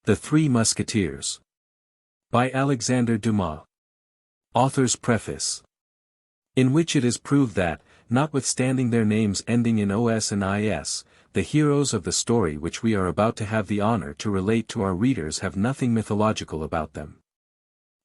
The Three Musketeers. By Alexandre Dumas. Author's Preface. In which it is proved that, notwithstanding their names ending in OS and IS, the heroes of the story which we are about to have the honor to relate to our readers have nothing mythological about them.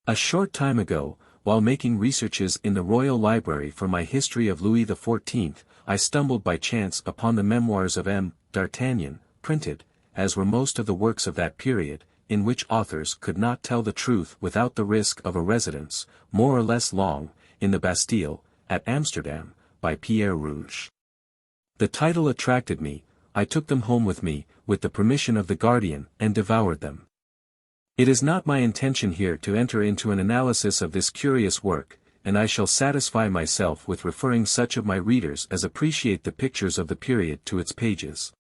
A short time ago, while making researches in the Royal Library for my History of Louis XIV, I stumbled by chance upon the memoirs of M. d'Artagnan, printed, as were most of the works of that period, in which authors could not tell the truth without the risk of a residence, more or less long, in the Bastille, at Amsterdam, by Pierre Rouge. The title attracted me, I took them home with me, with the permission of the guardian, and devoured them. It is not my intention here to enter into an analysis of this curious work, and I shall satisfy myself with referring such of my readers as appreciate the pictures of the period to its pages.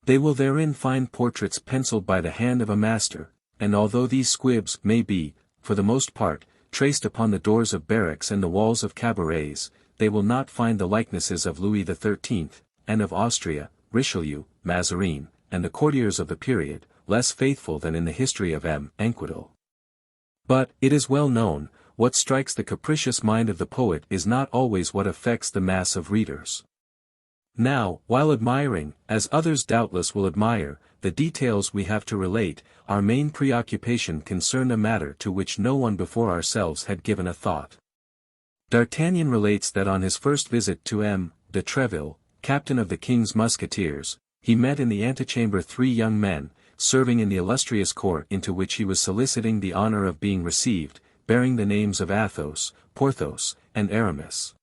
They will therein find portraits penciled by the hand of a master, and although these squibs may be, for the most part, traced upon the doors of barracks and the walls of cabarets, they will not find the likenesses of Louis XIII, and of Austria, Richelieu, Mazarin, and the courtiers of the period, less faithful than in the history of M. Anquetil. But, it is well known, what strikes the capricious mind of the poet is not always what affects the mass of readers. Now, while admiring, as others doubtless will admire, the details we have to relate, our main preoccupation concerned a matter to which no one before ourselves had given a thought. D'Artagnan relates that on his first visit to M. de Treville, captain of the king's Musketeers, he met in the antechamber 3 young men, serving in the illustrious court into which he was soliciting the honor of being received, bearing the names of Athos, Porthos, and Aramis.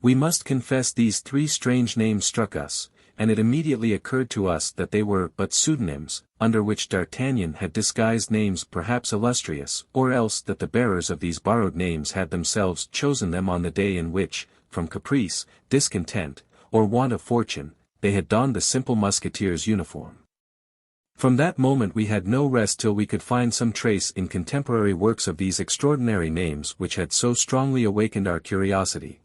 We must confess these 3 strange names struck us, and it immediately occurred to us that they were but pseudonyms, under which D'Artagnan had disguised names perhaps illustrious, or else that the bearers of these borrowed names had themselves chosen them on the day in which, from caprice, discontent, or want of fortune, they had donned the simple musketeer's uniform. From that moment we had no rest till we could find some trace in contemporary works of these extraordinary names which had so strongly awakened our curiosity.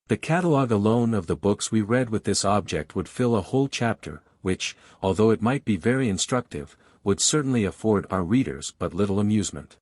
The catalogue alone of the books we read with this object would fill a whole chapter, which, although it might be very instructive, would certainly afford our readers but little amusement.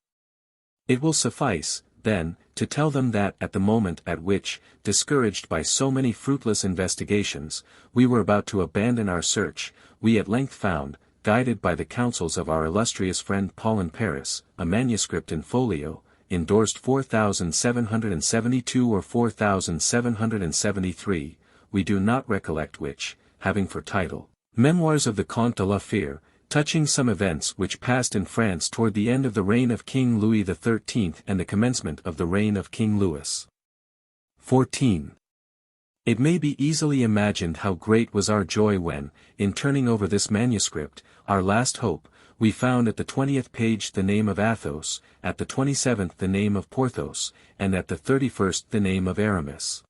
It will suffice, then, to tell them that at the moment at which, discouraged by so many fruitless investigations, we were about to abandon our search, we at length found, guided by the counsels of our illustrious friend Paul in Paris, a manuscript in folio, endorsed 4772 or 4773, we do not recollect which, having for title, Memoirs of the Comte de la Fère, touching some events which passed in France toward the end of the reign of King Louis XIII and the commencement of the reign of King Louis XIV. It may be easily imagined how great was our joy when, in turning over this manuscript, our last hope, we found at the 20th page the name of Athos, at the 27th the name of Porthos, and at the 31st the name of Aramis.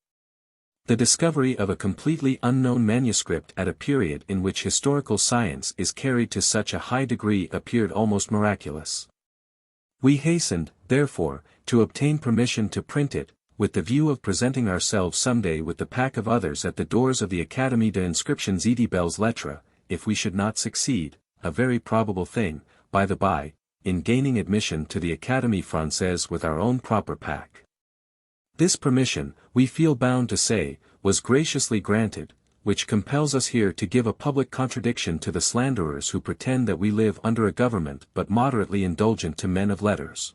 The discovery of a completely unknown manuscript at a period in which historical science is carried to such a high degree appeared almost miraculous. We hastened, therefore, to obtain permission to print it, with the view of presenting ourselves someday with the pack of others at the doors of the Académie des Inscriptions et des Belles Lettres, if we should not succeed, a very probable thing, by the by, in gaining admission to the Académie Française with our own proper pack. This permission, we feel bound to say, was graciously granted, which compels us here to give a public contradiction to the slanderers who pretend that we live under a government but moderately indulgent to men of letters.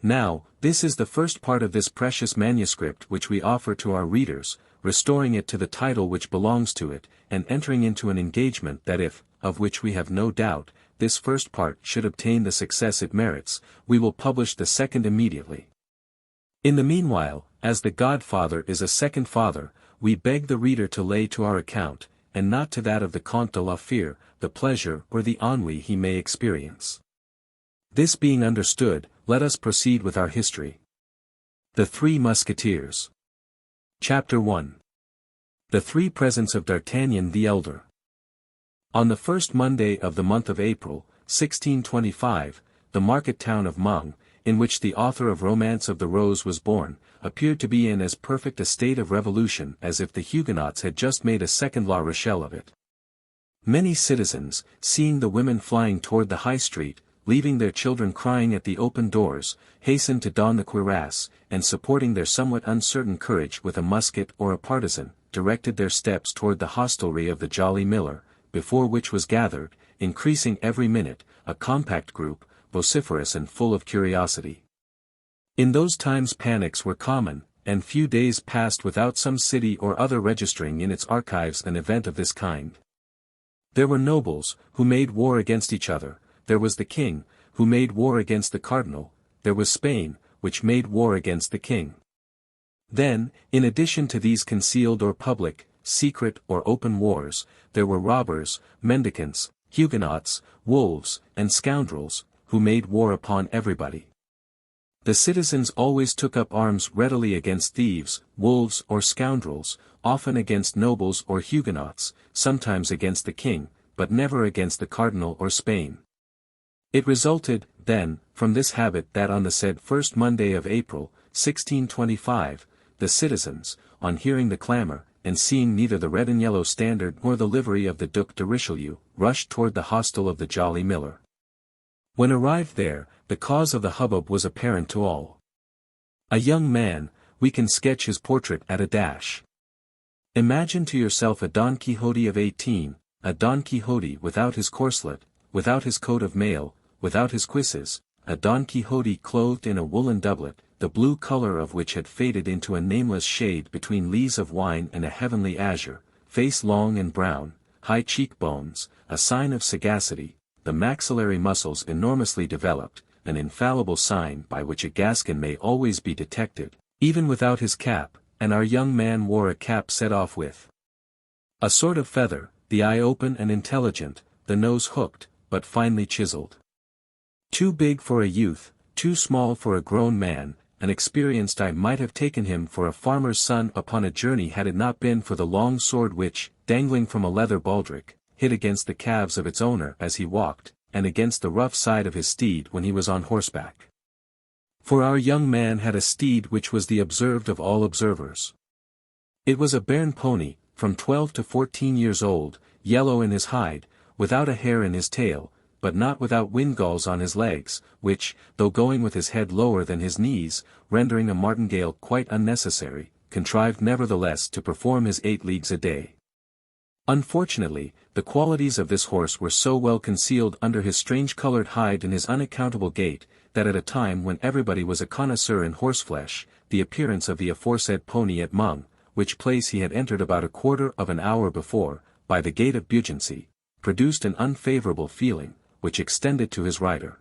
Now, this is the first part of this precious manuscript which we offer to our readers, restoring it to the title which belongs to it, and entering into an engagement that if, of which we have no doubt, this first part should obtain the success it merits, we will publish the second immediately. In the meanwhile, as the Godfather is a second father, we beg the reader to lay to our account, and not to that of the Comte de la Fère, the pleasure or the ennui he may experience. This being understood, let us proceed with our history. The Three Musketeers. Chapter 1. The Three Presents of D'Artagnan the Elder. On the first Monday of the month of April, 1625, the market town of Meung, in which the author of Romance of the Rose was born, appeared to be in as perfect a state of revolution as if the Huguenots had just made a second La Rochelle of it. Many citizens, seeing the women flying toward the high street, leaving their children crying at the open doors, hastened to don the cuirass, and supporting their somewhat uncertain courage with a musket or a partisan, directed their steps toward the hostelry of the Jolly Miller, before which was gathered, increasing every minute, a compact group, vociferous and full of curiosity. In those times panics were common, and few days passed without some city or other registering in its archives an event of this kind. There were nobles, who made war against each other, there was the king, who made war against the cardinal, there was Spain, which made war against the king. Then, in addition to these concealed or public, secret or open wars, there were robbers, mendicants, Huguenots, wolves, and scoundrels, who made war upon everybody. The citizens always took up arms readily against thieves, wolves or scoundrels, often against nobles or Huguenots, sometimes against the king, but never against the cardinal or Spain. It resulted, then, from this habit that on the said first Monday of April, 1625, the citizens, on hearing the clamour, and seeing neither the red and yellow standard nor the livery of the Duc de Richelieu, rushed toward the hostel of the Jolly Miller. When arrived there, the cause of the hubbub was apparent to all. A young man, we can sketch his portrait at a dash. Imagine to yourself a Don Quixote of 18, a Don Quixote without his corselet, without his coat of mail, without his cuisses, a Don Quixote clothed in a woolen doublet, the blue color of which had faded into a nameless shade between lees of wine and a heavenly azure, face long and brown, high cheekbones, a sign of sagacity, the maxillary muscles enormously developed, an infallible sign by which a Gascon may always be detected, even without his cap, and our young man wore a cap set off with a sort of feather, the eye open and intelligent, the nose hooked, but finely chiseled. Too big for a youth, too small for a grown man, an experienced eye might have taken him for a farmer's son upon a journey had it not been for the long sword which, dangling from a leather baldric, hit against the calves of its owner as he walked, and against the rough side of his steed when he was on horseback. For our young man had a steed which was the observed of all observers. It was a bairn pony, from 12 to 14 years old, yellow in his hide, without a hair in his tail, but not without windgalls on his legs, which, though going with his head lower than his knees, rendering a martingale quite unnecessary, contrived nevertheless to perform his 8 leagues a day. Unfortunately, the qualities of this horse were so well concealed under his strange-colored hide and his unaccountable gait, that at a time when everybody was a connoisseur in horseflesh, the appearance of the aforesaid pony at Mung, which place he had entered about a quarter of an hour before, by the gate of Bugency, produced an unfavourable feeling, which extended to his rider.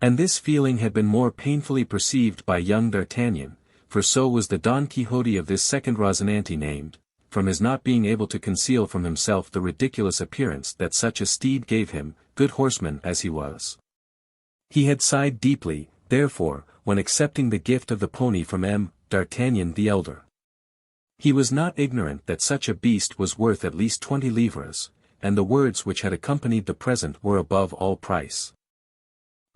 And this feeling had been more painfully perceived by young D'Artagnan, for so was the Don Quixote of this second Rozinante named, from his not being able to conceal from himself the ridiculous appearance that such a steed gave him, good horseman as he was. He had sighed deeply, therefore, when accepting the gift of the pony from D'Artagnan the elder. He was not ignorant that such a beast was worth at least 20 livres, and the words which had accompanied the present were above all price.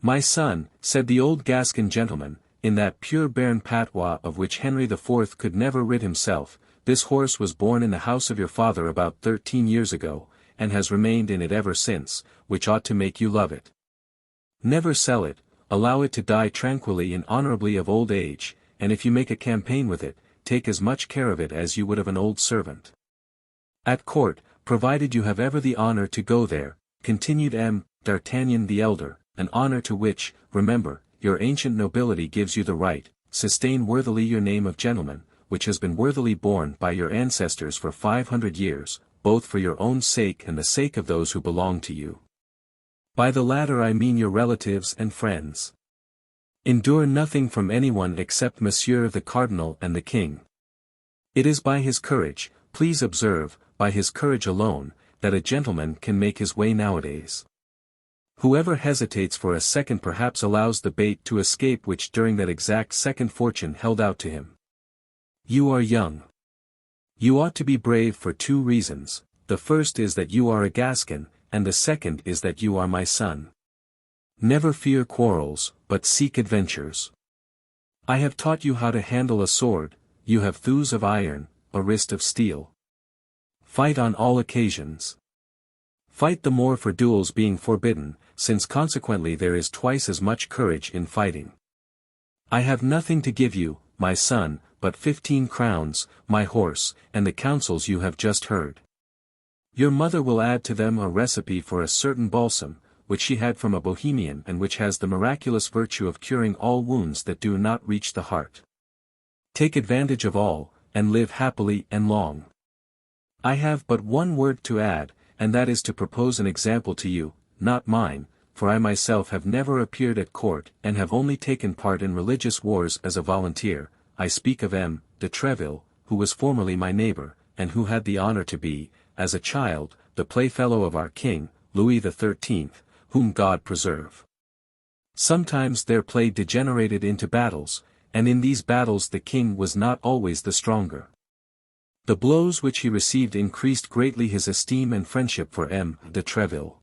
"My son," said the old Gascon gentleman, in that pure Béarn patois of which Henry IV could never rid himself, "this horse was born in the house of your father about 13 years ago, and has remained in it ever since, which ought to make you love it. Never sell it, allow it to die tranquilly and honorably of old age, and if you make a campaign with it, take as much care of it as you would of an old servant. At court, provided you have ever the honor to go there," continued D'Artagnan the elder, "an honor to which, remember, your ancient nobility gives you the right, sustain worthily your name of gentleman, which has been worthily borne by your ancestors for 500 years, both for your own sake and the sake of those who belong to you. By the latter I mean your relatives and friends. Endure nothing from anyone except Monsieur the Cardinal and the King. It is by his courage, please observe, by his courage alone, that a gentleman can make his way nowadays. Whoever hesitates for a second perhaps allows the bait to escape which during that exact second fortune held out to him. You are young. You ought to be brave for 2 reasons, the first is that you are a Gascon, and the second is that you are my son. Never fear quarrels, but seek adventures. I have taught you how to handle a sword, you have thews of iron, a wrist of steel. Fight on all occasions. Fight the more for duels being forbidden, since consequently there is twice as much courage in fighting. I have nothing to give you, my son, but 15 crowns, my horse, and the counsels you have just heard. Your mother will add to them a recipe for a certain balsam, which she had from a Bohemian and which has the miraculous virtue of curing all wounds that do not reach the heart. Take advantage of all, and live happily and long. I have but one word to add, and that is to propose an example to you, not mine, for I myself have never appeared at court and have only taken part in religious wars as a volunteer. I speak of M. de Treville, who was formerly my neighbor, and who had the honor to be, as a child, the playfellow of our king, Louis XIII, whom God preserve. Sometimes their play degenerated into battles, and in these battles the king was not always the stronger. The blows which he received increased greatly his esteem and friendship for M. de Treville.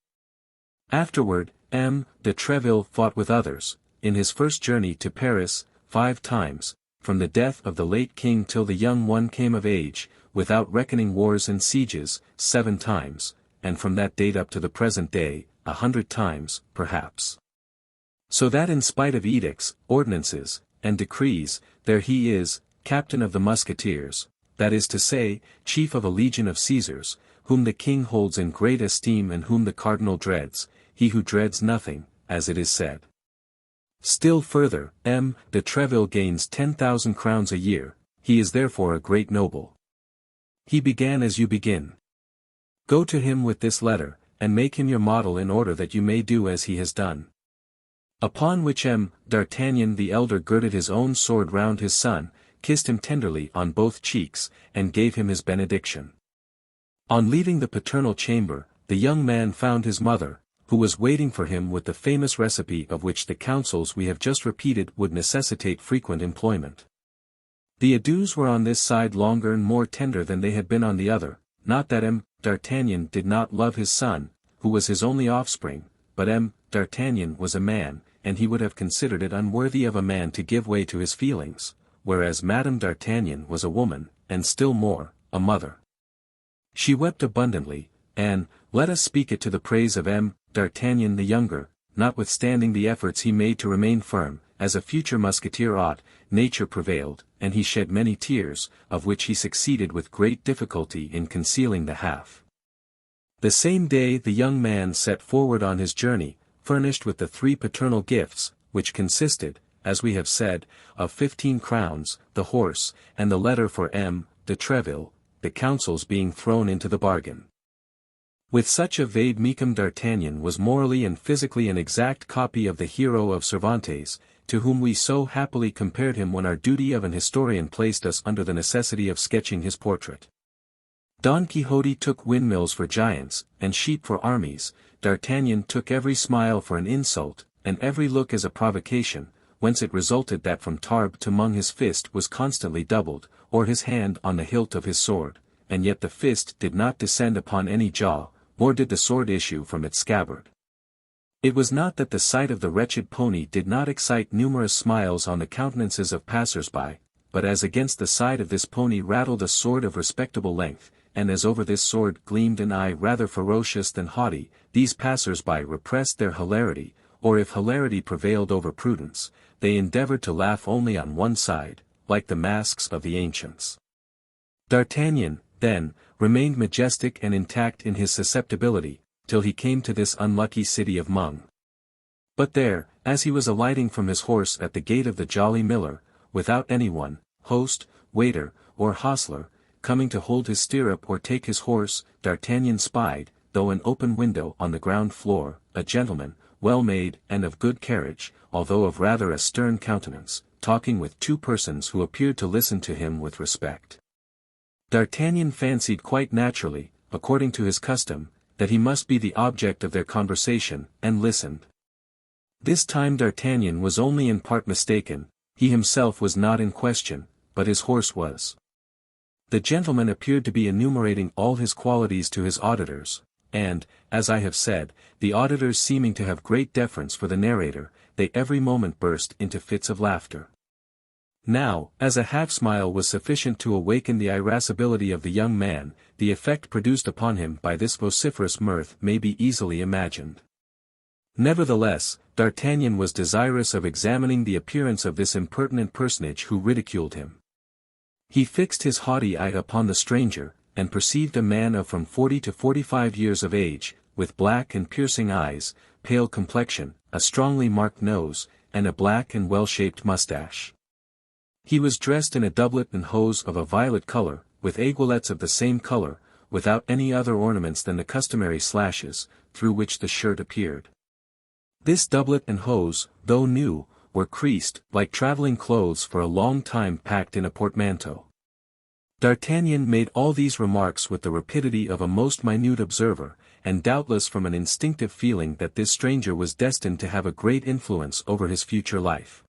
Afterward, M. de Treville fought with others, in his first journey to Paris, 5 times, from the death of the late king till the young one came of age, without reckoning wars and sieges, 7 times, and from that date up to the present day, 100 times, perhaps. So that in spite of edicts, ordinances, and decrees, there he is, captain of the Musketeers, that is to say, chief of a legion of Caesars, whom the king holds in great esteem and whom the cardinal dreads, he who dreads nothing, as it is said. Still further, M. de Treville gains 10,000 crowns a year, he is therefore a great noble. He began as you begin. Go to him with this letter, and make him your model in order that you may do as he has done. Upon which M. d'Artagnan the elder girded his own sword round his son, kissed him tenderly on both cheeks, and gave him his benediction. On leaving the paternal chamber, the young man found his mother, who was waiting for him with the famous recipe of which the counsels we have just repeated would necessitate frequent employment. The adieus were on this side longer and more tender than they had been on the other, not that M. d'Artagnan did not love his son, who was his only offspring, but M. d'Artagnan was a man, and he would have considered it unworthy of a man to give way to his feelings, whereas Madame d'Artagnan was a woman, and still more, a mother. She wept abundantly, and, let us speak it to the praise of M. d'Artagnan the younger, notwithstanding the efforts he made to remain firm, as a future musketeer ought, nature prevailed, and he shed many tears, of which he succeeded with great difficulty in concealing the half. The same day the young man set forward on his journey, furnished with the 3 paternal gifts, which consisted, as we have said, of 15 crowns, the horse, and the letter for M. de Treville, the counsels being thrown into the bargain. With such a vade mecum d'Artagnan was morally and physically an exact copy of the hero of Cervantes, to whom we so happily compared him when our duty of an historian placed us under the necessity of sketching his portrait. Don Quixote took windmills for giants, and sheep for armies. D'Artagnan took every smile for an insult, and every look as a provocation, whence it resulted that from Tarbes to Mung his fist was constantly doubled, or his hand on the hilt of his sword, and yet the fist did not descend upon any jaw, nor did the sword issue from its scabbard. It was not that the sight of the wretched pony did not excite numerous smiles on the countenances of passers-by, but as against the side of this pony rattled a sword of respectable length, and as over this sword gleamed an eye rather ferocious than haughty, these passers-by repressed their hilarity, or if hilarity prevailed over prudence, they endeavored to laugh only on one side, like the masks of the ancients. D'Artagnan, then, remained majestic and intact in his susceptibility, till he came to this unlucky city of Mung. But there, as he was alighting from his horse at the gate of the Jolly Miller, without anyone, host, waiter, or hostler, coming to hold his stirrup or take his horse, D'Artagnan spied, through an open window on the ground floor, a gentleman, well made and of good carriage, although of rather a stern countenance, talking with 2 persons who appeared to listen to him with respect. D'Artagnan fancied quite naturally, according to his custom, that he must be the object of their conversation, and listened. This time D'Artagnan was only in part mistaken, he himself was not in question, but his horse was. The gentleman appeared to be enumerating all his qualities to his auditors, and, as I have said, the auditors seeming to have great deference for the narrator, they every moment burst into fits of laughter. Now, as a half-smile was sufficient to awaken the irascibility of the young man, the effect produced upon him by this vociferous mirth may be easily imagined. Nevertheless, D'Artagnan was desirous of examining the appearance of this impertinent personage who ridiculed him. He fixed his haughty eye upon the stranger, and perceived a man of from 40 to 45 years of age, with black and piercing eyes, pale complexion, a strongly marked nose, and a black and well-shaped mustache. He was dressed in a doublet and hose of a violet color, with aiguillettes of the same color, without any other ornaments than the customary slashes, through which the shirt appeared. This doublet and hose, though new, were creased, like traveling clothes for a long time packed in a portmanteau. D'Artagnan made all these remarks with the rapidity of a most minute observer, and doubtless from an instinctive feeling that this stranger was destined to have a great influence over his future life.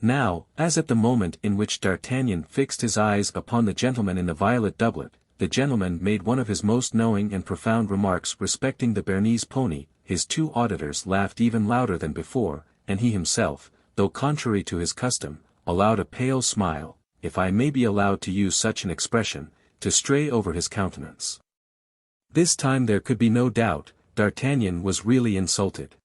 Now, as at the moment in which D'Artagnan fixed his eyes upon the gentleman in the violet doublet, the gentleman made one of his most knowing and profound remarks respecting the Bernese pony. His two auditors laughed even louder than before, and he himself, though contrary to his custom, allowed a pale smile, if I may be allowed to use such an expression, to stray over his countenance. This time there could be no doubt, D'Artagnan was really insulted.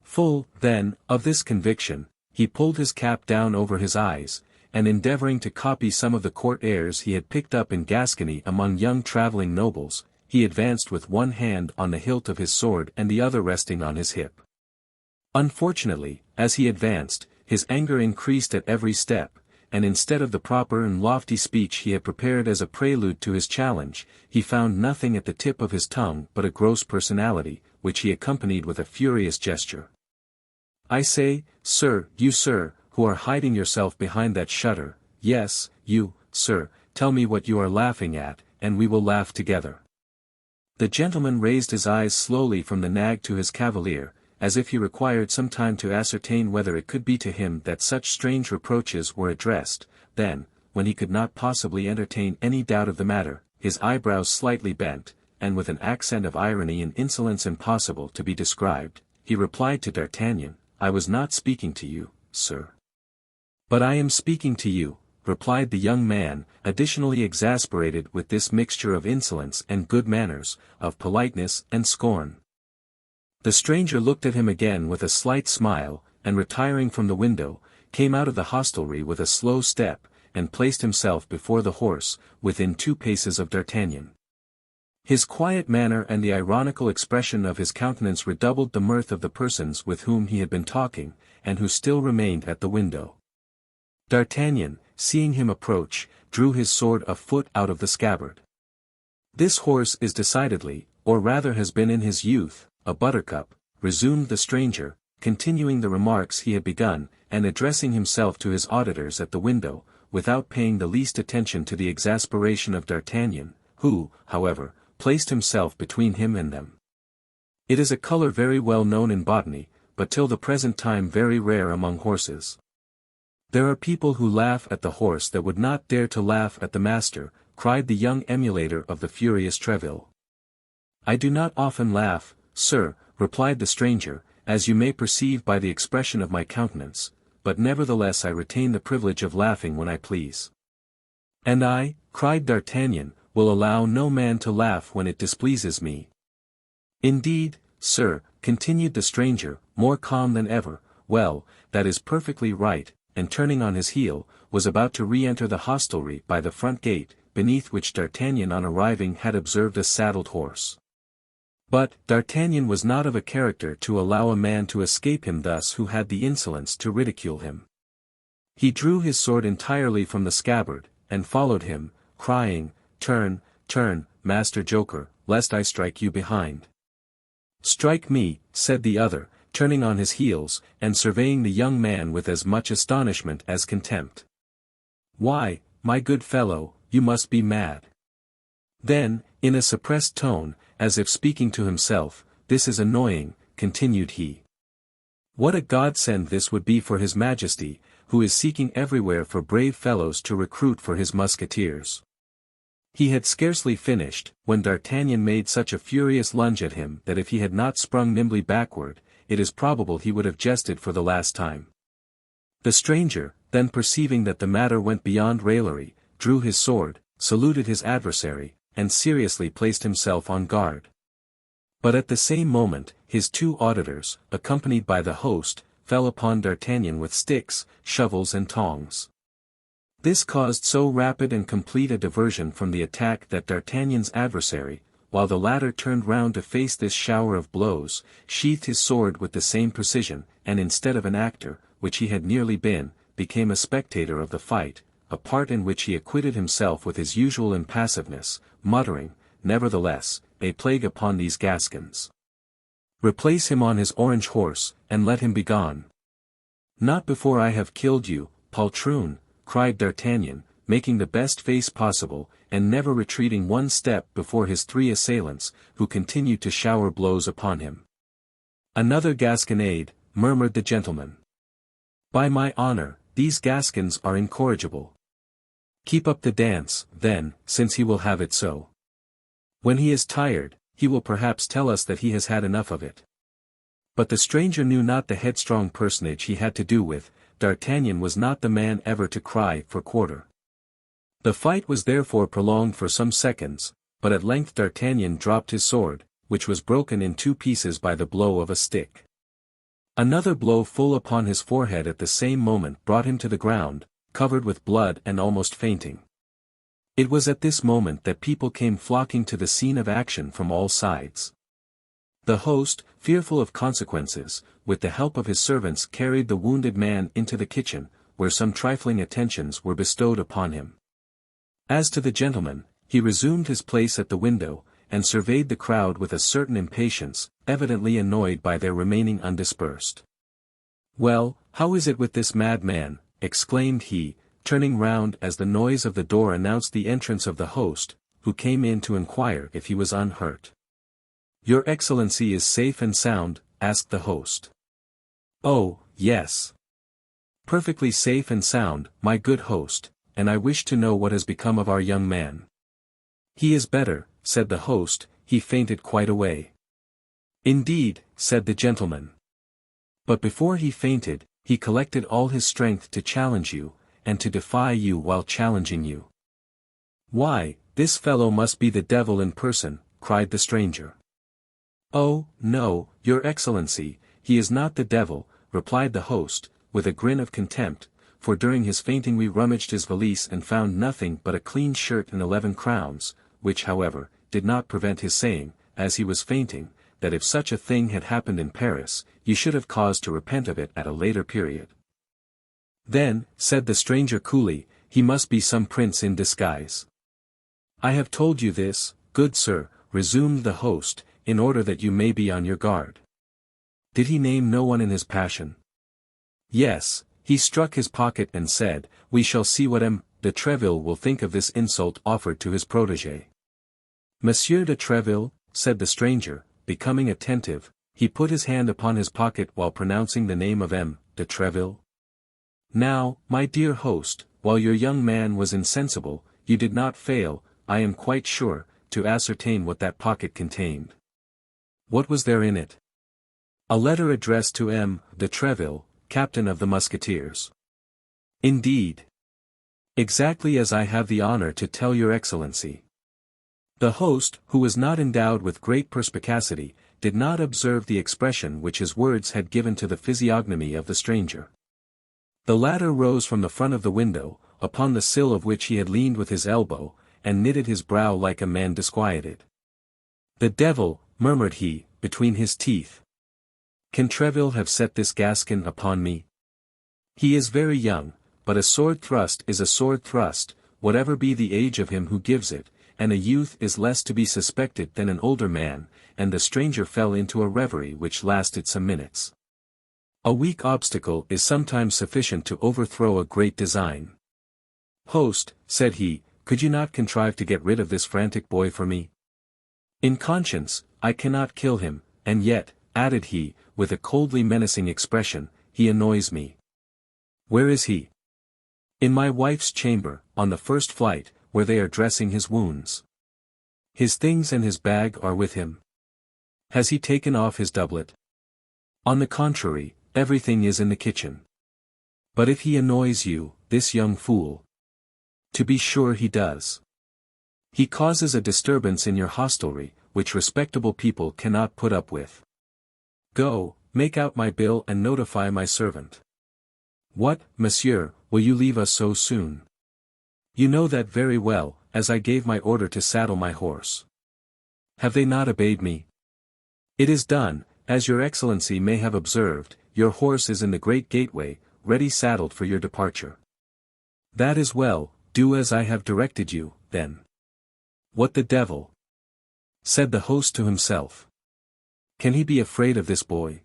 Full, then, of this conviction, he pulled his cap down over his eyes, and endeavoring to copy some of the court airs he had picked up in Gascony among young travelling nobles, he advanced with one hand on the hilt of his sword and the other resting on his hip. Unfortunately, as he advanced, his anger increased at every step, and instead of the proper and lofty speech he had prepared as a prelude to his challenge, he found nothing at the tip of his tongue but a gross personality, which he accompanied with a furious gesture. "I say, sir, you sir, who are hiding yourself behind that shutter, yes, you, sir, tell me what you are laughing at, and we will laugh together." The gentleman raised his eyes slowly from the nag to his cavalier, as if he required some time to ascertain whether it could be to him that such strange reproaches were addressed. Then, when he could not possibly entertain any doubt of the matter, his eyebrows slightly bent, and with an accent of irony and insolence impossible to be described, he replied to D'Artagnan, "I was not speaking to you, sir." "But I am speaking to you," replied the young man, additionally exasperated with this mixture of insolence and good manners, of politeness and scorn. The stranger looked at him again with a slight smile, and retiring from the window, came out of the hostelry with a slow step, and placed himself before the horse, within 2 paces of D'Artagnan. His quiet manner and the ironical expression of his countenance redoubled the mirth of the persons with whom he had been talking, and who still remained at the window. D'Artagnan, seeing him approach, drew his sword a foot out of the scabbard. "This horse is decidedly, or rather has been in his youth, a buttercup," resumed the stranger, continuing the remarks he had begun, and addressing himself to his auditors at the window, without paying the least attention to the exasperation of D'Artagnan, who, however, placed himself between him and them. "It is a color very well known in botany, but till the present time very rare among horses. There are people who laugh at the horse that would not dare to laugh at the master," cried the young emulator of the furious Treville. "I do not often laugh, sir," replied the stranger, "as you may perceive by the expression of my countenance, but nevertheless I retain the privilege of laughing when I please." "And I," cried D'Artagnan, "will allow no man to laugh when it displeases me." "Indeed, sir," continued the stranger, more calm than ever, "well, that is perfectly right," and turning on his heel, was about to re-enter the hostelry by the front gate, beneath which D'Artagnan on arriving had observed a saddled horse. But D'Artagnan was not of a character to allow a man to escape him thus who had the insolence to ridicule him. He drew his sword entirely from the scabbard, and followed him, crying, "Turn, turn, Master Joker, lest I strike you behind." "Strike me," said the other, turning on his heels, and surveying the young man with as much astonishment as contempt. "Why, my good fellow, you must be mad." Then, in a suppressed tone, as if speaking to himself, "This is annoying," continued he. "What a godsend this would be for his Majesty, who is seeking everywhere for brave fellows to recruit for his musketeers." He had scarcely finished, when D'Artagnan made such a furious lunge at him that if he had not sprung nimbly backward, it is probable he would have jested for the last time. The stranger, then perceiving that the matter went beyond raillery, drew his sword, saluted his adversary, and seriously placed himself on guard. But at the same moment, his two auditors, accompanied by the host, fell upon D'Artagnan with sticks, shovels and tongs. This caused so rapid and complete a diversion from the attack that D'Artagnan's adversary, while the latter turned round to face this shower of blows, sheathed his sword with the same precision, and instead of an actor, which he had nearly been, became a spectator of the fight, a part in which he acquitted himself with his usual impassiveness, muttering, nevertheless, a plague upon these Gascons. Replace him on his orange horse, and let him be gone. Not before I have killed you, poltroon, cried D'Artagnan, making the best face possible, and never retreating one step before his three assailants, who continued to shower blows upon him. Another Gasconade, murmured the gentleman. By my honor, these Gascons are incorrigible. Keep up the dance, then, since he will have it so. When he is tired, he will perhaps tell us that he has had enough of it. But the stranger knew not the headstrong personage he had to do with. D'Artagnan was not the man ever to cry for quarter. The fight was therefore prolonged for some seconds, but at length D'Artagnan dropped his sword, which was broken in two pieces by the blow of a stick. Another blow full upon his forehead at the same moment brought him to the ground, covered with blood and almost fainting. It was at this moment that people came flocking to the scene of action from all sides. The host, fearful of consequences, with the help of his servants carried the wounded man into the kitchen, where some trifling attentions were bestowed upon him. As to the gentleman, he resumed his place at the window, and surveyed the crowd with a certain impatience, evidently annoyed by their remaining undispersed. "Well, how is it with this madman?" exclaimed he, turning round as the noise of the door announced the entrance of the host, who came in to inquire if he was unhurt. "Your Excellency is safe and sound?" asked the host. "Oh, yes. Perfectly safe and sound, my good host, and I wish to know what has become of our young man." "He is better," said the host, "he fainted quite away." "Indeed," said the gentleman. "But before he fainted, he collected all his strength to challenge you, and to defy you while challenging you." "Why, this fellow must be the devil in person," cried the stranger. "Oh, no, your Excellency, he is not the devil," replied the host, with a grin of contempt, "for during his fainting we rummaged his valise and found nothing but a clean shirt and 11 crowns, which however, did not prevent his saying, as he was fainting, that if such a thing had happened in Paris, you should have cause to repent of it at a later period." "Then," said the stranger coolly, "he must be some prince in disguise." "I have told you this, good sir," resumed the host, "in order that you may be on your guard." "Did he name no one in his passion?" "Yes, he struck his pocket and said, 'We shall see what M. de Treville will think of this insult offered to his protégé.'" "Monsieur de Treville," said the stranger, becoming attentive, he put his hand upon his pocket while pronouncing the name of M. de Treville. "Now, my dear host, while your young man was insensible, you did not fail, I am quite sure, to ascertain what that pocket contained." "What was there in it?" "A letter addressed to M. de Treville, captain of the Musketeers." "Indeed." "Exactly as I have the honor to tell your Excellency." The host, who was not endowed with great perspicacity, did not observe the expression which his words had given to the physiognomy of the stranger. The latter rose from the front of the window, upon the sill of which he had leaned with his elbow, and knitted his brow like a man disquieted. "The devil," murmured he, between his teeth. "Can Treville have set this Gascon upon me? He is very young, but a sword thrust is a sword thrust, whatever be the age of him who gives it, and a youth is less to be suspected than an older man," and the stranger fell into a reverie which lasted some minutes. A weak obstacle is sometimes sufficient to overthrow a great design. "Host," said he, "could you not contrive to get rid of this frantic boy for me? In conscience, I cannot kill him, and yet," added he, with a coldly menacing expression, "he annoys me." "Where is he?" "In my wife's chamber, on the first flight, where they are dressing his wounds." "His things and his bag are with him?" "Has he taken off his doublet?" "On the contrary, everything is in the kitchen." But if he annoys you, this young fool. To be sure he does. He causes a disturbance in your hostelry, which respectable people cannot put up with. Go, make out my bill and notify my servant. What, monsieur, will you leave us so soon? You know that very well, as I gave my order to saddle my horse. Have they not obeyed me? It is done, as your excellency may have observed, your horse is in the great gateway, ready saddled for your departure. That is well, do as I have directed you, then. What the devil? Said the host to himself. Can he be afraid of this boy?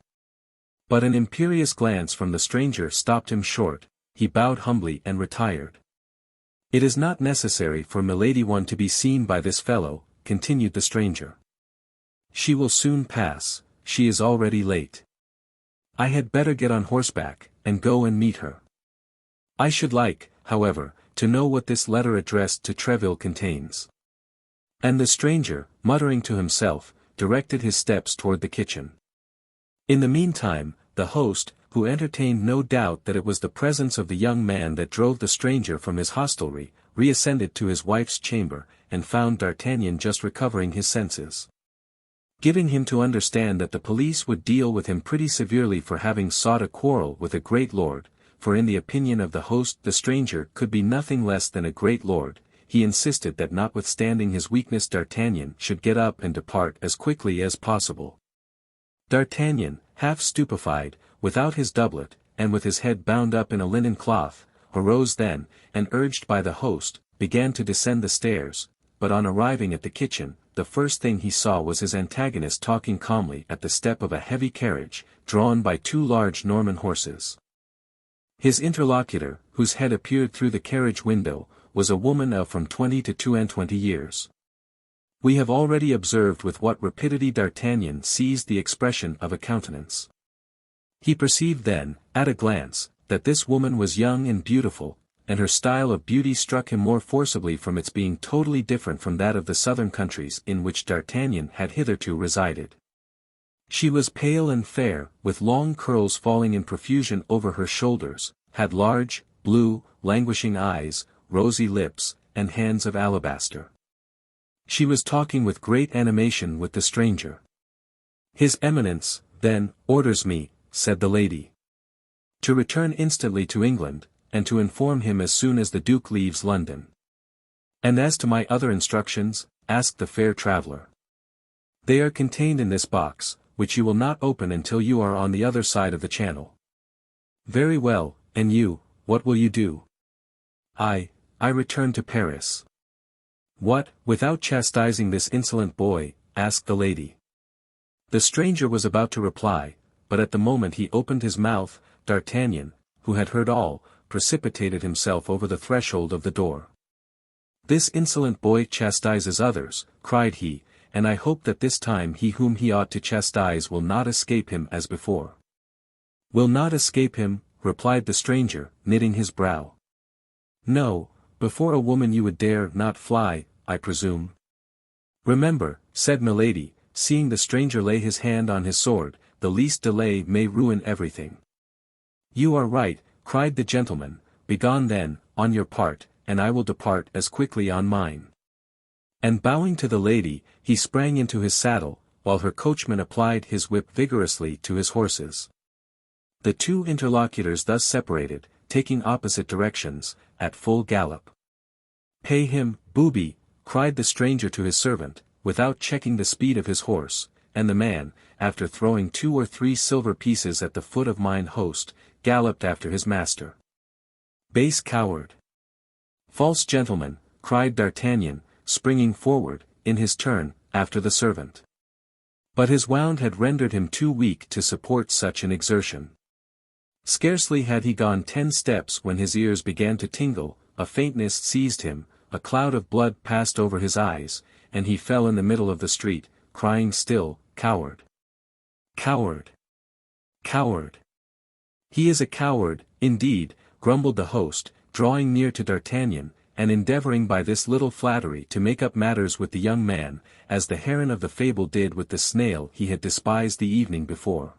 But an imperious glance from the stranger stopped him short, he bowed humbly and retired. It is not necessary for milady one to be seen by this fellow, continued the stranger. She will soon pass, she is already late. I had better get on horseback, and go and meet her. I should like, however, to know what this letter addressed to Treville contains. And the stranger, muttering to himself, directed his steps toward the kitchen. In the meantime, the host, who entertained no doubt that it was the presence of the young man that drove the stranger from his hostelry, reascended to his wife's chamber, and found D'Artagnan just recovering his senses. Giving him to understand that the police would deal with him pretty severely for having sought a quarrel with a great lord, for in the opinion of the host the stranger could be nothing less than a great lord, he insisted that notwithstanding his weakness D'Artagnan should get up and depart as quickly as possible. D'Artagnan, half stupefied, without his doublet, and with his head bound up in a linen cloth, arose then, and urged by the host, began to descend the stairs, but on arriving at the kitchen, the first thing he saw was his antagonist talking calmly at the step of a heavy carriage, drawn by two large Norman horses. His interlocutor, whose head appeared through the carriage window, was a woman of from 20 to 22 years. We have already observed with what rapidity D'Artagnan seized the expression of a countenance. He perceived then, at a glance, that this woman was young and beautiful, and her style of beauty struck him more forcibly from its being totally different from that of the southern countries in which D'Artagnan had hitherto resided. She was pale and fair, with long curls falling in profusion over her shoulders, had large, blue, languishing eyes, rosy lips, and hands of alabaster. She was talking with great animation with the stranger. His Eminence, then, orders me, said the lady, to return instantly to England, and to inform him as soon as the Duke leaves London. And as to my other instructions, asked the fair traveller. They are contained in this box, which you will not open until you are on the other side of the channel. Very well, and you, what will you do? I return to Paris. What, without chastising this insolent boy? Asked the lady. The stranger was about to reply, but at the moment he opened his mouth, D'Artagnan, who had heard all, precipitated himself over the threshold of the door. This insolent boy chastises others, cried he, and I hope that this time he whom he ought to chastise will not escape him as before. Will not escape him, replied the stranger, knitting his brow. No, before a woman you would dare not fly, I presume. Remember, said Milady, seeing the stranger lay his hand on his sword, the least delay may ruin everything. You are right, cried the gentleman, begone then, on your part, and I will depart as quickly on mine. And bowing to the lady, he sprang into his saddle, while her coachman applied his whip vigorously to his horses. The two interlocutors thus separated, taking opposite directions, at full gallop. Pay him, booby, cried the stranger to his servant, without checking the speed of his horse, and the man, after throwing 2 or 3 silver pieces at the foot of mine host, galloped after his master. Base coward! False gentleman, cried D'Artagnan, springing forward, in his turn, after the servant. But his wound had rendered him too weak to support such an exertion. Scarcely had he gone 10 steps when his ears began to tingle, a faintness seized him, a cloud of blood passed over his eyes, and he fell in the middle of the street, crying still, Coward! Coward! Coward! He is a coward, indeed, grumbled the host, drawing near to D'Artagnan, and endeavoring by this little flattery to make up matters with the young man, as the heron of the fable did with the snail he had despised the evening before.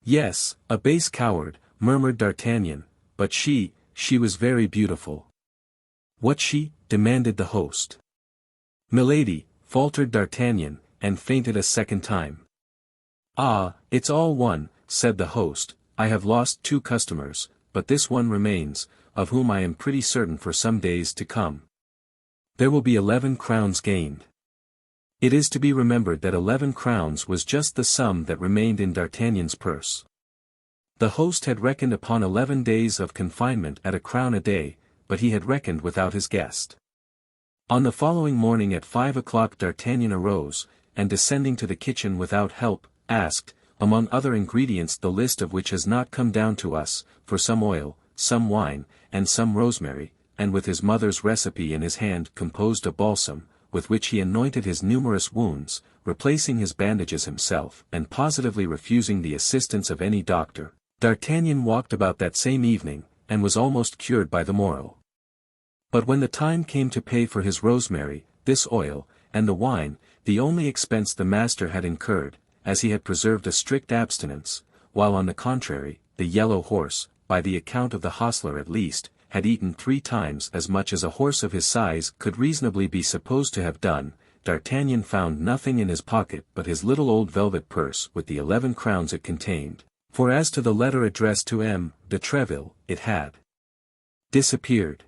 Yes, a base coward, murmured D'Artagnan, but she was very beautiful. What she? Demanded the host. Milady, faltered D'Artagnan, and fainted a second time. Ah, it's all one, said the host, I have lost 2 customers, but this one remains, of whom I am pretty certain for some days to come. There will be 11 crowns gained. It is to be remembered that 11 crowns was just the sum that remained in D'Artagnan's purse. The host had reckoned upon 11 days of confinement at a crown a day, but he had reckoned without his guest. On the following morning at 5 o'clock D'Artagnan arose, and descending to the kitchen without help, asked, among other ingredients the list of which has not come down to us, for some oil, some wine, and some rosemary, and with his mother's recipe in his hand composed a balsam, with which he anointed his numerous wounds, replacing his bandages himself, and positively refusing the assistance of any doctor. D'Artagnan walked about that same evening, and was almost cured by the morrow. But when the time came to pay for his rosemary, this oil, and the wine, the only expense the master had incurred, as he had preserved a strict abstinence, while on the contrary, the yellow horse, by the account of the hostler at least, had eaten 3 times as much as a horse of his size could reasonably be supposed to have done, D'Artagnan found nothing in his pocket but his little old velvet purse with the 11 crowns it contained, for as to the letter addressed to M. de Treville, it had disappeared.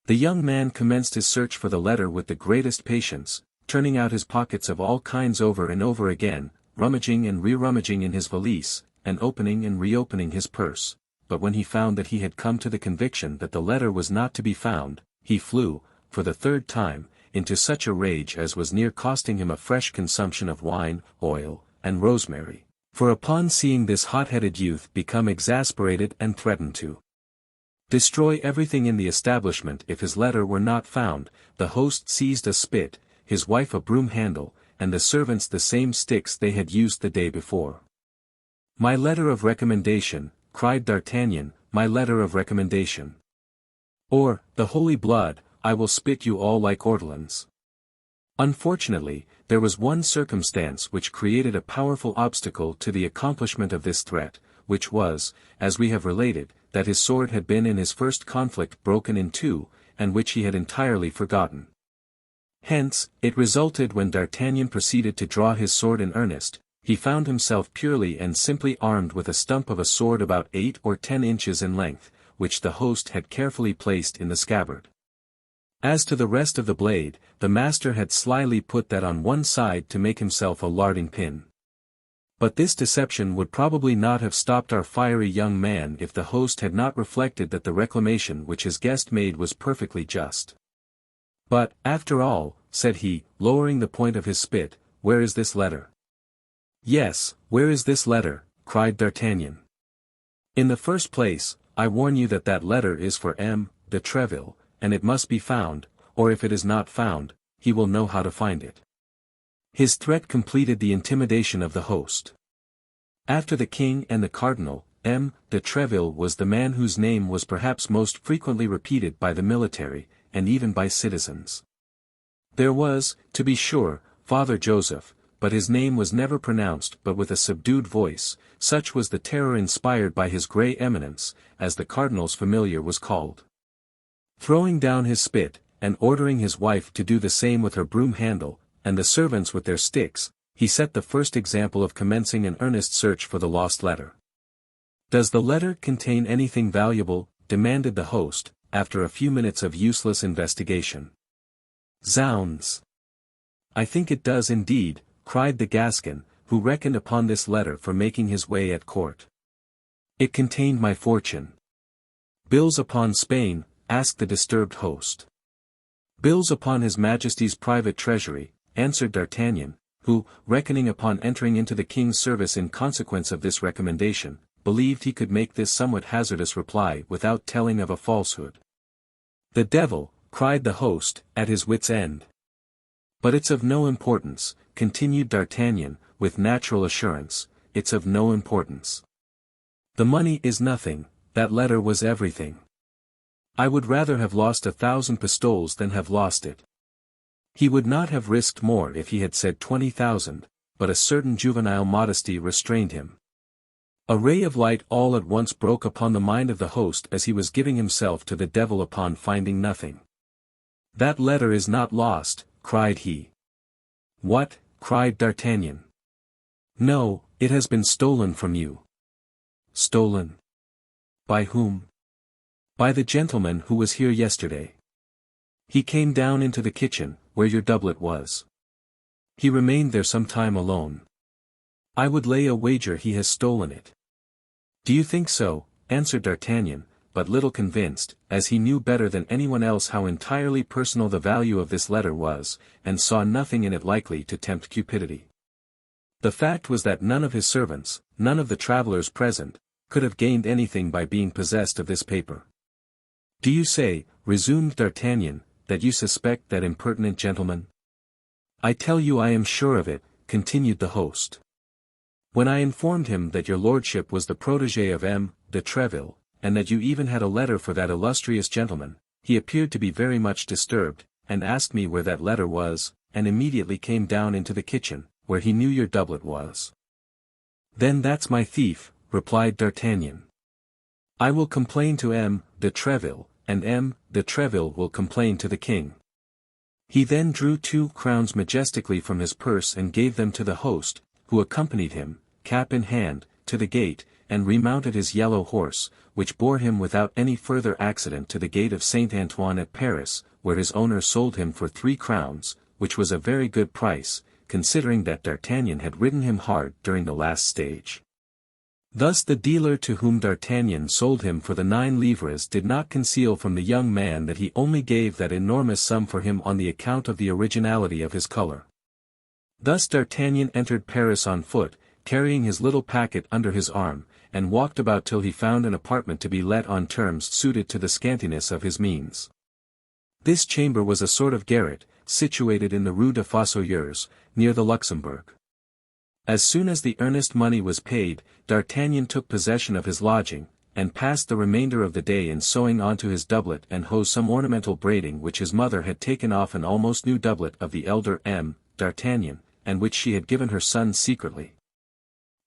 The young man commenced his search for the letter with the greatest patience, turning out his pockets of all kinds over and over again, rummaging and re-rummaging in his valise, and opening and reopening his purse, but when he found that he had come to the conviction that the letter was not to be found, he flew, for the 3rd time, into such a rage as was near costing him a fresh consumption of wine, oil, and rosemary, for upon seeing this hot-headed youth become exasperated and threaten to destroy everything in the establishment if his letter were not found, the host seized a spit, his wife a broom handle, and the servants the same sticks they had used the day before. "My letter of recommendation," cried D'Artagnan, "my letter of recommendation. Or, the holy blood, I will spit you all like ortolans." Unfortunately, there was one circumstance which created a powerful obstacle to the accomplishment of this threat, which was, as we have related, that his sword had been in his first conflict broken in 2, and which he had entirely forgotten. Hence, it resulted when D'Artagnan proceeded to draw his sword in earnest, he found himself purely and simply armed with a stump of a sword about 8 or 10 inches in length, which the host had carefully placed in the scabbard. As to the rest of the blade, the master had slyly put that on one side to make himself a larding pin. But this deception would probably not have stopped our fiery young man if the host had not reflected that the reclamation which his guest made was perfectly just. "But, after all," said he, lowering the point of his spit, "where is this letter?" "Yes, where is this letter?" cried D'Artagnan. "In the first place, I warn you that that letter is for M. de Treville, and it must be found, or if it is not found, he will know how to find it." His threat completed the intimidation of the host. After the king and the cardinal, M. de Treville was the man whose name was perhaps most frequently repeated by the military, and even by citizens. There was, to be sure, Father Joseph, but his name was never pronounced but with a subdued voice, such was the terror inspired by his grey eminence, as the cardinal's familiar was called. Throwing down his spit, and ordering his wife to do the same with her broom handle, and the servants with their sticks, he set the first example of commencing an earnest search for the lost letter. "Does the letter contain anything valuable?" demanded the host, after a few minutes of useless investigation. "Zounds! I think it does indeed," cried the Gascon, who reckoned upon this letter for making his way at court. "It contained my fortune." "Bills upon Spain?" asked the disturbed host. "Bills upon His Majesty's private treasury," answered D'Artagnan, who, reckoning upon entering into the king's service in consequence of this recommendation, believed he could make this somewhat hazardous reply without telling of a falsehood. "The devil!" cried the host, at his wit's end. "But it's of no importance," continued D'Artagnan, with natural assurance, "it's of no importance. The money is nothing, that letter was everything. I would rather have lost 1,000 pistoles than have lost it." He would not have risked more if he had said 20,000, but a certain juvenile modesty restrained him. A ray of light all at once broke upon the mind of the host as he was giving himself to the devil upon finding nothing. "That letter is not lost," cried he. "What?" cried D'Artagnan. "No, it has been stolen from you." "Stolen? By whom?" "By the gentleman who was here yesterday. He came down into the kitchen, where your doublet was. He remained there some time alone. I would lay a wager he has stolen it." "Do you think so?" answered D'Artagnan, but little convinced, as he knew better than anyone else how entirely personal the value of this letter was, and saw nothing in it likely to tempt cupidity. The fact was that none of his servants, none of the travelers present, could have gained anything by being possessed of this paper. "Do you say," resumed D'Artagnan, "that you suspect that impertinent gentleman?" "I tell you I am sure of it," continued the host. "When I informed him that your lordship was the protégé of M. de Treville, and that you even had a letter for that illustrious gentleman, he appeared to be very much disturbed, and asked me where that letter was, and immediately came down into the kitchen, where he knew your doublet was." "Then that's my thief," replied D'Artagnan. "I will complain to M. de Treville, and M. de Treville will complain to the king." He then drew 2 crowns majestically from his purse and gave them to the host, who accompanied him, cap in hand, to the gate, and remounted his yellow horse, which bore him without any further accident to the gate of Saint Antoine at Paris, where his owner sold him for 3 crowns, which was a very good price, considering that D'Artagnan had ridden him hard during the last stage. Thus the dealer to whom D'Artagnan sold him for the 9 livres did not conceal from the young man that he only gave that enormous sum for him on the account of the originality of his color. Thus D'Artagnan entered Paris on foot, carrying his little packet under his arm, and walked about till he found an apartment to be let on terms suited to the scantiness of his means. This chamber was a sort of garret, situated in the Rue des Fossoyeurs, near the Luxembourg. As soon as the earnest money was paid, D'Artagnan took possession of his lodging, and passed the remainder of the day in sewing onto his doublet and hose some ornamental braiding which his mother had taken off an almost new doublet of the elder M. D'Artagnan, and which she had given her son secretly.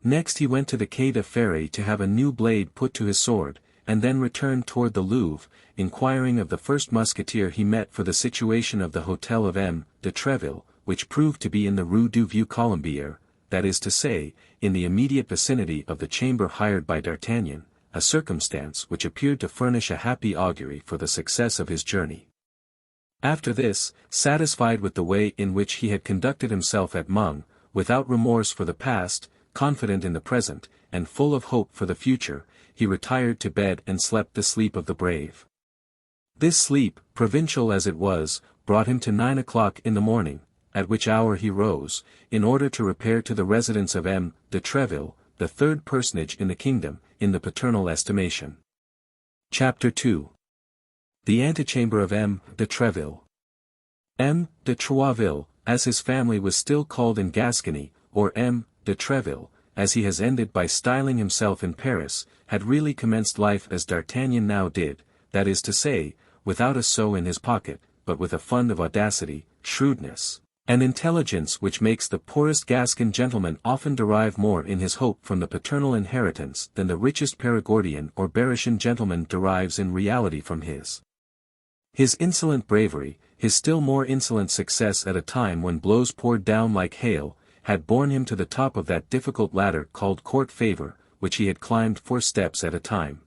Next he went to the Quai de Ferry to have a new blade put to his sword, and then returned toward the Louvre, inquiring of the first musketeer he met for the situation of the hotel of M. de Treville, which proved to be in the Rue du Vieux Colombier, that is to say, in the immediate vicinity of the chamber hired by D'Artagnan, a circumstance which appeared to furnish a happy augury for the success of his journey. After this, satisfied with the way in which he had conducted himself at Meung, without remorse for the past, confident in the present, and full of hope for the future, he retired to bed and slept the sleep of the brave. This sleep, provincial as it was, brought him to 9 o'clock in the morning, at which hour he rose, in order to repair to the residence of M. de Treville, the 3rd personage in the kingdom, in the paternal estimation. Chapter 2. The antechamber of M. de Treville. M. de Troisville, as his family was still called in Gascony, or M. de Treville, as he has ended by styling himself in Paris, had really commenced life as D'Artagnan now did, that is to say, without a sou in his pocket, but with a fund of audacity, shrewdness, and intelligence which makes the poorest Gascon gentleman often derive more in his hope from the paternal inheritance than the richest Perigordian or Berrichian gentleman derives in reality from his. His insolent bravery, his still more insolent success at a time when blows poured down like hail, had borne him to the top of that difficult ladder called court favor, which he had climbed 4 steps at a time.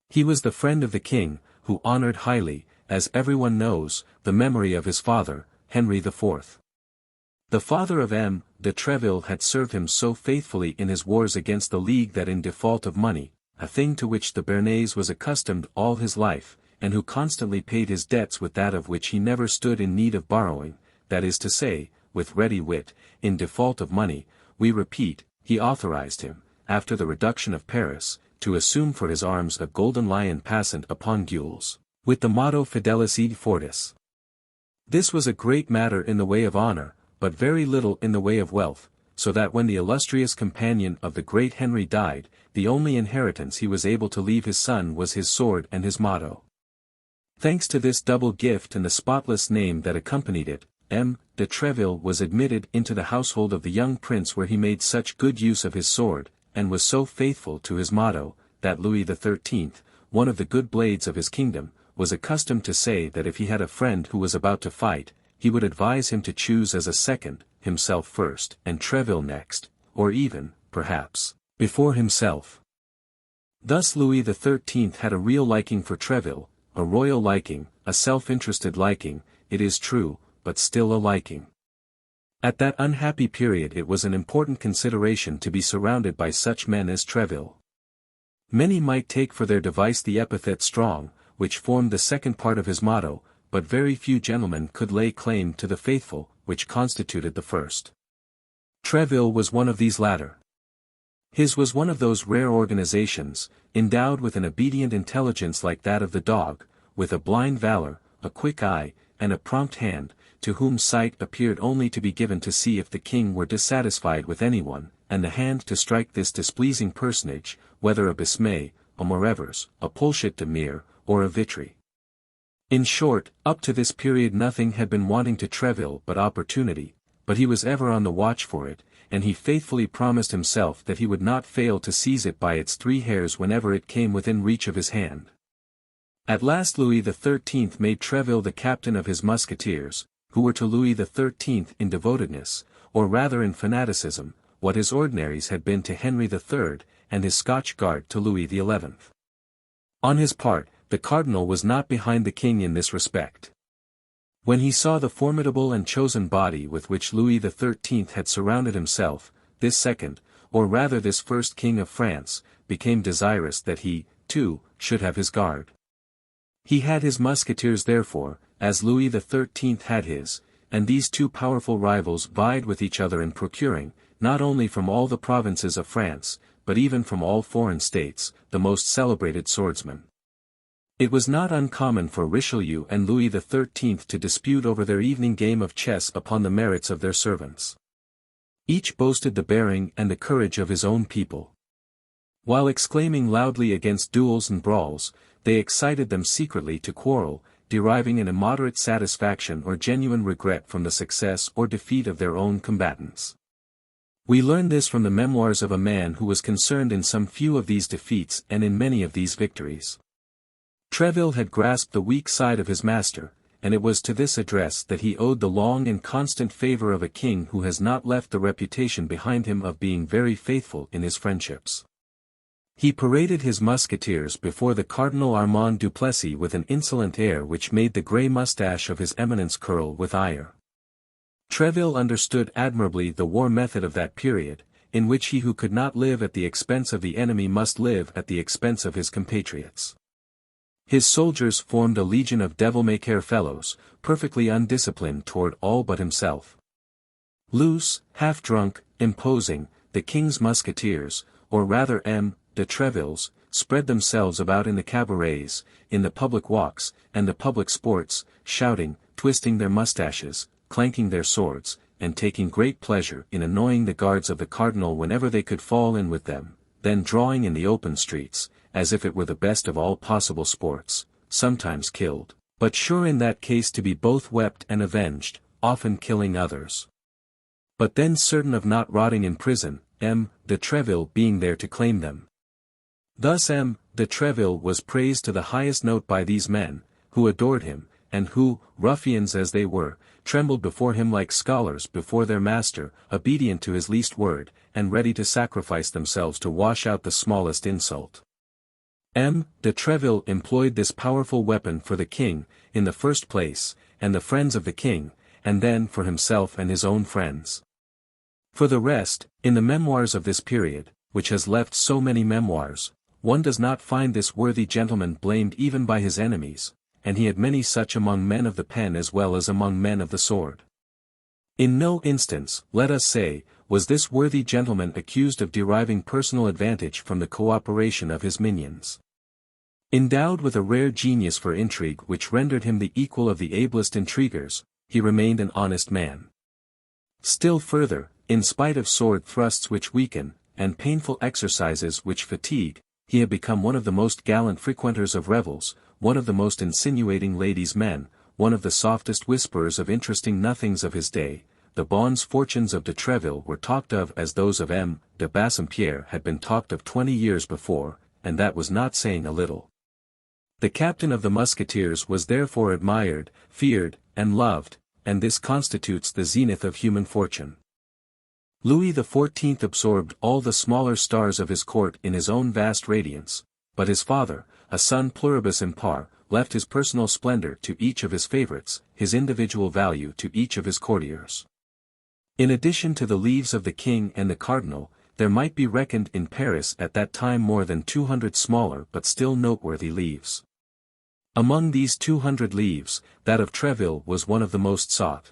He was the friend of the king, who honored highly, as everyone knows, the memory of his father, Henry IV. The father of M. de Treville had served him so faithfully in his wars against the League that in default of money, a thing to which the Béarnais was accustomed all his life, and who constantly paid his debts with that of which he never stood in need of borrowing, that is to say, with ready wit, in default of money, we repeat, he authorized him, after the reduction of Paris, to assume for his arms a golden lion passant upon gules, with the motto Fidelis et Fortis. This was a great matter in the way of honor, but very little in the way of wealth, so that when the illustrious companion of the great Henry died, the only inheritance he was able to leave his son was his sword and his motto. Thanks to this double gift and the spotless name that accompanied it, M. de Treville was admitted into the household of the young prince where he made such good use of his sword, and was so faithful to his motto, that Louis XIII, one of the good blades of his kingdom, was accustomed to say that if he had a friend who was about to fight, he would advise him to choose as a second, himself first, and Treville next, or even, perhaps, before himself. Thus Louis XIII had a real liking for Treville, a royal liking, a self-interested liking, it is true, but still a liking. At that unhappy period it was an important consideration to be surrounded by such men as Treville. Many might take for their device the epithet strong, which formed the second part of his motto, but very few gentlemen could lay claim to the faithful, which constituted the first. Treville was one of these latter. His was one of those rare organizations, endowed with an obedient intelligence like that of the dog, with a blind valor, a quick eye, and a prompt hand, to whom sight appeared only to be given to see if the king were dissatisfied with anyone, and the hand to strike this displeasing personage, whether a Bismay, a Morevers, a Pulchet de Mere, or a Vitry. In short, up to this period nothing had been wanting to Treville but opportunity, but he was ever on the watch for it, and he faithfully promised himself that he would not fail to seize it by its 3 hairs whenever it came within reach of his hand. At last Louis XIII made Treville the captain of his Musketeers, who were to Louis XIII in devotedness, or rather in fanaticism, what his ordinaries had been to Henry III, and his Scotch Guard to Louis XI. On his part, the cardinal was not behind the king in this respect. When he saw the formidable and chosen body with which Louis XIII had surrounded himself, this second, or rather this first king of France, became desirous that he, too, should have his guard. He had his Musketeers therefore, as Louis XIII had his, and these two powerful rivals vied with each other in procuring, not only from all the provinces of France, but even from all foreign states, the most celebrated swordsmen. It was not uncommon for Richelieu and Louis XIII to dispute over their evening game of chess upon the merits of their servants. Each boasted the bearing and the courage of his own people. While exclaiming loudly against duels and brawls, they excited them secretly to quarrel, deriving an immoderate satisfaction or genuine regret from the success or defeat of their own combatants. We learn this from the memoirs of a man who was concerned in some few of these defeats and in many of these victories. Treville had grasped the weak side of his master, and it was to this address that he owed the long and constant favor of a king who has not left the reputation behind him of being very faithful in his friendships. He paraded his Musketeers before the Cardinal Armand Duplessis with an insolent air which made the grey moustache of his eminence curl with ire. Treville understood admirably the war method of that period, in which he who could not live at the expense of the enemy must live at the expense of his compatriots. His soldiers formed a legion of devil-may-care fellows, perfectly undisciplined toward all but himself. Loose, half-drunk, imposing, the king's Musketeers, or rather de Trevilles, spread themselves about in the cabarets, in the public walks, and the public sports, shouting, twisting their moustaches, clanking their swords, and taking great pleasure in annoying the guards of the cardinal whenever they could fall in with them, then drawing in the open streets, as if it were the best of all possible sports, sometimes killed, but sure in that case to be both wept and avenged, often killing others. But then certain of not rotting in prison, de Treville being there to claim them. Thus de Treville was praised to the highest note by these men, who adored him, and who, ruffians as they were, trembled before him like scholars before their master, obedient to his least word, and ready to sacrifice themselves to wash out the smallest insult. De Treville employed this powerful weapon for the king, in the first place, and the friends of the king, and then for himself and his own friends. For the rest, in the memoirs of this period, which has left so many memoirs, one does not find this worthy gentleman blamed even by his enemies, and he had many such among men of the pen as well as among men of the sword. In no instance, let us say, was this worthy gentleman accused of deriving personal advantage from the cooperation of his minions. Endowed with a rare genius for intrigue which rendered him the equal of the ablest intriguers, he remained an honest man. Still further, in spite of sword thrusts which weaken, and painful exercises which fatigue, he had become one of the most gallant frequenters of revels, one of the most insinuating ladies' men, one of the softest whisperers of interesting nothings of his day, the bonnes fortunes of de Treville were talked of as those of M. de Bassompierre had been talked of 20 years before, and that was not saying a little. The captain of the Musketeers was therefore admired, feared, and loved, and this constitutes the zenith of human fortune. Louis XIV absorbed all the smaller stars of his court in his own vast radiance, but his father, a son pluribus impar, left his personal splendor to each of his favorites, his individual value to each of his courtiers. In addition to the leaves of the king and the cardinal, there might be reckoned in Paris at that time more than 200 smaller but still noteworthy leaves. Among these 200 leaves, that of Treville was one of the most sought.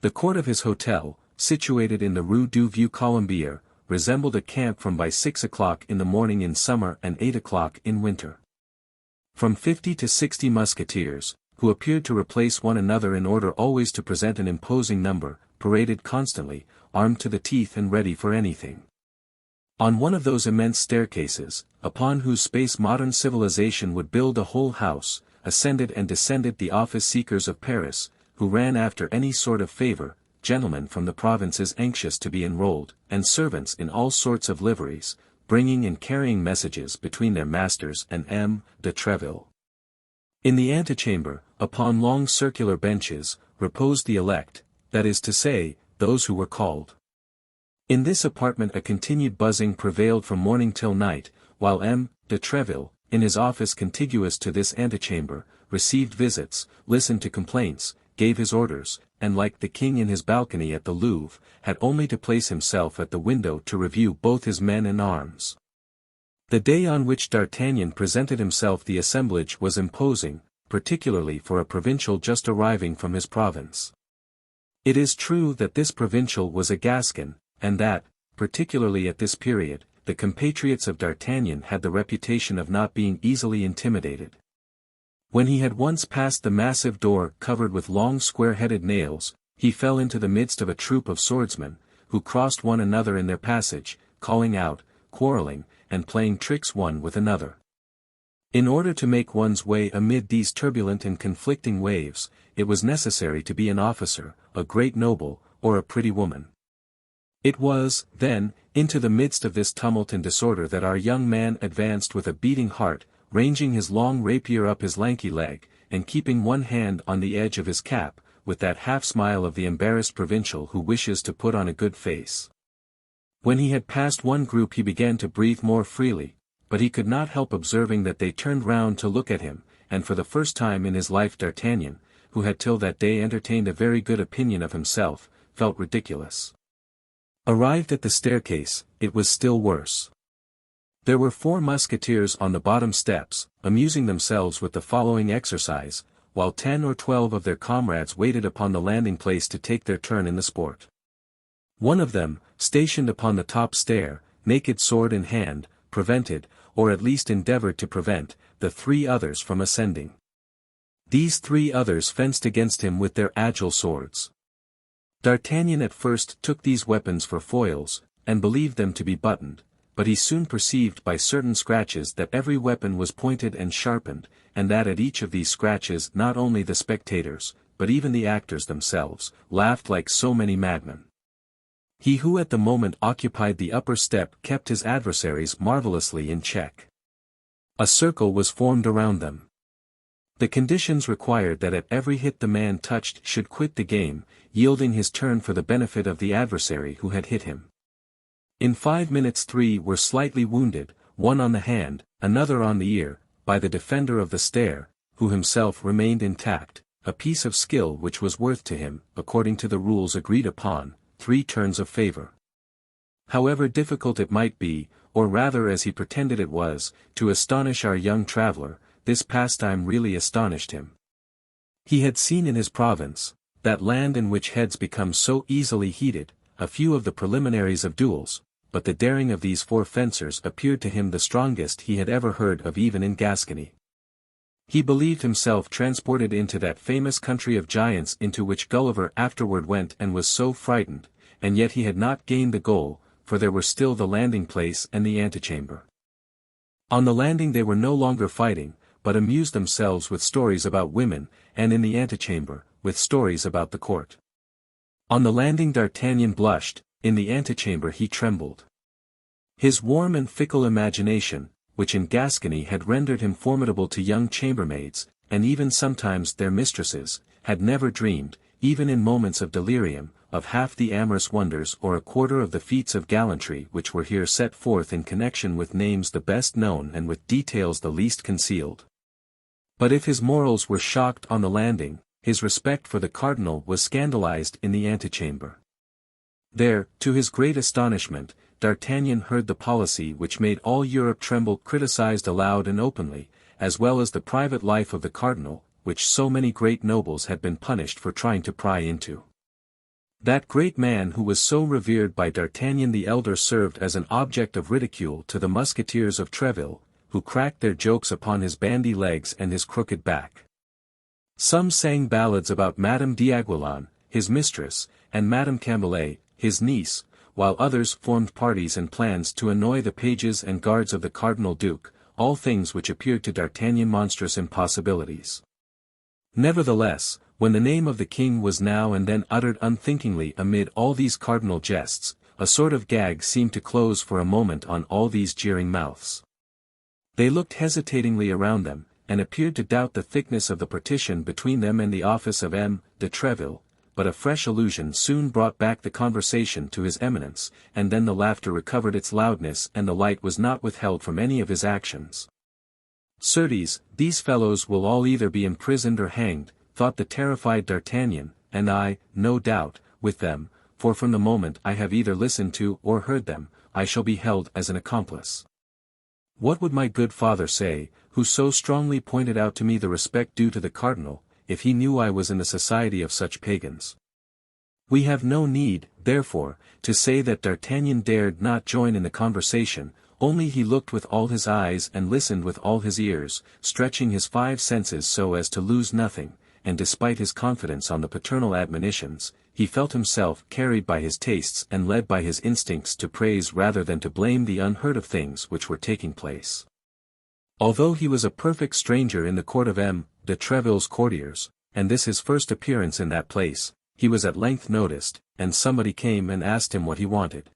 The court of his hotel, situated in the Rue du Vieux Colombier, resembled a camp from by 6 o'clock in the morning in summer and 8 o'clock in winter. From 50 to 60 musketeers, who appeared to replace one another in order always to present an imposing number, paraded constantly, armed to the teeth and ready for anything. On one of those immense staircases, upon whose space modern civilization would build a whole house, ascended and descended the office-seekers of Paris, who ran after any sort of favor, gentlemen from the provinces anxious to be enrolled, and servants in all sorts of liveries, bringing and carrying messages between their masters and M. de Treville. In the antechamber, upon long circular benches, reposed the elect, that is to say, those who were called. In this apartment a continued buzzing prevailed from morning till night, while M. de Treville, in his office contiguous to this antechamber, received visits, listened to complaints, gave his orders, and like the king in his balcony at the Louvre, had only to place himself at the window to review both his men and arms. The day on which D'Artagnan presented himself the assemblage was imposing, particularly for a provincial just arriving from his province. It is true that this provincial was a Gascon, and that, particularly at this period, the compatriots of D'Artagnan had the reputation of not being easily intimidated. When he had once passed the massive door covered with long square-headed nails, he fell into the midst of a troop of swordsmen, who crossed one another in their passage, calling out, quarreling, and playing tricks one with another. In order to make one's way amid these turbulent and conflicting waves, it was necessary to be an officer, a great noble, or a pretty woman. It was, then, into the midst of this tumult and disorder that our young man advanced with a beating heart, ranging his long rapier up his lanky leg, and keeping one hand on the edge of his cap, with that half-smile of the embarrassed provincial who wishes to put on a good face. When he had passed one group he began to breathe more freely, but he could not help observing that they turned round to look at him, and for the first time in his life D'Artagnan, who had till that day entertained a very good opinion of himself, felt ridiculous. Arrived at the staircase, it was still worse. There were 4 musketeers on the bottom steps, amusing themselves with the following exercise, while 10 or 12 of their comrades waited upon the landing place to take their turn in the sport. One of them, stationed upon the top stair, naked sword in hand, prevented, or at least endeavored to prevent, the 3 others from ascending. These 3 others fenced against him with their agile swords. D'Artagnan at first took these weapons for foils, and believed them to be buttoned, but he soon perceived by certain scratches that every weapon was pointed and sharpened, and that at each of these scratches not only the spectators, but even the actors themselves, laughed like so many madmen. He who at the moment occupied the upper step kept his adversaries marvelously in check. A circle was formed around them. The conditions required that at every hit the man touched should quit the game, yielding his turn for the benefit of the adversary who had hit him. In 5 minutes 3 were slightly wounded, one on the hand, another on the ear, by the defender of the stair, who himself remained intact, a piece of skill which was worth to him, according to the rules agreed upon, 3 turns of favor. However difficult it might be, or rather as he pretended it was, to astonish our young traveller, this pastime really astonished him. He had seen in his province, that land in which heads become so easily heated, a few of the preliminaries of duels, but the daring of these 4 fencers appeared to him the strongest he had ever heard of even in Gascony. He believed himself transported into that famous country of giants into which Gulliver afterward went and was so frightened, and yet he had not gained the goal, for there were still the landing place and the antechamber. On the landing they were no longer fighting, but amused themselves with stories about women, and in the antechamber, with stories about the court. On the landing D'Artagnan blushed, in the antechamber he trembled. His warm and fickle imagination, which in Gascony had rendered him formidable to young chambermaids, and even sometimes their mistresses, had never dreamed, even in moments of delirium, of half the amorous wonders or a quarter of the feats of gallantry which were here set forth in connection with names the best known and with details the least concealed. But if his morals were shocked on the landing, his respect for the cardinal was scandalized in the antechamber. There, to his great astonishment, D'Artagnan heard the policy which made all Europe tremble criticized aloud and openly, as well as the private life of the cardinal, which so many great nobles had been punished for trying to pry into. That great man who was so revered by D'Artagnan the elder served as an object of ridicule to the Musketeers of Treville, who cracked their jokes upon his bandy legs and his crooked back. Some sang ballads about Madame d'Aiguillon, his mistress, and Madame Cambalet, his niece, while others formed parties and plans to annoy the pages and guards of the Cardinal Duke, all things which appeared to D'Artagnan monstrous impossibilities. Nevertheless, when the name of the king was now and then uttered unthinkingly amid all these cardinal jests, a sort of gag seemed to close for a moment on all these jeering mouths. They looked hesitatingly around them, and appeared to doubt the thickness of the partition between them and the office of M. de Treville, but a fresh allusion soon brought back the conversation to his eminence, and then the laughter recovered its loudness and the light was not withheld from any of his actions. Certes, these fellows will all either be imprisoned or hanged, thought the terrified D'Artagnan, and I, no doubt, with them, for from the moment I have either listened to or heard them, I shall be held as an accomplice. What would my good father say, who so strongly pointed out to me the respect due to the cardinal, if he knew I was in the society of such pagans? We have no need, therefore, to say that D'Artagnan dared not join in the conversation, only he looked with all his eyes and listened with all his ears, stretching his 5 senses so as to lose nothing, and despite his confidence on the paternal admonitions, he felt himself carried by his tastes and led by his instincts to praise rather than to blame the unheard of things which were taking place. Although he was a perfect stranger in the court of M. de Treville's courtiers, and this his first appearance in that place, he was at length noticed, and somebody came and asked him what he wanted.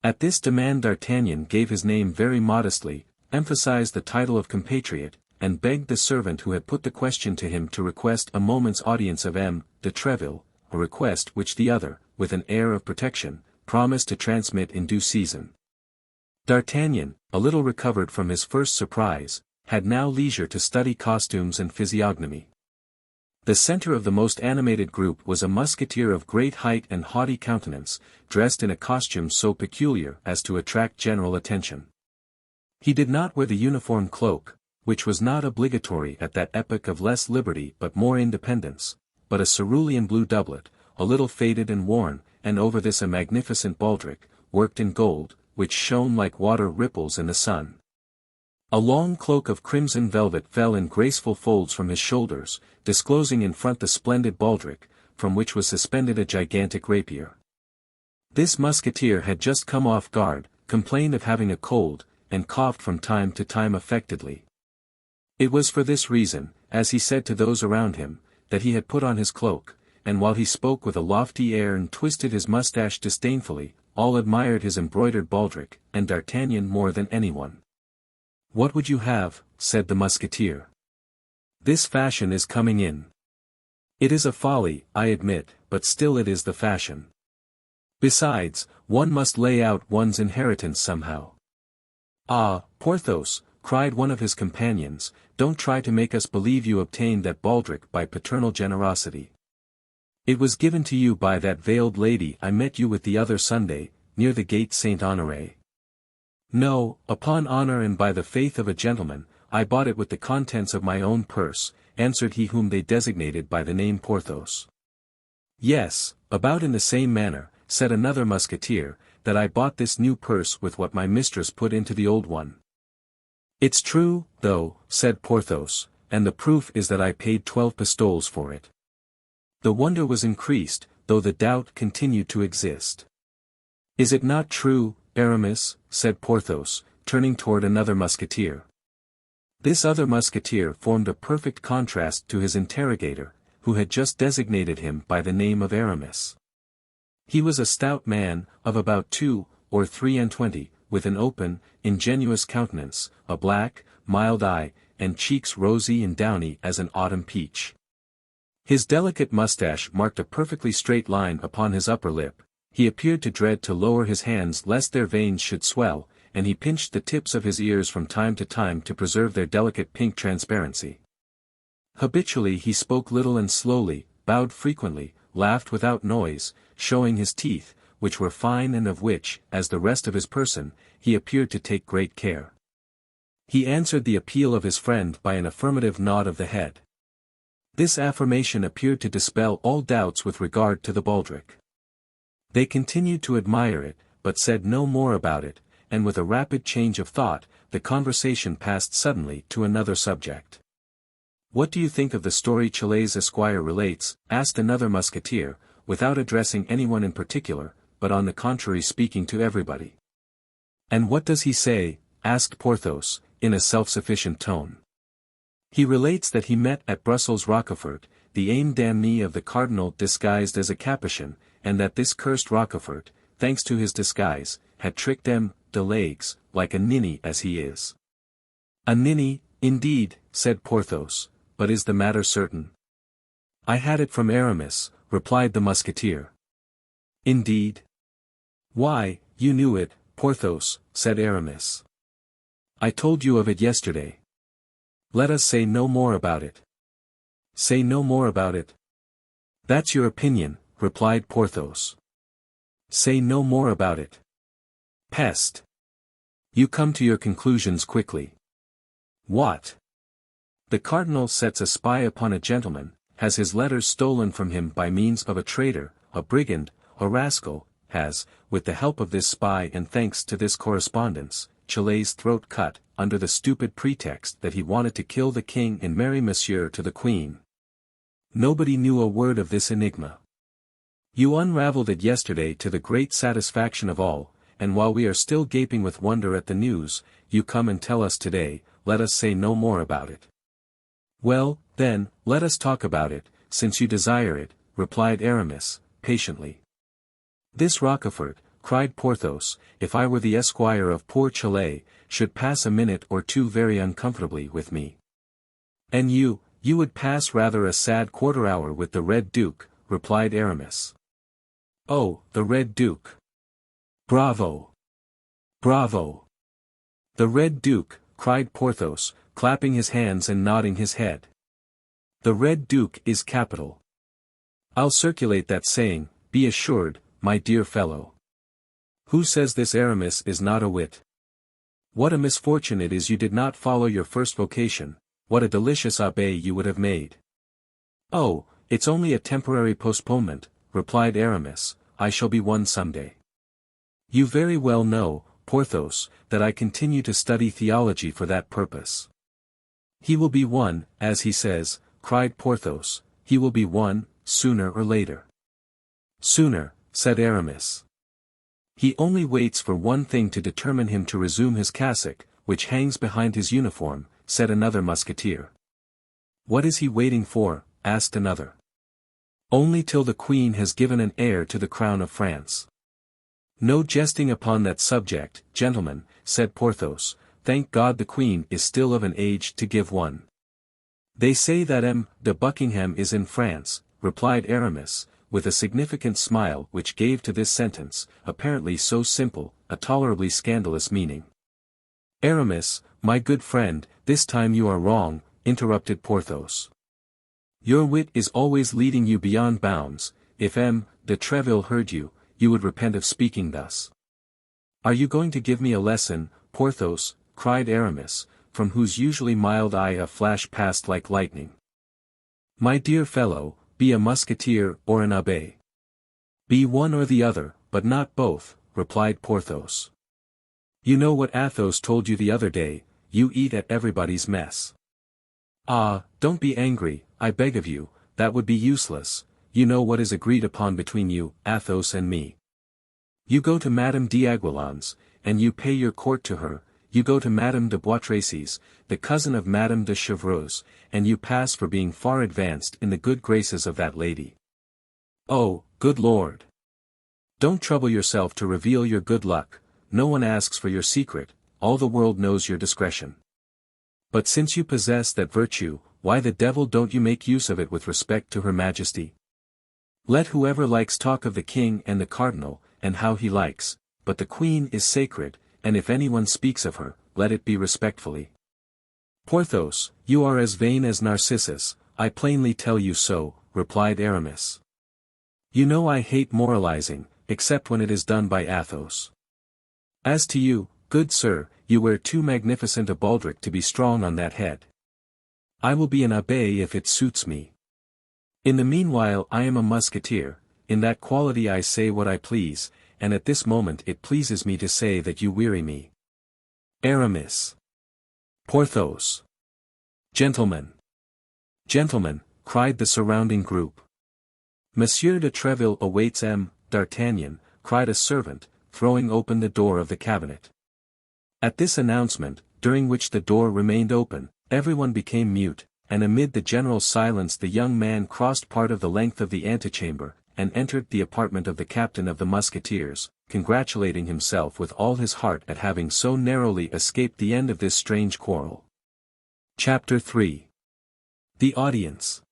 At this demand D'Artagnan gave his name very modestly, emphasized the title of compatriot, and begged the servant who had put the question to him to request a moment's audience of M. de Treville, a request which the other, with an air of protection, promised to transmit in due season. D'Artagnan, a little recovered from his first surprise, had now leisure to study costumes and physiognomy. The center of the most animated group was a musketeer of great height and haughty countenance, dressed in a costume so peculiar as to attract general attention. He did not wear the uniform cloak, which was not obligatory at that epoch of less liberty but more independence, but a cerulean blue doublet, a little faded and worn, and over this a magnificent baldric, worked in gold, which shone like water ripples in the sun. A long cloak of crimson velvet fell in graceful folds from his shoulders, disclosing in front the splendid baldric, from which was suspended a gigantic rapier. This musketeer had just come off guard, complained of having a cold, and coughed from time to time affectedly. It was for this reason, as he said to those around him, that he had put on his cloak, and while he spoke with a lofty air and twisted his moustache disdainfully, all admired his embroidered baldric, and D'Artagnan more than anyone. "What would you have?" said the musketeer. "This fashion is coming in. It is a folly, I admit, but still it is the fashion. Besides, one must lay out one's inheritance somehow." "Ah, Porthos," cried one of his companions, "don't try to make us believe you obtained that baldric by paternal generosity. It was given to you by that veiled lady I met you with the other Sunday, near the gate Saint-Honoré." "No, upon honor and by the faith of a gentleman, I bought it with the contents of my own purse," answered he whom they designated by the name Porthos. "Yes, about in the same manner," said another musketeer, "that I bought this new purse with what my mistress put into the old one." "It's true, though," said Porthos, "and the proof is that I paid 12 pistoles for it." The wonder was increased, though the doubt continued to exist. "Is it not true, Aramis?" said Porthos, turning toward another musketeer. This other musketeer formed a perfect contrast to his interrogator, who had just designated him by the name of Aramis. He was a stout man, of about 2 or 3 and 20, with an open, ingenuous countenance, a black, mild eye, and cheeks rosy and downy as an autumn peach. His delicate mustache marked a perfectly straight line upon his upper lip. He appeared to dread to lower his hands lest their veins should swell, and he pinched the tips of his ears from time to time to preserve their delicate pink transparency. Habitually he spoke little and slowly, bowed frequently, laughed without noise, showing his teeth, which were fine and of which, as the rest of his person, he appeared to take great care. He answered the appeal of his friend by an affirmative nod of the head. This affirmation appeared to dispel all doubts with regard to the baldric. They continued to admire it, but said no more about it, and with a rapid change of thought, the conversation passed suddenly to another subject. "What do you think of the story Chalais's esquire relates?" asked another musketeer, without addressing anyone in particular, but on the contrary speaking to everybody. "And what does he say?" asked Porthos, in a self-sufficient tone. "He relates that he met at Brussels Rochefort, the ame damnée of the cardinal disguised as a Capuchin, and that this cursed Rochefort, thanks to his disguise, had tricked de legs, like a ninny as he is." "A ninny, indeed," said Porthos, "but is the matter certain?" "I had it from Aramis," replied the musketeer. "Indeed?" "Why, you knew it, Porthos," said Aramis. "I told you of it yesterday." "Let us say no more about it." "Say no more about it?" "That's your opinion," replied Porthos. "Say no more about it." "Peste! You come to your conclusions quickly." "What? The cardinal sets a spy upon a gentleman, has his letters stolen from him by means of a traitor, a brigand, a rascal, has, with the help of this spy and thanks to this correspondence, Chalais's throat cut, under the stupid pretext that he wanted to kill the king and marry Monsieur to the queen. Nobody knew a word of this enigma. You unraveled it yesterday to the great satisfaction of all, and while we are still gaping with wonder at the news, you come and tell us today, let us say no more about it. Well, then, let us talk about it, since you desire it, replied Aramis, patiently. This Rochefort, cried Porthos, if I were the esquire of poor Chalais, should pass a minute or two very uncomfortably with me. And you would pass rather a sad quarter-hour with the Red Duke, replied Aramis. Oh, the Red Duke! Bravo! Bravo! The Red Duke, cried Porthos, clapping his hands and nodding his head. The Red Duke is capital. I'll circulate that saying, be assured, my dear fellow. Who says this Aramis is not a wit? What a misfortune it is you did not follow your first vocation, what a delicious abbé you would have made. Oh, it's only a temporary postponement, replied Aramis, I shall be one some day. You very well know, Porthos, that I continue to study theology for that purpose. He will be one, as he says, cried Porthos, he will be one, sooner or later. Sooner, said Aramis. He only waits for one thing to determine him to resume his cassock, which hangs behind his uniform, said another musketeer. What is he waiting for? Asked another. Only till the Queen has given an heir to the crown of France. No jesting upon that subject, gentlemen, said Porthos, thank God the Queen is still of an age to give one. They say that M. de Buckingham is in France, replied Aramis, with a significant smile which gave to this sentence, apparently so simple, a tolerably scandalous meaning. Aramis, my good friend, this time you are wrong, interrupted Porthos. Your wit is always leading you beyond bounds, if M. de Treville heard you, you would repent of speaking thus. Are you going to give me a lesson, Porthos? Cried Aramis, from whose usually mild eye a flash passed like lightning. My dear fellow, be a musketeer or an abbé. Be one or the other, but not both, replied Porthos. You know what Athos told you the other day, you eat at everybody's mess. Ah, don't be angry, I beg of you, that would be useless, you know what is agreed upon between you, Athos and me. You go to Madame d'Aiguillon's, and you pay your court to her, you go to Madame de Bois Tracy's, the cousin of Madame de Chevreuse, and you pass for being far advanced in the good graces of that lady. Oh, good Lord! Don't trouble yourself to reveal your good luck, no one asks for your secret, all the world knows your discretion. But since you possess that virtue, why the devil don't you make use of it with respect to Her Majesty? Let whoever likes talk of the king and the cardinal, and how he likes, but the queen is sacred, and if anyone speaks of her, let it be respectfully. Porthos, you are as vain as Narcissus, I plainly tell you so, replied Aramis. You know I hate moralizing, except when it is done by Athos. As to you, good sir, you wear too magnificent a baldric to be strong on that head. I will be an abbé if it suits me. In the meanwhile I am a musketeer, in that quality I say what I please, and at this moment it pleases me to say that you weary me. Aramis. Porthos. Gentlemen. Gentlemen, cried the surrounding group. Monsieur de Treville awaits D'Artagnan, cried a servant, throwing open the door of the cabinet. At this announcement, during which the door remained open, everyone became mute, and amid the general silence the young man crossed part of the length of the antechamber, and entered the apartment of the captain of the Musketeers, congratulating himself with all his heart at having so narrowly escaped the end of this strange quarrel. Chapter 3. The Audience.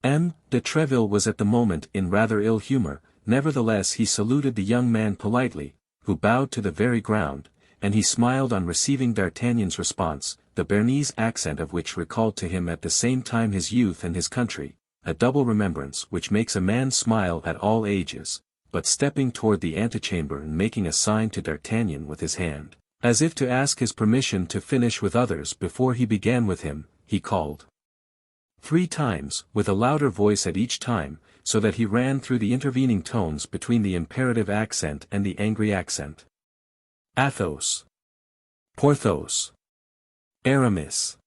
De Treville was at the moment in rather ill humor, nevertheless he saluted the young man politely, who bowed to the very ground, and he smiled on receiving D'Artagnan's response, the Béarnese accent of which recalled to him at the same time his youth and his country, a double remembrance which makes a man smile at all ages, but stepping toward the antechamber and making a sign to D'Artagnan with his hand, as if to ask his permission to finish with others before he began with him, he called 3 times, with a louder voice at each time, so that he ran through the intervening tones between the imperative accent and the angry accent. Athos. Porthos. Aramis.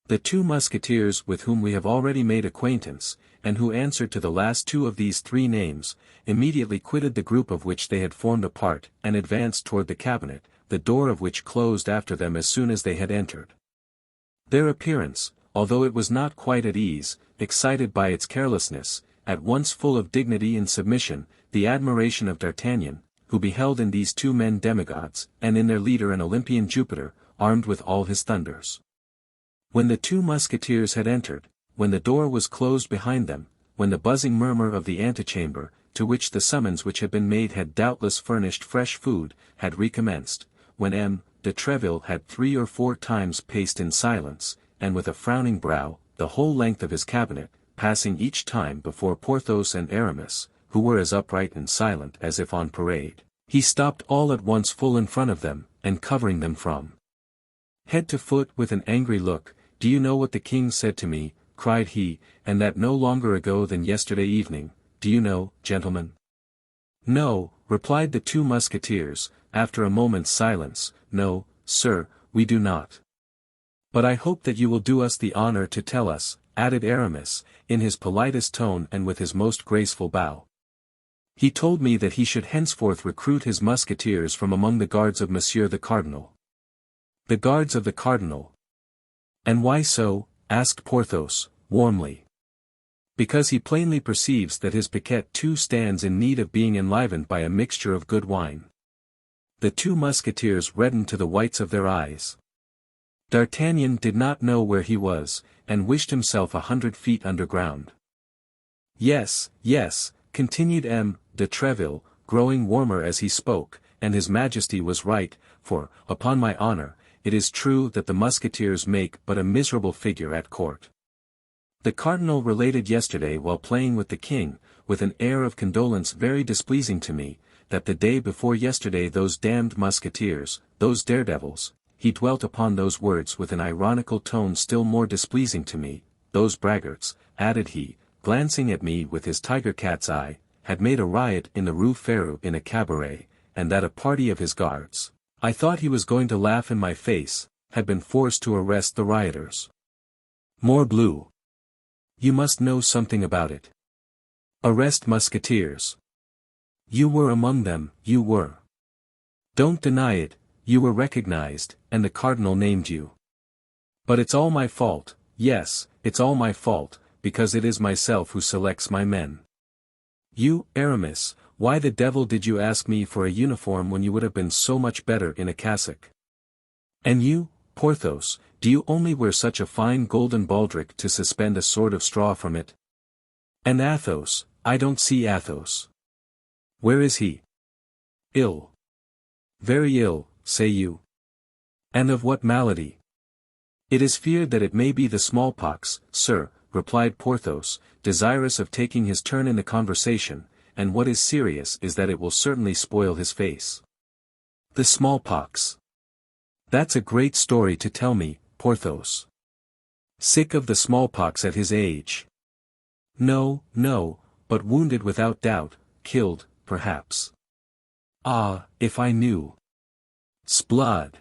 The 2 musketeers with whom we have already made acquaintance, and who answered to the last 2 of these 3 names, immediately quitted the group of which they had formed a part, and advanced toward the cabinet, the door of which closed after them as soon as they had entered. Their appearance, although it was not quite at ease, excited by its carelessness, at once full of dignity and submission, the admiration of D'Artagnan, who beheld in these 2 men demigods, and in their leader an Olympian Jupiter, armed with all his thunders. When the 2 musketeers had entered, when the door was closed behind them, when the buzzing murmur of the antechamber, to which the summons which had been made had doubtless furnished fresh food, had recommenced, when de Treville had 3 or 4 times paced in silence, and with a frowning brow, the whole length of his cabinet, passing each time before Porthos and Aramis, who were as upright and silent as if on parade, he stopped all at once full in front of them, and covering them from head to foot with an angry look. Do you know what the king said to me, cried he, and that no longer ago than yesterday evening? Do you know, gentlemen? No, replied the 2 musketeers, after a moment's silence. No, sir, we do not. But I hope that you will do us the honor to tell us, added Aramis, in his politest tone and with his most graceful bow. He told me that he should henceforth recruit his musketeers from among the guards of Monsieur the Cardinal. The guards of the Cardinal. And why so? Asked Porthos, warmly. Because he plainly perceives that his piquet too stands in need of being enlivened by a mixture of good wine. The 2 musketeers reddened to the whites of their eyes. D'Artagnan did not know where he was, and wished himself 100 feet underground. Yes, yes, continued de Treville, growing warmer as he spoke, and His Majesty was right, for, upon my honor, it is true that the musketeers make but a miserable figure at court. The cardinal related yesterday while playing with the king, with an air of condolence very displeasing to me, that the day before yesterday those damned musketeers, those daredevils, he dwelt upon those words with an ironical tone still more displeasing to me, those braggarts, added he, glancing at me with his tiger-cat's eye, had made a riot in the Rue Ferou in a cabaret, and that a party of his guards, I thought he was going to laugh in my face, had been forced to arrest the rioters. Morbleu! You must know something about it. Arrest musketeers. You were among them, you were. Don't deny it, you were recognized, and the cardinal named you. But it's all my fault, yes, it's all my fault, because it is myself who selects my men. You, Aramis, Why the devil did you ask me for a uniform when you would have been so much better in a cassock? And you, Porthos, do you only wear such a fine golden baldric to suspend a sword of straw from it? And Athos, I don't see Athos. Where is he? Ill. Very ill, say you. And of what malady? It is feared that it may be the smallpox, sir, replied Porthos, desirous of taking his turn in the conversation, and what is serious is that it will certainly spoil his face. The smallpox. That's a great story to tell me, Porthos. Sick of the smallpox at his age. No, no, but wounded without doubt, killed, perhaps. Ah, if I knew. Sblood.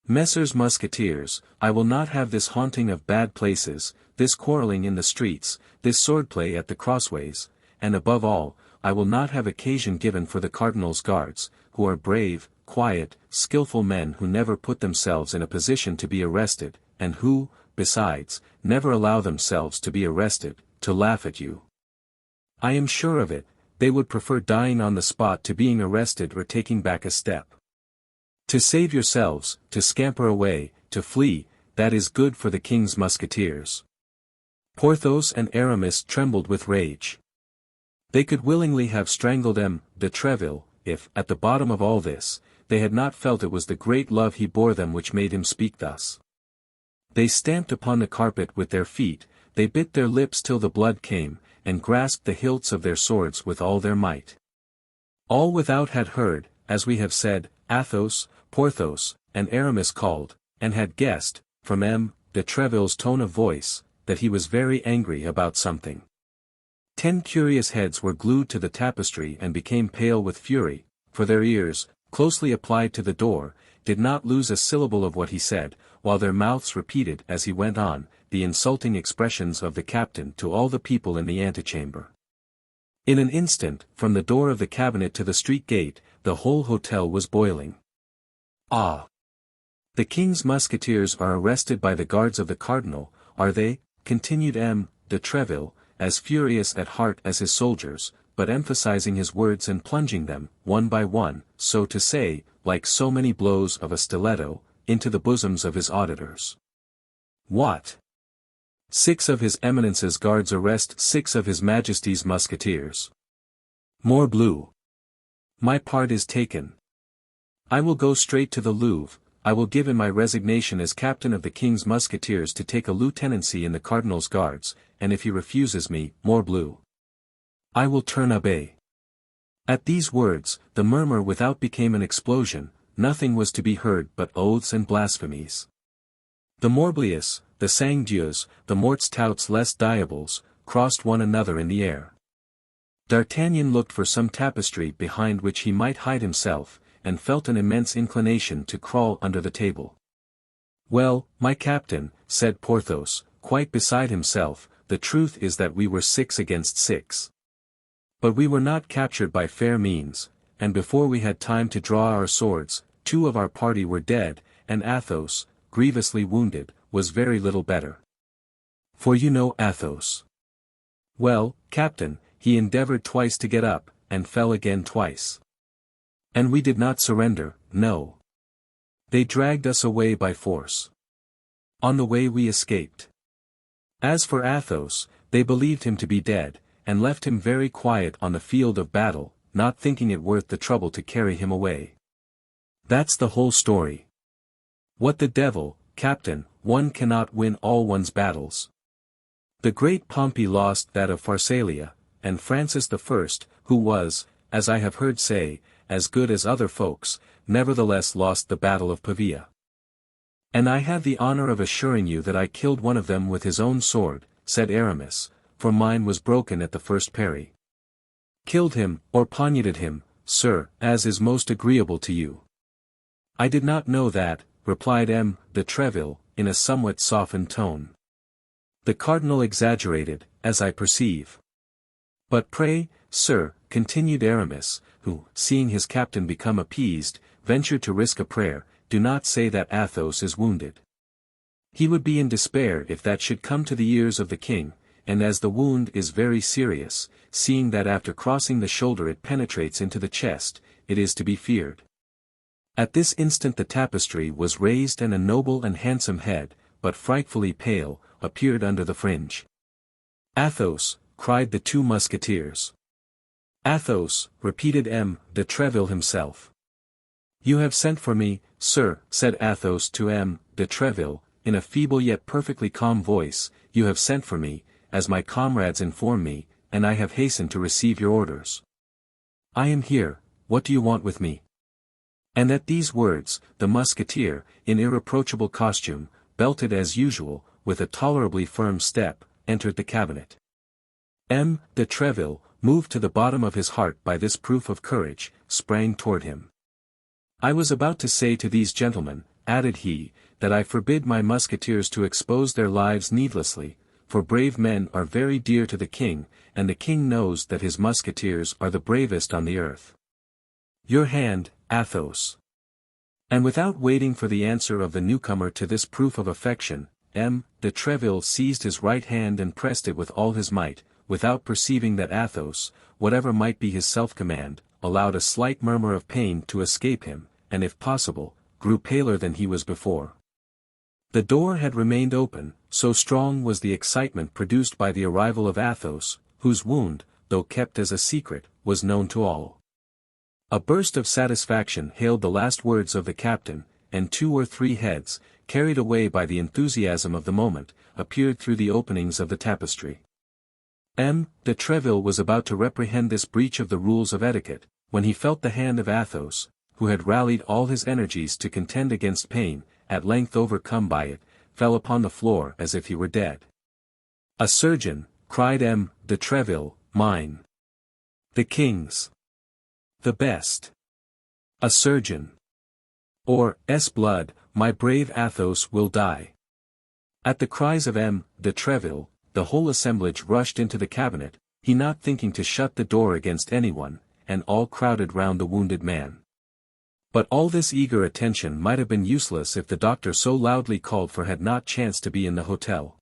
Messrs. Musketeers, I will not have this haunting of bad places, this quarrelling in the streets, this swordplay at the crossways, and above all, I will not have occasion given for the Cardinal's guards, who are brave, quiet, skilful men who never put themselves in a position to be arrested, and who, besides, never allow themselves to be arrested, to laugh at you. I am sure of it, they would prefer dying on the spot to being arrested or taking back a step. To save yourselves, to scamper away, to flee, that is good for the king's musketeers. Porthos and Aramis trembled with rage. They could willingly have strangled M. de Treville, if, at the bottom of all this, they had not felt it was the great love he bore them which made him speak thus. They stamped upon the carpet with their feet, they bit their lips till the blood came, and grasped the hilts of their swords with all their might. All without had heard, as we have said, Athos, Porthos, and Aramis called, and had guessed, from M. de Treville's tone of voice, that he was very angry about something. 10 curious heads were glued to the tapestry and became pale with fury, for their ears, closely applied to the door, did not lose a syllable of what he said, while their mouths repeated as he went on, the insulting expressions of the captain to all the people in the antechamber. In an instant, from the door of the cabinet to the street gate, the whole hotel was boiling. Ah! The king's musketeers are arrested by the guards of the cardinal, are they? Continued M. de Treville, as furious at heart as his soldiers, but emphasizing his words and plunging them, one by one, so to say, like so many blows of a stiletto, into the bosoms of his auditors. What? 6 of his Eminence's guards arrest 6 of his Majesty's musketeers. Morbleu! My part is taken. I will go straight to the Louvre, I will give in my resignation as captain of the king's musketeers to take a lieutenancy in the cardinal's guards, and if he refuses me, morbleu, I will turn abbé. At these words, the murmur without became an explosion, nothing was to be heard but oaths and blasphemies. The Morbleux, the Sang-Dieus, the Morts Touts les Diables, crossed one another in the air. D'Artagnan looked for some tapestry behind which he might hide himself, and felt an immense inclination to crawl under the table. Well, my captain, said Porthos, quite beside himself, the truth is that we were 6 against 6. But we were not captured by fair means, and before we had time to draw our swords, 2 of our party were dead, and Athos, grievously wounded, was very little better. For you know Athos. Well, captain, he endeavored twice to get up, and fell again twice. And we did not surrender, no. They dragged us away by force. On the way we escaped. As for Athos, they believed him to be dead, and left him very quiet on the field of battle, not thinking it worth the trouble to carry him away. That's the whole story. What the devil, captain, one cannot win all one's battles. The great Pompey lost that of Pharsalia, and Francis I, who was, as I have heard say, as good as other folks, nevertheless lost the battle of Pavia. And I have the honor of assuring you that I killed one of them with his own sword, said Aramis, for mine was broken at the first parry. Killed him, or poniarded him, sir, as is most agreeable to you. I did not know that, replied M. de Treville, in a somewhat softened tone. The cardinal exaggerated, as I perceive. But pray, sir, continued Aramis, who, seeing his captain become appeased, ventured to risk a prayer, do not say that Athos is wounded. He would be in despair if that should come to the ears of the king, and as the wound is very serious, seeing that after crossing the shoulder it penetrates into the chest, it is to be feared. At this instant the tapestry was raised and a noble and handsome head, but frightfully pale, appeared under the fringe. "Athos!" cried the two musketeers. "Athos!" repeated M. de Treville himself. "You have sent for me, sir," said Athos to M. de Treville, in a feeble yet perfectly calm voice. "You have sent for me, as my comrades inform me, and I have hastened to receive your orders. I am here. What do you want with me?" And at these words, the musketeer, in irreproachable costume, belted as usual, with a tolerably firm step, entered the cabinet. M. de Treville, moved to the bottom of his heart by this proof of courage, sprang toward him. "I was about to say to these gentlemen," added he, "that I forbid my musketeers to expose their lives needlessly, for brave men are very dear to the king, and the king knows that his musketeers are the bravest on the earth. Your hand, Athos." And without waiting for the answer of the newcomer to this proof of affection, M. de Treville seized his right hand and pressed it with all his might, without perceiving that Athos, whatever might be his self-command, allowed a slight murmur of pain to escape him, and if possible, grew paler than he was before. The door had remained open, so strong was the excitement produced by the arrival of Athos, whose wound, though kept as a secret, was known to all. A burst of satisfaction hailed the last words of the captain, and 2 or 3 heads, carried away by the enthusiasm of the moment, appeared through the openings of the tapestry. M. de Treville was about to reprehend this breach of the rules of etiquette, when he felt the hand of Athos, who had rallied all his energies to contend against pain, at length overcome by it, fell upon the floor as if he were dead. "A surgeon," cried M. de Treville, "mine. The king's. The best. A surgeon. Or, s blood, my brave Athos will die." At the cries of M. de Treville, the whole assemblage rushed into the cabinet, he not thinking to shut the door against anyone, and all crowded round the wounded man. But all this eager attention might have been useless if the doctor so loudly called for had not chanced to be in the hotel.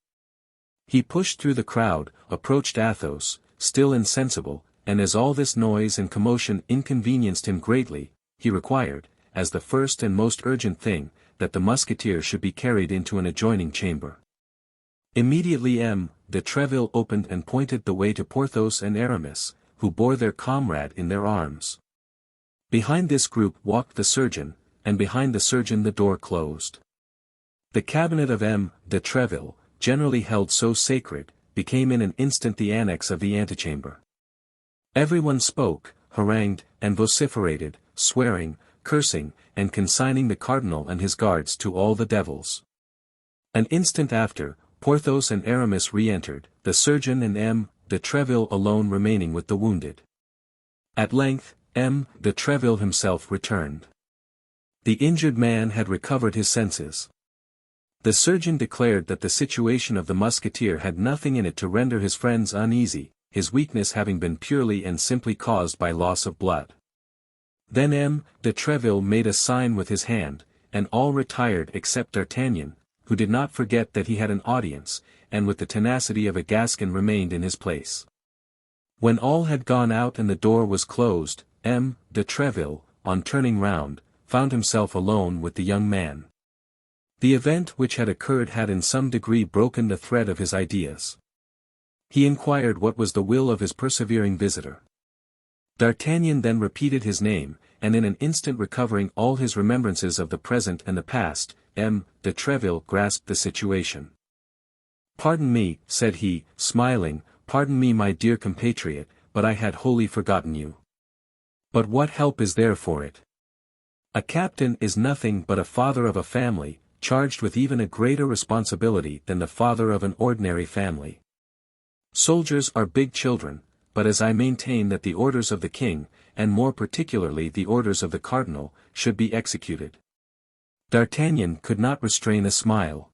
He pushed through the crowd, approached Athos, still insensible, and as all this noise and commotion inconvenienced him greatly, he required, as the first and most urgent thing, that the musketeer should be carried into an adjoining chamber. Immediately M. de Treville opened and pointed the way to Porthos and Aramis, who bore their comrade in their arms. Behind this group walked the surgeon, and behind the surgeon the door closed. The cabinet of M. de Treville, generally held so sacred, became in an instant the annex of the antechamber. Everyone spoke, harangued, and vociferated, swearing, cursing, and consigning the cardinal and his guards to all the devils. An instant after, Porthos and Aramis re-entered, the surgeon and M. de Treville alone remaining with the wounded. At length, M. de Treville himself returned. The injured man had recovered his senses. The surgeon declared that the situation of the musketeer had nothing in it to render his friends uneasy, his weakness having been purely and simply caused by loss of blood. Then M. de Treville made a sign with his hand, and all retired except D'Artagnan, who did not forget that he had an audience, and with the tenacity of a Gascon remained in his place. When all had gone out and the door was closed, M. de Treville, on turning round, found himself alone with the young man. The event which had occurred had in some degree broken the thread of his ideas. He inquired what was the will of his persevering visitor. D'Artagnan then repeated his name, and in an instant recovering all his remembrances of the present and the past, M. de Treville grasped the situation. "Pardon me," said he, smiling, "pardon me my dear compatriot, but I had wholly forgotten you. But what help is there for it? A captain is nothing but a father of a family, charged with even a greater responsibility than the father of an ordinary family. Soldiers are big children, but as I maintain that the orders of the king, and more particularly the orders of the cardinal, should be executed." D'Artagnan could not restrain a smile.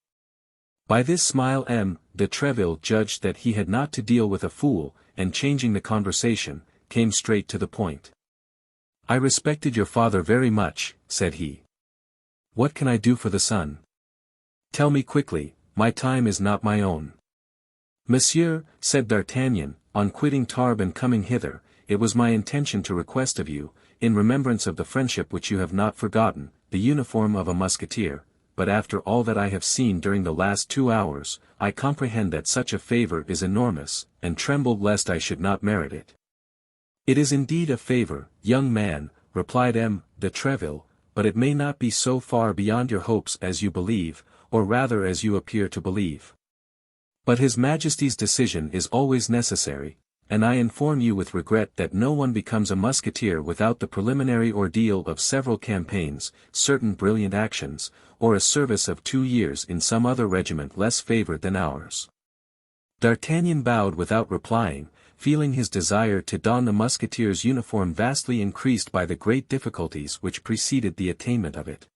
By this smile M. de Treville judged that he had not to deal with a fool, and changing the conversation, came straight to the point. "I respected your father very much," said he. "What can I do for the son? Tell me quickly, my time is not my own." Monsieur, said D'Artagnan, on quitting Tarbes and coming hither, it was my intention to request of you, in remembrance of the friendship which you have not forgotten, the uniform of a musketeer, but after all that I have seen during the last 2 hours, I comprehend that such a favour is enormous, and tremble lest I should not merit it. It is indeed a favour, young man, replied M. de Treville, but it may not be so far beyond your hopes as you believe, or rather as you appear to believe. But His Majesty's decision is always necessary, and I inform you with regret that no one becomes a musketeer without the preliminary ordeal of several campaigns, certain brilliant actions, or a service of 2 years in some other regiment less favoured than ours. D'Artagnan bowed without replying, feeling his desire to don the musketeer's uniform vastly increased by the great difficulties which preceded the attainment of it.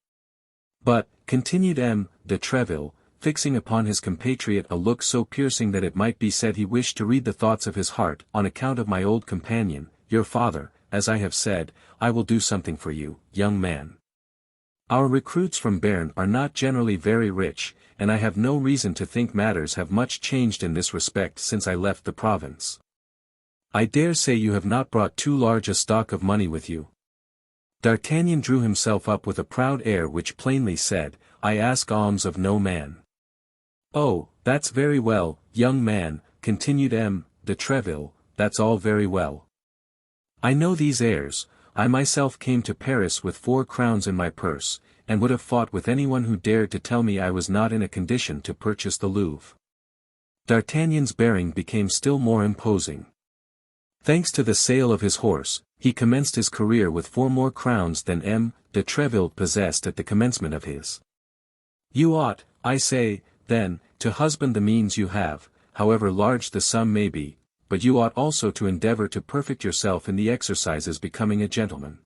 But, continued M. de Treville, fixing upon his compatriot a look so piercing that it might be said he wished to read the thoughts of his heart, on account of my old companion, your father, as I have said, I will do something for you, young man. Our recruits from Béarn are not generally very rich, and I have no reason to think matters have much changed in this respect since I left the province. I dare say you have not brought too large a stock of money with you. D'Artagnan drew himself up with a proud air which plainly said, I ask alms of no man. Oh, that's very well, young man, continued M. de Treville, that's all very well. I know these airs. I myself came to Paris with 4 crowns in my purse, and would have fought with anyone who dared to tell me I was not in a condition to purchase the Louvre. D'Artagnan's bearing became still more imposing. Thanks to the sale of his horse, he commenced his career with 4 more crowns than M. de Treville possessed at the commencement of his. You ought, I say, then, to husband the means you have, however large the sum may be, but you ought also to endeavour to perfect yourself in the exercises becoming a gentleman.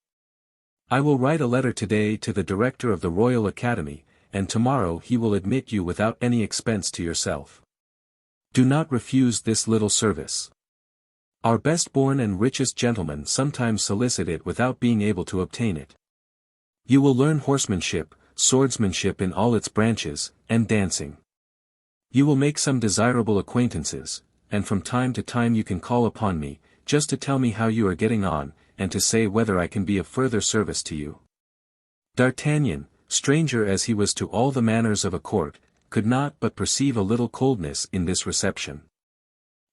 I will write a letter today to the director of the Royal Academy, and tomorrow he will admit you without any expense to yourself. Do not refuse this little service. Our best-born and richest gentlemen sometimes solicit it without being able to obtain it. You will learn horsemanship, swordsmanship in all its branches, and dancing. You will make some desirable acquaintances, and from time to time you can call upon me, just to tell me how you are getting on, and to say whether I can be of further service to you. D'Artagnan, stranger as he was to all the manners of a court, could not but perceive a little coldness in this reception.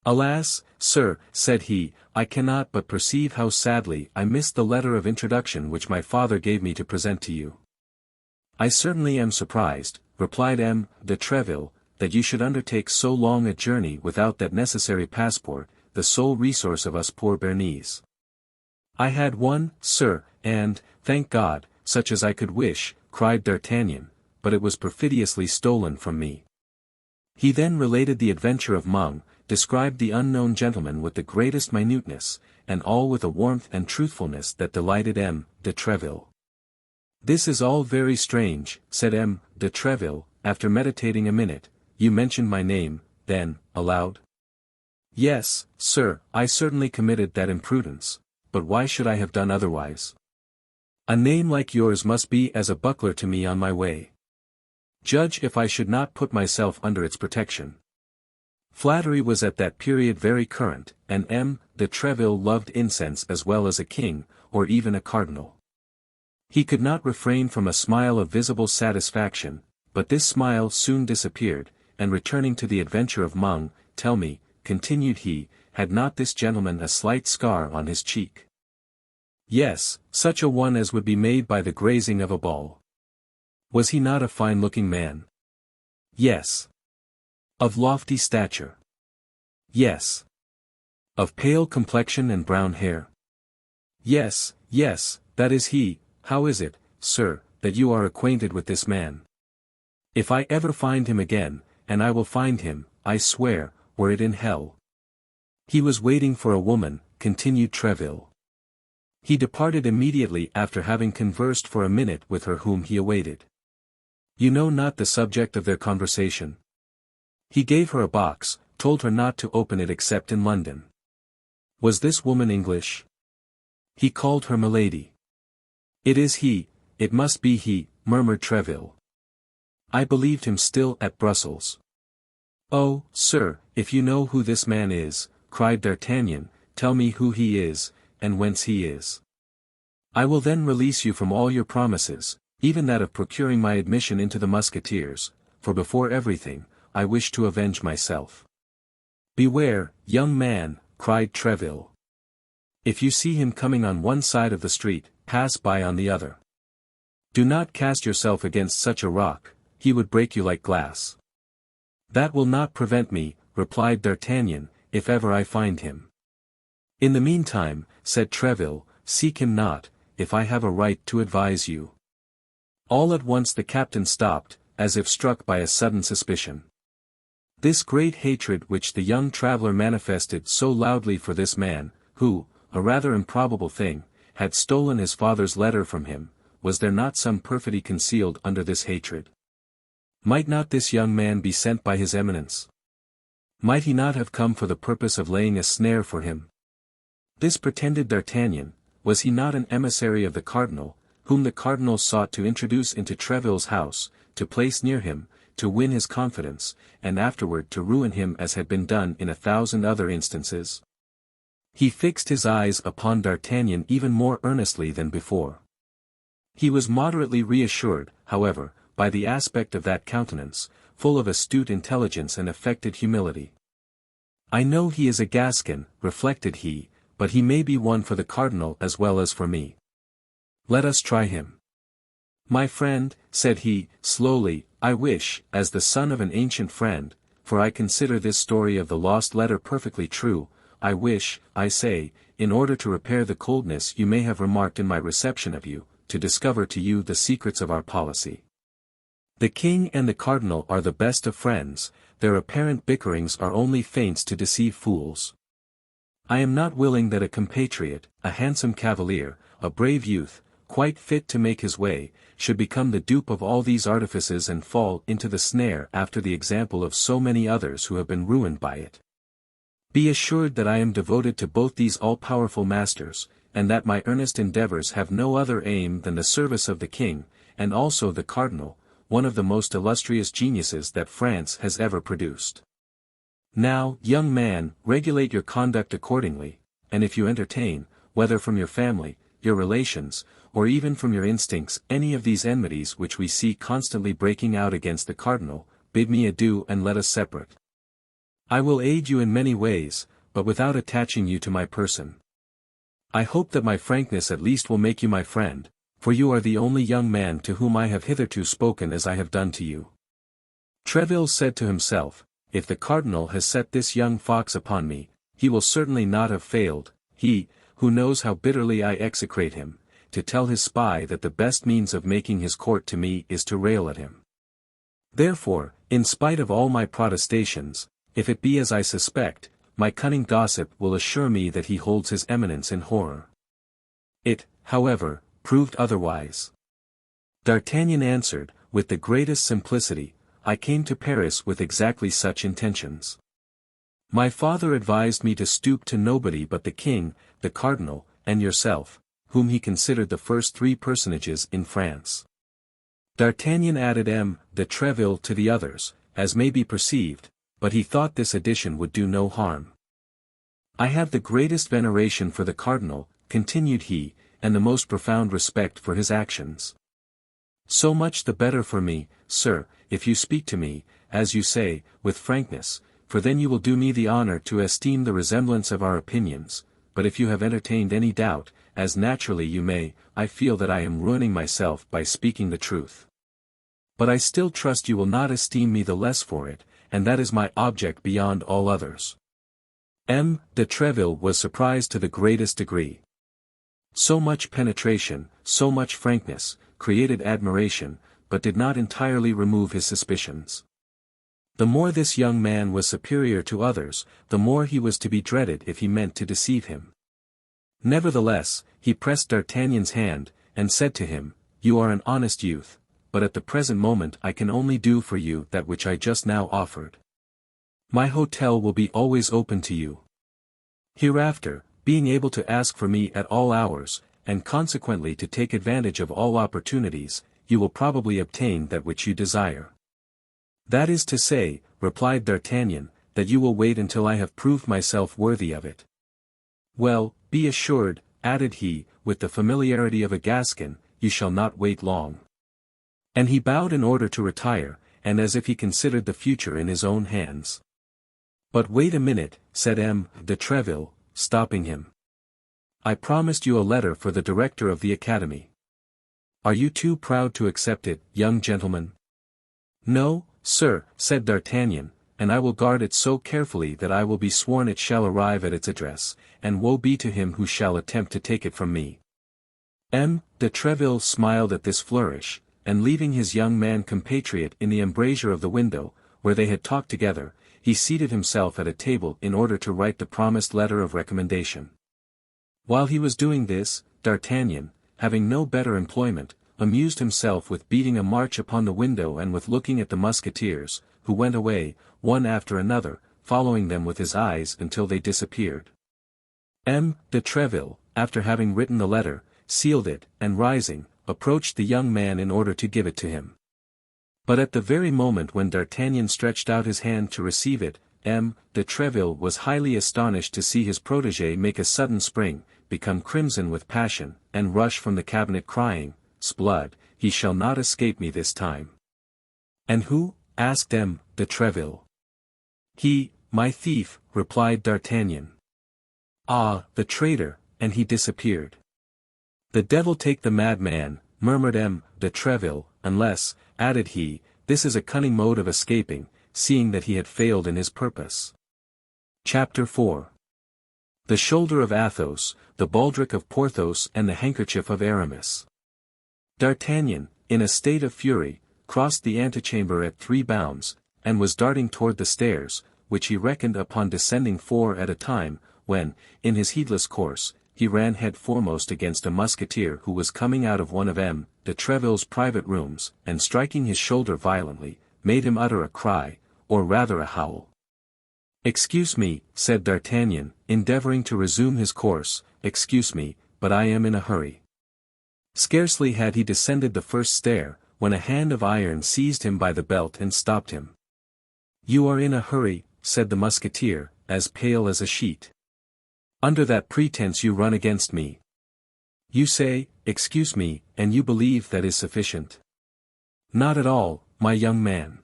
Alas, sir, said he, I cannot but perceive how sadly I missed the letter of introduction which my father gave me to present to you. I certainly am surprised, replied M. de Treville, that you should undertake so long a journey without that necessary passport, the sole resource of us poor Béarnese. I had one, sir, and, thank God, such as I could wish, cried D'Artagnan, but it was perfidiously stolen from me. He then related the adventure of Mung, described the unknown gentleman with the greatest minuteness, and all with a warmth and truthfulness that delighted M. de Treville. This is all very strange, said M. de Treville, after meditating a minute. You mentioned my name, then, aloud? Yes, sir, I certainly committed that imprudence, but why should I have done otherwise? A name like yours must be as a buckler to me on my way. Judge if I should not put myself under its protection. Flattery was at that period very current, and M. de Treville loved incense as well as a king, or even a cardinal. He could not refrain from a smile of visible satisfaction, but this smile soon disappeared, and returning to the adventure of Mung, tell me, continued he, had not this gentleman a slight scar on his cheek? Yes, such a one as would be made by the grazing of a ball. Was he not a fine-looking man? Yes. Of lofty stature? Yes. Of pale complexion and brown hair? Yes, yes, that is he. How is it, sir, that you are acquainted with this man? If I ever find him again, and I will find him, I swear, were it in hell. He was waiting for a woman, continued Treville. He departed immediately after having conversed for a minute with her whom he awaited. You know not the subject of their conversation? He gave her a box, told her not to open it except in London. Was this woman English? He called her Milady. It is he, it must be he, murmured Treville. I believed him still at Brussels. "Oh, sir, if you know who this man is," cried D'Artagnan, "tell me who he is, and whence he is. I will then release you from all your promises, even that of procuring my admission into the Musketeers, for before everything, I wish to avenge myself." "Beware, young man," cried Treville. "If you see him coming on one side of the street, pass by on the other. Do not cast yourself against such a rock, he would break you like glass." "That will not prevent me," replied D'Artagnan, "if ever I find him." "In the meantime," said Treville, "seek him not, if I have a right to advise you." All at once the captain stopped, as if struck by a sudden suspicion. This great hatred which the young traveller manifested so loudly for this man, who, a rather improbable thing, had stolen his father's letter from him, was there not some perfidy concealed under this hatred? Might not this young man be sent by his eminence? Might he not have come for the purpose of laying a snare for him? This pretended D'Artagnan, was he not an emissary of the cardinal, whom the cardinal sought to introduce into Treville's house, to place near him, to win his confidence, and afterward to ruin him as had been done in 1,000 other instances? He fixed his eyes upon D'Artagnan even more earnestly than before. He was moderately reassured, however, by the aspect of that countenance, full of astute intelligence and affected humility. "I know he is a Gascon," reflected he, "but he may be one for the cardinal as well as for me. Let us try him. My friend," said he, slowly, "I wish, as the son of an ancient friend, for I consider this story of the lost letter perfectly true, I wish, I say, in order to repair the coldness you may have remarked in my reception of you, to discover to you the secrets of our policy. The king and the cardinal are the best of friends, their apparent bickerings are only feints to deceive fools. I am not willing that a compatriot, a handsome cavalier, a brave youth, quite fit to make his way, should become the dupe of all these artifices and fall into the snare after the example of so many others who have been ruined by it. Be assured that I am devoted to both these all-powerful masters, and that my earnest endeavors have no other aim than the service of the king, and also the cardinal, one of the most illustrious geniuses that France has ever produced. Now, young man, regulate your conduct accordingly, and if you entertain, whether from your family, your relations, or even from your instincts, any of these enmities which we see constantly breaking out against the cardinal, bid me adieu and let us separate. I will aid you in many ways, but without attaching you to my person. I hope that my frankness at least will make you my friend, for you are the only young man to whom I have hitherto spoken as I have done to you." Treville said to himself, "If the cardinal has set this young fox upon me, he will certainly not have failed, he, who knows how bitterly I execrate him, to tell his spy that the best means of making his court to me is to rail at him. Therefore, in spite of all my protestations, if it be as I suspect, my cunning gossip will assure me that he holds his eminence in horror." It, however, proved otherwise. D'Artagnan answered, with the greatest simplicity, "I came to Paris with exactly such intentions. My father advised me to stoop to nobody but the king, the cardinal, and yourself, whom he considered the first 3 personages in France." D'Artagnan added M. de Treville to the others, as may be perceived, but he thought this addition would do no harm. "I have the greatest veneration for the cardinal," continued he, "and the most profound respect for his actions. So much the better for me, sir, if you speak to me, as you say, with frankness, for then you will do me the honor to esteem the resemblance of our opinions, but if you have entertained any doubt, as naturally you may, I feel that I am ruining myself by speaking the truth. But I still trust you will not esteem me the less for it, and that is my object beyond all others." M. de Treville was surprised to the greatest degree. So much penetration, so much frankness, created admiration, but did not entirely remove his suspicions. The more this young man was superior to others, the more he was to be dreaded if he meant to deceive him. Nevertheless, he pressed D'Artagnan's hand, and said to him, "You are an honest youth, but at the present moment I can only do for you that which I just now offered. My hotel will be always open to you. Hereafter, being able to ask for me at all hours, and consequently to take advantage of all opportunities, you will probably obtain that which you desire. That is to say," replied D'Artagnan, that you will wait until I have proved myself worthy of it. Well, be assured, added he, with the familiarity of a Gascon, you shall not wait long. And he bowed in order to retire, and as if he considered the future in his own hands. But wait a minute, said M. de Treville, stopping him. I promised you a letter for the director of the academy. Are you too proud to accept it, young gentleman? No, sir, said D'Artagnan, and I will guard it so carefully that I will be sworn it shall arrive at its address, and woe be to him who shall attempt to take it from me. M. de Treville smiled at this flourish, and leaving his young man compatriot in the embrasure of the window, where they had talked together, he seated himself at a table in order to write the promised letter of recommendation. While he was doing this, D'Artagnan, having no better employment, amused himself with beating a march upon the window and with looking at the Musketeers, who went away, one after another, following them with his eyes until they disappeared. M. de Treville, after having written the letter, sealed it, and rising, approached the young man in order to give it to him. But at the very moment when D'Artagnan stretched out his hand to receive it, M. de Treville was highly astonished to see his protégé make a sudden spring, become crimson with passion, and rush from the cabinet crying, "S'blood, he shall not escape me this time." "And who?" asked M. de Treville. "He, my thief," replied D'Artagnan. "Ah, the traitor," and he disappeared. "The devil take the madman," murmured M. de Treville, "unless," added he, "this is a cunning mode of escaping, seeing that he had failed in his purpose." Chapter 4. The shoulder of Athos, the baldric of Porthos and the handkerchief of Aramis. D'Artagnan, in a state of fury, crossed the antechamber at 3 bounds, and was darting toward the stairs, which he reckoned upon descending 4 at a time, when, in his heedless course, he ran head foremost against a musketeer who was coming out of one of M. de Treville's private rooms, and striking his shoulder violently, made him utter a cry, or rather a howl. "Excuse me," said D'Artagnan, endeavoring to resume his course, "excuse me, but I am in a hurry." Scarcely had he descended the first stair, when a hand of iron seized him by the belt and stopped him. "You are in a hurry," said the musketeer, as pale as a sheet. "Under that pretense you run against me. You say, 'Excuse me,' and you believe that is sufficient. Not at all, my young man.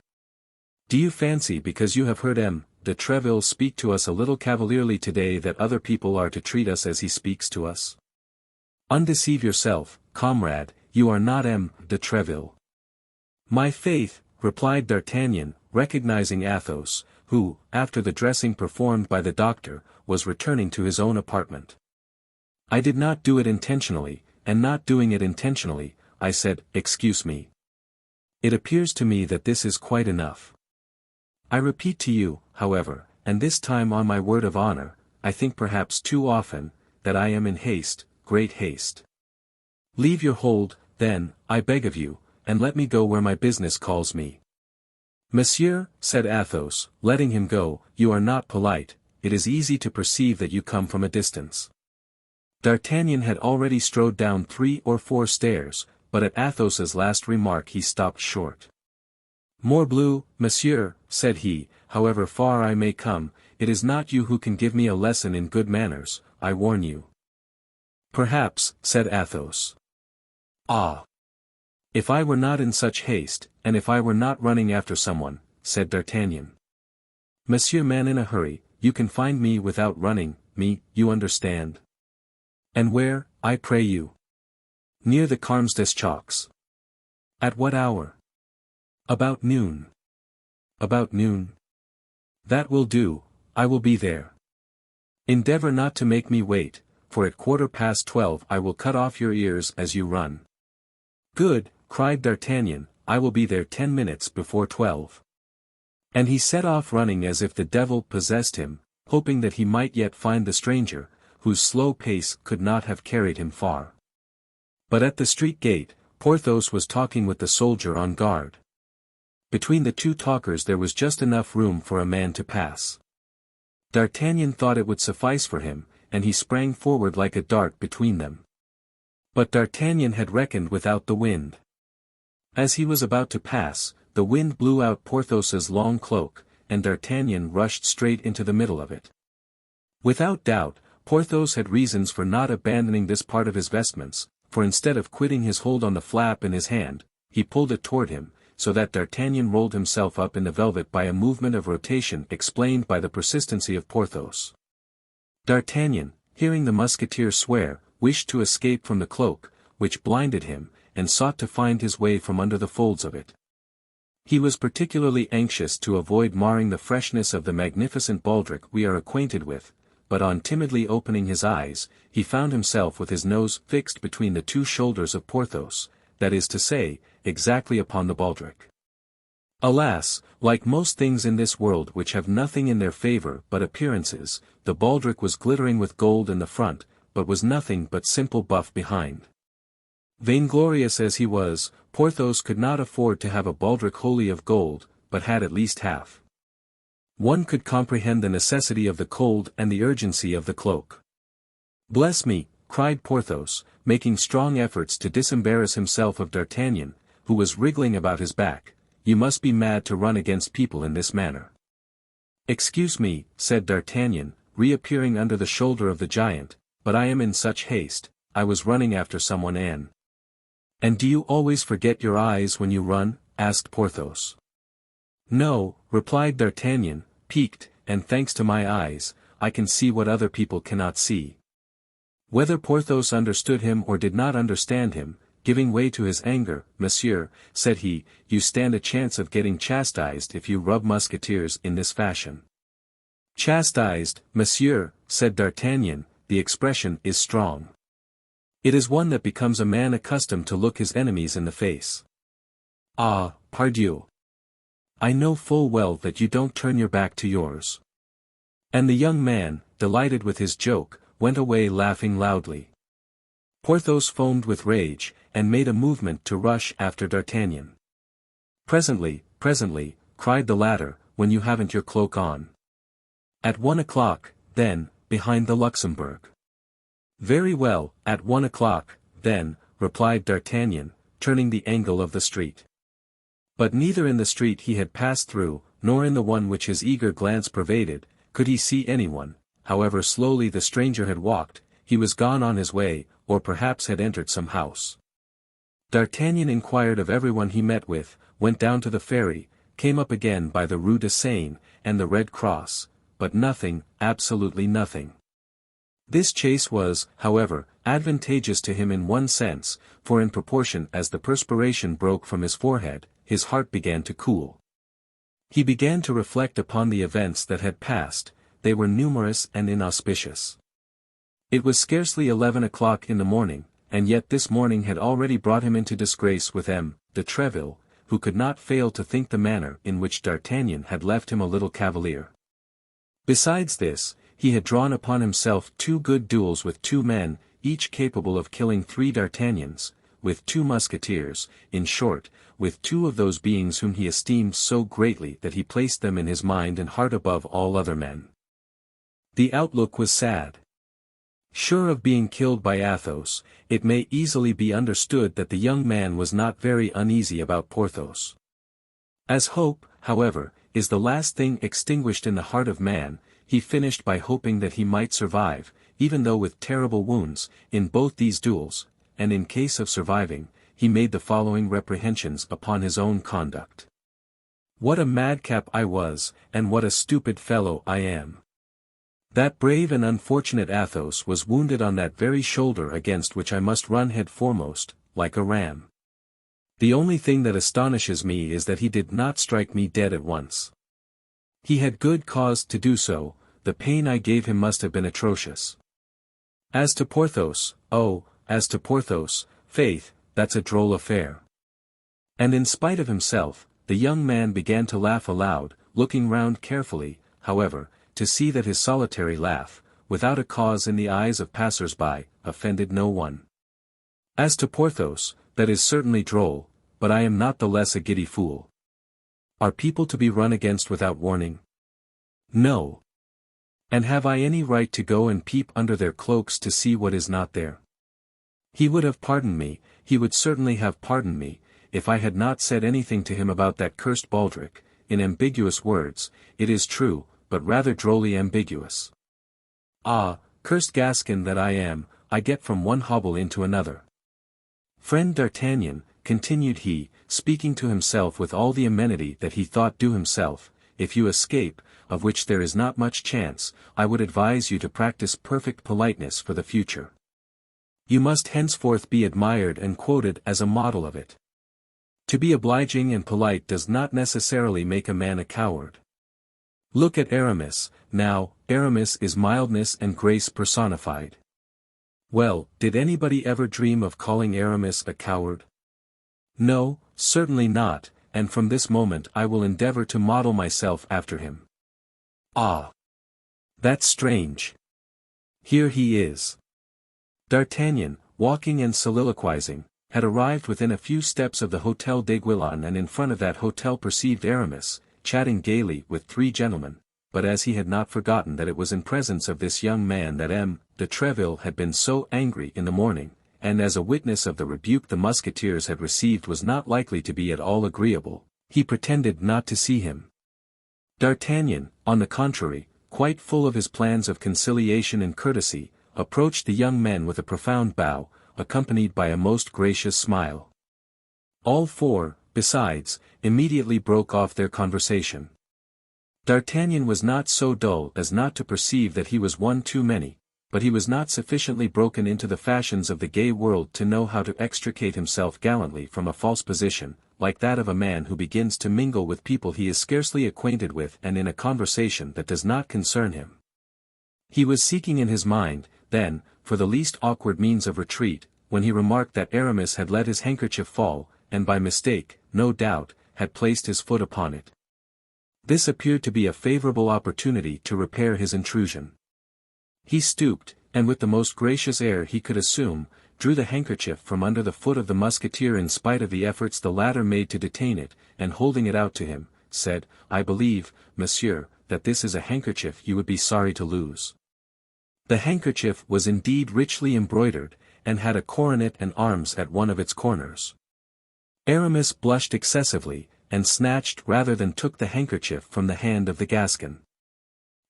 Do you fancy because you have heard M. de Treville speak to us a little cavalierly today that other people are to treat us as he speaks to us? Undeceive yourself, comrade, you are not M. de Treville." "My faith," replied D'Artagnan, recognizing Athos, who, after the dressing performed by the doctor, was returning to his own apartment. "I did not do it intentionally, and not doing it intentionally, I said, 'Excuse me.' It appears to me that this is quite enough. I repeat to you, however, and this time on my word of honor, I think perhaps too often, that I am in haste, great haste. Leave your hold, then, I beg of you, and let me go where my business calls me." "Monsieur," said Athos, letting him go, "you are not polite, it is easy to perceive that you come from a distance." D'Artagnan had already strode down 3 or 4 stairs, but at Athos's last remark he stopped short. "Morbleu, monsieur," said he, "however far I may come, it is not you who can give me a lesson in good manners, I warn you." "Perhaps," said Athos. "Ah! If I were not in such haste, and if I were not running after someone," said D'Artagnan. "Monsieur man in a hurry, you can find me without running, me, you understand." "And where, I pray you?" "Near the Carmes des Chocs." "At what hour?" "About noon." "About noon? That will do, I will be there. Endeavor not to make me wait, for at 12:15 I will cut off your ears as you run." "Good," cried D'Artagnan, "I will be there 10 minutes before 12. And he set off running as if the devil possessed him, hoping that he might yet find the stranger, whose slow pace could not have carried him far. But at the street gate, Porthos was talking with the soldier on guard. Between the 2 talkers there was just enough room for a man to pass. D'Artagnan thought it would suffice for him, and he sprang forward like a dart between them. But D'Artagnan had reckoned without the wind. As he was about to pass, the wind blew out Porthos's long cloak, and D'Artagnan rushed straight into the middle of it. Without doubt, Porthos had reasons for not abandoning this part of his vestments, for instead of quitting his hold on the flap in his hand, he pulled it toward him, so that D'Artagnan rolled himself up in the velvet by a movement of rotation explained by the persistency of Porthos. D'Artagnan, hearing the Musketeer swear, wished to escape from the cloak, which blinded him, and sought to find his way from under the folds of it. He was particularly anxious to avoid marring the freshness of the magnificent baldric we are acquainted with, but on timidly opening his eyes, he found himself with his nose fixed between the two shoulders of Porthos, that is to say, exactly upon the baldric. Alas, like most things in this world which have nothing in their favor but appearances, the baldric was glittering with gold in the front, but was nothing but simple buff behind. Vainglorious as he was, Porthos could not afford to have a baldric wholly of gold, but had at least half. One could comprehend the necessity of the cold and the urgency of the cloak. "Bless me," cried Porthos, making strong efforts to disembarrass himself of D'Artagnan, who was wriggling about his back, "you must be mad to run against people in this manner." "Excuse me," said D'Artagnan, reappearing under the shoulder of the giant, "but I am in such haste, I was running after someone and—" "And do you always forget your eyes when you run?" asked Porthos. "No," replied D'Artagnan, piqued, "and thanks to my eyes, I can see what other people cannot see." Whether Porthos understood him or did not understand him, giving way to his anger, "Monsieur," said he, "you stand a chance of getting chastised if you rub Musketeers in this fashion." "Chastised, Monsieur," said D'Artagnan, "the expression is strong. It is one that becomes a man accustomed to look his enemies in the face. Ah, pardieu! I know full well that you don't turn your back to yours." And the young man, delighted with his joke, went away laughing loudly. Porthos foamed with rage, and made a movement to rush after D'Artagnan. Presently, cried the latter, "when you haven't your cloak on." "At 1 o'clock, then, behind the Luxembourg." "Very well, at 1 o'clock, then," replied D'Artagnan, turning the angle of the street. But neither in the street he had passed through, nor in the one which his eager glance pervaded, could he see anyone. However slowly the stranger had walked, he was gone on his way, or perhaps had entered some house. D'Artagnan inquired of everyone he met with, went down to the ferry, came up again by the Rue de Seine, and the Red Cross, but nothing, absolutely nothing. This chase was, however, advantageous to him in one sense, for in proportion as the perspiration broke from his forehead, his heart began to cool. He began to reflect upon the events that had passed. They were numerous and inauspicious. It was scarcely 11 o'clock in the morning, and yet this morning had already brought him into disgrace with M. de Treville, who could not fail to think the manner in which D'Artagnan had left him a little cavalier. Besides this, he had drawn upon himself 2 good duels with 2 men, each capable of killing 3 D'Artagnans, with 2 Musketeers, in short, with 2 of those beings whom he esteemed so greatly that he placed them in his mind and heart above all other men. The outlook was sad. Sure of being killed by Athos, it may easily be understood that the young man was not very uneasy about Porthos. As hope, however, is the last thing extinguished in the heart of man, he finished by hoping that he might survive, even though with terrible wounds, in both these duels, and in case of surviving, he made the following reprehensions upon his own conduct. "What a madcap I was, and what a stupid fellow I am! That brave and unfortunate Athos was wounded on that very shoulder against which I must run head foremost, like a ram. The only thing that astonishes me is that he did not strike me dead at once. He had good cause to do so, the pain I gave him must have been atrocious. As to Porthos, faith, that's a droll affair." And in spite of himself, the young man began to laugh aloud, looking round carefully, however, to see that his solitary laugh, without a cause in the eyes of passers-by, offended no one. "As to Porthos, that is certainly droll, but I am not the less a giddy fool. Are people to be run against without warning? No. And have I any right to go and peep under their cloaks to see what is not there? He would have pardoned me, he would certainly have pardoned me, if I had not said anything to him about that cursed baldric, in ambiguous words, it is true, but rather drolly ambiguous. Ah, cursed Gascon that I am, I get from one hobble into another. Friend D'Artagnan, continued he, speaking to himself with all the amenity that he thought due himself, if you escape, of which there is not much chance, I would advise you to practice perfect politeness for the future. You must henceforth be admired and quoted as a model of it. To be obliging and polite does not necessarily make a man a coward. Look at Aramis, now. Aramis is mildness and grace personified. Well, did anybody ever dream of calling Aramis a coward? No, certainly not, and from this moment I will endeavor to model myself after him. Ah! That's strange. Here he is. D'Artagnan, walking and soliloquizing, had arrived within a few steps of the Hôtel d'Aiguillon, and in front of that hotel perceived Aramis, chatting gaily with three gentlemen, but as he had not forgotten that it was in presence of this young man that M. de Treville had been so angry in the morning, and as a witness of the rebuke the Musketeers had received was not likely to be at all agreeable, he pretended not to see him. D'Artagnan, on the contrary, quite full of his plans of conciliation and courtesy, approached the young men with a profound bow, accompanied by a most gracious smile. All four, besides, immediately broke off their conversation. D'Artagnan was not so dull as not to perceive that he was one too many, but he was not sufficiently broken into the fashions of the gay world to know how to extricate himself gallantly from a false position, like that of a man who begins to mingle with people he is scarcely acquainted with and in a conversation that does not concern him. He was seeking in his mind, then, for the least awkward means of retreat, when he remarked that Aramis had let his handkerchief fall, and by mistake, no doubt, had placed his foot upon it. This appeared to be a favorable opportunity to repair his intrusion. He stooped, and with the most gracious air he could assume, drew the handkerchief from under the foot of the musketeer in spite of the efforts the latter made to detain it, and holding it out to him, said, "I believe, monsieur, that this is a handkerchief you would be sorry to lose." The handkerchief was indeed richly embroidered, and had a coronet and arms at one of its corners. Aramis blushed excessively, and snatched rather than took the handkerchief from the hand of the Gascon.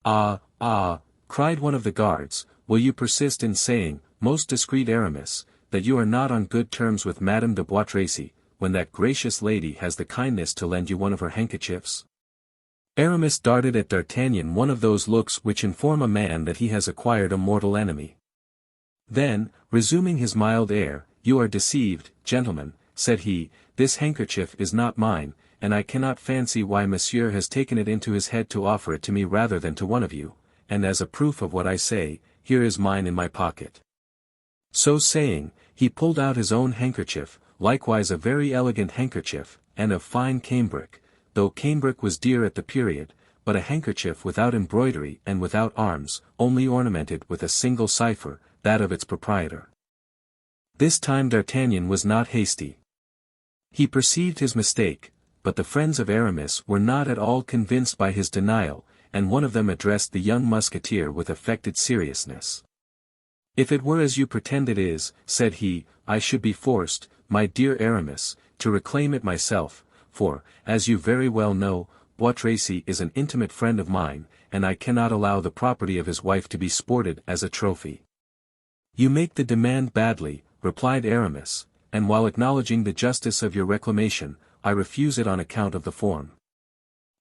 "Ah, ah," cried one of the guards, "will you persist in saying, most discreet Aramis, that you are not on good terms with Madame de Bois Tracy, when that gracious lady has the kindness to lend you one of her handkerchiefs?" Aramis darted at D'Artagnan one of those looks which inform a man that he has acquired a mortal enemy. Then, resuming his mild air, "You are deceived, gentlemen," said he, "this handkerchief is not mine, and I cannot fancy why monsieur has taken it into his head to offer it to me rather than to one of you, and as a proof of what I say, here is mine in my pocket." So saying, he pulled out his own handkerchief, likewise a very elegant handkerchief, and of fine cambric, though cambric was dear at the period, but a handkerchief without embroidery and without arms, only ornamented with a single cipher, that of its proprietor. This time D'Artagnan was not hasty. He perceived his mistake, but the friends of Aramis were not at all convinced by his denial, and one of them addressed the young musketeer with affected seriousness. "If it were as you pretend it is," said he, "I should be forced, my dear Aramis, to reclaim it myself, for, as you very well know, Bois Tracy is an intimate friend of mine, and I cannot allow the property of his wife to be sported as a trophy." "You make the demand badly," replied Aramis, "and while acknowledging the justice of your reclamation, I refuse it on account of the form."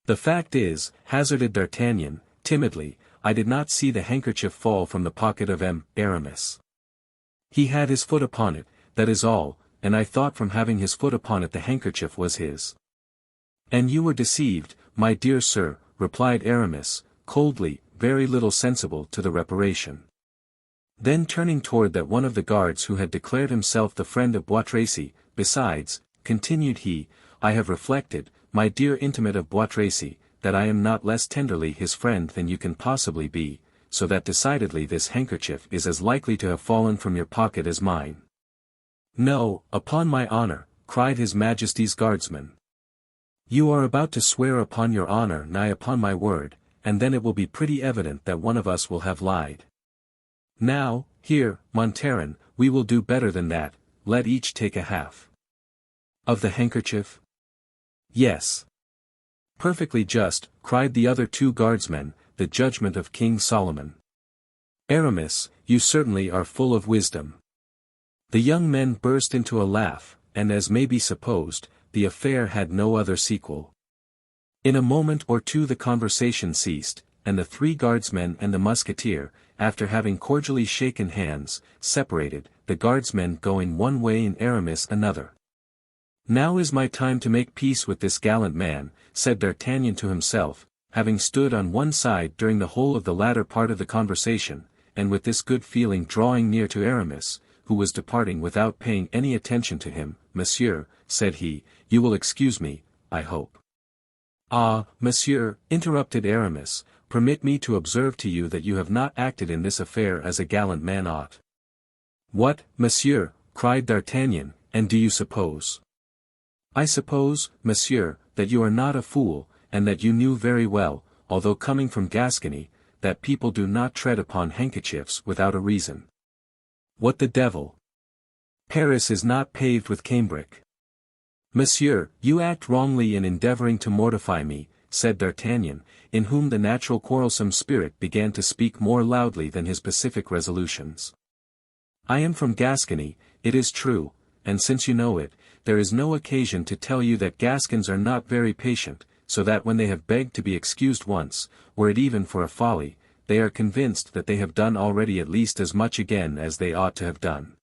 "The fact is," hazarded D'Artagnan, timidly, "I did not see the handkerchief fall from the pocket of M. Aramis. He had his foot upon it, that is all, and I thought from having his foot upon it the handkerchief was his." "And you were deceived, my dear sir," replied Aramis, coldly, very little sensible to the reparation. Then turning toward that one of the guards who had declared himself the friend of Bois Tracy, "Besides," continued he, "I have reflected, my dear intimate of Bois Tracy, that I am not less tenderly his friend than you can possibly be, so that decidedly this handkerchief is as likely to have fallen from your pocket as mine." "No, upon my honor," cried his Majesty's guardsman. "You are about to swear upon your honor, nigh upon my word, and then it will be pretty evident that one of us will have lied. Now, here, Montaran, we will do better than that, let each take a half." "Of the handkerchief?" "Yes." Perfectly just, cried the other two guardsmen, the judgment of King Solomon. Aramis, you certainly are full of wisdom. The young men burst into a laugh, and as may be supposed, the affair had no other sequel. In a moment or two the conversation ceased, and the three guardsmen and the musketeer, after having cordially shaken hands, separated, the guardsmen going one way and Aramis another. Now is my time to make peace with this gallant man, said D'Artagnan to himself, having stood on one side during the whole of the latter part of the conversation, and with this good feeling drawing near to Aramis, who was departing without paying any attention to him. Monsieur, said he, you will excuse me, I hope. Ah, monsieur, interrupted Aramis, permit me to observe to you that you have not acted in this affair as a gallant man ought. What, monsieur, cried D'Artagnan, and do you suppose? I suppose, monsieur, that you are not a fool, and that you knew very well, although coming from Gascony, that people do not tread upon handkerchiefs without a reason. What the devil? Paris is not paved with cambric. Monsieur, you act wrongly in endeavoring to mortify me, said D'Artagnan, in whom the natural quarrelsome spirit began to speak more loudly than his pacific resolutions. I am from Gascony, it is true, and since you know it, there is no occasion to tell you that Gascons are not very patient, so that when they have begged to be excused once, were it even for a folly, they are convinced that they have done already at least as much again as they ought to have done.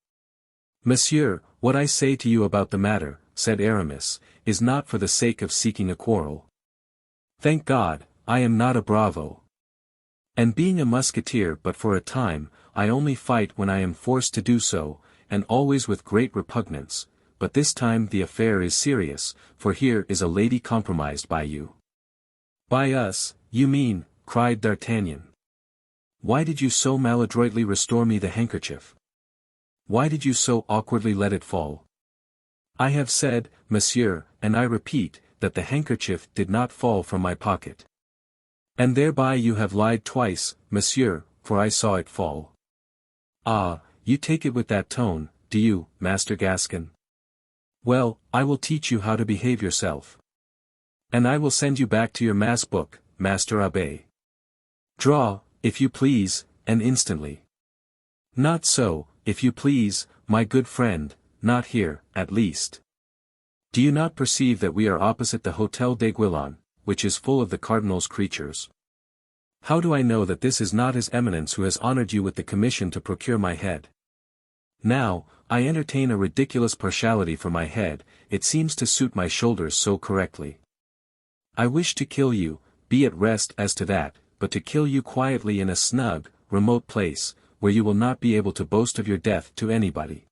Monsieur, what I say to you about the matter, said Aramis, is not for the sake of seeking a quarrel. Thank God, I am not a bravo. And being a musketeer but for a time, I only fight when I am forced to do so, and always with great repugnance, but this time the affair is serious, for here is a lady compromised by you. By us, you mean, cried D'Artagnan. Why did you so maladroitly restore me the handkerchief? Why did you so awkwardly let it fall? I have said, monsieur, and I repeat, that the handkerchief did not fall from my pocket. And thereby you have lied twice, monsieur, for I saw it fall. Ah, you take it with that tone, do you, Master Gascon? Well, I will teach you how to behave yourself. And I will send you back to your mass book, Master Abbé. Draw, if you please, and instantly. Not so, if you please, my good friend, not here, at least. Do you not perceive that we are opposite the Hôtel d'Aiguillon, which is full of the cardinal's creatures? How do I know that this is not his eminence who has honored you with the commission to procure my head? Now, I entertain a ridiculous partiality for my head, it seems to suit my shoulders so correctly. I wish to kill you, be at rest as to that, but to kill you quietly in a snug, remote place, where you will not be able to boast of your death to anybody.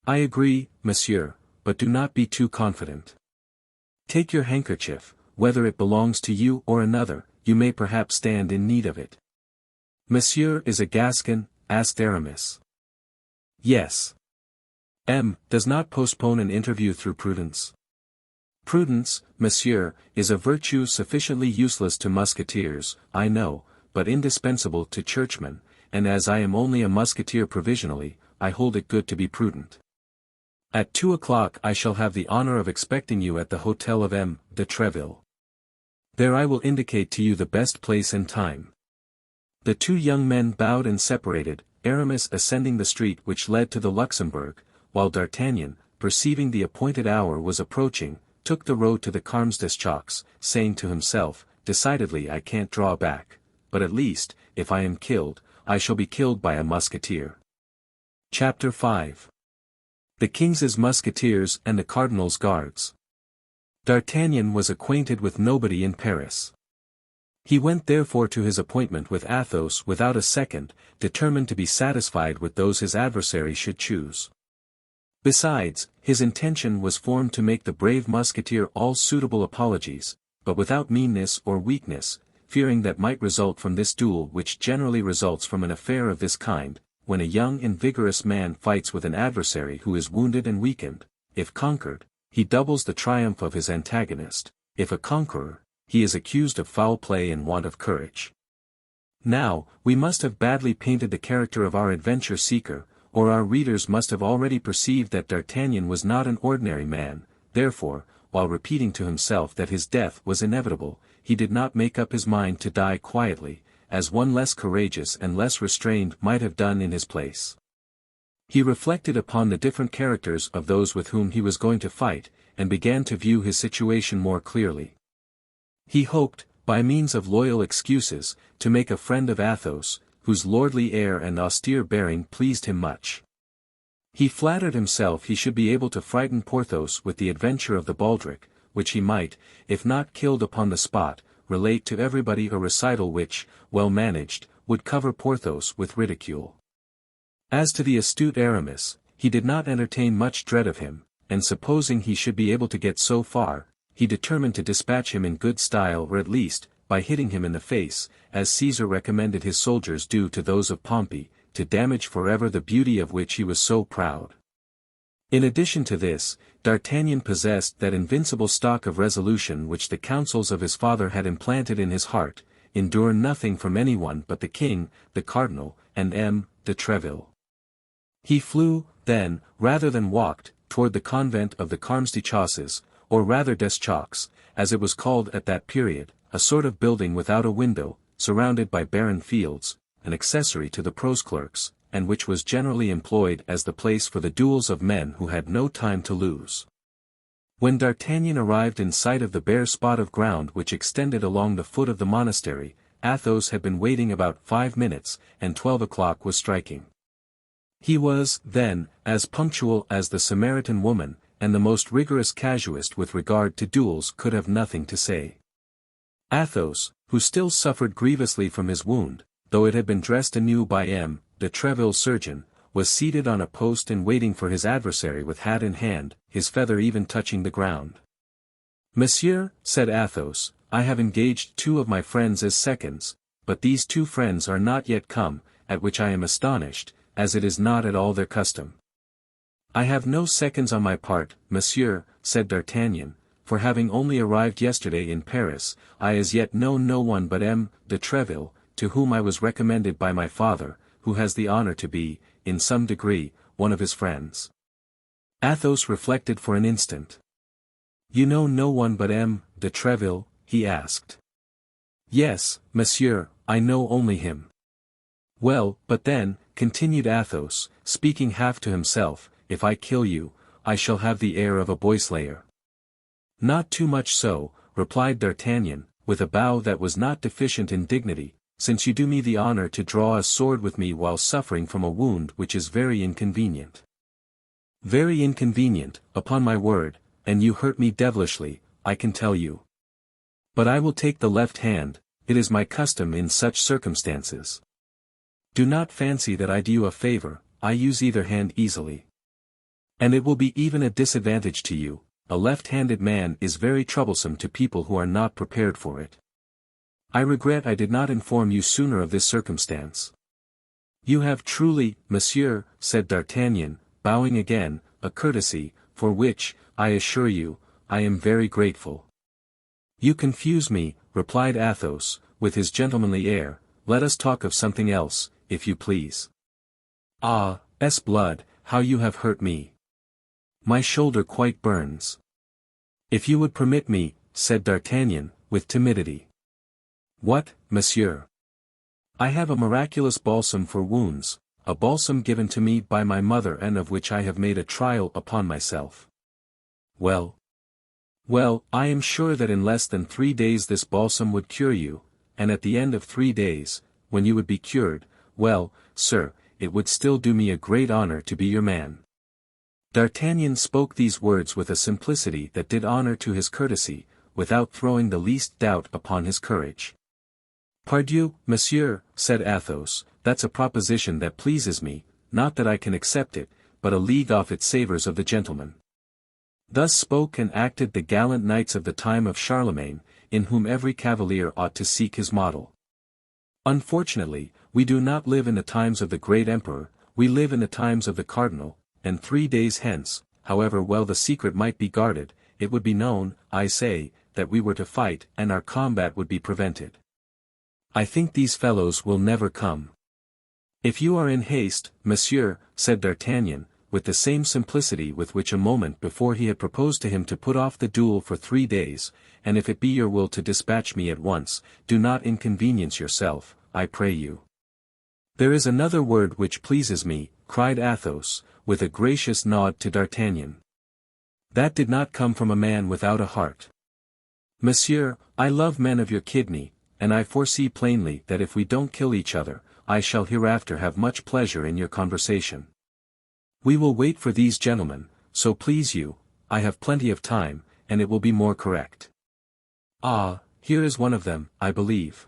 I agree, monsieur, but do not be too confident. Take your handkerchief, whether it belongs to you or another, you may perhaps stand in need of it. Monsieur is a Gascon, asked Aramis. Yes. Does not postpone an interview through prudence. Prudence, monsieur, is a virtue sufficiently useless to musketeers, I know, but indispensable to churchmen, and as I am only a musketeer provisionally, I hold it good to be prudent. At 2 o'clock I shall have the honor of expecting you at the Hotel of M. de Treville. There I will indicate to you the best place and time. The two young men bowed and separated, Aramis ascending the street which led to the Luxembourg, while D'Artagnan, perceiving the appointed hour was approaching, took the road to the Carmes Deschaux, saying to himself, decidedly I can't draw back, but at least, if I am killed, I shall be killed by a musketeer. Chapter 5. The King's Musketeers and the Cardinal's Guards. D'Artagnan was acquainted with nobody in Paris. He went therefore to his appointment with Athos without a second, determined to be satisfied with those his adversary should choose. Besides, his intention was formed to make the brave musketeer all suitable apologies, but without meanness or weakness, fearing that might result from this duel which generally results from an affair of this kind, when a young and vigorous man fights with an adversary who is wounded and weakened. If conquered, he doubles the triumph of his antagonist; if a conqueror, he is accused of foul play and want of courage. Now, we must have badly painted the character of our adventure-seeker, or our readers must have already perceived that D'Artagnan was not an ordinary man, therefore, while repeating to himself that his death was inevitable, he did not make up his mind to die quietly, as one less courageous and less restrained might have done in his place. He reflected upon the different characters of those with whom he was going to fight, and began to view his situation more clearly. He hoped, by means of loyal excuses, to make a friend of Athos, whose lordly air and austere bearing pleased him much. He flattered himself he should be able to frighten Porthos with the adventure of the baldric, which he might, if not killed upon the spot, relate to everybody, a recital which, well managed, would cover Porthos with ridicule. As to the astute Aramis, he did not entertain much dread of him, and supposing he should be able to get so far, he determined to dispatch him in good style, or at least, by hitting him in the face, as Caesar recommended his soldiers do to those of Pompey, to damage forever the beauty of which he was so proud. In addition to this, D'Artagnan possessed that invincible stock of resolution which the counsels of his father had implanted in his heart, endure nothing from anyone but the king, the cardinal, and M. de Treville. He flew, then, rather than walked, toward the convent of the Carmes Déchaussés, or rather Deschaux, as it was called at that period, a sort of building without a window, surrounded by barren fields, an accessory to the prose clerks, and which was generally employed as the place for the duels of men who had no time to lose. When D'Artagnan arrived in sight of the bare spot of ground which extended along the foot of the monastery, Athos had been waiting about 5 minutes, and 12 o'clock was striking. He was, then, as punctual as the Samaritan woman, and the most rigorous casuist with regard to duels could have nothing to say. Athos, who still suffered grievously from his wound, though it had been dressed anew by M. de Treville's surgeon, was seated on a post and waiting for his adversary with hat in hand, his feather even touching the ground. "Monsieur," said Athos, "I have engaged 2 of my friends as seconds, but these 2 friends are not yet come, at which I am astonished, as it is not at all their custom." "I have no seconds on my part, monsieur," said D'Artagnan, "for having only arrived yesterday in Paris, I as yet know no one but M. de Treville, to whom I was recommended by my father, who has the honor to be, in some degree, one of his friends." Athos reflected for an instant. "You know no one but M. de Treville?" he asked. "Yes, monsieur, I know only him." "Well, but then," continued Athos, speaking half to himself, "if I kill you, I shall have the air of a boyslayer." "Not too much so," replied D'Artagnan, with a bow that was not deficient in dignity, "since you do me the honor to draw a sword with me while suffering from a wound which is very inconvenient." "Very inconvenient, upon my word, and you hurt me devilishly, I can tell you. But I will take the left hand, it is my custom in such circumstances. Do not fancy that I do you a favor, I use either hand easily. And it will be even a disadvantage to you, a left-handed man is very troublesome to people who are not prepared for it. I regret I did not inform you sooner of this circumstance." "You have truly, monsieur," said D'Artagnan, bowing again, "a courtesy, for which, I assure you, I am very grateful." "You confuse me," replied Athos, with his gentlemanly air, "let us talk of something else, if you please." "Ah, blood, how you have hurt me! My shoulder quite burns." "If you would permit me," said D'Artagnan, with timidity. "What, monsieur?" "I have a miraculous balsam for wounds, a balsam given to me by my mother and of which I have made a trial upon myself." "Well?" "Well, I am sure that in less than 3 days this balsam would cure you, and at the end of 3 days, when you would be cured, well, sir, it would still do me a great honor to be your man." D'Artagnan spoke these words with a simplicity that did honor to his courtesy, without throwing the least doubt upon his courage. "Pardieu, monsieur," said Athos, "that's a proposition that pleases me, not that I can accept it, but a league off it savors of the gentleman." Thus spoke and acted the gallant knights of the time of Charlemagne, in whom every cavalier ought to seek his model. Unfortunately, we do not live in the times of the great emperor, we live in the times of the cardinal, and 3 days hence, however well the secret might be guarded, it would be known, I say, that we were to fight and our combat would be prevented. I think these fellows will never come. "If you are in haste, monsieur," said D'Artagnan, with the same simplicity with which a moment before he had proposed to him to put off the duel for 3 days, and if it be your will to dispatch me at once, do not inconvenience yourself, I pray you. There is another word which pleases me, cried Athos, with a gracious nod to D'Artagnan. That did not come from a man without a heart. Monsieur, I love men of your kidney, and I foresee plainly that if we don't kill each other, I shall hereafter have much pleasure in your conversation. We will wait for these gentlemen, so please you, I have plenty of time, and it will be more correct. Ah, here is one of them, I believe.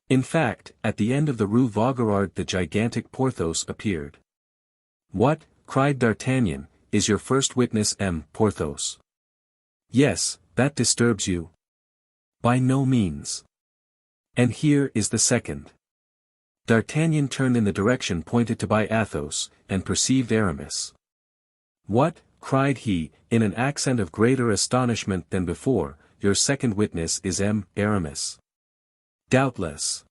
In fact, at the end of the Rue Vaugirard the gigantic Porthos appeared. What, cried D'Artagnan, is your first witness Porthos? Yes, that disturbs you? By no means. And here is the second. D'Artagnan turned in the direction pointed to by Athos, and perceived Aramis. What, cried he, in an accent of greater astonishment than before, your second witness is Aramis. Doubtless.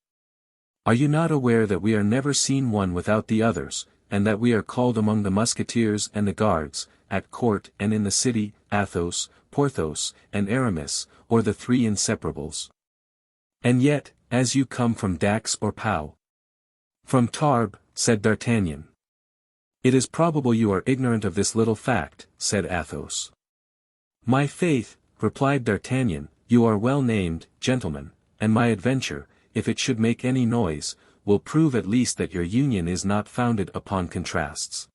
Are you not aware that we are never seen one without the others, and that we are called among the Musketeers and the Guards, at court and in the city, Athos, Porthos, and Aramis, or the three inseparables? And yet, as you come from Dax or Pau? From Tarbes, said D'Artagnan. It is probable you are ignorant of this little fact, said Athos. My faith, replied D'Artagnan, you are well named, gentlemen, and my adventure, if it should make any noise, will prove at least that your union is not founded upon contrasts.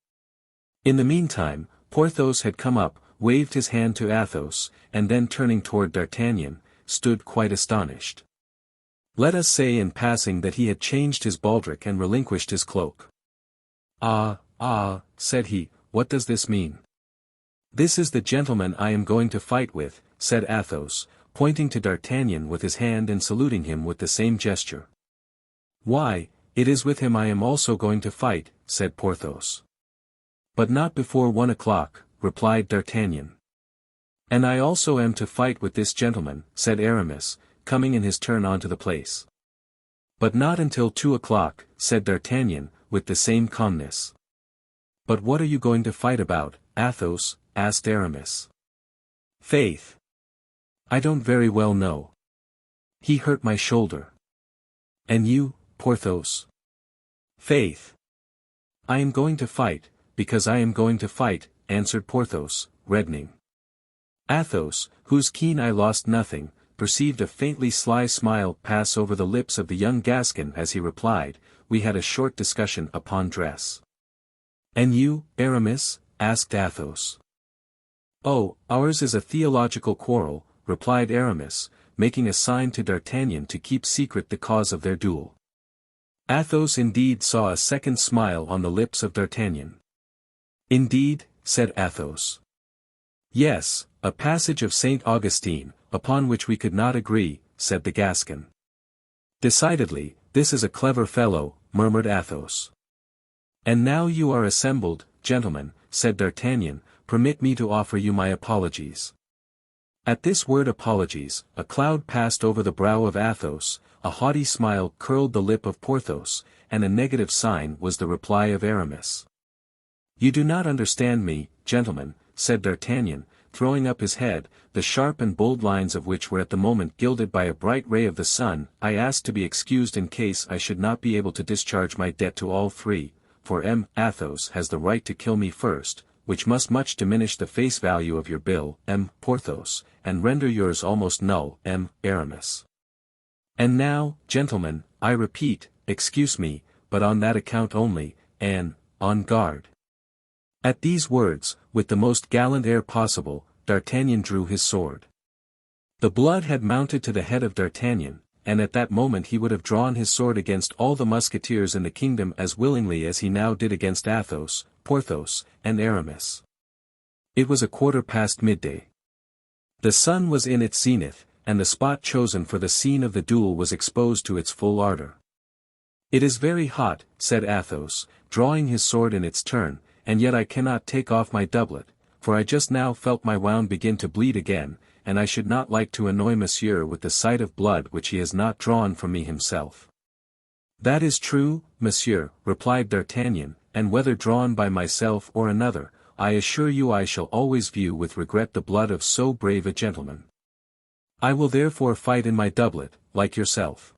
In the meantime, Porthos had come up, waved his hand to Athos, and then turning toward D'Artagnan, stood quite astonished. Let us say in passing that he had changed his baldric and relinquished his cloak. Ah, said he, what does this mean? This is the gentleman I am going to fight with, said Athos, pointing to D'Artagnan with his hand and saluting him with the same gesture. Why, it is with him I am also going to fight, said Porthos. But not before 1 o'clock, replied D'Artagnan. And I also am to fight with this gentleman, said Aramis, coming in his turn onto the place. But not until 2 o'clock, said D'Artagnan, with the same calmness. But what are you going to fight about, Athos? Asked Aramis. Faith. I don't very well know. He hurt my shoulder. And you, Porthos? Faith. I am going to fight, because I am going to fight, answered Porthos, reddening. Athos, whose keen eye lost nothing, perceived a faintly sly smile pass over the lips of the young Gascon as he replied, we had a short discussion upon dress. And you, Aramis? Asked Athos. Oh, ours is a theological quarrel, replied Aramis, making a sign to D'Artagnan to keep secret the cause of their duel. Athos indeed saw a second smile on the lips of D'Artagnan. Indeed, said Athos. Yes, a passage of St. Augustine, upon which we could not agree, said the Gascon. Decidedly, this is a clever fellow, murmured Athos. And now you are assembled, gentlemen, said D'Artagnan, permit me to offer you my apologies. At this word apologies, a cloud passed over the brow of Athos, a haughty smile curled the lip of Porthos, and a negative sign was the reply of Aramis. You do not understand me, gentlemen, said D'Artagnan, throwing up his head, the sharp and bold lines of which were at the moment gilded by a bright ray of the sun. I asked to be excused in case I should not be able to discharge my debt to all three, for Athos has the right to kill me first, which must much diminish the face value of your bill, Porthos, and render yours almost null, Aramis. And now, gentlemen, I repeat, excuse me, but on that account only, and, on guard. At these words, with the most gallant air possible, D'Artagnan drew his sword. The blood had mounted to the head of D'Artagnan, and at that moment he would have drawn his sword against all the musketeers in the kingdom as willingly as he now did against Athos, Porthos, and Aramis. It was 1:15 midday. The sun was in its zenith, and the spot chosen for the scene of the duel was exposed to its full ardor. It is very hot, said Athos, drawing his sword in its turn, and yet I cannot take off my doublet, for I just now felt my wound begin to bleed again, and I should not like to annoy Monsieur with the sight of blood which he has not drawn from me himself. That is true, Monsieur, replied D'Artagnan, and whether drawn by myself or another, I assure you I shall always view with regret the blood of so brave a gentleman. I will therefore fight in my doublet, like yourself."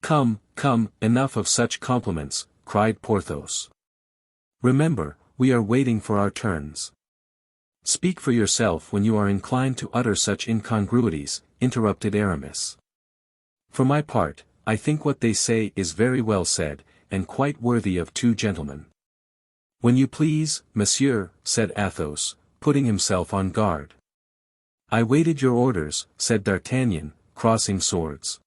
"Come, come, enough of such compliments," cried Porthos. "Remember, we are waiting for our turns." "Speak for yourself when you are inclined to utter such incongruities," interrupted Aramis. "For my part, I think what they say is very well said, and quite worthy of two gentlemen." "When you please, monsieur," said Athos, putting himself on guard. "I waited your orders," said D'Artagnan, crossing swords.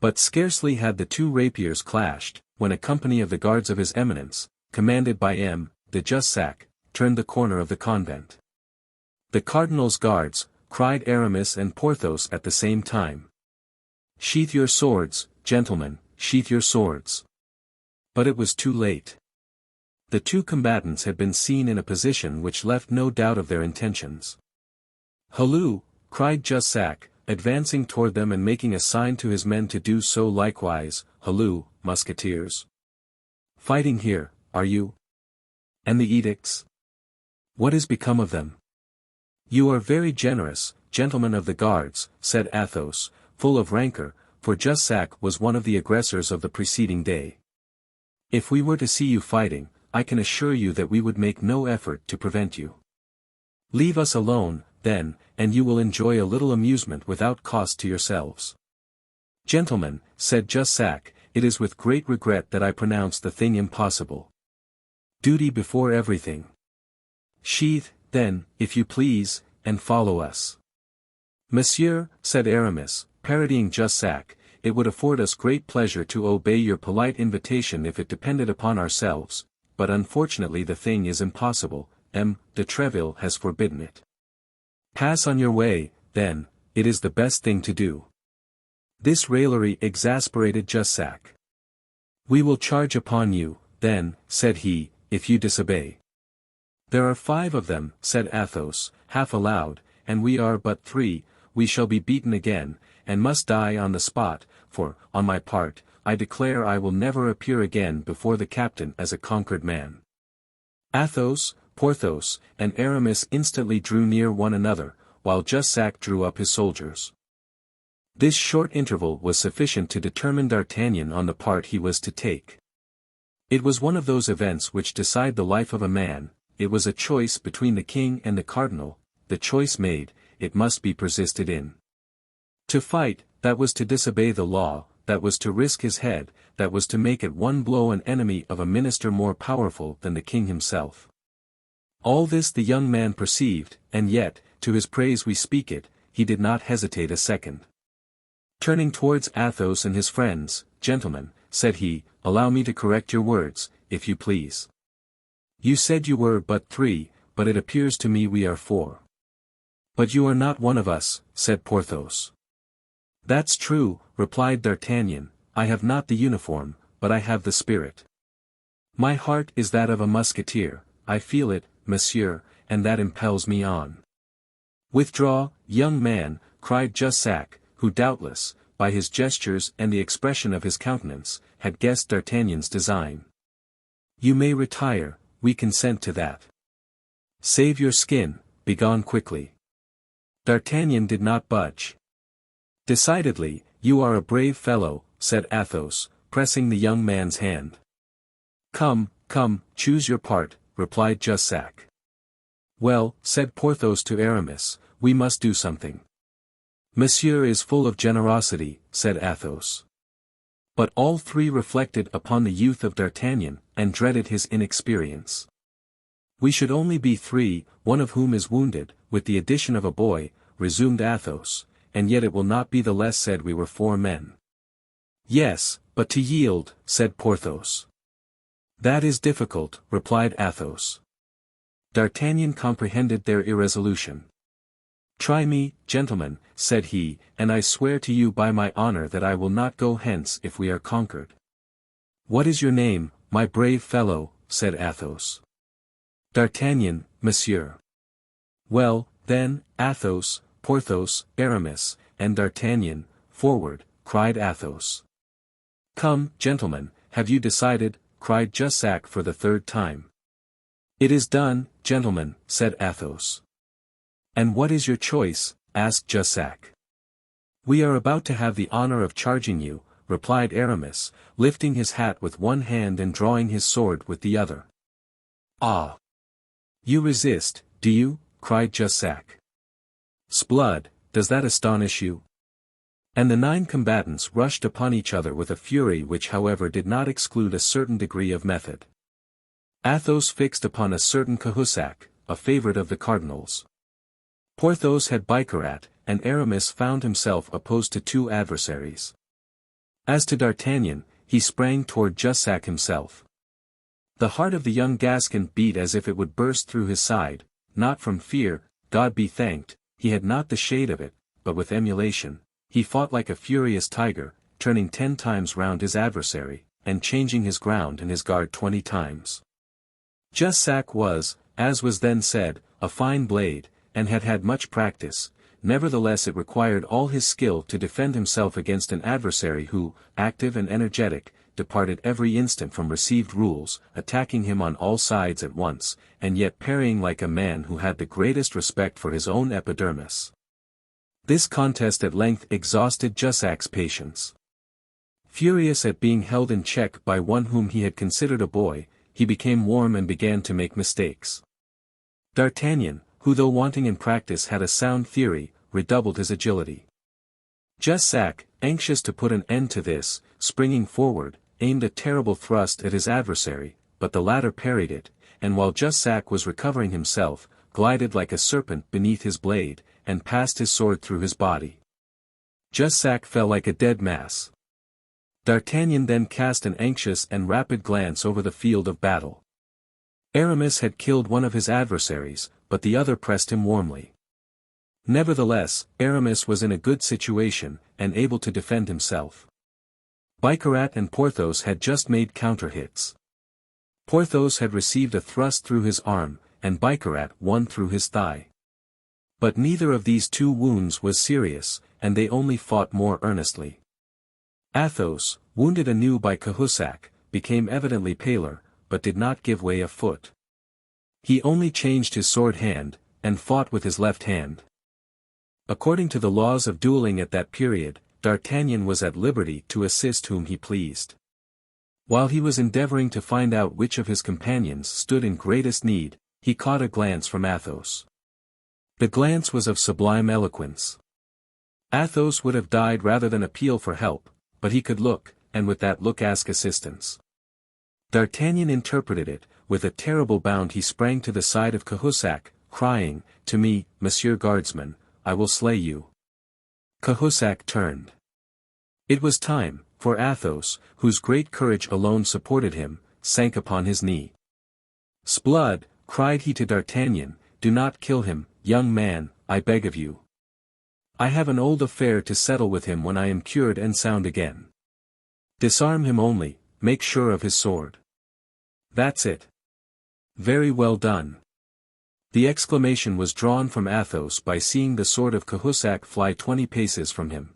But scarcely had the two rapiers clashed, when a company of the guards of his eminence, commanded by M. de Jussac, turned the corner of the convent. "The cardinal's guards," cried Aramis and Porthos at the same time. "Sheath your swords, gentlemen, sheath your swords." But it was too late. The two combatants had been seen in a position which left no doubt of their intentions. "Halloo!" cried Jussac, advancing toward them and making a sign to his men to do so likewise. "Halloo, Musketeers! Fighting here, are you? And the edicts? What is become of them?" "You are very generous, gentlemen of the guards," said Athos, full of rancor, for Jussac was one of the aggressors of the preceding day. "If we were to see you fighting, I can assure you that we would make no effort to prevent you. Leave us alone, then, and you will enjoy a little amusement without cost to yourselves." "Gentlemen," said Jussac, "it is with great regret that I pronounce the thing impossible. Duty before everything. Sheath, then, if you please, and follow us." "Monsieur," said Aramis, parodying Jussac, "it would afford us great pleasure to obey your polite invitation if it depended upon ourselves, but unfortunately the thing is impossible. M. de Treville has forbidden it." "Pass on your way, then, it is the best thing to do." This raillery exasperated Jussac. "We will charge upon you, then," said he, "if you disobey." "There are 5 of them," said Athos, half aloud, "and we are but 3, we shall be beaten again, and must die on the spot, for, on my part, I declare I will never appear again before the captain as a conquered man." Athos, Porthos, and Aramis instantly drew near one another, while Jussac drew up his soldiers. This short interval was sufficient to determine D'Artagnan on the part he was to take. It was one of those events which decide the life of a man. It was a choice between the king and the cardinal. The choice made, it must be persisted in. To fight, that was to disobey the law, that was to risk his head, that was to make at one blow an enemy of a minister more powerful than the king himself. All this the young man perceived, and yet, to his praise we speak it, he did not hesitate a second. Turning towards Athos and his friends, "Gentlemen," said he, "allow me to correct your words, if you please. You said you were but 3, but it appears to me we are 4. "But you are not one of us," said Porthos. "That's true," replied D'Artagnan, "I have not the uniform, but I have the spirit. My heart is that of a musketeer, I feel it, monsieur, and that impels me on." "Withdraw, young man," cried Jussac, who doubtless, by his gestures and the expression of his countenance, had guessed D'Artagnan's design. "You may retire, we consent to that. Save your skin, begone quickly." D'Artagnan did not budge. "Decidedly, you are a brave fellow," said Athos, pressing the young man's hand. "Come, come, choose your part," replied Jussac. "Well," said Porthos to Aramis, "we must do something." "Monsieur is full of generosity," said Athos. But all 3 reflected upon the youth of D'Artagnan, and dreaded his inexperience. "We should only be 3, one of whom is wounded, with the addition of a boy," resumed Athos, "and yet it will not be the less said we were 4 men." "Yes, but to yield," said Porthos. "That is difficult," replied Athos. D'Artagnan comprehended their irresolution. "Try me, gentlemen," said he, "and I swear to you by my honor that I will not go hence if we are conquered." "What is your name, my brave fellow?" said Athos. "D'Artagnan, monsieur." "Well, then, Athos, Porthos, Aramis, and D'Artagnan, forward," cried Athos. "Come, gentlemen, have you decided?" cried Jussac for the third time. It is done, gentlemen, said Athos. And what is your choice? Asked Jussac. We are about to have the honor of charging you, replied Aramis, lifting his hat with one hand and drawing his sword with the other. Ah! You resist, do you? Cried Jussac. S'blood, does that astonish you? And the 9 combatants rushed upon each other with a fury which however did not exclude a certain degree of method. Athos fixed upon a certain Cahusac, a favorite of the cardinal's. Porthos had Bicarat, and Aramis found himself opposed to 2 adversaries. As to D'Artagnan, he sprang toward Jussac himself. The heart of the young Gascon beat as if it would burst through his side, not from fear, God be thanked, he had not the shade of it, but with emulation. He fought like a furious tiger, turning 10 times round his adversary, and changing his ground and his guard 20 times. Jussac was, as was then said, a fine blade, and had had much practice, nevertheless it required all his skill to defend himself against an adversary who, active and energetic, departed every instant from received rules, attacking him on all sides at once, and yet parrying like a man who had the greatest respect for his own epidermis. This contest at length exhausted Jussac's patience. Furious at being held in check by one whom he had considered a boy, he became warm and began to make mistakes. D'Artagnan, who though wanting in practice had a sound theory, redoubled his agility. Jussac, anxious to put an end to this, springing forward, aimed a terrible thrust at his adversary, but the latter parried it, and while Jussac was recovering himself, glided like a serpent beneath his blade, and passed his sword through his body. Jussac fell like a dead mass. D'Artagnan then cast an anxious and rapid glance over the field of battle. Aramis had killed one of his adversaries, but the other pressed him warmly. Nevertheless, Aramis was in a good situation, and able to defend himself. Bicarat and Porthos had just made counter-hits. Porthos had received a thrust through his arm, and Bicarat one through his thigh. But neither of these 2 wounds was serious, and they only fought more earnestly. Athos, wounded anew by Cahusac, became evidently paler, but did not give way a foot. He only changed his sword hand, and fought with his left hand. According to the laws of dueling at that period, D'Artagnan was at liberty to assist whom he pleased. While he was endeavoring to find out which of his companions stood in greatest need, he caught a glance from Athos. The glance was of sublime eloquence. Athos would have died rather than appeal for help, but he could look, and with that look ask assistance. D'Artagnan interpreted it, with a terrible bound he sprang to the side of Cahusac, crying, "To me, Monsieur Guardsman, I will slay you." Cahusac turned. It was time, for Athos, whose great courage alone supported him, sank upon his knee. "S'blood," cried he to D'Artagnan, "do not kill him, young man, I beg of you. I have an old affair to settle with him when I am cured and sound again. Disarm him only, make sure of his sword. That's it. Very well done." The exclamation was drawn from Athos by seeing the sword of Cahusac fly 20 paces from him.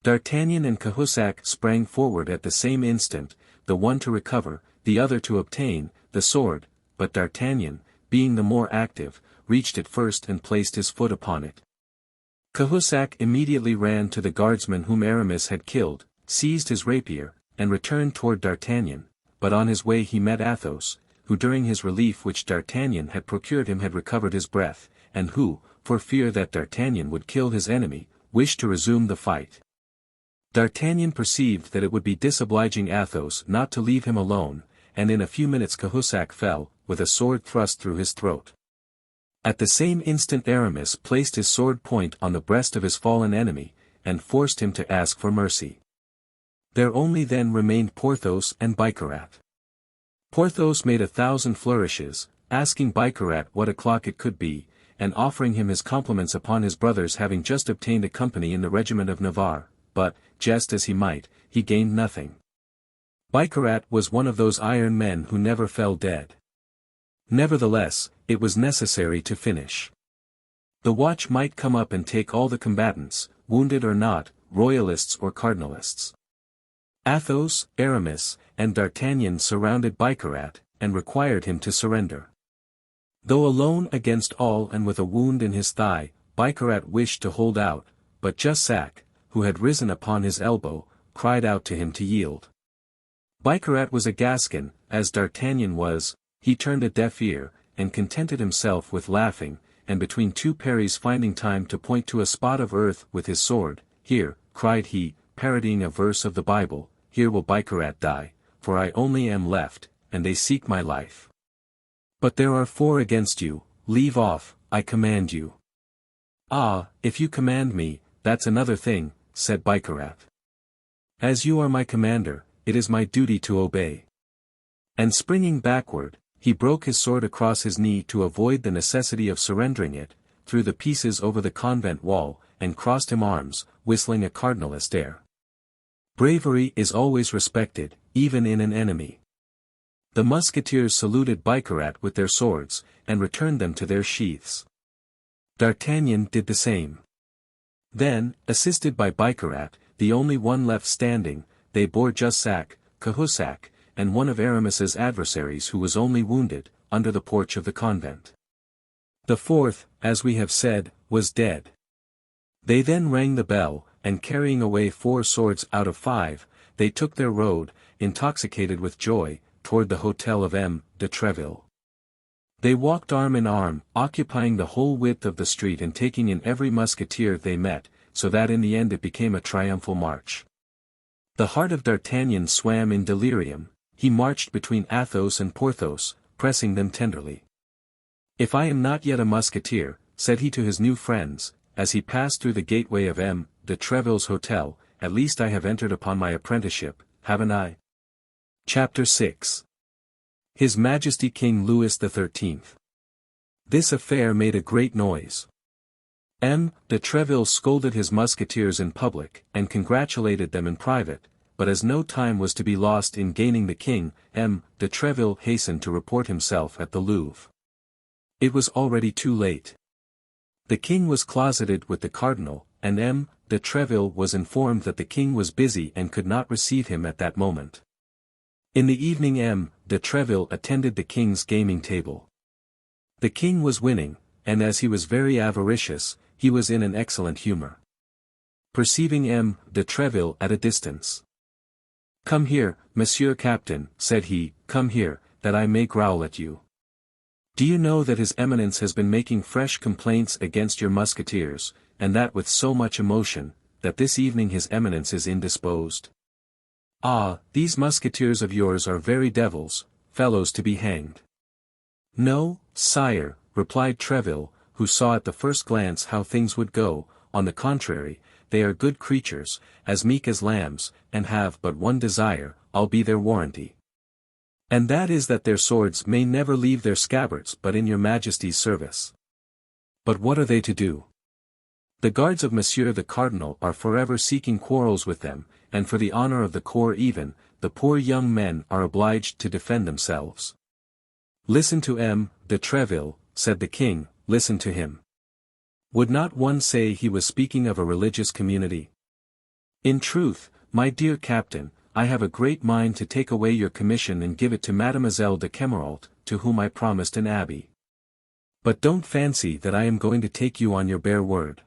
D'Artagnan and Cahusac sprang forward at the same instant, the one to recover, the other to obtain, the sword, but D'Artagnan, being the more active, reached it first and placed his foot upon it. Cahusac immediately ran to the guardsman whom Aramis had killed, seized his rapier, and returned toward D'Artagnan, but on his way he met Athos, who during his relief which D'Artagnan had procured him had recovered his breath, and who, for fear that D'Artagnan would kill his enemy, wished to resume the fight. D'Artagnan perceived that it would be disobliging Athos not to leave him alone, and in a few minutes Cahusac fell, with a sword thrust through his throat. At the same instant Aramis placed his sword point on the breast of his fallen enemy, and forced him to ask for mercy. There only then remained Porthos and Bicarat. Porthos made 1,000 flourishes, asking Bicarat what o'clock it could be, and offering him his compliments upon his brother's having just obtained a company in the regiment of Navarre, but, jest as he might, he gained nothing. Bicarat was one of those iron men who never fell dead. Nevertheless, it was necessary to finish. The watch might come up and take all the combatants, wounded or not, royalists or cardinalists. Athos, Aramis, and D'Artagnan surrounded Bicarat, and required him to surrender. Though alone against all and with a wound in his thigh, Bicarat wished to hold out, but Jussac, who had risen upon his elbow, cried out to him to yield. Bicarat was a Gascon, as D'Artagnan was. He turned a deaf ear, and contented himself with laughing, and between two parries finding time to point to a spot of earth with his sword. "Here," cried he, parodying a verse of the Bible, "here will Bicarat die, for I only am left, and they seek my life. But there are 4 against you, leave off, I command you." "Ah, if you command me, that's another thing," said Bicarat. "As you are my commander, it is my duty to obey." And springing backward, he broke his sword across his knee to avoid the necessity of surrendering it, threw the pieces over the convent wall, and crossed him arms, whistling a cardinalist air. Bravery is always respected, even in an enemy. The musketeers saluted Bicarat with their swords, and returned them to their sheaths. D'Artagnan did the same. Then, assisted by Bicarat, the only one left standing, they bore Jussac, Cahusac, and one of Aramis's adversaries who was only wounded, under the porch of the convent. The 4th, as we have said, was dead. They then rang the bell, and carrying away 4 swords out of 5, they took their road, intoxicated with joy, toward the hotel of M. de Treville. They walked arm in arm, occupying the whole width of the street and taking in every musketeer they met, so that in the end it became a triumphal march. The heart of D'Artagnan swam in delirium. He marched between Athos and Porthos, pressing them tenderly. "If I am not yet a musketeer," said he to his new friends, as he passed through the gateway of M. de Treville's hotel, "at least I have entered upon my apprenticeship, haven't I?" Chapter 6. His Majesty King Louis XIII. This affair made a great noise. M. de Treville scolded his musketeers in public, and congratulated them in private, but as no time was to be lost in gaining the king, M. de Treville hastened to report himself at the Louvre. It was already too late. The king was closeted with the cardinal, and M. de Treville was informed that the king was busy and could not receive him at that moment. In the evening M. de Treville attended the king's gaming table. The king was winning, and as he was very avaricious, he was in an excellent humor. Perceiving M. de Treville at a distance, "Come here, Monsieur Captain," said he, "come here, that I may growl at you. Do you know that His Eminence has been making fresh complaints against your musketeers, and that with so much emotion, that this evening His Eminence is indisposed? Ah, these musketeers of yours are very devils, fellows to be hanged." "No, sire," replied Treville, who saw at the first glance how things would go. "On the contrary, they are good creatures, as meek as lambs, and have but one desire, I'll be their warranty. And that is that their swords may never leave their scabbards but in your Majesty's service." "But what are they to do?" "The guards of Monsieur the Cardinal are forever seeking quarrels with them, and for the honor of the corps even, the poor young men are obliged to defend themselves." "Listen to M. de Treville," said the king, "listen to him. Would not one say he was speaking of a religious community? In truth, my dear captain, I have a great mind to take away your commission and give it to Mademoiselle de Kemerault, to whom I promised an abbey. But don't fancy that I am going to take you on your bare word.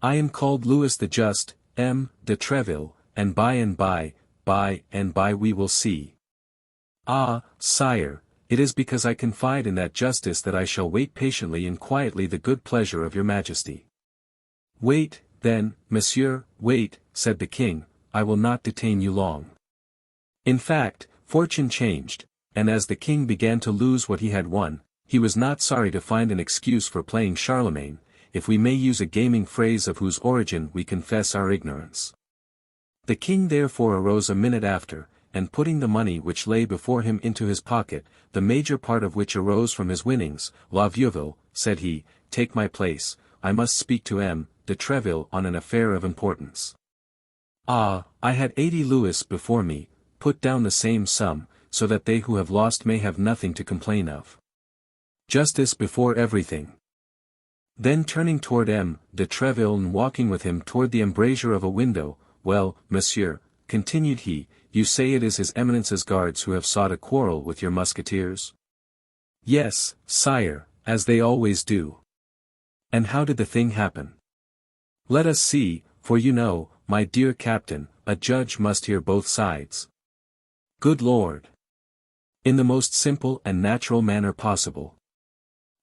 I am called Louis the Just, M. de Treville, and by and by we will see. Ah, sire, it is because I confide in that justice that I shall wait patiently and quietly the good pleasure of your Majesty." "Wait, then, monsieur, wait," said the king, "I will not detain you long." In fact, fortune changed, and as the king began to lose what he had won, he was not sorry to find an excuse for playing Charlemagne, if we may use a gaming phrase of whose origin we confess our ignorance. The king therefore arose a minute after, and putting the money which lay before him into his pocket, the major part of which arose from his winnings, "La Vieuville," said he, "take my place, I must speak to M. de Treville on an affair of importance." "Ah, I had 80 louis before me, put down the same sum, so that they who have lost may have nothing to complain of. Justice before everything." Then turning toward M. de Treville and walking with him toward the embrasure of a window, "Well, monsieur, continued he, you say it is his eminence's guards who have sought a quarrel with your musketeers? Yes, sire, as they always do. And how did the thing happen? Let us see, for you know, my dear captain, a judge must hear both sides. Good Lord! In the most simple and natural manner possible.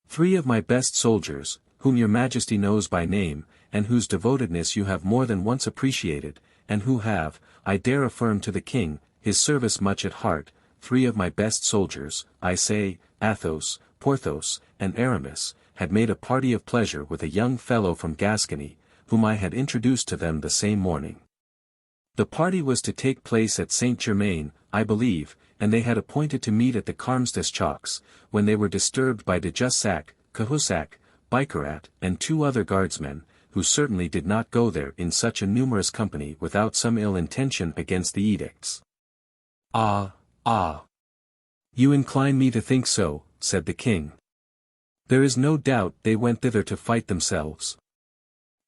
3 of my best soldiers, whom your majesty knows by name, and whose devotedness you have more than once appreciated, and who have, I dare affirm to the king, his service much at heart, 3 of my best soldiers, I say, Athos, Porthos, and Aramis, had made a party of pleasure with a young fellow from Gascony, whom I had introduced to them the same morning. The party was to take place at Saint-Germain, I believe, and they had appointed to meet at the Carmes des Chocs, when they were disturbed by de Jussac, Cahusac, Bicarat, and 2 other guardsmen, who certainly did not go there in such a numerous company without some ill intention against the edicts. Ah! You incline me to think so, said the king. There is no doubt they went thither to fight themselves.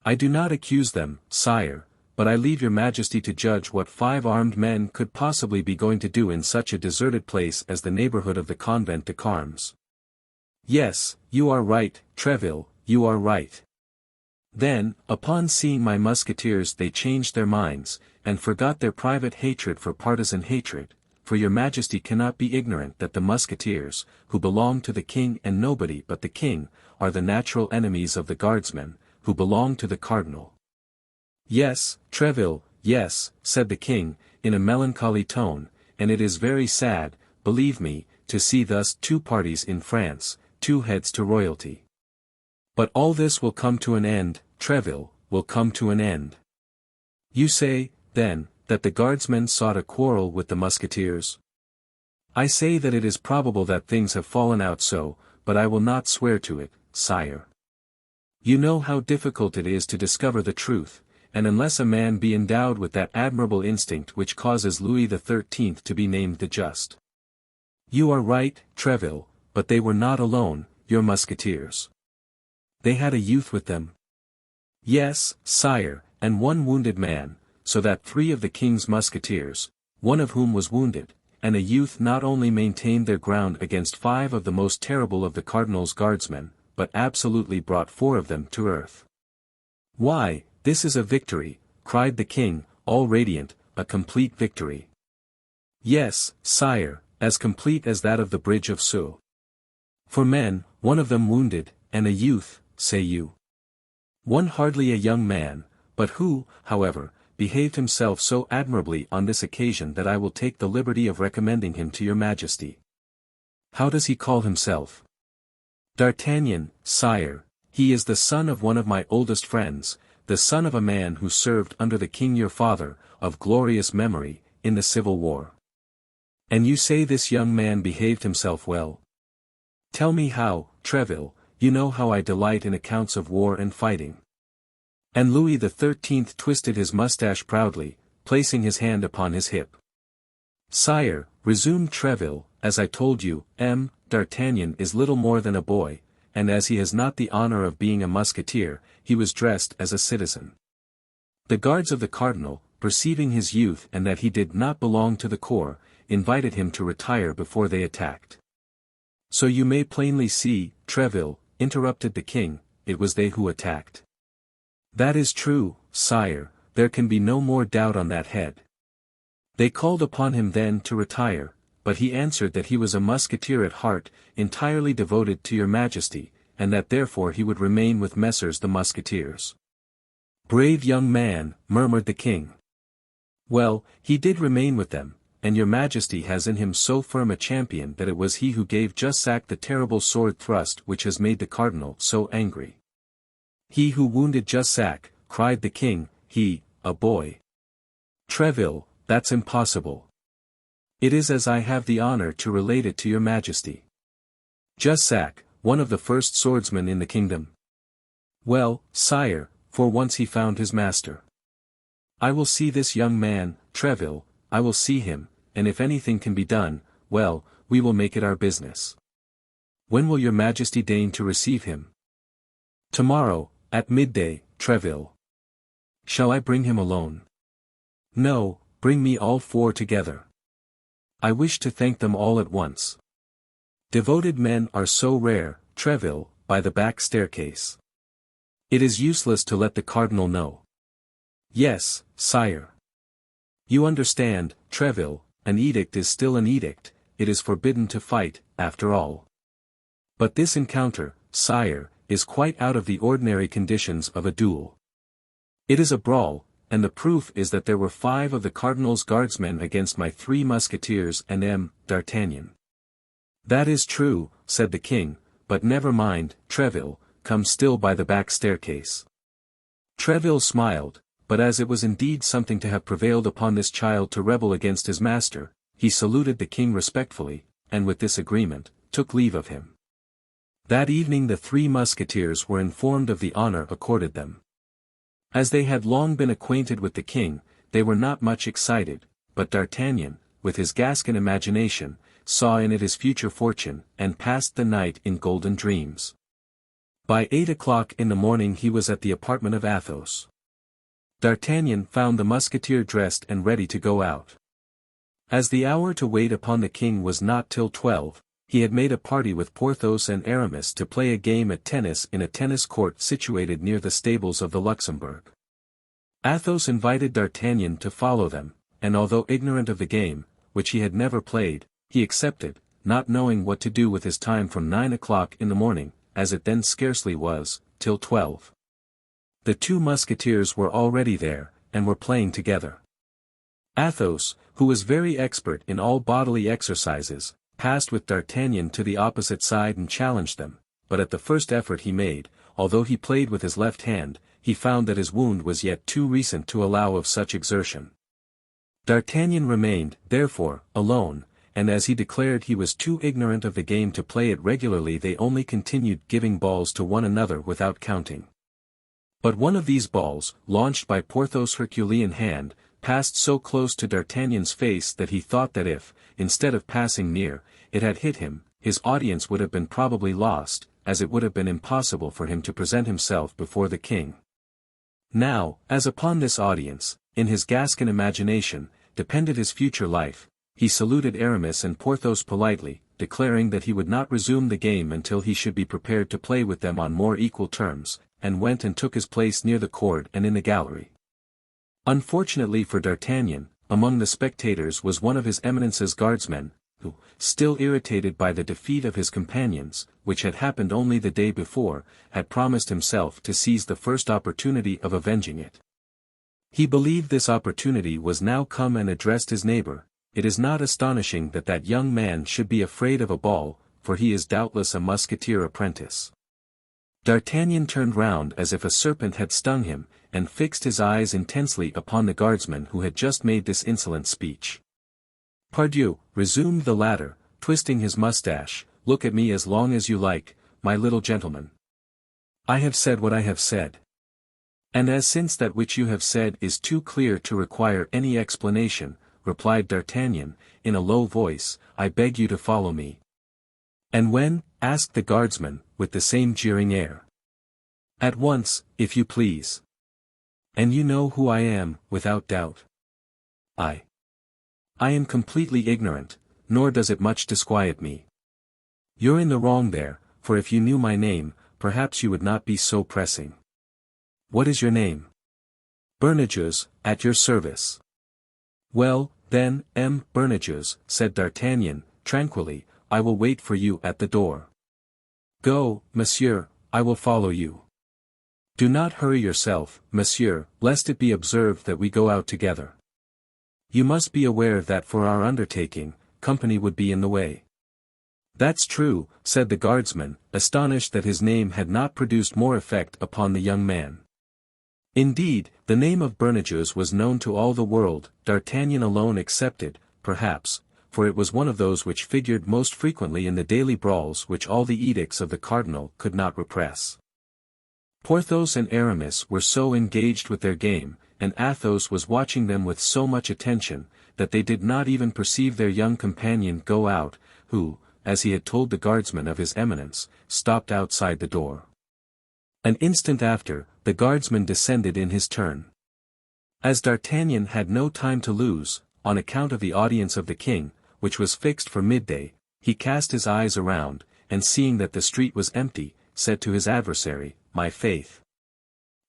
I do not accuse them, sire, but I leave your majesty to judge what 5 armed men could possibly be going to do in such a deserted place as the neighborhood of the convent de Carmes. Yes, you are right, Treville, you are right. Then, upon seeing my musketeers they changed their minds, and forgot their private hatred for partisan hatred, for your majesty cannot be ignorant that the musketeers, who belong to the king and nobody but the king, are the natural enemies of the guardsmen, who belong to the cardinal. Yes, Treville, yes, said the king, in a melancholy tone, and it is very sad, believe me, to see thus 2 parties in France, 2 heads to royalty. But all this will come to an end, Treville, will come to an end. You say, then, that the guardsmen sought a quarrel with the musketeers? I say that it is probable that things have fallen out so, but I will not swear to it, sire. You know how difficult it is to discover the truth, and unless a man be endowed with that admirable instinct which causes Louis XIII to be named the Just. You are right, Treville, but they were not alone, your musketeers. They had a youth with them. Yes, sire, and 1 wounded man, so that 3 of the king's musketeers, 1 of whom was wounded, and a youth not only maintained their ground against 5 of the most terrible of the cardinal's guardsmen, but absolutely brought 4 of them to earth. Why, this is a victory, cried the king, all radiant, a complete victory. Yes, sire, as complete as that of the bridge of Sceaux. 4 men, 1 of them wounded, and a youth, say you. 1 hardly a young man, but who, however, behaved himself so admirably on this occasion that I will take the liberty of recommending him to your majesty. How does he call himself? D'Artagnan, sire, he is the son of one of my oldest friends, the son of a man who served under the king your father, of glorious memory, in the Civil War. And you say this young man behaved himself well? Tell me how, Treville, you know how I delight in accounts of war and fighting. And Louis XIII twisted his mustache proudly, placing his hand upon his hip. Sire, resumed Treville, as I told you, D'Artagnan is little more than a boy, and as he has not the honor of being a musketeer, he was dressed as a citizen. The guards of the cardinal, perceiving his youth and that he did not belong to the corps, invited him to retire before they attacked. So you may plainly see, Treville, interrupted the king, it was they who attacked. That is true, sire, there can be no more doubt on that head. They called upon him then to retire, but he answered that he was a musketeer at heart, entirely devoted to your majesty, and that therefore he would remain with Messrs the Musketeers. Brave young man, murmured the king. Well, he did remain with them, and your majesty has in him so firm a champion that it was he who gave Jussac the terrible sword thrust which has made the cardinal so angry. He who wounded Jussac, cried the king, he, a boy. Treville, that's impossible. It is as I have the honor to relate it to your majesty. Jussac, one of the first swordsmen in the kingdom. Well, sire, for once he found his master. I will see this young man, Treville, I will see him, and if anything can be done, well, we will make it our business. When will your majesty deign to receive him? Tomorrow, at midday, Treville. Shall I bring him alone? No, bring me all four together. I wish to thank them all at once. Devoted men are so rare, Treville, by the back staircase. It is useless to let the cardinal know. Yes, sire. You understand, Treville, an edict is still an edict, it is forbidden to fight, after all. But this encounter, sire, is quite out of the ordinary conditions of a duel. It is a brawl, and the proof is that there were 5 of the cardinal's guardsmen against my 3 musketeers and D'Artagnan. That is true, said the king, but never mind, Treville, come still by the back staircase. Treville smiled, but as it was indeed something to have prevailed upon this child to rebel against his master, he saluted the king respectfully, and with this agreement, took leave of him. That evening the 3 musketeers were informed of the honor accorded them. As they had long been acquainted with the king, they were not much excited, but D'Artagnan, with his Gascon imagination, saw in it his future fortune, and passed the night in golden dreams. By 8 o'clock in the morning he was at the apartment of Athos. D'Artagnan found the musketeer dressed and ready to go out. As the hour to wait upon the king was not till 12, he had made a party with Porthos and Aramis to play a game at tennis in a tennis court situated near the stables of the Luxembourg. Athos invited D'Artagnan to follow them, and although ignorant of the game, which he had never played, he accepted, not knowing what to do with his time from 9 o'clock in the morning, as it then scarcely was, till 12. The 2 musketeers were already there, and were playing together. Athos, who was very expert in all bodily exercises, passed with D'Artagnan to the opposite side and challenged them, but at the first effort he made, although he played with his left hand, he found that his wound was yet too recent to allow of such exertion. D'Artagnan remained, therefore, alone, and as he declared he was too ignorant of the game to play it regularly, they only continued giving balls to one another without counting. But one of these balls, launched by Porthos' Herculean hand, passed so close to D'Artagnan's face that he thought that if, instead of passing near, it had hit him, his audience would have been probably lost, as it would have been impossible for him to present himself before the king. Now, as upon this audience, in his Gascon imagination, depended his future life, he saluted Aramis and Porthos politely, declaring that he would not resume the game until he should be prepared to play with them on more equal terms, and went and took his place near the cord and in the gallery. Unfortunately for D'Artagnan, among the spectators was one of his Eminence's guardsmen, who, still irritated by the defeat of his companions, which had happened only the day before, had promised himself to seize the first opportunity of avenging it. He believed this opportunity was now come and addressed his neighbor. It is not astonishing that that young man should be afraid of a ball, for he is doubtless a musketeer apprentice. D'Artagnan turned round as if a serpent had stung him, and fixed his eyes intensely upon the guardsman who had just made this insolent speech. "Pardieu," resumed the latter, twisting his moustache, "look at me as long as you like, my little gentleman. I have said what I have said. And as since that which you have said is too clear to require any explanation," replied D'Artagnan, in a low voice, "I beg you to follow me." "And when?" asked the guardsman, with the same jeering air. "At once, if you please. And you know who I am, without doubt." I am completely ignorant, nor does it much disquiet me. You're in the wrong there, for if you knew my name, perhaps you would not be so pressing. What is your name?" "Bernajoux, at your service." "Well, then, Bernajoux," said D'Artagnan, tranquilly, "I will wait for you at the door." "Go, monsieur, I will follow you. Do not hurry yourself, monsieur, lest it be observed that we go out together. You must be aware that for our undertaking, company would be in the way." "That's true," said the guardsman, astonished that his name had not produced more effect upon the young man. Indeed, the name of Bernajoux was known to all the world, D'Artagnan alone excepted, perhaps, for it was one of those which figured most frequently in the daily brawls which all the edicts of the cardinal could not repress. Porthos and Aramis were so engaged with their game, and Athos was watching them with so much attention, that they did not even perceive their young companion go out, who, as he had told the guardsman of his Eminence, stopped outside the door. An instant after, the guardsman descended in his turn. As D'Artagnan had no time to lose, on account of the audience of the king, which was fixed for midday, he cast his eyes around, and seeing that the street was empty, said to his adversary, "My faith!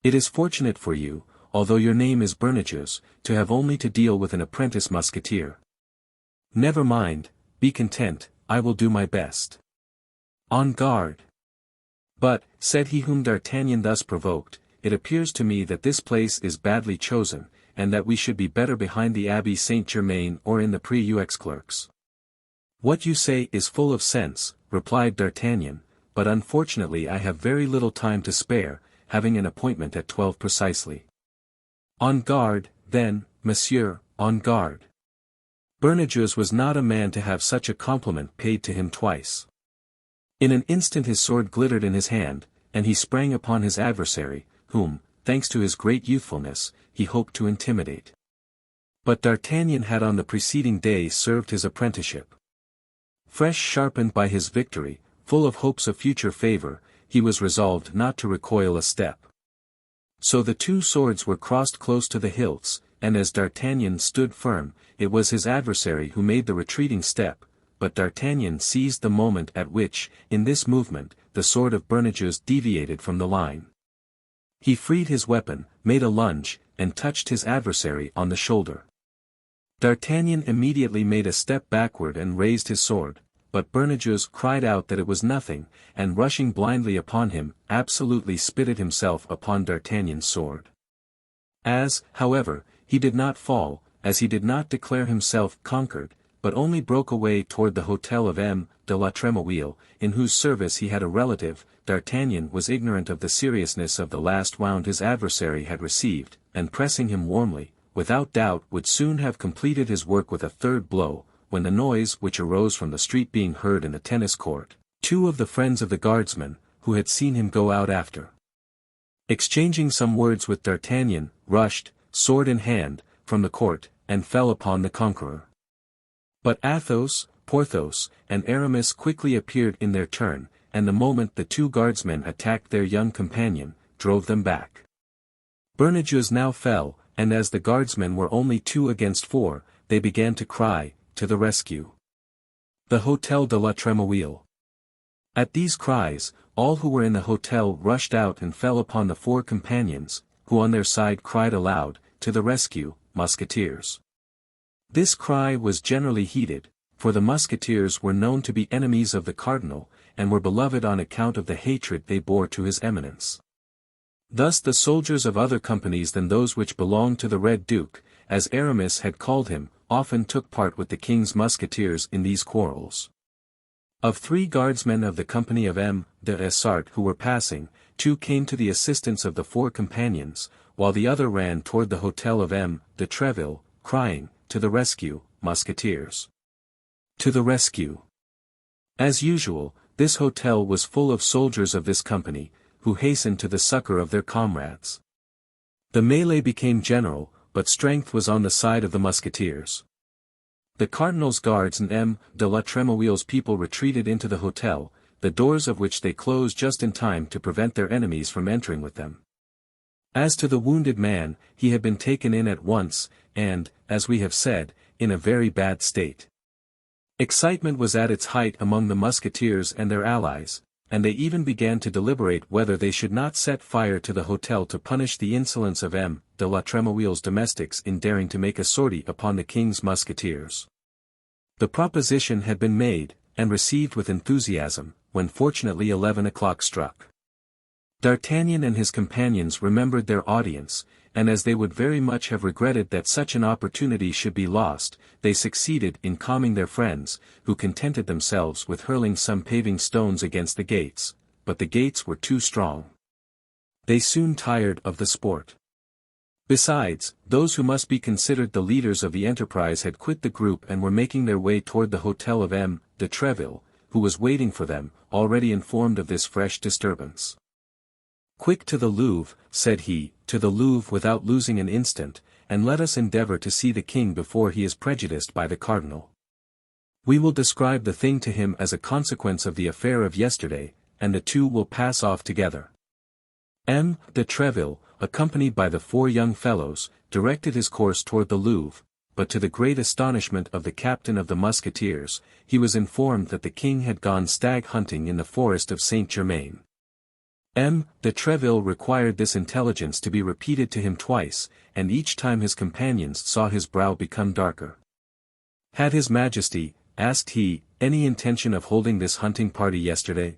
It is fortunate for you, although your name is Bernajoux, to have only to deal with an apprentice musketeer. Never mind, be content, I will do my best. On guard!" "But," said he whom D'Artagnan thus provoked, "it appears to me that this place is badly chosen, and that we should be better behind the Abbey Saint-Germain or in the Preux Clerks." "What you say is full of sense," replied D'Artagnan, "but unfortunately I have very little time to spare, having an appointment at 12 precisely." "On guard, then, monsieur, on guard." Bernajoux was not a man to have such a compliment paid to him twice. In an instant his sword glittered in his hand, and he sprang upon his adversary, whom, thanks to his great youthfulness, he hoped to intimidate. But D'Artagnan had on the preceding day served his apprenticeship. Fresh sharpened by his victory, full of hopes of future favor, he was resolved not to recoil a step. So the two swords were crossed close to the hilts, and as D'Artagnan stood firm, it was his adversary who made the retreating step, but D'Artagnan seized the moment at which, in this movement, the sword of Bernajoux deviated from the line. He freed his weapon, made a lunge, and touched his adversary on the shoulder. D'Artagnan immediately made a step backward and raised his sword, but Bernajoux cried out that it was nothing, and rushing blindly upon him, absolutely spitted himself upon D'Artagnan's sword. As, however, he did not fall, as he did not declare himself conquered, but only broke away toward the hotel of M. de la Trémouille, in whose service he had a relative, D'Artagnan was ignorant of the seriousness of the last wound his adversary had received, and pressing him warmly, without doubt would soon have completed his work with a third blow, when the noise which arose from the street being heard in the tennis court, two of the friends of the guardsman, who had seen him go out after, exchanging some words with D'Artagnan, rushed, sword in hand, from the court, and fell upon the conqueror. But Athos, Porthos, and Aramis quickly appeared in their turn, and the moment the two guardsmen attacked their young companion, drove them back. Bernajoux now fell, and as the guardsmen were only 2 against 4, they began to cry, "To the rescue! The Hotel de la Trémouille!" At these cries, all who were in the hotel rushed out and fell upon the 4 companions, who on their side cried aloud, "To the rescue, Musketeers!" This cry was generally heeded, for the Musketeers were known to be enemies of the cardinal, and were beloved on account of the hatred they bore to his eminence. Thus the soldiers of other companies than those which belonged to the Red Duke, as Aramis had called him, often took part with the king's musketeers in these quarrels. Of 3 guardsmen of the company of M. de Essart who were passing, 2 came to the assistance of the 4 companions, while the other ran toward the hotel of M. de Treville, crying, "To the rescue, Musketeers! To the rescue!" As usual, this hotel was full of soldiers of this company, who hastened to the succor of their comrades. The melee became general, but strength was on the side of the Musketeers. The Cardinal's guards and M. de la Trémouille's people retreated into the hotel, the doors of which they closed just in time to prevent their enemies from entering with them. As to the wounded man, he had been taken in at once, and, as we have said, in a very bad state. Excitement was at its height among the Musketeers and their allies, and they even began to deliberate whether they should not set fire to the hotel to punish the insolence of M. de la Trémouille's domestics in daring to make a sortie upon the king's Musketeers. The proposition had been made, and received with enthusiasm, when fortunately 11 o'clock struck. D'Artagnan and his companions remembered their audience, and as they would very much have regretted that such an opportunity should be lost, they succeeded in calming their friends, who contented themselves with hurling some paving stones against the gates, but the gates were too strong. They soon tired of the sport. Besides, those who must be considered the leaders of the enterprise had quit the group and were making their way toward the hotel of M. de Treville, who was waiting for them, already informed of this fresh disturbance. "Quick to the Louvre," said he, "to the Louvre without losing an instant, and let us endeavor to see the king before he is prejudiced by the cardinal. We will describe the thing to him as a consequence of the affair of yesterday, and the 2 will pass off together." M. de Treville, accompanied by the 4 young fellows, directed his course toward the Louvre, but to the great astonishment of the captain of the Musketeers, he was informed that the king had gone stag hunting in the forest of Saint-Germain. De Treville required this intelligence to be repeated to him twice, and each time his companions saw his brow become darker. "Had his Majesty," asked he, "any intention of holding this hunting party yesterday?"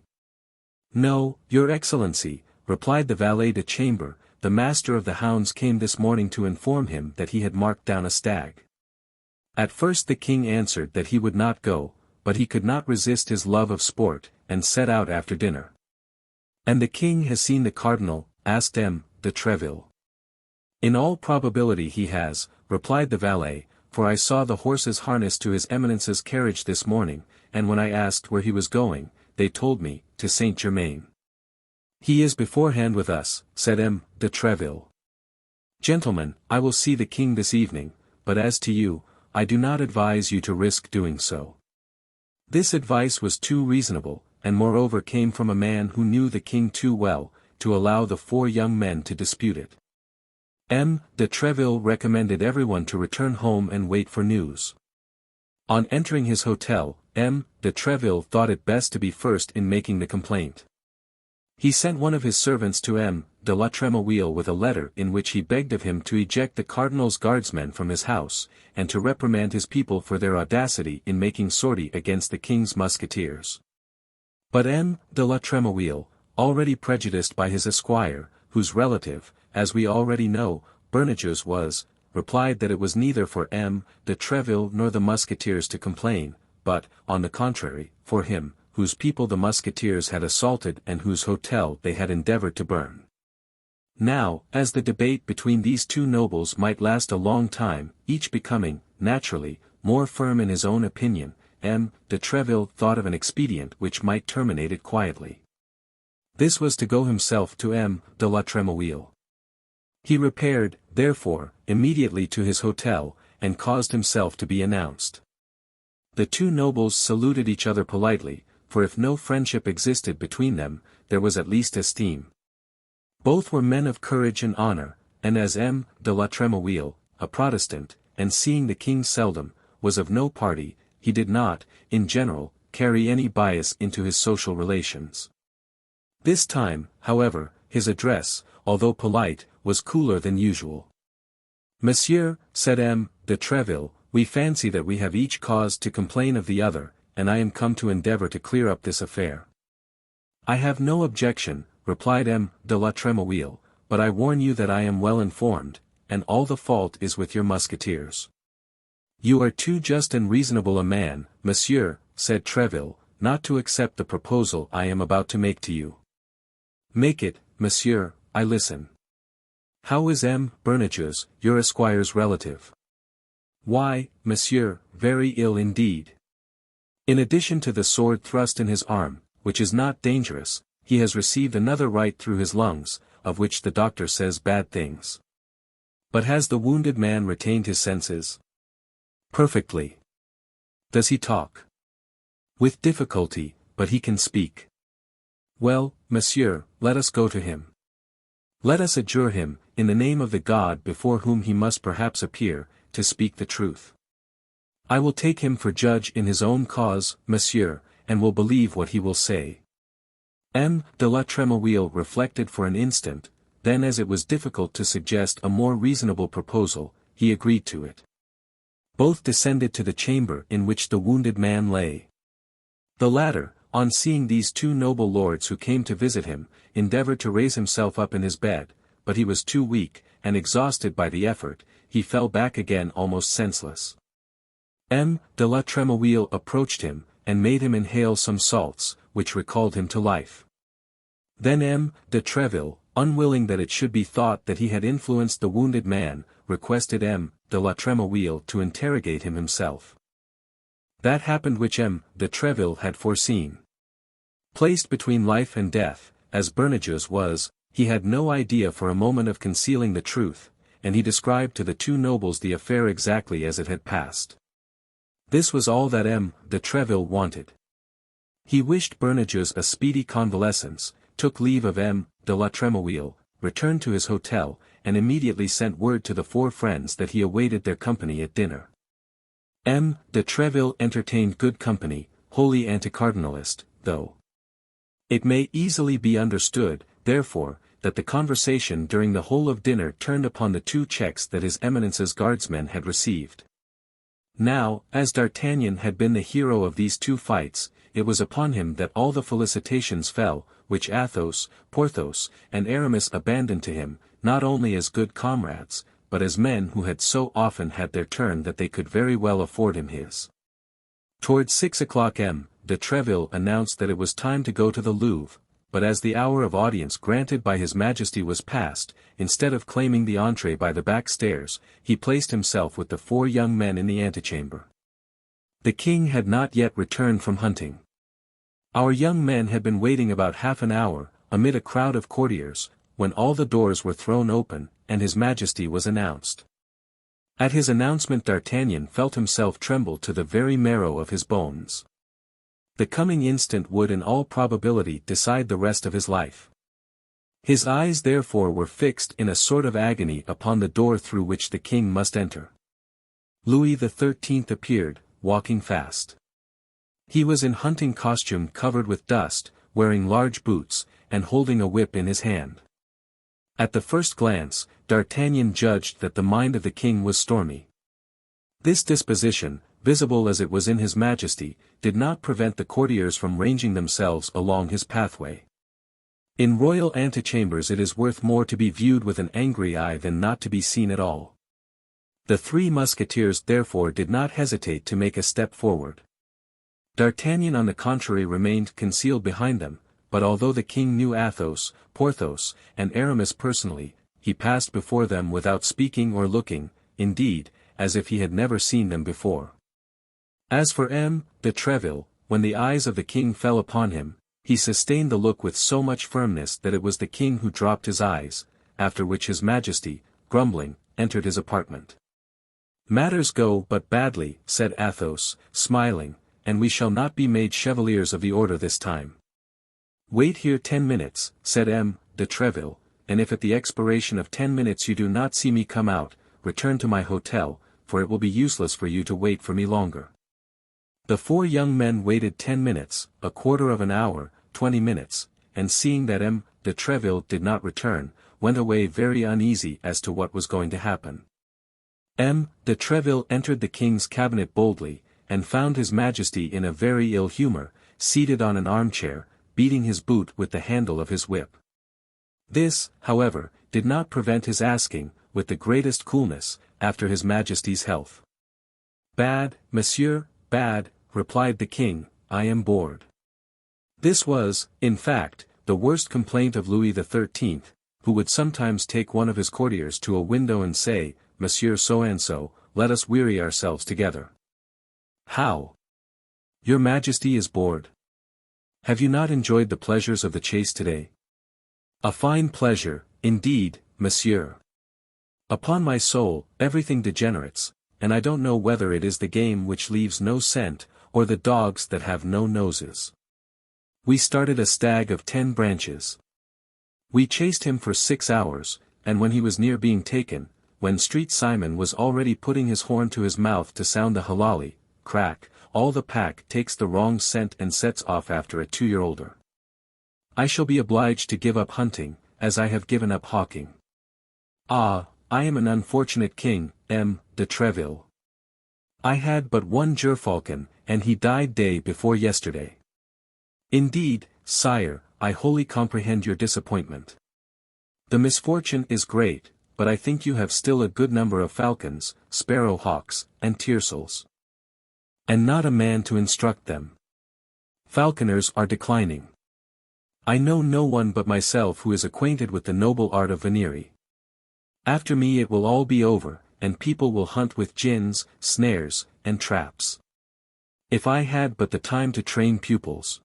"No, your Excellency," replied the valet de chambre, "the master of the hounds came this morning to inform him that he had marked down a stag." At first the king answered that he would not go, but he could not resist his love of sport, and set out after dinner. "And the king has seen the cardinal?" asked de Treville. "In all probability he has," replied the valet, "for I saw the horses harnessed to his eminence's carriage this morning, and when I asked where he was going, they told me, to Saint-Germain." "He is beforehand with us," said de Treville. "Gentlemen, I will see the king this evening, but as to you, I do not advise you to risk doing so." This advice was too reasonable, and moreover came from a man who knew the king too well, to allow the four young men to dispute it. De Treville recommended everyone to return home and wait for news. On entering his hotel, de Treville thought it best to be first in making the complaint. He sent one of his servants to de la Tremouille with a letter in which he begged of him to eject the cardinal's guardsmen from his house, and to reprimand his people for their audacity in making sortie against the king's musketeers. But de la Tremouille, already prejudiced by his esquire, whose relative, as we already know, Bernajoux was, replied that it was neither for de Treville nor the musketeers to complain, but, on the contrary, for him, whose people the musketeers had assaulted and whose hotel they had endeavored to burn. Now, as the debate between these two nobles might last a long time, each becoming, naturally, more firm in his own opinion, de Treville thought of an expedient which might terminate it quietly. This was to go himself to de la Tremouille. He repaired, therefore, immediately to his hotel, and caused himself to be announced. The two nobles saluted each other politely, for if no friendship existed between them, there was at least esteem. Both were men of courage and honor, and as de la Tremouille, a Protestant, and seeing the king seldom, was of no party, he did not, in general, carry any bias into his social relations. This time, however, his address, although polite, was cooler than usual. "Monsieur," said de Treville, "we fancy that we have each cause to complain of the other, and I am come to endeavor to clear up this affair." "I have no objection," replied de la Tremouille, "but I warn you that I am well informed, and all the fault is with your musketeers." "You are too just and reasonable a man, monsieur," said Treville, "not to accept the proposal I am about to make to you." "Make it, monsieur, I listen." "How is Bernajoux, your esquire's relative?" "Why, monsieur, very ill indeed. In addition to the sword thrust in his arm, which is not dangerous, he has received another right through his lungs, of which the doctor says bad things." "But has the wounded man retained his senses?" "Perfectly." "Does he talk?" "With difficulty, but he can speak." "Well, monsieur, let us go to him. Let us adjure him, in the name of the God before whom he must perhaps appear, to speak the truth. I will take him for judge in his own cause, monsieur, and will believe what he will say." De la Tremouille reflected for an instant, then as it was difficult to suggest a more reasonable proposal, he agreed to it. Both descended to the chamber in which the wounded man lay. The latter, on seeing these two noble lords who came to visit him, endeavored to raise himself up in his bed, but he was too weak, and exhausted by the effort, he fell back again almost senseless. De la Tremouille approached him, and made him inhale some salts, which recalled him to life. Then de Treville, unwilling that it should be thought that he had influenced the wounded man, requested de la Tremouille to interrogate him himself. That happened which de Treville had foreseen. Placed between life and death, as Bernajoux was, he had no idea for a moment of concealing the truth, and he described to the two nobles the affair exactly as it had passed. This was all that de Treville wanted. He wished Bernajoux a speedy convalescence, took leave of de la Tremouille, returned to his hotel, and immediately sent word to the 4 friends that he awaited their company at dinner. M. de Treville entertained good company, wholly anti-cardinalist, though. It may easily be understood, therefore, that the conversation during the whole of dinner turned upon the 2 checks that his Eminence's guardsmen had received. Now, as D'Artagnan had been the hero of these 2 fights, it was upon him that all the felicitations fell, which Athos, Porthos, and Aramis abandoned to him, not only as good comrades, but as men who had so often had their turn that they could very well afford him his. Towards 6 o'clock M. de Treville announced that it was time to go to the Louvre, but as the hour of audience granted by His Majesty was past, instead of claiming the entree by the back stairs, he placed himself with the 4 young men in the antechamber. The king had not yet returned from hunting. Our young men had been waiting about half an hour, amid a crowd of courtiers, when all the doors were thrown open, and His Majesty was announced. At his announcement D'Artagnan felt himself tremble to the very marrow of his bones. The coming instant would in all probability decide the rest of his life. His eyes therefore were fixed in a sort of agony upon the door through which the king must enter. Louis XIII appeared, walking fast. He was in hunting costume covered with dust, wearing large boots, and holding a whip in his hand. At the first glance, D'Artagnan judged that the mind of the king was stormy. This disposition, visible as it was in His Majesty, did not prevent the courtiers from ranging themselves along his pathway. In royal antechambers it is worth more to be viewed with an angry eye than not to be seen at all. The 3 Musketeers therefore did not hesitate to make a step forward. D'Artagnan on the contrary remained concealed behind them, but although the king knew Athos, Porthos, and Aramis personally, he passed before them without speaking or looking, indeed, as if he had never seen them before. As for M. de Treville, when the eyes of the king fell upon him, he sustained the look with so much firmness that it was the king who dropped his eyes, after which His Majesty, grumbling, entered his apartment. "Matters go but badly," said Athos, smiling, "and we shall not be made chevaliers of the order this time." "Wait here 10 minutes, said M. de Treville, "and if at the expiration of 10 minutes you do not see me come out, return to my hotel, for it will be useless for you to wait for me longer." The 4 young men waited 10 minutes, a quarter of an hour, 20 minutes, and seeing that M. de Treville did not return, went away very uneasy as to what was going to happen. M. de Treville entered the king's cabinet boldly, and found His Majesty in a very ill humor, seated on an armchair, beating his boot with the handle of his whip. This, however, did not prevent his asking, with the greatest coolness, after His Majesty's health. "Bad, monsieur, bad," replied the king, "I am bored." This was, in fact, the worst complaint of Louis XIII, who would sometimes take one of his courtiers to a window and say, "Monsieur so-and-so, let us weary ourselves together." "How? Your Majesty is bored? Have you not enjoyed the pleasures of the chase today?" "A fine pleasure, indeed, monsieur. Upon my soul, everything degenerates, and I don't know whether it is the game which leaves no scent, or the dogs that have no noses. We started a stag of 10 branches. We chased him for 6 hours, and when he was near being taken, when Street Simon was already putting his horn to his mouth to sound the halali, crack, all the pack takes the wrong scent and sets off after a 2-year-older. I shall be obliged to give up hunting, as I have given up hawking. Ah, I am an unfortunate king, M. de Treville. I had but 1 gerfalcon, and he died day before yesterday. Indeed, sire, I wholly comprehend your disappointment. The misfortune is great, but I think you have still a good number of falcons, sparrow-hawks, and tiercels. And not a man to instruct them. Falconers are declining. I know no one but myself who is acquainted with the noble art of venery. After me it will all be over, and people will hunt with gins, snares, and traps. If I had but the time to train pupils.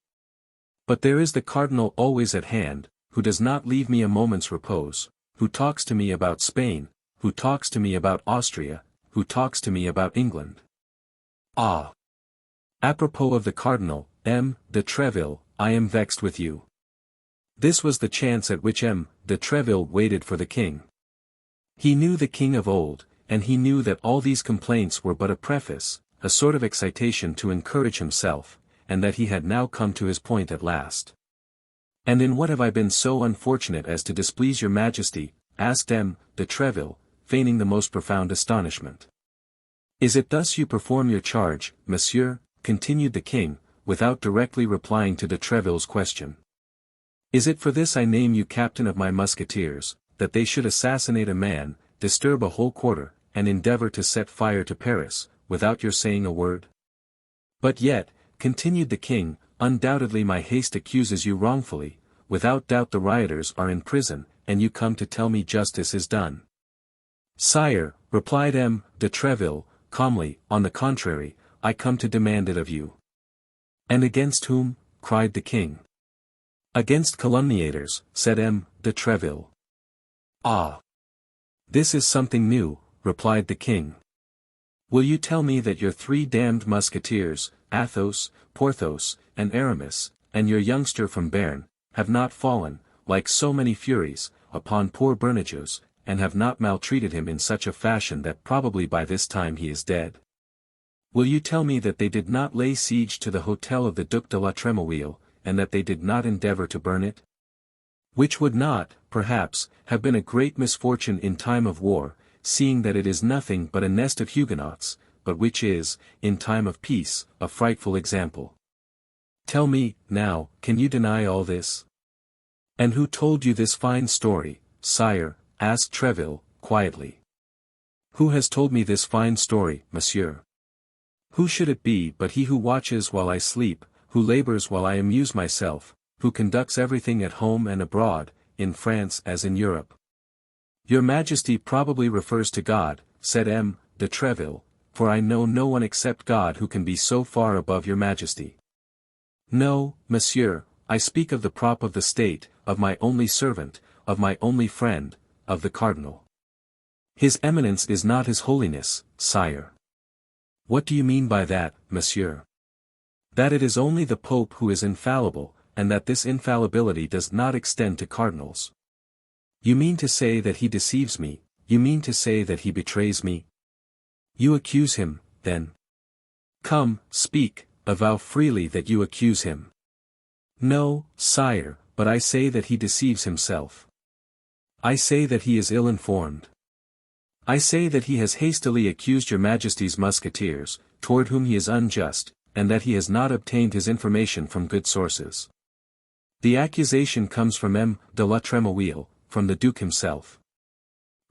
But there is the cardinal always at hand, who does not leave me a moment's repose, who talks to me about Spain, who talks to me about Austria, who talks to me about England. Ah! Apropos of the cardinal, M. de Treville, I am vexed with you. This was the chance at which M. de Treville waited for the king. He knew the king of old, and he knew that all these complaints were but a preface, a sort of excitation to encourage himself, and that he had now come to his point at last. "And in what have I been so unfortunate as to displease your majesty?" asked M. de Treville, feigning the most profound astonishment. "Is it thus you perform your charge, monsieur?" continued the king, without directly replying to de Treville's question. "Is it for this I name you captain of my musketeers, that they should assassinate a man, disturb a whole quarter, and endeavor to set fire to Paris, without your saying a word? But yet," continued the king, "undoubtedly my haste accuses you wrongfully, without doubt the rioters are in prison, and you come to tell me justice is done." "Sire," replied M. de Treville, calmly, "on the contrary, I come to demand it of you." "And against whom?" cried the king. "Against calumniators," said M. de Treville. "Ah! This is something new," replied the king. "Will you tell me that your 3 damned musketeers, Athos, Porthos, and Aramis, and your youngster from Béarn, have not fallen, like so many furies, upon poor Bernajoux, and have not maltreated him in such a fashion that probably by this time he is dead? Will you tell me that they did not lay siege to the hotel of the Duc de la Tremouille, and that they did not endeavor to burn it? Which would not, perhaps, have been a great misfortune in time of war, seeing that it is nothing but a nest of Huguenots, but which is, in time of peace, a frightful example. Tell me, now, can you deny all this?" "And who told you this fine story, sire?" asked Treville, quietly. "Who has told me this fine story, monsieur? Who should it be but he who watches while I sleep, who labors while I amuse myself, who conducts everything at home and abroad, in France as in Europe?" "Your majesty probably refers to God," said M. de Treville, "for I know no one except God who can be so far above your majesty." "No, monsieur, I speak of the prop of the state, of my only servant, of my only friend, of the cardinal. His eminence is not his holiness, sire." "What do you mean by that, monsieur?" "That it is only the Pope who is infallible, and that this infallibility does not extend to cardinals." "You mean to say that he deceives me, you mean to say that he betrays me? You accuse him, then? Come, speak, avow freely that you accuse him." "No, sire, but I say that he deceives himself. I say that he is ill-informed. I say that he has hastily accused your majesty's musketeers, toward whom he is unjust, and that he has not obtained his information from good sources. The accusation comes from M. de la Tremouille, from the duke himself.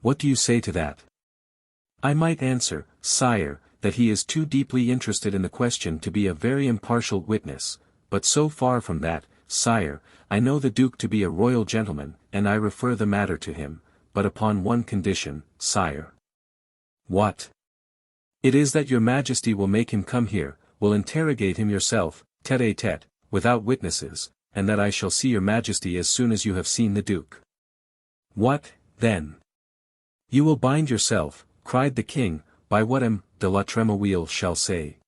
What do you say to that?" "I might answer, sire, that he is too deeply interested in the question to be a very impartial witness, but so far from that, sire, I know the duke to be a royal gentleman, and I refer the matter to him, but upon one condition, sire." "What?" "It is that your majesty will make him come here, will interrogate him yourself, tête-à-tête, without witnesses, and that I shall see your majesty as soon as you have seen the duke." "What, then? You will bind yourself," cried the king, "by what M. de la Tremouille shall say?"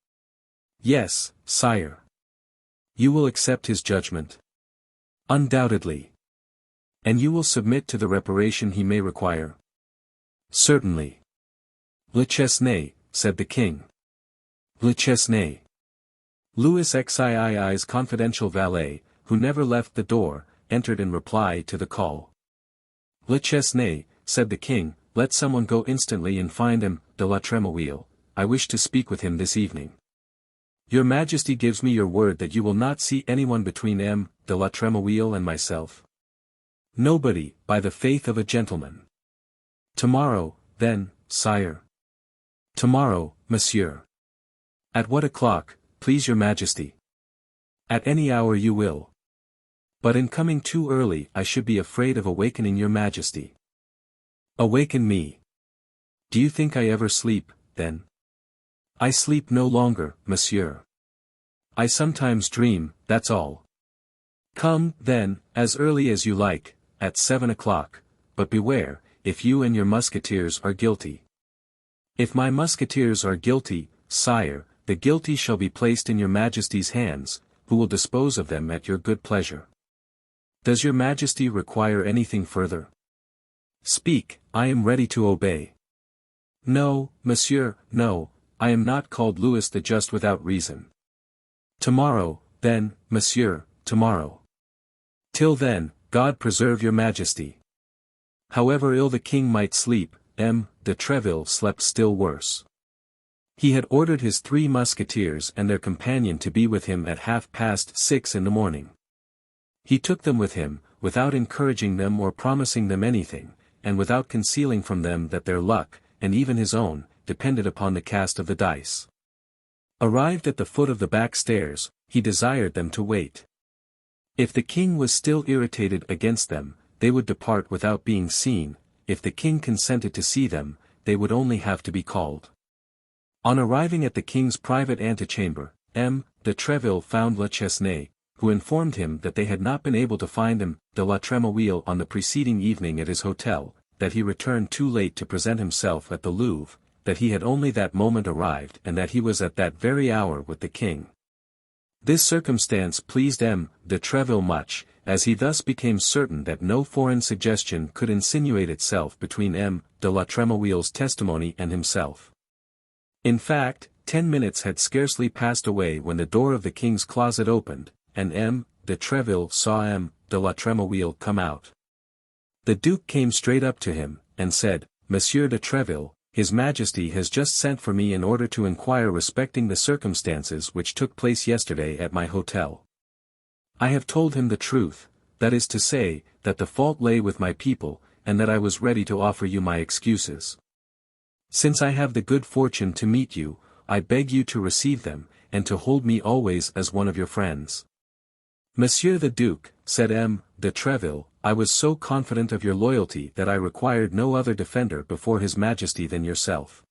"Yes, sire." "You will accept his judgment?" "Undoubtedly." "And you will submit to the reparation he may require?" "Certainly." "Le Chesnay," said the king. "Le Chesnay." Louis XII's confidential valet, who never left the door, entered in reply to the call. "Le Chesnay," said the king, "let someone go instantly and find M. de la Tremouille, I wish to speak with him this evening." "Your majesty gives me your word that you will not see anyone between M. de la Tremouille and myself?" "Nobody, by the faith of a gentleman." "Tomorrow, then, sire?" "Tomorrow, monsieur." "At what o'clock, please your majesty?" "At any hour you will. But in coming too early I should be afraid of awakening your majesty." "Awaken me. Do you think I ever sleep, then?" "I sleep no longer, monsieur. I sometimes dream, that's all." "Come, then, as early as you like, at 7 o'clock, but beware, if you and your musketeers are guilty." "If my musketeers are guilty, sire, the guilty shall be placed in your majesty's hands, who will dispose of them at your good pleasure. Does your majesty require anything further?" Speak, I am ready to obey. No, monsieur, no, I am not called Louis the Just without reason. Tomorrow, then, monsieur, tomorrow. Till then, God preserve your majesty. However ill the king might sleep, M. de Treville slept still worse. He had ordered his 3 musketeers and their companion to be with him at 6:30 in the morning. He took them with him, without encouraging them or promising them anything, and without concealing from them that their luck, and even his own, depended upon the cast of the dice. Arrived at the foot of the back stairs, he desired them to wait. If the king was still irritated against them, they would depart without being seen. If the king consented to see them, they would only have to be called. On arriving at the king's private antechamber, M. de Treville found Le Chesnay, who informed him that they had not been able to find M. de la Tremouille on the preceding evening at his hotel, that he returned too late to present himself at the Louvre, that he had only that moment arrived and that he was at that very hour with the king. This circumstance pleased M. de Treville much, as he thus became certain that no foreign suggestion could insinuate itself between M. de la Tremouille's testimony and himself. In fact, 10 minutes had scarcely passed away when the door of the king's closet opened, and M. de Treville saw M. de la Tremouille come out. The duke came straight up to him, and said, Monsieur de Treville, His Majesty has just sent for me in order to inquire respecting the circumstances which took place yesterday at my hotel. I have told him the truth, that is to say, that the fault lay with my people, and that I was ready to offer you my excuses. Since I have the good fortune to meet you, I beg you to receive them, and to hold me always as one of your friends. Monsieur the Duke, said M. de Treville, I was so confident of your loyalty that I required no other defender before His Majesty than yourself.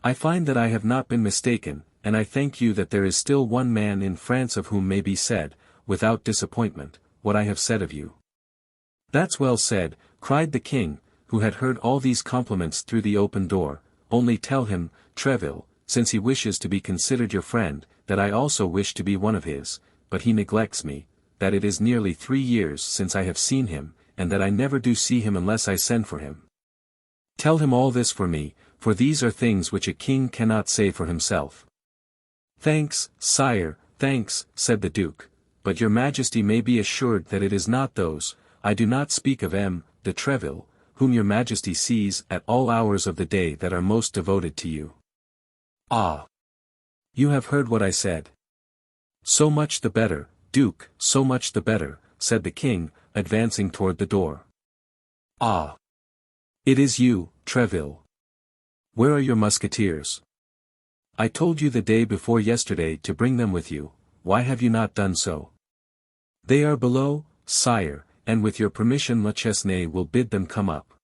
I find that I have not been mistaken, and I thank you that there is still one man in France of whom may be said, without disappointment, what I have said of you. That's well said, cried the king, who had heard all these compliments through the open door, only tell him, Treville, since he wishes to be considered your friend, that I also wish to be one of his, but he neglects me, that it is nearly 3 years since I have seen him, and that I never do see him unless I send for him. Tell him all this for me, for these are things which a king cannot say for himself. Thanks, sire, thanks, said the duke, but your majesty may be assured that it is not those, I do not speak of M. de Treville, whom your majesty sees at all hours of the day that are most devoted to you. Ah! You have heard what I said. So much the better, Duke, so much the better, said the king, advancing toward the door. Ah! It is you, Treville. Where are your musketeers? I told you the day before yesterday to bring them with you, why have you not done so? They are below, sire, and with your permission Le Chesnay will bid them come up.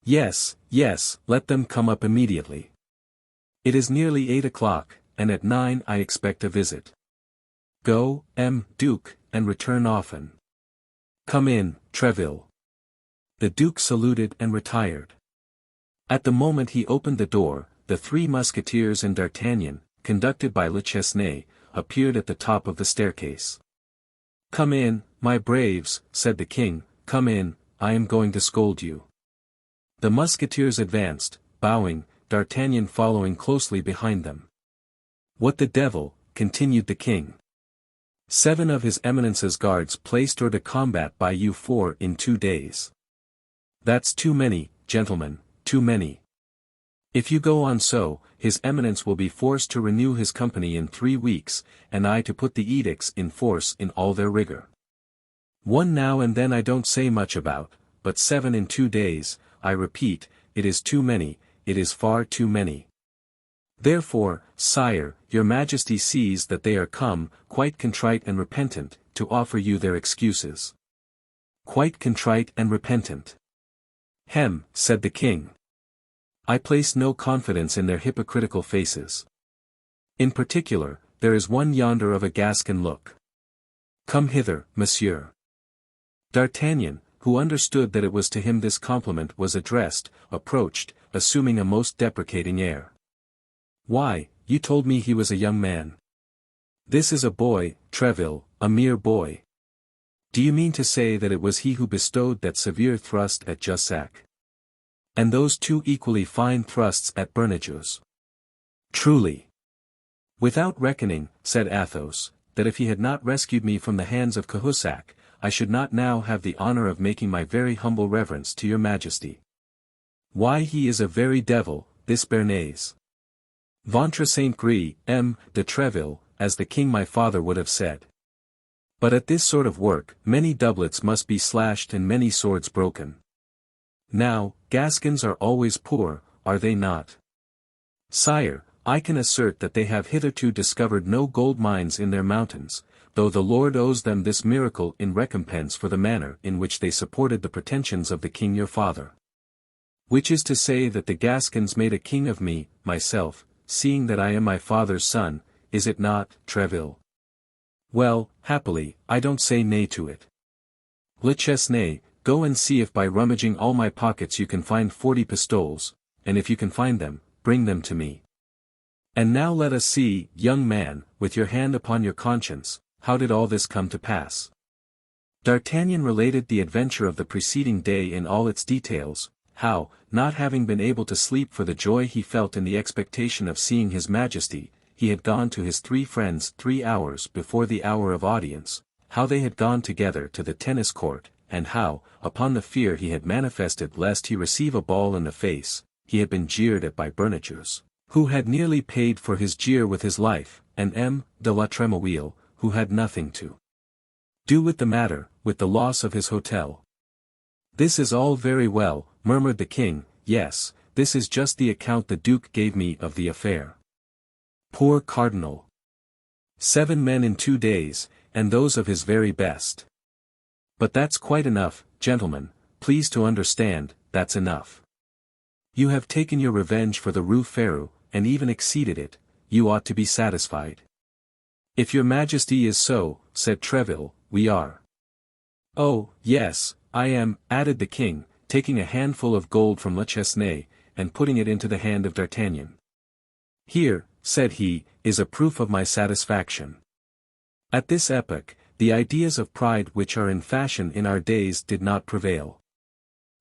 Yes, yes, let them come up immediately. It is nearly 8 o'clock, and at 9 I expect a visit. Go, M. Duke, and return often. Come in, Treville. The duke saluted and retired. At the moment he opened the door, the 3 musketeers and D'Artagnan, conducted by Le Chesnay, appeared at the top of the staircase. Come in, my braves, said the king, come in, I am going to scold you. The musketeers advanced, bowing, D'Artagnan following closely behind them. What the devil, continued the king. 7 of his Eminence's guards placed hors de combat by you 4 in 2 days. That's too many, gentlemen, too many. If you go on so, his Eminence will be forced to renew his company in 3 weeks, and I to put the edicts in force in all their rigor. 1 now and then I don't say much about, but 7 in 2 days, I repeat, it is too many, it is far too many. Therefore, sire, your majesty sees that they are come, quite contrite and repentant, to offer you their excuses. Quite contrite and repentant. Hem, said the king. I place no confidence in their hypocritical faces. In particular, there is one yonder of a Gascon look. Come hither, monsieur. D'Artagnan, who understood that it was to him this compliment was addressed, approached, assuming a most deprecating air. Why, you told me he was a young man. This is a boy, Treville, a mere boy. Do you mean to say that it was he who bestowed that severe thrust at Jussac? And those two equally fine thrusts at Bernajoux? Truly. Without reckoning, said Athos, that if he had not rescued me from the hands of Cahusac, I should not now have the honor of making my very humble reverence to your majesty. Why, he is a very devil, this Béarnais. Ventre Saint Gris, M. de Treville, as the king my father would have said. But at this sort of work, many doublets must be slashed and many swords broken. Now, Gascons are always poor, are they not? Sire, I can assert that they have hitherto discovered no gold mines in their mountains, though the Lord owes them this miracle in recompense for the manner in which they supported the pretensions of the king your father. Which is to say that the Gascons made a king of me, myself, seeing that I am my father's son, is it not, Treville? Well, happily, I don't say nay to it. Le Chesnay, go and see if by rummaging all my pockets you can find 40 pistoles, and if you can find them, bring them to me. And now let us see, young man, with your hand upon your conscience, how did all this come to pass? D'Artagnan related the adventure of the preceding day in all its details, how, not having been able to sleep for the joy he felt in the expectation of seeing his majesty, he had gone to his 3 friends 3 hours before the hour of audience, how they had gone together to the tennis court, and how, upon the fear he had manifested lest he receive a ball in the face, he had been jeered at by Bernajoux, who had nearly paid for his jeer with his life, and M. de la Trémouille, who had nothing to do with the matter, with the loss of his hotel. This is all very well, murmured the king. Yes, this is just the account the duke gave me of the affair. Poor cardinal. 7 men in 2 days, and those of his very best. But that's quite enough, gentlemen, please to understand, that's enough. You have taken your revenge for the Rue Ferou, and even exceeded it, you ought to be satisfied. If your majesty is so, said Treville, we are. Oh, yes, I am, added the king, taking a handful of gold from Le Chesnay, and putting it into the hand of D'Artagnan. Here, said he, is a proof of my satisfaction. At this epoch, the ideas of pride which are in fashion in our days did not prevail.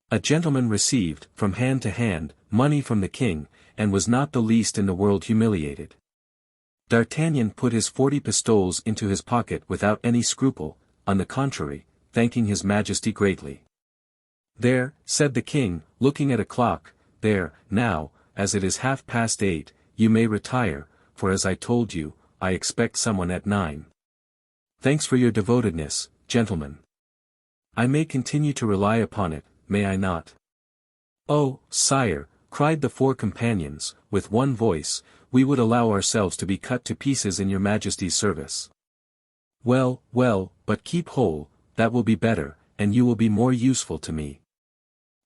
A gentleman received, from hand to hand, money from the king, and was not the least in the world humiliated. D'Artagnan put his 40 pistoles into his pocket without any scruple, on the contrary, thanking his majesty greatly. There, said the king, looking at a clock, there, now, as it is 8:30, you may retire, for as I told you, I expect someone at 9. Thanks for your devotedness, gentlemen. I may continue to rely upon it, may I not? Oh, sire, cried the 4 companions, with one voice, we would allow ourselves to be cut to pieces in your majesty's service. Well, well, but keep whole, that will be better, and you will be more useful to me.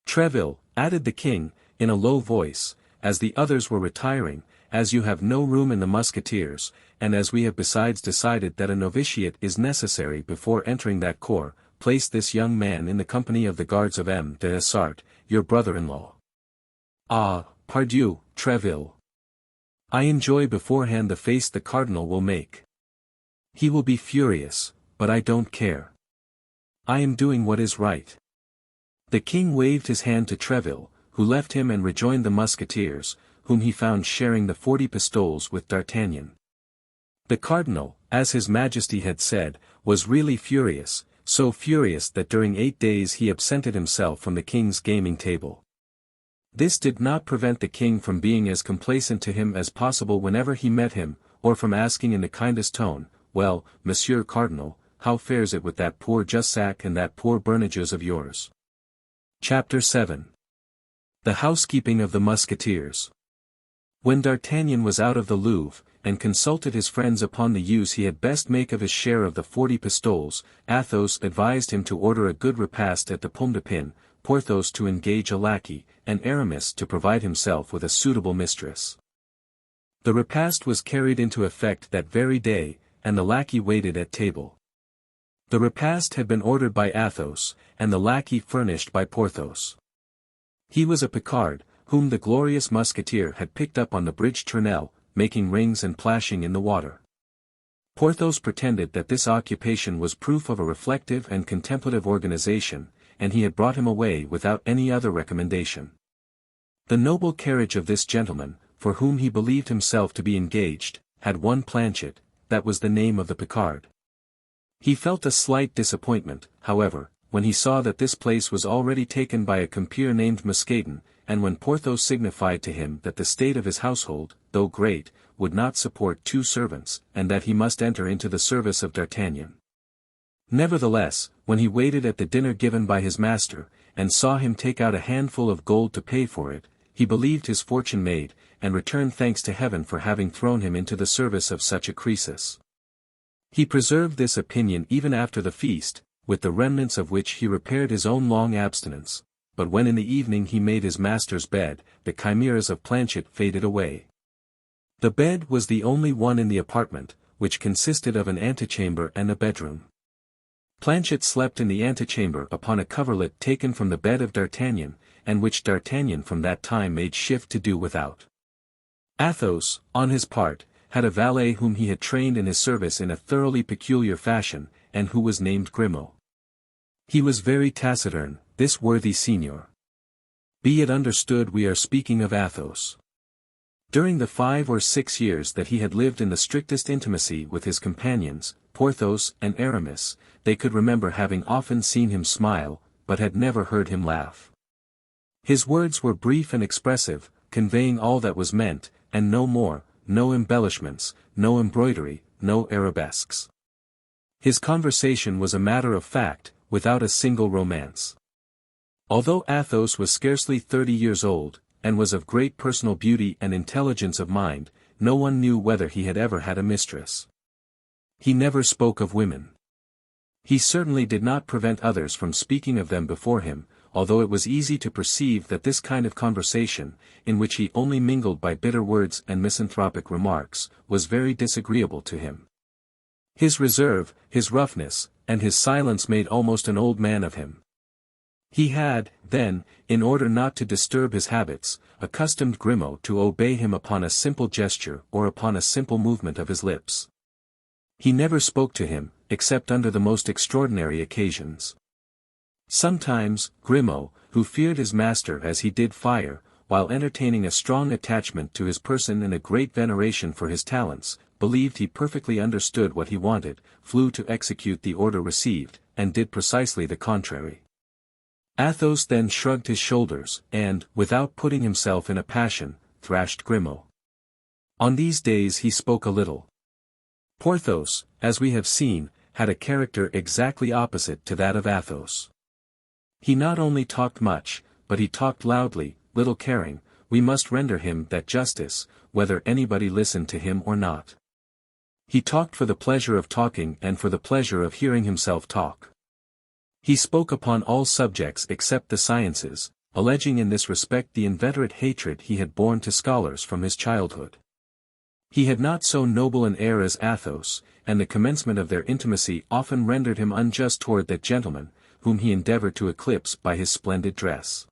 Treville, added the king, in a low voice, as the others were retiring, as you have no room in the Musketeers, and as we have besides decided that a novitiate is necessary before entering that corps, place this young man in the company of the guards of M. de Essart, your brother-in-law. Ah, pardieu, Treville. I enjoy beforehand the face the cardinal will make. He will be furious, but I don't care. I am doing what is right. The king waved his hand to Treville, who left him and rejoined the Musketeers, whom he found sharing the 40 pistoles with D'Artagnan. The cardinal, as his majesty had said, was really furious, so furious that during 8 days he absented himself from the king's gaming table. This did not prevent the king from being as complaisant to him as possible whenever he met him, or from asking in the kindest tone, well, Monsieur Cardinal, how fares it with that poor Jussac and that poor Bernajoux of yours? Chapter 7. The housekeeping of the Musketeers. When D'Artagnan was out of the Louvre, and consulted his friends upon the use he had best make of his share of the 40 pistoles, Athos advised him to order a good repast at the Pomme de Pin, Porthos to engage a lackey, and Aramis to provide himself with a suitable mistress. The repast was carried into effect that very day, and the lackey waited at table. The repast had been ordered by Athos, and the lackey furnished by Porthos. He was a Picard, whom the glorious Musketeer had picked up on the bridge Tournelle, making rings and plashing in the water. Porthos pretended that this occupation was proof of a reflective and contemplative organization, and he had brought him away without any other recommendation. The noble carriage of this gentleman, for whom he believed himself to be engaged, had one Planchet, that was the name of the Picard. He felt a slight disappointment, however, when he saw that this place was already taken by a compeer named Musketeers, and when Porthos signified to him that the state of his household, though great, would not support 2 servants, and that he must enter into the service of D'Artagnan. Nevertheless, when he waited at the dinner given by his master, and saw him take out a handful of gold to pay for it, he believed his fortune made, and returned thanks to heaven for having thrown him into the service of such a Croesus. He preserved this opinion even after the feast, with the remnants of which he repaired his own long abstinence, but when in the evening he made his master's bed, the chimeras of Planchet faded away. The bed was the only one in the apartment, which consisted of an antechamber and a bedroom. Planchet slept in the antechamber upon a coverlet taken from the bed of D'Artagnan, and which D'Artagnan from that time made shift to do without. Athos, on his part, had a valet whom he had trained in his service in a thoroughly peculiar fashion, and who was named Grimaud. He was very taciturn, this worthy senior. Be it understood we are speaking of Athos. During the 5 or 6 years that he had lived in the strictest intimacy with his companions, Porthos and Aramis, they could remember having often seen him smile, but had never heard him laugh. His words were brief and expressive, conveying all that was meant, and no more, no embellishments, no embroidery, no arabesques. His conversation was a matter of fact, without a single romance. Although Athos was scarcely 30 years old, and was of great personal beauty and intelligence of mind, no one knew whether he had ever had a mistress. He never spoke of women. He certainly did not prevent others from speaking of them before him, although it was easy to perceive that this kind of conversation, in which he only mingled by bitter words and misanthropic remarks, was very disagreeable to him. His reserve, his roughness, and his silence made almost an old man of him. He had, then, in order not to disturb his habits, accustomed Grimaud to obey him upon a simple gesture or upon a simple movement of his lips. He never spoke to him, except under the most extraordinary occasions. Sometimes, Grimaud, who feared his master as he did fire, while entertaining a strong attachment to his person and a great veneration for his talents, believed he perfectly understood what he wanted, flew to execute the order received, and did precisely the contrary. Athos then shrugged his shoulders, and, without putting himself in a passion, thrashed Grimaud. On these days he spoke a little. Porthos, as we have seen, had a character exactly opposite to that of Athos. He not only talked much, but he talked loudly, little caring, we must render him that justice, whether anybody listened to him or not. He talked for the pleasure of talking and for the pleasure of hearing himself talk. He spoke upon all subjects except the sciences, alleging in this respect the inveterate hatred he had borne to scholars from his childhood. He had not so noble an air as Athos, and the commencement of their intimacy often rendered him unjust toward that gentleman, whom he endeavored to eclipse by his splendid dress.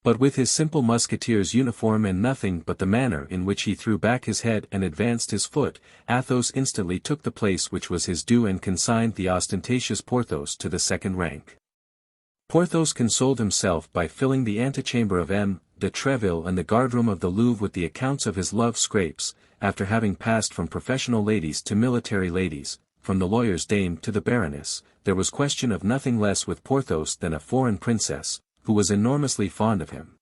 But with his simple Musketeers uniform and nothing but the manner in which he threw back his head and advanced his foot, Athos instantly took the place which was his due and consigned the ostentatious Porthos to the second rank. Porthos consoled himself by filling the antechamber of M. de Treville and the guardroom of the Louvre with the accounts of his love scrapes, after having passed from professional ladies to military ladies, from the lawyer's dame to the baroness. There was question of nothing less with Porthos than a foreign princess, who was enormously fond of him.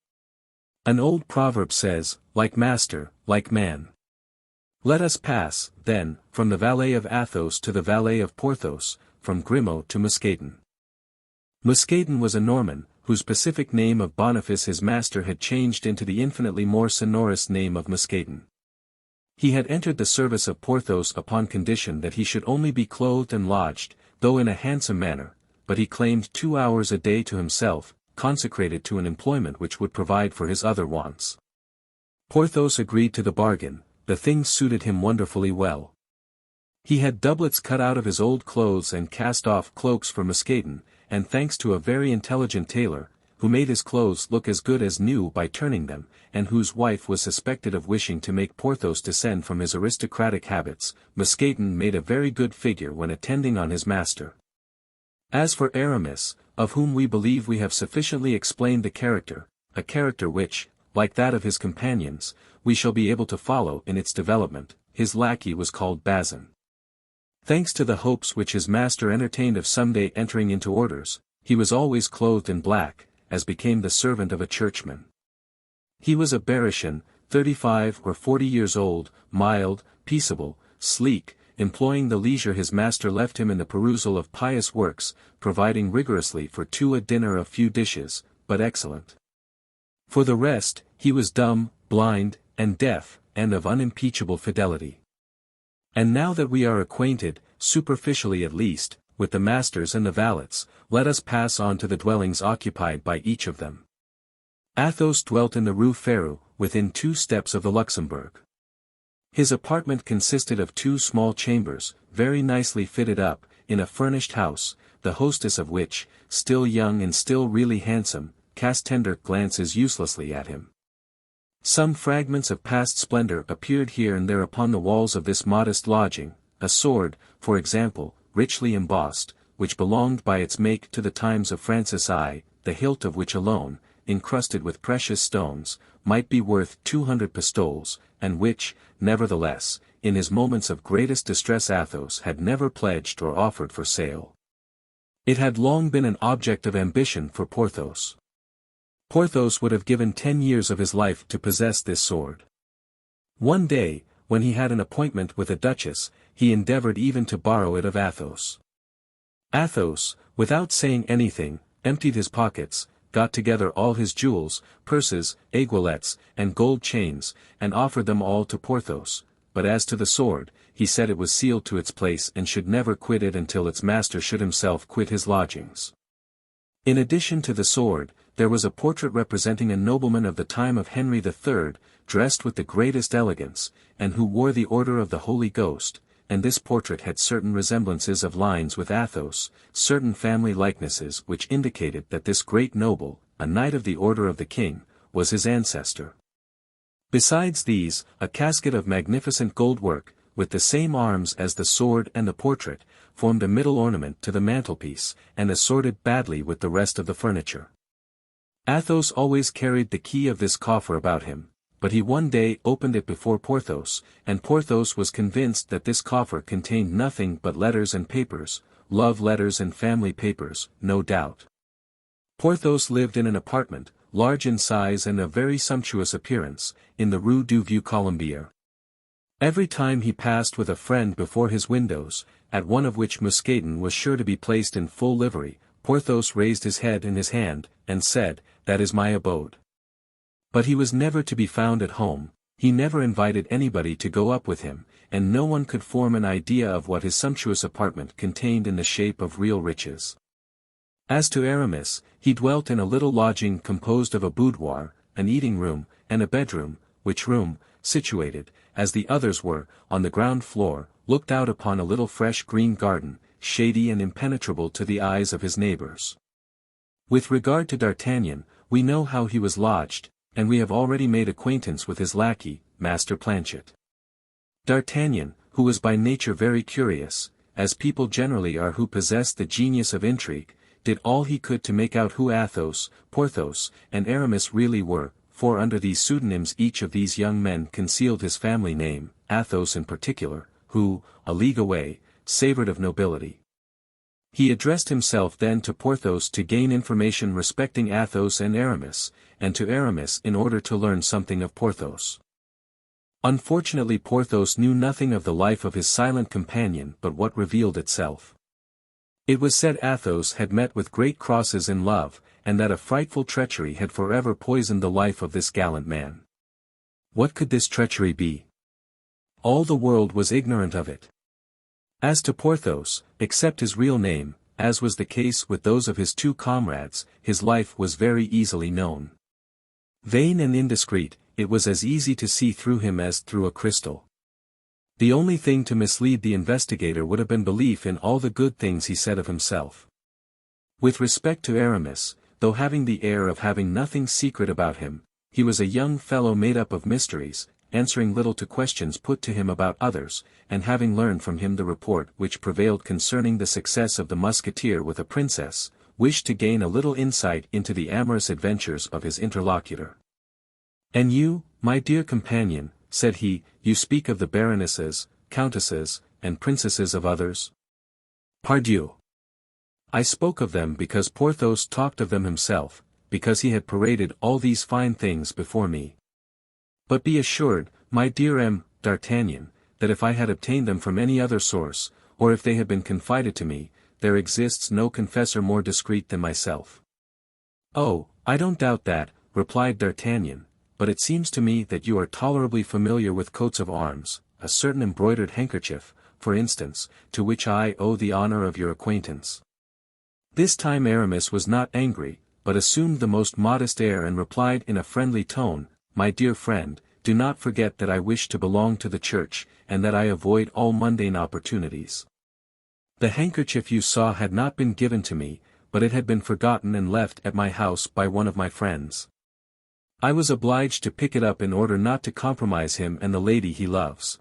An old proverb says, like master, like man. Let us pass, then, from the valet of Athos to the valet of Porthos, from Grimaud to Musketeers. Musketeers was a Norman, whose pacific name of Boniface his master had changed into the infinitely more sonorous name of Musketeers. He had entered the service of Porthos upon condition that he should only be clothed and lodged, though in a handsome manner, but he claimed 2 hours a day to himself, consecrated to an employment which would provide for his other wants. Porthos agreed to the bargain, the thing suited him wonderfully well. He had doublets cut out of his old clothes and cast-off cloaks for Musketeers, and thanks to a very intelligent tailor, who made his clothes look as good as new by turning them, and whose wife was suspected of wishing to make Porthos descend from his aristocratic habits, Mousqueton made a very good figure when attending on his master. As for Aramis, of whom we believe we have sufficiently explained the character, a character which, like that of his companions, we shall be able to follow in its development, his lackey was called Bazin. Thanks to the hopes which his master entertained of someday entering into orders, he was always clothed in black, as became the servant of a churchman. He was a Berrichan, 35 or 40 years old, mild, peaceable, sleek, employing the leisure his master left him in the perusal of pious works, providing rigorously for two a dinner of few dishes, but excellent. For the rest, he was dumb, blind, and deaf, and of unimpeachable fidelity. And now that we are acquainted, superficially at least, with the masters and the valets, let us pass on to the dwellings occupied by each of them. Athos dwelt in the Rue Férou, within 2 steps of the Luxembourg. His apartment consisted of 2 small chambers, very nicely fitted up, in a furnished house, the hostess of which, still young and still really handsome, cast tender glances uselessly at him. Some fragments of past splendor appeared here and there upon the walls of this modest lodging, a sword, for example, richly embossed, which belonged by its make to the times of Francis I, the hilt of which alone, encrusted with precious stones, might be worth 200 pistoles, and which, nevertheless, in his moments of greatest distress Athos had never pledged or offered for sale. It had long been an object of ambition for Porthos. Porthos would have given 10 years of his life to possess this sword. One day, when he had an appointment with a duchess, he endeavored even to borrow it of Athos. Athos, without saying anything, emptied his pockets, got together all his jewels, purses, aiguillettes, and gold chains, and offered them all to Porthos, but as to the sword, he said it was sealed to its place and should never quit it until its master should himself quit his lodgings. In addition to the sword, there was a portrait representing a nobleman of the time of Henry III, dressed with the greatest elegance, and who wore the Order of the Holy Ghost, and this portrait had certain resemblances of lines with Athos, certain family likenesses which indicated that this great noble, a knight of the Order of the King, was his ancestor. Besides these, a casket of magnificent gold work, with the same arms as the sword and the portrait, formed a middle ornament to the mantelpiece, and assorted badly with the rest of the furniture. Athos always carried the key of this coffer about him, but he one day opened it before Porthos, and Porthos was convinced that this coffer contained nothing but letters and papers, love letters and family papers, no doubt. Porthos lived in an apartment, large in size and of very sumptuous appearance, in the Rue du Vieux Colombier. Every time he passed with a friend before his windows, at one of which Mousqueton was sure to be placed in full livery, Porthos raised his head in his hand, and said, "That is my abode." But he was never to be found at home, he never invited anybody to go up with him, and no one could form an idea of what his sumptuous apartment contained in the shape of real riches. As to Aramis, he dwelt in a little lodging composed of a boudoir, an eating room, and a bedroom, which room, situated, as the others were, on the ground floor, looked out upon a little fresh green garden, shady and impenetrable to the eyes of his neighbors. With regard to D'Artagnan, we know how he was lodged, and we have already made acquaintance with his lackey, Master Planchet. D'Artagnan, who was by nature very curious, as people generally are who possess the genius of intrigue, did all he could to make out who Athos, Porthos, and Aramis really were, for under these pseudonyms each of these young men concealed his family name, Athos in particular, who, a league away, savoured of nobility. He addressed himself then to Porthos to gain information respecting Athos and Aramis, and to Aramis in order to learn something of Porthos. Unfortunately Porthos knew nothing of the life of his silent companion but what revealed itself. It was said Athos had met with great crosses in love, and that a frightful treachery had forever poisoned the life of this gallant man. What could this treachery be? All the world was ignorant of it. As to Porthos, except his real name, as was the case with those of his 2 comrades, his life was very easily known. Vain and indiscreet, it was as easy to see through him as through a crystal. The only thing to mislead the investigator would have been belief in all the good things he said of himself. With respect to Aramis, though having the air of having nothing secret about him, he was a young fellow made up of mysteries, answering little to questions put to him about others, and having learned from him the report which prevailed concerning the success of the musketeer with a princess, wished to gain a little insight into the amorous adventures of his interlocutor. "And you, my dear companion," said he, "you speak of the baronesses, countesses, and princesses of others?" "Pardieu! I spoke of them because Porthos talked of them himself, because he had paraded all these fine things before me. But be assured, my dear D'Artagnan, that if I had obtained them from any other source, or if they had been confided to me, there exists no confessor more discreet than myself." "Oh, I don't doubt that," replied D'Artagnan, "but it seems to me that you are tolerably familiar with coats of arms, a certain embroidered handkerchief, for instance, to which I owe the honor of your acquaintance." This time Aramis was not angry, but assumed the most modest air and replied in a friendly tone, "My dear friend, do not forget that I wish to belong to the church, and that I avoid all mundane opportunities. The handkerchief you saw had not been given to me, but it had been forgotten and left at my house by one of my friends. I was obliged to pick it up in order not to compromise him and the lady he loves.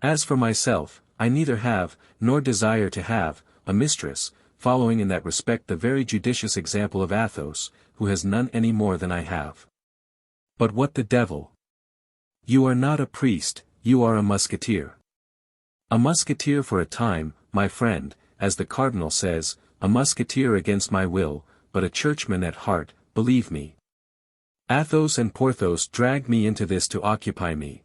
As for myself, I neither have, nor desire to have, a mistress, following in that respect the very judicious example of Athos, who has none any more than I have. But what the devil? You are not a priest, you are a musketeer. A musketeer for a time, my friend, as the cardinal says, a musketeer against my will, but a churchman at heart, believe me. Athos and Porthos dragged me into this to occupy me.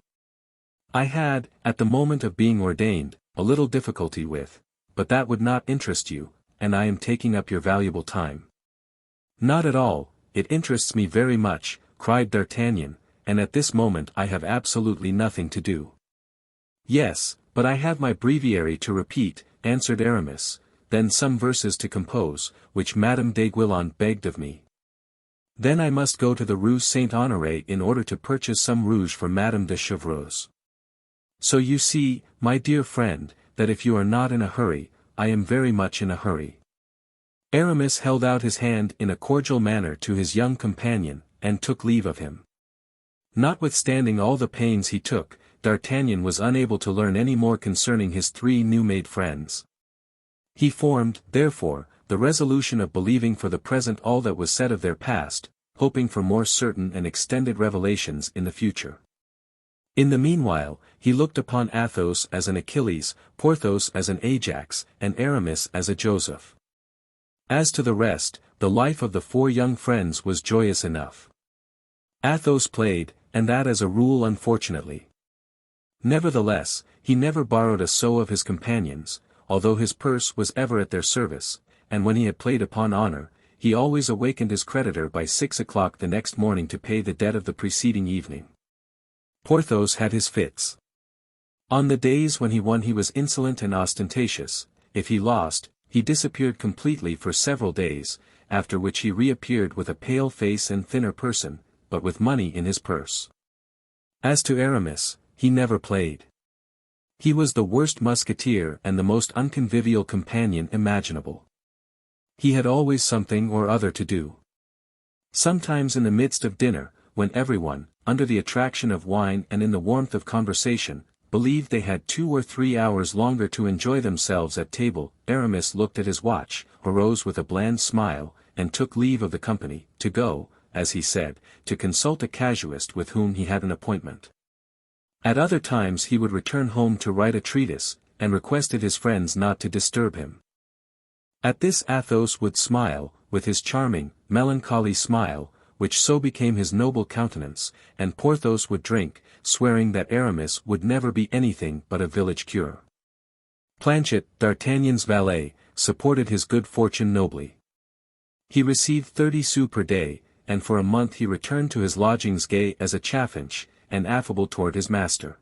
I had, at the moment of being ordained, a little difficulty with, but that would not interest you, and I am taking up your valuable time." "Not at all, it interests me very much," cried D'Artagnan, "and at this moment I have absolutely nothing to do." "Yes, but I have my breviary to repeat," answered Aramis, "then some verses to compose, which Madame d'Aiguillon begged of me. Then I must go to the Rue Saint-Honoré in order to purchase some rouge for Madame de Chevreuse. So you see, my dear friend, that if you are not in a hurry, I am very much in a hurry." Aramis held out his hand in a cordial manner to his young companion, and took leave of him. Notwithstanding all the pains he took, D'Artagnan was unable to learn any more concerning his three new-made friends. He formed, therefore, the resolution of believing for the present all that was said of their past, hoping for more certain and extended revelations in the future. In the meanwhile, he looked upon Athos as an Achilles, Porthos as an Ajax, and Aramis as a Joseph. As to the rest, the life of the four young friends was joyous enough. Athos played, and that as a rule unfortunately. Nevertheless, he never borrowed a sou of his companions, although his purse was ever at their service, and when he had played upon honor, he always awakened his creditor by 6 o'clock the next morning to pay the debt of the preceding evening. Porthos had his fits. On the days when he won he was insolent and ostentatious, if he lost, he disappeared completely for several days, after which he reappeared with a pale face and thinner person, but with money in his purse. As to Aramis, he never played. He was the worst musketeer and the most unconvivial companion imaginable. He had always something or other to do. Sometimes in the midst of dinner, when everyone, under the attraction of wine and in the warmth of conversation, believed they had 2 or 3 hours longer to enjoy themselves at table, Aramis looked at his watch, arose with a bland smile, and took leave of the company, to go, as he said, to consult a casuist with whom he had an appointment. At other times he would return home to write a treatise, and requested his friends not to disturb him. At this Athos would smile, with his charming, melancholy smile, which so became his noble countenance, and Porthos would drink, swearing that Aramis would never be anything but a village cure. Planchet, D'Artagnan's valet, supported his good fortune nobly. He received 30 sous per day, and for a month he returned to his lodgings gay as a chaffinch, and affable toward his master.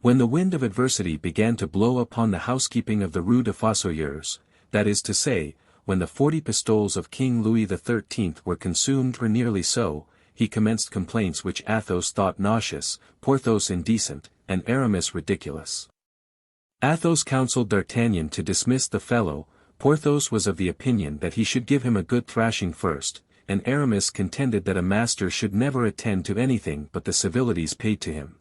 When the wind of adversity began to blow upon the housekeeping of the Rue des Fossoyeurs, that is to say, when the 40 pistoles of King Louis XIII were consumed or nearly so, he commenced complaints which Athos thought nauseous, Porthos indecent, and Aramis ridiculous. Athos counseled D'Artagnan to dismiss the fellow, Porthos was of the opinion that he should give him a good thrashing first, and Aramis contended that a master should never attend to anything but the civilities paid to him.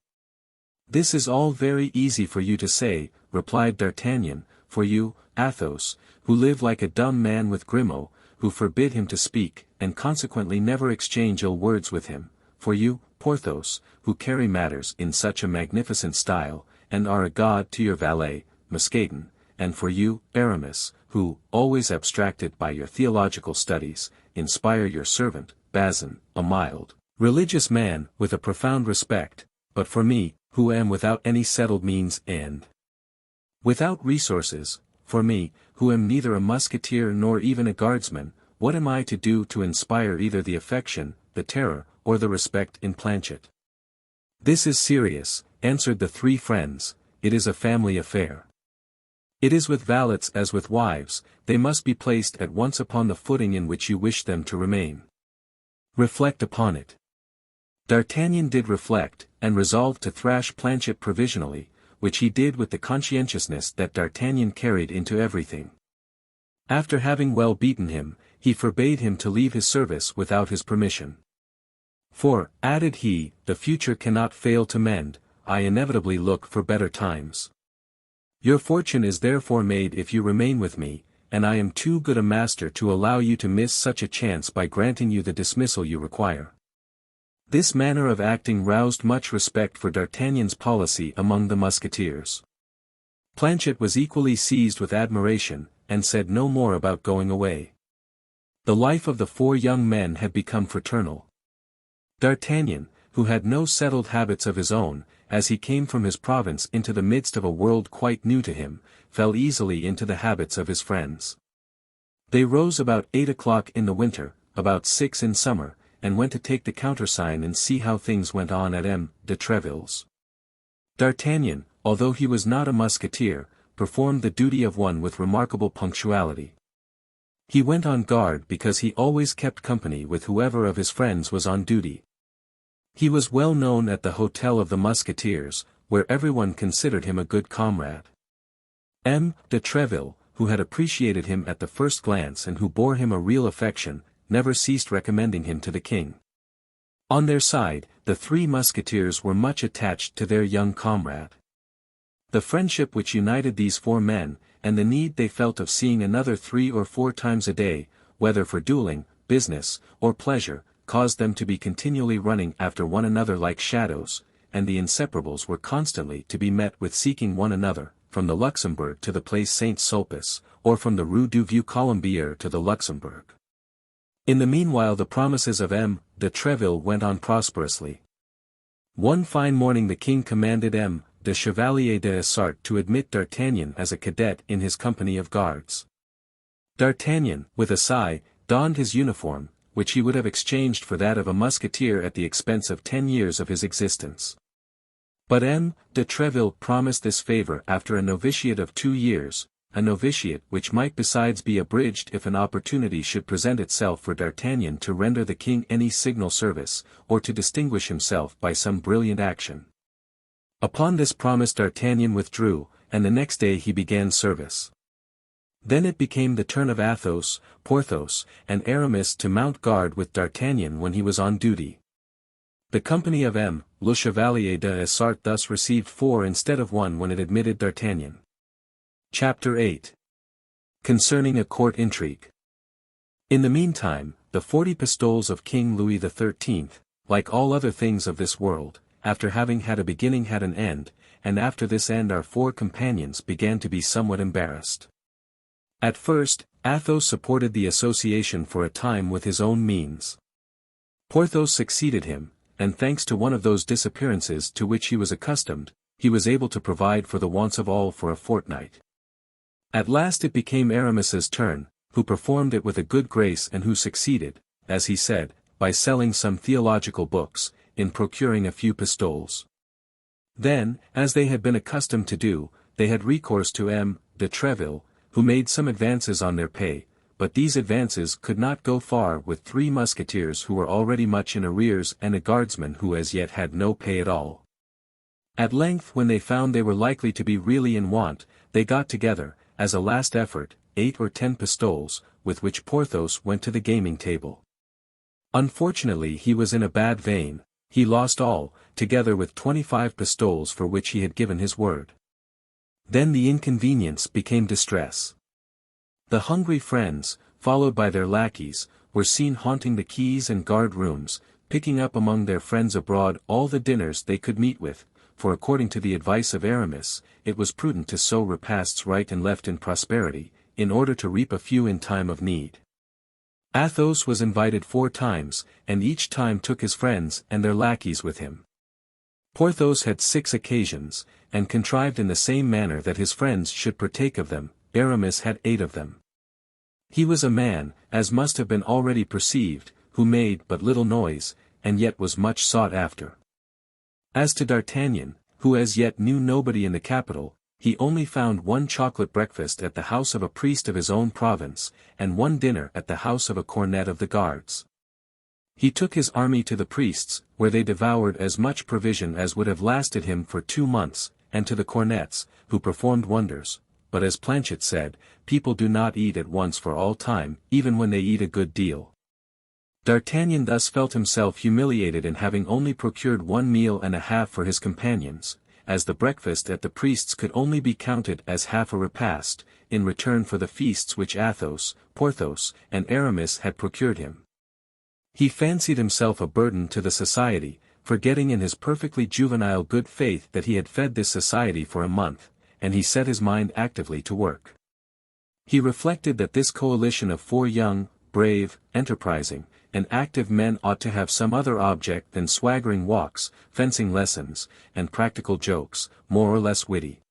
"This is all very easy for you to say," replied D'Artagnan, "for you, Athos, who live like a dumb man with Grimaud, who forbid him to speak, and consequently never exchange ill words with him, for you, Porthos, who carry matters in such a magnificent style, and are a god to your valet, Mousqueton, and for you, Aramis, who, always abstracted by your theological studies, inspire your servant, Bazin, a mild, religious man, with a profound respect, but for me, who am without any settled means and without resources, for me, who am neither a musketeer nor even a guardsman, what am I to do to inspire either the affection, the terror, or the respect in Planchet?" "This is serious," answered the three friends, "it is a family affair. It is with valets as with wives, they must be placed at once upon the footing in which you wish them to remain. Reflect upon it." D'Artagnan did reflect, and resolved to thrash Planchet provisionally, which he did with the conscientiousness that D'Artagnan carried into everything. After having well beaten him, he forbade him to leave his service without his permission. "For," added he, "the future cannot fail to mend, I inevitably look for better times. Your fortune is therefore made if you remain with me, and I am too good a master to allow you to miss such a chance by granting you the dismissal you require." This manner of acting roused much respect for D'Artagnan's policy among the Musketeers. Planchet was equally seized with admiration, and said no more about going away. The life of the four young men had become fraternal. D'Artagnan, who had no settled habits of his own, as he came from his province into the midst of a world quite new to him, fell easily into the habits of his friends. They rose about 8 o'clock in the winter, about 6 in summer, and went to take the countersign and see how things went on at M. de Treville's. D'Artagnan, although he was not a musketeer, performed the duty of one with remarkable punctuality. He went on guard because he always kept company with whoever of his friends was on duty. He was well known at the Hotel of the Musketeers, where everyone considered him a good comrade. M. de Treville, who had appreciated him at the first glance and who bore him a real affection, never ceased recommending him to the king. On their side, the three musketeers were much attached to their young comrade. The friendship which united these four men, and the need they felt of seeing another 3 or 4 times a day, whether for dueling, business, or pleasure, caused them to be continually running after one another like shadows, and the inseparables were constantly to be met with seeking one another, from the Luxembourg to the Place Saint-Sulpice, or from the Rue du Vieux Colombier to the Luxembourg. In the meanwhile the promises of M. de Treville went on prosperously. One fine morning the king commanded M. de Chevalier d'Essart to admit D'Artagnan as a cadet in his company of guards. D'Artagnan, with a sigh, donned his uniform, which he would have exchanged for that of a musketeer at the expense of 10 years of his existence. But M. de Treville promised this favor after a novitiate of 2 years, a novitiate which might besides be abridged if an opportunity should present itself for D'Artagnan to render the king any signal service, or to distinguish himself by some brilliant action. Upon this promise D'Artagnan withdrew, and the next day he began service. Then it became the turn of Athos, Porthos, and Aramis to mount guard with D'Artagnan when he was on duty. The company of M. le Chevalier d'Essart thus received 4 instead of 1 when it admitted D'Artagnan. Chapter 8. Concerning a court intrigue. In the meantime, the 40 pistoles of King Louis XIII, like all other things of this world, after having had a beginning had an end, and after this end our 4 companions began to be somewhat embarrassed. At first, Athos supported the association for a time with his own means. Porthos succeeded him, and thanks to one of those disappearances to which he was accustomed, he was able to provide for the wants of all for a fortnight. At last it became Aramis's turn, who performed it with a good grace and who succeeded, as he said, by selling some theological books, in procuring a few pistoles. Then, as they had been accustomed to do, they had recourse to M. de Treville, who made some advances on their pay, but these advances could not go far with 3 musketeers who were already much in arrears and a guardsman who as yet had no pay at all. At length when they found they were likely to be really in want, they got together, as a last effort, 8 or 10 pistoles, with which Porthos went to the gaming table. Unfortunately he was in a bad vein, he lost all, together with 25 pistoles for which he had given his word. Then the inconvenience became distress. The hungry friends, followed by their lackeys, were seen haunting the quays and guard rooms, picking up among their friends abroad all the dinners they could meet with, for according to the advice of Aramis, it was prudent to sow repasts right and left in prosperity, in order to reap a few in time of need. Athos was invited 4 times, and each time took his friends and their lackeys with him. Porthos had 6 occasions, and contrived in the same manner that his friends should partake of them. Aramis had 8 of them. He was a man, as must have been already perceived, who made but little noise, and yet was much sought after. As to D'Artagnan, who as yet knew nobody in the capital, he only found 1 chocolate breakfast at the house of a priest of his own province, and 1 dinner at the house of a cornet of the guards. He took his army to the priests, where they devoured as much provision as would have lasted him for 2 months, and to the cornets, who performed wonders, but as Planchet said, people do not eat at once for all time, even when they eat a good deal. D'Artagnan thus felt himself humiliated in having only procured 1 meal and a half for his companions, as the breakfast at the priest's could only be counted as half a repast, in return for the feasts which Athos, Porthos, and Aramis had procured him. He fancied himself a burden to the society, forgetting in his perfectly juvenile good faith that he had fed this society for a month, and he set his mind actively to work. He reflected that this coalition of 4 young, brave, enterprising, and active men ought to have some other object than swaggering walks, fencing lessons, and practical jokes, more or less witty.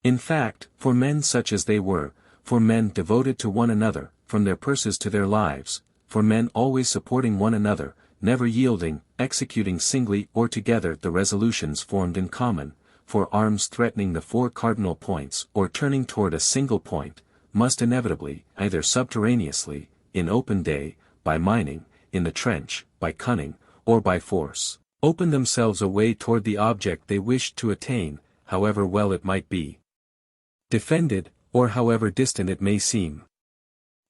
In fact, for men such as they were, for men devoted to one another, from their purses to their lives, for men always supporting one another, never yielding, executing singly or together the resolutions formed in common, for arms threatening the 4 cardinal points or turning toward a single point, must inevitably, either subterraneously, in open day, by mining, in the trench, by cunning, or by force, open themselves a way toward the object they wished to attain, however well it might be defended, or however distant it may seem.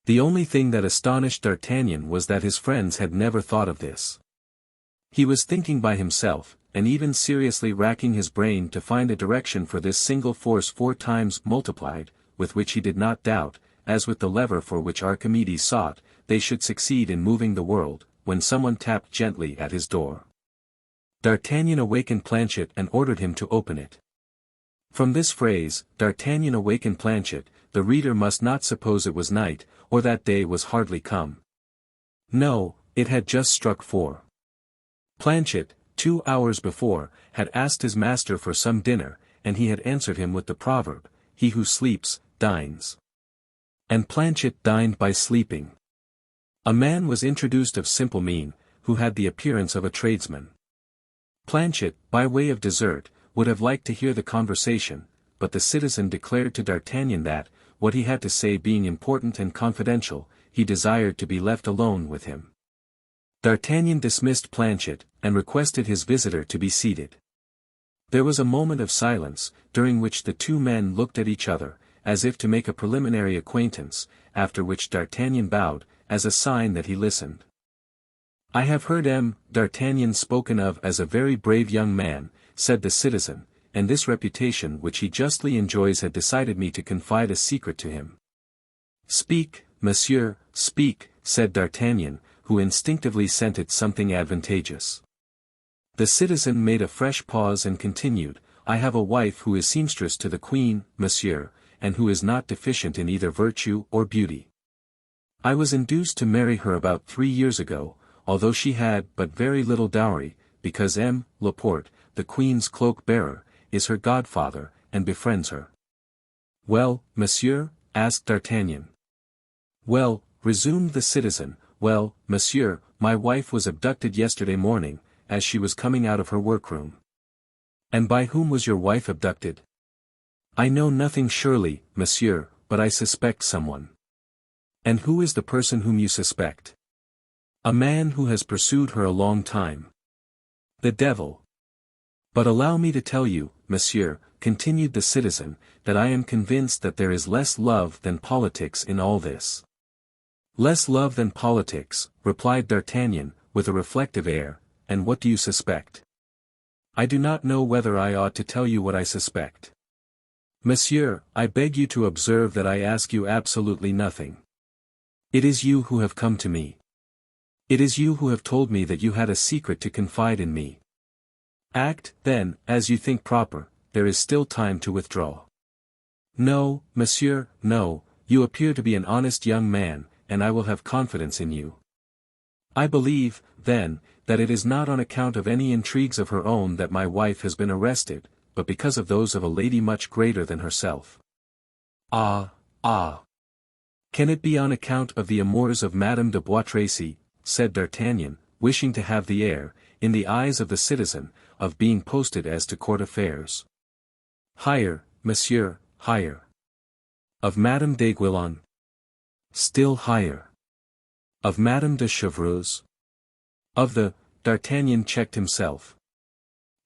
The only thing that astonished D'Artagnan was that his friends had never thought of this. He was thinking by himself, and even seriously racking his brain to find a direction for this single force 4 times multiplied, with which he did not doubt, as with the lever for which Archimedes sought, they should succeed in moving the world, when someone tapped gently at his door. D'Artagnan awakened Planchet and ordered him to open it. From this phrase, D'Artagnan awakened Planchet, the reader must not suppose it was night, or that day was hardly come. No, it had just struck 4. Planchet, 2 hours before, had asked his master for some dinner, and he had answered him with the proverb, "He who sleeps, dines." And Planchet dined by sleeping. A man was introduced of simple mien, who had the appearance of a tradesman. Planchet, by way of dessert, would have liked to hear the conversation, but the citizen declared to D'Artagnan that, what he had to say being important and confidential, he desired to be left alone with him. D'Artagnan dismissed Planchet, and requested his visitor to be seated. There was a moment of silence, during which the 2 men looked at each other, as if to make a preliminary acquaintance, after which D'Artagnan bowed, as a sign that he listened. "I have heard D'Artagnan spoken of as a very brave young man," said the citizen, "and this reputation which he justly enjoys had decided me to confide a secret to him." "Speak, monsieur, speak," said D'Artagnan, who instinctively scented something advantageous. The citizen made a fresh pause and continued, "I have a wife who is seamstress to the queen, monsieur, and who is not deficient in either virtue or beauty. I was induced to marry her about 3 years ago, although she had but very little dowry, because Laporte, the queen's cloak-bearer, is her godfather, and befriends her." "Well, monsieur?" asked D'Artagnan. "Well," resumed the citizen, "well, monsieur, my wife was abducted yesterday morning, as she was coming out of her workroom." "And by whom was your wife abducted?" "I know nothing surely, monsieur, but I suspect someone." "And who is the person whom you suspect?" "A man who has pursued her a long time." "The devil! But allow me to tell you, monsieur, continued the citizen, that I am convinced that there is less love than politics in all this. Less love than politics, replied D'Artagnan, with a reflective air, and what do you suspect? I do not know whether I ought to tell you what I suspect. Monsieur, I beg you to observe that I ask you absolutely nothing. It is you who have come to me. It is you who have told me that you had a secret to confide in me. Act, then, as you think proper, there is still time to withdraw. No, monsieur, no, you appear to be an honest young man, and I will have confidence in you. I believe, then, that it is not on account of any intrigues of her own that my wife has been arrested, but because of those of a lady much greater than herself. Ah, ah! Can it be on account of the amours of Madame de Bois Tracy, said D'Artagnan, wishing to have the air, in the eyes of the citizen, of being posted as to court affairs. Higher, monsieur, higher. Of Madame d'Aiguillon. Still higher. Of Madame de Chevreuse. Of the, D'Artagnan checked himself.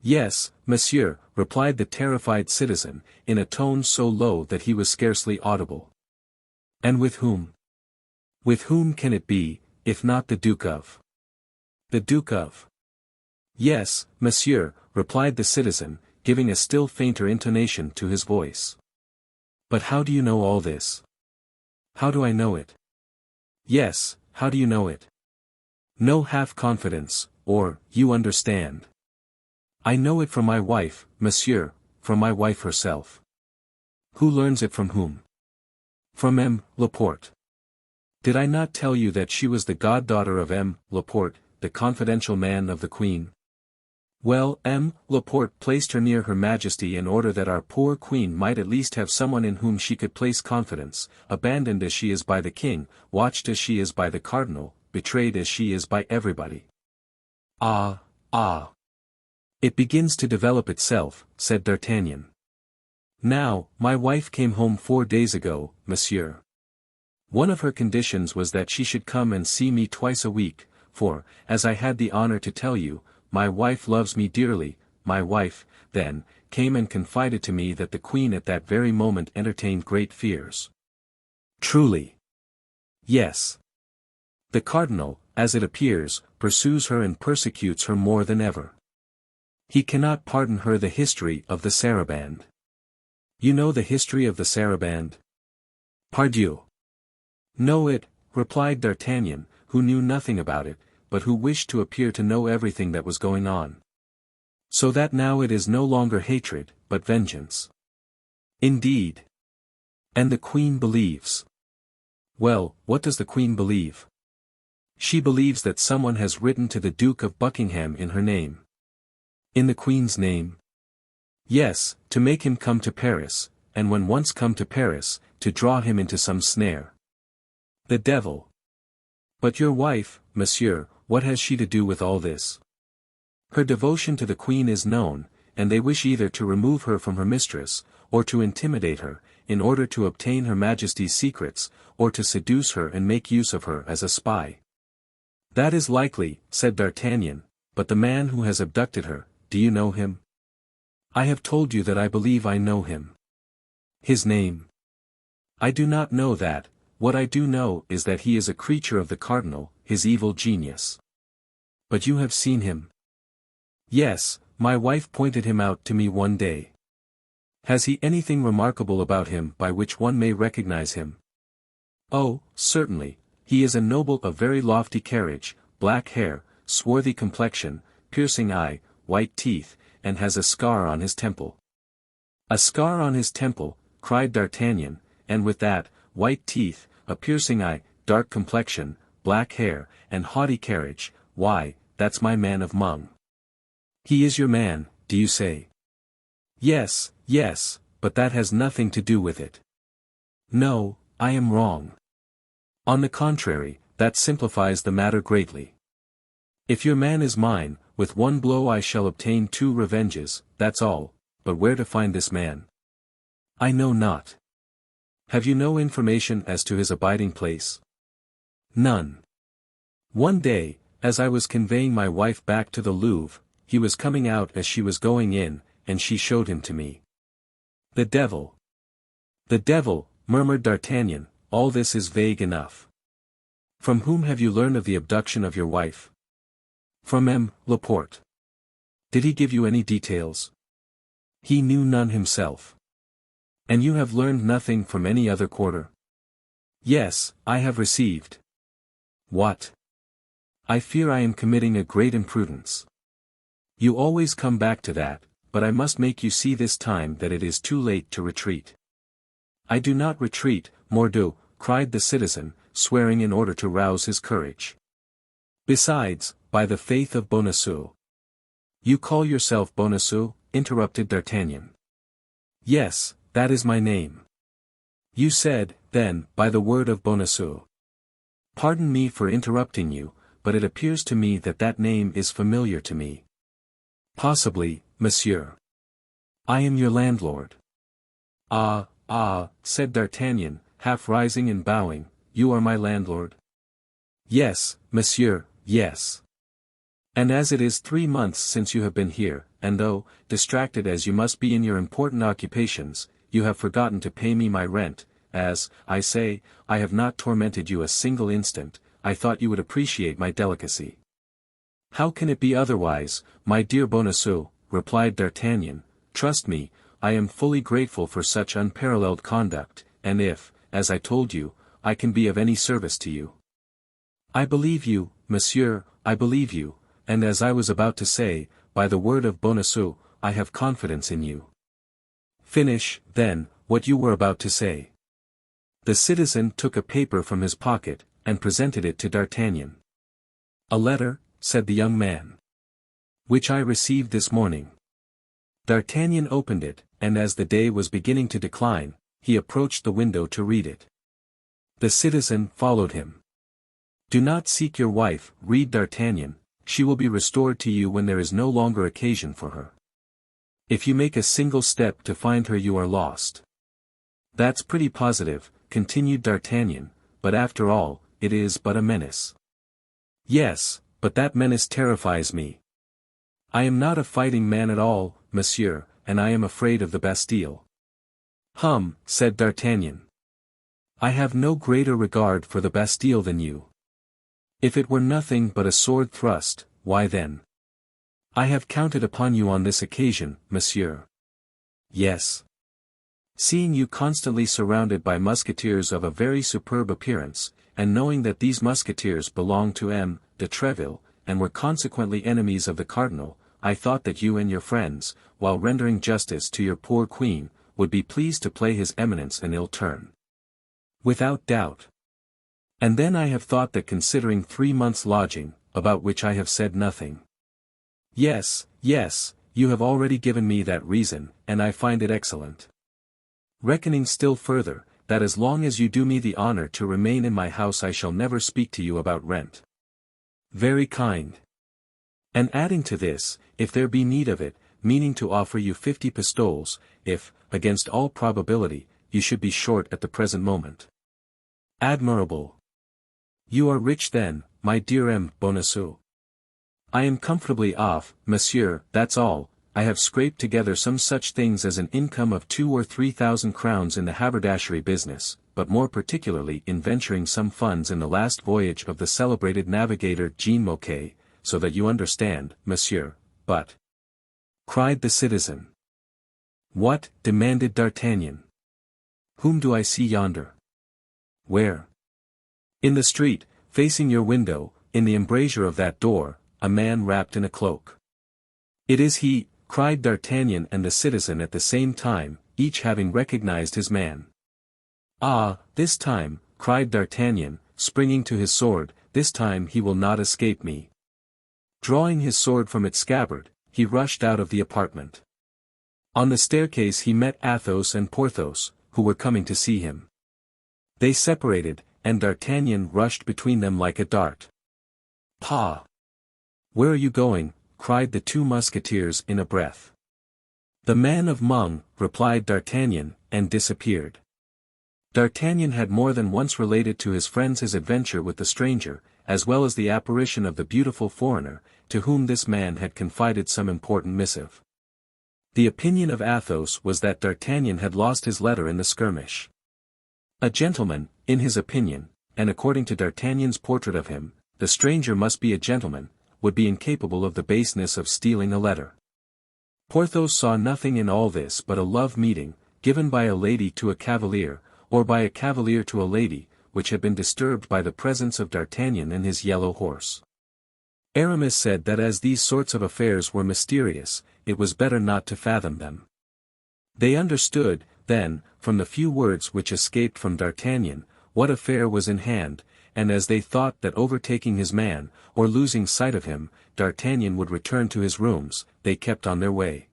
Yes, monsieur, replied the terrified citizen, in a tone so low that he was scarcely audible. And with whom? With whom can it be, if not the Duke of? The Duke of? Yes, monsieur, replied the citizen, giving a still fainter intonation to his voice. But how do you know all this? How do I know it? Yes, how do you know it? No half-confidence, or, you understand. I know it from my wife, monsieur, from my wife herself. Who learns it from whom? From M. Laporte. Did I not tell you that she was the goddaughter of M. Laporte, the confidential man of the Queen? Well, M. Laporte placed her near Her Majesty in order that our poor Queen might at least have someone in whom she could place confidence, abandoned as she is by the King, watched as she is by the Cardinal, betrayed as she is by everybody. Ah, ah! It begins to develop itself, said D'Artagnan. Now, my wife came home 4 days ago, monsieur. One of her conditions was that she should come and see me twice a week, for, as I had the honor to tell you, my wife loves me dearly. My wife, then, came and confided to me that the Queen at that very moment entertained great fears. Truly. Yes. The Cardinal, as it appears, pursues her and persecutes her more than ever. He cannot pardon her the history of the saraband. You know the history of the saraband? Pardieu. Know it, replied D'Artagnan, who knew nothing about it, but who wished to appear to know everything that was going on. So that now it is no longer hatred, but vengeance. Indeed. And the Queen believes. Well, what does the Queen believe? She believes that someone has written to the Duke of Buckingham in her name. In the Queen's name? Yes, to make him come to Paris, and when once come to Paris, to draw him into some snare. The devil! But your wife, monsieur, what has she to do with all this? Her devotion to the Queen is known, and they wish either to remove her from her mistress, or to intimidate her, in order to obtain Her Majesty's secrets, or to seduce her and make use of her as a spy. That is likely, said D'Artagnan, but the man who has abducted her, do you know him? I have told you that I believe I know him. His name? I do not know that. What I do know is that he is a creature of the Cardinal, his evil genius. But you have seen him? Yes, my wife pointed him out to me one day. Has he anything remarkable about him by which one may recognize him? Oh, certainly, he is a noble of very lofty carriage, black hair, swarthy complexion, piercing eye, white teeth, and has a scar on his temple. A scar on his temple, cried D'Artagnan, and with that, white teeth, a piercing eye, dark complexion, black hair, and haughty carriage, why, that's my man of Mung. He is your man, do you say? Yes, yes, but that has nothing to do with it. No, I am wrong. On the contrary, that simplifies the matter greatly. If your man is mine, with one blow I shall obtain 2 revenges, that's all, but where to find this man? I know not. Have you no information as to his abiding place? None. One day, as I was conveying my wife back to the Louvre, he was coming out as she was going in, and she showed him to me. The devil! The devil, murmured D'Artagnan, all this is vague enough. From whom have you learned of the abduction of your wife? From M. Laporte. Did he give you any details? He knew none himself. And you have learned nothing from any other quarter? Yes, I have received. What? I fear I am committing a great imprudence. You always come back to that, but I must make you see this time that it is too late to retreat. I do not retreat, mordieu, cried the citizen, swearing in order to rouse his courage. Besides, by the faith of Bonacieux. You call yourself Bonacieux? Interrupted D'Artagnan. Yes, that is my name. You said, then, by the word of Bonacieux. Pardon me for interrupting you, but it appears to me that that name is familiar to me. Possibly, monsieur. I am your landlord. Ah, said D'Artagnan, half rising and bowing, you are my landlord? Yes, monsieur, yes. And as it is 3 months since you have been here, and though, distracted as you must be in your important occupations, you have forgotten to pay me my rent, as, I say, I have not tormented you a single instant, I thought you would appreciate my delicacy. How can it be otherwise, my dear Bonacieux, replied D'Artagnan, trust me, I am fully grateful for such unparalleled conduct, and if, as I told you, I can be of any service to you. I believe you, monsieur, I believe you, and as I was about to say, by the word of Bonacieux, I have confidence in you. Finish, then, what you were about to say. The citizen took a paper from his pocket, and presented it to D'Artagnan. A letter, said the young man. Which I received this morning. D'Artagnan opened it, and as the day was beginning to decline, he approached the window to read it. The citizen followed him. Do not seek your wife, read D'Artagnan, she will be restored to you when there is no longer occasion for her. If you make a single step to find her you are lost. That's pretty positive, continued D'Artagnan, but after all, it is but a menace. Yes, but that menace terrifies me. I am not a fighting man at all, monsieur, and I am afraid of the Bastille. Hum, said D'Artagnan. I have no greater regard for the Bastille than you. If it were nothing but a sword thrust, why then? I have counted upon you on this occasion, monsieur. Yes. Seeing you constantly surrounded by musketeers of a very superb appearance, and knowing that these musketeers belonged to M. de Treville, and were consequently enemies of the cardinal, I thought that you and your friends, while rendering justice to your poor queen, would be pleased to play his eminence an ill turn. Without doubt. And then I have thought that considering 3 months' lodging, about which I have said nothing. Yes, you have already given me that reason, and I find it excellent. Reckoning still further, that as long as you do me the honor to remain in my house I shall never speak to you about rent. Very kind. And adding to this, if there be need of it, meaning to offer you 50 pistoles, if, against all probability, you should be short at the present moment. Admirable. You are rich then, my dear M. Bonacieux. I am comfortably off, monsieur, that's all. I have scraped together some such things as an income of 2,000 or 3,000 crowns in the haberdashery business, but more particularly in venturing some funds in the last voyage of the celebrated navigator Jean Moquet, so that you understand, monsieur, but... cried the citizen. What? Demanded D'Artagnan. Whom do I see yonder? Where? In the street, facing your window, in the embrasure of that door, a man wrapped in a cloak. It is he, cried D'Artagnan and the citizen at the same time, each having recognized his man. Ah, this time, cried D'Artagnan, springing to his sword, this time he will not escape me. Drawing his sword from its scabbard, he rushed out of the apartment. On the staircase he met Athos and Porthos, who were coming to see him. They separated, and D'Artagnan rushed between them like a dart. "Pah! Where are you going?" cried the 2 musketeers in a breath. "The man of Meung," replied D'Artagnan, and disappeared. D'Artagnan had more than once related to his friends his adventure with the stranger, as well as the apparition of the beautiful foreigner, to whom this man had confided some important missive. The opinion of Athos was that D'Artagnan had lost his letter in the skirmish. A gentleman, in his opinion, and according to D'Artagnan's portrait of him, the stranger must be a gentleman, would be incapable of the baseness of stealing a letter. Porthos saw nothing in all this but a love meeting, given by a lady to a cavalier, or by a cavalier to a lady, which had been disturbed by the presence of D'Artagnan and his yellow horse. Aramis said that as these sorts of affairs were mysterious, it was better not to fathom them. They understood, then, from the few words which escaped from D'Artagnan, what affair was in hand, and as they thought that overtaking his man, or losing sight of him, D'Artagnan would return to his rooms, they kept on their way.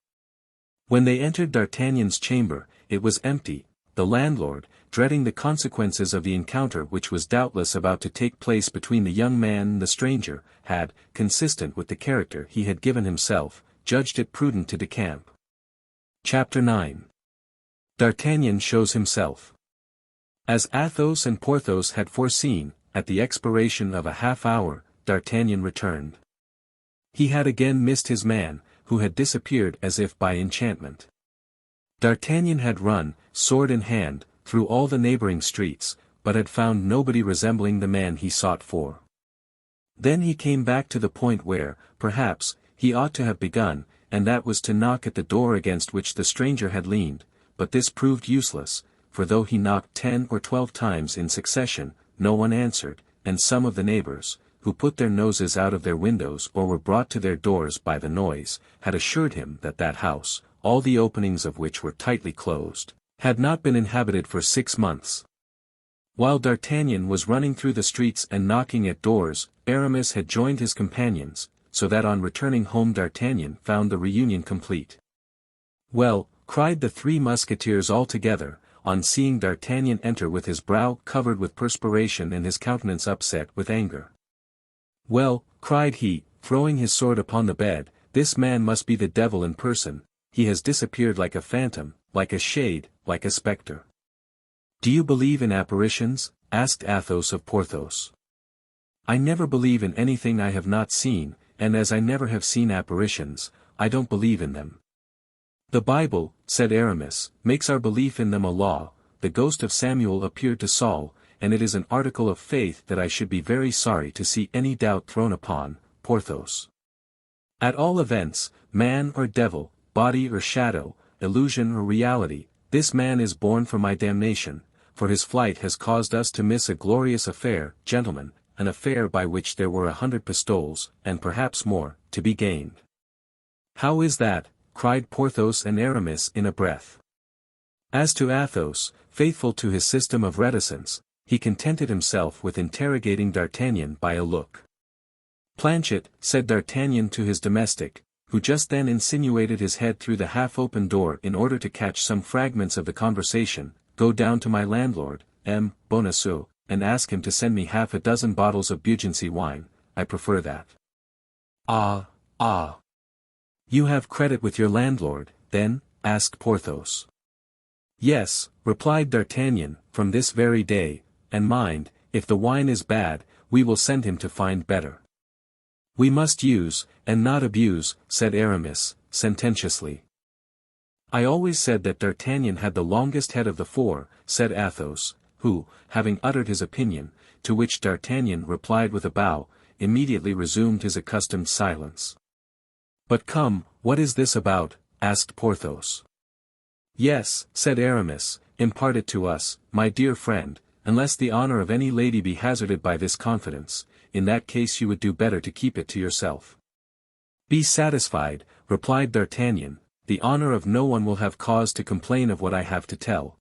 When they entered D'Artagnan's chamber, it was empty. The landlord, dreading the consequences of the encounter which was doubtless about to take place between the young man and the stranger, had, consistent with the character he had given himself, judged it prudent to decamp. Chapter 9. D'Artagnan shows himself. As Athos and Porthos had foreseen, at the expiration of a half-hour, D'Artagnan returned. He had again missed his man, who had disappeared as if by enchantment. D'Artagnan had run, sword in hand, through all the neighboring streets, but had found nobody resembling the man he sought for. Then he came back to the point where, perhaps, he ought to have begun, and that was to knock at the door against which the stranger had leaned, but this proved useless, for though he knocked 10 or 12 times in succession, no one answered, and some of the neighbors, who put their noses out of their windows or were brought to their doors by the noise, had assured him that that house, all the openings of which were tightly closed, had not been inhabited for 6 months. While D'Artagnan was running through the streets and knocking at doors, Aramis had joined his companions, so that on returning home D'Artagnan found the reunion complete. "Well," cried the 3 Musketeers all together, on seeing D'Artagnan enter with his brow covered with perspiration and his countenance upset with anger. "Well," cried he, throwing his sword upon the bed, "this man must be the devil in person. He has disappeared like a phantom, like a shade, like a spectre." "Do you believe in apparitions?" asked Athos of Porthos. "I never believe in anything I have not seen, and as I never have seen apparitions, I don't believe in them." "The Bible," said Aramis, "makes our belief in them a law. The ghost of Samuel appeared to Saul, and it is an article of faith that I should be very sorry to see any doubt thrown upon, Porthos. At all events, man or devil, body or shadow, illusion or reality, this man is born for my damnation, for his flight has caused us to miss a glorious affair, gentlemen, an affair by which there were 100 pistoles, and perhaps more, to be gained." "How is that?" cried Porthos and Aramis in a breath. As to Athos, faithful to his system of reticence, he contented himself with interrogating D'Artagnan by a look. "Planchet," said D'Artagnan to his domestic, who just then insinuated his head through the half-open door in order to catch some fragments of the conversation, "go down to my landlord, M. Bonacieux, and ask him to send me half a dozen bottles of Beaugency wine. I prefer that." "Ah. You have credit with your landlord, then?" asked Porthos. "Yes," replied D'Artagnan, "from this very day, and mind, if the wine is bad, we will send him to find better." "We must use, and not abuse," said Aramis, sententiously. "I always said that D'Artagnan had the longest head of the 4, said Athos, who, having uttered his opinion, to which D'Artagnan replied with a bow, immediately resumed his accustomed silence. "But come, what is this about?" asked Porthos. "Yes," said Aramis, "impart it to us, my dear friend, unless the honor of any lady be hazarded by this confidence. In that case you would do better to keep it to yourself." "Be satisfied," replied D'Artagnan, "the honor of no one will have cause to complain of what I have to tell."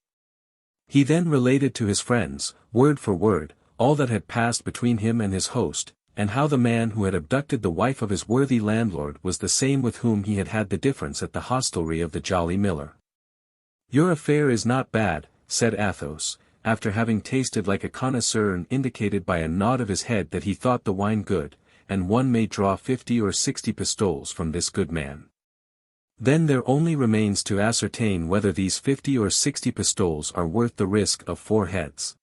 He then related to his friends, word for word, all that had passed between him and his host, and how the man who had abducted the wife of his worthy landlord was the same with whom he had had the difference at the hostelry of the Jolly Miller. "Your affair is not bad," said Athos, after having tasted like a connoisseur and indicated by a nod of his head that he thought the wine good, "and one may draw 50 or 60 pistoles from this good man. Then there only remains to ascertain whether these 50 or 60 pistoles are worth the risk of 4 heads.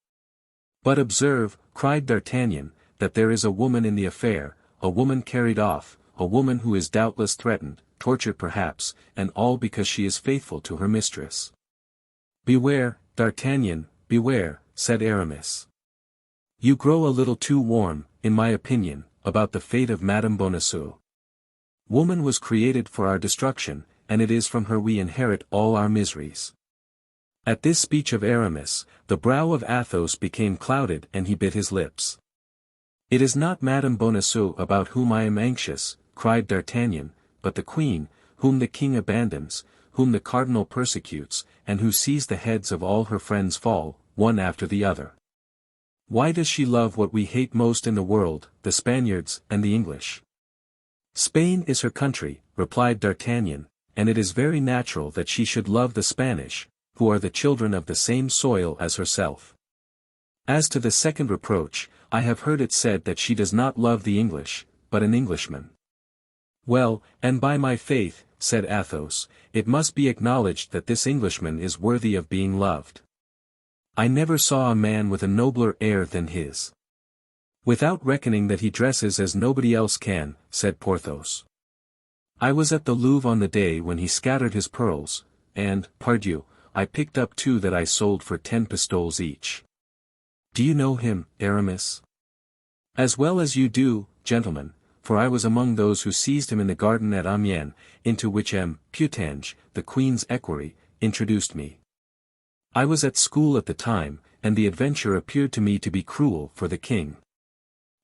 "But observe," cried D'Artagnan, "that there is a woman in the affair, a woman carried off, a woman who is doubtless threatened, tortured perhaps, and all because she is faithful to her mistress. Beware, D'Artagnan, beware, said Aramis. You grow a little too warm, in my opinion, about the fate of Madame Bonacieux. Woman was created for our destruction, and it is from her we inherit all our miseries. At this speech of Aramis, the brow of Athos became clouded and he bit his lips. It is not Madame Bonacieux about whom I am anxious, cried D'Artagnan, but the queen, whom the king abandons, whom the cardinal persecutes, and who sees the heads of all her friends fall, one after the other. Why does she love what we hate most in the world, the Spaniards and the English? Spain is her country, replied D'Artagnan, and it is very natural that she should love the Spanish, who are the children of the same soil as herself. As to the second reproach, I have heard it said that she does not love the English, but an Englishman. Well, and by my faith, said Athos, it must be acknowledged that this Englishman is worthy of being loved. I never saw a man with a nobler air than his. Without reckoning that he dresses as nobody else can, said Porthos. I was at the Louvre on the day when he scattered his pearls, and, pardieu, I picked up 2 that I sold for 10 pistoles each. Do you know him, Aramis? As well as you do, gentlemen, for I was among those who seized him in the garden at Amiens, into which M. Putange, the queen's equerry, introduced me. I was at school at the time, and the adventure appeared to me to be cruel for the king.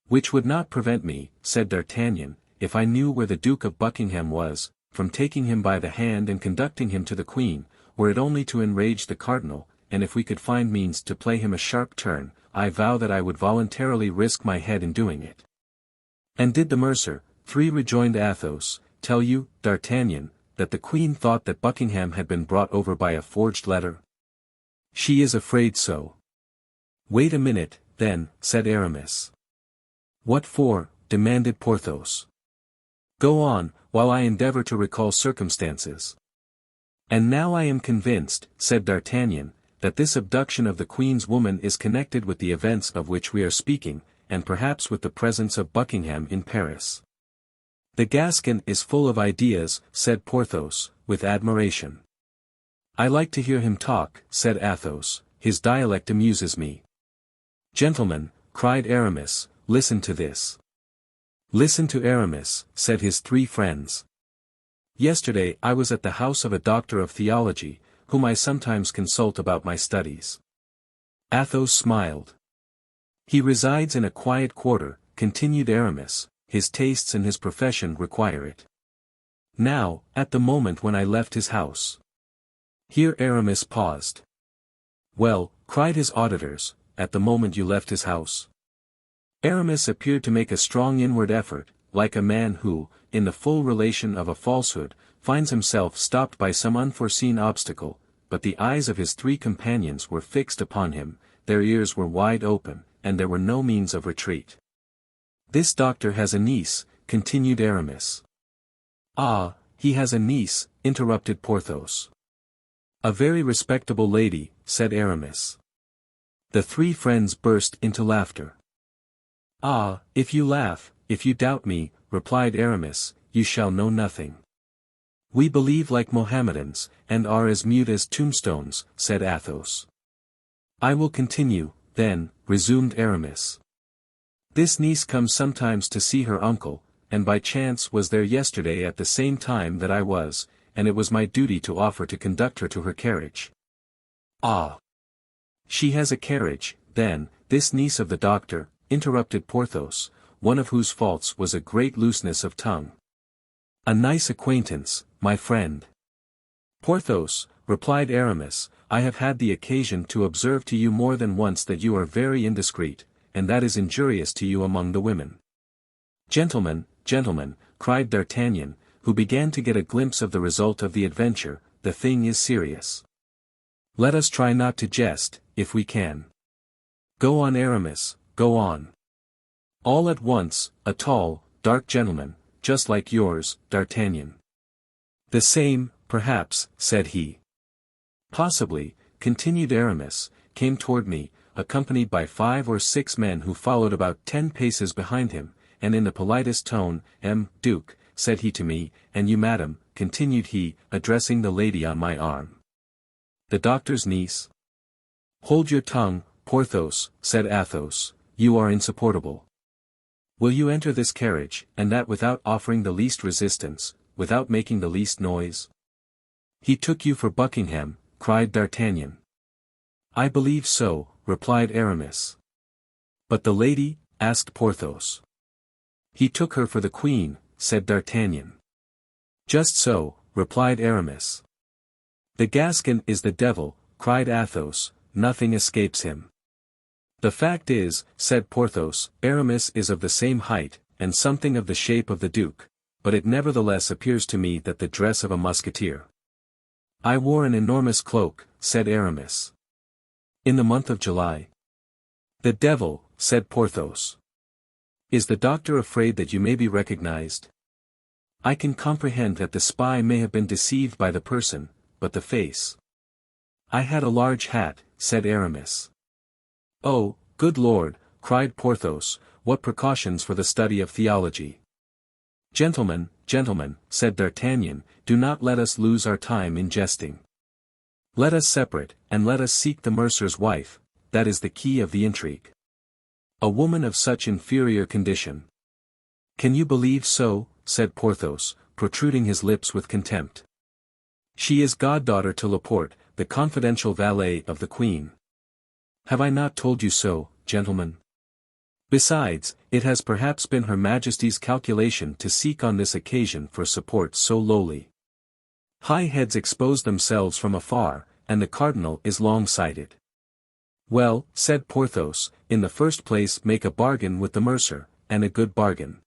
Which would not prevent me, said D'Artagnan, if I knew where the Duke of Buckingham was, from taking him by the hand and conducting him to the queen, were it only to enrage the cardinal, and if we could find means to play him a sharp turn, I vow that I would voluntarily risk my head in doing it. And did the mercer, 3 rejoined Athos, tell you, D'Artagnan, that the queen thought that Buckingham had been brought over by a forged letter? She is afraid so. Wait a minute, then, said Aramis. What for? Demanded Porthos. Go on, while I endeavor to recall circumstances. And now I am convinced, said D'Artagnan, that this abduction of the queen's woman is connected with the events of which we are speaking, and perhaps with the presence of Buckingham in Paris. The Gascon is full of ideas, said Porthos, with admiration. I like to hear him talk, said Athos, his dialect amuses me. Gentlemen, cried Aramis, listen to this. Listen to Aramis, said his 3 friends. Yesterday I was at the house of a doctor of theology, whom I sometimes consult about my studies. Athos smiled. He resides in a quiet quarter, continued Aramis, his tastes and his profession require it. Now, at the moment when I left his house. Here Aramis paused. Well, cried his auditors, at the moment you left his house. Aramis appeared to make a strong inward effort, like a man who, in the full relation of a falsehood, finds himself stopped by some unforeseen obstacle, but the eyes of his 3 companions were fixed upon him, their ears were wide open, and there were no means of retreat. This doctor has a niece, continued Aramis. Ah, he has a niece, interrupted Porthos. A very respectable lady, said Aramis. The 3 friends burst into laughter. Ah, if you laugh, if you doubt me, replied Aramis, you shall know nothing. We believe like Mohammedans, and are as mute as tombstones, said Athos. I will continue, then, resumed Aramis. This niece comes sometimes to see her uncle, and by chance was there yesterday at the same time that I was, and it was my duty to offer to conduct her to her carriage. Ah! She has a carriage, then, this niece of the doctor, interrupted Porthos, one of whose faults was a great looseness of tongue. A nice acquaintance, my friend. Porthos, replied Aramis, I have had the occasion to observe to you more than once that you are very indiscreet, and that is injurious to you among the women. Gentlemen, gentlemen, cried D'Artagnan, who began to get a glimpse of the result of the adventure, the thing is serious. Let us try not to jest, if we can. Go on Aramis, go on. All at once, a tall, dark gentleman, just like yours, D'Artagnan. The same, perhaps, said he. Possibly, continued Aramis, came toward me, accompanied by 5 or 6 men who followed about 10 paces behind him, and in the politest tone, Duke, said he to me, and you madam, continued he, addressing the lady on my arm. The doctor's niece? Hold your tongue, Porthos, said Athos, you are insupportable. Will you enter this carriage, and that without offering the least resistance, without making the least noise? He took you for Buckingham, cried D'Artagnan. I believe so, replied Aramis. But the lady? Asked Porthos. He took her for the queen, said D'Artagnan. Just so, replied Aramis. The Gascon is the devil, cried Athos, nothing escapes him. The fact is, said Porthos, Aramis is of the same height, and something of the shape of the duke, but it nevertheless appears to me that the dress of a musketeer. I wore an enormous cloak, said Aramis. In the month of July. The devil, said Porthos. Is the doctor afraid that you may be recognized? I can comprehend that the spy may have been deceived by the person, but the face. I had a large hat, said Aramis. Oh, good Lord, cried Porthos, what precautions for the study of theology. Gentlemen, said D'Artagnan, do not let us lose our time in jesting. Let us separate, and let us seek the mercer's wife, that is the key of the intrigue. A woman of such inferior condition. Can you believe so? Said Porthos, protruding his lips with contempt. She is goddaughter to Laporte, the confidential valet of the Queen. Have I not told you so, gentlemen? Besides, it has perhaps been Her Majesty's calculation to seek on this occasion for support so lowly. High heads expose themselves from afar, and the cardinal is long-sighted. Well, said Porthos, in the first place make a bargain with the mercer, and a good bargain.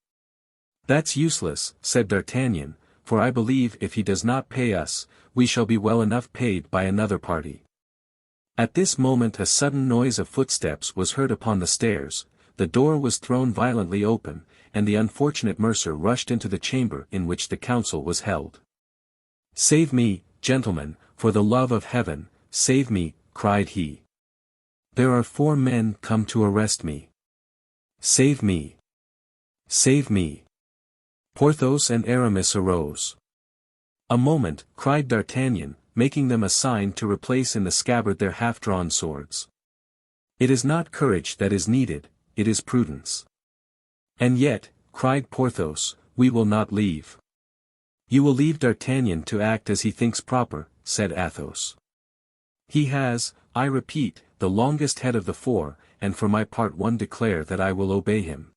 That's useless, said D'Artagnan, for I believe if he does not pay us, we shall be well enough paid by another party. At this moment a sudden noise of footsteps was heard upon the stairs, the door was thrown violently open, and the unfortunate mercer rushed into the chamber in which the council was held. Save me, gentlemen, for the love of heaven, save me, cried he. There are 4 men come to arrest me. Save me. Save me. Porthos and Aramis arose. A moment, cried D'Artagnan, making them a sign to replace in the scabbard their half-drawn swords. It is not courage that is needed, it is prudence. And yet, cried Porthos, we will not leave. You will leave D'Artagnan to act as he thinks proper, said Athos. He has, I repeat, the longest head of the 4, and for my part declare that I will obey him.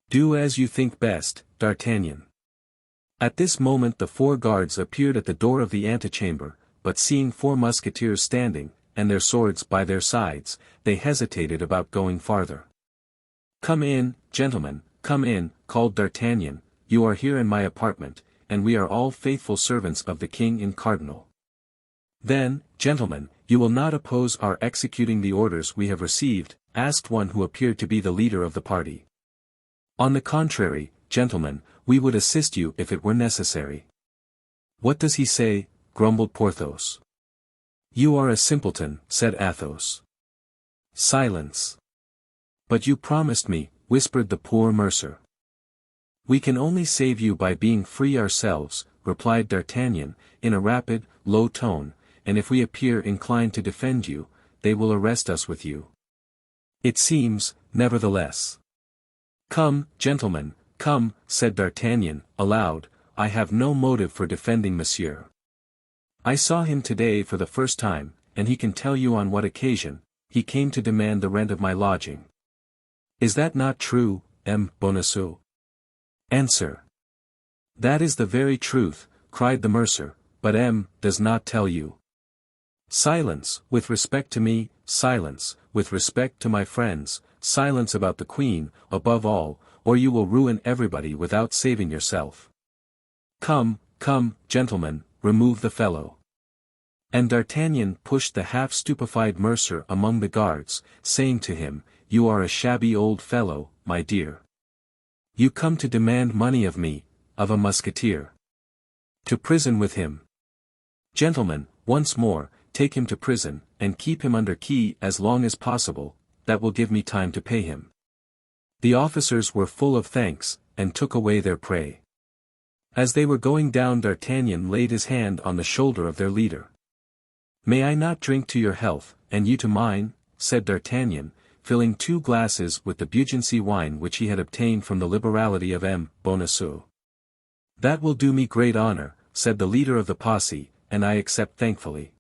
Do as you think best, D'Artagnan. At this moment the 4 guards appeared at the door of the antechamber, but seeing 4 musketeers standing, and their swords by their sides, they hesitated about going farther. Come in, gentlemen, come in, called D'Artagnan, you are here in my apartment, and we are all faithful servants of the king and cardinal. Then, gentlemen, you will not oppose our executing the orders we have received, asked one who appeared to be the leader of the party. On the contrary, gentlemen, we would assist you if it were necessary. What does he say? Grumbled Porthos. You are a simpleton, said Athos. Silence. But you promised me, whispered the poor mercer. We can only save you by being free ourselves, replied D'Artagnan, in a rapid, low tone, and if we appear inclined to defend you, they will arrest us with you. It seems, nevertheless. Come, gentlemen, come, said D'Artagnan, aloud, I have no motive for defending monsieur. I saw him today for the first time, and he can tell you on what occasion, he came to demand the rent of my lodging. Is that not true, M. Bonacieux? Answer. That is the very truth, cried the mercer, but M. does not tell you. Silence, with respect to me, silence, with respect to my friends, silence about the Queen, above all, or you will ruin everybody without saving yourself. Come, gentlemen, remove the fellow. And D'Artagnan pushed the half-stupefied mercer among the guards, saying to him, You are a shabby old fellow, my dear. You come to demand money of me, of a musketeer. To prison with him. Gentlemen, once more, take him to prison, and keep him under key as long as possible, that will give me time to pay him. The officers were full of thanks, and took away their prey. As they were going down, D'Artagnan laid his hand on the shoulder of their leader. "May I not drink to your health, and you to mine?" said D'Artagnan, filling 2 glasses with the Beaugency wine which he had obtained from the liberality of M. Bonacieux. "That will do me great honor," said the leader of the posse, "and I accept thankfully."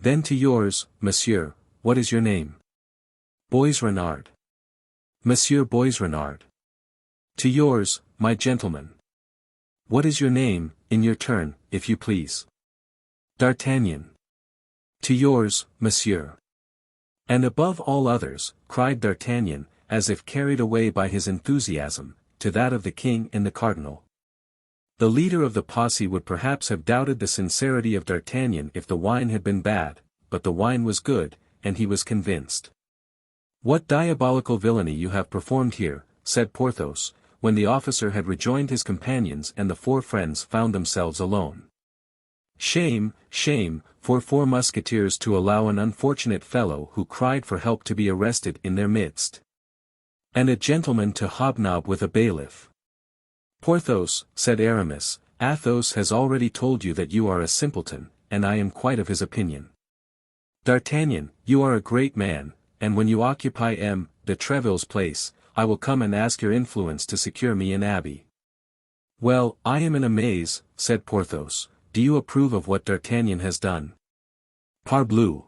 "Then to yours, monsieur, what is your name?" "Boisrenard." "Monsieur Boisrenard." "To yours, my gentleman." "What is your name, in your turn, if you please?" "D'Artagnan." "To yours, monsieur." "And above all others," cried D'Artagnan, as if carried away by his enthusiasm, "to that of the king and the cardinal." The leader of the posse would perhaps have doubted the sincerity of D'Artagnan if the wine had been bad, but the wine was good, and he was convinced. "What diabolical villainy you have performed here," said Porthos, when the officer had rejoined his companions and the 4 friends found themselves alone. "Shame, shame, for 4 Musketeers to allow an unfortunate fellow who cried for help to be arrested in their midst. And a gentleman to hobnob with a bailiff." "Porthos," said Aramis, "Athos has already told you that you are a simpleton, and I am quite of his opinion. D'Artagnan, you are a great man, and when you occupy M. de Treville's place, I will come and ask your influence to secure me an abbey." "Well, I am in a maze," said Porthos. "Do you approve of what D'Artagnan has done?" "Parbleu!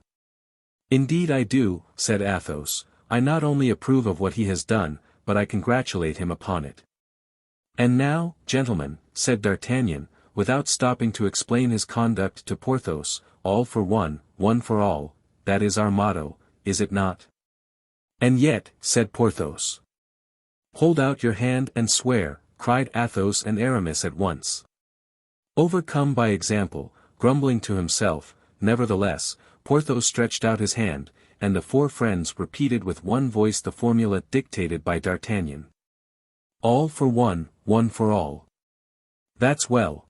Indeed I do," said Athos. "I not only approve of what he has done, but I congratulate him upon it." "And now, gentlemen," said D'Artagnan, without stopping to explain his conduct to Porthos, "all for one for all, that is our motto, is it not?" "And yet," said Porthos. "Hold out your hand and swear," cried Athos and Aramis at once. Overcome by example, grumbling to himself, nevertheless, Porthos stretched out his hand, and the 4 friends repeated with one voice the formula dictated by D'Artagnan. "All for one for all. That's well.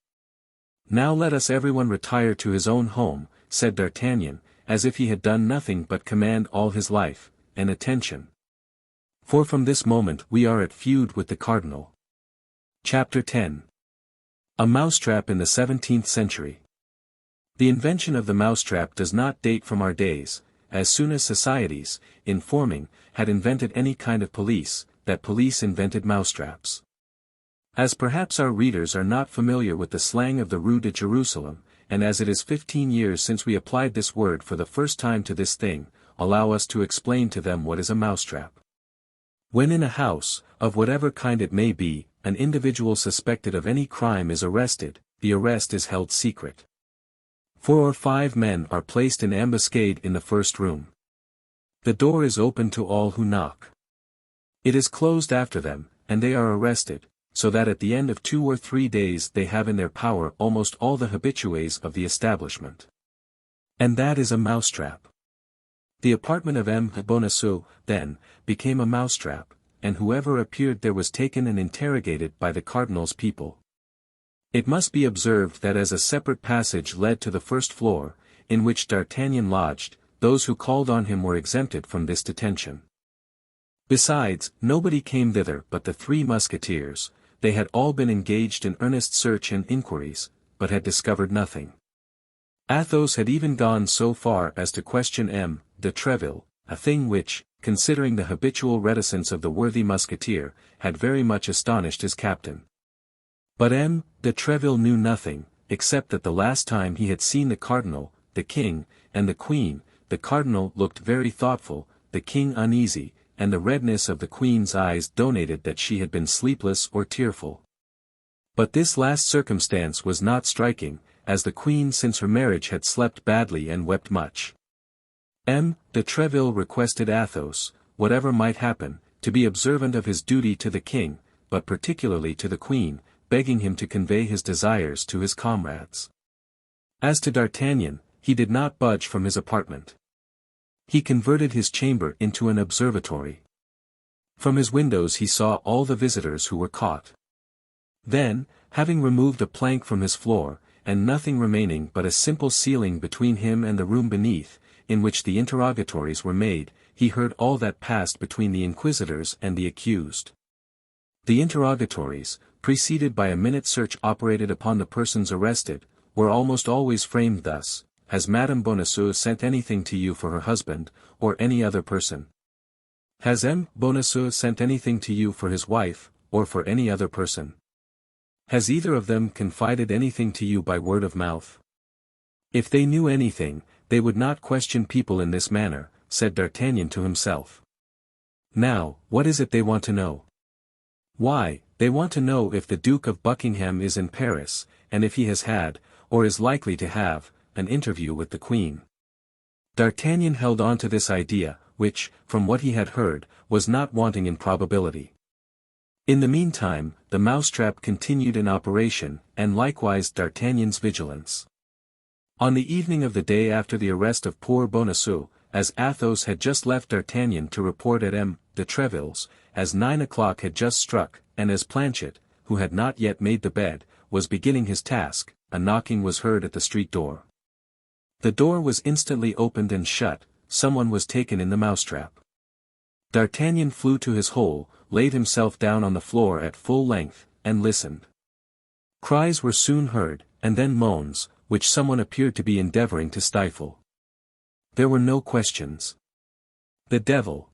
Now let us everyone retire to his own home," said D'Artagnan, as if he had done nothing but command all his life, and attention. "For from this moment we are at feud with the cardinal." Chapter 10. A mousetrap in the 17th century. The invention of the mousetrap does not date from our days. As soon as societies, in forming, had invented any kind of police, that police invented mousetraps. As perhaps our readers are not familiar with the slang of the Rue de Jerusalem, and as it is 15 years since we applied this word for the first time to this thing, allow us to explain to them what is a mousetrap. When in a house, of whatever kind it may be, an individual suspected of any crime is arrested, the arrest is held secret. 4 or 5 men are placed in ambuscade in the first room. The door is open to all who knock. It is closed after them, and they are arrested, so that at the end of 2 or 3 days they have in their power almost all the habitués of the establishment. And that is a mousetrap. The apartment of M. Bonacieux, then, became a mousetrap, and whoever appeared there was taken and interrogated by the cardinal's people. It must be observed that as a separate passage led to the first floor, in which D'Artagnan lodged, those who called on him were exempted from this detention. Besides, nobody came thither but the 3 Musketeers. They had all been engaged in earnest search and inquiries, but had discovered nothing. Athos had even gone so far as to question M. de Treville, a thing which, considering the habitual reticence of the worthy Musketeer, had very much astonished his captain. But M. de Treville knew nothing, except that the last time he had seen the cardinal, the king, and the queen, the cardinal looked very thoughtful, the king uneasy, and the redness of the queen's eyes denoted that she had been sleepless or tearful. But this last circumstance was not striking, as the queen since her marriage had slept badly and wept much. M. de Treville requested Athos, whatever might happen, to be observant of his duty to the king, but particularly to the queen, begging him to convey his desires to his comrades. As to D'Artagnan, he did not budge from his apartment. He converted his chamber into an observatory. From his windows he saw all the visitors who were caught. Then, having removed a plank from his floor, and nothing remaining but a simple ceiling between him and the room beneath, in which the interrogatories were made, he heard all that passed between the inquisitors and the accused. The interrogatories, preceded by a minute search operated upon the persons arrested, were almost always framed thus: Has Madame Bonacieux sent anything to you for her husband, or any other person? Has M. Bonacieux sent anything to you for his wife, or for any other person? Has either of them confided anything to you by word of mouth? If they knew anything, they would not question people in this manner, said D'Artagnan to himself. Now, what is it they want to know? Why, they want to know if the Duke of Buckingham is in Paris, and if he has had, or is likely to have, an interview with the Queen. D'Artagnan held on to this idea, which, from what he had heard, was not wanting in probability. In the meantime, the mousetrap continued in operation, and likewise D'Artagnan's vigilance. On the evening of the day after the arrest of poor Bonacieux, as Athos had just left D'Artagnan to report at M. de Treville's, as 9 o'clock had just struck, and as Planchet, who had not yet made the bed, was beginning his task, a knocking was heard at the street door. The door was instantly opened and shut. Someone was taken in the mousetrap. D'Artagnan flew to his hole, laid himself down on the floor at full length, and listened. Cries were soon heard, and then moans, which someone appeared to be endeavoring to stifle. There were no questions. The devil!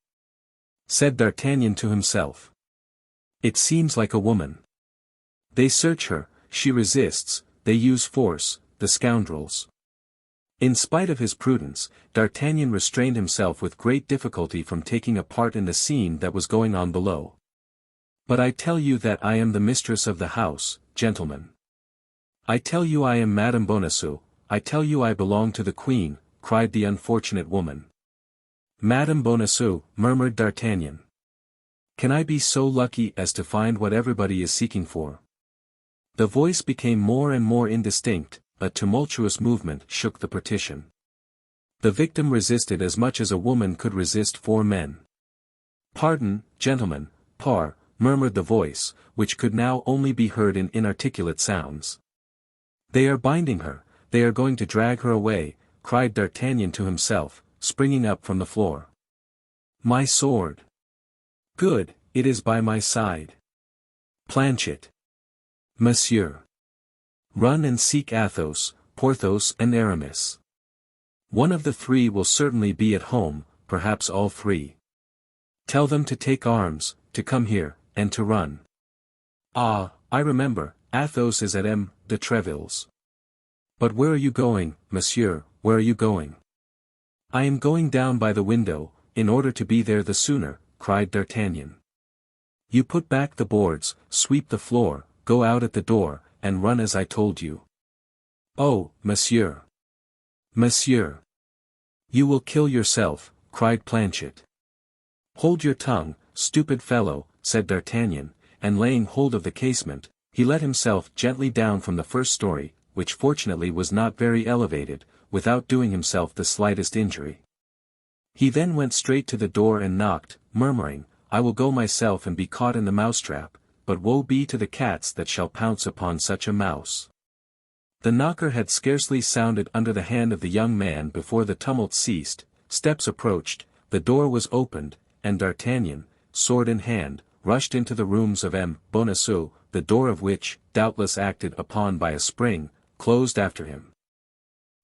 Said D'Artagnan to himself. It seems like a woman. They search her, she resists, they use force, the scoundrels. In spite of his prudence, D'Artagnan restrained himself with great difficulty from taking a part in the scene that was going on below. But I tell you that I am the mistress of the house, gentlemen. I tell you I am Madame Bonacieux, I tell you I belong to the Queen, cried the unfortunate woman. Madame Bonacieux, murmured D'Artagnan. Can I be so lucky as to find what everybody is seeking for? The voice became more and more indistinct. A tumultuous movement shook the partition. The victim resisted as much as a woman could resist 4 men. Pardon, gentlemen, murmured the voice, which could now only be heard in inarticulate sounds. They are binding her, they are going to drag her away, cried D'Artagnan to himself, springing up from the floor. My sword! Good, it is by my side. Planchet! Monsieur! Run and seek Athos, Porthos and Aramis. One of the 3 will certainly be at home, perhaps all 3. Tell them to take arms, to come here, and to run. Ah, I remember, Athos is at M. de Treville's. But where are you going, monsieur, where are you going? I am going down by the window, in order to be there the sooner, cried D'Artagnan. You put back the boards, sweep the floor, go out at the door, and run as I told you. Oh, monsieur! Monsieur! You will kill yourself, cried Planchet. Hold your tongue, stupid fellow, said D'Artagnan, and laying hold of the casement, he let himself gently down from the first story, which fortunately was not very elevated, without doing himself the slightest injury. He then went straight to the door and knocked, murmuring, I will go myself and be caught in the mousetrap, but woe be to the cats that shall pounce upon such a mouse. The knocker had scarcely sounded under the hand of the young man before the tumult ceased, steps approached, the door was opened, and D'Artagnan, sword in hand, rushed into the rooms of M. Bonacieux, the door of which, doubtless acted upon by a spring, closed after him.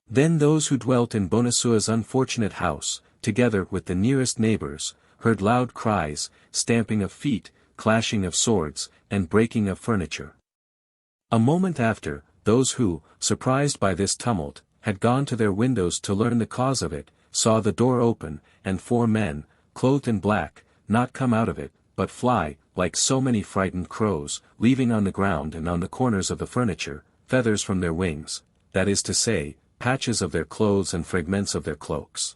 Then those who dwelt in Bonacieux's unfortunate house, together with the nearest neighbors, heard loud cries, stamping of feet, clashing of swords, and breaking of furniture. A moment after, those who, surprised by this tumult, had gone to their windows to learn the cause of it, saw the door open, and 4 men, clothed in black, not come out of it, but fly, like so many frightened crows, leaving on the ground and on the corners of the furniture, feathers from their wings, that is to say, patches of their clothes and fragments of their cloaks.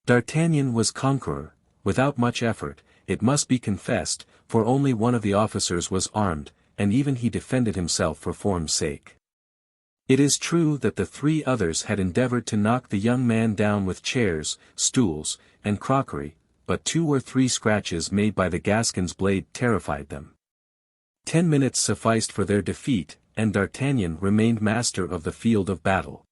D'Artagnan was conqueror, without much effort, it must be confessed, for only one of the officers was armed, and even he defended himself for form's sake. It is true that the 3 others had endeavored to knock the young man down with chairs, stools, and crockery, but 2 or 3 scratches made by the Gascon's blade terrified them. 10 minutes sufficed for their defeat, and D'Artagnan remained master of the field of battle.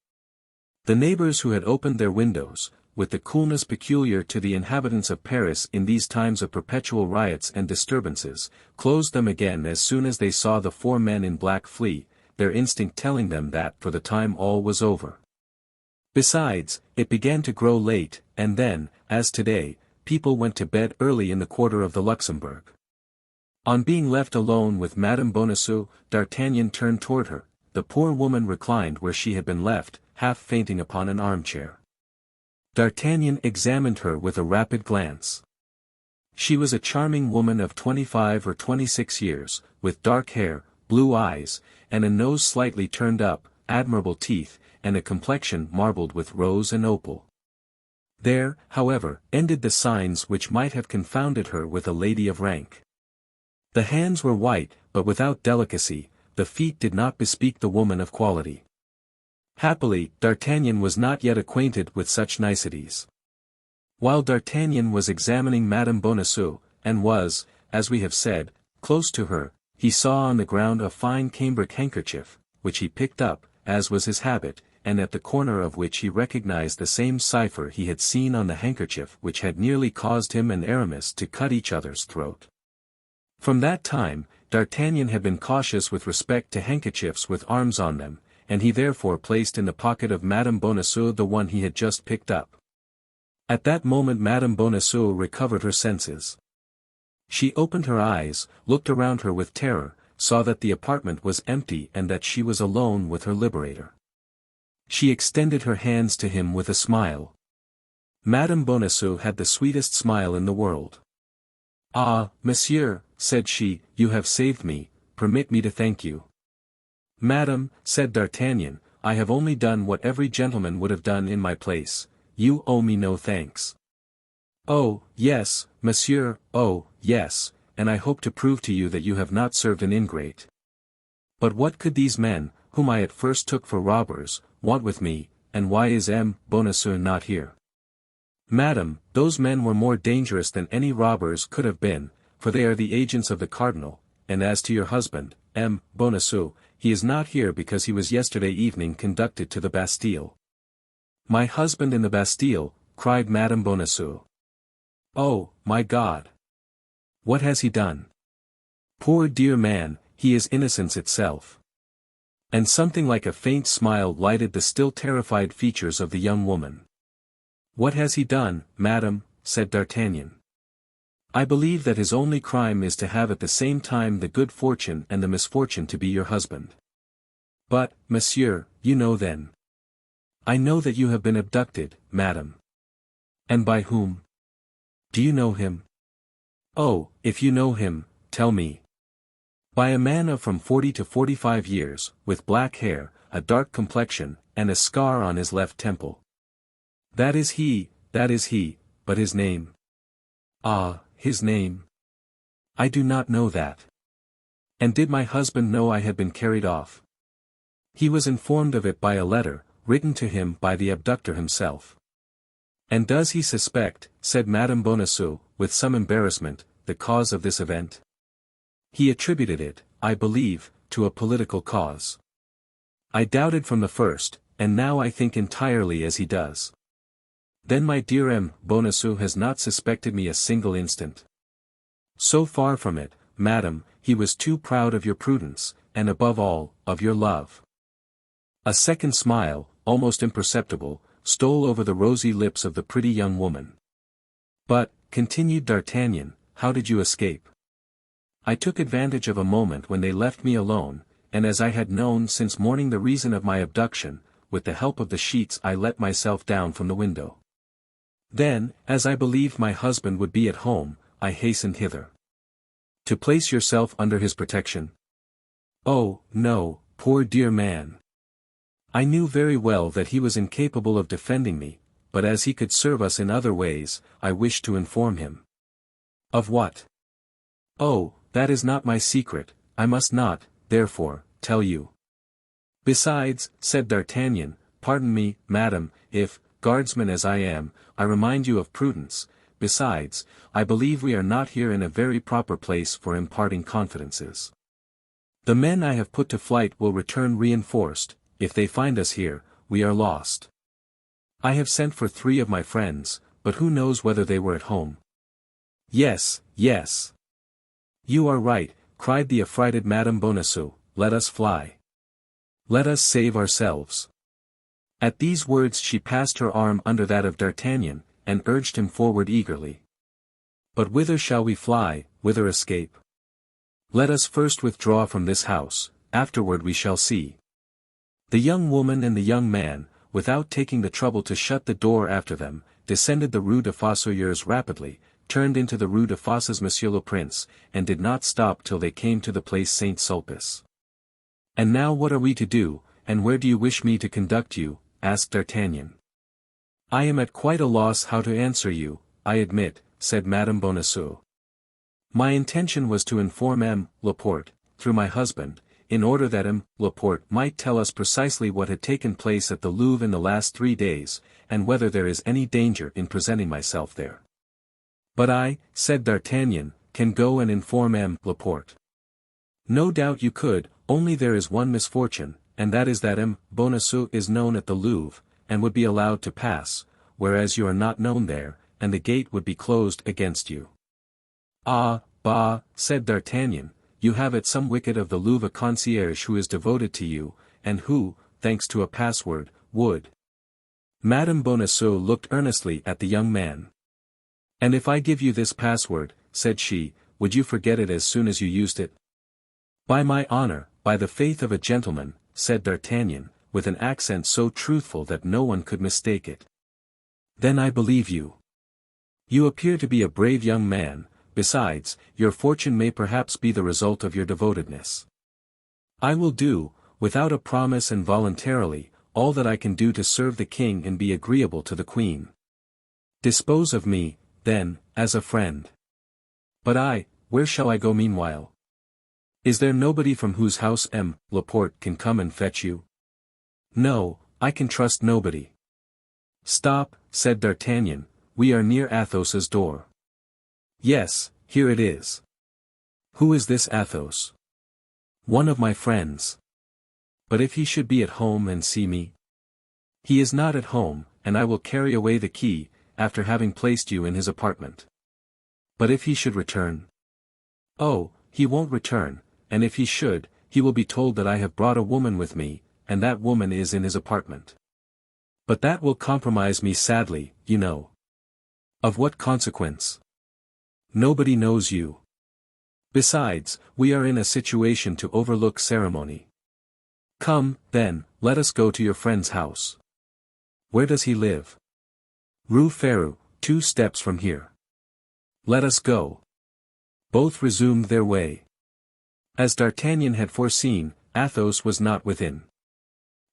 The neighbors who had opened their windows, with the coolness peculiar to the inhabitants of Paris in these times of perpetual riots and disturbances, closed them again as soon as they saw the four men in black flee, their instinct telling them that for the time all was over. Besides, it began to grow late, and then, as today, people went to bed early in the quarter of the Luxembourg. On being left alone with Madame Bonacieux, D'Artagnan turned toward her. The poor woman reclined where she had been left, half fainting upon an armchair. D'Artagnan examined her with a rapid glance. She was a charming woman of 25 or 26 years, with dark hair, blue eyes, and a nose slightly turned up, admirable teeth, and a complexion marbled with rose and opal. There, however, ended the signs which might have confounded her with a lady of rank. The hands were white, but without delicacy, the feet did not bespeak the woman of quality. Happily, D'Artagnan was not yet acquainted with such niceties. While D'Artagnan was examining Madame Bonacieux, and was, as we have said, close to her, he saw on the ground a fine cambric handkerchief, which he picked up, as was his habit, and at the corner of which he recognized the same cipher he had seen on the handkerchief which had nearly caused him and Aramis to cut each other's throat. From that time, D'Artagnan had been cautious with respect to handkerchiefs with arms on them, and he therefore placed in the pocket of Madame Bonacieux the one he had just picked up. At that moment Madame Bonacieux recovered her senses. She opened her eyes, looked around her with terror, saw that the apartment was empty and that she was alone with her liberator. She extended her hands to him with a smile. Madame Bonacieux had the sweetest smile in the world. "Ah, monsieur," said she, "you have saved me, permit me to thank you." "Madame," said D'Artagnan, "I have only done what every gentleman would have done in my place, you owe me no thanks." "Oh, yes, monsieur, oh, yes, and I hope to prove to you that you have not served an ingrate. But what could these men, whom I at first took for robbers, want with me, and why is M. Bonacieux not here?" "Madame, those men were more dangerous than any robbers could have been, for they are the agents of the cardinal, and as to your husband, M. Bonacieux, he is not here because he was yesterday evening conducted to the Bastille." "My husband in the Bastille," cried Madame Bonacieux. "Oh, my God! What has he done? Poor dear man, he is innocence itself." And something like a faint smile lighted the still terrified features of the young woman. "What has he done, madame?" said D'Artagnan. "I believe that his only crime is to have at the same time the good fortune and the misfortune to be your husband." "But, monsieur, you know then." "I know that you have been abducted, madame." "And by whom? Do you know him?" "Oh, if you know him, tell me." "By a man of from 40 to 45 years, with black hair, a dark complexion, and a scar on his left temple." That is he, but his name?" "Ah, his name? I do not know that." "And did my husband know I had been carried off?" "He was informed of it by a letter, written to him by the abductor himself." "And does he suspect," said Madame Bonacieux, with some embarrassment, "the cause of this event?" "He attributed it, I believe, to a political cause." "I doubted from the first, and now I think entirely as he does." "Then my dear M. Bonacieux has not suspected me a single instant." "So far from it, madame, he was too proud of your prudence, and above all, of your love." A second smile, almost imperceptible, stole over the rosy lips of the pretty young woman. "But," continued D'Artagnan, "how did you escape?" "I took advantage of a moment when they left me alone, and as I had known since morning the reason of my abduction, with the help of the sheets I let myself down from the window. Then, as I believed my husband would be at home, I hastened hither." "To place yourself under his protection?" "Oh, no, poor dear man. I knew very well that he was incapable of defending me, but as he could serve us in other ways, I wished to inform him." "Of what?" "Oh, that is not my secret, I must not, therefore, tell you." "Besides," said D'Artagnan, "pardon me, madame, if, guardsman as I am, I remind you of prudence, besides, I believe we are not here in a very proper place for imparting confidences. The men I have put to flight will return reinforced, if they find us here, we are lost." I have sent for 3 of my friends, but who knows whether they were at home? Yes, yes. You are right, cried the affrighted Madame Bonacieux, let us fly. Let us save ourselves. At these words she passed her arm under that of D'Artagnan, and urged him forward eagerly. But whither shall we fly, whither escape? Let us first withdraw from this house, afterward we shall see. The young woman and the young man, without taking the trouble to shut the door after them, descended the Rue des Fossoyeurs rapidly, turned into the Rue de Fosses Monsieur le Prince, and did not stop till they came to the place Saint-Sulpice. And now what are we to do, and where do you wish me to conduct you? Asked D'Artagnan. I am at quite a loss how to answer you, I admit, said Madame Bonacieux. My intention was to inform M. Laporte, through my husband, in order that M. Laporte might tell us precisely what had taken place at the Louvre in the last 3 days, and whether there is any danger in presenting myself there. But I, said D'Artagnan, can go and inform M. Laporte. No doubt you could, only there is one misfortune, and that is that M. Bonacieux is known at the Louvre, and would be allowed to pass, whereas you are not known there, and the gate would be closed against you. Ah, bah, said D'Artagnan, you have at some wicket of the Louvre a concierge who is devoted to you, and who, thanks to a password, would. Madame Bonacieux looked earnestly at the young man. And if I give you this password, said she, would you forget it as soon as you used it? By my honor, by the faith of a gentleman, said D'Artagnan, with an accent so truthful that no one could mistake it. Then I believe you. You appear to be a brave young man. Besides, your fortune may perhaps be the result of your devotedness. I will do, without a promise and voluntarily, all that I can do to serve the king and be agreeable to the queen. Dispose of me, then, as a friend. But where shall I go meanwhile? Is there nobody from whose house M. Laporte can come and fetch you? No, I can trust nobody. Stop, said D'Artagnan, we are near Athos's door. Yes, here it is. Who is this Athos? One of my friends. But if he should be at home and see me? He is not at home, and I will carry away the key, after having placed you in his apartment. But if he should return? Oh, he won't return, and if he should, he will be told that I have brought a woman with me, and that woman is in his apartment. But that will compromise me sadly, you know. Of what consequence? Nobody knows you. Besides, we are in a situation to overlook ceremony. Come, then, let us go to your friend's house. Where does he live? Rue Ferou, 2 steps from here. Let us go. Both resumed their way. As D'Artagnan had foreseen, Athos was not within.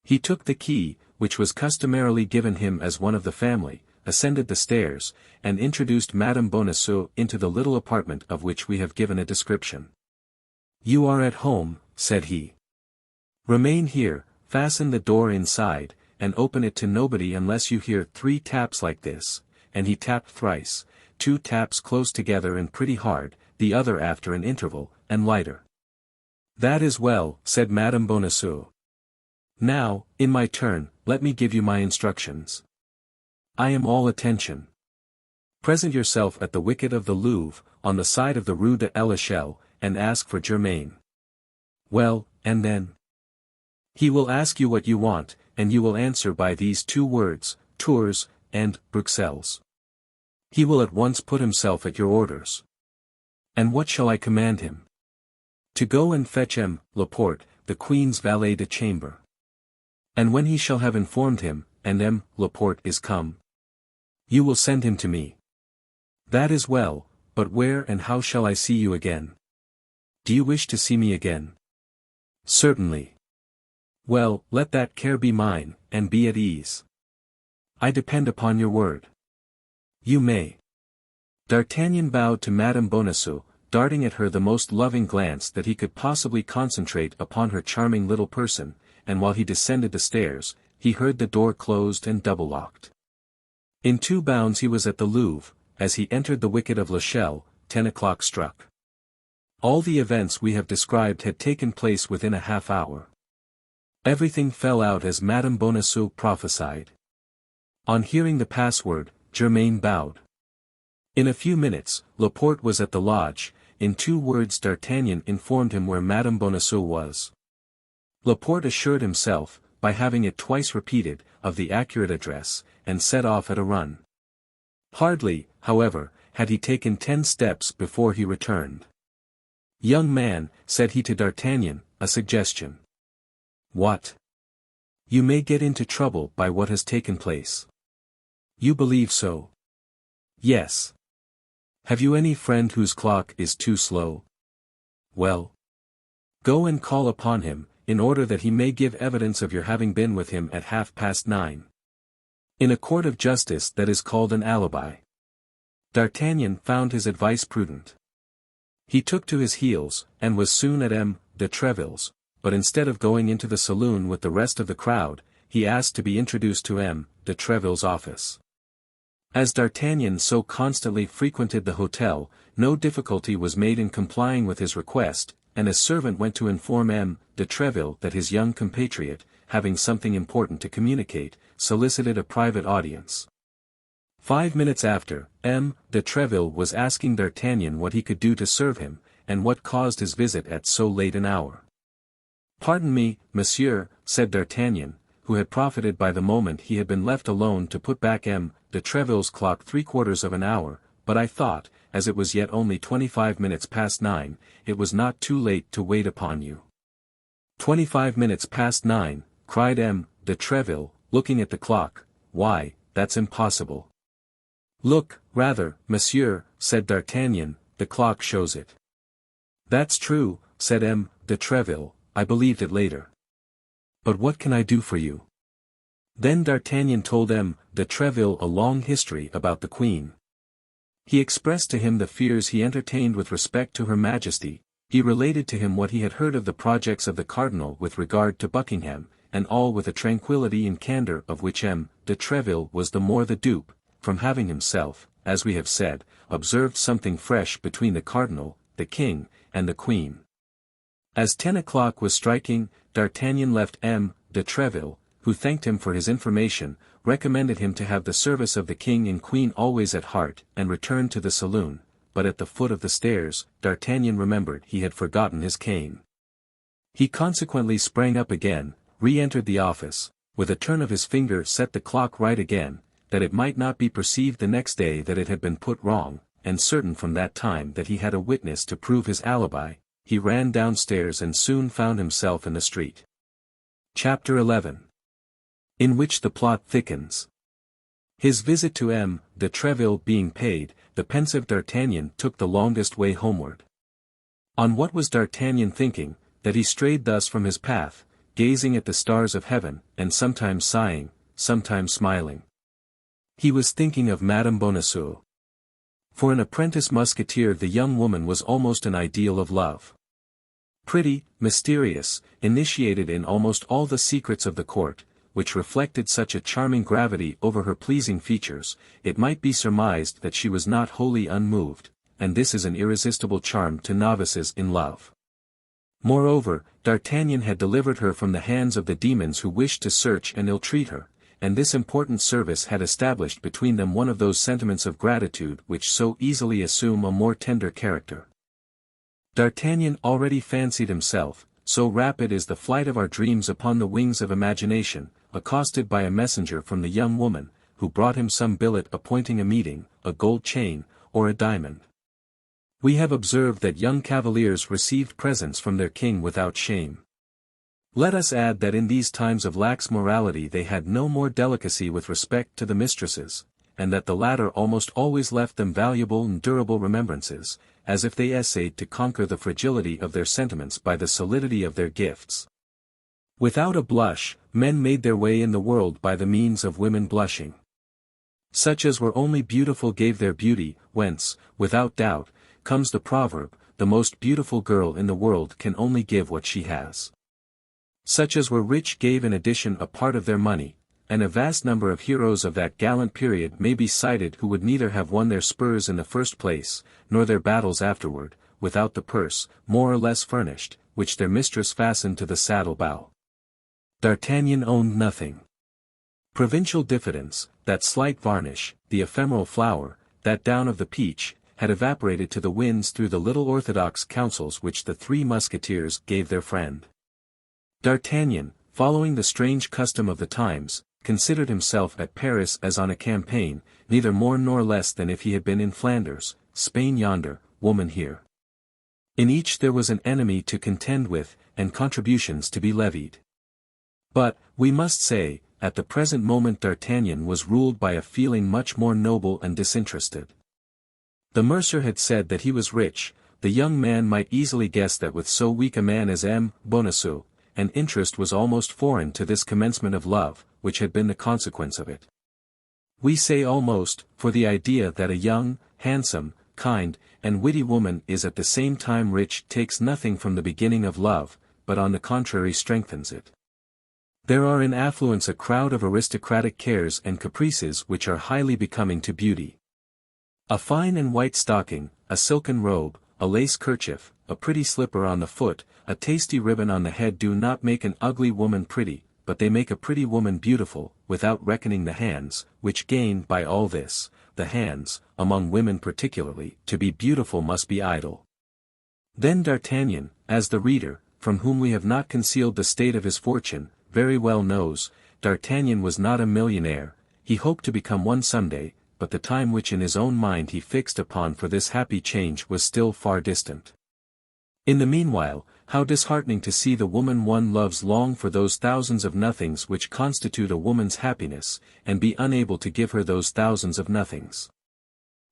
He took the key, which was customarily given him as one of the family, ascended the stairs, and introduced Madame Bonacieux into the little apartment of which we have given a description. You are at home, said he. Remain here, fasten the door inside, and open it to nobody unless you hear 3 taps like this, and he tapped thrice, 2 taps close together and pretty hard, the other after an interval, and lighter. That is well, said Madame Bonacieux. Now, in my turn, let me give you my instructions. I am all attention. Present yourself at the wicket of the Louvre, on the side of the Rue de l'Echelle, and ask for Germain. Well, and then? He will ask you what you want, and you will answer by these 2 words, Tours, and Bruxelles. He will at once put himself at your orders. And what shall I command him? To go and fetch M. Laporte, the Queen's valet de chambre. And when he shall have informed him, and M. Laporte is come, you will send him to me. That is well, but where and how shall I see you again? Do you wish to see me again? Certainly. Well, let that care be mine, and be at ease. I depend upon your word. You may. D'Artagnan bowed to Madame Bonacieux, darting at her the most loving glance that he could possibly concentrate upon her charming little person, and while he descended the stairs, he heard the door closed and double-locked. In 2 bounds he was at the Louvre. As he entered the wicket of l'Echelle, 10 o'clock struck. All the events we have described had taken place within a half-hour. Everything fell out as Madame Bonacieux prophesied. On hearing the password, Germain bowed. In a few minutes, Laporte was at the lodge. In 2 words D'Artagnan informed him where Madame Bonacieux was. Laporte assured himself, by having it twice repeated, of the accurate address, and set off at a run. Hardly, however, had he taken 10 steps before he returned. "Young man," said he to D'Artagnan, "a suggestion." "What?" "You may get into trouble by what has taken place." "You believe so?" "Yes." "Have you any friend whose clock is too slow?" "Well, go and call upon him, in order that he may give evidence of your having been with him at 9:30. In a court of justice that is called an alibi." D'Artagnan found his advice prudent. He took to his heels, and was soon at M. de Treville's, but instead of going into the saloon with the rest of the crowd, he asked to be introduced to M. de Treville's office. As D'Artagnan so constantly frequented the hotel, no difficulty was made in complying with his request, and a servant went to inform M. de Treville that his young compatriot, having something important to communicate, solicited a private audience. 5 minutes after, M. de Treville was asking D'Artagnan what he could do to serve him, and what caused his visit at so late an hour. "Pardon me, monsieur," said D'Artagnan, who had profited by the moment he had been left alone to put back M. de Treville's clock 3/4 of an hour, "but I thought, as it was yet only 25 minutes past 9, it was not too late to wait upon you." 25 minutes past 9, cried M. de Treville, looking at the clock. "Why, that's impossible." "Look, rather, monsieur," said D'Artagnan, "the clock shows it." "That's true," said M. de Treville, "I believed it later. But what can I do for you?" Then D'Artagnan told M. de Treville a long history about the Queen. He expressed to him the fears he entertained with respect to her Majesty, he related to him what he had heard of the projects of the Cardinal with regard to Buckingham, and all with a tranquillity and candour of which M. de Treville was the more the dupe, from having himself, as we have said, observed something fresh between the Cardinal, the King, and the Queen. As 10 o'clock was striking, D'Artagnan left M. de Treville, who thanked him for his information, recommended him to have the service of the King and Queen always at heart, and returned to the saloon, but at the foot of the stairs, D'Artagnan remembered he had forgotten his cane. He consequently sprang up again, re-entered the office, with a turn of his finger set the clock right again, that it might not be perceived the next day that it had been put wrong, and certain from that time that he had a witness to prove his alibi, he ran downstairs and soon found himself in the street. Chapter 11. In which the plot thickens. His visit to M. de Treville being paid, the pensive D'Artagnan took the longest way homeward. On what was D'Artagnan thinking, that he strayed thus from his path, gazing at the stars of heaven, and sometimes sighing, sometimes smiling? He was thinking of Madame Bonacieux. For an apprentice musketeer the young woman was almost an ideal of love. Pretty, mysterious, initiated in almost all the secrets of the court, which reflected such a charming gravity over her pleasing features, it might be surmised that she was not wholly unmoved, and this is an irresistible charm to novices in love. Moreover, D'Artagnan had delivered her from the hands of the demons who wished to search and ill-treat her, and this important service had established between them one of those sentiments of gratitude which so easily assume a more tender character. D'Artagnan already fancied himself, so rapid is the flight of our dreams upon the wings of imagination, accosted by a messenger from the young woman, who brought him some billet appointing a meeting, a gold chain, or a diamond. We have observed that young cavaliers received presents from their king without shame. Let us add that in these times of lax morality they had no more delicacy with respect to the mistresses, and that the latter almost always left them valuable and durable remembrances, as if they essayed to conquer the fragility of their sentiments by the solidity of their gifts. Without a blush, men made their way in the world by the means of women blushing. Such as were only beautiful gave their beauty, whence, without doubt, comes the proverb, the most beautiful girl in the world can only give what she has. Such as were rich gave in addition a part of their money, and a vast number of heroes of that gallant period may be cited who would neither have won their spurs in the first place, nor their battles afterward, without the purse, more or less furnished, which their mistress fastened to the saddle bow. D'Artagnan owned nothing. Provincial diffidence, that slight varnish, the ephemeral flower, that down of the peach, had evaporated to the winds through the little orthodox counsels which the three Musketeers gave their friend. D'Artagnan, following the strange custom of the times, considered himself at Paris as on a campaign, neither more nor less than if he had been in Flanders, Spain yonder, woman here. In each there was an enemy to contend with, and contributions to be levied. But, we must say, at the present moment D'Artagnan was ruled by a feeling much more noble and disinterested. The mercer had said that he was rich. The young man might easily guess that with so weak a man as M. Bonacieux, an interest was almost foreign to this commencement of love, which had been the consequence of it. We say almost, for the idea that a young, handsome, kind, and witty woman is at the same time rich takes nothing from the beginning of love, but on the contrary strengthens it. There are in affluence a crowd of aristocratic cares and caprices which are highly becoming to beauty. A fine and white stocking, a silken robe, a lace kerchief, a pretty slipper on the foot, a tasty ribbon on the head do not make an ugly woman pretty, but they make a pretty woman beautiful, without reckoning the hands, which gain by all this. The hands, among women particularly, to be beautiful must be idle. Then D'Artagnan, as the reader, from whom we have not concealed the state of his fortune, very well knows, D'Artagnan was not a millionaire. He hoped to become one someday, but the time which in his own mind he fixed upon for this happy change was still far distant. In the meanwhile, how disheartening to see the woman one loves long for those thousands of nothings which constitute a woman's happiness, and be unable to give her those thousands of nothings.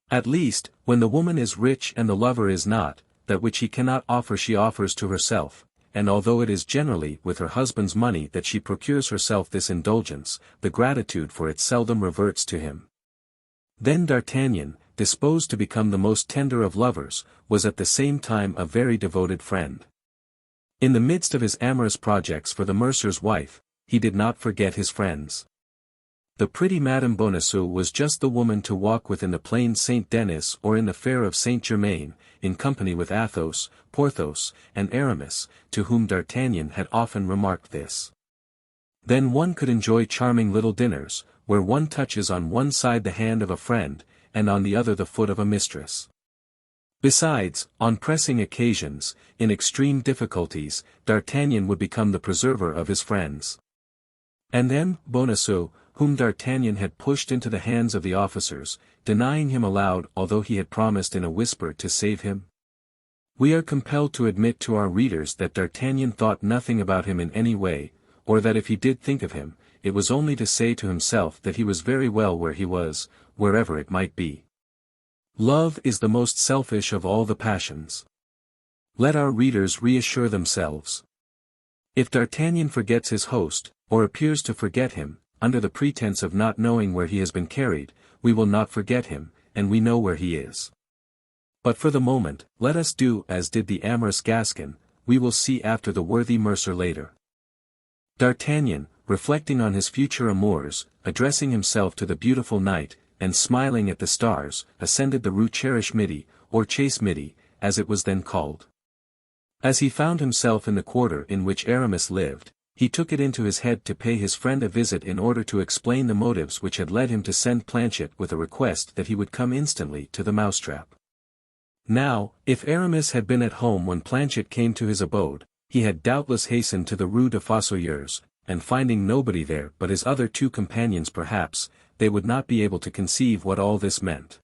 At least, when the woman is rich and the lover is not, that which he cannot offer she offers to herself. And although it is generally with her husband's money that she procures herself this indulgence, the gratitude for it seldom reverts to him. Then D'Artagnan, disposed to become the most tender of lovers, was at the same time a very devoted friend. In the midst of his amorous projects for the mercer's wife, he did not forget his friends. The pretty Madame Bonacieux was just the woman to walk with in the plain Saint-Denis or in the fair of Saint-Germain, in company with Athos, Porthos, and Aramis, to whom D'Artagnan had often remarked this. Then one could enjoy charming little dinners, where one touches on one side the hand of a friend, and on the other the foot of a mistress. Besides, on pressing occasions, in extreme difficulties, D'Artagnan would become the preserver of his friends. And M. Bonacieux, whom D'Artagnan had pushed into the hands of the officers, denying him aloud although he had promised in a whisper to save him? We are compelled to admit to our readers that D'Artagnan thought nothing about him in any way, or that if he did think of him, it was only to say to himself that he was very well where he was, wherever it might be. Love is the most selfish of all the passions. Let our readers reassure themselves. If D'Artagnan forgets his host, or appears to forget him, under the pretense of not knowing where he has been carried, we will not forget him, and we know where he is. But for the moment, let us do as did the amorous Gascon. We will see after the worthy mercer later. D'Artagnan, reflecting on his future amours, addressing himself to the beautiful night, and smiling at the stars, ascended the Rue Cherish-Midi, or Chase-Midi, as it was then called. As he found himself in the quarter in which Aramis lived, he took it into his head to pay his friend a visit in order to explain the motives which had led him to send Planchet with a request that he would come instantly to the mousetrap. Now, if Aramis had been at home when Planchet came to his abode, he had doubtless hastened to the Rue des Fossoyeurs, and finding nobody there but his other two companions perhaps, they would not be able to conceive what all this meant.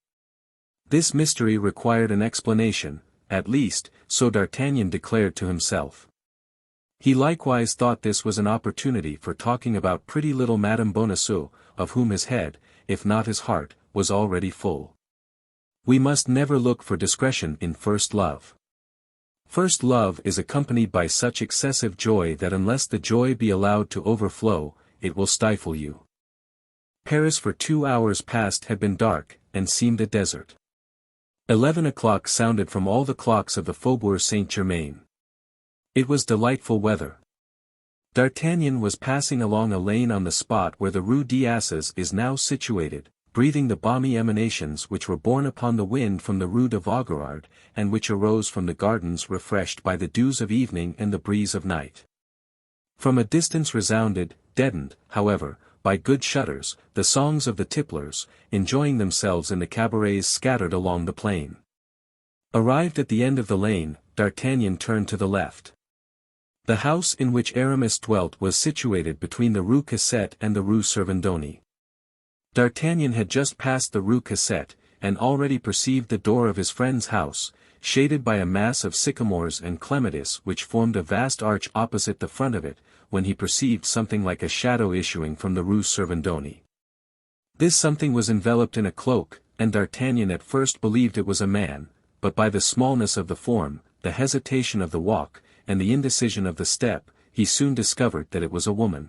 This mystery required an explanation, at least, so D'Artagnan declared to himself. He likewise thought this was an opportunity for talking about pretty little Madame Bonacieux, of whom his head, if not his heart, was already full. We must never look for discretion in first love. First love is accompanied by such excessive joy that unless the joy be allowed to overflow, it will stifle you. Paris for 2 hours past had been dark, and seemed a desert. 11 o'clock sounded from all the clocks of the Faubourg Saint-Germain. It was delightful weather. D'Artagnan was passing along a lane on the spot where the Rue des Asses is now situated, breathing the balmy emanations which were borne upon the wind from the Rue de Vaugirard, and which arose from the gardens refreshed by the dews of evening and the breeze of night. From a distance resounded, deadened, however, by good shutters, the songs of the tipplers, enjoying themselves in the cabarets scattered along the plain. Arrived at the end of the lane, D'Artagnan turned to the left. The house in which Aramis dwelt was situated between the Rue Cassette and the Rue Servandoni. D'Artagnan had just passed the Rue Cassette, and already perceived the door of his friend's house, shaded by a mass of sycamores and clematis which formed a vast arch opposite the front of it, when he perceived something like a shadow issuing from the Rue Servandoni. This something was enveloped in a cloak, and D'Artagnan at first believed it was a man, but by the smallness of the form, the hesitation of the walk, and the indecision of the step, he soon discovered that it was a woman.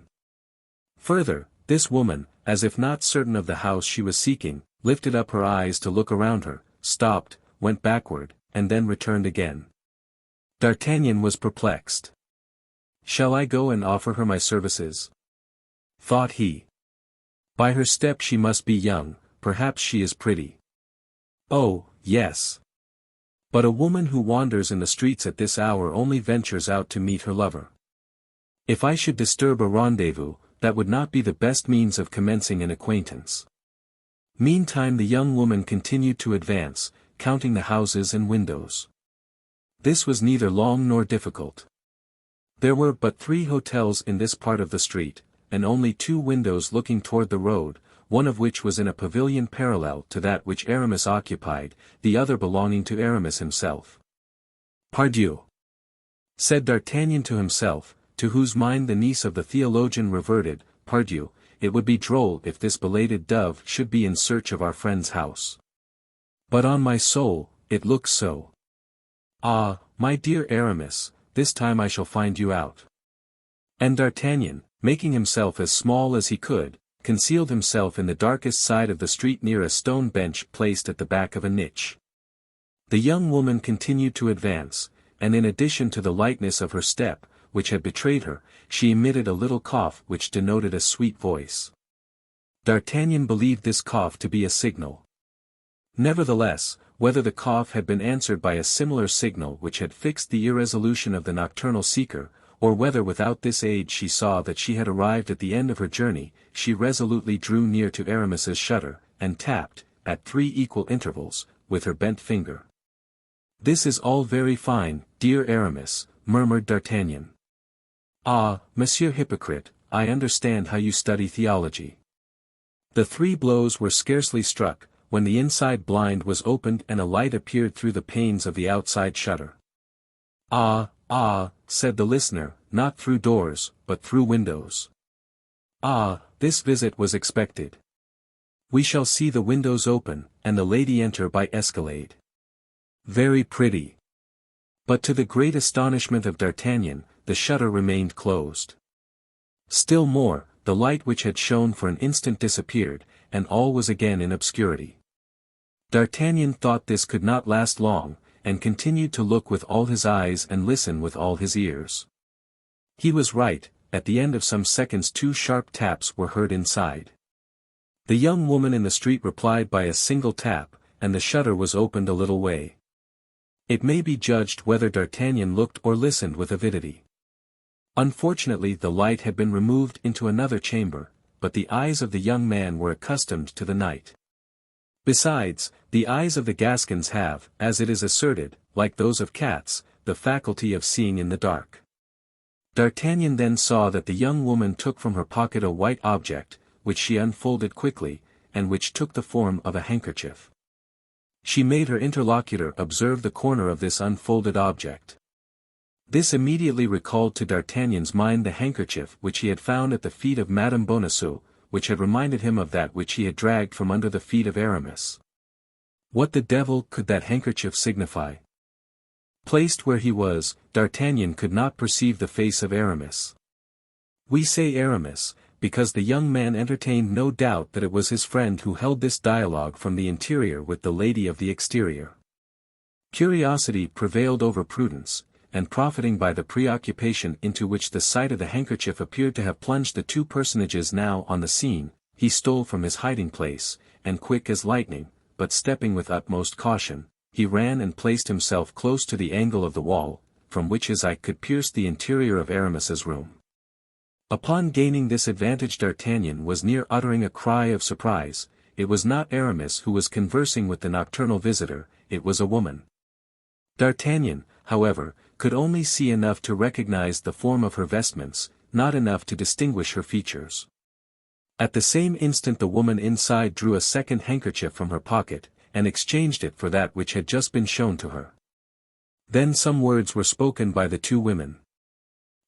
Further, this woman, as if not certain of the house she was seeking, lifted up her eyes to look around her, stopped, went backward, and then returned again. D'Artagnan was perplexed. "Shall I go and offer her my services?" thought he. "By her step she must be young, perhaps she is pretty. Oh, yes. But a woman who wanders in the streets at this hour only ventures out to meet her lover. If I should disturb a rendezvous, that would not be the best means of commencing an acquaintance." Meantime the young woman continued to advance, counting the houses and windows. This was neither long nor difficult. There were but 3 hotels in this part of the street, and only 2 windows looking toward the road, one of which was in a pavilion parallel to that which Aramis occupied, the other belonging to Aramis himself. "Pardieu!" said D'Artagnan to himself, to whose mind the niece of the theologian reverted, "Pardieu, it would be droll if this belated dove should be in search of our friend's house. But on my soul, it looks so. Ah, my dear Aramis, this time I shall find you out." And D'Artagnan, making himself as small as he could, concealed himself in the darkest side of the street near a stone bench placed at the back of a niche. The young woman continued to advance, and in addition to the lightness of her step, which had betrayed her, she emitted a little cough which denoted a sweet voice. D'Artagnan believed this cough to be a signal. Nevertheless, whether the cough had been answered by a similar signal which had fixed the irresolution of the nocturnal seeker, or whether without this aid she saw that she had arrived at the end of her journey, she resolutely drew near to Aramis's shutter, and tapped, at 3 equal intervals, with her bent finger. "This is all very fine, dear Aramis," murmured D'Artagnan. "Ah, Monsieur Hypocrite, I understand how you study theology." The 3 blows were scarcely struck, when the inside blind was opened and a light appeared through the panes of the outside shutter. "Ah, ah," said the listener, "not through doors, but through windows. Ah, this visit was expected. We shall see the windows open, and the lady enter by escalade. Very pretty." But to the great astonishment of D'Artagnan, the shutter remained closed. Still more, the light which had shone for an instant disappeared, and all was again in obscurity. D'Artagnan thought this could not last long, and continued to look with all his eyes and listen with all his ears. He was right, at the end of some seconds 2 sharp taps were heard inside. The young woman in the street replied by a single tap, and the shutter was opened a little way. It may be judged whether D'Artagnan looked or listened with avidity. Unfortunately the light had been removed into another chamber, but the eyes of the young man were accustomed to the night. Besides, the eyes of the Gascons have, as it is asserted, like those of cats, the faculty of seeing in the dark. D'Artagnan then saw that the young woman took from her pocket a white object, which she unfolded quickly, and which took the form of a handkerchief. She made her interlocutor observe the corner of this unfolded object. This immediately recalled to D'Artagnan's mind the handkerchief which he had found at the feet of Madame Bonacieux, which had reminded him of that which he had dragged from under the feet of Aramis. What the devil could that handkerchief signify? Placed where he was, D'Artagnan could not perceive the face of Aramis. We say Aramis, because the young man entertained no doubt that it was his friend who held this dialogue from the interior with the lady of the exterior. Curiosity prevailed over prudence, and profiting by the preoccupation into which the sight of the handkerchief appeared to have plunged the 2 personages now on the scene, he stole from his hiding-place, and quick as lightning, but stepping with utmost caution, he ran and placed himself close to the angle of the wall, from which his eye could pierce the interior of Aramis's room. Upon gaining this advantage D'Artagnan was near uttering a cry of surprise. It was not Aramis who was conversing with the nocturnal visitor, it was a woman. D'Artagnan, however, could only see enough to recognize the form of her vestments, not enough to distinguish her features. At the same instant the woman inside drew a second handkerchief from her pocket, and exchanged it for that which had just been shown to her. Then some words were spoken by the two women.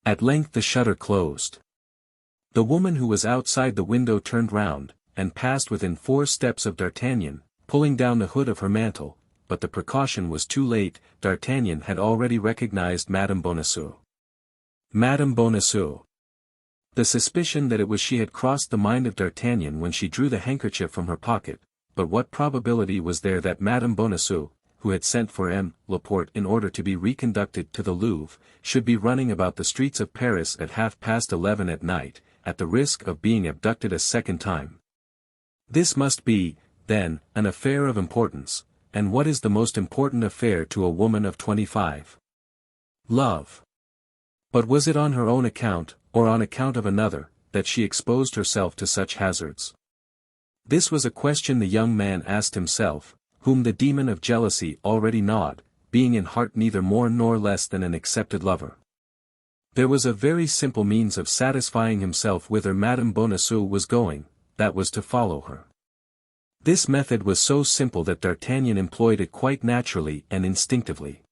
At length the shutter closed. The woman who was outside the window turned round, and passed within 4 steps of D'Artagnan, pulling down the hood of her mantle, but the precaution was too late. D'Artagnan had already recognized Madame Bonacieux. Madame Bonacieux. The suspicion that it was she had crossed the mind of D'Artagnan when she drew the handkerchief from her pocket, but what probability was there that Madame Bonacieux, who had sent for M. Laporte in order to be reconducted to the Louvre, should be running about the streets of Paris at 11:30 at night, at the risk of being abducted a second time? This must be, then, an affair of importance, and what is the most important affair to a woman of 25? Love. But was it on her own account, or on account of another, that she exposed herself to such hazards? This was a question the young man asked himself, whom the demon of jealousy already gnawed, being in heart neither more nor less than an accepted lover. There was a very simple means of satisfying himself whither Madame Bonacieux was going, that was to follow her. This method was so simple that D'Artagnan employed it quite naturally and instinctively.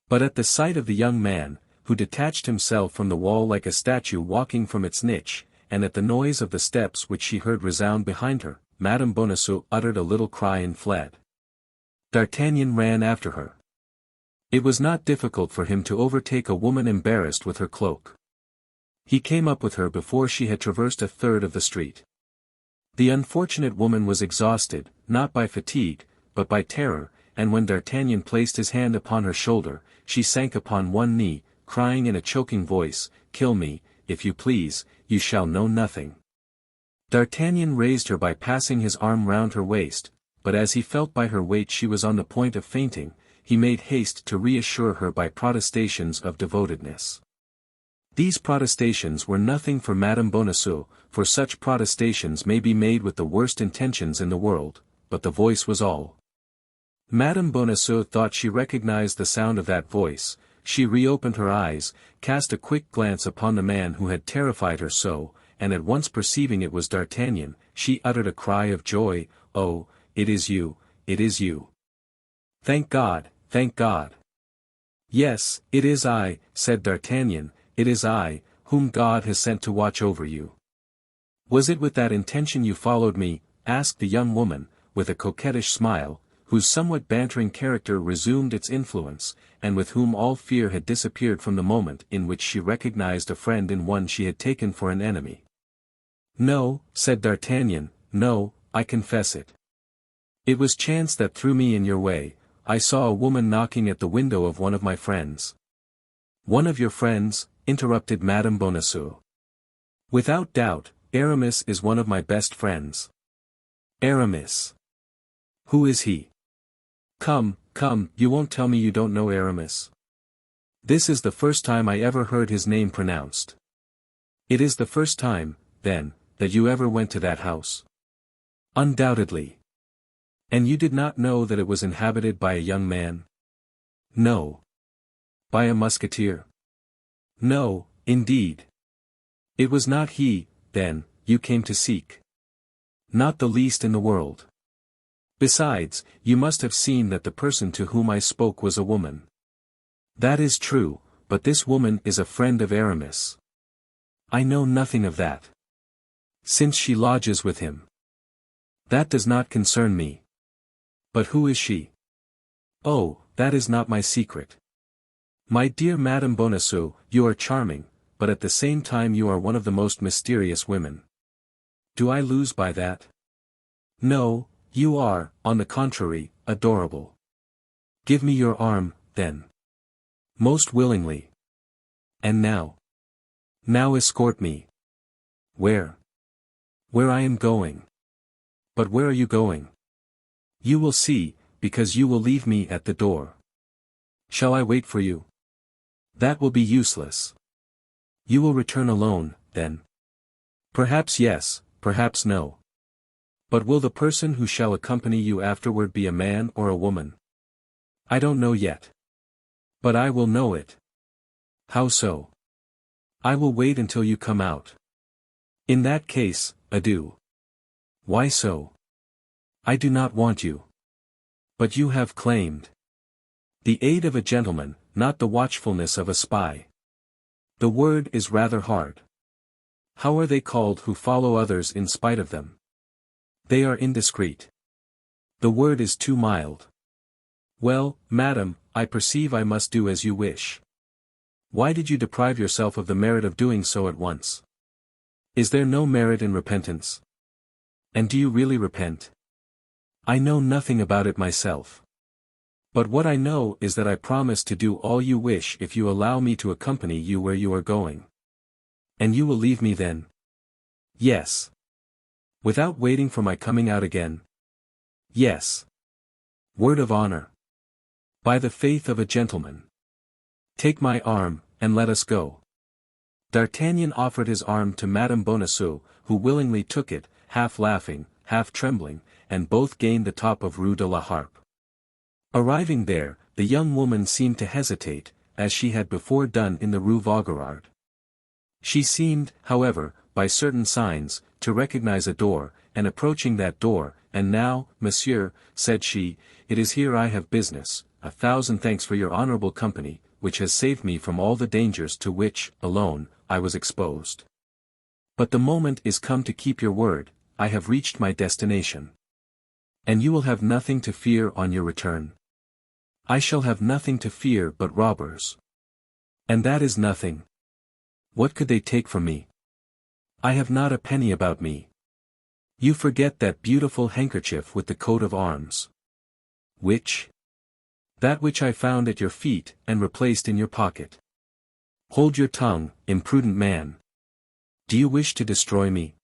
But at the sight of the young man, who detached himself from the wall like a statue walking from its niche, and at the noise of the steps which she heard resound behind her, Madame Bonacieux uttered a little cry and fled. D'Artagnan ran after her. It was not difficult for him to overtake a woman embarrassed with her cloak. He came up with her before she had traversed a third of the street. The unfortunate woman was exhausted, not by fatigue, but by terror, and when D'Artagnan placed his hand upon her shoulder, she sank upon one knee, crying in a choking voice, "Kill me, if you please, you shall know nothing." D'Artagnan raised her by passing his arm round her waist, but as he felt by her weight she was on the point of fainting, he made haste to reassure her by protestations of devotedness. These protestations were nothing for Madame Bonacieux, for such protestations may be made with the worst intentions in the world, but the voice was all. Madame Bonacieux thought she recognized the sound of that voice. She reopened her eyes, cast a quick glance upon the man who had terrified her so, and at once perceiving it was D'Artagnan, she uttered a cry of joy. "Oh, it is you, it is you. Thank God, thank God." "Yes, it is I," said D'Artagnan, "it is I, whom God has sent to watch over you." "Was it with that intention you followed me?" asked the young woman, with a coquettish smile, whose somewhat bantering character resumed its influence, and with whom all fear had disappeared from the moment in which she recognized a friend in one she had taken for an enemy. "No," said D'Artagnan, "no, I confess it. It was chance that threw me in your way. I saw a woman knocking at the window of one of my friends." "One of your friends?" interrupted Madame Bonacieux. "Without doubt, Aramis is one of my best friends." "Aramis? Who is he?" "Come, come, you won't tell me you don't know Aramis?" "This is the first time I ever heard his name pronounced." "It is the first time, then, that you ever went to that house?" "Undoubtedly." "And you did not know that it was inhabited by a young man?" "No." "By a musketeer?" "No, indeed." "It was not he, then, you came to seek?" "Not the least in the world. Besides, you must have seen that the person to whom I spoke was a woman." "That is true, but this woman is a friend of Aramis." "I know nothing of that." "Since she lodges with him." "That does not concern me." "But who is she?" "Oh, that is not my secret." "My dear Madame Bonacieux, you are charming, but at the same time you are one of the most mysterious women." "Do I lose by that?" "No, you are, on the contrary, adorable." "Give me your arm, then." "Most willingly." "And now?" "Now escort me." "Where?" "Where I am going." "But where are you going?" "You will see, because you will leave me at the door." "Shall I wait for you?" "That will be useless." "You will return alone, then? Perhaps yes, perhaps no. But will the person who shall accompany you afterward be a man or a woman? I don't know yet. But I will know it. How so? I will wait until you come out. In that case, adieu. Why so? I do not want you. But you have claimed the aid of a gentleman, not the watchfulness of a spy. The word is rather hard. How are they called who follow others in spite of them? They are indiscreet. The word is too mild. Well, madam, I perceive I must do as you wish. Why did you deprive yourself of the merit of doing so at once? Is there no merit in repentance? And do you really repent? I know nothing about it myself. But what I know is that I promise to do all you wish if you allow me to accompany you where you are going. And you will leave me then? Yes. Without waiting for my coming out again? Yes. Word of honor. By the faith of a gentleman. Take my arm, and let us go. D'Artagnan offered his arm to Madame Bonacieux, who willingly took it, half laughing, half trembling, and both gained the top of Rue de la Harpe. Arriving there, the young woman seemed to hesitate, as she had before done in the Rue Vaugirard. She seemed, however, by certain signs, to recognize a door, and approaching that door, "And now, monsieur," said she, "it is here I have business. 1,000 thanks for your honorable company, which has saved me from all the dangers to which, alone, I was exposed. But the moment is come to keep your word. I have reached my destination. And you will have nothing to fear on your return. I shall have nothing to fear but robbers. And that is nothing. What could they take from me? I have not a penny about me. You forget that beautiful handkerchief with the coat of arms. Which? That which I found at your feet, and replaced in your pocket. Hold your tongue, imprudent man. Do you wish to destroy me?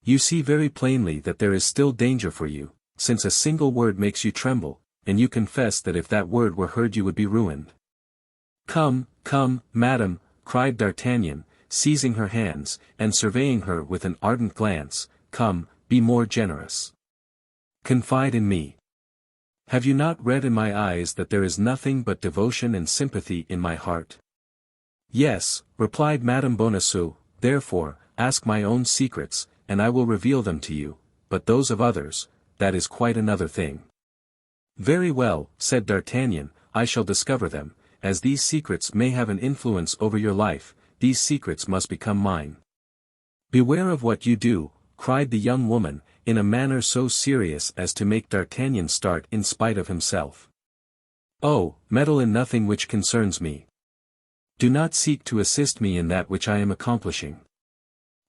You see very plainly that there is still danger for you, since a single word makes you tremble, and you confess that if that word were heard you would be ruined. Come, come, madam, cried D'Artagnan, seizing her hands, and surveying her with an ardent glance, come, be more generous. Confide in me. Have you not read in my eyes that there is nothing but devotion and sympathy in my heart? Yes, replied Madame Bonacieux, therefore, ask my own secrets, and I will reveal them to you, but those of others, that is quite another thing. Very well, said D'Artagnan, I shall discover them, as these secrets may have an influence over your life, these secrets must become mine. Beware of what you do, cried the young woman, in a manner so serious as to make D'Artagnan start in spite of himself. Oh, meddle in nothing which concerns me. Do not seek to assist me in that which I am accomplishing.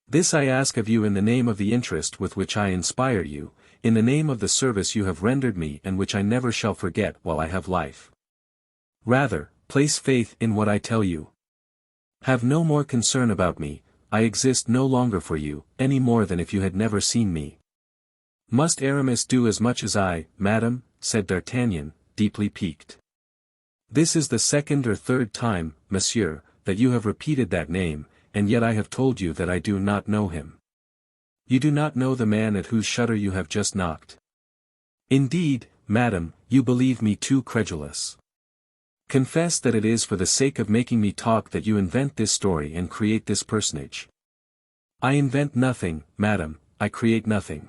This I ask of you in the name of the interest with which I inspire you, in the name of the service you have rendered me and which I never shall forget while I have life. Rather, place faith in what I tell you. Have no more concern about me, I exist no longer for you, any more than if you had never seen me. Must Aramis do as much as I, madam? Said D'Artagnan, deeply piqued. This is the second or third time, monsieur, that you have repeated that name, and yet I have told you that I do not know him. You do not know the man at whose shutter you have just knocked. Indeed, madam, you believe me too credulous. Confess that it is for the sake of making me talk that you invent this story and create this personage. I invent nothing, madam, I create nothing.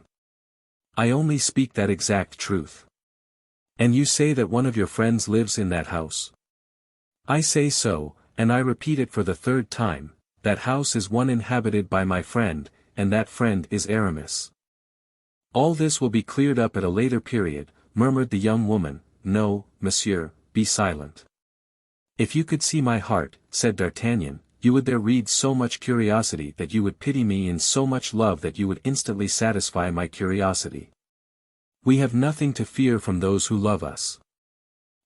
I only speak that exact truth. And you say that one of your friends lives in that house. I say so, and I repeat it for the third time, that house is one inhabited by my friend, and that friend is Aramis. All this will be cleared up at a later period, murmured the young woman. No, monsieur, be silent. If you could see my heart, said D'Artagnan, you would there read so much curiosity that you would pity me and so much love that you would instantly satisfy my curiosity. We have nothing to fear from those who love us.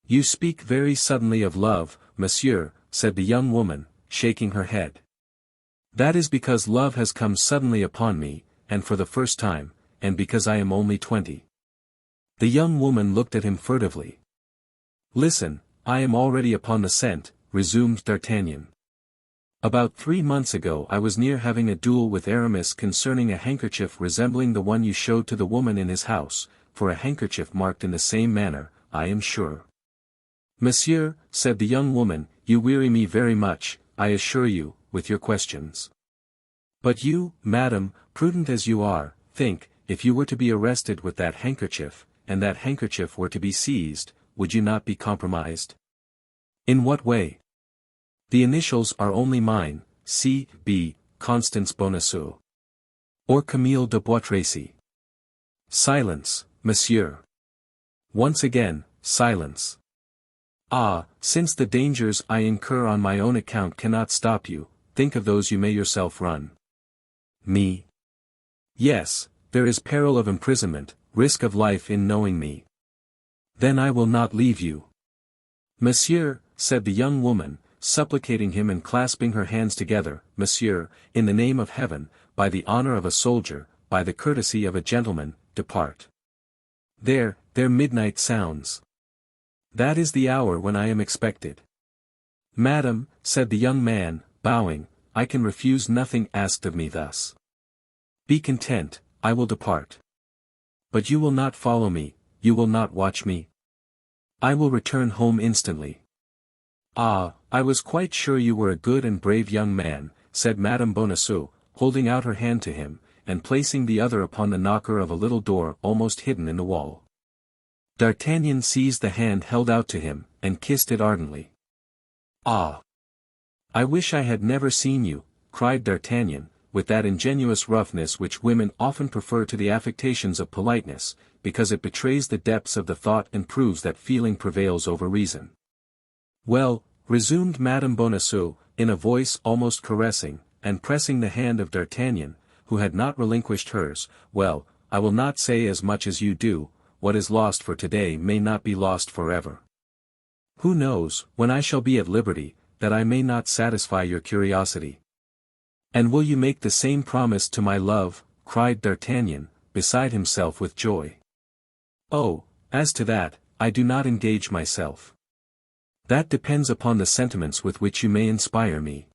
You speak very suddenly of love, monsieur, said the young woman, shaking her head. That is because love has come suddenly upon me, and for the first time, and because I am only 20. The young woman looked at him furtively. Listen, I am already upon the scent, resumed D'Artagnan. About 3 months ago I was near having a duel with Aramis concerning a handkerchief resembling the one you showed to the woman in his house, for a handkerchief marked in the same manner, I am sure. Monsieur, said the young woman, you weary me very much, I assure you, with your questions. But you, madam, prudent as you are, think, if you were to be arrested with that handkerchief, and that handkerchief were to be seized, would you not be compromised? In what way? The initials are only mine, C.B., Constance Bonacieux. Or Camille de Bois Tracy. Silence, monsieur. Once again, silence. Ah, since the dangers I incur on my own account cannot stop you, think of those you may yourself run. Me? Yes, there is peril of imprisonment, risk of life in knowing me. Then I will not leave you. Monsieur, said the young woman, supplicating him and clasping her hands together, Monsieur, in the name of heaven, by the honor of a soldier, by the courtesy of a gentleman, depart. There midnight sounds. That is the hour when I am expected. Madam, said the young man, bowing, I can refuse nothing asked of me thus. Be content, I will depart. But you will not follow me, you will not watch me. I will return home instantly. Ah, I was quite sure you were a good and brave young man, said Madame Bonacieux, holding out her hand to him, and placing the other upon the knocker of a little door almost hidden in the wall. D'Artagnan seized the hand held out to him, and kissed it ardently. Ah! I wish I had never seen you, cried D'Artagnan, with that ingenuous roughness which women often prefer to the affectations of politeness, because it betrays the depths of the thought and proves that feeling prevails over reason. Well, resumed Madame Bonacieux, in a voice almost caressing, and pressing the hand of D'Artagnan, who had not relinquished hers, well, I will not say as much as you do, what is lost for today may not be lost forever. Who knows, when I shall be at liberty, that I may not satisfy your curiosity. And will you make the same promise to my love, cried D'Artagnan, beside himself with joy. Oh, as to that, I do not engage myself. That depends upon the sentiments with which you may inspire me.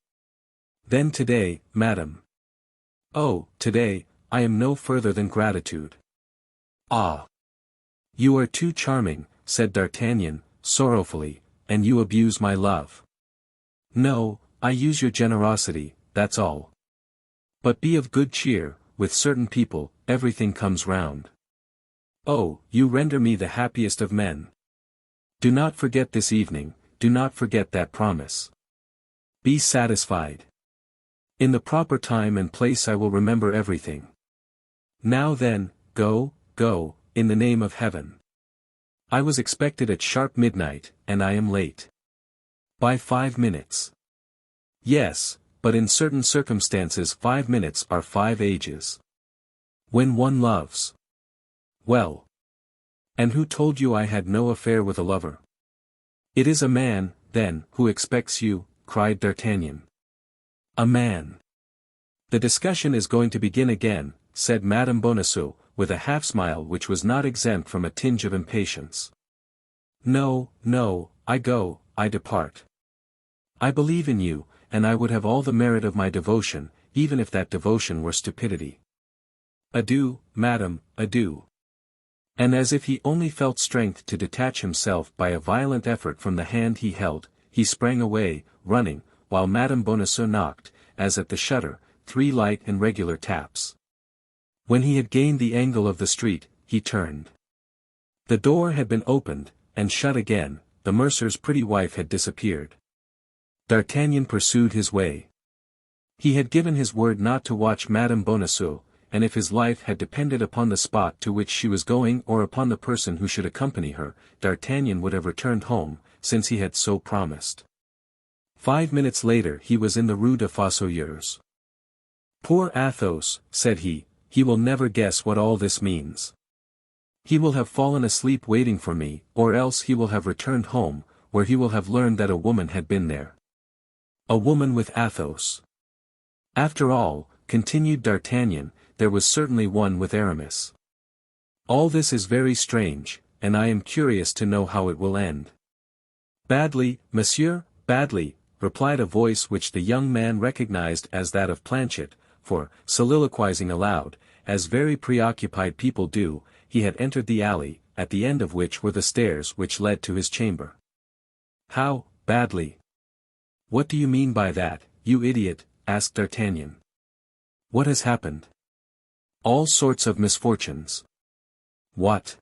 Then today, madam. Oh, today, I am no further than gratitude. Ah! You are too charming, said D'Artagnan, sorrowfully, and you abuse my love. No, I use your generosity, that's all. But be of good cheer, with certain people, everything comes round. Oh, you render me the happiest of men. Do not forget this evening, do not forget that promise. Be satisfied. In the proper time and place I will remember everything. Now then, go, in the name of heaven. I was expected at sharp midnight, and I am late. By 5 minutes. Yes, but in certain circumstances 5 minutes are 5 ages. When one loves. Well. And who told you I had no affair with a lover? It is a man, then, who expects you, cried D'Artagnan. A man. The discussion is going to begin again, said Madame Bonacieux, with a half-smile which was not exempt from a tinge of impatience. No, I go, I depart. I believe in you, and I would have all the merit of my devotion, even if that devotion were stupidity. Adieu, madam, adieu. And as if he only felt strength to detach himself by a violent effort from the hand he held, he sprang away, running, while Madame Bonacieux knocked, as at the shutter, 3 light and regular taps. When he had gained the angle of the street, he turned. The door had been opened, and shut again, the mercer's pretty wife had disappeared. D'Artagnan pursued his way. He had given his word not to watch Madame Bonacieux, and if his life had depended upon the spot to which she was going or upon the person who should accompany her, D'Artagnan would have returned home, since he had so promised. 5 minutes later he was in the Rue des Fossoyeurs. Poor Athos, said he will never guess what all this means. He will have fallen asleep waiting for me, or else he will have returned home, where he will have learned that a woman had been there. A woman with Athos. After all, continued D'Artagnan, there was certainly one with Aramis. All this is very strange, and I am curious to know how it will end. Badly, monsieur, badly, replied a voice which the young man recognized as that of Planchet, for, soliloquizing aloud, as very preoccupied people do, he had entered the alley, at the end of which were the stairs which led to his chamber. "How, badly? What do you mean by that, you idiot?" asked D'Artagnan. "What has happened?" "All sorts of misfortunes." "What?"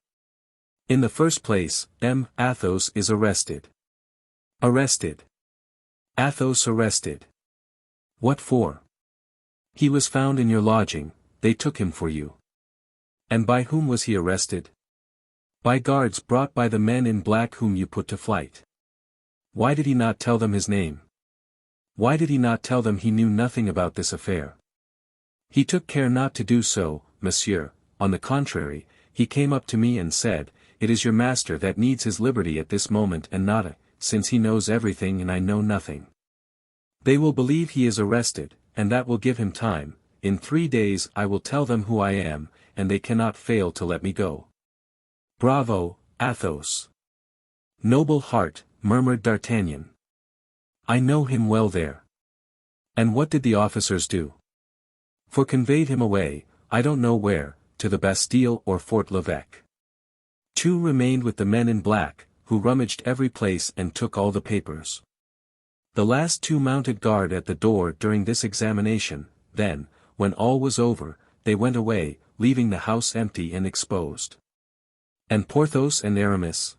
"In the first place, Athos is arrested." "Arrested? Athos arrested? What for?" "He was found in your lodging, they took him for you." "And by whom was he arrested?" "By guards brought by the men in black whom you put to flight." "Why did he not tell them his name? Why did he not tell them he knew nothing about this affair?" "He took care not to do so, monsieur. On the contrary, he came up to me and said, 'It is your master that needs his liberty at this moment and not I, since he knows everything and I know nothing. They will believe he is arrested, and that will give him time. In 3 days I will tell them who I am, and they cannot fail to let me go.'" "Bravo, Athos!" "Noble heart," murmured D'Artagnan. "I know him well there." "And what did the officers do?" "For conveyed him away, I don't know where, to the Bastille or Fort l'Evêque. 2 remained with the men in black, who rummaged every place and took all the papers. The last 2 mounted guard at the door during this examination, then, when all was over, they went away, leaving the house empty and exposed." "And Porthos and Aramis?"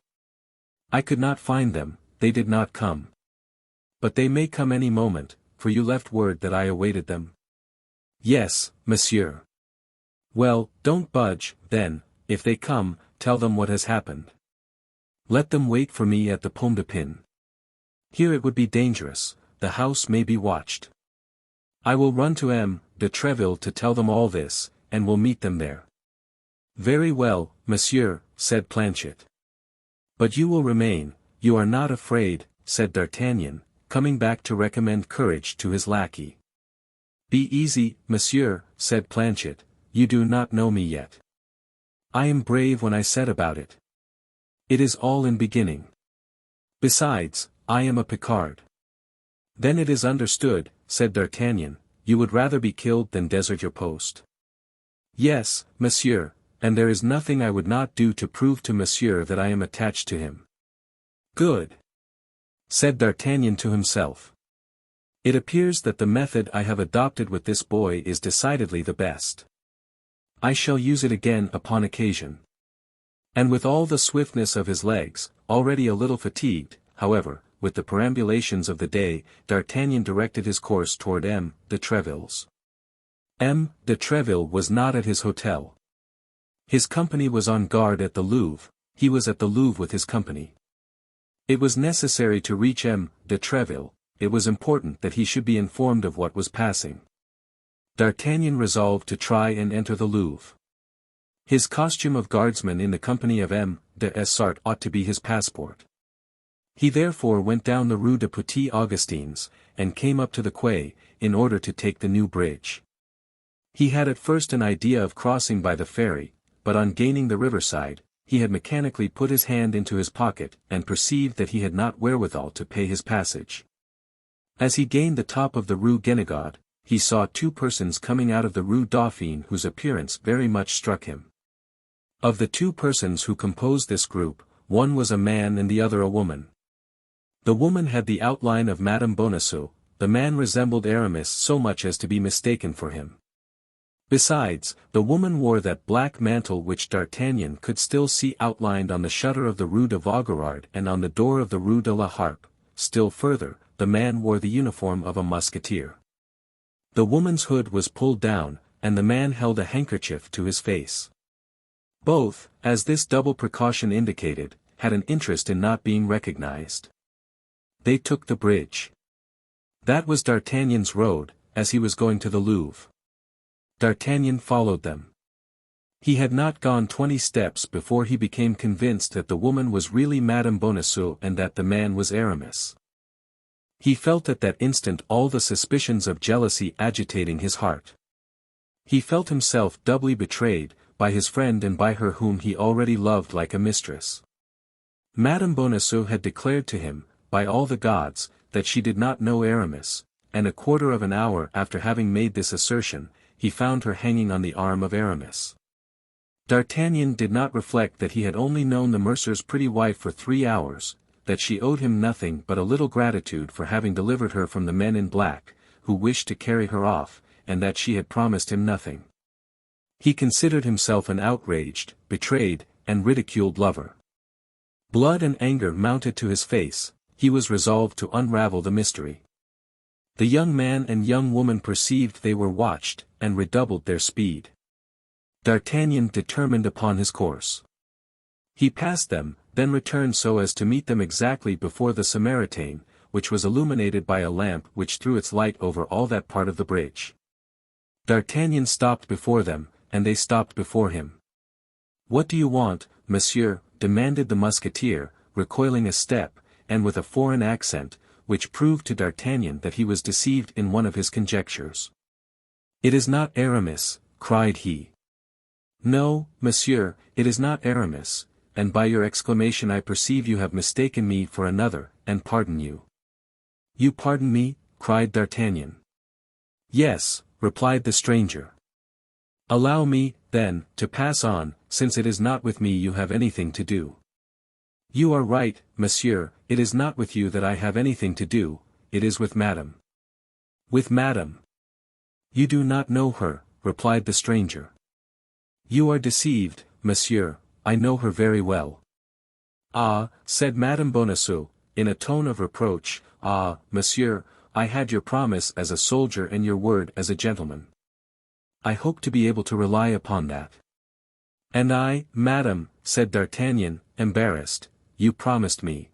"I could not find them, they did not come." "But they may come any moment, for you left word that I awaited them." "Yes, monsieur." "Well, don't budge, then. If they come, tell them what has happened. Let them wait for me at the Pomme de Pin. Here it would be dangerous, the house may be watched. I will run to de Treville to tell them all this, and will meet them there." "Very well, monsieur," said Planchet. "But you will remain, you are not afraid," said D'Artagnan, coming back to recommend courage to his lackey. "Be easy, monsieur," said Planchet, "you do not know me yet. I am brave when I set about it. It is all in beginning. Besides, I am a Picard." "Then it is understood," said D'Artagnan, "you would rather be killed than desert your post." "Yes, monsieur, and there is nothing I would not do to prove to monsieur that I am attached to him." "Good," said D'Artagnan to himself. "It appears that the method I have adopted with this boy is decidedly the best. I shall use it again upon occasion." And with all the swiftness of his legs, already a little fatigued, however, with the perambulations of the day, D'Artagnan directed his course toward de Treville's. De Treville was not at his hotel. His company was on guard at the Louvre, he was at the Louvre with his company. It was necessary to reach de Treville, it was important that he should be informed of what was passing. D'Artagnan resolved to try and enter the Louvre. His costume of guardsman in the company of de Essart ought to be his passport. He therefore went down the Rue de Petit Augustins, and came up to the quay, in order to take the new bridge. He had at first an idea of crossing by the ferry, but on gaining the riverside, he had mechanically put his hand into his pocket and perceived that he had not wherewithal to pay his passage. As he gained the top of the Rue Guénégaud, he saw 2 persons coming out of the Rue Dauphine whose appearance very much struck him. Of the 2 persons who composed this group, one was a man and the other a woman. The woman had the outline of Madame Bonacieux, the man resembled Aramis so much as to be mistaken for him. Besides, the woman wore that black mantle which D'Artagnan could still see outlined on the shutter of the Rue de Vaugirard and on the door of the Rue de la Harpe. Still further, the man wore the uniform of a musketeer. The woman's hood was pulled down, and the man held a handkerchief to his face. Both, as this double precaution indicated, had an interest in not being recognized. They took the bridge. That was D'Artagnan's road, as he was going to the Louvre. D'Artagnan followed them. He had not gone 20 steps before he became convinced that the woman was really Madame Bonacieux and that the man was Aramis. He felt at that instant all the suspicions of jealousy agitating his heart. He felt himself doubly betrayed, by his friend and by her whom he already loved like a mistress. Madame Bonacieux had declared to him, by all the gods, that she did not know Aramis, and a quarter of an hour after having made this assertion, he found her hanging on the arm of Aramis. D'Artagnan did not reflect that he had only known the mercer's pretty wife for 3 hours, that she owed him nothing but a little gratitude for having delivered her from the men in black, who wished to carry her off, and that she had promised him nothing. He considered himself an outraged, betrayed, and ridiculed lover. Blood and anger mounted to his face, he was resolved to unravel the mystery. The young man and young woman perceived they were watched, and redoubled their speed. D'Artagnan determined upon his course. He passed them, then returned so as to meet them exactly before the Samaritaine, which was illuminated by a lamp which threw its light over all that part of the bridge. D'Artagnan stopped before them, and they stopped before him. "What do you want, monsieur?" demanded the Musketeer, recoiling a step, and with a foreign accent, which proved to D'Artagnan that he was deceived in one of his conjectures. "It is not Aramis," cried he. "No, monsieur, it is not Aramis, and by your exclamation I perceive you have mistaken me for another, and pardon you." "You pardon me?" cried D'Artagnan. "Yes," replied the stranger. "Allow me, then, to pass on, since it is not with me you have anything to do." "You are right, monsieur, it is not with you that I have anything to do, it is with madame." "With madame? You do not know her," replied the stranger. "You are deceived, monsieur, I know her very well." "Ah," said Madame Bonacieux, in a tone of reproach, "ah, monsieur, I had your promise as a soldier and your word as a gentleman. I hope to be able to rely upon that." "And I, madame," said D'Artagnan, embarrassed, "you promised me."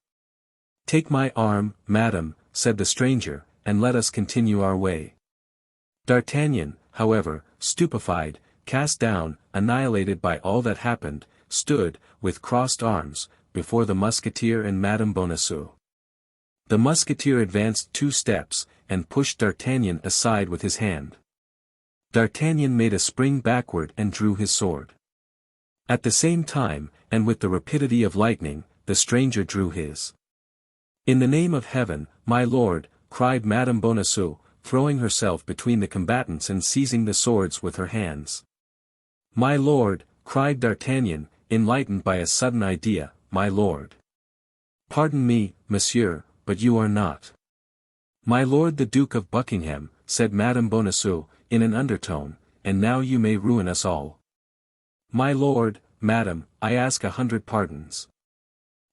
"Take my arm, madame," said the stranger, "and let us continue our way." D'Artagnan, however, stupefied, cast down, annihilated by all that happened, stood, with crossed arms, before the Musketeer and Madame Bonacieux. The Musketeer advanced 2 steps, and pushed D'Artagnan aside with his hand. D'Artagnan made a spring backward and drew his sword. At the same time, and with the rapidity of lightning, the stranger drew his. "In the name of heaven, my lord," cried Madame Bonacieux, throwing herself between the combatants and seizing the swords with her hands. "My lord," cried D'Artagnan, enlightened by a sudden idea, "my lord." "Pardon me, monsieur, but you are not." "My lord the Duke of Buckingham," said Madame Bonacieux, in an undertone, "and now you may ruin us all." "My lord, madame, I ask 100 pardons.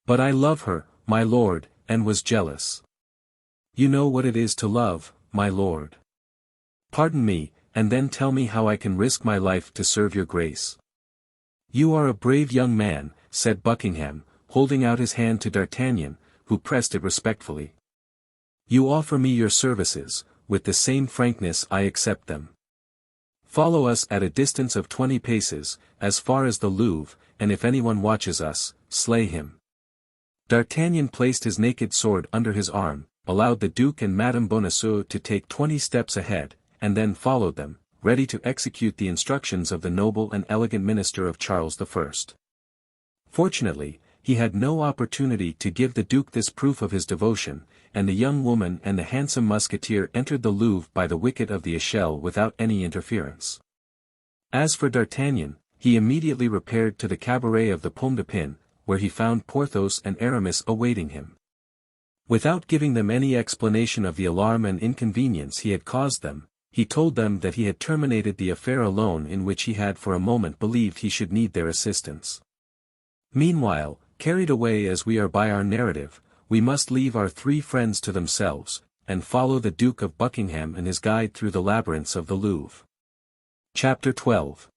But I love her, my lord, and was jealous." "You know what it is to love, my lord. Pardon me, and then tell me how I can risk my life to serve your grace." "You are a brave young man," said Buckingham, holding out his hand to D'Artagnan, who pressed it respectfully. "You offer me your services, with the same frankness I accept them. Follow us at a distance of 20 paces, as far as the Louvre, and if anyone watches us, slay him." D'Artagnan placed his naked sword under his arm, allowed the Duke and Madame Bonacieux to take 20 steps ahead, and then followed them, ready to execute the instructions of the noble and elegant minister of Charles I. Fortunately, he had no opportunity to give the Duke this proof of his devotion, and the young woman and the handsome Musketeer entered the Louvre by the wicket of the Echelle without any interference. As for D'Artagnan, he immediately repaired to the cabaret of the Pomme de Pin, where he found Porthos and Aramis awaiting him. Without giving them any explanation of the alarm and inconvenience he had caused them, he told them that he had terminated the affair alone in which he had for a moment believed he should need their assistance. Meanwhile, carried away as we are by our narrative, we must leave our 3 friends to themselves, and follow the Duke of Buckingham and his guide through the labyrinths of the Louvre. Chapter 12.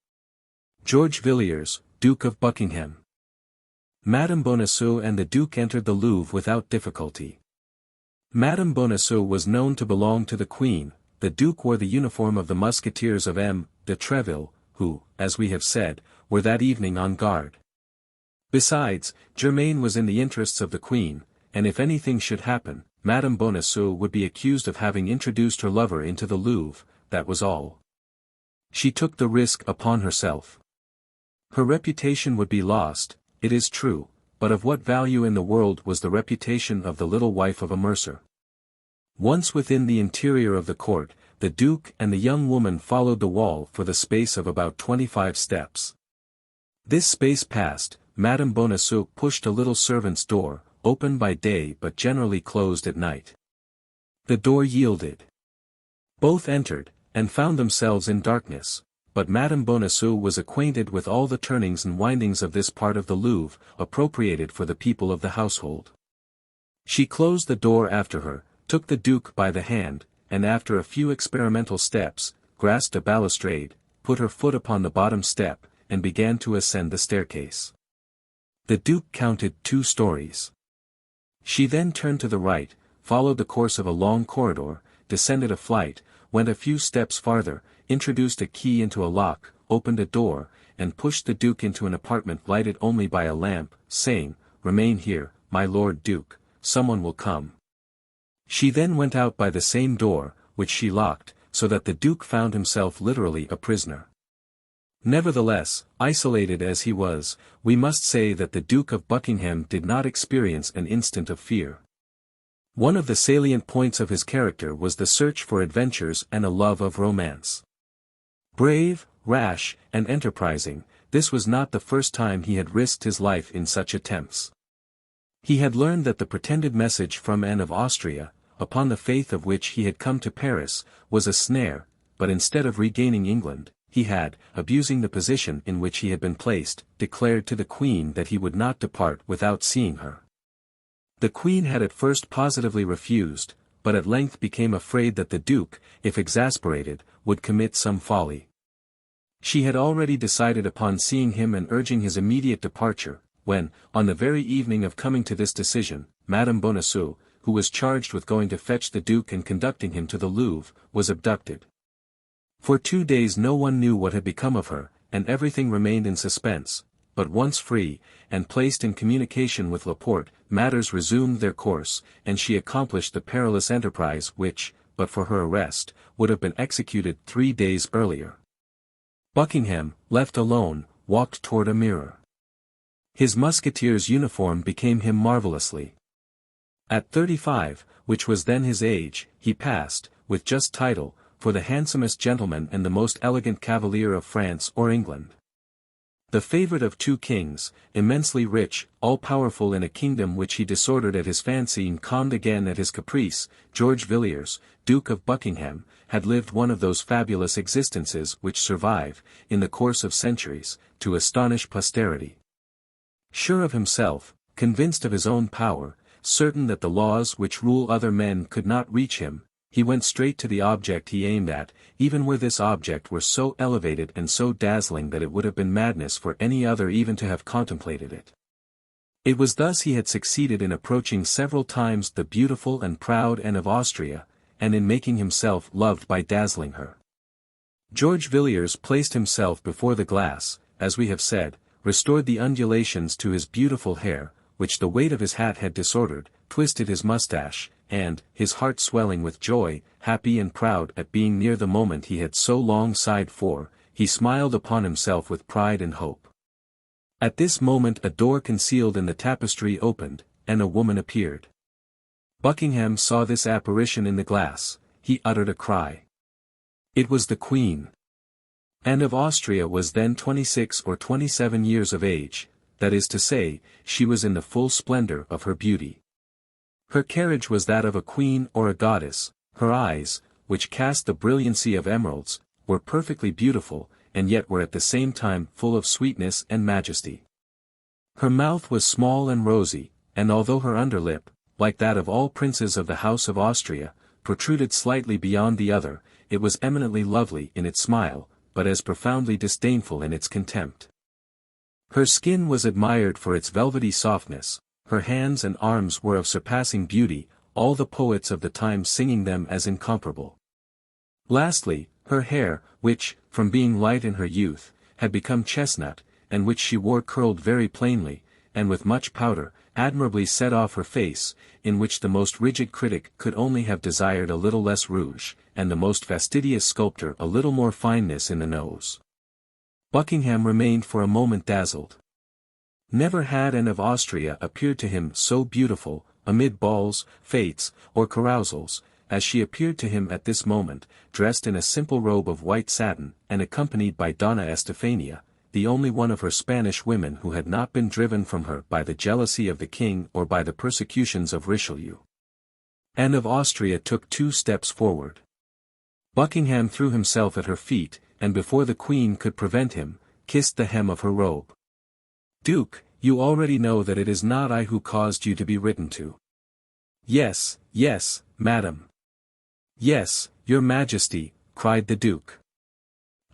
George Villiers, Duke of Buckingham. Madame Bonacieux and the Duke entered the Louvre without difficulty. Madame Bonacieux was known to belong to the Queen, the Duke wore the uniform of the Musketeers of M. de Treville, who, as we have said, were that evening on guard. Besides, Germain was in the interests of the Queen, and if anything should happen, Madame Bonacieux would be accused of having introduced her lover into the Louvre, that was all. She took the risk upon herself. Her reputation would be lost, it is true, but of what value in the world was the reputation of the little wife of a mercer? Once within the interior of the court, the Duke and the young woman followed the wall for the space of about 25 steps. This space passed, Madame Bonacieux pushed a little servant's door, open by day but generally closed at night. The door yielded. Both entered, and found themselves in darkness, but Madame Bonacieux was acquainted with all the turnings and windings of this part of the Louvre, appropriated for the people of the household. She closed the door after her, took the Duke by the hand, and after a few experimental steps, grasped a balustrade, put her foot upon the bottom step, and began to ascend the staircase. The Duke counted 2 stories. She then turned to the right, followed the course of a long corridor, descended a flight, went a few steps farther, introduced a key into a lock, opened a door, and pushed the Duke into an apartment lighted only by a lamp, saying, "Remain here, my Lord Duke, someone will come." She then went out by the same door, which she locked, so that the Duke found himself literally a prisoner. Nevertheless, isolated as he was, we must say that the Duke of Buckingham did not experience an instant of fear. One of the salient points of his character was the search for adventures and a love of romance. Brave, rash, and enterprising, this was not the first time he had risked his life in such attempts. He had learned that the pretended message from Anne of Austria, upon the faith of which he had come to Paris, was a snare, but instead of regaining England, he had, abusing the position in which he had been placed, declared to the Queen that he would not depart without seeing her. The Queen had at first positively refused, but at length became afraid that the Duke, if exasperated, would commit some folly. She had already decided upon seeing him and urging his immediate departure, when, on the very evening of coming to this decision, Madame Bonacieux, who was charged with going to fetch the Duke and conducting him to the Louvre, was abducted. For 2 days no one knew what had become of her, and everything remained in suspense, but once free, and placed in communication with Laporte, matters resumed their course, and she accomplished the perilous enterprise which, but for her arrest, would have been executed 3 days earlier. Buckingham, left alone, walked toward a mirror. His musketeer's uniform became him marvellously. At 35, which was then his age, he passed, with just title, for the handsomest gentleman and the most elegant cavalier of France or England. The favorite of 2 kings, immensely rich, all-powerful in a kingdom which he disordered at his fancy and calmed again at his caprice, George Villiers, Duke of Buckingham, had lived one of those fabulous existences which survive, in the course of centuries, to astonish posterity. Sure of himself, convinced of his own power, certain that the laws which rule other men could not reach him, he went straight to the object he aimed at, even where this object were so elevated and so dazzling that it would have been madness for any other even to have contemplated it. It was thus he had succeeded in approaching several times the beautiful and proud Anne of Austria, and in making himself loved by dazzling her. George Villiers placed himself before the glass, as we have said, restored the undulations to his beautiful hair, which the weight of his hat had disordered, twisted his mustache, and, his heart swelling with joy, happy and proud at being near the moment he had so long sighed for, he smiled upon himself with pride and hope. At this moment a door concealed in the tapestry opened, and a woman appeared. Buckingham saw this apparition in the glass, he uttered a cry. It was the Queen. Anne of Austria was then 26 or 27 years of age, that is to say, she was in the full splendor of her beauty. Her carriage was that of a queen or a goddess, her eyes, which cast the brilliancy of emeralds, were perfectly beautiful, and yet were at the same time full of sweetness and majesty. Her mouth was small and rosy, and although her underlip, like that of all princes of the House of Austria, protruded slightly beyond the other, it was eminently lovely in its smile, but as profoundly disdainful in its contempt. Her skin was admired for its velvety softness, her hands and arms were of surpassing beauty, all the poets of the time singing them as incomparable. Lastly, her hair, which, from being light in her youth, had become chestnut, and which she wore curled very plainly, and with much powder, admirably set off her face, in which the most rigid critic could only have desired a little less rouge, and the most fastidious sculptor a little more fineness in the nose. Buckingham remained for a moment dazzled. Never had Anne of Austria appeared to him so beautiful, amid balls, fêtes, or carousals, as she appeared to him at this moment, dressed in a simple robe of white satin, and accompanied by Donna Estefania, the only one of her Spanish women who had not been driven from her by the jealousy of the king or by the persecutions of Richelieu. Anne of Austria took 2 steps forward. Buckingham threw himself at her feet, and before the queen could prevent him, kissed the hem of her robe. "Duke, you already know that it is not I who caused you to be written to." "Yes, yes, madam." "Yes, your majesty," cried the duke.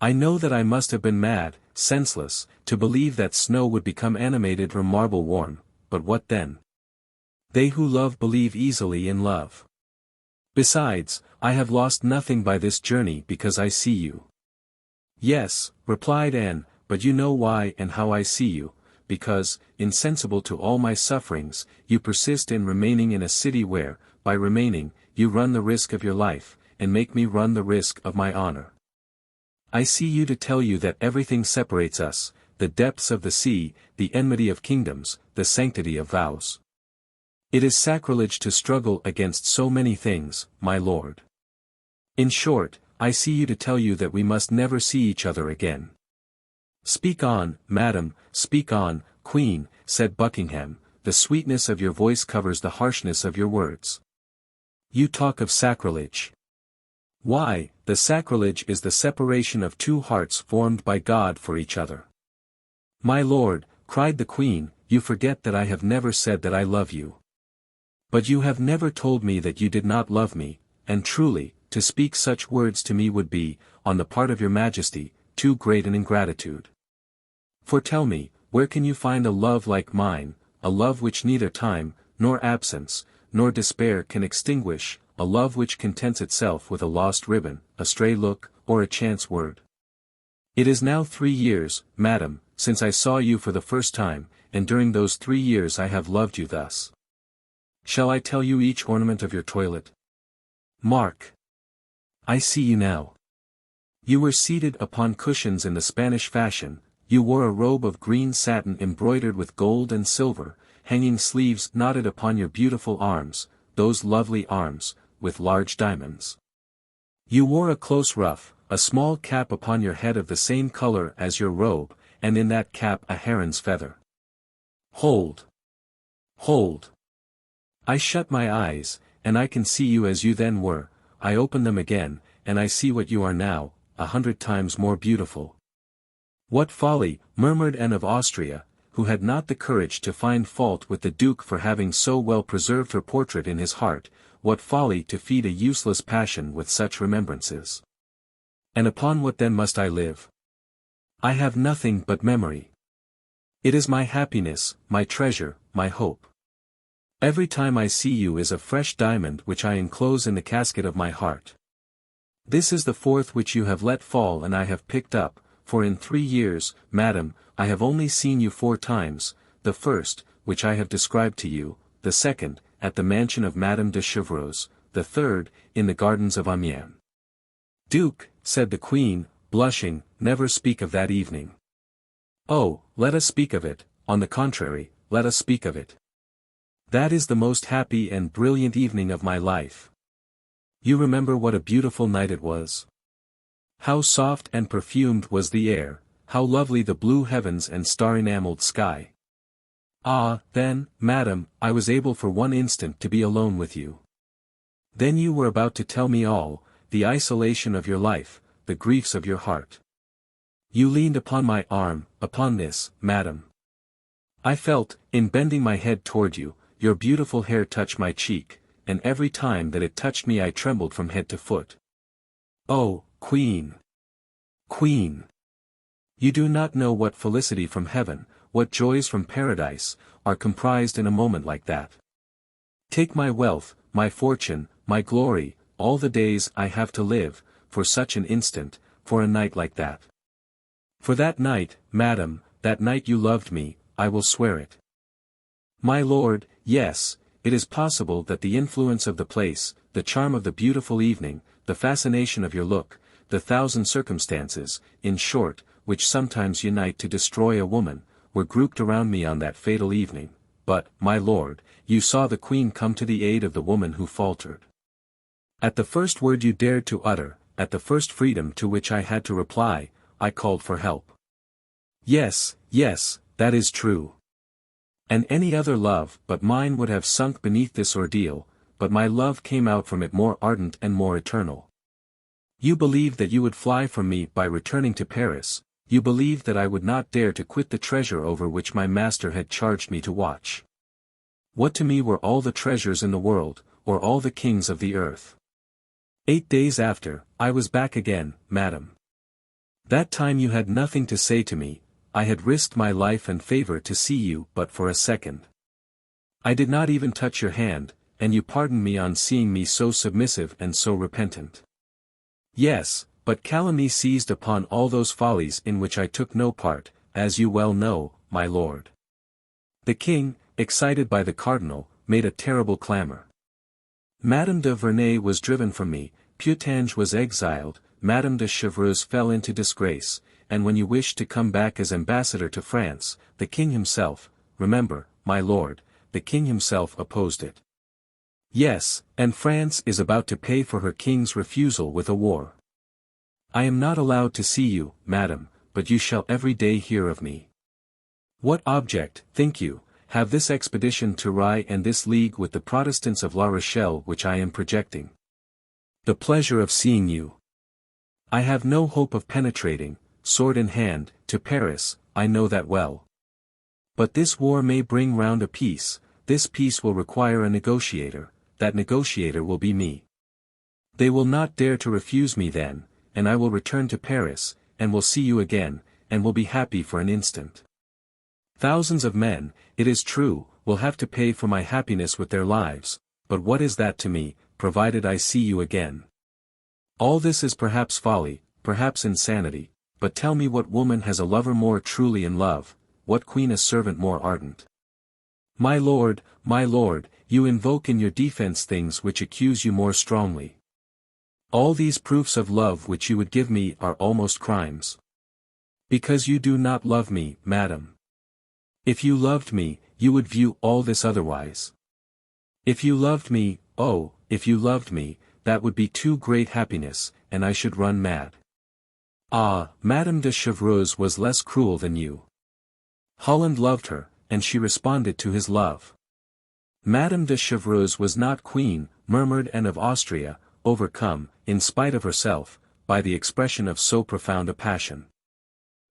"I know that I must have been mad, senseless, to believe that snow would become animated or marble warm, but what then? They who love believe easily in love. Besides, I have lost nothing by this journey because I see you." "Yes," replied Anne, "but you know why and how I see you, because, insensible to all my sufferings, you persist in remaining in a city where, by remaining, you run the risk of your life, and make me run the risk of my honor. I see you to tell you that everything separates us, the depths of the sea, the enmity of kingdoms, the sanctity of vows. It is sacrilege to struggle against so many things, my lord. In short, I see you to tell you that we must never see each other again." "Speak on, madam, speak on, queen," said Buckingham, "the sweetness of your voice covers the harshness of your words. You talk of sacrilege. Why, the sacrilege is the separation of 2 hearts formed by God for each other." "My lord," cried the queen, "you forget that I have never said that I love you. But you have never told me that you did not love me, and truly, to speak such words to me would be, on the part of your majesty, too great an ingratitude. For tell me, where can you find a love like mine, a love which neither time, nor absence, nor despair can extinguish, a love which contents itself with a lost ribbon, a stray look, or a chance word? It is now 3 years, madam, since I saw you for the first time, and during those 3 years I have loved you thus. Shall I tell you each ornament of your toilet? Mark. I see you now. You were seated upon cushions in the Spanish fashion, you wore a robe of green satin embroidered with gold and silver, hanging sleeves knotted upon your beautiful arms, those lovely arms, with large diamonds. You wore a close ruff, a small cap upon your head of the same color as your robe, and in that cap a heron's feather. Hold. Hold. I shut my eyes, and I can see you as you then were, I open them again, and I see what you are now, 100 times more beautiful. What folly, murmured Anne of Austria, who had not the courage to find fault with the Duke for having so well preserved her portrait in his heart, what folly to feed a useless passion with such remembrances. And upon what then must I live? I have nothing but memory. It is my happiness, my treasure, my hope. Every time I see you is a fresh diamond which I enclose in the casket of my heart. This is the 4th which you have let fall and I have picked up, for in 3 years, madam, I have only seen you 4 times, the first, which I have described to you, the second, at the mansion of Madame de Chevreuse, the third, in the gardens of Amiens. Duke, said the queen, blushing, never speak of that evening. Oh, let us speak of it, on the contrary, let us speak of it. That is the most happy and brilliant evening of my life. You remember what a beautiful night it was? How soft and perfumed was the air, how lovely the blue heavens and star-enameled sky. Ah, then, madam, I was able for one instant to be alone with you. Then you were about to tell me all, the isolation of your life, the griefs of your heart. You leaned upon my arm, upon this, madam. I felt, in bending my head toward you, your beautiful hair touch my cheek, and every time that it touched me I trembled from head to foot. Oh, Queen! Queen! You do not know what felicity from heaven, what joys from paradise, are comprised in a moment like that. Take my wealth, my fortune, my glory, all the days I have to live, for such an instant, for a night like that. For that night, madam, that night you loved me, I will swear it. My lord, yes, it is possible that the influence of the place, the charm of the beautiful evening, the fascination of your look, the 1,000 circumstances, in short, which sometimes unite to destroy a woman, were grouped around me on that fatal evening, but, my lord, you saw the queen come to the aid of the woman who faltered. At the first word you dared to utter, at the first freedom to which I had to reply, I called for help. Yes, yes, that is true. And any other love but mine would have sunk beneath this ordeal, but my love came out from it more ardent and more eternal. You believed that you would fly from me by returning to Paris, you believed that I would not dare to quit the treasure over which my master had charged me to watch. What to me were all the treasures in the world, or all the kings of the earth? 8 days after, I was back again, madam. That time you had nothing to say to me, I had risked my life and favor to see you but for a second. I did not even touch your hand, and you pardoned me on seeing me so submissive and so repentant. Yes, but calumny seized upon all those follies in which I took no part, as you well know, my lord. The king, excited by the cardinal, made a terrible clamor. Madame de Verneuil was driven from me, Putange was exiled, Madame de Chevreuse fell into disgrace, and when you wished to come back as ambassador to France, the king himself, remember, my lord, the king himself opposed it. Yes, and France is about to pay for her king's refusal with a war. I am not allowed to see you, madam, but you shall every day hear of me. What object, think you, have this expedition to Rye and this league with the Protestants of La Rochelle which I am projecting? The pleasure of seeing you. I have no hope of penetrating, sword in hand, to Paris, I know that well. But this war may bring round a peace, this peace will require a negotiator, that negotiator will be me. They will not dare to refuse me then, and I will return to Paris, and will see you again, and will be happy for an instant. Thousands of men, it is true, will have to pay for my happiness with their lives, but what is that to me, provided I see you again? All this is perhaps folly, perhaps insanity, but tell me what woman has a lover more truly in love, what queen a servant more ardent? My lord, you invoke in your defense things which accuse you more strongly. All these proofs of love which you would give me are almost crimes. Because you do not love me, madam. If you loved me, you would view all this otherwise. If you loved me, oh, if you loved me, that would be too great happiness, and I should run mad. Ah, Madame de Chevreuse was less cruel than you. Holland loved her, and she responded to his love. Madame de Chevreuse was not queen, murmured Anne of Austria, overcome, in spite of herself, by the expression of so profound a passion.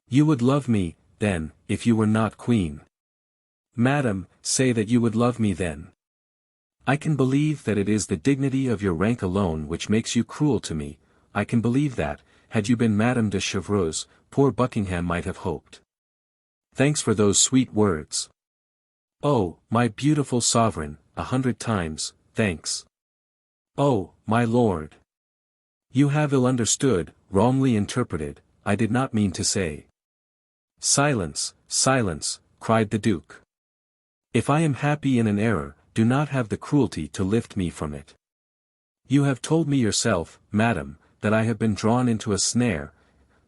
You would love me, then, if you were not queen. Madam, say that you would love me then. I can believe that it is the dignity of your rank alone which makes you cruel to me, I can believe that, had you been Madame de Chevreuse, poor Buckingham might have hoped. Thanks for those sweet words. Oh, my beautiful sovereign, 100 times, thanks. Oh, my lord. You have ill understood, wrongly interpreted, I did not mean to say. Silence, silence, cried the duke. If I am happy in an error, do not have the cruelty to lift me from it. You have told me yourself, madam, that I have been drawn into a snare,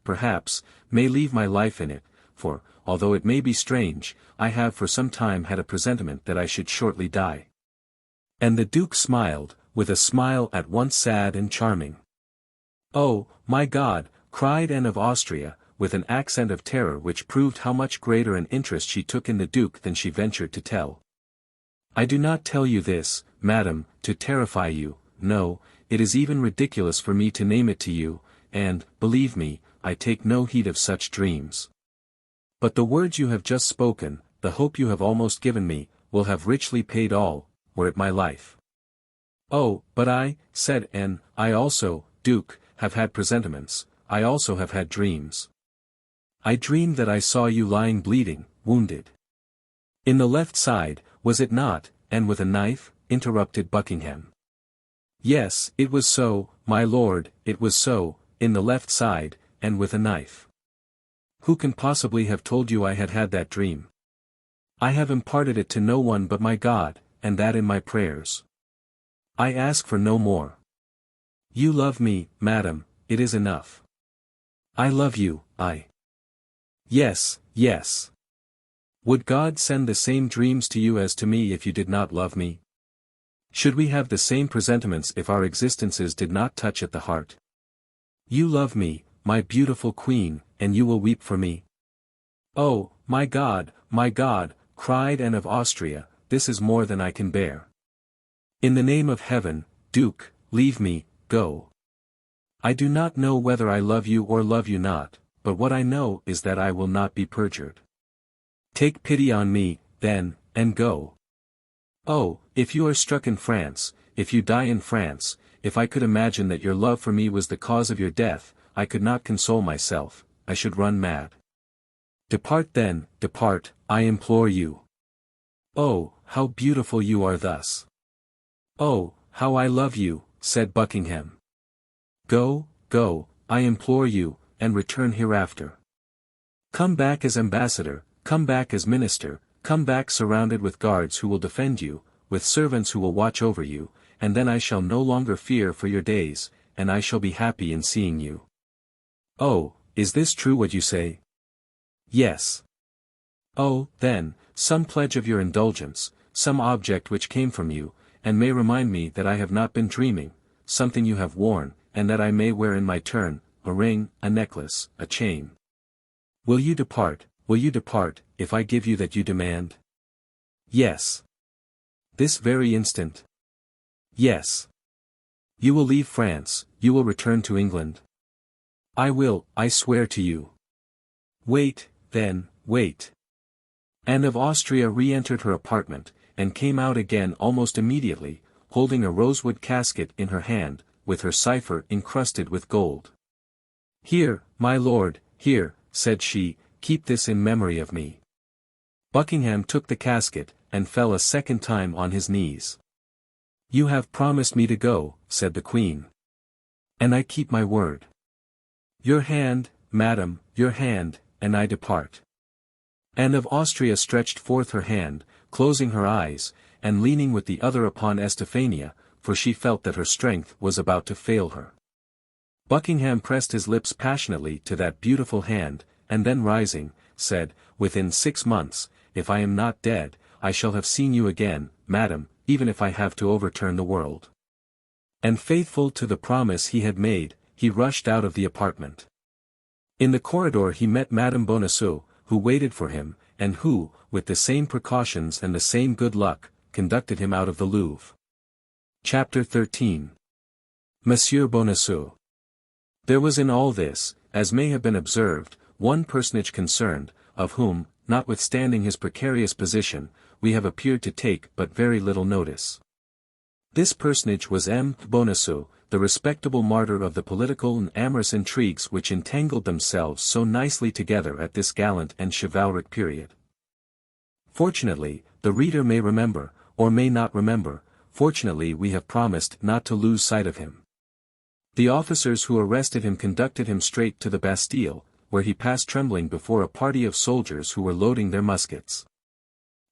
perhaps, may leave my life in it, for, although it may be strange, I have for some time had a presentiment that I should shortly die. And the duke smiled, with a smile at once sad and charming. Oh, my God, cried Anne of Austria, with an accent of terror which proved how much greater an interest she took in the duke than she ventured to tell. I do not tell you this, madam, to terrify you, no, it is even ridiculous for me to name it to you, and, believe me, I take no heed of such dreams. But the words you have just spoken, the hope you have almost given me, will have richly paid all, were it my life. Oh, but I, said Anne, I also, Duke, have had presentiments, I also have had dreams. I dreamed that I saw you lying bleeding, wounded. In the left side, was it not, and with a knife, interrupted Buckingham. Yes, it was so, my lord, it was so, in the left side, and with a knife. Who can possibly have told you I had had that dream? I have imparted it to no one but my God, and that in my prayers. I ask for no more. You love me, madam, it is enough. I love you, Yes, yes. Would God send the same dreams to you as to me if you did not love me? Should we have the same presentiments if our existences did not touch at the heart? You love me, my beautiful queen, and you will weep for me. Oh, my God, cried Anne of Austria, this is more than I can bear. In the name of heaven, Duke, leave me, go. I do not know whether I love you or love you not, but what I know is that I will not be perjured. Take pity on me, then, and go. Oh, if you are struck in France, if you die in France, if I could imagine that your love for me was the cause of your death, I could not console myself, I should run mad. Depart then, depart, I implore you. Oh, how beautiful you are thus. Oh, how I love you, said Buckingham. Go, go, I implore you, and return hereafter. Come back as ambassador, come back as minister, come back surrounded with guards who will defend you, with servants who will watch over you, and then I shall no longer fear for your days, and I shall be happy in seeing you. Oh, is this true what you say? Yes. Oh, then, some pledge of your indulgence, some object which came from you, and may remind me that I have not been dreaming, something you have worn, and that I may wear in my turn, a ring, a necklace, a chain. Will you depart, if I give you that you demand? Yes. This very instant? Yes. You will leave France, you will return to England? I will, I swear to you. Wait, then, wait. Anne of Austria re-entered her apartment, and came out again almost immediately, holding a rosewood casket in her hand, with her cipher encrusted with gold. Here, my lord, here, said she, keep this in memory of me. Buckingham took the casket, and fell a second time on his knees. You have promised me to go, said the queen. And I keep my word. Your hand, madam, your hand, and I depart. Anne of Austria stretched forth her hand, closing her eyes, and leaning with the other upon Estefania, for she felt that her strength was about to fail her. Buckingham pressed his lips passionately to that beautiful hand, and then rising, said, within 6 months, if I am not dead, I shall have seen you again, madam, even if I have to overturn the world. And faithful to the promise he had made, he rushed out of the apartment. In the corridor he met Madame Bonacieux, who waited for him, and who, with the same precautions and the same good luck, conducted him out of the Louvre. Chapter 13. Monsieur Bonacieux. There was in all this, as may have been observed, one personage concerned, of whom, notwithstanding his precarious position, we have appeared to take but very little notice. This personage was M. Bonacieux, the respectable martyr of the political and amorous intrigues which entangled themselves so nicely together at this gallant and chivalric period. Fortunately, the reader may remember, or may not remember, fortunately we have promised not to lose sight of him. The officers who arrested him conducted him straight to the Bastille, where he passed trembling before a party of soldiers who were loading their muskets.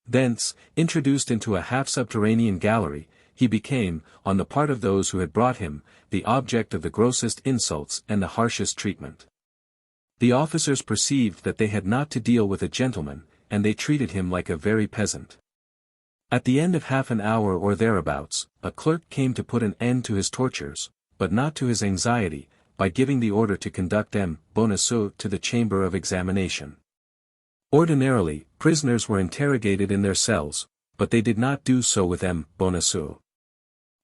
Thence, introduced into a half-subterranean gallery, he became, on the part of those who had brought him, the object of the grossest insults and the harshest treatment. The officers perceived that they had not to deal with a gentleman, and they treated him like a very peasant. At the end of half an hour or thereabouts, a clerk came to put an end to his tortures, but not to his anxiety, by giving the order to conduct M. Bonacieux to the chamber of examination. Ordinarily, prisoners were interrogated in their cells, but they did not do so with M. Bonacieux.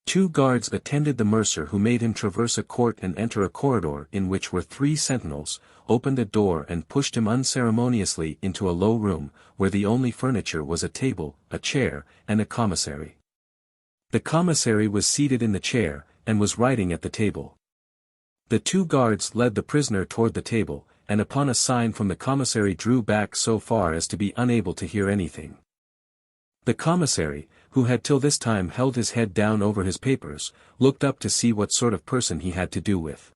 2 guards attended the mercer who made him traverse a court and enter a corridor in which were 3 sentinels, opened a door and pushed him unceremoniously into a low room, where the only furniture was a table, a chair, and a commissary. The commissary was seated in the chair, and was writing at the table. The 2 guards led the prisoner toward the table, and upon a sign from the commissary drew back so far as to be unable to hear anything. The commissary, who had till this time held his head down over his papers, looked up to see what sort of person he had to do with.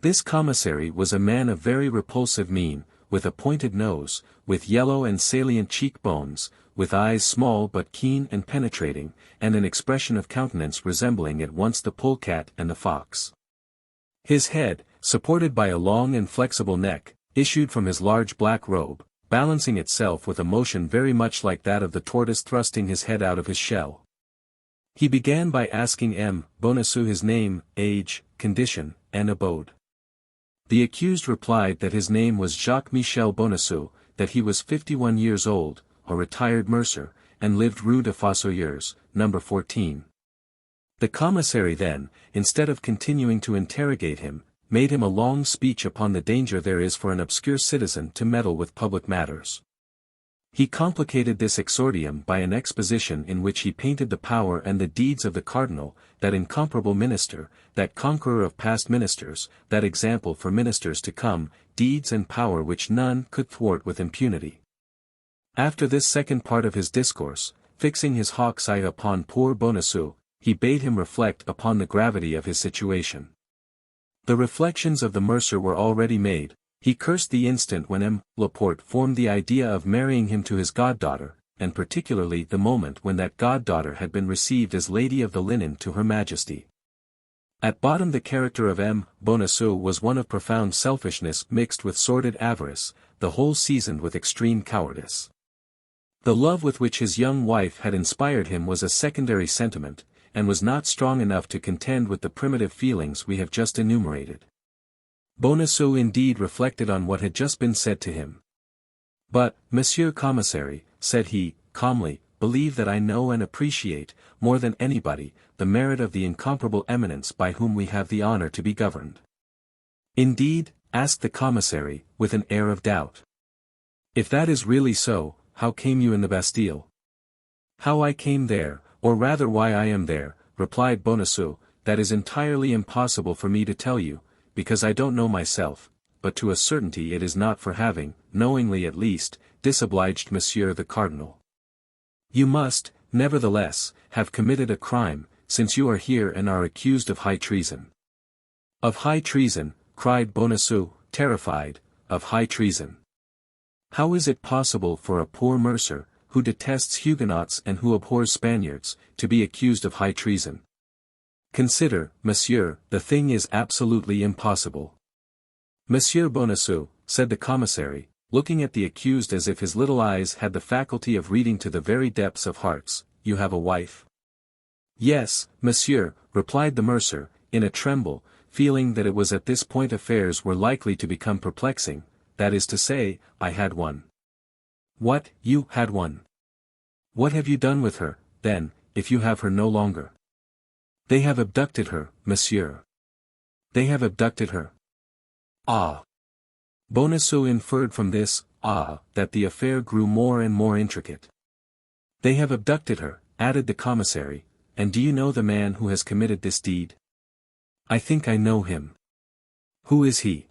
This commissary was a man of very repulsive mien, with a pointed nose, with yellow and salient cheekbones, with eyes small but keen and penetrating, and an expression of countenance resembling at once the polecat and the fox. His head, supported by a long and flexible neck, issued from his large black robe, balancing itself with a motion very much like that of the tortoise thrusting his head out of his shell. He began by asking M. Bonacieux his name, age, condition, and abode. The accused replied that his name was Jacques-Michel Bonacieux, that he was 51 years old, a retired mercer, and lived Rue des Fossoyeurs, number 14. The commissary then, instead of continuing to interrogate him, made him a long speech upon the danger there is for an obscure citizen to meddle with public matters. He complicated this exordium by an exposition in which he painted the power and the deeds of the cardinal, that incomparable minister, that conqueror of past ministers, that example for ministers to come, deeds and power which none could thwart with impunity. After this second part of his discourse, fixing his hawk's eye upon poor Bonacieux, he bade him reflect upon the gravity of his situation. The reflections of the mercer were already made. He cursed the instant when M. Laporte formed the idea of marrying him to his goddaughter, and particularly the moment when that goddaughter had been received as Lady of the Linen to Her Majesty. At bottom the character of M. Bonacieux was one of profound selfishness mixed with sordid avarice, the whole seasoned with extreme cowardice. The love with which his young wife had inspired him was a secondary sentiment, and was not strong enough to contend with the primitive feelings we have just enumerated. Bonacieux indeed reflected on what had just been said to him. But, Monsieur Commissary, said he, calmly, believe that I know and appreciate, more than anybody, the merit of the incomparable eminence by whom we have the honor to be governed. Indeed, asked the commissary, with an air of doubt. If that is really so, how came you in the Bastille? How I came there, or rather why I am there, replied Bonacieux, that is entirely impossible for me to tell you, because I don't know myself, but to a certainty it is not for having, knowingly at least, disobliged Monsieur the Cardinal. You must, nevertheless, have committed a crime, since you are here and are accused of high treason. Of high treason, cried Bonacieux, terrified, of high treason. How is it possible for a poor mercer, who detests Huguenots and who abhors Spaniards, to be accused of high treason? Consider, monsieur, the thing is absolutely impossible. Monsieur Bonacieux, said the commissary, looking at the accused as if his little eyes had the faculty of reading to the very depths of hearts, you have a wife? Yes, monsieur, replied the mercer, in a tremble, feeling that it was at this point affairs were likely to become perplexing, that is to say, I had one. What, you had one? What have you done with her, then, if you have her no longer? They have abducted her, monsieur. They have abducted her. Ah! Bonacieux inferred from this, that the affair grew more and more intricate. They have abducted her, added the commissary, and do you know the man who has committed this deed? I think I know him. Who is he?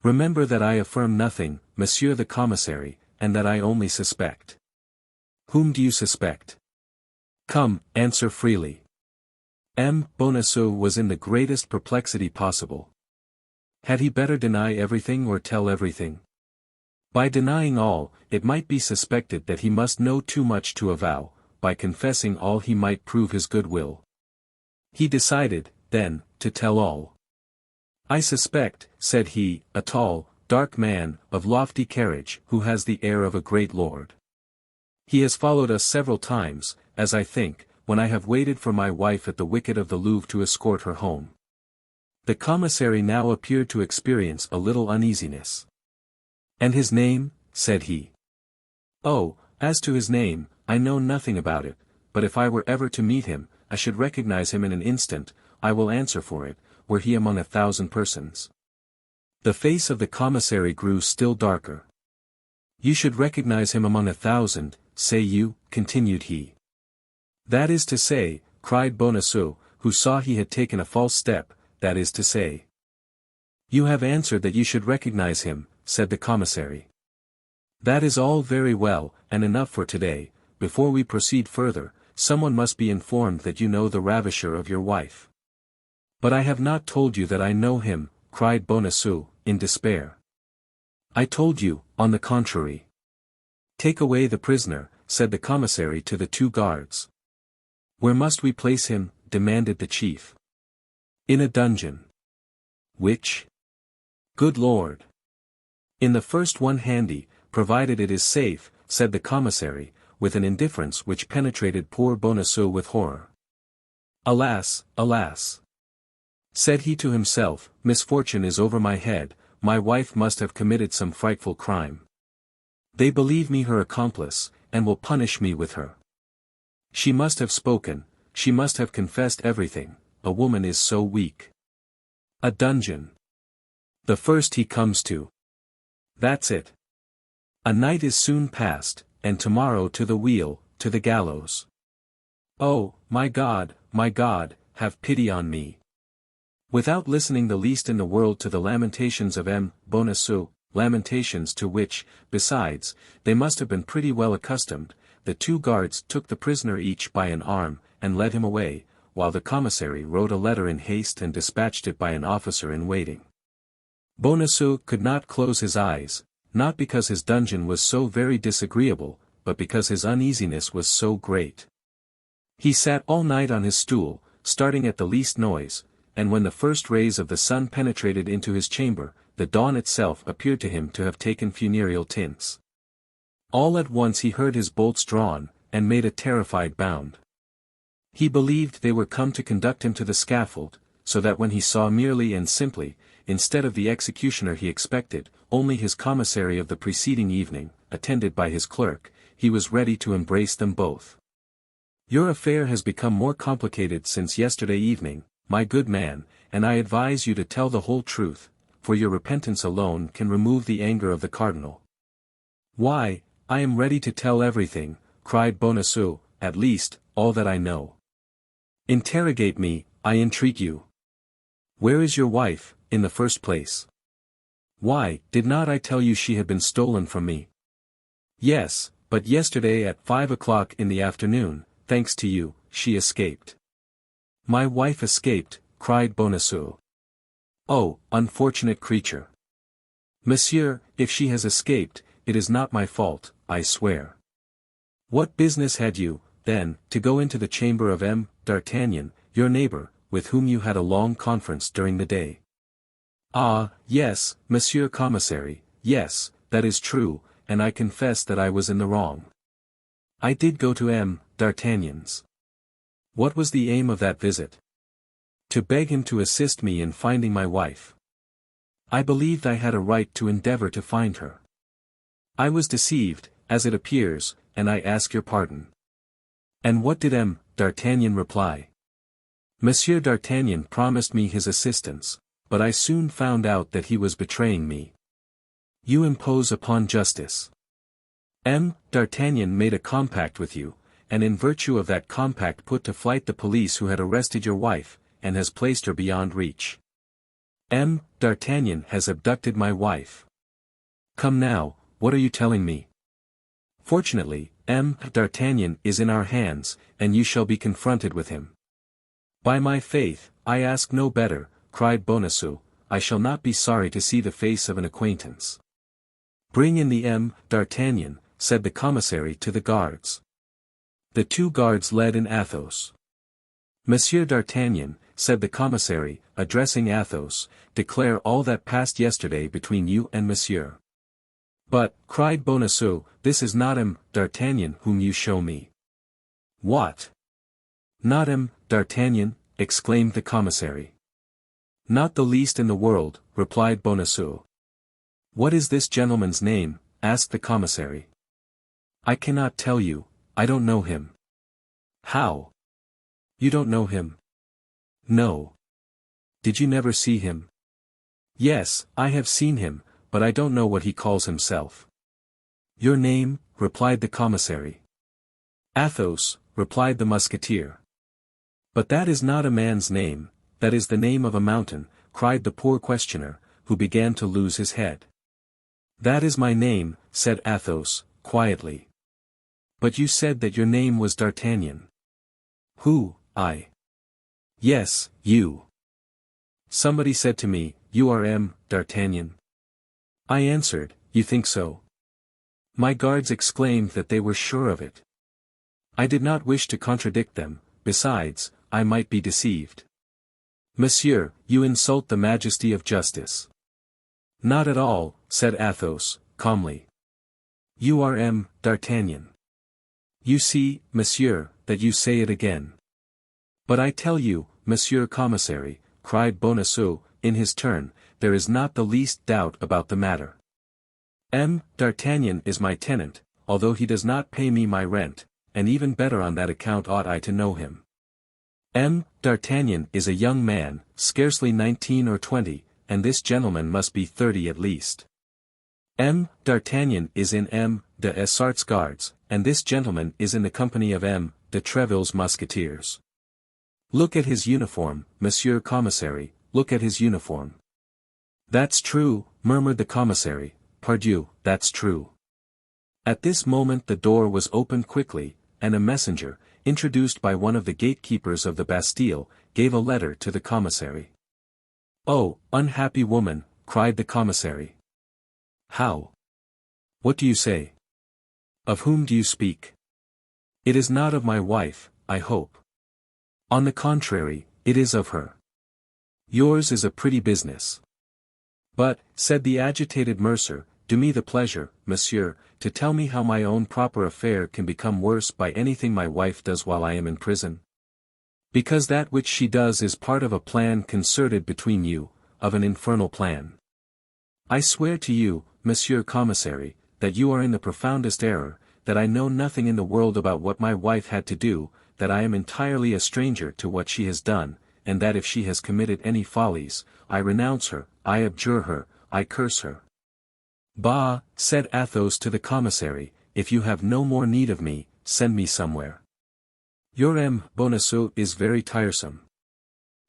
Remember that I affirm nothing, monsieur the commissary, and that I only suspect. Whom do you suspect? Come, answer freely. M. Bonacieux was in the greatest perplexity possible. Had he better deny everything or tell everything? By denying all, it might be suspected that he must know too much to avow, by confessing all he might prove his good will. He decided, then, to tell all. I suspect, said he, a tall, dark man, of lofty carriage, who has the air of a great lord. He has followed us several times, as I think, when I have waited for my wife at the wicket of the Louvre to escort her home. The commissary now appeared to experience a little uneasiness. And his name, said he. Oh, as to his name, I know nothing about it, but if I were ever to meet him, I should recognize him in an instant, I will answer for it, were he among 1,000 persons. The face of the commissary grew still darker. You should recognize him among 1,000, say you, continued he. That is to say, cried Bonacieux, who saw he had taken a false step, that is to say. You have answered that you should recognize him, said the commissary. That is all very well, and enough for today. Before we proceed further, someone must be informed that you know the ravisher of your wife. But I have not told you that I know him, cried Bonacieux, in despair. I told you, on the contrary. Take away the prisoner, said the commissary to the 2 guards. Where must we place him? Demanded the chief. In a dungeon. Which? Good Lord! In the first one handy, provided it is safe, said the commissary, with an indifference which penetrated poor Bonacieux with horror. Alas, alas! Said he to himself, misfortune is over my head, my wife must have committed some frightful crime. They believe me her accomplice, and will punish me with her. She must have spoken, she must have confessed everything, a woman is so weak. A dungeon. The first he comes to. That's it. A night is soon past, and tomorrow to the wheel, to the gallows. Oh, my God, have pity on me. Without listening the least in the world to the lamentations of M. Bonacieux, lamentations to which, besides, they must have been pretty well accustomed, the two guards took the prisoner each by an arm, and led him away, while the commissary wrote a letter in haste and dispatched it by an officer in waiting. Bonacieux could not close his eyes, not because his dungeon was so very disagreeable, but because his uneasiness was so great. He sat all night on his stool, starting at the least noise, and when the first rays of the sun penetrated into his chamber, the dawn itself appeared to him to have taken funereal tints. All at once he heard his bolts drawn, and made a terrified bound. He believed they were come to conduct him to the scaffold, so that when he saw merely and simply, instead of the executioner he expected, only his commissary of the preceding evening, attended by his clerk, he was ready to embrace them both. Your affair has become more complicated since yesterday evening, my good man, and I advise you to tell the whole truth, for your repentance alone can remove the anger of the cardinal. Why, I am ready to tell everything, cried Bonacieux, at least, all that I know. Interrogate me, I entreat you. Where is your wife, in the first place? Why, did not I tell you she had been stolen from me? Yes, but yesterday at 5 o'clock in the afternoon, thanks to you, she escaped. My wife escaped, cried Bonacieux. Oh, unfortunate creature. Monsieur, if she has escaped, it is not my fault, I swear. What business had you, then, to go into the chamber of M. d'Artagnan, your neighbor, with whom you had a long conference during the day? Ah, yes, Monsieur Commissary, yes, that is true, and I confess that I was in the wrong. I did go to M. d'Artagnan's. What was the aim of that visit? To beg him to assist me in finding my wife. I believed I had a right to endeavor to find her. I was deceived, as it appears, and I ask your pardon. And what did M. d'Artagnan reply? Monsieur d'Artagnan promised me his assistance, but I soon found out that he was betraying me. You impose upon justice. M. d'Artagnan made a compact with you, and in virtue of that compact put to flight the police who had arrested your wife, and has placed her beyond reach. M. d'Artagnan has abducted my wife. Come now, what are you telling me? Fortunately, M. d'Artagnan is in our hands, and you shall be confronted with him. By my faith, I ask no better, cried Bonacieux, I shall not be sorry to see the face of an acquaintance. Bring in the M. d'Artagnan, said the commissary to the guards. The two guards led in Athos. Monsieur d'Artagnan, said the commissary, addressing Athos, declare all that passed yesterday between you and monsieur. But, cried Bonacieux, this is not M. d'Artagnan whom you show me. What? Not M. d'Artagnan, exclaimed the commissary. Not the least in the world, replied Bonacieux. What is this gentleman's name? Asked the commissary. I cannot tell you, I don't know him. How? You don't know him? No. Did you never see him? Yes, I have seen him, but I don't know what he calls himself. Your name? Replied the commissary. Athos, replied the musketeer. But that is not a man's name, that is the name of a mountain, cried the poor questioner, who began to lose his head. That is my name, said Athos, quietly. But you said that your name was D'Artagnan. Who, I? Yes, you. Somebody said to me, you are M. d'Artagnan. I answered, you think so? My guards exclaimed that they were sure of it. I did not wish to contradict them, besides, I might be deceived. Monsieur, you insult the majesty of justice. Not at all, said Athos, calmly. You are M. d'Artagnan. You see, monsieur, that you say it again. But I tell you, Monsieur Commissary, cried Bonacieux, in his turn, there is not the least doubt about the matter. D'Artagnan is my tenant, although he does not pay me my rent, and even better on that account ought I to know him. D'Artagnan is a young man, scarcely 19 or 20, and this gentleman must be 30 at least. D'Artagnan is in de Essart's guards, and this gentleman is in the company of de Treville's Musketeers. Look at his uniform, Monsieur Commissary, look at his uniform. That's true, murmured the commissary, pardieu, that's true. At this moment the door was opened quickly, and a messenger, introduced by one of the gatekeepers of the Bastille, gave a letter to the commissary. Oh, unhappy woman, cried the commissary. How? What do you say? Of whom do you speak? It is not of my wife, I hope. On the contrary, it is of her. Yours is a pretty business. But, said the agitated mercer, do me the pleasure, monsieur, to tell me how my own proper affair can become worse by anything my wife does while I am in prison. Because that which she does is part of a plan concerted between you, of an infernal plan. I swear to you, Monsieur Commissary, that you are in the profoundest error, that I know nothing in the world about what my wife had to do, that I am entirely a stranger to what she has done, and that if she has committed any follies, I renounce her, I abjure her, I curse her. Bah, said Athos to the commissary, if you have no more need of me, send me somewhere. Your Bonacieux is very tiresome.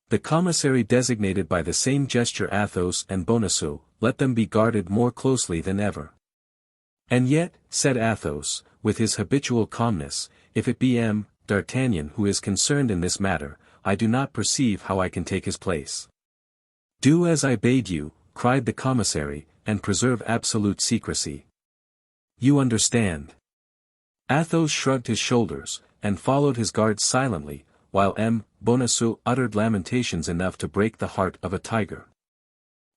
The commissary designated by the same gesture Athos and Bonacieux, let them be guarded more closely than ever. And yet, said Athos, with his habitual calmness, if it be D'Artagnan who is concerned in this matter, I do not perceive how I can take his place. Do as I bade you, cried the commissary, and preserve absolute secrecy. You understand. Athos shrugged his shoulders, and followed his guards silently, while Bonacieux uttered lamentations enough to break the heart of a tiger.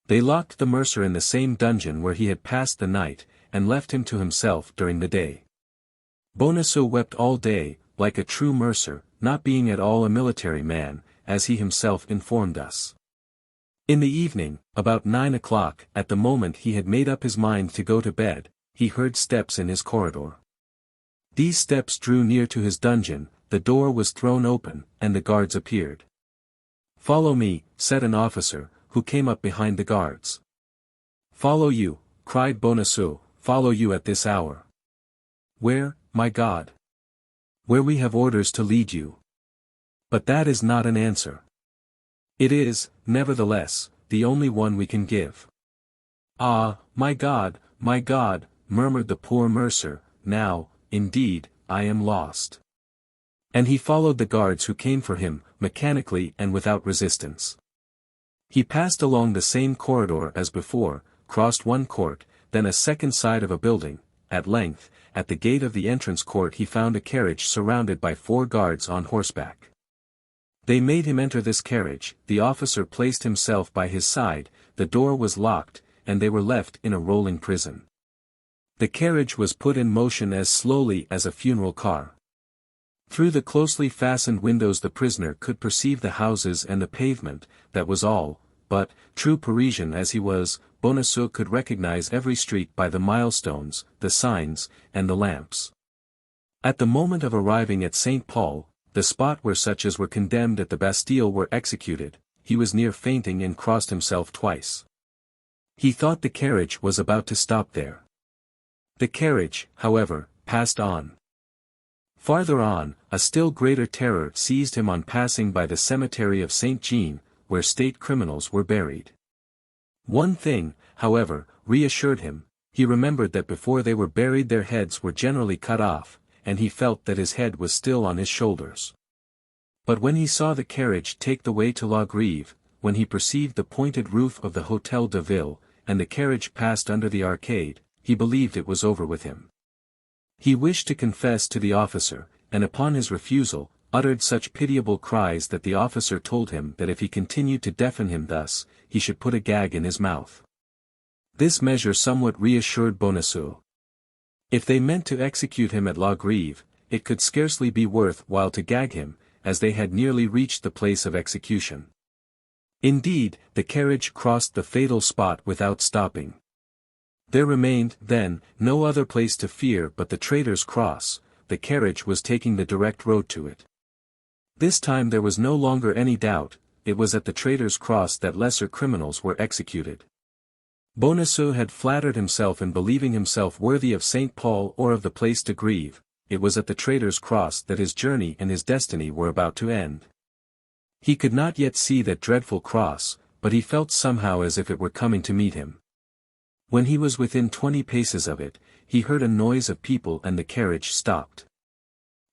They locked the mercer in the same dungeon where he had passed the night, and left him to himself during the day. Bonacieux wept all day, like a true mercer, not being at all a military man, as he himself informed us. In the evening, about 9 o'clock, at the moment he had made up his mind to go to bed, he heard steps in his corridor. These steps drew near to his dungeon, the door was thrown open, and the guards appeared. Follow me, said an officer, who came up behind the guards. Follow you, cried Bonacieux, follow you at this hour. Where, my God? Where we have orders to lead you. But that is not an answer. It is, nevertheless, the only one we can give. Ah, my God, murmured the poor mercer, now, indeed, I am lost. And he followed the guards who came for him, mechanically and without resistance. He passed along the same corridor as before, crossed one court, then a second side of a building, at length, at the gate of the entrance court he found a carriage surrounded by 4 guards on horseback. They made him enter this carriage, the officer placed himself by his side, the door was locked, and they were left in a rolling prison. The carriage was put in motion as slowly as a funeral car. Through the closely fastened windows the prisoner could perceive the houses and the pavement, that was all, but, true Parisian as he was, Bonacieux could recognize every street by the milestones, the signs, and the lamps. At the moment of arriving at St. Paul, the spot where such as were condemned at the Bastille were executed, he was near fainting and crossed himself twice. He thought the carriage was about to stop there. The carriage, however, passed on. Farther on, a still greater terror seized him on passing by the cemetery of St. Jean, where state criminals were buried. One thing, however, reassured him, he remembered that before they were buried their heads were generally cut off, and he felt that his head was still on his shoulders. But when he saw the carriage take the way to La Grève, when he perceived the pointed roof of the Hôtel de Ville, and the carriage passed under the arcade, he believed it was over with him. He wished to confess to the officer, and upon his refusal, uttered such pitiable cries that the officer told him that if he continued to deafen him thus, he should put a gag in his mouth. This measure somewhat reassured Bonacieux. If they meant to execute him at La Grève, it could scarcely be worth while to gag him, as they had nearly reached the place of execution. Indeed, the carriage crossed the fatal spot without stopping. There remained, then, no other place to fear but the Traitor's Cross. The carriage was taking the direct road to it. This time there was no longer any doubt, it was at the Traitor's Cross that lesser criminals were executed. Bonacieux had flattered himself in believing himself worthy of St. Paul or of the Place de Grève. It was at the Traitor's Cross that his journey and his destiny were about to end. He could not yet see that dreadful cross, but he felt somehow as if it were coming to meet him. When he was within 20 paces of it, he heard a noise of people and the carriage stopped.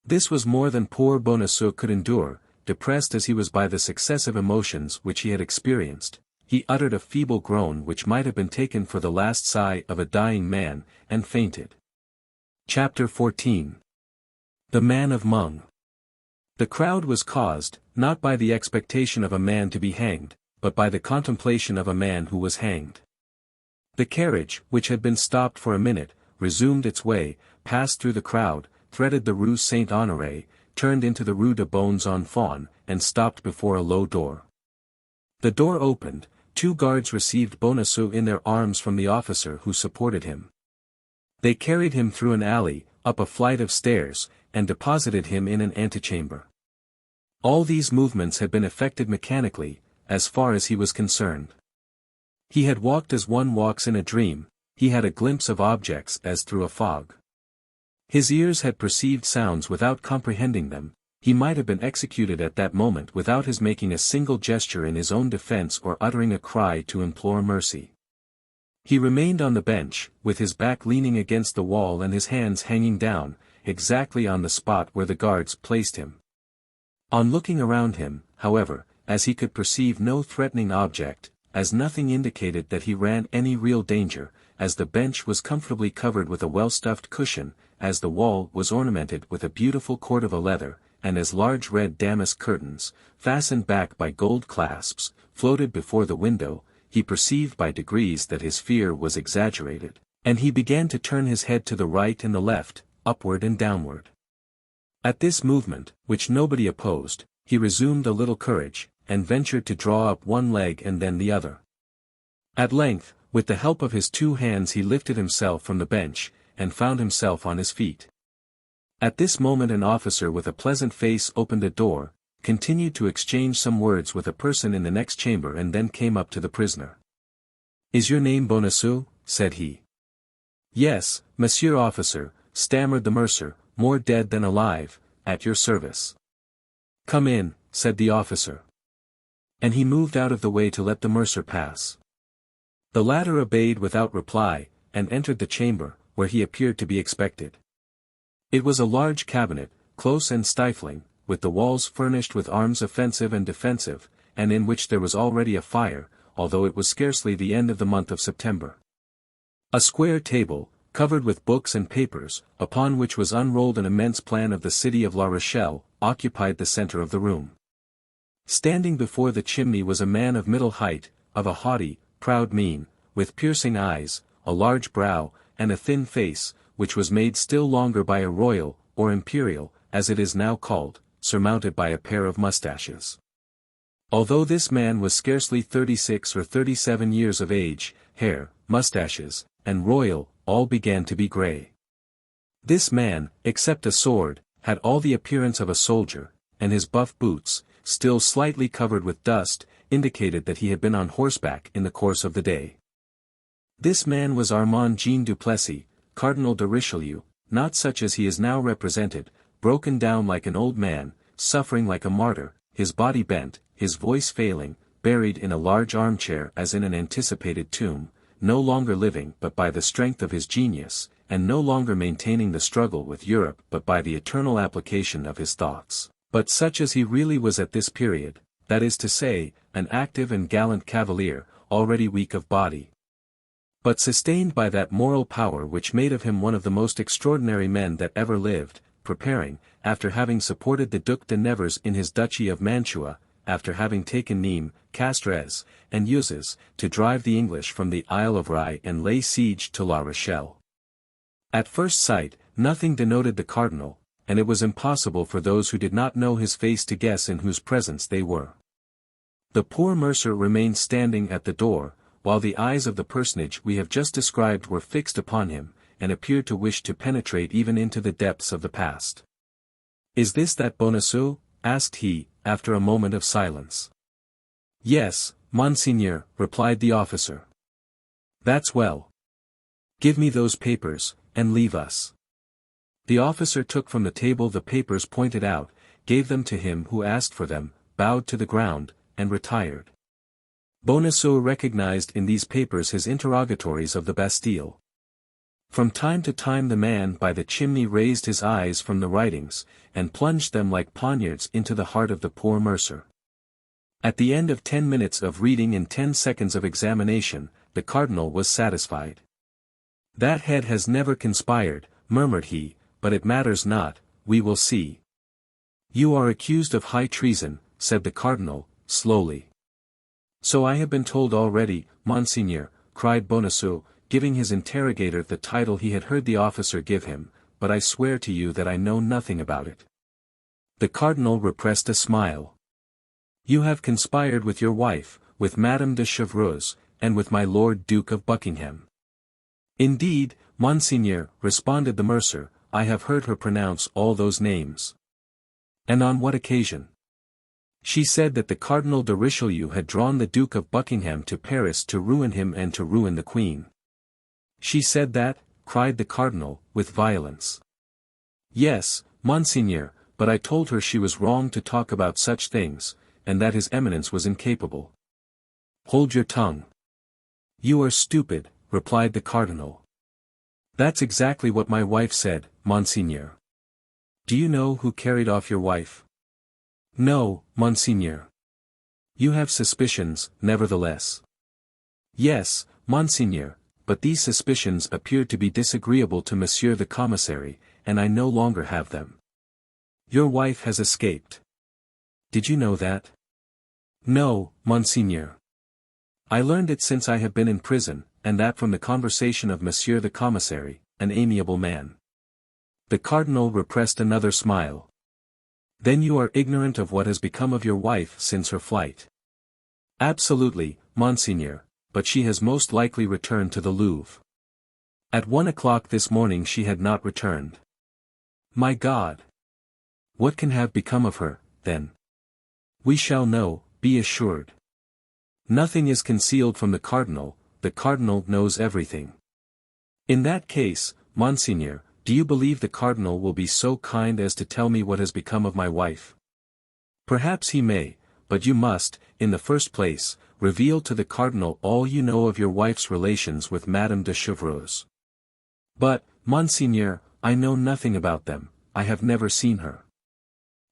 This was more than poor Bonacieux could endure. Depressed as he was by the successive emotions which he had experienced, he uttered a feeble groan which might have been taken for the last sigh of a dying man, and fainted. Chapter 14. The Man of Meung. The crowd was caused, not by the expectation of a man to be hanged, but by the contemplation of a man who was hanged. The carriage, which had been stopped for a minute, resumed its way, passed through the crowd, threaded the Rue Saint-Honoré, turned into the Rue de Bons-Enfants, and stopped before a low door. The door opened, 2 guards received Bonacieux in their arms from the officer who supported him. They carried him through an alley, up a flight of stairs, and deposited him in an antechamber. All these movements had been effected mechanically, as far as he was concerned. He had walked as one walks in a dream, he had a glimpse of objects as through a fog. His ears had perceived sounds without comprehending them. He might have been executed at that moment without his making a single gesture in his own defense or uttering a cry to implore mercy. He remained on the bench, with his back leaning against the wall and his hands hanging down, exactly on the spot where the guards placed him. On looking around him, however, as he could perceive no threatening object, as nothing indicated that he ran any real danger, as the bench was comfortably covered with a well-stuffed cushion, as the wall was ornamented with a beautiful Cordova leather, and as large red damask curtains, fastened back by gold clasps, floated before the window, he perceived by degrees that his fear was exaggerated, and he began to turn his head to the right and the left, upward and downward. At this movement, which nobody opposed, he resumed a little courage, and ventured to draw up one leg and then the other. At length, with the help of his 2 hands he lifted himself from the bench, and found himself on his feet. At this moment an officer with a pleasant face opened a door, continued to exchange some words with a person in the next chamber and then came up to the prisoner. "Is your name Bonacieux?" said he. "Yes, monsieur officer," stammered the mercer, "more dead than alive, at your service." "Come in," said the officer. And he moved out of the way to let the mercer pass. The latter obeyed without reply, and entered the chamber, where he appeared to be expected. It was a large cabinet, close and stifling, with the walls furnished with arms offensive and defensive, and in which there was already a fire, although it was scarcely the end of the month of September. A square table, covered with books and papers, upon which was unrolled an immense plan of the city of La Rochelle, occupied the center of the room. Standing before the chimney was a man of middle height, of a haughty, proud mien, with piercing eyes, a large brow, and a thin face, which was made still longer by a royal, or imperial, as it is now called, surmounted by a pair of mustaches. Although this man was scarcely 36 or 37 years of age, hair, mustaches, and royal, all began to be grey. This man, except a sword, had all the appearance of a soldier, and his buff boots, still slightly covered with dust, indicated that he had been on horseback in the course of the day. This man was Armand Jean Duplessis, Cardinal de Richelieu, not such as he is now represented, broken down like an old man, suffering like a martyr, his body bent, his voice failing, buried in a large armchair as in an anticipated tomb, no longer living but by the strength of his genius, and no longer maintaining the struggle with Europe but by the eternal application of his thoughts, but such as he really was at this period, that is to say, an active and gallant cavalier, already weak of body, but sustained by that moral power which made of him one of the most extraordinary men that ever lived, preparing, after having supported the Duc de Nevers in his duchy of Mantua, after having taken Nîmes, Castres, and Uzes, to drive the English from the Isle of Rye and lay siege to La Rochelle. At first sight, nothing denoted the cardinal, and it was impossible for those who did not know his face to guess in whose presence they were. The poor mercer remained standing at the door, while the eyes of the personage we have just described were fixed upon him, and appeared to wish to penetrate even into the depths of the past. "Is this that Bonacieux?" asked he, after a moment of silence. "Yes, Monseigneur," replied the officer. "That's well. Give me those papers, and leave us." The officer took from the table the papers pointed out, gave them to him who asked for them, bowed to the ground, and retired. Bonacieux recognized in these papers his interrogatories of the Bastille. From time to time the man by the chimney raised his eyes from the writings, and plunged them like poniards into the heart of the poor mercer. At the end of 10 minutes of reading and 10 seconds of examination, the cardinal was satisfied. "That head has never conspired," murmured he, "but it matters not, we will see." "You are accused of high treason," said the cardinal, slowly. "So I have been told already, Monseigneur," cried Bonacieux, giving his interrogator the title he had heard the officer give him, "but I swear to you that I know nothing about it." The cardinal repressed a smile. "You have conspired with your wife, with Madame de Chevreuse, and with my Lord Duke of Buckingham." "Indeed, Monseigneur," responded the mercer, "I have heard her pronounce all those names." "And on what occasion?" "She said that the Cardinal de Richelieu had drawn the Duke of Buckingham to Paris to ruin him and to ruin the Queen." "She said that?" cried the cardinal, with violence. "Yes, Monseigneur, but I told her she was wrong to talk about such things, and that his Eminence was incapable." "Hold your tongue. You are stupid," replied the cardinal. "That's exactly what my wife said, Monseigneur." "Do you know who carried off your wife?" "No, Monseigneur." "You have suspicions, nevertheless." "Yes, Monseigneur, but these suspicions appeared to be disagreeable to Monsieur the Commissary, and I no longer have them." "Your wife has escaped." "Did you know that?" "No, Monseigneur. I learned it since I have been in prison, and that from the conversation of Monsieur the Commissary, an amiable man." The cardinal repressed another smile. "Then you are ignorant of what has become of your wife since her flight?" "Absolutely, Monseigneur, but she has most likely returned to the Louvre." "At 1 o'clock this morning she had not returned." "My God! What can have become of her, then?" "We shall know, be assured. Nothing is concealed from the cardinal knows everything." "In that case, Monseigneur, do you believe the cardinal will be so kind as to tell me what has become of my wife?" "Perhaps he may, but you must, in the first place, reveal to the cardinal all you know of your wife's relations with Madame de Chevreuse." "But, Monseigneur, I know nothing about them, I have never seen her."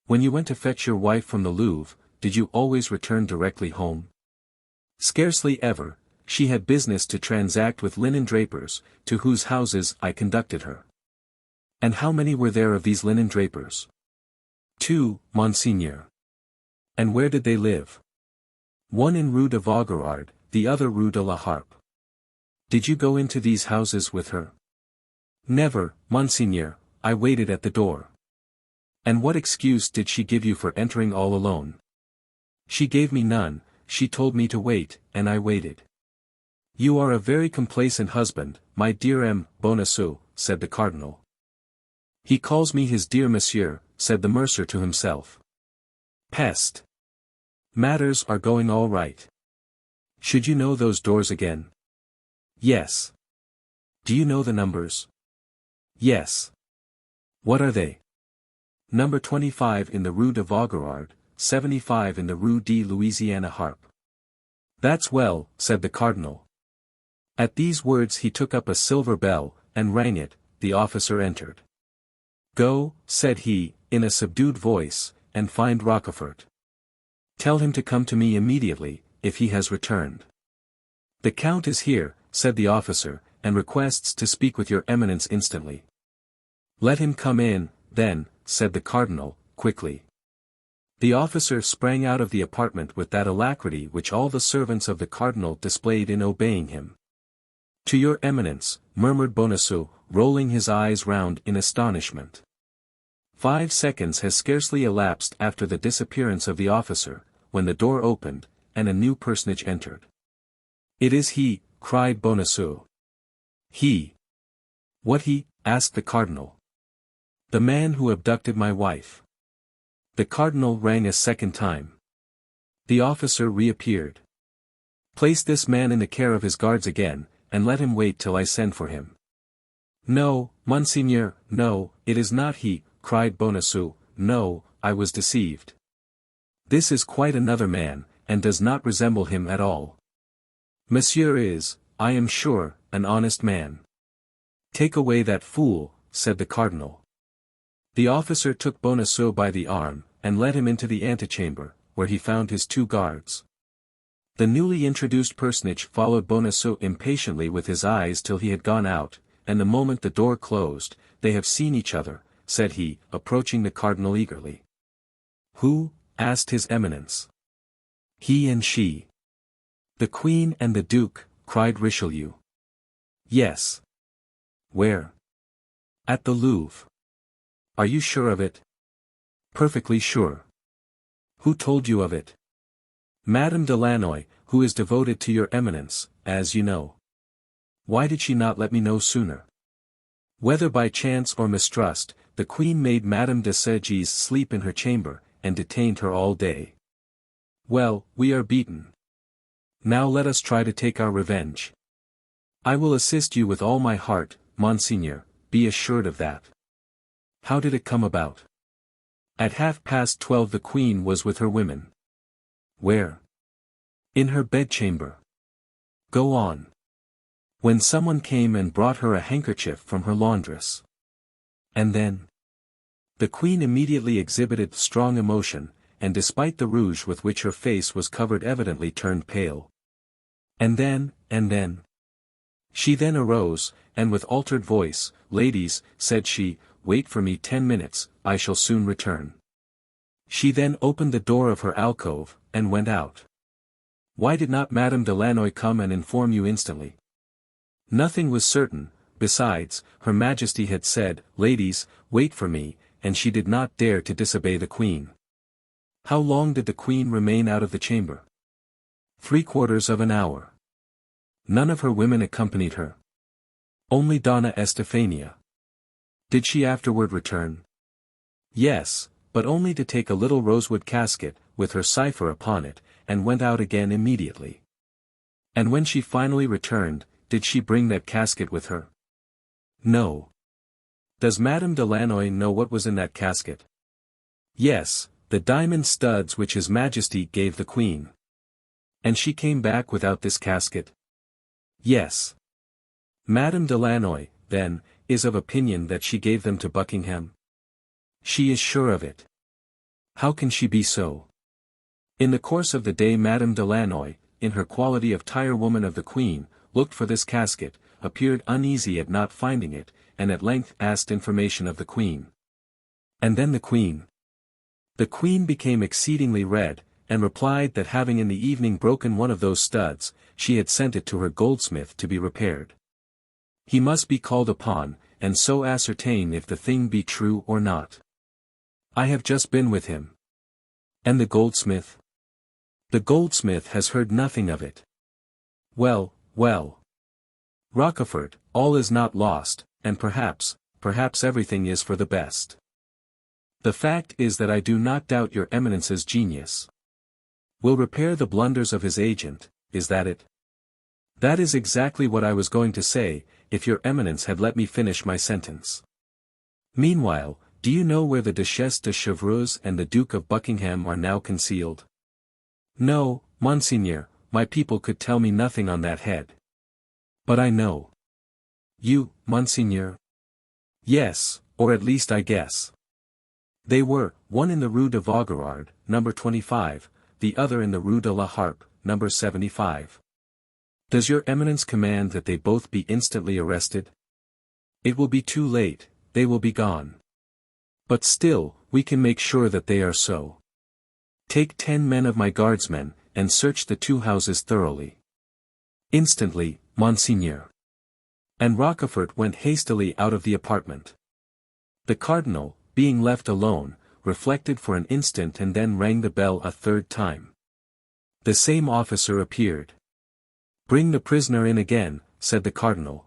"When you went to fetch your wife from the Louvre, did you always return directly home?" "Scarcely ever, she had business to transact with linen drapers, to whose houses I conducted her." "And how many were there of these linen drapers?" "2, Monseigneur." "And where did they live?" "One in Rue de Vaugirard, the other Rue de la Harpe." "Did you go into these houses with her?" "Never, Monseigneur, I waited at the door." "And what excuse did she give you for entering all alone?" "She gave me none, she told me to wait, and I waited." "You are a very complacent husband, my dear M. Bonacieux," said the cardinal. "He calls me his dear monsieur," said the mercer to himself. "Peste! Matters are going all right. Should you know those doors again?" "Yes." "Do you know the numbers?" "Yes." "What are they?" "Number 25 in the Rue de Vaugirard, 75 in the Rue de Louisiana Harpe." "That's well," said the cardinal. At these words he took up a silver bell, and rang it. The officer entered. "Go," said he, in a subdued voice, "and find Rochefort. Tell him to come to me immediately, if he has returned." "The Count is here," said the officer, "and requests to speak with your Eminence instantly." "Let him come in, then," said the cardinal, quickly. The officer sprang out of the apartment with that alacrity which all the servants of the cardinal displayed in obeying him. "To your Eminence," murmured Bonacieux, rolling his eyes round in astonishment. 5 seconds has scarcely elapsed after the disappearance of the officer, when the door opened, and a new personage entered. "It is he," cried Bonacieux. "He? What he?" asked the cardinal. "The man who abducted my wife." The cardinal rang a second time. The officer reappeared. "Place this man in the care of his guards again, and let him wait till I send for him." "No, Monseigneur, no, it is not he," cried Bonacieux. "No, I was deceived. This is quite another man, and does not resemble him at all. Monsieur is, I am sure, an honest man." "Take away that fool," said the cardinal. The officer took Bonacieux by the arm, and led him into the antechamber, where he found his 2 guards. The newly introduced personage followed Bonacieux impatiently with his eyes till he had gone out, and the moment the door closed, "They have seen each other," said he, approaching the cardinal eagerly. "Who?" asked his eminence. "He and she." "The queen and the duke," cried Richelieu. "Yes." "Where?" "At the Louvre." "Are you sure of it?" "Perfectly sure." "Who told you of it?" "Madame de Lannoy, who is devoted to your eminence, as you know." "Why did she not let me know sooner?" Whether by chance or mistrust, the queen made Madame de Segis sleep in her chamber, and detained her all day. "Well, we are beaten. Now let us try to take our revenge." "I will assist you with all my heart, Monseigneur, be assured of that." "How did it come about?" "At 12:30 the queen was with her women." "Where?" "In her bedchamber." "Go on." "When someone came and brought her a handkerchief from her laundress." "And then?" "The queen immediately exhibited strong emotion, and despite the rouge with which her face was covered evidently turned pale." "And then?" "She then arose, and with altered voice, 'Ladies,' said she, 'wait for me 10 minutes, I shall soon return.' She then opened the door of her alcove, and went out." "Why did not Madame de Lannoy come and inform you instantly?" "Nothing was certain, besides, Her Majesty had said, 'Ladies, wait for me,' and she did not dare to disobey the queen." "How long did the queen remain out of the chamber?" "3/4 of an hour." "None of her women accompanied her?" "Only Donna Estefania." "Did she afterward return?" "Yes, but only to take a little rosewood casket, with her cipher upon it, and went out again immediately." "And when she finally returned, did she bring that casket with her?" "No." "Does Madame de Lannoy know what was in that casket?" "Yes, the diamond studs which His Majesty gave the Queen." "And she came back without this casket?" "Yes." "Madame de Lannoy, then, is of opinion that she gave them to Buckingham?" "She is sure of it." "How can she be so?" "In the course of the day Madame de Lannoy, in her quality of tire-woman of the Queen, looked for this casket, appeared uneasy at not finding it, and at length asked information of the Queen." "And then the Queen?" "The Queen became exceedingly red, and replied that having in the evening broken one of those studs, she had sent it to her goldsmith to be repaired. He must be called upon, and so ascertain if the thing be true or not." "I have just been with him." "And the goldsmith?" "The goldsmith has heard nothing of it." "Well, well. Rochefort, all is not lost, and perhaps everything is for the best. The fact is that I do not doubt your Eminence's genius. Will repair the blunders of his agent, is that it?" "That is exactly what I was going to say, if your Eminence had let me finish my sentence. Meanwhile, do you know where the Duchesse de Chevreuse and the Duke of Buckingham are now concealed?" "No, Monseigneur, my people could tell me nothing on that head." "But I know." "You, Monseigneur?" "Yes, or at least I guess. They were, one in the Rue de Vaugirard, number 25, the other in the Rue de la Harpe, number 75. Does your Eminence command that they both be instantly arrested?" "It will be too late, they will be gone. But still, we can make sure that they are so. Take 10 men of my guardsmen, and search the 2 houses thoroughly." "Instantly, Monseigneur." And Rochefort went hastily out of the apartment. The cardinal, being left alone, reflected for an instant and then rang the bell a third time. The same officer appeared. "Bring the prisoner in again," said the cardinal.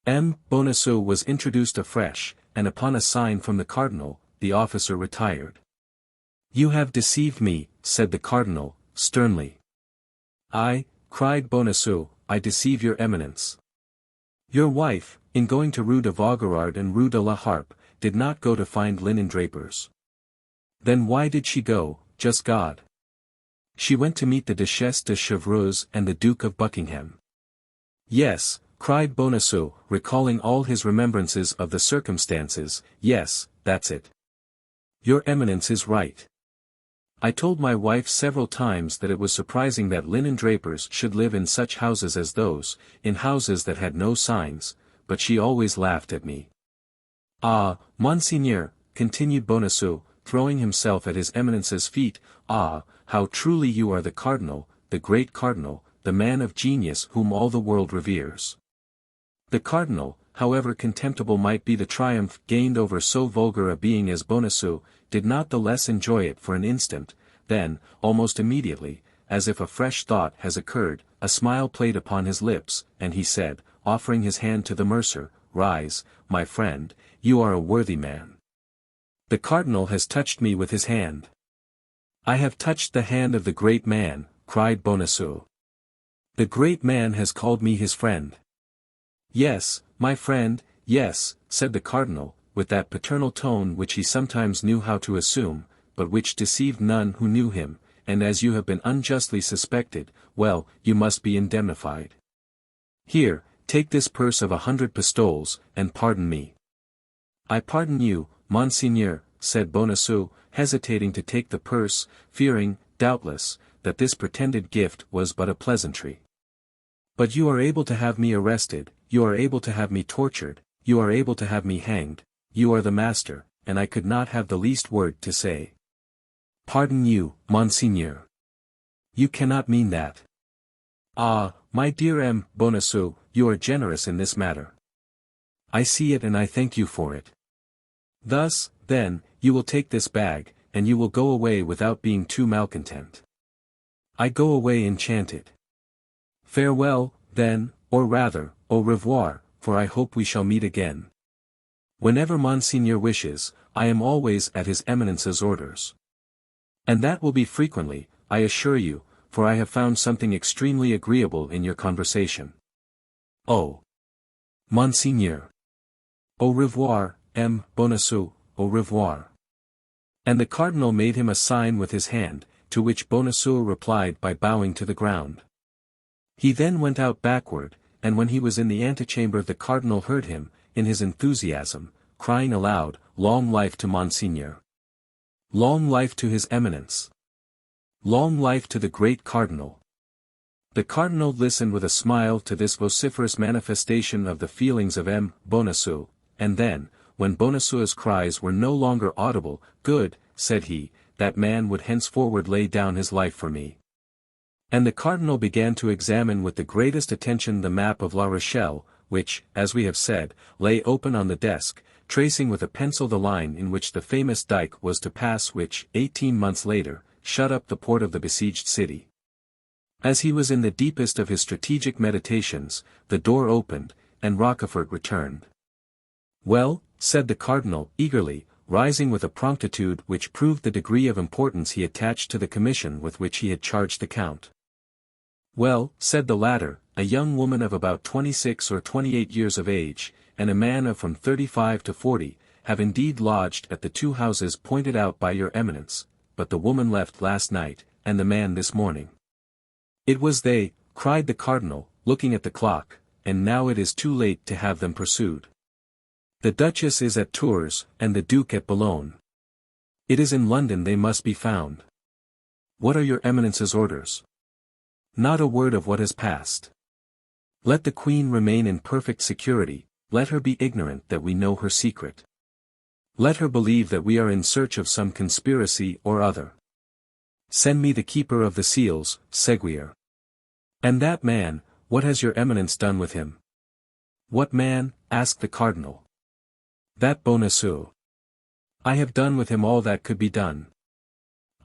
Bonacieux was introduced afresh, and upon a sign from the cardinal, the officer retired. "You have deceived me," said the cardinal, sternly. "I," cried Bonacieux, "I deceive your eminence. Your wife, in going to Rue de Vaugirard and Rue de la Harpe, did not go to find linen drapers. Then why did she go, just God? She went to meet the Duchesse de Chevreuse and the Duke of Buckingham." "Yes," cried Bonacieux, recalling all his remembrances of the circumstances, "yes, that's it. Your eminence is right. I told my wife several times that it was surprising that linen drapers should live in such houses as those, in houses that had no signs, but she always laughed at me." "Ah, Monseigneur," continued Bonacieux, throwing himself at his eminence's feet, "ah, how truly you are the cardinal, the great cardinal, the man of genius whom all the world reveres." The cardinal, however contemptible might be the triumph gained over so vulgar a being as Bonacieux, did not the less enjoy it for an instant. Then, almost immediately, as if a fresh thought has occurred, a smile played upon his lips, and he said, offering his hand to the mercer, "Rise, my friend, you are a worthy man." "The cardinal has touched me with his hand." "I have touched the hand of the great man," cried Bonacieux. "The great man has called me his friend." "Yes, my friend, yes," said the cardinal, with that paternal tone which he sometimes knew how to assume, but which deceived none who knew him, "and as you have been unjustly suspected, well, you must be indemnified. Here, take this purse of 100 pistoles, and pardon me." "I pardon you, Monseigneur," said Bonacieux, hesitating to take the purse, fearing, doubtless, that this pretended gift was but a pleasantry. "But you are able to have me arrested, you are able to have me tortured, you are able to have me hanged, you are the master, and I could not have the least word to say." "Pardon you, Monseigneur. You cannot mean that." "Ah, my dear Bonacieux, you are generous in this matter. I see it and I thank you for it. Thus, then, you will take this bag, and you will go away without being too malcontent." "I go away enchanted." "Farewell, then, or rather, au revoir, for I hope we shall meet again. Whenever Monseigneur wishes, I am always at his eminence's orders. And that will be frequently, I assure you, for I have found something extremely agreeable in your conversation." "Oh, Monseigneur. Au revoir, Bonacieux, au revoir." And the cardinal made him a sign with his hand, to which Bonacieux replied by bowing to the ground. He then went out backward, and when he was in the antechamber the cardinal heard him, in his enthusiasm, crying aloud, "Long life to Monseigneur! Long life to his eminence! Long life to the great cardinal!" The cardinal listened with a smile to this vociferous manifestation of the feelings of Bonacieux, and then, when Bonacieux's cries were no longer audible, "Good," said he, "that man would henceforward lay down his life for me." And the cardinal began to examine with the greatest attention the map of La Rochelle, which, as we have said, lay open on the desk, tracing with a pencil the line in which the famous dike was to pass which, 18 months later, shut up the port of the besieged city. As he was in the deepest of his strategic meditations, the door opened, and Rochefort returned. "Well," said the cardinal, eagerly, rising with a promptitude which proved the degree of importance he attached to the commission with which he had charged the count. "Well," said the latter, "a young woman of about 26 or 28 years of age, and a man of from 35 to 40, have indeed lodged at the two houses pointed out by your eminence, but the woman left last night, and the man this morning." "It was they," cried the cardinal, looking at the clock, "and now it is too late to have them pursued. The Duchess is at Tours, and the Duke at Boulogne. It is in London they must be found. What are your eminence's orders?" "Not a word of what has passed. Let the Queen remain in perfect security, let her be ignorant that we know her secret. Let her believe that we are in search of some conspiracy or other. Send me the keeper of the seals, Seguier." "And that man, what has your eminence done with him?" "What man?" asked the cardinal. "That Bonacieux." I have done with him all that could be done.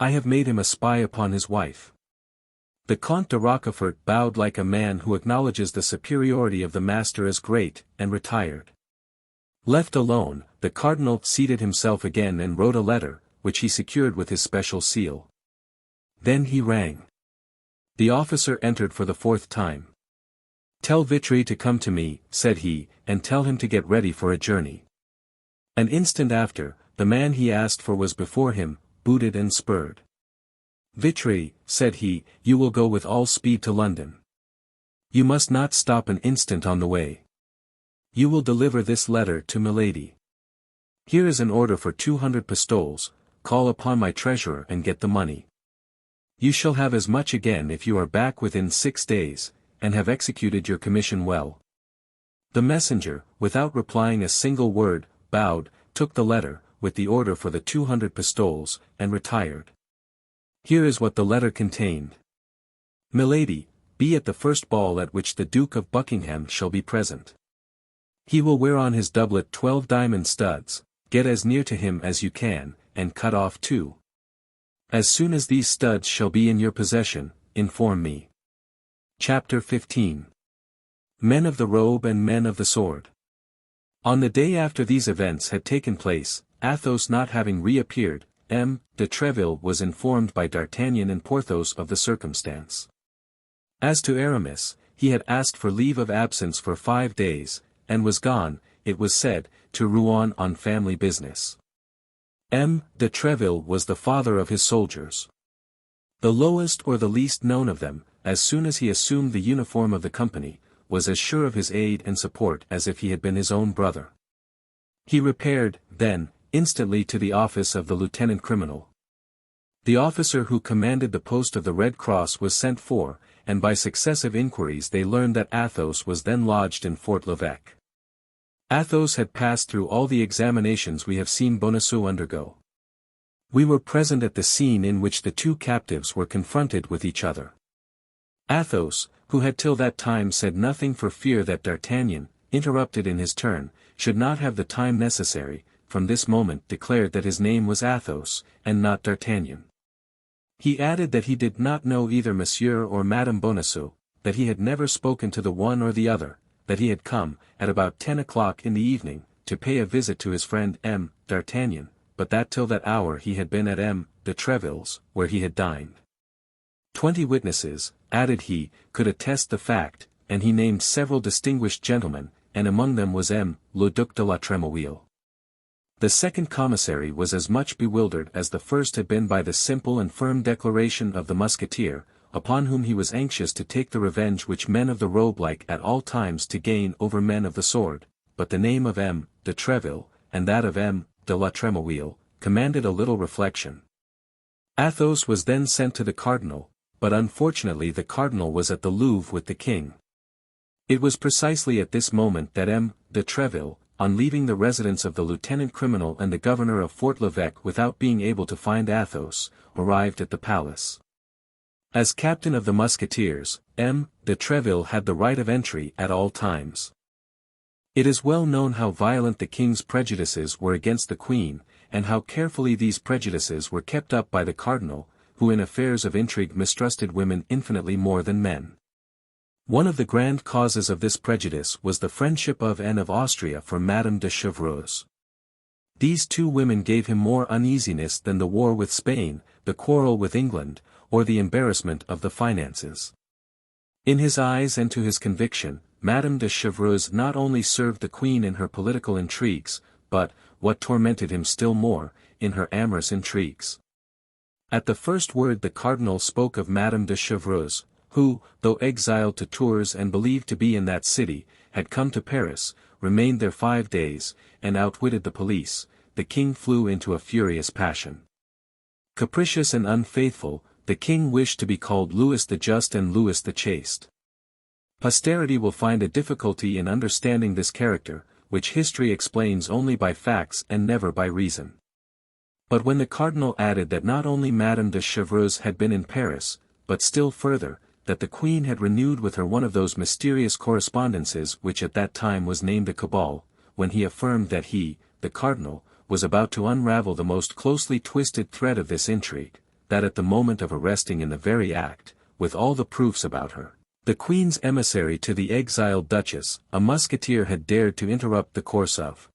I have made him a spy upon his wife." The Comte de Rochefort bowed like a man who acknowledges the superiority of the master as great, and retired. Left alone, the cardinal seated himself again and wrote a letter, which he secured with his special seal. Then he rang. The officer entered for the 4th time. "Tell Vitry to come to me," said he, "and tell him to get ready for a journey." An instant after, the man he asked for was before him, booted and spurred. "Vitry," said he, "you will go with all speed to London. You must not stop an instant on the way. You will deliver this letter to Milady. Here is an order for 200 pistoles, call upon my treasurer and get the money. You shall have as much again if you are back within 6 days, and have executed your commission well." The messenger, without replying a single word, bowed, took the letter, with the order for the 200 pistoles, and retired. Here is what the letter contained. "Milady, be at the first ball at which the Duke of Buckingham shall be present. He will wear on his doublet 12 diamond studs, get as near to him as you can, and cut off 2. As soon as these studs shall be in your possession, inform me." Chapter 15. Men of the Robe and Men of the Sword. On the day after these events had taken place, Athos not having reappeared, M. de Treville was informed by D'Artagnan and Porthos of the circumstance. As to Aramis, he had asked for leave of absence for 5 days, and was gone, it was said, to Rouen on family business. M. de Treville was the father of his soldiers. The lowest or the least known of them, as soon as he assumed the uniform of the company, was as sure of his aid and support as if he had been his own brother. He repaired, then, instantly to the office of the lieutenant criminal. The officer who commanded the post of the Red Cross was sent for, and by successive inquiries they learned that Athos was then lodged in Fort l'Evêque. Athos had passed through all the examinations we have seen Bonacieux undergo. We were present at the scene in which the 2 captives were confronted with each other. Athos, who had till that time said nothing for fear that D'Artagnan, interrupted in his turn, should not have the time necessary, from this moment declared that his name was Athos, and not D'Artagnan. He added that he did not know either Monsieur or Madame Bonacieux, that he had never spoken to the one or the other, that he had come, at about 10 o'clock in the evening, to pay a visit to his friend M. D'Artagnan, but that till that hour he had been at M. de Treville's, where he had dined. 20 witnesses, added he, could attest the fact, and he named several distinguished gentlemen, and among them was M. le Duc de la Trémouille. The second commissary was as much bewildered as the first had been by the simple and firm declaration of the Musketeer, upon whom he was anxious to take the revenge which men of the robe like at all times to gain over men of the sword, but the name of M. de Treville, and that of M. de la Trémouille, commanded a little reflection. Athos was then sent to the cardinal, but unfortunately the cardinal was at the Louvre with the king. It was precisely at this moment that M. de Treville, on leaving the residence of the lieutenant criminal and the governor of Fort l'Evêque without being able to find Athos, arrived at the palace. As captain of the Musketeers, M. de Treville had the right of entry at all times. It is well known how violent the king's prejudices were against the queen, and how carefully these prejudices were kept up by the cardinal, who in affairs of intrigue mistrusted women infinitely more than men. One of the grand causes of this prejudice was the friendship of Anne of Austria for Madame de Chevreuse. These 2 women gave him more uneasiness than the war with Spain, the quarrel with England, or the embarrassment of the finances. In his eyes and to his conviction, Madame de Chevreuse not only served the queen in her political intrigues, but, what tormented him still more, in her amorous intrigues. At the first word the cardinal spoke of Madame de Chevreuse, who, though exiled to Tours and believed to be in that city, had come to Paris, remained there 5 days, and outwitted the police, the king flew into a furious passion. Capricious and unfaithful, the king wished to be called Louis the Just and Louis the Chaste. Posterity will find a difficulty in understanding this character, which history explains only by facts and never by reason. But when the cardinal added that not only Madame de Chevreuse had been in Paris, but still further, that the queen had renewed with her one of those mysterious correspondences which at that time was named a cabal, when he affirmed that he, the cardinal, was about to unravel the most closely twisted thread of this intrigue, that at the moment of arresting in the very act, with all the proofs about her, the Queen's emissary to the exiled Duchess, a musketeer had dared to interrupt the course of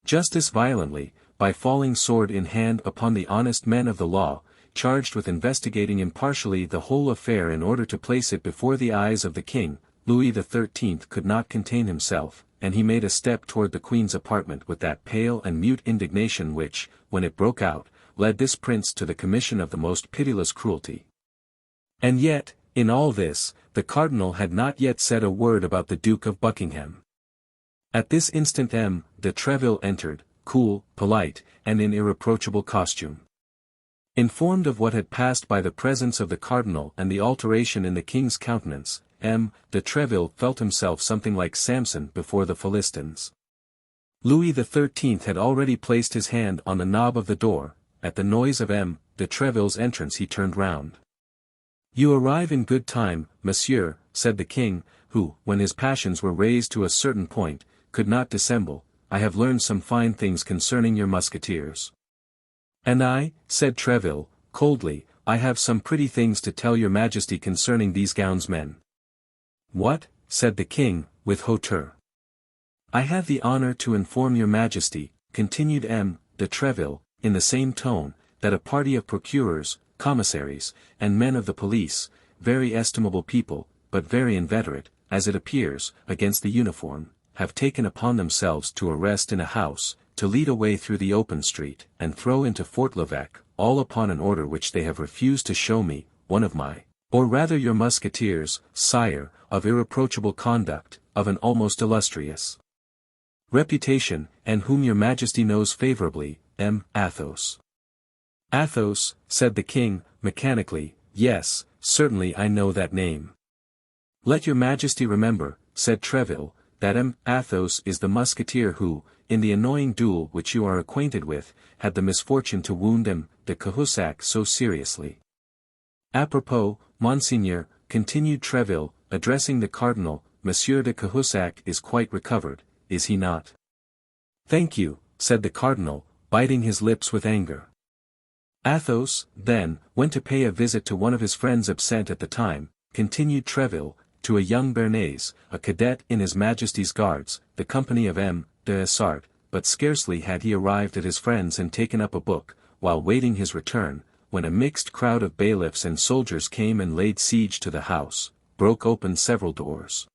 justice violently, by falling sword in hand upon the honest men of the law, charged with investigating impartially the whole affair in order to place it before the eyes of the King. Louis XIII could not contain himself, and he made a step toward the Queen's apartment with that pale and mute indignation which, when it broke out, led this prince to the commission of the most pitiless cruelty. And yet, in all this, the cardinal had not yet said a word about the Duke of Buckingham. At this instant M. de Treville entered, cool, polite, and in irreproachable costume. Informed of what had passed by the presence of the cardinal and the alteration in the king's countenance, M. de Treville felt himself something like Samson before the Philistines. Louis XIII had already placed his hand on the knob of the door. At the noise of M. de Treville's entrance he turned round. "You arrive in good time, monsieur," said the king, who, when his passions were raised to a certain point, could not dissemble. "I have learned some fine things concerning your musketeers." "And I," said Treville, coldly, "I have some pretty things to tell your majesty concerning these gownsmen." "What?" said the king, with hauteur. "I have the honor to inform your majesty," continued M. de Treville, in the same tone, "that a party of procureurs, commissaries, and men of the police, very estimable people, but very inveterate, as it appears, against the uniform, have taken upon themselves to arrest in a house, to lead away through the open street, and throw into Fort l'Evêque, all upon an order which they have refused to show me, one of my, or rather your musketeers, sire, of irreproachable conduct, of an almost illustrious reputation, and whom your majesty knows favorably, M. Athos." "Athos," said the king, mechanically, "yes, certainly I know that name." "Let your majesty remember," said Treville, "that M. Athos is the musketeer who, in the annoying duel which you are acquainted with, had the misfortune to wound M. de Cahusac so seriously. Apropos, monseigneur," continued Treville, addressing the cardinal, "Monsieur de Cahusac is quite recovered, is he not?" "Thank you," said the cardinal, biting his lips with anger. "Athos, then, went to pay a visit to one of his friends absent at the time," continued Treville, "to a young Béarnais, a cadet in his Majesty's Guards, the company of M. de Essart, but scarcely had he arrived at his friend's and taken up a book, while waiting his return, when a mixed crowd of bailiffs and soldiers came and laid siege to the house, broke open several doors."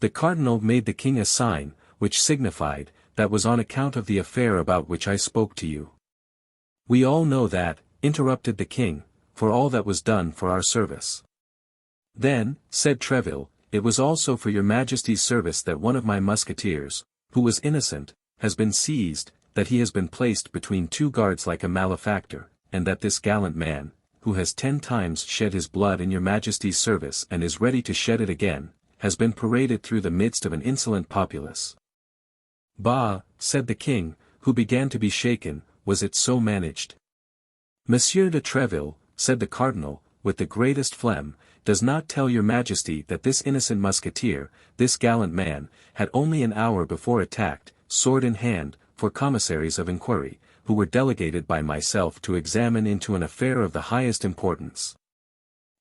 The cardinal made the king a sign, which signified, "That was on account of the affair about which I spoke to you." "We all know that," interrupted the king, "for all that was done for our service." "Then," said Treville, "it was also for your majesty's service that one of my musketeers, who was innocent, has been seized, that he has been placed between two guards like a malefactor, and that this gallant man, who has 10 times shed his blood in your majesty's service and is ready to shed it again, has been paraded through the midst of an insolent populace." "Bah," said the king, who began to be shaken, "was it so managed?" "Monsieur de Treville," said the cardinal, with the greatest phlegm, "does not tell your majesty that this innocent musketeer, this gallant man, had only an hour before attacked, sword in hand, for commissaries of inquiry, who were delegated by myself to examine into an affair of the highest importance."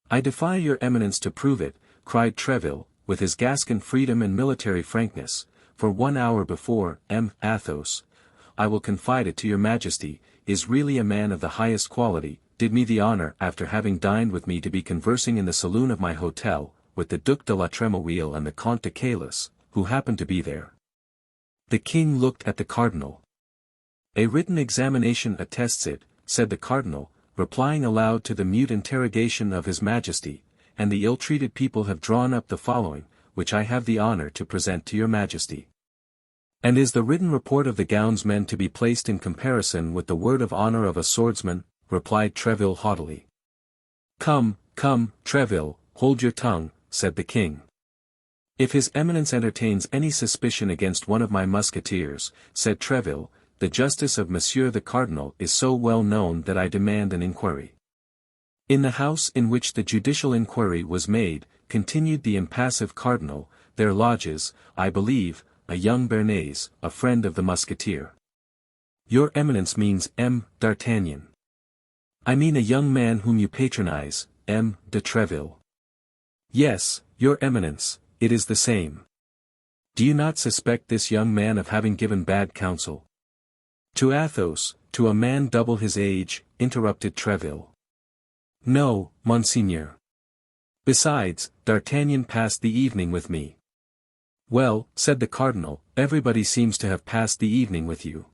"I defy your eminence to prove it," cried Treville, with his Gascon freedom and military frankness, "for 1 hour before, M. Athos, I will confide it to your majesty, is really a man of the highest quality, did me the honor after having dined with me to be conversing in the saloon of my hotel, with the Duc de la Trémouille and the Comte de Caylus, who happened to be there." The king looked at the cardinal. "A written examination attests it," said the cardinal, replying aloud to the mute interrogation of his majesty, "and the ill-treated people have drawn up the following, which I have the honor to present to your majesty." "And is the written report of the gownsmen to be placed in comparison with the word of honor of a swordsman?" replied Treville haughtily. "Come, come, Treville, hold your tongue," said the king. "If his eminence entertains any suspicion against one of my musketeers," said Treville, "the justice of Monsieur the Cardinal is so well known that I demand an inquiry." "In the house in which the judicial inquiry was made," continued the impassive cardinal, "there lodges, I believe, a young Béarnais, a friend of the musketeer." Your eminence means M. d'Artagnan. I mean a young man whom you patronize, M. de Treville. Yes, your eminence, it is the same. Do you not suspect this young man of having given bad counsel? To Athos, to a man double his age, interrupted Treville. No, monseigneur. Besides, D'Artagnan passed the evening with me. Well, said the cardinal, everybody seems to have passed the evening with you.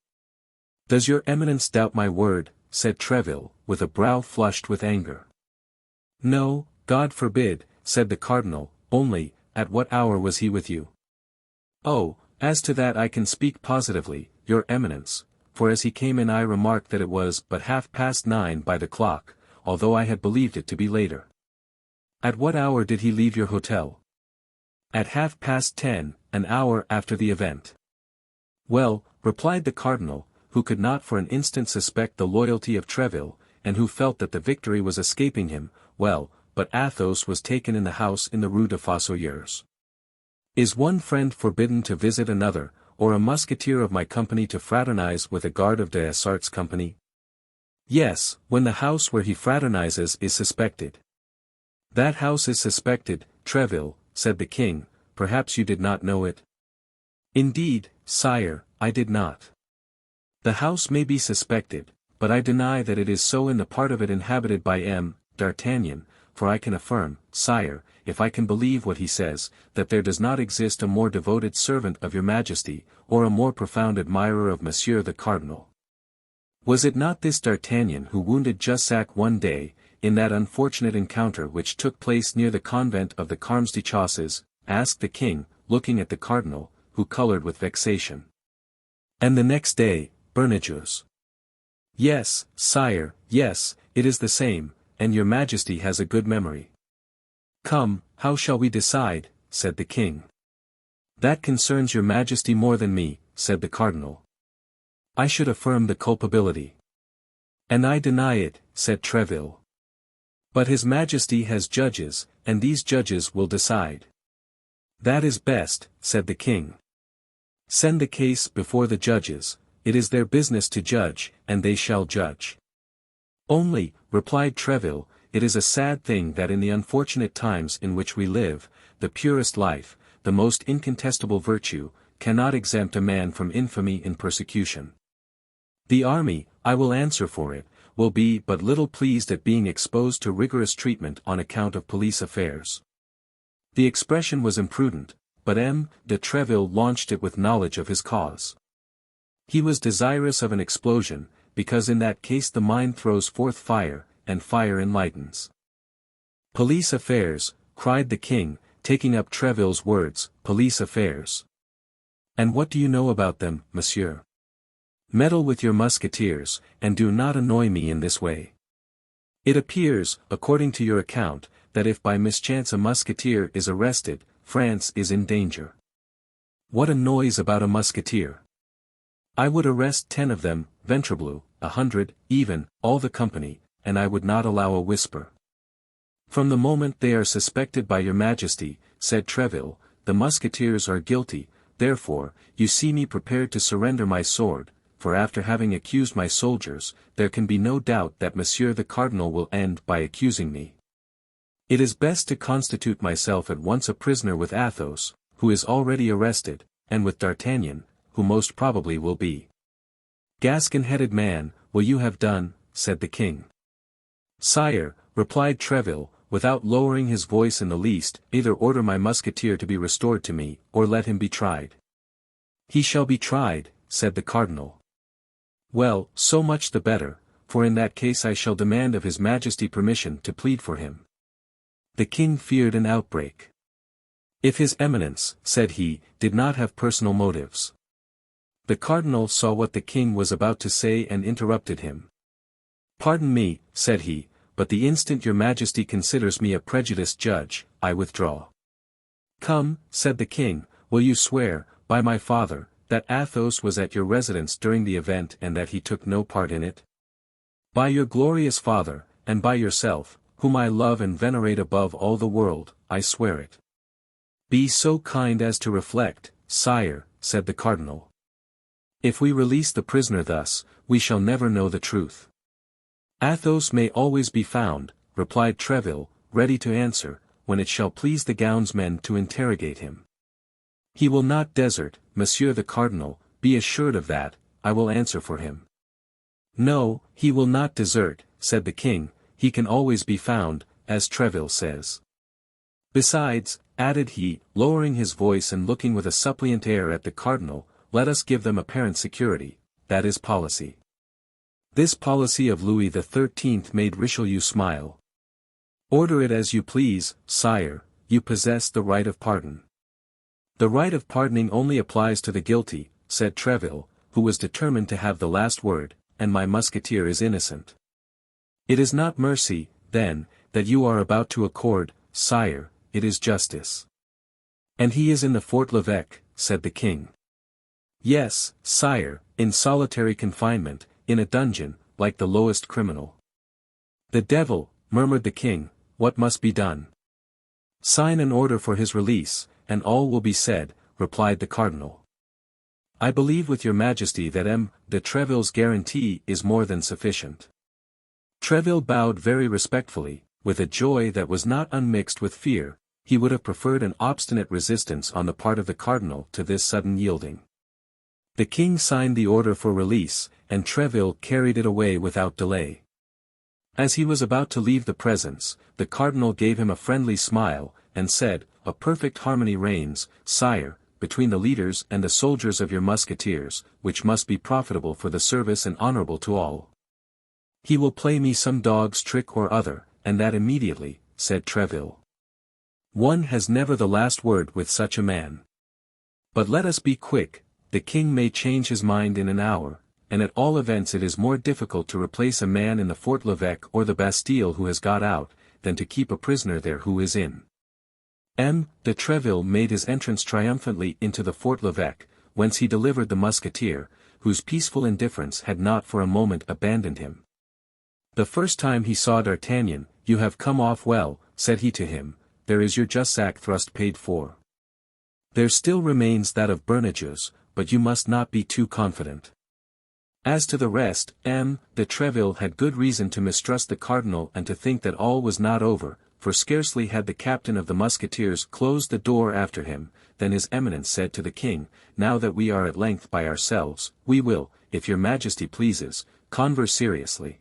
Does your eminence doubt my word? Said Treville, with a brow flushed with anger. No, God forbid, said the cardinal, only, at what hour was he with you? Oh, as to that I can speak positively, your eminence, for as he came in I remarked that it was but 9:30 by the clock, although I had believed it to be later. At what hour did he leave your hotel? At 10:30, an hour after the event. Well, replied the cardinal, who could not for an instant suspect the loyalty of Treville, and who felt that the victory was escaping him, well, but Athos was taken in the house in the Rue des Fossoyeurs. Is one friend forbidden to visit another, or a musketeer of my company to fraternize with a guard of Dessart's company? Yes, when the house where he fraternizes is suspected. That house is suspected, Treville, said the king, perhaps you did not know it? Indeed, sire, I did not. The house may be suspected, but I deny that it is so in the part of it inhabited by M. d'Artagnan, for I can affirm, sire, if I can believe what he says, that there does not exist a more devoted servant of your majesty, or a more profound admirer of monsieur the cardinal. Was it not this D'Artagnan who wounded Jussac one day, in that unfortunate encounter which took place near the convent of the Carmes Déchaussés? Asked the king, looking at the cardinal, who colored with vexation. And the next day, Bernajoux. Yes, sire, yes, it is the same, and your majesty has a good memory. Come, how shall we decide? Said the king. That concerns your majesty more than me, said the cardinal. I should affirm the culpability. And I deny it, said Treville. But his majesty has judges, and these judges will decide. That is best, said the king. Send the case before the judges, it is their business to judge, and they shall judge. Only, replied Treville, it is a sad thing that in the unfortunate times in which we live, the purest life, the most incontestable virtue, cannot exempt a man from infamy in persecution. The army, I will answer for it, will be but little pleased at being exposed to rigorous treatment on account of police affairs. The expression was imprudent, but M. de Treville launched it with knowledge of his cause. He was desirous of an explosion, because in that case the mind throws forth fire, and fire enlightens. Police affairs, cried the king, taking up Treville's words, police affairs. And what do you know about them, monsieur? Meddle with your musketeers, and do not annoy me in this way. It appears, according to your account, that if by mischance a musketeer is arrested, France is in danger. What a noise about a musketeer! I would arrest 10 of them, ventrebleu, 100, even, all the company, and I would not allow a whisper. From the moment they are suspected by your majesty, said Treville, the musketeers are guilty, therefore, you see me prepared to surrender my sword, for after having accused my soldiers, there can be no doubt that monsieur the cardinal will end by accusing me. It is best to constitute myself at once a prisoner with Athos, who is already arrested, and with D'Artagnan, who most probably will be. Gascon-headed man, will you have done? Said the king. Sire, replied Treville, without lowering his voice in the least, either order my musketeer to be restored to me, or let him be tried. He shall be tried, said the cardinal. Well, so much the better, for in that case I shall demand of his majesty permission to plead for him. The king feared an outbreak. If his eminence, said he, did not have personal motives. The cardinal saw what the king was about to say and interrupted him. Pardon me, said he, but the instant your majesty considers me a prejudiced judge, I withdraw. Come, said the king, will you swear, by my father, that Athos was at your residence during the event and that he took no part in it? By your glorious father, and by yourself, whom I love and venerate above all the world, I swear it. Be so kind as to reflect, sire, said the cardinal. If we release the prisoner thus, we shall never know the truth. Athos may always be found, replied Treville, ready to answer, when it shall please the gownsmen to interrogate him. He will not desert, Monsieur the Cardinal, be assured of that, I will answer for him. No, he will not desert, said the king, he can always be found, as Treville says. Besides, added he, lowering his voice and looking with a suppliant air at the cardinal, let us give them apparent security, that is policy. This policy of Louis XIII made Richelieu smile. Order it as you please, sire, you possess the right of pardon. The right of pardoning only applies to the guilty, said Treville, who was determined to have the last word, and my musketeer is innocent. It is not mercy, then, that you are about to accord, sire, it is justice. And he is in the Fort l'Evêque, said the king. Yes, sire, in solitary confinement, in a dungeon, like the lowest criminal. The devil, murmured the king, what must be done? Sign an order for his release, and all will be said, replied the cardinal. I believe with your majesty that M. de Treville's guarantee is more than sufficient. Treville bowed very respectfully, with a joy that was not unmixed with fear. He would have preferred an obstinate resistance on the part of the cardinal to this sudden yielding. The king signed the order for release, and Treville carried it away without delay. As he was about to leave the presence, the cardinal gave him a friendly smile, and said, a perfect harmony reigns, sire, between the leaders and the soldiers of your musketeers, which must be profitable for the service and honorable to all. He will play me some dog's trick or other, and that immediately, said Treville. One has never the last word with such a man. But let us be quick, the king may change his mind in an hour, and at all events it is more difficult to replace a man in the Fort l'Evêque or the Bastille who has got out, than to keep a prisoner there who is in. M. de Treville made his entrance triumphantly into the Fort l'Evêque, whence he delivered the musketeer, whose peaceful indifference had not for a moment abandoned him. The first time he saw D'Artagnan, you have come off well, said he to him, there is your Jussac thrust paid for. There still remains that of Bernajoux, but you must not be too confident. As to the rest, M. de Treville had good reason to mistrust the cardinal and to think that all was not over, for scarcely had the captain of the musketeers closed the door after him, than his eminence said to the king, now that we are at length by ourselves, we will, if your majesty pleases, converse seriously.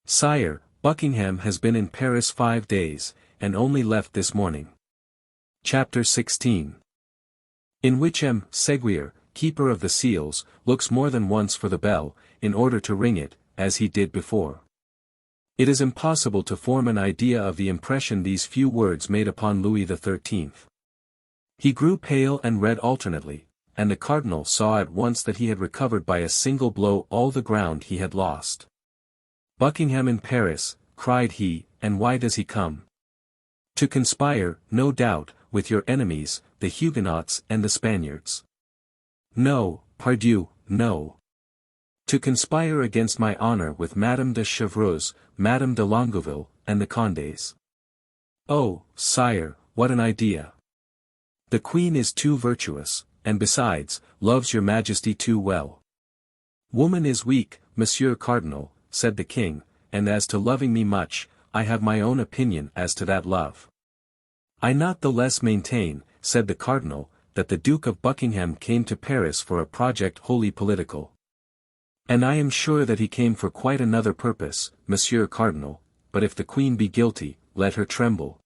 Sire, Buckingham has been in Paris 5 days, and only left this morning. Chapter 16. In which M. Seguier, keeper of the seals, looks more than once for the bell, in order to ring it, as he did before. It is impossible to form an idea of the impression these few words made upon Louis XIII. He grew pale and red alternately, and the cardinal saw at once that he had recovered by a single blow all the ground he had lost. Buckingham in Paris, cried he, and why does he come? To conspire, no doubt, with your enemies, the Huguenots and the Spaniards. No, pardieu, no. To conspire against my honor with Madame de Chevreuse, Madame de Longueville, and the Condés. Oh, sire, what an idea! The queen is too virtuous, and besides, loves your majesty too well. Woman is weak, Monsieur Cardinal, said the king, and as to loving me much, I have my own opinion as to that love. I not the less maintain, said the cardinal, that the Duke of Buckingham came to Paris for a project wholly political. And I am sure that he came for quite another purpose, Monsieur Cardinal, but if the Queen be guilty, let her tremble.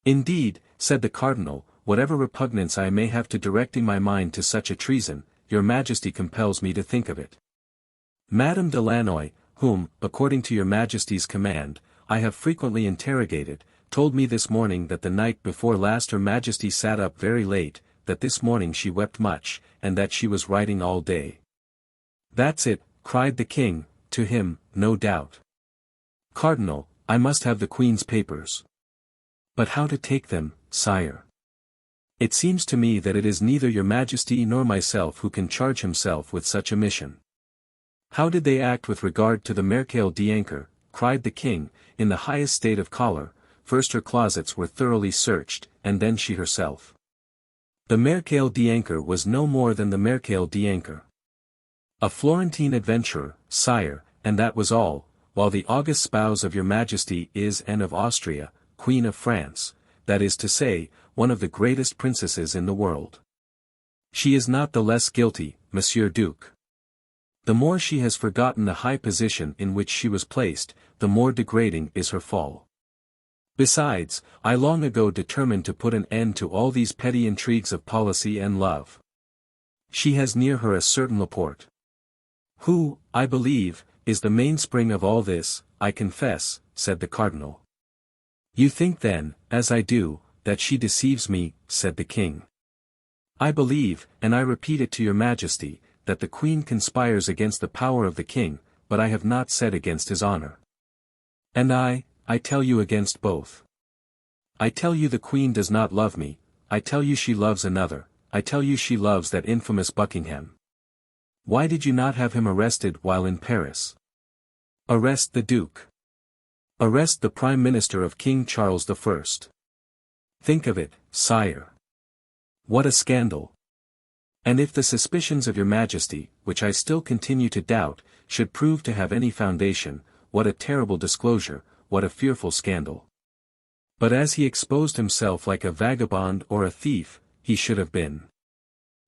Indeed, said the cardinal, whatever repugnance I may have to directing my mind to such a treason, your majesty compels me to think of it. Madame de Lannoy, whom, according to your majesty's command, I have frequently interrogated, told me this morning that the night before last her majesty sat up very late, that this morning she wept much, and that she was writing all day. That's it, cried the king, to him, no doubt. Cardinal, I must have the queen's papers. But how to take them, sire? It seems to me that it is neither your majesty nor myself who can charge himself with such a mission. How did they act with regard to the Marechal d'Ancre, cried the king, in the highest state of choler? First her closets were thoroughly searched, and then she herself. The Marechal d'Ancre was no more than the Marechal d'Ancre. A Florentine adventurer, sire, and that was all, while the august spouse of your majesty is Anne of Austria, Queen of France, that is to say, one of the greatest princesses in the world. She is not the less guilty, Monsieur Duke. The more she has forgotten the high position in which she was placed, the more degrading is her fall. Besides, I long ago determined to put an end to all these petty intrigues of policy and love. She has near her a certain Laporte, who, I believe, is the mainspring of all this, I confess, said the cardinal. You think then, as I do, that she deceives me, said the king. I believe, and I repeat it to your majesty, that the queen conspires against the power of the king, but I have not said against his honor. And I tell you against both. I tell you the queen does not love me, I tell you she loves another, I tell you she loves that infamous Buckingham. Why did you not have him arrested while in Paris? Arrest the Duke. Arrest the Prime Minister of King Charles I. Think of it, sire. What a scandal! And if the suspicions of your majesty, which I still continue to doubt, should prove to have any foundation, what a terrible disclosure, what a fearful scandal. But as he exposed himself like a vagabond or a thief, he should have been.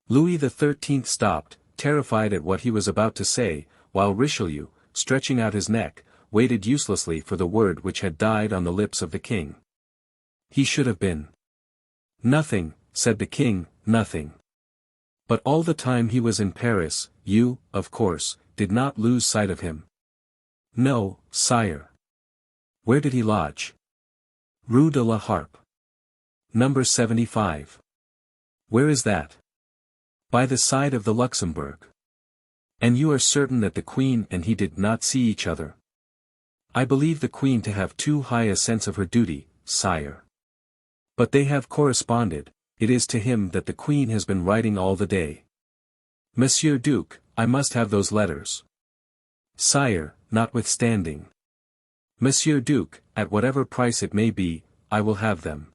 Louis XIII stopped, terrified at what he was about to say, while Richelieu, stretching out his neck, waited uselessly for the word which had died on the lips of the king. He should have been. Nothing, said the king, nothing. But all the time he was in Paris, you, of course, did not lose sight of him. No, sire. Where did he lodge? Rue de la Harpe. Number 75. Where is that? By the side of the Luxembourg. And you are certain that the queen and he did not see each other? I believe the queen to have too high a sense of her duty, sire. But they have corresponded, it is to him that the queen has been writing all the day. Monsieur Duke, I must have those letters. Sire, notwithstanding. Monsieur Duke, at whatever price it may be, I will have them.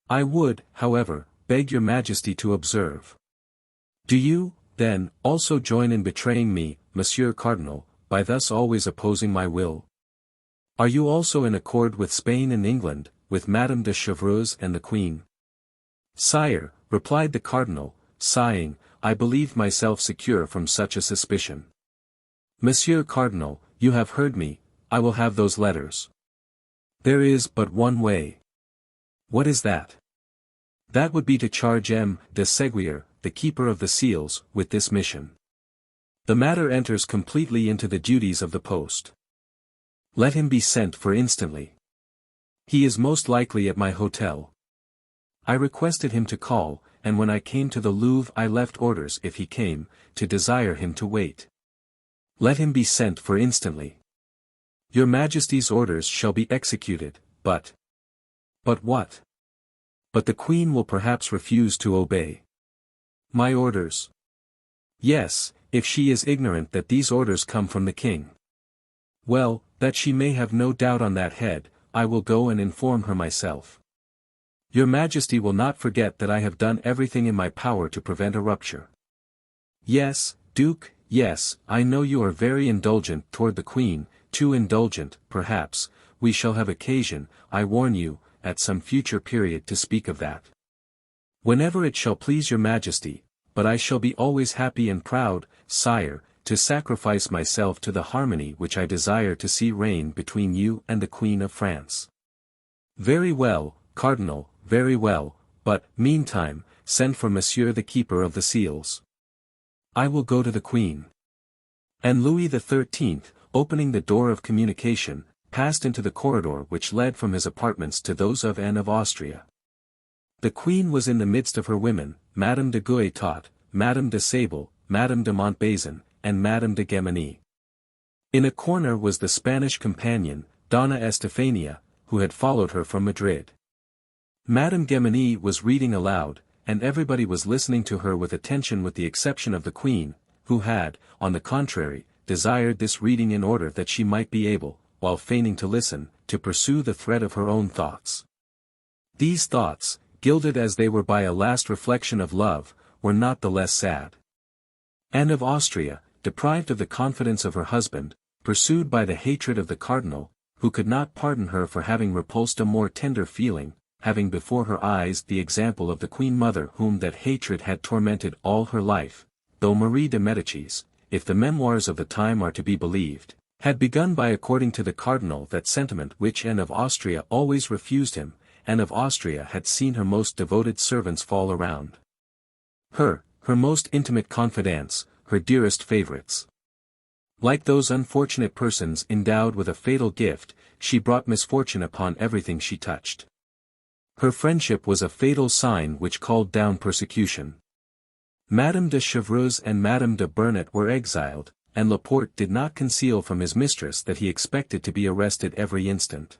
I would, however, beg your majesty to observe. Do you, then, also join in betraying me, Monsieur Cardinal, by thus always opposing my will? Are you also in accord with Spain and England, with Madame de Chevreuse and the Queen? Sire, replied the cardinal, sighing, I believe myself secure from such a suspicion. Monsieur Cardinal, you have heard me, I will have those letters. There is but one way. What is that? That would be to charge M. de Séguier, the keeper of the seals, with this mission. The matter enters completely into the duties of the post. Let him be sent for instantly. He is most likely at my hotel. I requested him to call, and when I came to the Louvre I left orders if he came, to desire him to wait. Let him be sent for instantly. Your Majesty's orders shall be executed, but... But what? But the Queen will perhaps refuse to obey. My orders? Yes, if she is ignorant that these orders come from the King. Well, that she may have no doubt on that head, I will go and inform her myself. Your Majesty will not forget that I have done everything in my power to prevent a rupture. Yes, Duke, yes, I know you are very indulgent toward the Queen, too indulgent, perhaps, we shall have occasion, I warn you, at some future period to speak of that. Whenever it shall please your Majesty, but I shall be always happy and proud, sire, to sacrifice myself to the harmony which I desire to see reign between you and the Queen of France. Very well, Cardinal, very well, but, meantime, send for Monsieur the Keeper of the Seals. I will go to the Queen. And Louis XIII, opening the door of communication, passed into the corridor which led from his apartments to those of Anne of Austria. The Queen was in the midst of her women, Madame de Guétot, Madame de Sable, Madame de Montbazon, and Madame de Guémeny. In a corner was the Spanish companion, Donna Estefania, who had followed her from Madrid. Madame Guémeny was reading aloud, and everybody was listening to her with attention with the exception of the Queen, who had, on the contrary, desired this reading in order that she might be able, while feigning to listen, to pursue the thread of her own thoughts. These thoughts, gilded as they were by a last reflection of love, were not the less sad. Anne of Austria, deprived of the confidence of her husband, pursued by the hatred of the cardinal, who could not pardon her for having repulsed a more tender feeling, having before her eyes the example of the Queen Mother whom that hatred had tormented all her life, though Marie de Medicis, if the memoirs of the time are to be believed, had begun by according to the cardinal that sentiment which Anne of Austria always refused him. Anne of Austria had seen her most devoted servants fall around her most intimate confidants, her dearest favorites. Like those unfortunate persons endowed with a fatal gift, she brought misfortune upon everything she touched. Her friendship was a fatal sign which called down persecution. Madame de Chevreuse and Madame de Bernat were exiled, and Laporte did not conceal from his mistress that he expected to be arrested every instant.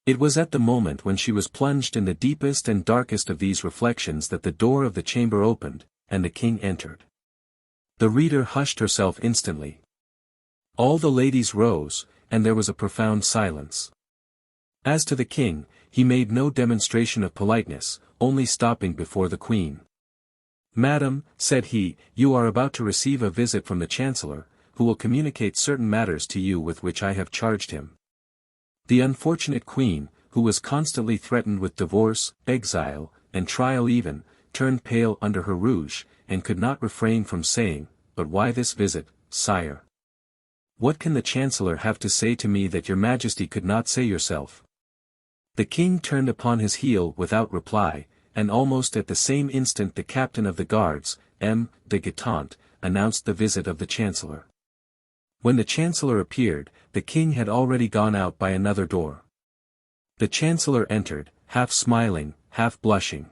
It was at the moment when she was plunged in the deepest and darkest of these reflections that the door of the chamber opened, and the king entered. The reader hushed herself instantly. All the ladies rose, and there was a profound silence. As to the king, he made no demonstration of politeness, only stopping before the queen. "Madam," said he, "you are about to receive a visit from the chancellor, who will communicate certain matters to you with which I have charged him." The unfortunate queen, who was constantly threatened with divorce, exile, and trial even, turned pale under her rouge, and could not refrain from saying, "But why this visit, sire? What can the chancellor have to say to me that your majesty could not say yourself?" The king turned upon his heel without reply, and almost at the same instant the captain of the guards, M. de Guitant, announced the visit of the chancellor. When the chancellor appeared, the king had already gone out by another door. The chancellor entered, half smiling, half blushing.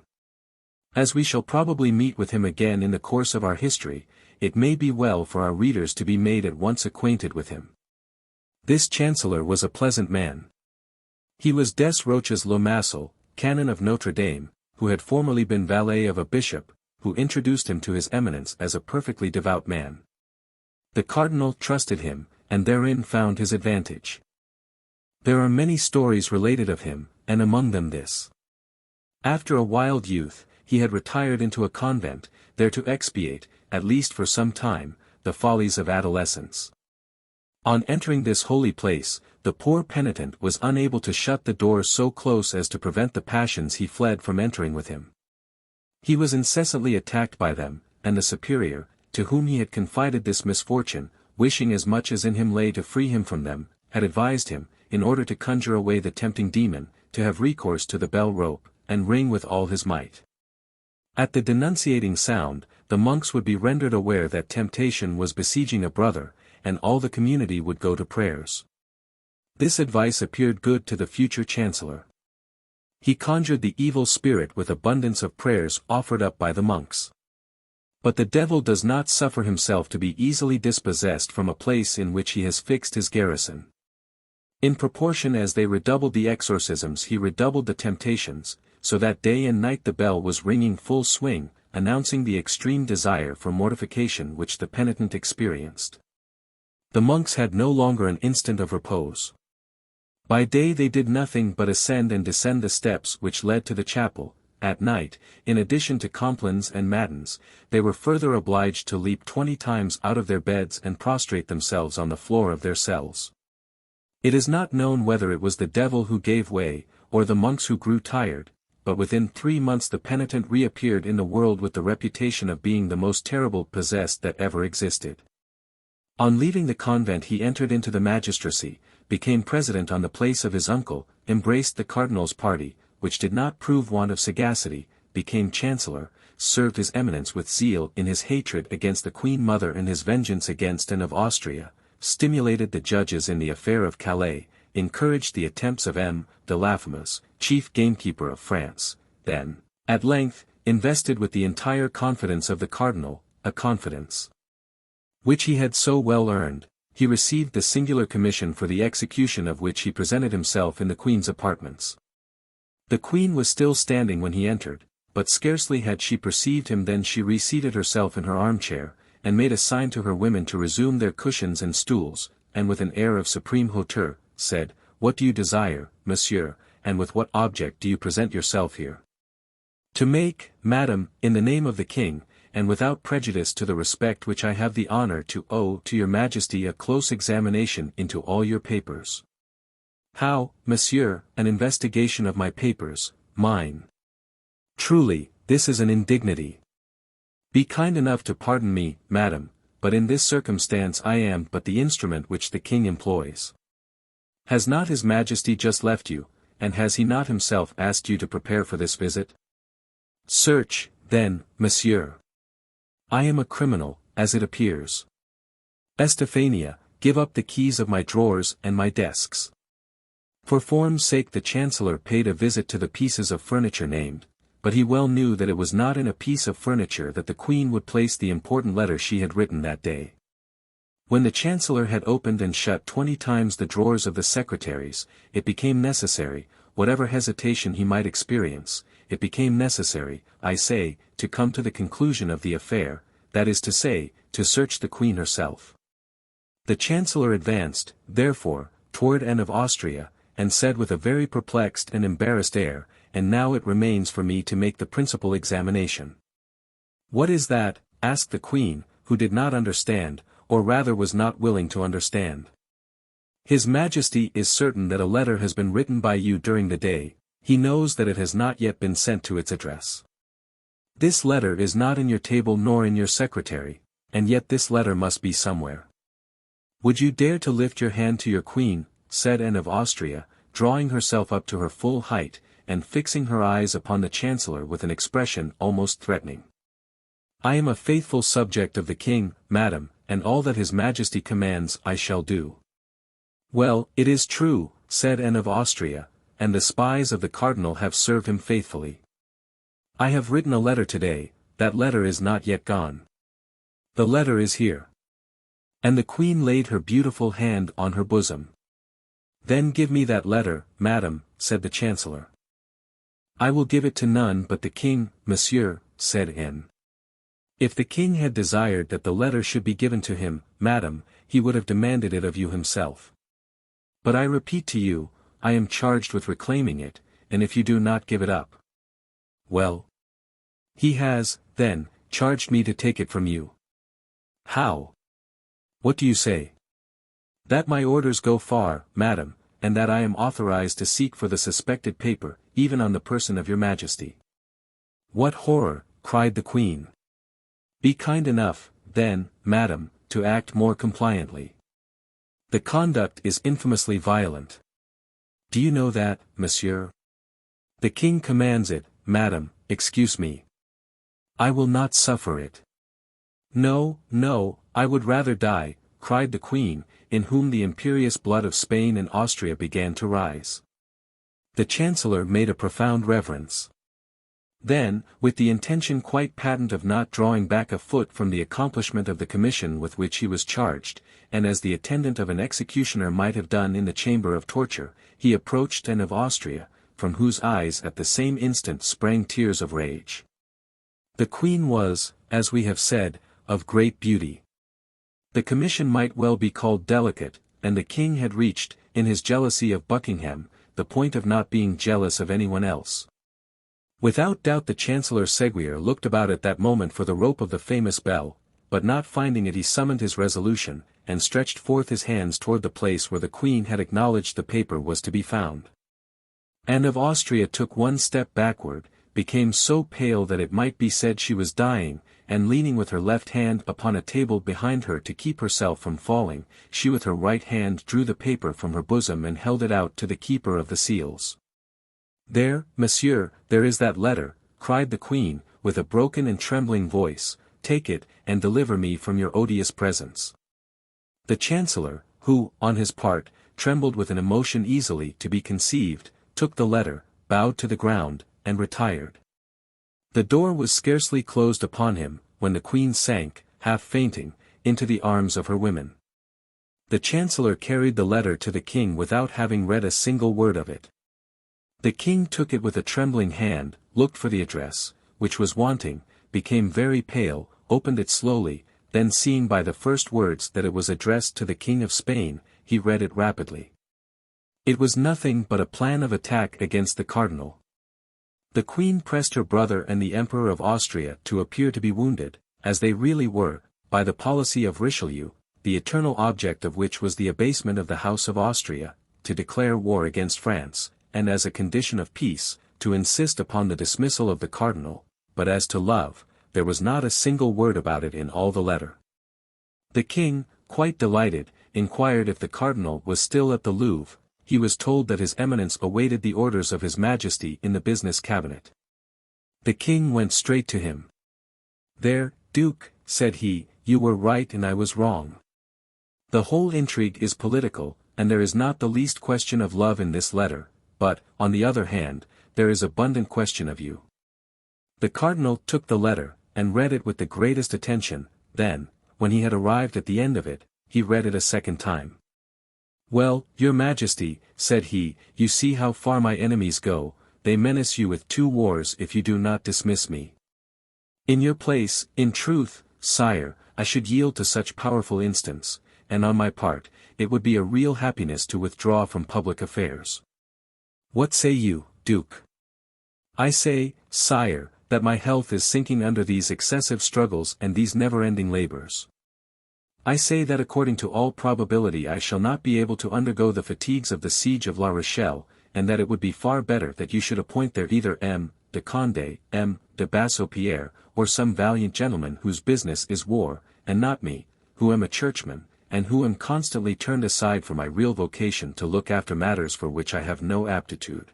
As we shall probably meet with him again in the course of our history, it may be well for our readers to be made at once acquainted with him. This chancellor was a pleasant man. He was Des Roches-le-Masle, canon of Notre Dame, who had formerly been valet of a bishop, who introduced him to his eminence as a perfectly devout man. The cardinal trusted him, and therein found his advantage. There are many stories related of him, and among them this. After a wild youth, he had retired into a convent, there to expiate, at least for some time, the follies of adolescence. On entering this holy place, the poor penitent was unable to shut the door so close as to prevent the passions he fled from entering with him. He was incessantly attacked by them, and the superior, to whom he had confided this misfortune, wishing as much as in him lay to free him from them, had advised him, in order to conjure away the tempting demon, to have recourse to the bell rope, and ring with all his might. At the denunciating sound, the monks would be rendered aware that temptation was besieging a brother, and all the community would go to prayers. This advice appeared good to the future chancellor. He conjured the evil spirit with abundance of prayers offered up by the monks. But the devil does not suffer himself to be easily dispossessed from a place in which he has fixed his garrison. In proportion as they redoubled the exorcisms he redoubled the temptations, so that day and night the bell was ringing full swing, announcing the extreme desire for mortification which the penitent experienced. The monks had no longer an instant of repose. By day they did nothing but ascend and descend the steps which led to the chapel. At night, in addition to complines and matins, they were further obliged to leap 20 times out of their beds and prostrate themselves on the floor of their cells. It is not known whether it was the devil who gave way, or the monks who grew tired, but within 3 months the penitent reappeared in the world with the reputation of being the most terrible possessed that ever existed. On leaving the convent he entered into the magistracy, became president on the place of his uncle, embraced the cardinal's party, which did not prove want of sagacity, became chancellor, served his eminence with zeal in his hatred against the Queen Mother and his vengeance against Anne of Austria, stimulated the judges in the affair of Calais, encouraged the attempts of M. de Laffemas, chief gamekeeper of France, then, at length, invested with the entire confidence of the cardinal, a confidence which he had so well earned, he received the singular commission for the execution of which he presented himself in the Queen's apartments. The Queen was still standing when he entered, but scarcely had she perceived him than she reseated herself in her armchair, and made a sign to her women to resume their cushions and stools, and with an air of supreme hauteur, said, "What do you desire, monsieur, and with what object do you present yourself here?" "To make, madam, in the name of the king, and without prejudice to the respect which I have the honor to owe to your Majesty, a close examination into all your papers. How, monsieur, an investigation of my papers, mine? Truly, this is an indignity. Be kind enough to pardon me, madam, but in this circumstance I am but the instrument which the king employs. Has not his Majesty just left you, and has he not himself asked you to prepare for this visit? Search, then, monsieur. I am a criminal, as it appears. Estefania, give up the keys of my drawers and my desks. For form's sake the Chancellor paid a visit to the pieces of furniture named, but he well knew that it was not in a piece of furniture that the Queen would place the important letter she had written that day. When the Chancellor had opened and shut 20 times the drawers of the secretaries, it became necessary, whatever hesitation he might experience, it became necessary, I say, to come to the conclusion of the affair, that is to say, to search the Queen herself. The Chancellor advanced, therefore, toward Anne of Austria, and said with a very perplexed and embarrassed air, and now it remains for me to make the principal examination. What is that? Asked the Queen, who did not understand, or rather was not willing to understand. His Majesty is certain that a letter has been written by you during the day, he knows that it has not yet been sent to its address. This letter is not in your table nor in your secretary, and yet this letter must be somewhere. Would you dare to lift your hand to your Queen, said Anne of Austria, drawing herself up to her full height, and fixing her eyes upon the Chancellor with an expression almost threatening. I am a faithful subject of the King, madam, and all that his Majesty commands I shall do. Well, it is true, said Anne of Austria, and the spies of the Cardinal have served him faithfully. I have written a letter today, that letter is not yet gone. The letter is here. And the Queen laid her beautiful hand on her bosom. Then give me that letter, madam, said the Chancellor. I will give it to none but the King, monsieur, said Anne. If the King had desired that the letter should be given to him, madam, he would have demanded it of you himself. But I repeat to you, I am charged with reclaiming it, and if you do not give it up. Well. He has, then, charged me to take it from you. How? What do you say? That my orders go far, madam, and that I am authorized to seek for the suspected paper, even on the person of your Majesty. What horror, cried the Queen. Be kind enough, then, madam, to act more compliantly. The conduct is infamously violent. Do you know that, monsieur? The King commands it, madam, excuse me. I will not suffer it. No, no, I would rather die, cried the Queen, in whom the imperious blood of Spain and Austria began to rise. The Chancellor made a profound reverence. Then, with the intention quite patent of not drawing back a foot from the accomplishment of the commission with which he was charged, and as the attendant of an executioner might have done in the chamber of torture, he approached Anne of Austria, from whose eyes at the same instant sprang tears of rage. The Queen was, as we have said, of great beauty. The commission might well be called delicate, and the King had reached, in his jealousy of Buckingham, the point of not being jealous of anyone else. Without doubt the Chancellor Seguier looked about at that moment for the rope of the famous bell, but not finding it he summoned his resolution, and stretched forth his hands toward the place where the Queen had acknowledged the paper was to be found. Anne of Austria took one step backward, became so pale that it might be said she was dying, and leaning with her left hand upon a table behind her to keep herself from falling, she with her right hand drew the paper from her bosom and held it out to the keeper of the seals. There, monsieur, there is that letter, cried the Queen, with a broken and trembling voice, take it, and deliver me from your odious presence. The Chancellor, who, on his part, trembled with an emotion easily to be conceived, took the letter, bowed to the ground, and retired. The door was scarcely closed upon him, when the Queen sank, half fainting, into the arms of her women. The Chancellor carried the letter to the King without having read a single word of it. The King took it with a trembling hand, looked for the address, which was wanting, became very pale, opened it slowly, then seeing by the first words that it was addressed to the King of Spain, he read it rapidly. It was nothing but a plan of attack against the Cardinal. The Queen pressed her brother and the Emperor of Austria to appear to be wounded, as they really were, by the policy of Richelieu, the eternal object of which was the abasement of the House of Austria, to declare war against France, and as a condition of peace, to insist upon the dismissal of the cardinal, but as to love, there was not a single word about it in all the letter. The king, quite delighted, inquired if the cardinal was still at the Louvre. He was told that his eminence awaited the orders of his majesty in the business cabinet. The king went straight to him. "There, Duke," said he, "you were right and I was wrong. The whole intrigue is political, and there is not the least question of love in this letter, but, on the other hand, there is abundant question of you." The cardinal took the letter, and read it with the greatest attention. Then, when he had arrived at the end of it, he read it a second time. "Well, your majesty," said he, "you see how far my enemies go. They menace you with 2 wars if you do not dismiss me. In your place, in truth, sire, I should yield to such powerful instance, and on my part, it would be a real happiness to withdraw from public affairs. What say you, Duke?" "I say, sire, that my health is sinking under these excessive struggles and these never-ending labors. I say that according to all probability I shall not be able to undergo the fatigues of the siege of La Rochelle, and that it would be far better that you should appoint there either M. de Condé, M. de Bassompierre, or some valiant gentleman whose business is war, and not me, who am a churchman, and who am constantly turned aside from my real vocation to look after matters for which I have no aptitude.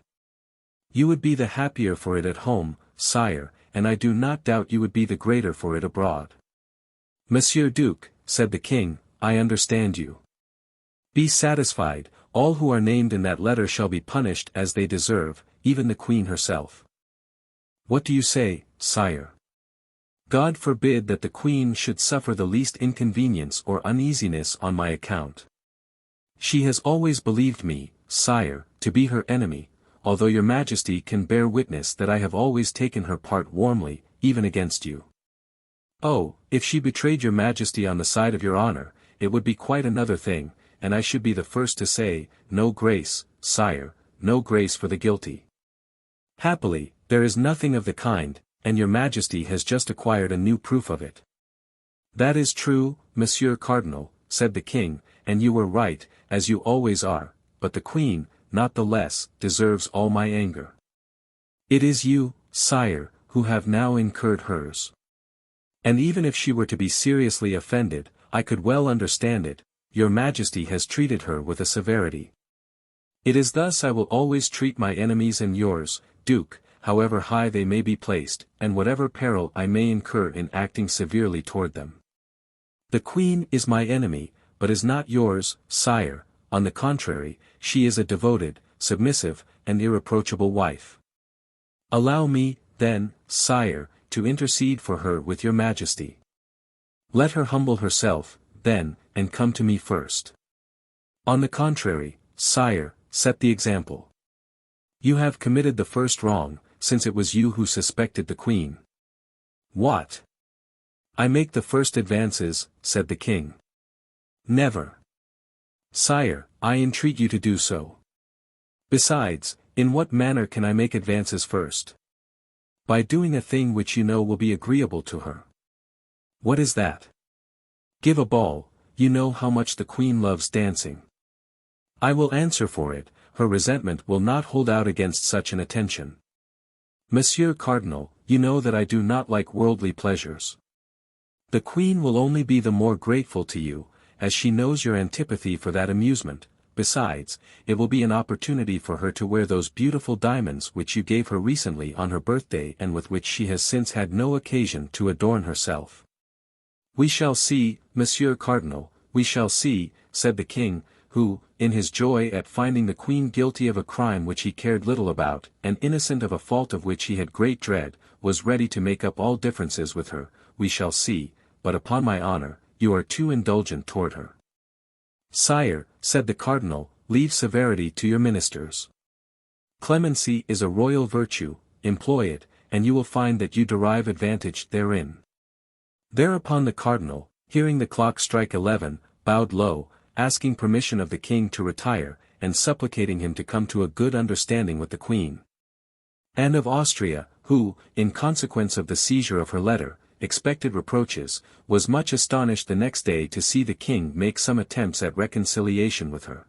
You would be the happier for it at home, sire, and I do not doubt you would be the greater for it abroad." "Monsieur Duke," said the king, "I understand you. Be satisfied, all who are named in that letter shall be punished as they deserve, even the queen herself." "What do you say, sire?" "God forbid that the queen should suffer the least inconvenience or uneasiness on my account. She has always believed me, sire, to be her enemy, although your majesty can bear witness that I have always taken her part warmly, even against you. Oh, if she betrayed your majesty on the side of your honor, it would be quite another thing, and I should be the first to say, no grace, sire, no grace for the guilty. Happily, there is nothing of the kind, and your majesty has just acquired a new proof of it." "That is true, monsieur cardinal," said the king, "and you were right, as you always are, but the queen, not the less, deserves all my anger. It is you, sire, who have now incurred hers. And even if she were to be seriously offended, I could well understand it. Your majesty has treated her with a severity. It is thus I will always treat my enemies and yours, Duke, however high they may be placed, and whatever peril I may incur in acting severely toward them. The queen is my enemy, but is not yours, sire. On the contrary, she is a devoted, submissive, and irreproachable wife. Allow me, then, sire, to intercede for her with your majesty. Let her humble herself, then, and come to me first. On the contrary, sire, set the example. You have committed the first wrong, since it was you who suspected the queen." "What? I make the first advances," said the king. "Never." "Sire, I entreat you to do so. Besides, in what manner can I make advances first?" "By doing a thing which you know will be agreeable to her." "What is that?" "Give a ball. You know how much the queen loves dancing. I will answer for it, her resentment will not hold out against such an attention. Monsieur Cardinal, you know that I do not like worldly pleasures. The queen will only be the more grateful to you, as she knows your antipathy for that amusement. Besides, it will be an opportunity for her to wear those beautiful diamonds which you gave her recently on her birthday and with which she has since had no occasion to adorn herself." "We shall see, Monsieur Cardinal, we shall see," said the king, who, in his joy at finding the queen guilty of a crime which he cared little about, and innocent of a fault of which he had great dread, was ready to make up all differences with her. "We shall see, but upon my honor, you are too indulgent toward her." "Sire," said the cardinal, "leave severity to your ministers. Clemency is a royal virtue, employ it, and you will find that you derive advantage therein." Thereupon the cardinal, hearing the clock strike 11, bowed low, asking permission of the king to retire, and supplicating him to come to a good understanding with the queen. Anne of Austria, who, in consequence of the seizure of her letter, expected reproaches, was much astonished the next day to see the king make some attempts at reconciliation with her.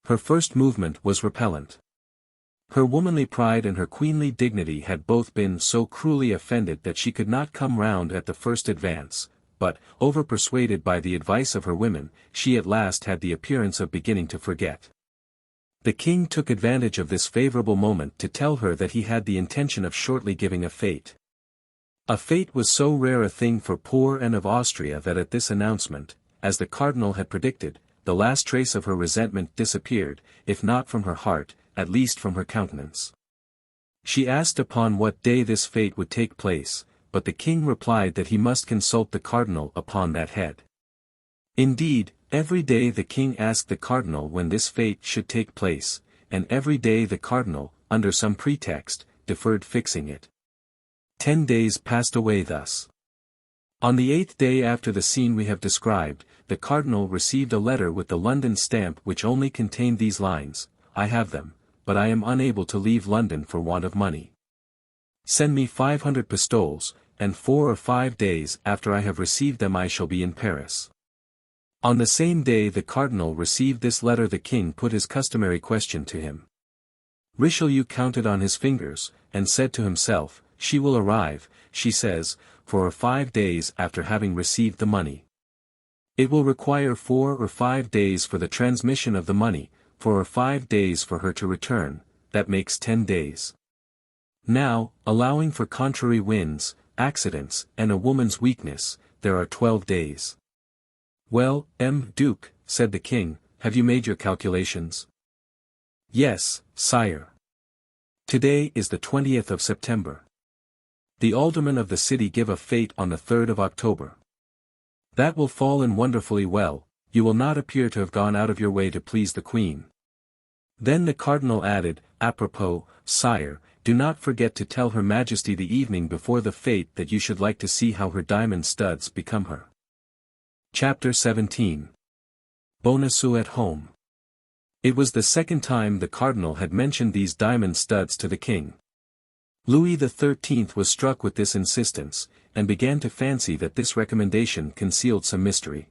Her first movement was repellent. Her womanly pride and her queenly dignity had both been so cruelly offended that she could not come round at the first advance, but, over-persuaded by the advice of her women, she at last had the appearance of beginning to forget. The king took advantage of this favourable moment to tell her that he had the intention of shortly giving a fête. A fête was so rare a thing for poor Anne of Austria that at this announcement, as the cardinal had predicted, the last trace of her resentment disappeared, if not from her heart, at least from her countenance. She asked upon what day this fête would take place, but the king replied that he must consult the cardinal upon that head. Indeed, every day the king asked the cardinal when this fête should take place, and every day the cardinal, under some pretext, deferred fixing it. 10 days passed away thus. On the 8th day after the scene we have described, the cardinal received a letter with the London stamp which only contained these lines: "I have them, but I am unable to leave London for want of money. Send me 500 pistoles, and 4 or 5 days after I have received them I shall be in Paris." On the same day the cardinal received this letter the king put his customary question to him. Richelieu counted on his fingers, and said to himself, "She will arrive, she says, 4 or 5 days after having received the money. It will require 4 or 5 days for the transmission of the money, 4 or 5 days for her to return, that makes 10 days. Now, allowing for contrary winds, accidents, and a woman's weakness, there are 12 days. Well, Duke, said the king, have you made your calculations? Yes, sire. Today is the 20th of September. The aldermen of the city give a fête on the 3rd of October. That will fall in wonderfully well, you will not appear to have gone out of your way to please the queen. Then the cardinal added, apropos, sire, do not forget to tell her majesty the evening before the fête that you should like to see how her diamond studs become her. Chapter 17. Bonacieux at home. It was the second time the cardinal had mentioned these diamond studs to the king. Louis XIII was struck with this insistence, and began to fancy that this recommendation concealed some mystery.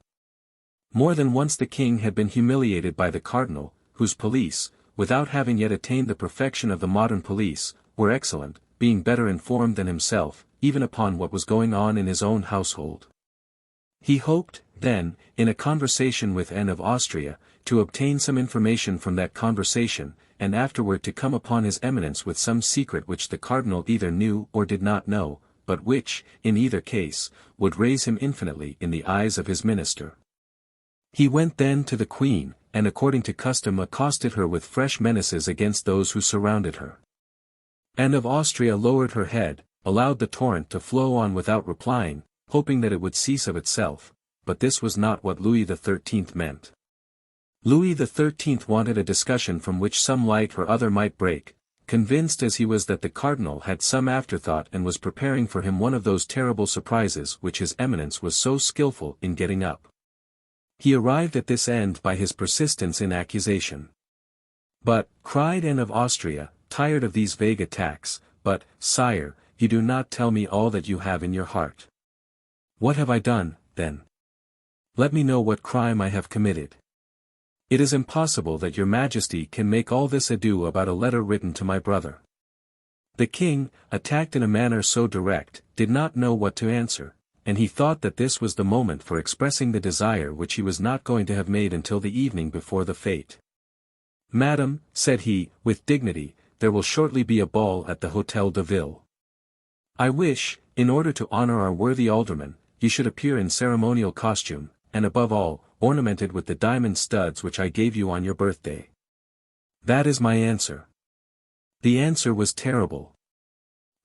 More than once the king had been humiliated by the cardinal, whose police, without having yet attained the perfection of the modern police, were excellent, being better informed than himself, even upon what was going on in his own household. He hoped, then, in a conversation with Anne of Austria, to obtain some information from that conversation, and afterward to come upon his eminence with some secret which the cardinal either knew or did not know, but which, in either case, would raise him infinitely in the eyes of his minister. He went then to the queen, and according to custom accosted her with fresh menaces against those who surrounded her. Anne of Austria lowered her head, allowed the torrent to flow on without replying, hoping that it would cease of itself, but this was not what Louis XIII meant. Louis XIII wanted a discussion from which some light or other might break, convinced as he was that the cardinal had some afterthought and was preparing for him one of those terrible surprises which his eminence was so skilful in getting up. He arrived at this end by his persistence in accusation. But, cried Anne of Austria, tired of these vague attacks, but, sire, you do not tell me all that you have in your heart. What have I done, then? Let me know what crime I have committed. It is impossible that your majesty can make all this ado about a letter written to my brother. The king, attacked in a manner so direct, did not know what to answer, and he thought that this was the moment for expressing the desire which he was not going to have made until the evening before the fête. Madam, said he, with dignity, there will shortly be a ball at the Hôtel de Ville. I wish, in order to honor our worthy alderman, you should appear in ceremonial costume, and above all, ornamented with the diamond studs which I gave you on your birthday. That is my answer. The answer was terrible.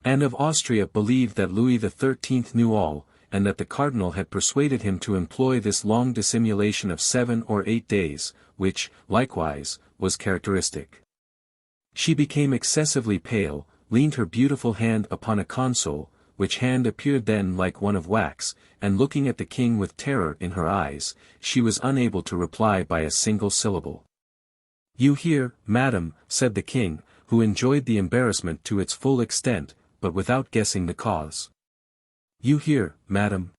Anne of Austria believed that Louis XIII knew all, and that the cardinal had persuaded him to employ this long dissimulation of 7 or 8 days, which, likewise, was characteristic. She became excessively pale, leaned her beautiful hand upon a console, which hand appeared then like one of wax, and looking at the king with terror in her eyes, she was unable to reply by a single syllable. You hear, madam, said the king, who enjoyed the embarrassment to its full extent, but without guessing the cause. You hear, madam?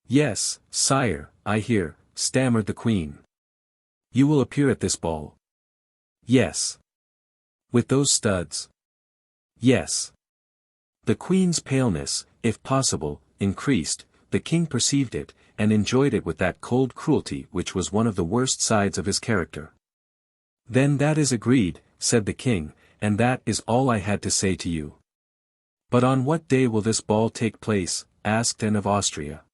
Yes, sire, I hear, stammered the queen. You will appear at this ball? Yes. With those studs? Yes. The queen's paleness, if possible, increased, the king perceived it, and enjoyed it with that cold cruelty which was one of the worst sides of his character. Then that is agreed, said the king, and that is all I had to say to you. But on what day will this ball take place? Asked Anne of Austria.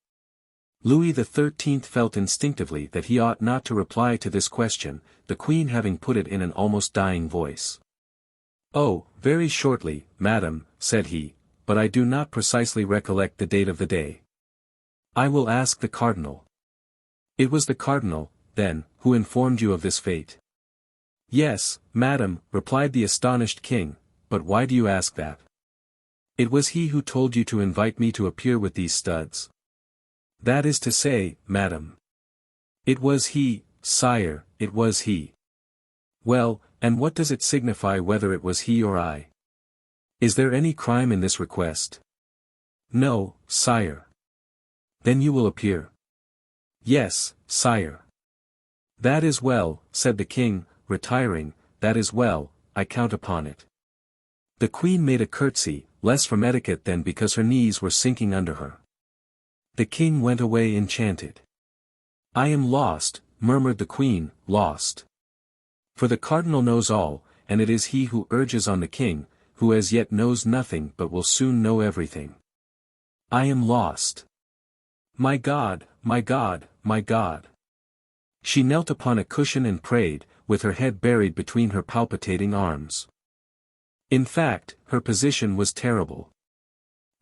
Louis XIII felt instinctively that he ought not to reply to this question, the queen having put it in an almost dying voice. Oh, very shortly, madam, said he, but I do not precisely recollect the date of the day. I will ask the cardinal. It was the cardinal, then, who informed you of this fate? Yes, madam, replied the astonished king, but why do you ask that? It was he who told you to invite me to appear with these studs. That is to say, madam. It was he, sire, it was he. Well, and what does it signify whether it was he or I? Is there any crime in this request? No, sire. Then you will appear? Yes, sire. That is well, said the king, retiring, that is well, I count upon it. The queen made a curtsy, less from etiquette than because her knees were sinking under her. The king went away enchanted. I am lost, murmured the queen, lost. For the cardinal knows all, and it is he who urges on the king, who as yet knows nothing but will soon know everything. I am lost. My God, my God, my God. She knelt upon a cushion and prayed, with her head buried between her palpitating arms. In fact, her position was terrible.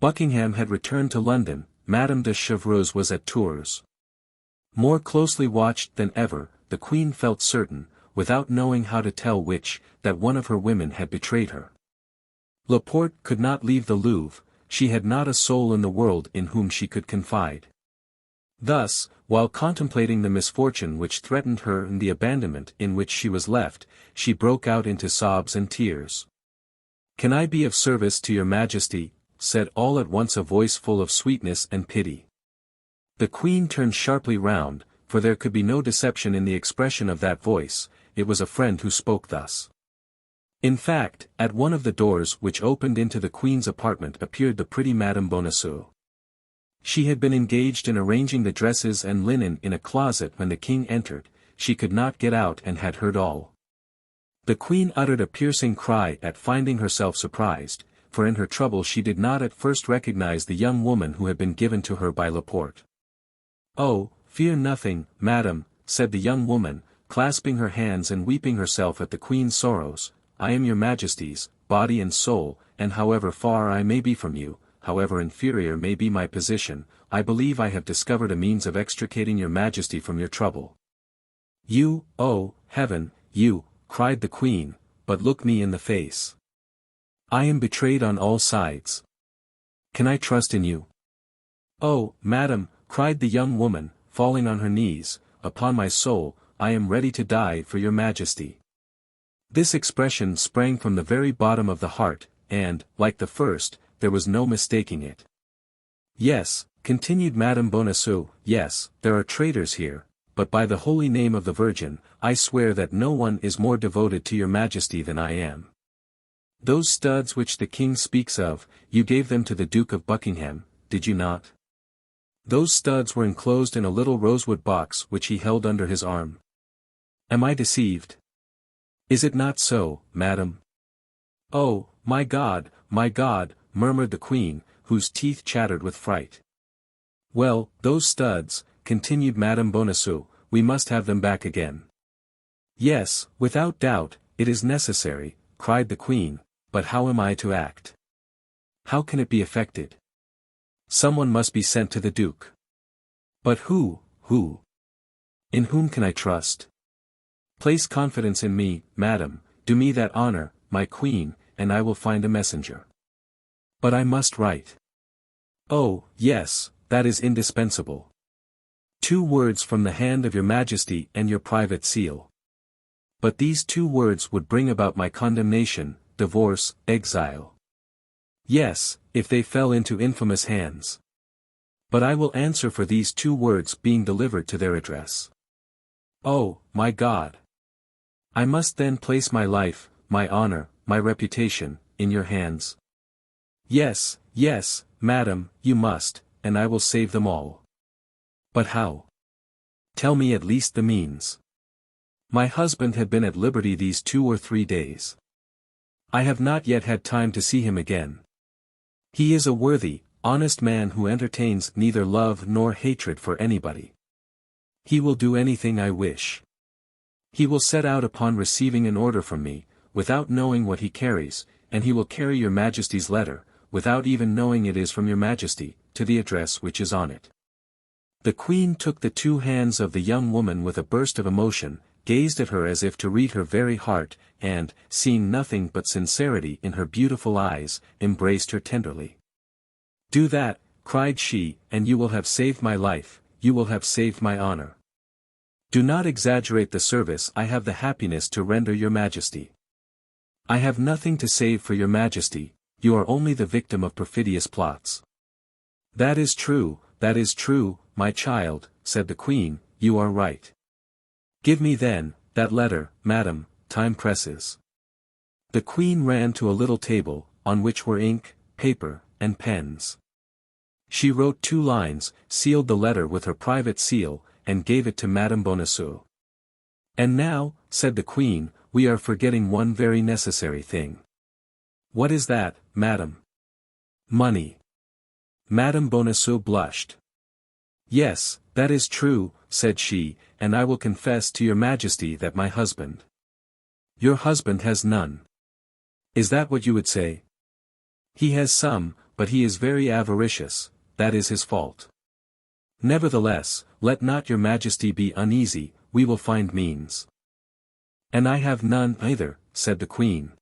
Buckingham had returned to London, Madame de Chevreuse was at Tours. More closely watched than ever, the queen felt certain, without knowing how to tell which, that one of her women had betrayed her. Laporte could not leave the Louvre, she had not a soul in the world in whom she could confide. Thus, while contemplating the misfortune which threatened her and the abandonment in which she was left, she broke out into sobs and tears. Can I be of service to your majesty? Said all at once a voice full of sweetness and pity. The queen turned sharply round, for there could be no deception in the expression of that voice, it was a friend who spoke thus. In fact, at one of the doors which opened into the queen's apartment appeared the pretty Madame Bonacieux. She had been engaged in arranging the dresses and linen in a closet when the king entered, she could not get out and had heard all. The queen uttered a piercing cry at finding herself surprised, for in her trouble she did not at first recognize the young woman who had been given to her by Laporte. Oh, fear nothing, madam, said the young woman, clasping her hands and weeping herself at the queen's sorrows, I am your majesty's, body and soul, and however far I may be from you, however inferior may be my position, I believe I have discovered a means of extricating your majesty from your trouble. You, oh, heaven, you, cried the queen, but look me in the face. I am betrayed on all sides. Can I trust in you? Oh, madam, cried the young woman, falling on her knees, upon my soul, I am ready to die for your majesty. This expression sprang from the very bottom of the heart, and, like the first, there was no mistaking it. Yes, continued Madame Bonacieux, yes, there are traitors here, but by the holy name of the Virgin, I swear that no one is more devoted to your majesty than I am. Those studs which the king speaks of, you gave them to the Duke of Buckingham, did you not? Those studs were enclosed in a little rosewood box which he held under his arm. Am I deceived? Is it not so, madam? Oh, my God, murmured the queen, whose teeth chattered with fright. Well, those studs, continued Madame Bonacieux, we must have them back again. Yes, without doubt, it is necessary, cried the queen, but how am I to act? How can it be effected? Someone must be sent to the duke. But who? In whom can I trust? Place confidence in me, madam, do me that honor, my queen, and I will find a messenger. But I must write. Oh, yes, that is indispensable. 2 words from the hand of your majesty and your private seal. But these 2 words would bring about my condemnation, divorce, exile. Yes, if they fell into infamous hands. But I will answer for these 2 words being delivered to their address. Oh, my God! I must then place my life, my honor, my reputation, in your hands. Yes, yes, madam, you must, and I will save them all. But how? Tell me at least the means. My husband had been at liberty these 2 or 3 days. I have not yet had time to see him again. He is a worthy, honest man who entertains neither love nor hatred for anybody. He will do anything I wish. He will set out upon receiving an order from me, without knowing what he carries, and he will carry your Majesty's letter, without even knowing it is from your Majesty, to the address which is on it. The Queen took the 2 hands of the young woman with a burst of emotion, gazed at her as if to read her very heart, and, seeing nothing but sincerity in her beautiful eyes, embraced her tenderly. "Do that," cried she, "and you will have saved my life, you will have saved my honor. Do not exaggerate the service I have the happiness to render your Majesty. I have nothing to save for your Majesty, you are only the victim of perfidious plots." That is true, my child," said the Queen, "you are right. Give me then, that letter, madam, time presses." The Queen ran to a little table, on which were ink, paper, and pens. She wrote 2 lines, sealed the letter with her private seal, and gave it to Madame Bonacieux. "And now," said the Queen, "we are forgetting one very necessary thing." "What is that, madam?" "Money." Madame Bonacieux blushed. "Yes, that is true," said she, "and I will confess to your Majesty that my husband—" "Your husband has none. Is that what you would say?" "He has some, but he is very avaricious, that is his fault. Nevertheless, let not your Majesty be uneasy, we will find means." "And I have none either," said the Queen.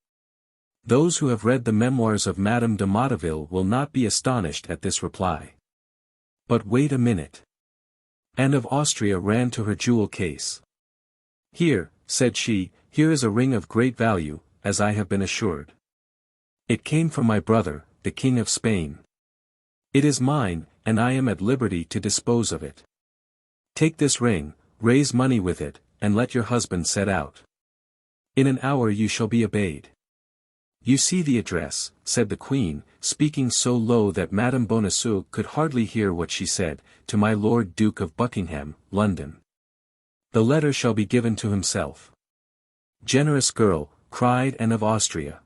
Those who have read the memoirs of Madame de Motteville will not be astonished at this reply. But wait a minute. Anne of Austria ran to her jewel case. "Here," said she, "here is a ring of great value, as I have been assured. It came from my brother, the King of Spain. It is mine, and I am at liberty to dispose of it. Take this ring, raise money with it, and let your husband set out. In an hour you shall be obeyed." "You see the address," said the Queen, speaking so low that Madame Bonacieux could hardly hear what she said, "to my Lord Duke of Buckingham, London. The letter shall be given to himself." "Generous girl," cried Anne of Austria.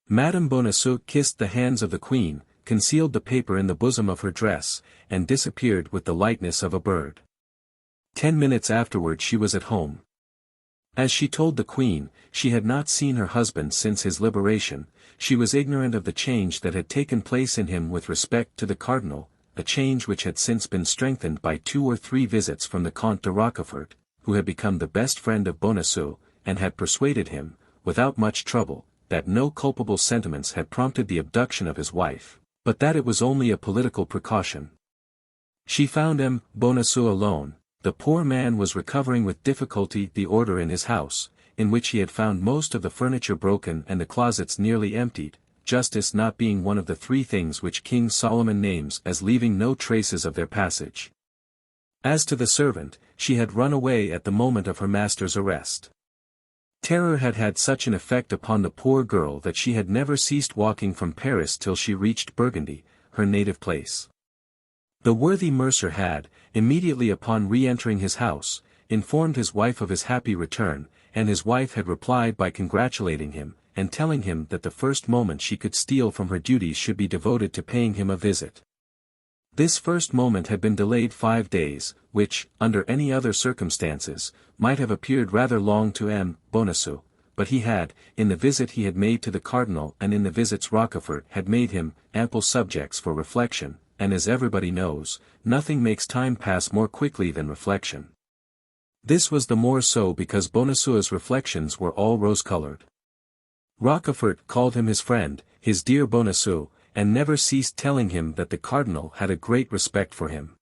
Madame Bonacieux kissed the hands of the Queen, concealed the paper in the bosom of her dress, and disappeared with the lightness of a bird. 10 minutes afterward she was at home. As she told the Queen, she had not seen her husband since his liberation, she was ignorant of the change that had taken place in him with respect to the Cardinal, a change which had since been strengthened by 2 or 3 visits from the Comte de Rochefort, who had become the best friend of Bonacieux, and had persuaded him, without much trouble, that no culpable sentiments had prompted the abduction of his wife, but that it was only a political precaution. She found M. Bonacieux alone. The poor man was recovering with difficulty the order in his house, in which he had found most of the furniture broken and the closets nearly emptied, justice not being one of the 3 things which King Solomon names as leaving no traces of their passage. As to the servant, she had run away at the moment of her master's arrest. Terror had had such an effect upon the poor girl that she had never ceased walking from Paris till she reached Burgundy, her native place. The worthy mercer had, immediately upon re-entering his house, informed his wife of his happy return, and his wife had replied by congratulating him, and telling him that the first moment she could steal from her duties should be devoted to paying him a visit. This first moment had been delayed 5 days, which, under any other circumstances, might have appeared rather long to M. Bonacieux, but he had, in the visit he had made to the Cardinal and in the visits Rochefort had made him, ample subjects for reflection, and as everybody knows, nothing makes time pass more quickly than reflection. This was the more so because Bonacieux's reflections were all rose-colored. Rochefort called him his friend, his dear Bonacieux, and never ceased telling him that the Cardinal had a great respect for him.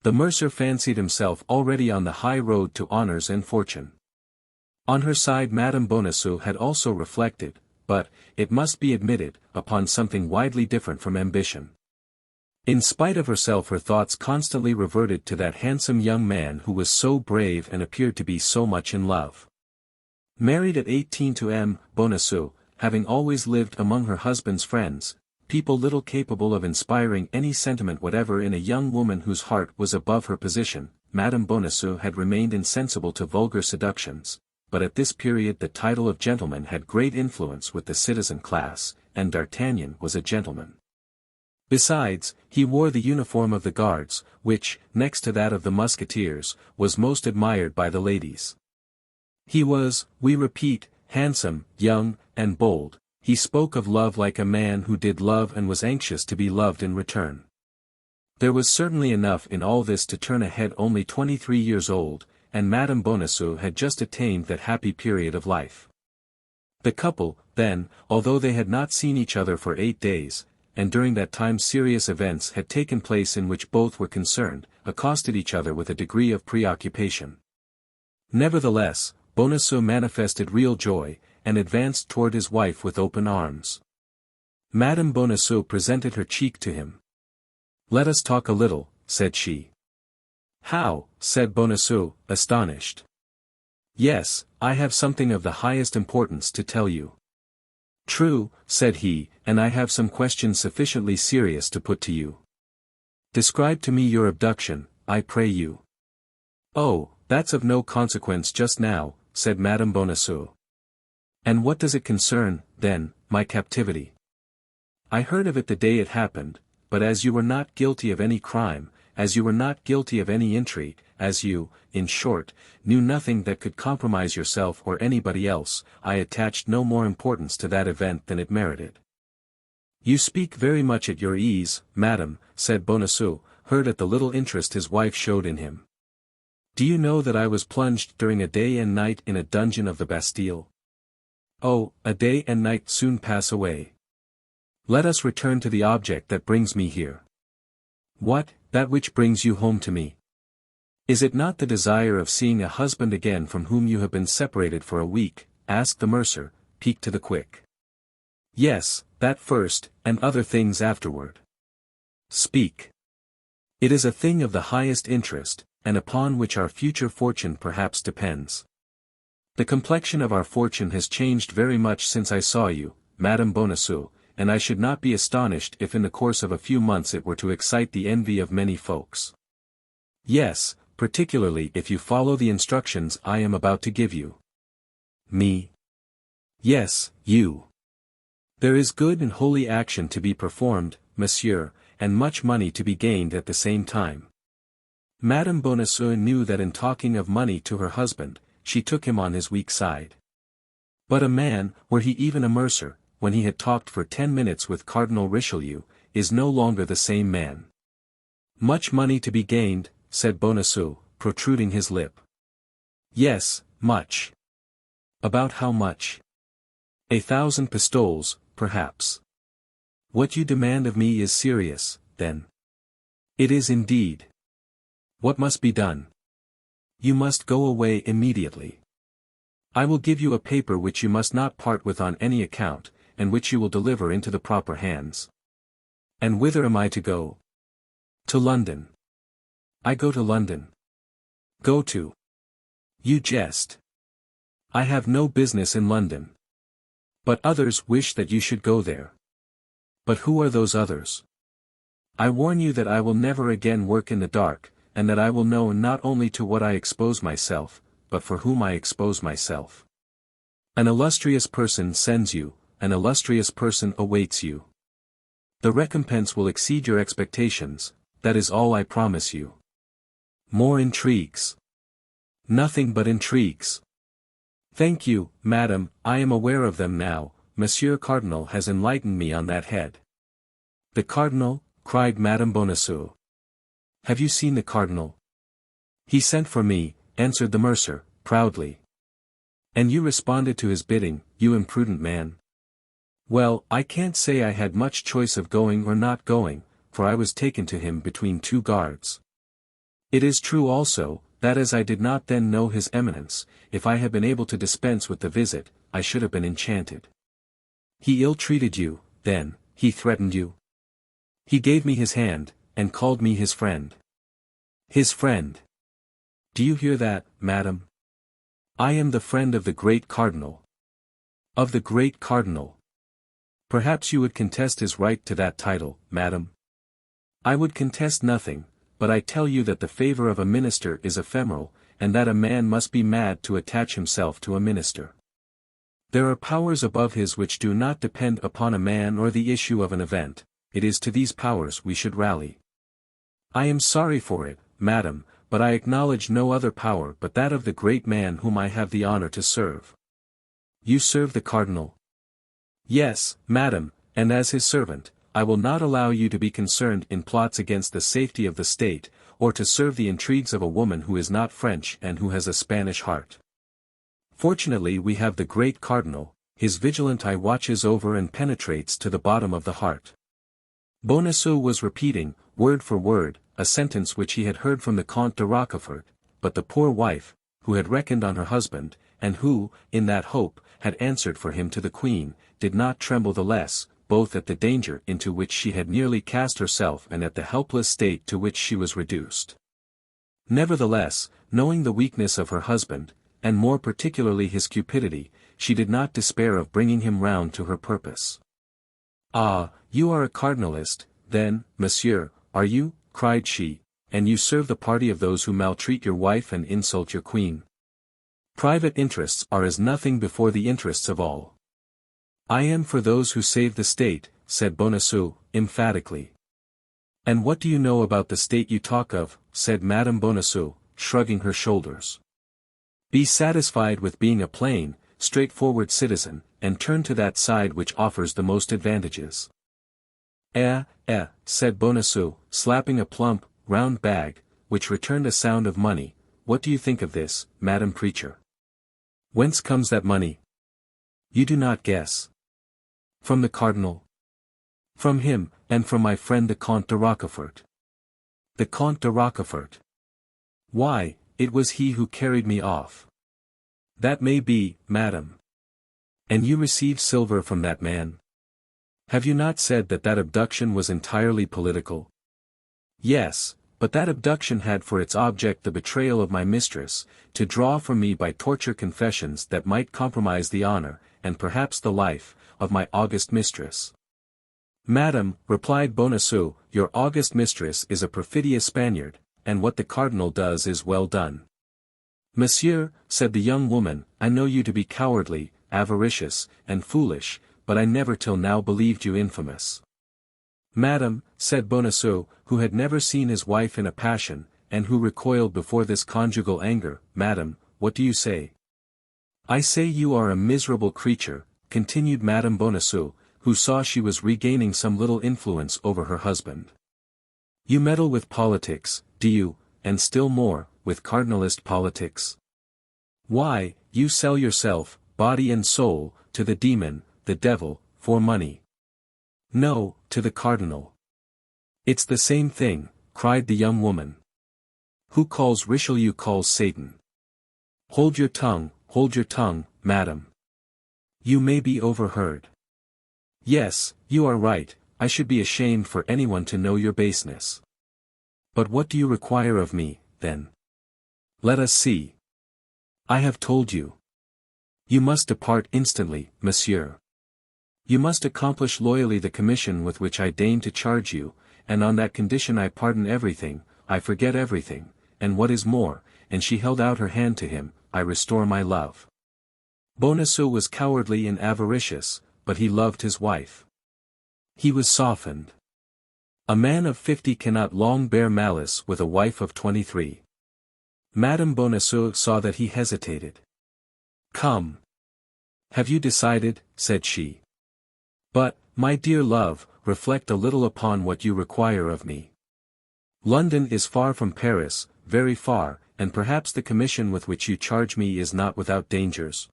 The mercer fancied himself already on the high road to honors and fortune. On her side Madame Bonacieux had also reflected, but, it must be admitted, upon something widely different from ambition. In spite of herself, her thoughts constantly reverted to that handsome young man who was so brave and appeared to be so much in love. Married at 18 to M. Bonacieux, having always lived among her husband's friends, people little capable of inspiring any sentiment whatever in a young woman whose heart was above her position, Madame Bonacieux had remained insensible to vulgar seductions, but at this period the title of gentleman had great influence with the citizen class, and D'Artagnan was a gentleman. Besides, he wore the uniform of the Guards, which, next to that of the Musketeers, was most admired by the ladies. He was, we repeat, handsome, young, and bold. He spoke of love like a man who did love and was anxious to be loved in return. There was certainly enough in all this to turn a head only 23 years old, and Madame Bonacieux had just attained that happy period of life. The couple, then, although they had not seen each other for 8 days, and during that time serious events had taken place in which both were concerned, accosted each other with a degree of preoccupation. Nevertheless, Bonacieux manifested real joy, and advanced toward his wife with open arms. Madame Bonacieux presented her cheek to him. "Let us talk a little," said she. "How?" said Bonacieux, astonished. "Yes, I have something of the highest importance to tell you." "True," said he, "and I have some questions sufficiently serious to put to you. Describe to me your abduction, I pray you." "Oh, that's of no consequence just now," said Madame Bonacieux. "And what does it concern, then, my captivity?" "I heard of it the day it happened, but as you were not guilty of any crime, as you were not guilty of any intrigue, as you, in short, knew nothing that could compromise yourself or anybody else, I attached no more importance to that event than it merited." "You speak very much at your ease, madam," said Bonacieux, hurt at the little interest his wife showed in him. "Do you know that I was plunged during a day and night in a dungeon of the Bastille?" "Oh, a day and night soon pass away. Let us return to the object that brings me here." "What, that which brings you home to me? Is it not the desire of seeing a husband again from whom you have been separated for a week?" asked the mercer, piqued to the quick. "Yes, that first, and other things afterward." "Speak." "It is a thing of the highest interest, and upon which our future fortune perhaps depends. The complexion of our fortune has changed very much since I saw you, Madame Bonacieux, and I should not be astonished if in the course of a few months it were to excite the envy of many folks. Yes, particularly if you follow the instructions I am about to give you." "Me?" "Yes, you. There is good and holy action to be performed, monsieur, and much money to be gained at the same time." Madame Bonacieux knew that in talking of money to her husband, she took him on his weak side. But a man, were he even a mercer, when he had talked for 10 minutes with Cardinal Richelieu, is no longer the same man. "Much money to be gained," said Bonacieux, protruding his lip. "Yes, much." "About how much?" "1,000 pistoles, perhaps." "What you demand of me is serious, then." "It is indeed." "What must be done?" "You must go away immediately. I will give you a paper which you must not part with on any account, and which you will deliver into the proper hands." "And whither am I to go?" "To London." "I go to London." "Go to?" "You jest." "I have no business in London." "But others wish that you should go there." "But who are those others?" "I warn you that I will never again work in the dark, and that I will know not only to what I expose myself, but for whom I expose myself. An illustrious person sends you, an illustrious person awaits you. The recompense will exceed your expectations, that is all I promise you." "More intrigues?" "Nothing but intrigues." "Thank you, madam, I am aware of them now, Monsieur Cardinal has enlightened me on that head." "The Cardinal?" cried Madame Bonacieux. "Have you seen the Cardinal?" "He sent for me," answered the mercer, proudly. "And you responded to his bidding, you imprudent man?" "Well, I can't say I had much choice of going or not going, for I was taken to him between 2 guards. It is true also, that as I did not then know his eminence, if I had been able to dispense with the visit, I should have been enchanted." "He ill-treated you, then, he threatened you?" He gave me his hand, and called me his friend. His friend. Do you hear that, madam? I am the friend of the great cardinal. Of the great cardinal. Perhaps you would contest his right to that title, madam? I would contest nothing, but I tell you that the favor of a minister is ephemeral, and that a man must be mad to attach himself to a minister. There are powers above his which do not depend upon a man or the issue of an event. It is to these powers we should rally. I am sorry for it, madam, but I acknowledge no other power but that of the great man whom I have the honor to serve. You serve the cardinal? Yes, madam, and as his servant, I will not allow you to be concerned in plots against the safety of the state, or to serve the intrigues of a woman who is not French and who has a Spanish heart. Fortunately we have the great cardinal, his vigilant eye watches over and penetrates to the bottom of the heart. Bonacieux was repeating, word for word, a sentence which he had heard from the Comte de Rochefort, but the poor wife, who had reckoned on her husband, and who, in that hope, had answered for him to the Queen, did not tremble the less, both at the danger into which she had nearly cast herself and at the helpless state to which she was reduced. Nevertheless, knowing the weakness of her husband, and more particularly his cupidity, she did not despair of bringing him round to her purpose. "Ah, you are a cardinalist, then, monsieur, are you?" cried she, "and you serve the party of those who maltreat your wife and insult your queen. Private interests are as nothing before the interests of all." "I am for those who save the state," said Bonacieux, emphatically. "And what do you know about the state you talk of?" said Madame Bonacieux, shrugging her shoulders. "Be satisfied with being a plain, straightforward citizen, and turn to that side which offers the most advantages." Said Bonacieux, slapping a plump, round bag, which returned a sound of money. "What do you think of this, Madam Preacher? Whence comes that money?" "You do not guess." "From the cardinal?" "From him, and from my friend the Comte de Rochefort." "The Comte de Rochefort? Why, it was he who carried me off." "That may be, madam." "And you received silver from that man? Have you not said that that abduction was entirely political?" "Yes, but that abduction had for its object the betrayal of my mistress, to draw from me by torture confessions that might compromise the honor, and perhaps the life, of my august mistress." "Madam," replied Bonacieux, "your august mistress is a perfidious Spaniard, and what the cardinal does is well done." "Monsieur," said the young woman, "I know you to be cowardly, avaricious, and foolish, but I never till now believed you infamous." "Madam," said Bonacieux, who had never seen his wife in a passion, and who recoiled before this conjugal anger, "Madam, what do you say?" "I say you are a miserable creature," continued Madame Bonacieux, who saw she was regaining some little influence over her husband. "You meddle with politics, do you, and still more, with cardinalist politics? Why, you sell yourself, body and soul, to the demon, the devil, for money." "No, to the cardinal." "It's the same thing," cried the young woman. "Who calls Richelieu calls Satan." Hold your tongue, madam. You may be overheard." "Yes, you are right, I should be ashamed for anyone to know your baseness." "But what do you require of me, then? Let us see." "I have told you. You must depart instantly, monsieur. You must accomplish loyally the commission with which I deign to charge you, and on that condition I pardon everything, I forget everything, and what is more," and she held out her hand to him, "I restore my love." Bonacieux was cowardly and avaricious, but he loved his wife. He was softened. A man of 50 cannot long bear malice with a wife of 23. Madame Bonacieux saw that he hesitated. "Come. Have you decided?" said she. "But, my dear love, reflect a little upon what you require of me. London is far from Paris, very far, and perhaps the commission with which you charge me is not without dangers.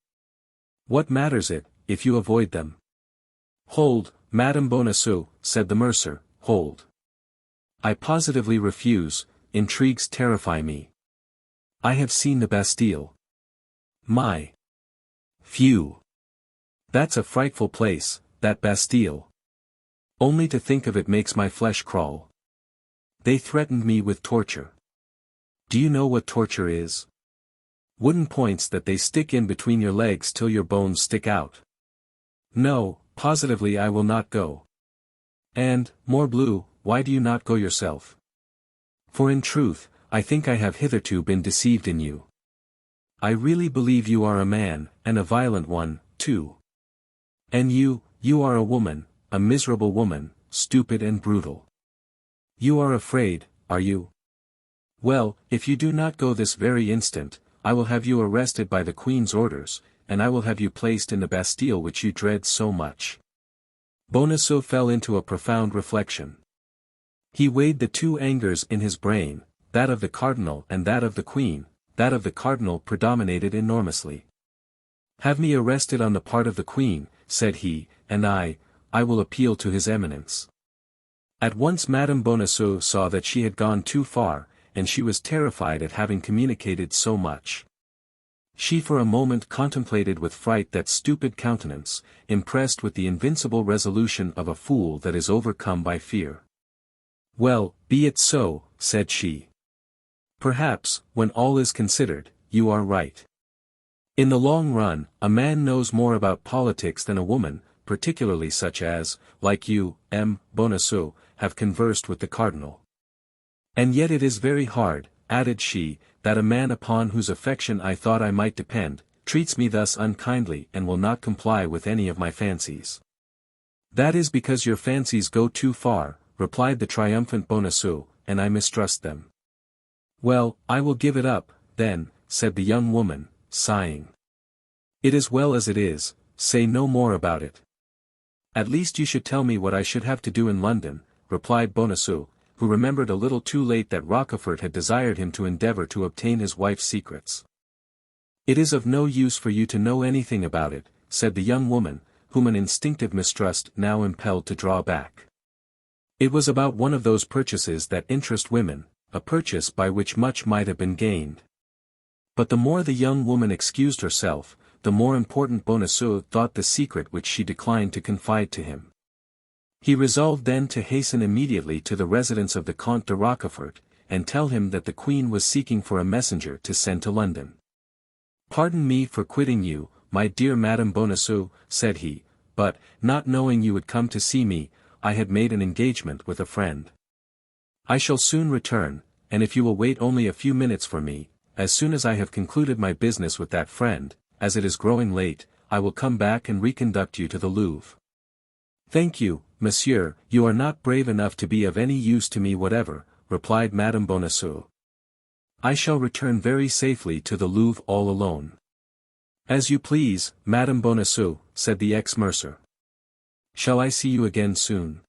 What matters it, if you avoid them?" "Hold, Madame Bonacieux," said the mercer, "hold. I positively refuse, intrigues terrify me. I have seen the Bastille. My phew! That's a frightful place, that Bastille. Only to think of it makes my flesh crawl. They threatened me with torture. Do you know what torture is? Wooden points that they stick in between your legs till your bones stick out. No, positively I will not go. And, morbleu, why do you not go yourself? For in truth, I think I have hitherto been deceived in you. I really believe you are a man, and a violent one, too. And you are a woman, a miserable woman, stupid and brutal. You are afraid, are you? Well, if you do not go this very instant, I will have you arrested by the Queen's orders, and I will have you placed in the Bastille which you dread so much. Bonacieux fell into a profound reflection. He weighed the two angers in his brain, that of the cardinal and that of the Queen. That of the cardinal predominated enormously. Have me arrested on the part of the Queen, said he, and I will appeal to his eminence. At once Madame Bonacieux saw that she had gone too far, and she was terrified at having communicated so much. She for a moment contemplated with fright that stupid countenance, impressed with the invincible resolution of a fool that is overcome by fear. Well, be it so, said she. Perhaps, when all is considered, you are right. In the long run, a man knows more about politics than a woman, particularly such as, like you, M. Bonacieux, have conversed with the cardinal. And yet it is very hard, added she, that a man upon whose affection I thought I might depend, treats me thus unkindly and will not comply with any of my fancies. That is because your fancies go too far, replied the triumphant Bonacieux, and I mistrust them. Well, I will give it up, then, said the young woman, sighing. It is well as it is, say no more about it. At least you should tell me what I should have to do in London, replied Bonacieux, who remembered a little too late that Rochefort had desired him to endeavour to obtain his wife's secrets. It is of no use for you to know anything about it, said the young woman, whom an instinctive mistrust now impelled to draw back. It was about one of those purchases that interest women, a purchase by which much might have been gained. But the more the young woman excused herself, the more important Bonacieux thought the secret which she declined to confide to him. He resolved then to hasten immediately to the residence of the Comte de Rochefort, and tell him that the Queen was seeking for a messenger to send to London. Pardon me for quitting you, my dear Madame Bonacieux, said he, but, not knowing you would come to see me, I had made an engagement with a friend. I shall soon return, and if you will wait only a few minutes for me, as soon as I have concluded my business with that friend, as it is growing late, I will come back and reconduct you to the Louvre. Thank you, monsieur, you are not brave enough to be of any use to me whatever, replied Madame Bonacieux. I shall return very safely to the Louvre all alone. As you please, Madame Bonacieux, said the ex-mercer. Shall I see you again soon?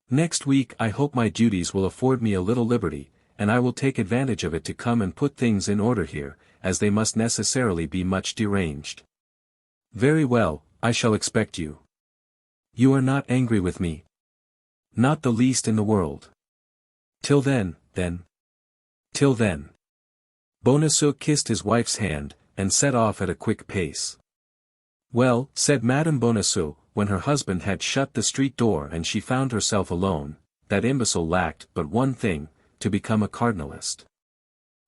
Next week I hope my duties will afford me a little liberty, and I will take advantage of it to come and put things in order here, as they must necessarily be much deranged. Very well, I shall expect you. You are not angry with me? Not the least in the world. Till then, then. Till then. Bonacieux kissed his wife's hand, and set off at a quick pace. Well, said Madame Bonacieux, when her husband had shut the street door and she found herself alone, that imbecile lacked but one thing, to become a cardinalist.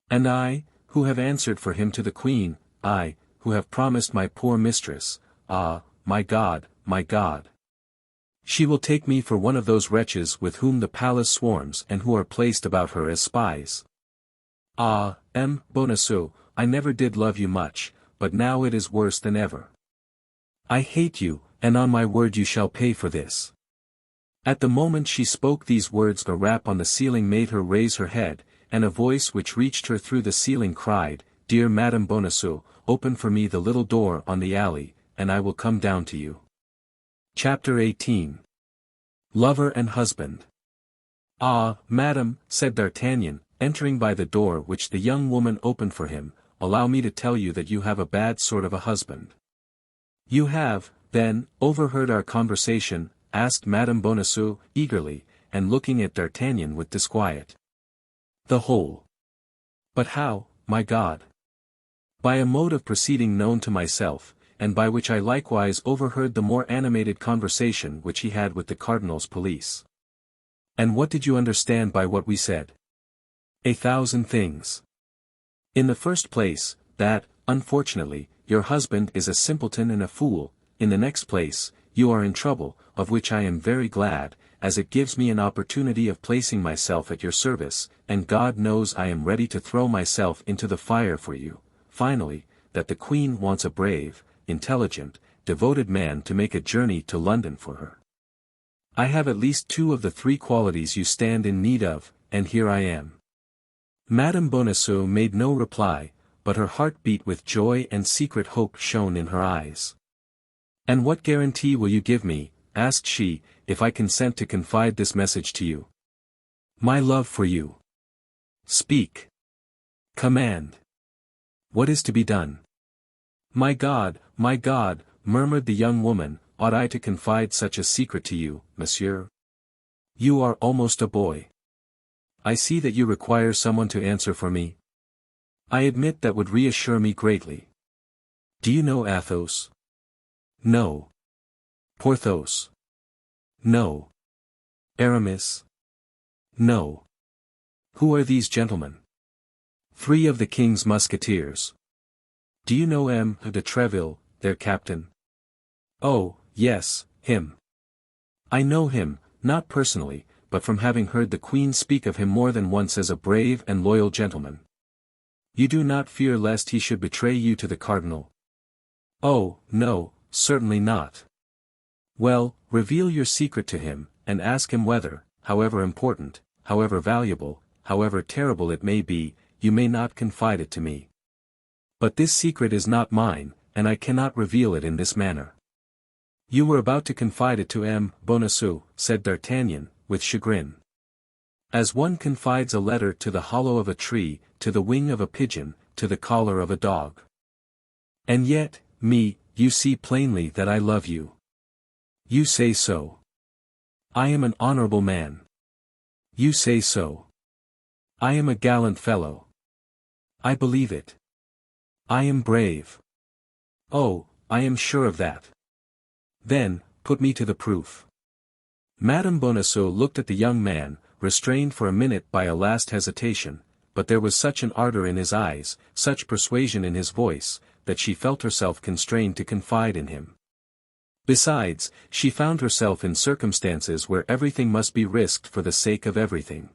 And I, who have answered for him to the Queen, I, who have promised my poor mistress, ah, my God, my God. She will take me for one of those wretches with whom the palace swarms and who are placed about her as spies. Ah, M. Bonacieux, I never did love you much, but now it is worse than ever. I hate you, and on my word you shall pay for this. At the moment she spoke these words a rap on the ceiling made her raise her head, and a voice which reached her through the ceiling cried, Dear Madame Bonacieux, open for me the little door on the alley, and I will come down to you. Chapter 18. Lover and Husband. Ah, madam, said D'Artagnan, entering by the door which the young woman opened for him, allow me to tell you that you have a bad sort of a husband. You have, then, overheard our conversation, asked Madame Bonacieux, eagerly, and looking at D'Artagnan with disquiet. The whole. But how, my God? By a mode of proceeding known to myself, and by which I likewise overheard the more animated conversation which he had with the cardinal's police. And what did you understand by what we said? 1,000 things. In the first place, that, unfortunately, your husband is a simpleton and a fool. In the next place, you are in trouble, of which I am very glad, as it gives me an opportunity of placing myself at your service, and God knows I am ready to throw myself into the fire for you. Finally, that the Queen wants a brave, intelligent, devoted man to make a journey to London for her. I have at least 2 of the 3 qualities you stand in need of, and here I am. Madame Bonacieux made no reply, but her heart beat with joy and secret hope shone in her eyes. "And what guarantee will you give me," asked she, "if I consent to confide this message to you?" "My love for you." "Speak. Command. What is to be done?" My God," murmured the young woman, "ought I to confide such a secret to you, monsieur? You are almost a boy. I see that you require someone to answer for me. I admit that would reassure me greatly. Do you know Athos? No. Porthos? No. Aramis? No. Who are these gentlemen? 3 of the king's Musketeers. Do you know M. de Treville, their captain? Oh, yes, him. I know him, not personally, but from having heard the Queen speak of him more than once as a brave and loyal gentleman. You do not fear lest he should betray you to the cardinal? Oh, no, certainly not. Well, reveal your secret to him, and ask him whether, however important, however valuable, however terrible it may be, you may not confide it to me. But this secret is not mine, and I cannot reveal it in this manner. You were about to confide it to M. Bonacieux, said D'Artagnan, with chagrin. As one confides a letter to the hollow of a tree, to the wing of a pigeon, to the collar of a dog. And yet, you see plainly that I love you. You say so. I am an honorable man. You say so. I am a gallant fellow. I believe it. I am brave. Oh, I am sure of that. Then, put me to the proof. Madame Bonacieux looked at the young man, restrained for a minute by a last hesitation, but there was such an ardor in his eyes, such persuasion in his voice, that she felt herself constrained to confide in him. Besides, she found herself in circumstances where everything must be risked for the sake of everything.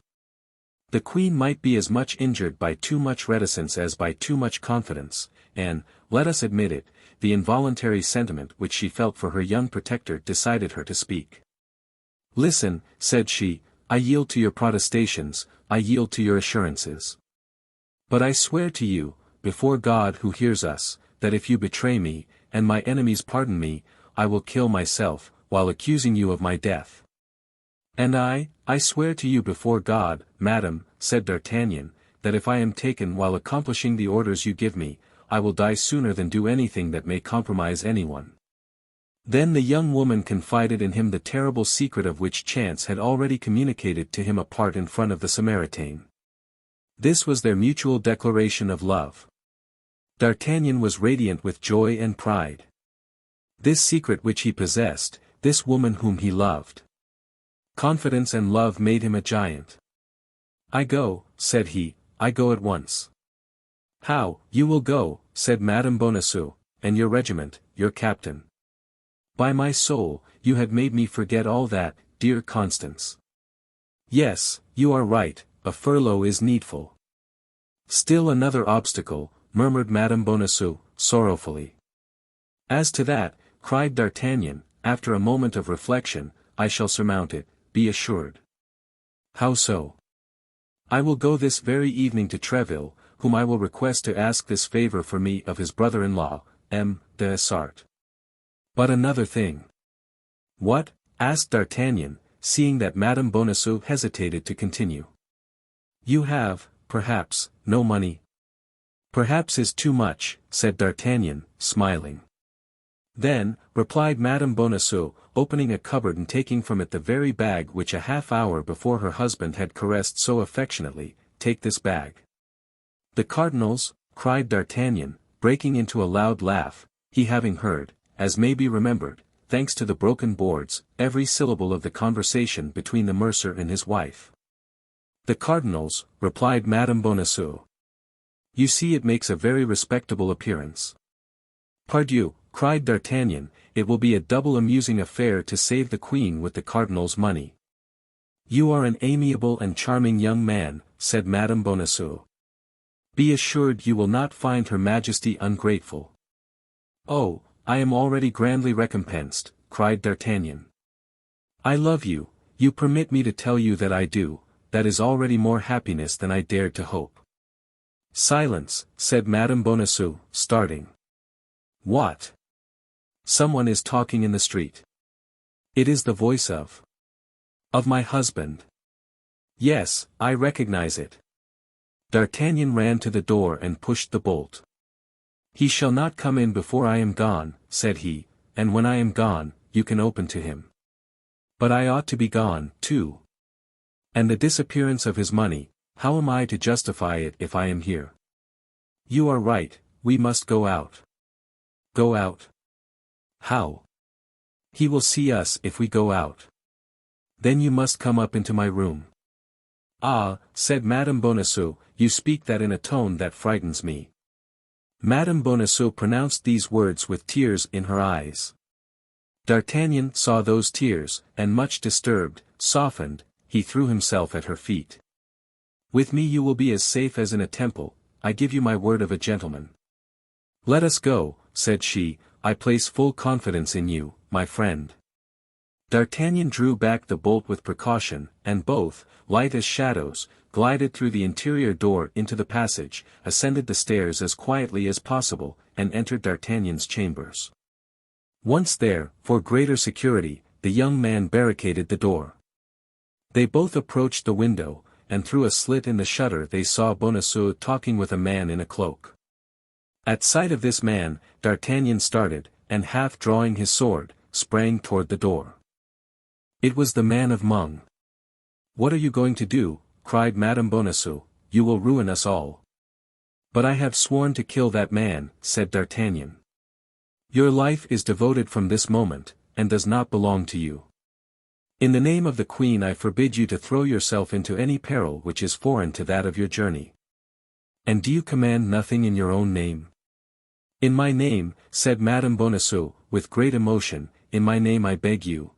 The Queen might be as much injured by too much reticence as by too much confidence, and, let us admit it, the involuntary sentiment which she felt for her young protector decided her to speak. "Listen," said she, "I yield to your protestations, I yield to your assurances. But I swear to you, before God who hears us, that if you betray me, and my enemies pardon me, I will kill myself, while accusing you of my death." "And I swear to you before God, madam," said D'Artagnan, "that if I am taken while accomplishing the orders you give me, I will die sooner than do anything that may compromise anyone." Then the young woman confided in him the terrible secret of which chance had already communicated to him apart in front of the Samaritaine. This was their mutual declaration of love. D'Artagnan was radiant with joy and pride. This secret which he possessed, this woman whom he loved. Confidence and love made him a giant. "I go," said he, "I go at once." "How, you will go," said Madame Bonacieux, "and your regiment, your captain? By my soul, you had made me forget all that, dear Constance." "Yes, you are right, a furlough is needful." "Still another obstacle," murmured Madame Bonacieux, sorrowfully. "As to that," cried D'Artagnan, after a moment of reflection, "I shall surmount it, be assured." "How so?" "I will go this very evening to Treville, whom I will request to ask this favor for me of his brother-in-law, M. de Essart. But another thing." "What?" asked D'Artagnan, seeing that Madame Bonacieux hesitated to continue. "You have, perhaps, no money?" "Perhaps is too much," said D'Artagnan, smiling. "Then," replied Madame Bonacieux, opening a cupboard and taking from it the very bag which a half-hour before her husband had caressed so affectionately, "take this bag." "The cardinal's?" cried D'Artagnan, breaking into a loud laugh. he having heard, as may be remembered, thanks to the broken boards, every syllable of the conversation between the mercer and his wife. "The cardinals," replied Madame Bonacieux. "You see it makes a very respectable appearance." "Pardieu," cried D'Artagnan, "it will be a double amusing affair to save the queen with the cardinal's money." "You are an amiable and charming young man," said Madame Bonacieux. "Be assured you will not find her majesty ungrateful." "Oh, I am already grandly recompensed," cried D'Artagnan. "I love you, you permit me to tell you that I do, that is already more happiness than I dared to hope." "Silence," said Madame Bonacieux, starting. "What? Someone is talking in the street. It is the voice of my husband. Yes, I recognize it." D'Artagnan ran to the door and pushed the bolt. "He shall not come in before I am gone," said he, "and when I am gone, you can open to him. But I ought to be gone, too. And the disappearance of his money, how am I to justify it if I am here?" "You are right, we must go out." "Go out? How?" "He will see us if we go out." "Then you must come up into my room." "Ah," said Madame Bonacieux, "you speak that in a tone that frightens me." Madame Bonacieux pronounced these words with tears in her eyes. D'Artagnan saw those tears, and much disturbed, softened, he threw himself at her feet. "With me you will be as safe as in a temple, I give you my word of a gentleman." "Let us go," said she, "I place full confidence in you, my friend." D'Artagnan drew back the bolt with precaution, and both, light as shadows, glided through the interior door into the passage, ascended the stairs as quietly as possible, and entered D'Artagnan's chambers. Once there, for greater security, the young man barricaded the door. They both approached the window, and through a slit in the shutter they saw Bonacieux talking with a man in a cloak. At sight of this man, D'Artagnan started, and half drawing his sword, sprang toward the door. It was the man of Meung. "What are you going to do?" cried Madame Bonacieux. "You will ruin us all." "But I have sworn to kill that man," said D'Artagnan. "Your life is devoted from this moment, and does not belong to you. In the name of the Queen I forbid you to throw yourself into any peril which is foreign to that of your journey." "And do you command nothing in your own name?" "In my name," said Madame Bonacieux, with great emotion, "in my name I beg you.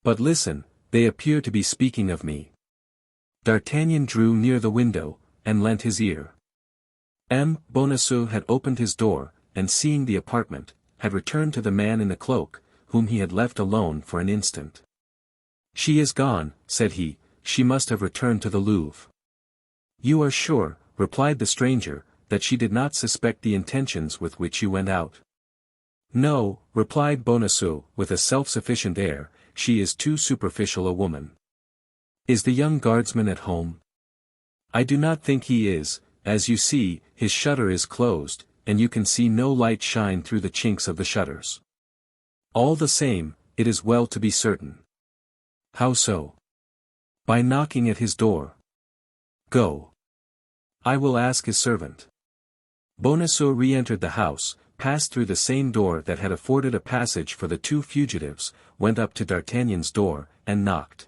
But listen, they appear to be speaking of me." D'Artagnan drew near the window, and lent his ear. Bonacieux had opened his door, and seeing the apartment, had returned to the man in the cloak, whom he had left alone for an instant. "She is gone," said he, "she must have returned to the Louvre." "You are sure," replied the stranger, "that she did not suspect the intentions with which you went out?" "No," replied Bonacieux, with a self-sufficient air, "she is too superficial a woman." "Is the young guardsman at home?" "I do not think he is, as you see, his shutter is closed, and you can see no light shine through the chinks of the shutters. All the same, it is well to be certain." "How so?" "By knocking at his door." "Go. I will ask his servant." Bonacieux re-entered the house, passed through the same door that had afforded a passage for the two fugitives, went up to D'Artagnan's door, and knocked.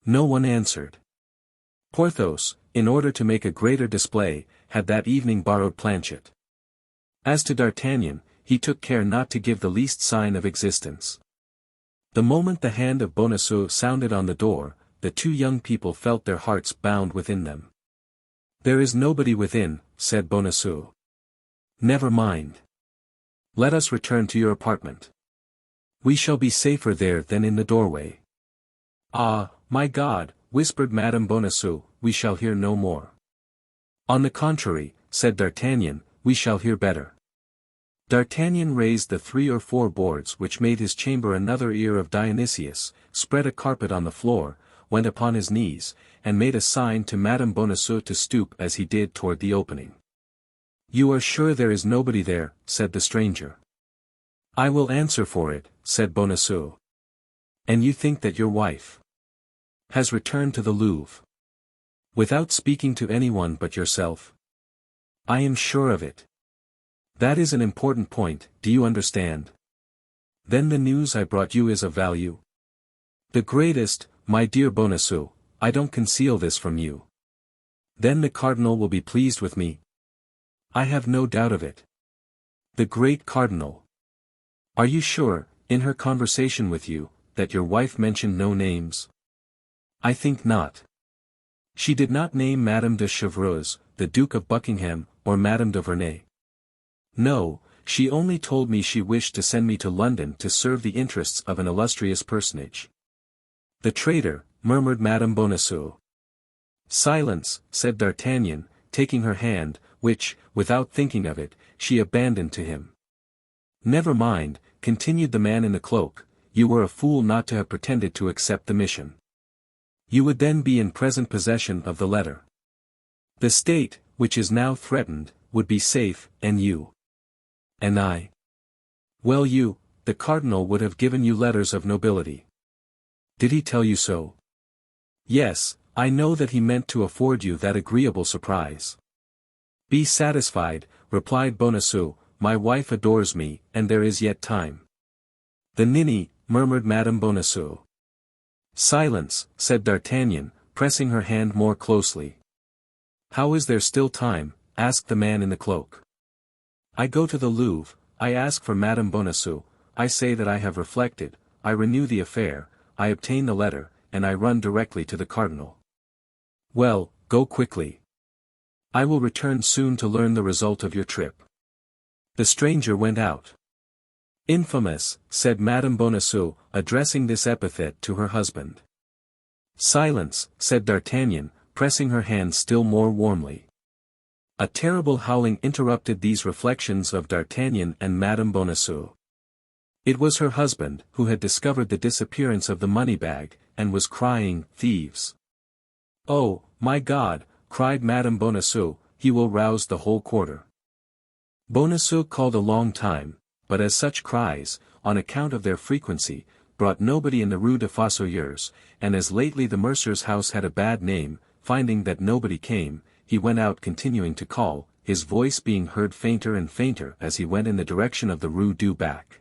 No one answered. Porthos, in order to make a greater display, had that evening borrowed Planchet. As to D'Artagnan, he took care not to give the least sign of existence. The moment the hand of Bonacieux sounded on the door, the two young people felt their hearts bound within them. "There is nobody within," said Bonacieux. "Never mind. Let us return to your apartment. We shall be safer there than in the doorway." "Ah, my God," whispered Madame Bonacieux, "we shall hear no more." "On the contrary," said D'Artagnan, "we shall hear better." D'Artagnan raised the 3 or 4 boards which made his chamber another ear of Dionysius, spread a carpet on the floor, went upon his knees, and made a sign to Madame Bonacieux to stoop as he did toward the opening. "You are sure there is nobody there?" said the stranger. "I will answer for it," said Bonacieux. "And you think that your wife has returned to the Louvre without speaking to anyone but yourself?" "I am sure of it." That is an important point, do you understand? Then the news I brought you is of value? The greatest, my dear Bonacieux, I don't conceal this from you. Then the cardinal will be pleased with me. I have no doubt of it. The great cardinal. Are you sure, in her conversation with you, that your wife mentioned no names? I think not. She did not name Madame de Chevreuse, the Duke of Buckingham, or Madame de Vernay. No, she only told me she wished to send me to London to serve the interests of an illustrious personage. The traitor, murmured Madame Bonacieux. Silence, said D'Artagnan, taking her hand, which, without thinking of it, she abandoned to him. Never mind, continued the man in the cloak, you were a fool not to have pretended to accept the mission. You would then be in present possession of the letter. The state, which is now threatened, would be safe, and you. And I. Well, you, the cardinal would have given you letters of nobility. Did he tell you so? Yes, I know that he meant to afford you that agreeable surprise. Be satisfied, replied Bonacieux, my wife adores me, and there is yet time. The ninny, murmured Madame Bonacieux. Silence, said D'Artagnan, pressing her hand more closely. How is there still time? Asked the man in the cloak. I go to the Louvre, I ask for Madame Bonacieux, I say that I have reflected, I renew the affair, I obtain the letter, and I run directly to the cardinal. Well, go quickly. I will return soon to learn the result of your trip. The stranger went out. Infamous, said Madame Bonacieux, addressing this epithet to her husband. Silence, said D'Artagnan, pressing her hand still more warmly. A terrible howling interrupted these reflections of D'Artagnan and Madame Bonacieux. It was her husband, who had discovered the disappearance of the money-bag, and was crying, thieves. Oh, my God, cried Madame Bonacieux, he will rouse the whole quarter. Bonacieux called a long time, but as such cries, on account of their frequency, brought nobody in the Rue des Fossoyeurs, and as lately the mercer's house had a bad name, finding that nobody came, he went out continuing to call, his voice being heard fainter and fainter as he went in the direction of the Rue du Bac.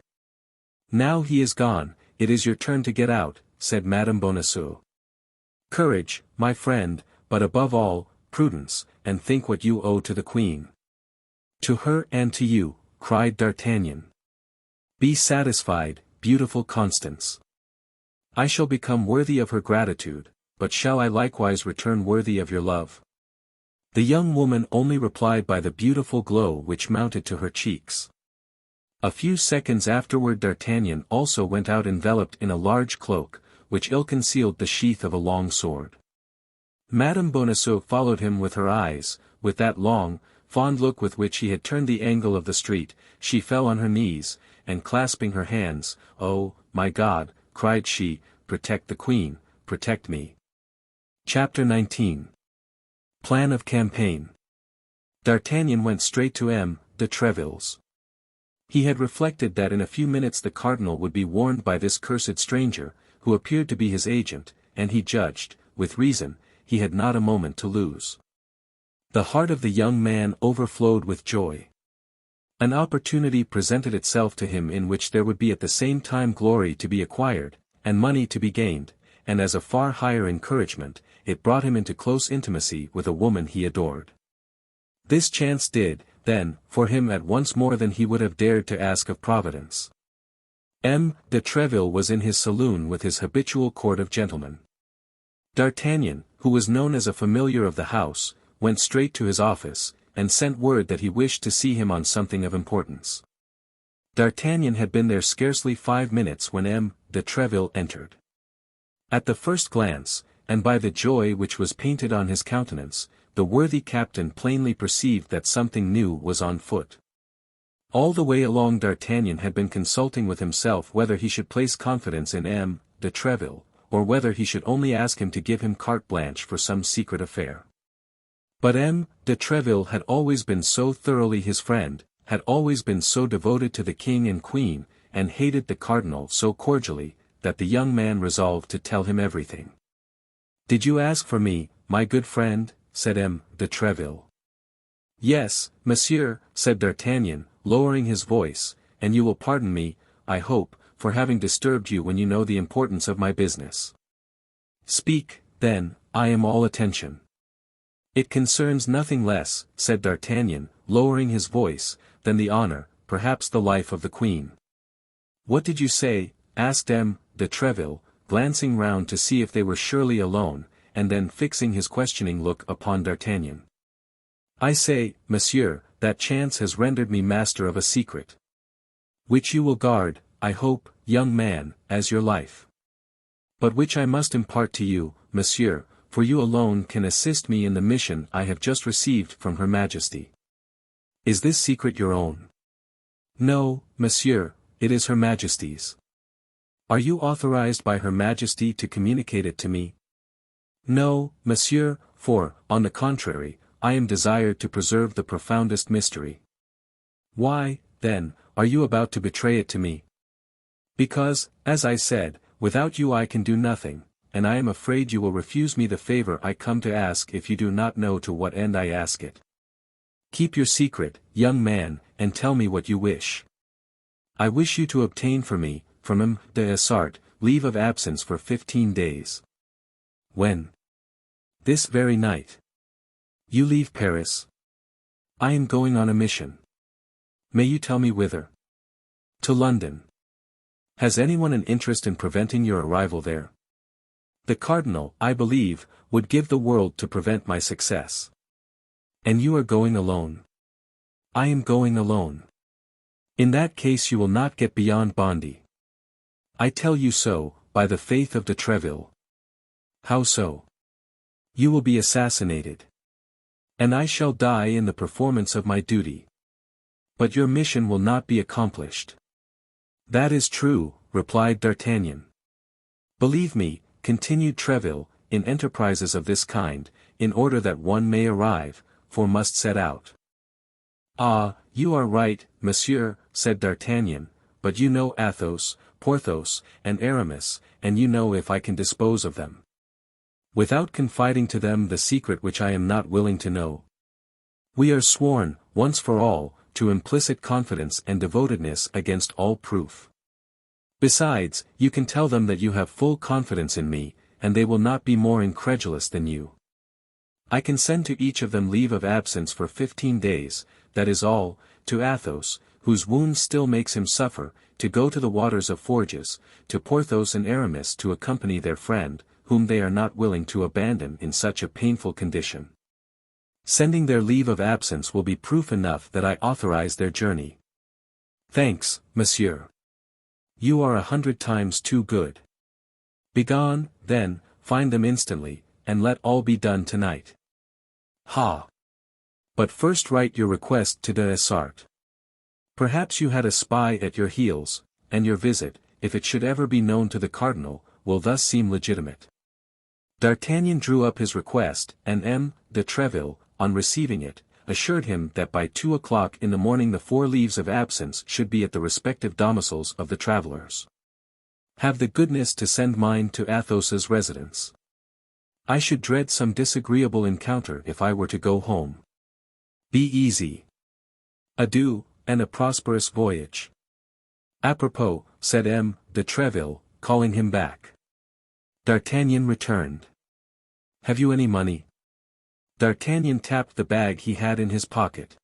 Now he is gone, it is your turn to get out, said Madame Bonacieux. Courage, my friend, but above all, prudence, and think what you owe to the Queen. To her and to you, cried D'Artagnan. Be satisfied, beautiful Constance. I shall become worthy of her gratitude, but shall I likewise return worthy of your love? The young woman only replied by the beautiful glow which mounted to her cheeks. A few seconds afterward D'Artagnan also went out enveloped in a large cloak, which ill-concealed the sheath of a long sword. Madame Bonacieux followed him with her eyes, with that long, fond look with which he had turned the angle of the street, she fell on her knees, and clasping her hands, "Oh, my God," cried she, "protect the Queen, protect me." Chapter 19. Plan of Campaign. D'Artagnan went straight to M. de Treville's. He had reflected that in a few minutes the cardinal would be warned by this cursed stranger, who appeared to be his agent, and he judged, with reason, he had not a moment to lose. The heart of the young man overflowed with joy. An opportunity presented itself to him in which there would be at the same time glory to be acquired, and money to be gained, and as a far higher encouragement, it brought him into close intimacy with a woman he adored. This chance did, then, for him at once more than he would have dared to ask of Providence. M. de Treville was in his saloon with his habitual court of gentlemen. D'Artagnan, who was known as a familiar of the house, went straight to his office, and sent word that he wished to see him on something of importance. D'Artagnan had been there scarcely 5 minutes when M. de Treville entered. At the first glance, and by the joy which was painted on his countenance, the worthy captain plainly perceived that something new was on foot. All the way along D'Artagnan had been consulting with himself whether he should place confidence in M. de Treville, or whether he should only ask him to give him carte blanche for some secret affair. But M. de Treville had always been so thoroughly his friend, had always been so devoted to the king and queen, and hated the cardinal so cordially, that the young man resolved to tell him everything. "Did you ask for me, my good friend?" said M. de Treville. "Yes, monsieur," said D'Artagnan, lowering his voice, and you will pardon me, I hope, for having disturbed you when you know the importance of my business. Speak, then, I am all attention. It concerns nothing less, said D'Artagnan, lowering his voice, than the honor, perhaps the life of the Queen. What did you say? Asked M. de Treville, glancing round to see if they were surely alone, and then fixing his questioning look upon D'Artagnan. I say, monsieur, that chance has rendered me master of a secret, which you will guard, I hope, young man, as your life. But which I must impart to you, monsieur, for you alone can assist me in the mission I have just received from Her Majesty. Is this secret your own? No, monsieur, it is Her Majesty's. Are you authorized by Her Majesty to communicate it to me? No, monsieur, for, on the contrary, I am desired to preserve the profoundest mystery. Why, then, are you about to betray it to me? Because, as I said, without you I can do nothing, and I am afraid you will refuse me the favor I come to ask if you do not know to what end I ask it. Keep your secret, young man, and tell me what you wish. I wish you to obtain for me, from M. de Essart, leave of absence for 15 days. When? This very night. You leave Paris? I am going on a mission. May you tell me whither? To London. Has anyone an interest in preventing your arrival there? The cardinal, I believe, would give the world to prevent my success. And you are going alone? I am going alone. In that case you will not get beyond Bondy. I tell you so, by the faith of de Treville. How so? You will be assassinated. And I shall die in the performance of my duty. But your mission will not be accomplished. That is true, replied D'Artagnan. Believe me, continued Treville, in enterprises of this kind, in order that one may arrive, for must set out. Ah, you are right, monsieur, said D'Artagnan, but you know Athos, Porthos, and Aramis, and you know if I can dispose of them, without confiding to them the secret which I am not willing to know. We are sworn, once for all, to implicit confidence and devotedness against all proof. Besides, you can tell them that you have full confidence in me, and they will not be more incredulous than you. I can send to each of them leave of absence for 15 days, that is all, to Athos, whose wound still makes him suffer, to go to the waters of Forges, to Porthos and Aramis to accompany their friend, whom they are not willing to abandon in such a painful condition. Sending their leave of absence will be proof enough that I authorize their journey. Thanks, monsieur. You are 100 times too good. Begone, then, find them instantly, and let all be done tonight. Ha! But first write your request to de Essart. Perhaps you had a spy at your heels, and your visit, if it should ever be known to the cardinal, will thus seem legitimate. D'Artagnan drew up his request, and M. de Treville, on receiving it, assured him that by 2 o'clock in the morning the 4 leaves of absence should be at the respective domiciles of the travellers. Have the goodness to send mine to Athos's residence. I should dread some disagreeable encounter if I were to go home. Be easy. Adieu, and a prosperous voyage. Apropos, said M. de Treville, calling him back. D'Artagnan returned. Have you any money? D'Artagnan tapped the bag he had in his pocket.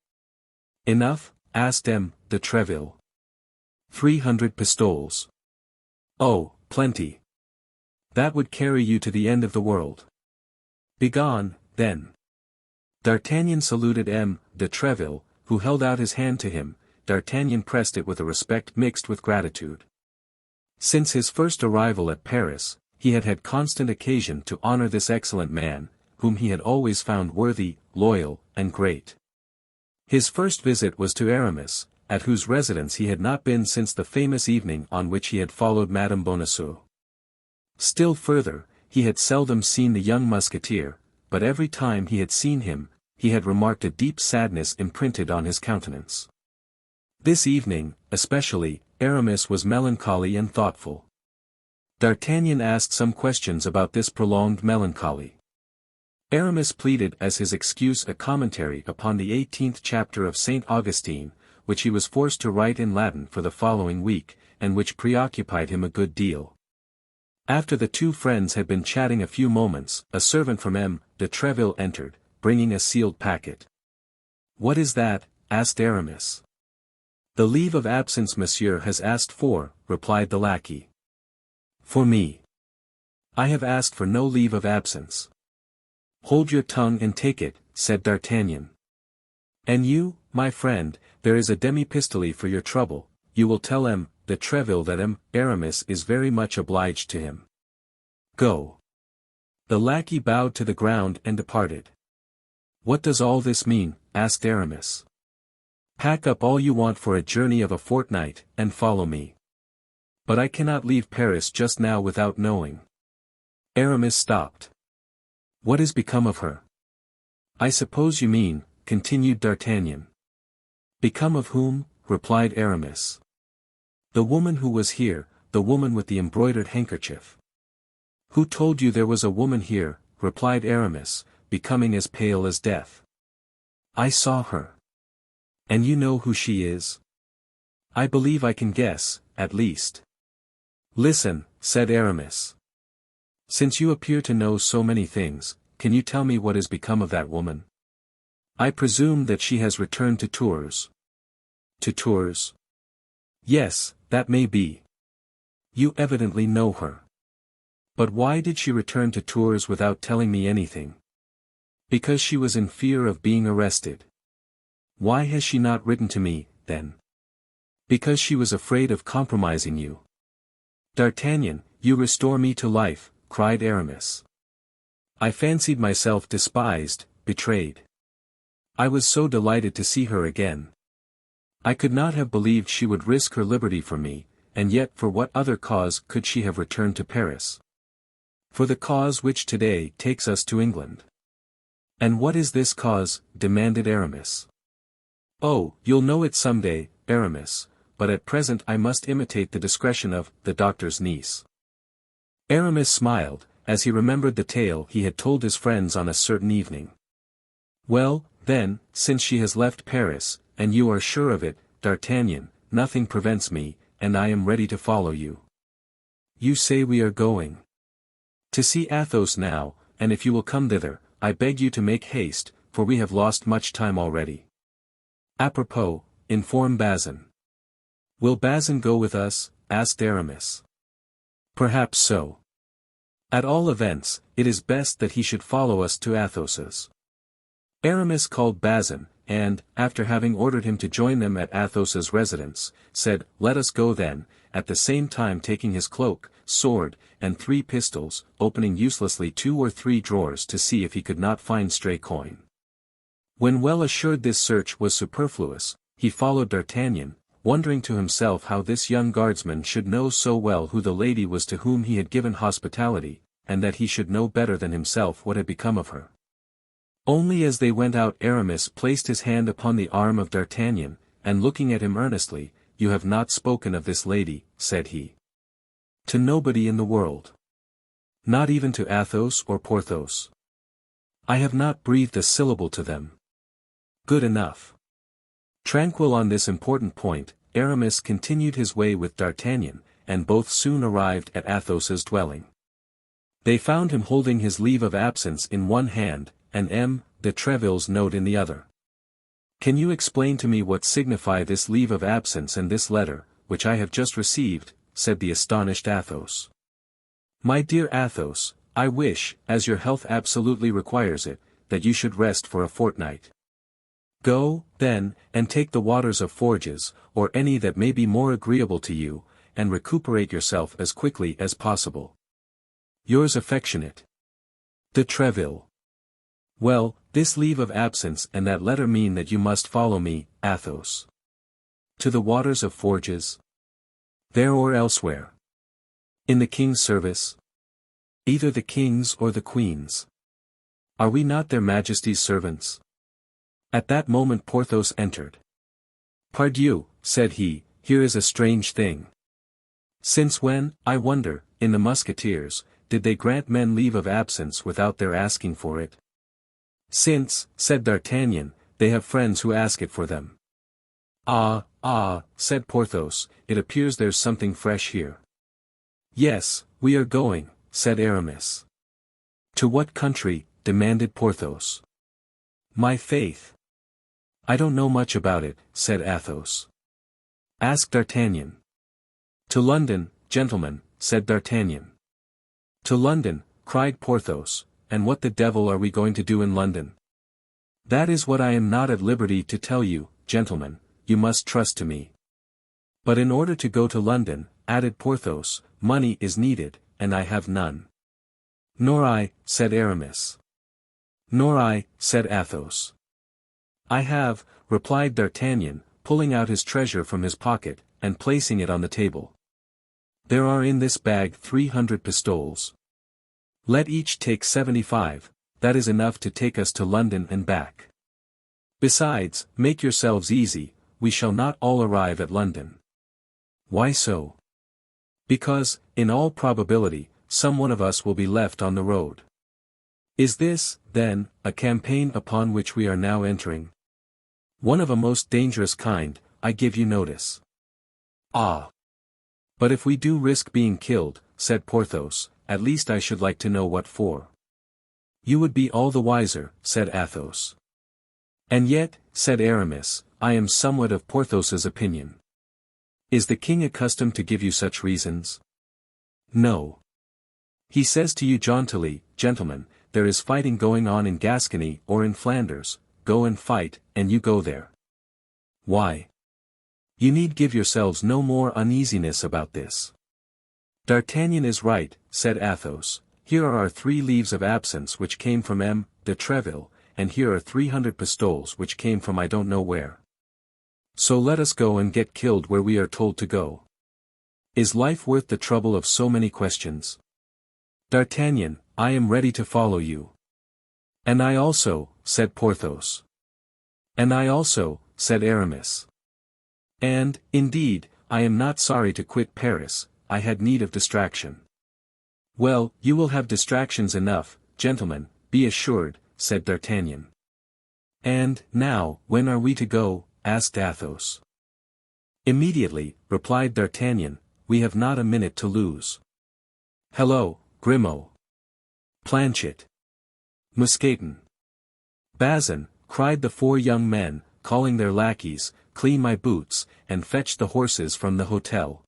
Enough? asked M. de Treville. 300 pistoles. Oh, plenty. That would carry you to the end of the world. Begone, then. D'Artagnan saluted M. de Treville, who held out his hand to him. D'Artagnan pressed it with a respect mixed with gratitude. Since his first arrival at Paris, he had had constant occasion to honor this excellent man, whom he had always found worthy, loyal, and great. His first visit was to Aramis, at whose residence he had not been since the famous evening on which he had followed Madame Bonacieux. Still further, he had seldom seen the young Musketeer, but every time he had seen him, he had remarked a deep sadness imprinted on his countenance. This evening, especially, Aramis was melancholy and thoughtful. D'Artagnan asked some questions about this prolonged melancholy. Aramis pleaded as his excuse a commentary upon the 18th chapter of St. Augustine, which he was forced to write in Latin for the following week, and which preoccupied him a good deal. After the two friends had been chatting a few moments, a servant from M. de Treville entered, bringing a sealed packet. "What is that?" asked Aramis. "The leave of absence monsieur has asked for," replied the lackey. "For me? I have asked for no leave of absence." "Hold your tongue and take it," said D'Artagnan. "And you, my friend, there is a demi-pistolet for your trouble, you will tell M. de Treville that M. Aramis is very much obliged to him. Go." The lackey bowed to the ground and departed. "What does all this mean?" asked Aramis. "Pack up all you want for a journey of a fortnight, and follow me. But I cannot leave Paris just now without knowing." Aramis stopped. "What has become of her?" "I suppose you mean," continued D'Artagnan. "Become of whom?" replied Aramis. "The woman who was here, the woman with the embroidered handkerchief." "Who told you there was a woman here?" replied Aramis, becoming as pale as death. "I saw her." "And you know who she is?" "I believe I can guess, at least." "Listen," said Aramis. "Since you appear to know so many things, can you tell me what has become of that woman? I presume that she has returned to Tours." "To Tours?" "Yes, that may be. You evidently know her. But why did she return to Tours without telling me anything?" "Because she was in fear of being arrested." "Why has she not written to me, then?" "Because she was afraid of compromising you." "D'Artagnan, you restore me to life," cried Aramis. "I fancied myself despised, betrayed. I was so delighted to see her again. I could not have believed she would risk her liberty for me, and yet for what other cause could she have returned to Paris? For the cause which today takes us to England." "And what is this cause?" demanded Aramis. "Oh, you'll know it some day, Aramis, but at present I must imitate the discretion of the doctor's niece." Aramis smiled, as he remembered the tale he had told his friends on a certain evening. "Well, then, since she has left Paris, and you are sure of it, D'Artagnan, nothing prevents me, and I am ready to follow you." "You say we are going to see Athos now, and if you will come thither, I beg you to make haste, for we have lost much time already. Apropos, inform Bazin." "Will Bazin go with us?" asked Aramis. "Perhaps so. At all events, it is best that he should follow us to Athos's." Aramis called Bazin, and, after having ordered him to join them at Athos's residence, said, "Let us go then," at the same time taking his cloak, sword, and 3 pistols, opening uselessly 2 or 3 drawers to see if he could not find stray coin. When well assured this search was superfluous, he followed D'Artagnan, wondering to himself how this young guardsman should know so well who the lady was to whom he had given hospitality, and that he should know better than himself what had become of her. Only as they went out Aramis placed his hand upon the arm of D'Artagnan, and looking at him earnestly, "You have not spoken of this lady," said he. "To nobody in the world? Not even to Athos or Porthos?" "I have not breathed a syllable to them." "Good enough." Tranquil on this important point, Aramis continued his way with D'Artagnan, and both soon arrived at Athos's dwelling. They found him holding his leave of absence in one hand, and M. de Treville's note in the other. "Can you explain to me what signify this leave of absence and this letter, which I have just received?" said the astonished Athos. "My dear Athos, I wish, as your health absolutely requires it, that you should rest for a fortnight. Go, then, and take the waters of Forges, or any that may be more agreeable to you, and recuperate yourself as quickly as possible. Yours affectionate, de Treville." "Well, this leave of absence and that letter mean that you must follow me, Athos. To the waters of Forges? There or elsewhere? In the king's service? Either the king's or the queen's. Are we not their majesties' servants?" At that moment Porthos entered. "Pardieu," said he, "here is a strange thing. Since when, I wonder, in the Musketeers, did they grant men leave of absence without their asking for it?" "Since," said D'Artagnan, "they have friends who ask it for them." Said Porthos, it appears there's something fresh here. Yes, we are going, said Aramis. To what country? Demanded Porthos. My faith. I don't know much about it, said Athos. Ask D'Artagnan. To London, gentlemen, said D'Artagnan. To London, cried Porthos, and what the devil are we going to do in London? That is what I am not at liberty to tell you, gentlemen, you must trust to me. But in order to go to London, added Porthos, money is needed, and I have none. Nor I, said Aramis. Nor I, said Athos. I have, replied D'Artagnan, pulling out his treasure from his pocket, and placing it on the table. There are in this bag 300 pistoles. Let each take 75, that is enough to take us to London and back. Besides, make yourselves easy, we shall not all arrive at London. Why so? Because, in all probability, some one of us will be left on the road. Is this, then, a campaign upon which we are now entering? One of a most dangerous kind, I give you notice. Ah! But if we do risk being killed, said Porthos, at least I should like to know what for. You would be all the wiser, said Athos. And yet, said Aramis, I am somewhat of Porthos's opinion. Is the king accustomed to give you such reasons? No. He says to you jauntily, gentlemen, there is fighting going on in Gascony or in Flanders, go and fight, and you go there. Why? You need give yourselves no more uneasiness about this. D'Artagnan is right, said Athos, here are our 3 leaves of absence which came from M. de Treville, and here are 300 pistoles which came from I don't know where. So let us go and get killed where we are told to go. Is life worth the trouble of so many questions? D'Artagnan, I am ready to follow you. And I also, said Porthos. And I also, said Aramis. And, indeed, I am not sorry to quit Paris, I had need of distraction. Well, you will have distractions enough, gentlemen, be assured, said D'Artagnan. And, now, when are we to go? Asked Athos. Immediately, replied D'Artagnan, we have not a minute to lose. Hello, Grimaud. Planchet. Mousqueton. Bazin, cried the 4 young men, calling their lackeys, clean my boots, and fetch the horses from the hotel.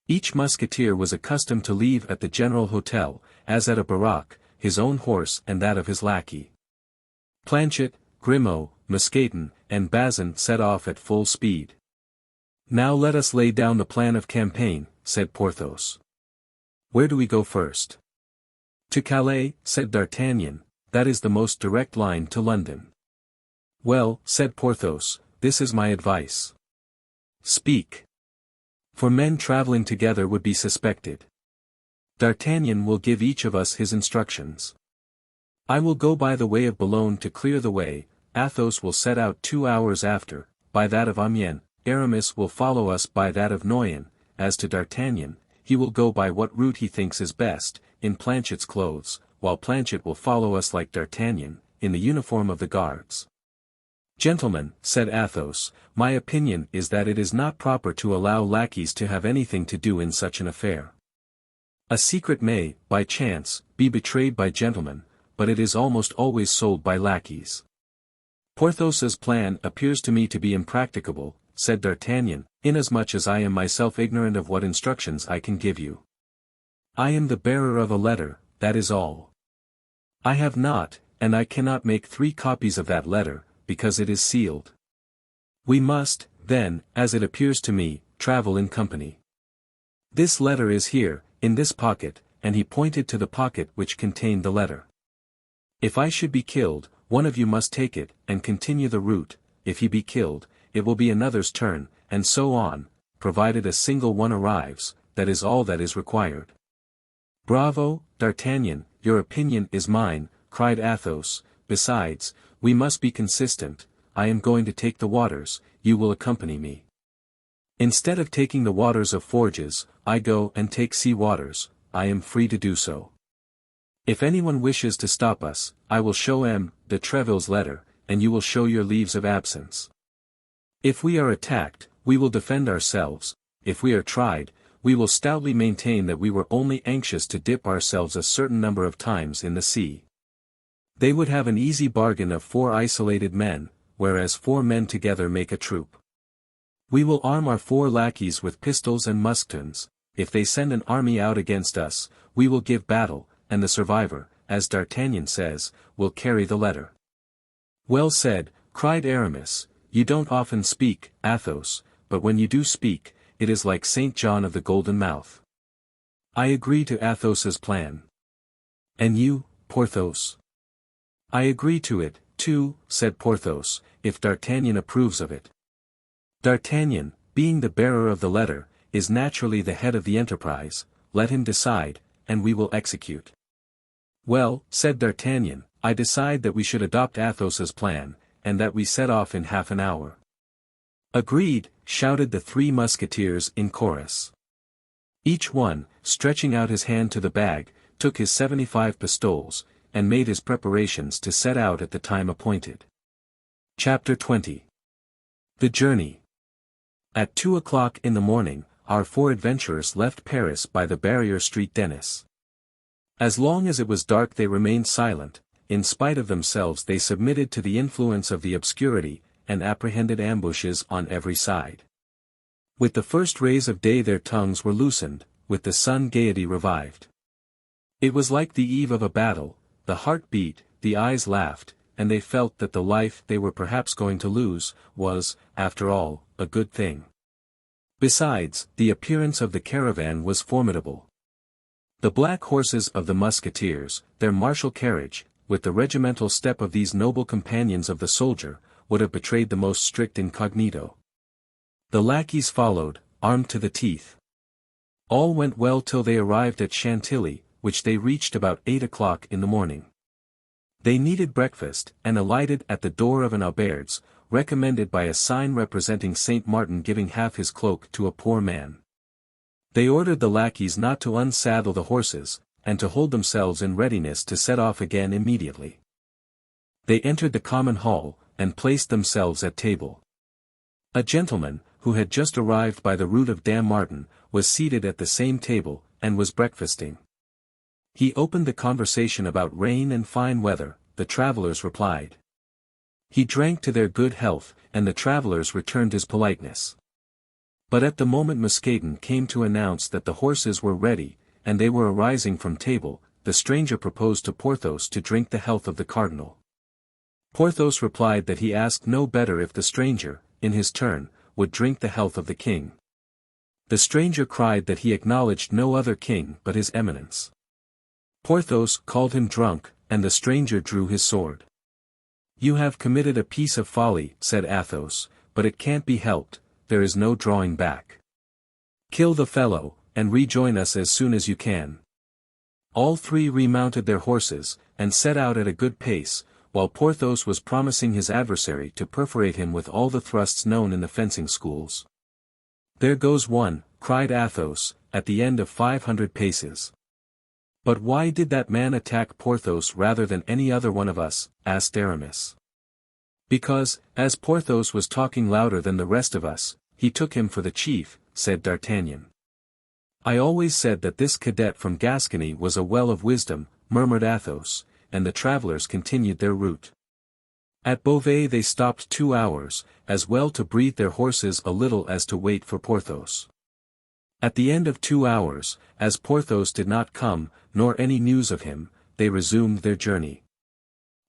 Each musketeer was accustomed to leave at the general hotel, as at a baraque, his own horse and that of his lackey. Planchet, Grimaud, Mousqueton, and Bazin set off at full speed. Now let us lay down the plan of campaign, said Porthos. Where do we go first? To Calais, said D'Artagnan, that is the most direct line to London. Well, said Porthos, this is my advice. Speak. For men traveling together would be suspected. D'Artagnan will give each of us his instructions. I will go by the way of Boulogne to clear the way, Athos will set out 2 hours after, by that of Amiens, Aramis will follow us by that of Noyon, as to D'Artagnan, he will go by what route he thinks is best, in Planchet's clothes, while Planchet will follow us like D'Artagnan, in the uniform of the guards. Gentlemen, said Athos, my opinion is that it is not proper to allow lackeys to have anything to do in such an affair. A secret may, by chance, be betrayed by gentlemen, but it is almost always sold by lackeys. Porthos's plan appears to me to be impracticable, said D'Artagnan, inasmuch as I am myself ignorant of what instructions I can give you. I am the bearer of a letter, that is all. I have not, and I cannot make 3 copies of that letter, because it is sealed. We must, then, as it appears to me, travel in company. This letter is here, in this pocket, and he pointed to the pocket which contained the letter. If I should be killed, one of you must take it, and continue the route, if he be killed, it will be another's turn, and so on, provided a single one arrives, that is all that is required. Bravo, D'Artagnan, your opinion is mine, cried Athos, besides, we must be consistent, I am going to take the waters, you will accompany me. Instead of taking the waters of Forges, I go and take sea waters, I am free to do so. If anyone wishes to stop us, I will show M. de Treville's letter, and you will show your leaves of absence. If we are attacked, we will defend ourselves; if we are tried, we will stoutly maintain that we were only anxious to dip ourselves a certain number of times in the sea. They would have an easy bargain of 4 isolated men, whereas 4 men together make a troop. We will arm our 4 lackeys with pistols and musketons. If they send an army out against us, we will give battle, and the survivor, as D'Artagnan says, will carry the letter." "Well said," cried Aramis. "You don't often speak, Athos, but when you do speak, it is like Saint John of the Golden Mouth." "I agree to Athos's plan." "And you, Porthos?" "I agree to it, too," said Porthos, "if D'Artagnan approves of it." "D'Artagnan, being the bearer of the letter, is naturally the head of the enterprise. Let him decide, and we will execute." "Well," said D'Artagnan, "I decide that we should adopt Athos's plan, and that we set off in half an hour." "Agreed," shouted the 3 Musketeers in chorus. Each one, stretching out his hand to the bag, took his 75 pistoles, and made his preparations to set out at the time appointed. Chapter 20. The Journey. At 2 o'clock in the morning, our 4 adventurers left Paris by the Barrier Street Denis. As long as it was dark they remained silent; in spite of themselves they submitted to the influence of the obscurity, and apprehended ambushes on every side. With the first rays of day their tongues were loosened, with the sun gaiety revived. It was like the eve of a battle; the heart beat, the eyes laughed, and they felt that the life they were perhaps going to lose, was, after all, a good thing. Besides, the appearance of the caravan was formidable. The black horses of the Musketeers, their martial carriage, with the regimental step of these noble companions of the soldier, would have betrayed the most strict incognito. The lackeys followed, armed to the teeth. All went well till they arrived at Chantilly, which they reached about 8 o'clock in the morning. They needed breakfast, and alighted at the door of an auberge, recommended by a sign representing Saint Martin giving half his cloak to a poor man. They ordered the lackeys not to unsaddle the horses, and to hold themselves in readiness to set off again immediately. They entered the common hall, and placed themselves at table. A gentleman, who had just arrived by the route of Dammartin, was seated at the same table, and was breakfasting. He opened the conversation about rain and fine weather. The travellers replied. He drank to their good health, and the travellers returned his politeness. But at the moment Mousqueton came to announce that the horses were ready, and they were arising from table, the stranger proposed to Porthos to drink the health of the cardinal. Porthos replied that he asked no better if the stranger, in his turn, would drink the health of the king. The stranger cried that he acknowledged no other king but his eminence. Porthos called him drunk, and the stranger drew his sword. "You have committed a piece of folly," said Athos, "but it can't be helped, there is no drawing back. Kill the fellow, and rejoin us as soon as you can." All 3 remounted their horses, and set out at a good pace, while Porthos was promising his adversary to perforate him with all the thrusts known in the fencing schools. "There goes one," cried Athos, at the end of 500 paces. "But why did that man attack Porthos rather than any other one of us?" asked Aramis. "Because, as Porthos was talking louder than the rest of us, he took him for the chief," said D'Artagnan. "I always said that this cadet from Gascony was a well of wisdom," murmured Athos, and the travellers continued their route. At Beauvais they stopped 2 hours, as well to breathe their horses a little as to wait for Porthos. At the end of 2 hours, as Porthos did not come, nor any news of him, they resumed their journey.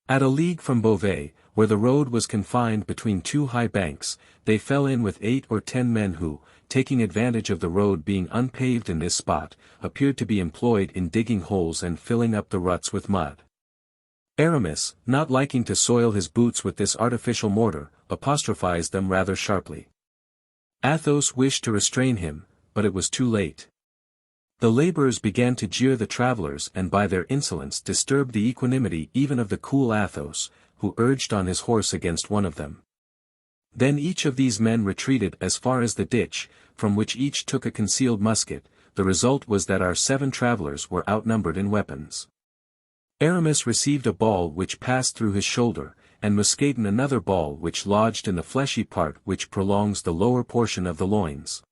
At a league from Beauvais, where the road was confined between 2 high banks, they fell in with 8 or 10 men who, taking advantage of the road being unpaved in this spot, appeared to be employed in digging holes and filling up the ruts with mud. Aramis, not liking to soil his boots with this artificial mortar, apostrophized them rather sharply. Athos wished to restrain him, but it was too late. The laborers began to jeer the travellers and by their insolence disturbed the equanimity even of the cool Athos, who urged on his horse against one of them. Then each of these men retreated as far as the ditch, from which each took a concealed musket. The result was that our 7 travellers were outnumbered in weapons. Aramis received a ball which passed through his shoulder, and Musketon another ball which lodged in the fleshy part which prolongs the lower portion of the loins.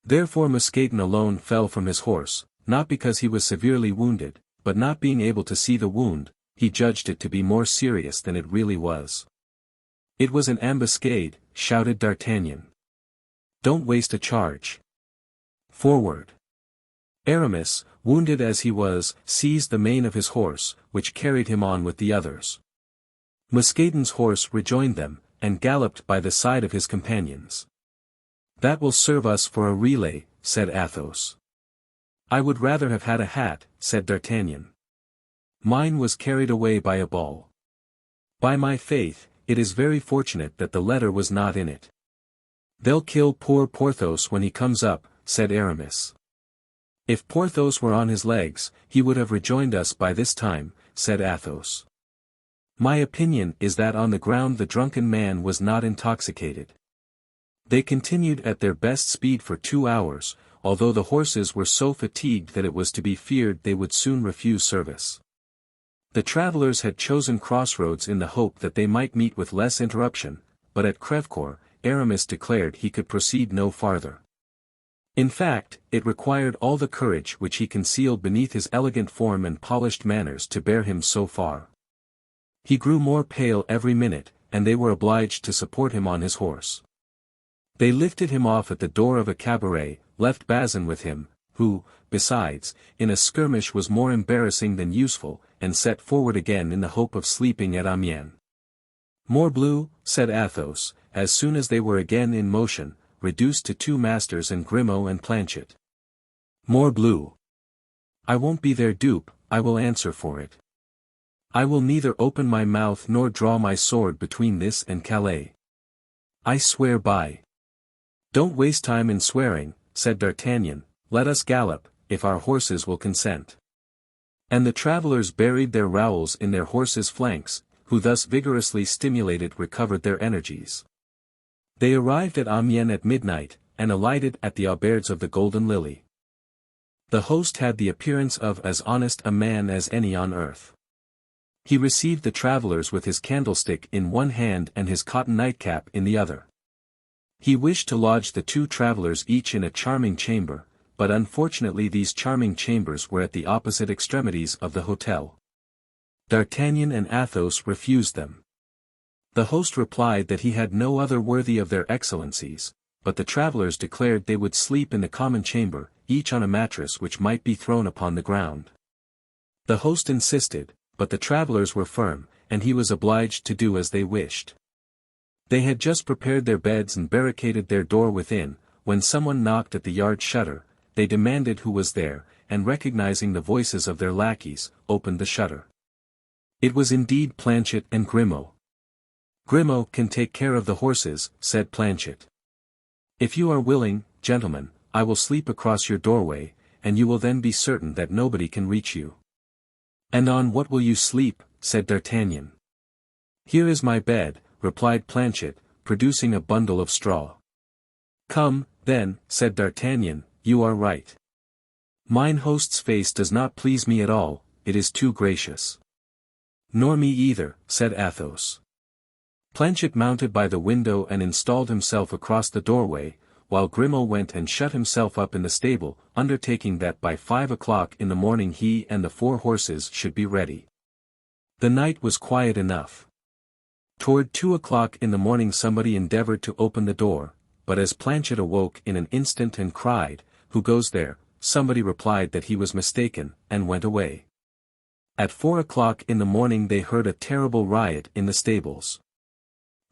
Therefore Musketon alone fell from his horse, not because he was severely wounded, but not being able to see the wound, he judged it to be more serious than it really was. "It was an ambuscade," shouted D'Artagnan. "Don't waste a charge. Forward!" Aramis, wounded as he was, seized the mane of his horse, which carried him on with the others. Musketon's horse rejoined them, and galloped by the side of his companions. "That will serve us for a relay," said Athos. "I would rather have had a hat," said D'Artagnan. "Mine was carried away by a ball. By my faith, it is very fortunate that the letter was not in it." "They'll kill poor Porthos when he comes up," said Aramis. "If Porthos were on his legs, he would have rejoined us by this time," said Athos. "My opinion is that on the ground the drunken man was not intoxicated." They continued at their best speed for 2 hours, although the horses were so fatigued that it was to be feared they would soon refuse service. The travelers had chosen crossroads in the hope that they might meet with less interruption, but at Crèvecoeur, Aramis declared he could proceed no farther. In fact, it required all the courage which he concealed beneath his elegant form and polished manners to bear him so far. He grew more pale every minute, and they were obliged to support him on his horse. They lifted him off at the door of a cabaret, left Bazin with him, who, besides, in a skirmish was more embarrassing than useful, and set forward again in the hope of sleeping at Amiens. "Morbleu," said Athos, as soon as they were again in motion, reduced to 2 masters and Grimaud and Planchet. "Morbleu! I won't be their dupe, I will answer for it. I will neither open my mouth nor draw my sword between this and Calais. I swear by—" "Don't waste time in swearing," said D'Artagnan, "let us gallop, if our horses will consent." And the travelers buried their rowels in their horses' flanks, who thus vigorously stimulated recovered their energies. They arrived at Amiens at midnight, and alighted at the auberge of the Golden Lily. The host had the appearance of as honest a man as any on earth. He received the travelers with his candlestick in one hand and his cotton nightcap in the other. He wished to lodge the 2 travelers each in a charming chamber, but unfortunately these charming chambers were at the opposite extremities of the hotel. D'Artagnan and Athos refused them. The host replied that he had no other worthy of their excellencies, but the travelers declared they would sleep in the common chamber, each on a mattress which might be thrown upon the ground. The host insisted, but the travelers were firm, and he was obliged to do as they wished. They had just prepared their beds and barricaded their door within, when someone knocked at the yard shutter. They demanded who was there, and recognizing the voices of their lackeys, opened the shutter. It was indeed Planchet and Grimaud. "Grimaud can take care of the horses," said Planchet. "If you are willing, gentlemen, I will sleep across your doorway, and you will then be certain that nobody can reach you." "And on what will you sleep?" said D'Artagnan. "Here is my bed," replied Planchet, producing a bundle of straw. "Come, then," said D'Artagnan, "you are right. Mine host's face does not please me at all, it is too gracious." "Nor me either," said Athos. Planchet mounted by the window and installed himself across the doorway, while Grimaud went and shut himself up in the stable, undertaking that by 5 o'clock in the morning he and the 4 horses should be ready. The night was quiet enough. Toward 2 o'clock in the morning somebody endeavored to open the door, but as Planchet awoke in an instant and cried, "Who goes there?" somebody replied that he was mistaken, and went away. At 4 o'clock in the morning they heard a terrible riot in the stables.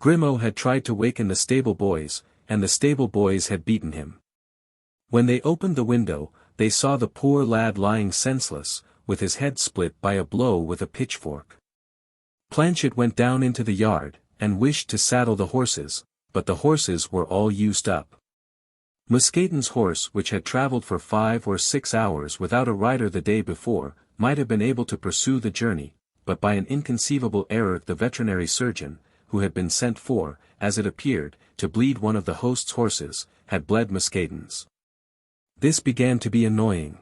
Grimaud had tried to waken the stable boys, and the stable boys had beaten him. When they opened the window, they saw the poor lad lying senseless, with his head split by a blow with a pitchfork. Planchet went down into the yard, and wished to saddle the horses, but the horses were all used up. Musketon's horse, which had traveled for 5 or 6 hours without a rider the day before, might have been able to pursue the journey, but by an inconceivable error the veterinary surgeon, who had been sent for, as it appeared, to bleed one of the host's horses, had bled Musketon's. This began to be annoying.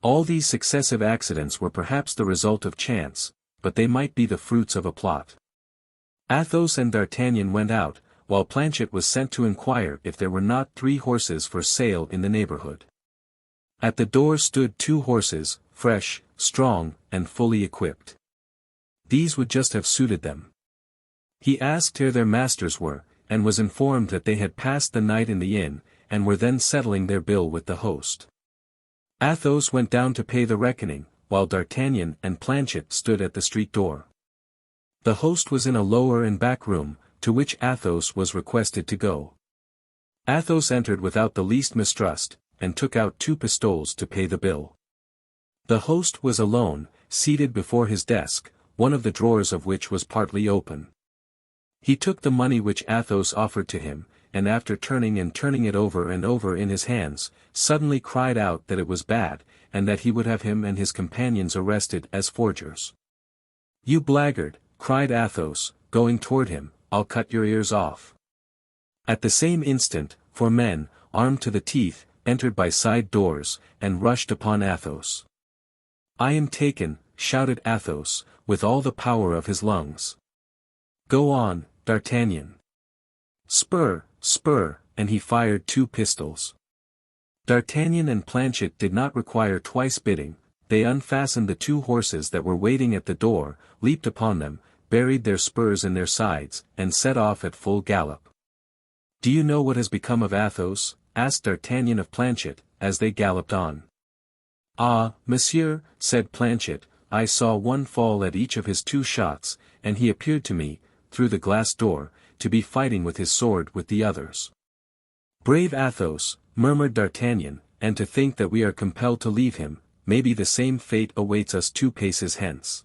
All these successive accidents were perhaps the result of chance, but they might be the fruits of a plot. Athos and D'Artagnan went out, while Planchet was sent to inquire if there were not 3 horses for sale in the neighborhood. At the door stood 2 horses, fresh, strong, and fully equipped. These would just have suited them. He asked where their masters were, and was informed that they had passed the night in the inn, and were then settling their bill with the host. Athos went down to pay the reckoning, while D'Artagnan and Planchet stood at the street door. The host was in a lower and back room, to which Athos was requested to go. Athos entered without the least mistrust, and took out 2 pistoles to pay the bill. The host was alone, seated before his desk, one of the drawers of which was partly open. He took the money which Athos offered to him, and after turning it over and over in his hands, suddenly cried out that it was bad, and that he would have him and his companions arrested as forgers. "You blackguard," cried Athos, going toward him, "I'll cut your ears off." At the same instant, 4 men, armed to the teeth, entered by side doors, and rushed upon Athos. "I am taken," shouted Athos, with all the power of his lungs. "Go on, D'Artagnan. Spur, spur," and he fired 2 pistols. D'Artagnan and Planchet did not require twice bidding, they unfastened the 2 horses that were waiting at the door, leaped upon them, buried their spurs in their sides, and set off at full gallop. "Do you know what has become of Athos?" asked D'Artagnan of Planchet, as they galloped on. "Ah, monsieur," said Planchet, "I saw one fall at each of his 2 shots, and he appeared to me, through the glass door, to be fighting with his sword with the others." "Brave Athos," murmured D'Artagnan, "and to think that we are compelled to leave him, maybe the same fate awaits us 2 paces hence.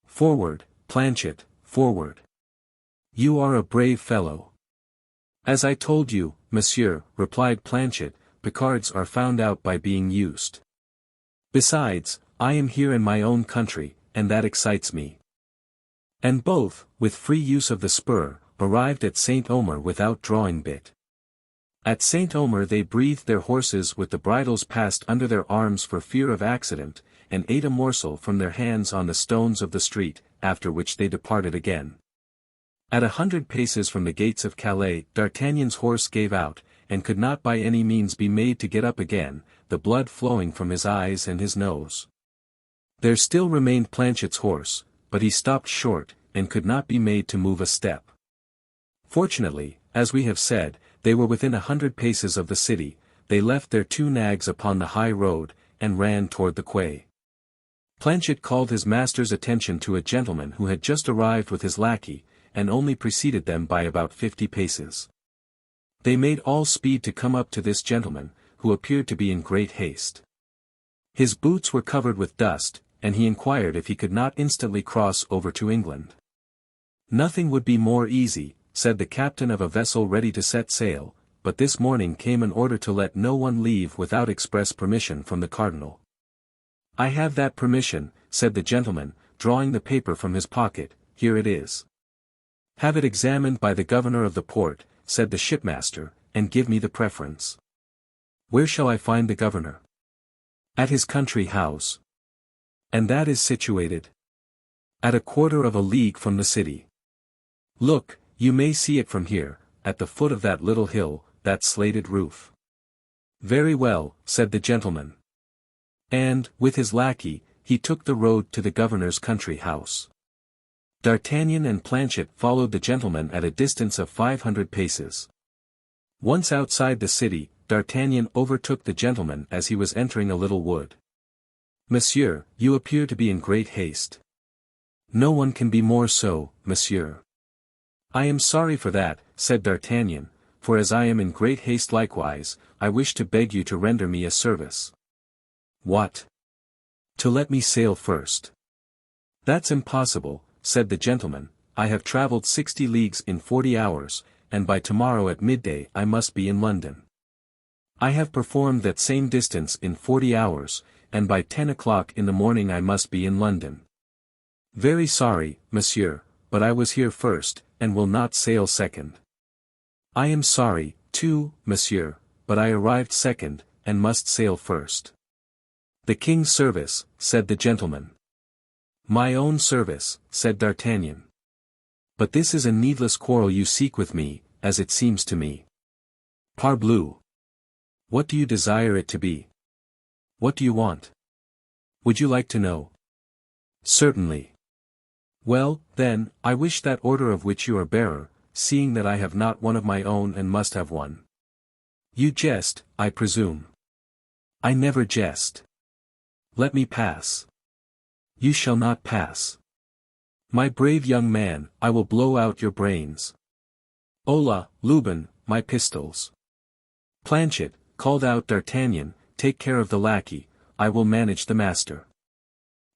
Forward, Planchet, forward. You are a brave fellow." "As I told you, monsieur," replied Planchet, "Picards are found out by being used. Besides, I am here in my own country, and that excites me." And both, with free use of the spur, arrived at Saint Omer without drawing bit. At Saint Omer they breathed their horses with the bridles passed under their arms for fear of accident, and ate a morsel from their hands on the stones of the street, after which they departed again. At 100 paces from the gates of Calais, D'Artagnan's horse gave out, and could not by any means be made to get up again, the blood flowing from his eyes and his nose. There still remained Planchet's horse, but he stopped short, and could not be made to move a step. Fortunately, as we have said, they were within 100 paces of the city, they left their 2 nags upon the high road, and ran toward the quay. Planchet called his master's attention to a gentleman who had just arrived with his lackey, and only preceded them by about 50 paces. They made all speed to come up to this gentleman, who appeared to be in great haste. His boots were covered with dust, and he inquired if he could not instantly cross over to England. "Nothing would be more easy," said the captain of a vessel ready to set sail, "but this morning came an order to let no one leave without express permission from the cardinal." "I have that permission," said the gentleman, drawing the paper from his pocket, "here it is." "Have it examined by the governor of the port," said the shipmaster, "and give me the preference." "Where shall I find the governor?" "At his country house." "And that is situated?" "At a quarter of a league from the city." "Look, you may see it from here, at the foot of that little hill, that slated roof." "Very well," said the gentleman. And, with his lackey, he took the road to the governor's country house. D'Artagnan and Planchet followed the gentleman at a distance of 500 paces. Once outside the city, D'Artagnan overtook the gentleman as he was entering a little wood. "Monsieur, you appear to be in great haste." "No one can be more so, monsieur." "I am sorry for that," said D'Artagnan, "for as I am in great haste likewise, I wish to beg you to render me a service." "What?" "To let me sail first." "That's impossible," said the gentleman, "I have travelled 60 leagues in 40 hours, and by tomorrow at midday I must be in London. I have performed that same distance in 40 hours, and by 10 o'clock in the morning I must be in London. Very sorry, monsieur, but I was here first, and will not sail second. I am sorry, too, monsieur, but I arrived second, and must sail first." "The king's service," said the gentleman. "My own service," said D'Artagnan. But this is a needless quarrel you seek with me, as it seems to me. Parbleu! What do you desire it to be? What do you want? Would you like to know? Certainly. Well, then, I wish that order of which you are bearer, seeing that I have not one of my own and must have one. You jest, I presume. I never jest. Let me pass. You shall not pass. My brave young man, I will blow out your brains. Hola, Lubin, my pistols. Planchet, called out D'Artagnan, take care of the lackey, I will manage the master.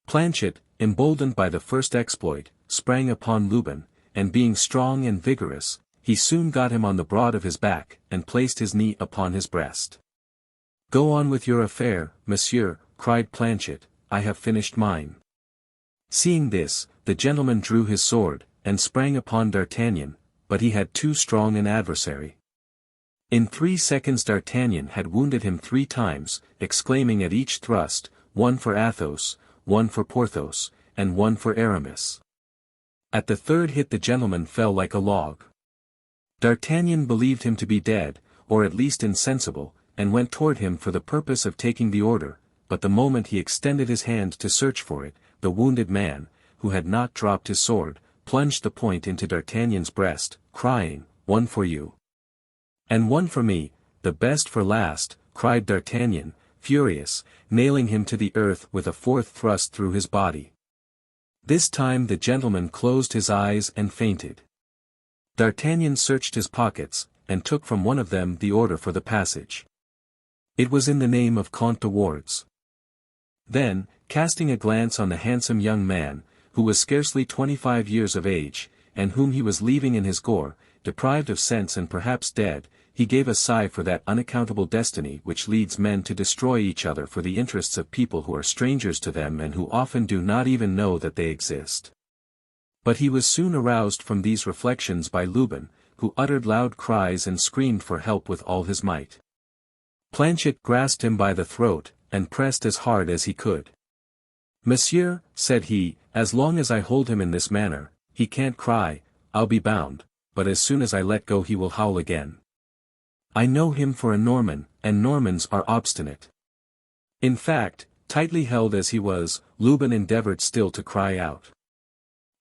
Planchet, emboldened by the first exploit, sprang upon Lubin, and being strong and vigorous, he soon got him on the broad of his back, and placed his knee upon his breast. Go on with your affair, monsieur, cried Planchet, I have finished mine. Seeing this, the gentleman drew his sword, and sprang upon D'Artagnan, but he had too strong an adversary. In 3 seconds D'Artagnan had wounded him 3 times, exclaiming at each thrust, one for Athos, one for Porthos, and one for Aramis. At the third hit the gentleman fell like a log. D'Artagnan believed him to be dead, or at least insensible, and went toward him for the purpose of taking the order, but the moment he extended his hand to search for it, the wounded man, who had not dropped his sword, plunged the point into D'Artagnan's breast, crying, one for you. And one for me, the best for last, cried D'Artagnan, furious, nailing him to the earth with a 4th thrust through his body. This time the gentleman closed his eyes and fainted. D'Artagnan searched his pockets, and took from one of them the order for the passage. It was in the name of Comte de Wardes. Then, casting a glance on the handsome young man, who was scarcely 25 years of age, and whom he was leaving in his gore, deprived of sense and perhaps dead, he gave a sigh for that unaccountable destiny which leads men to destroy each other for the interests of people who are strangers to them and who often do not even know that they exist. But he was soon aroused from these reflections by Lubin, who uttered loud cries and screamed for help with all his might. Planchet grasped him by the throat, and pressed as hard as he could. Monsieur, said he, as long as I hold him in this manner, he can't cry, I'll be bound, but as soon as I let go he will howl again. I know him for a Norman, and Normans are obstinate. In fact, tightly held as he was, Lubin endeavored still to cry out.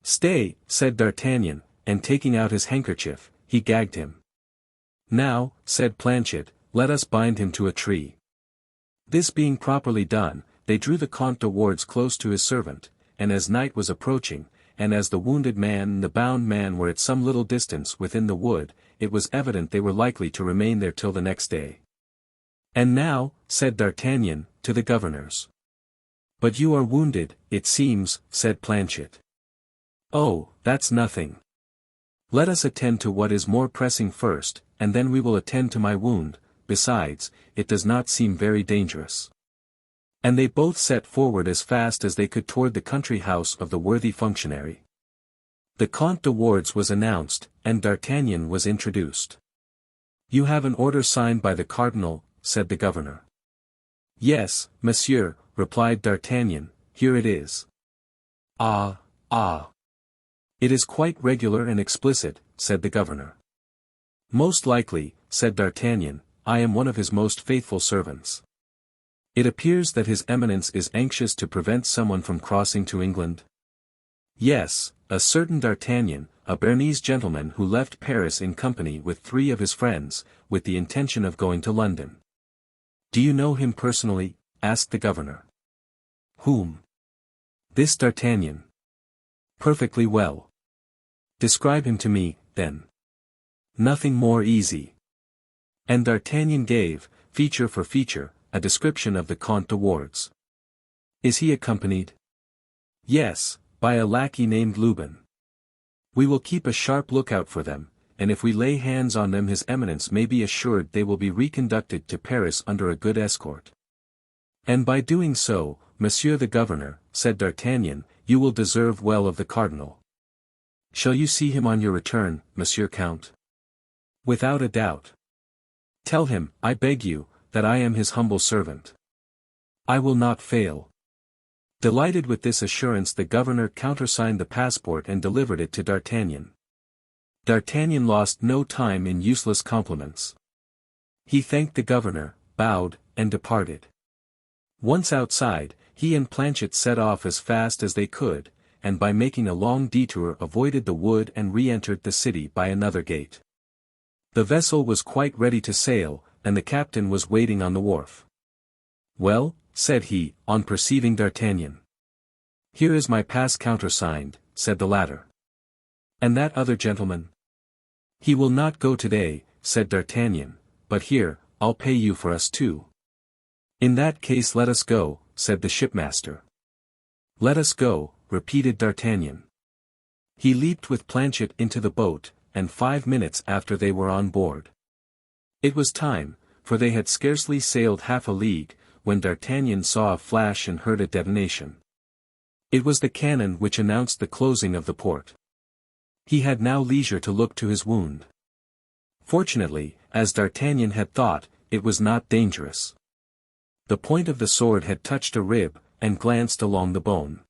Stay, said D'Artagnan, and taking out his handkerchief, he gagged him. Now, said Planchet, let us bind him to a tree. This being properly done, they drew the Comte de Wardes close to his servant, and as night was approaching, and as the wounded man and the bound man were at some little distance within the wood, it was evident they were likely to remain there till the next day. And now, said D'Artagnan, to the governors. But you are wounded, it seems, said Planchet. Oh, that's nothing. Let us attend to what is more pressing first, and then we will attend to my wound, besides, it does not seem very dangerous. And they both set forward as fast as they could toward the country house of the worthy functionary. The Comte de Wardes was announced, and D'Artagnan was introduced. You have an order signed by the cardinal, said the governor. Yes, monsieur, replied D'Artagnan, here it is. Ah. It is quite regular and explicit, said the governor. Most likely, said D'Artagnan, I am one of his most faithful servants. It appears that his eminence is anxious to prevent someone from crossing to England. Yes, a certain D'Artagnan, a Bernese gentleman who left Paris in company with 3 of his friends, with the intention of going to London. Do you know him personally? Asked the governor. Whom? This D'Artagnan. Perfectly well. Describe him to me, then. Nothing more easy. And D'Artagnan gave, feature for feature, a description of the Comte de Wardes. Is he accompanied? Yes, by a lackey named Lubin. We will keep a sharp lookout for them, and if we lay hands on them his eminence may be assured they will be reconducted to Paris under a good escort. And by doing so, monsieur the governor, said D'Artagnan, you will deserve well of the cardinal. Shall you see him on your return, monsieur Count? Without a doubt. Tell him, I beg you, that I am his humble servant. I will not fail. Delighted with this assurance the governor countersigned the passport and delivered it to D'Artagnan. D'Artagnan lost no time in useless compliments. He thanked the governor, bowed, and departed. Once outside, he and Planchet set off as fast as they could, and by making a long detour avoided the wood and re-entered the city by another gate. The vessel was quite ready to sail, and the captain was waiting on the wharf. "Well," said he, on perceiving D'Artagnan. "Here is my pass countersigned," said the latter. "And that other gentleman?" "He will not go today," said D'Artagnan, "but here, I'll pay you for us too." "In that case let us go," said the shipmaster. "Let us go," repeated D'Artagnan. He leaped with Planchet into the boat, and 5 minutes after they were on board. It was time, for they had scarcely sailed half a league, when D'Artagnan saw a flash and heard a detonation. It was the cannon which announced the closing of the port. He had now leisure to look to his wound. Fortunately, as D'Artagnan had thought, it was not dangerous. The point of the sword had touched a rib, and glanced along the bone.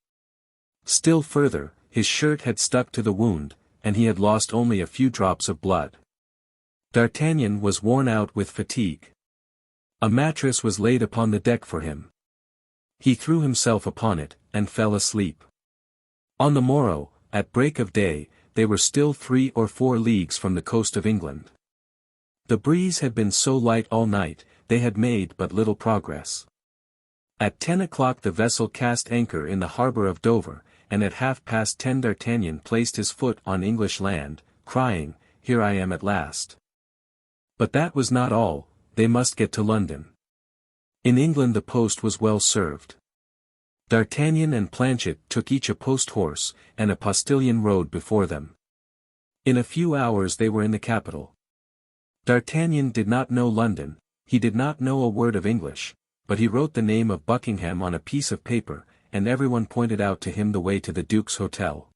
Still further, his shirt had stuck to the wound, and he had lost only a few drops of blood. D'Artagnan was worn out with fatigue. A mattress was laid upon the deck for him. He threw himself upon it, and fell asleep. On the morrow, at break of day, they were still 3 or 4 leagues from the coast of England. The breeze had been so light all night, they had made but little progress. At 10 o'clock the vessel cast anchor in the harbour of Dover, and at 10:30 D'Artagnan placed his foot on English land, crying, "Here I am at last." But that was not all, they must get to London. In England the post was well served. D'Artagnan and Planchet took each a post-horse, and a postillion rode before them. In a few hours they were in the capital. D'Artagnan did not know London, he did not know a word of English, but he wrote the name of Buckingham on a piece of paper, and everyone pointed out to him the way to the Duke's hotel.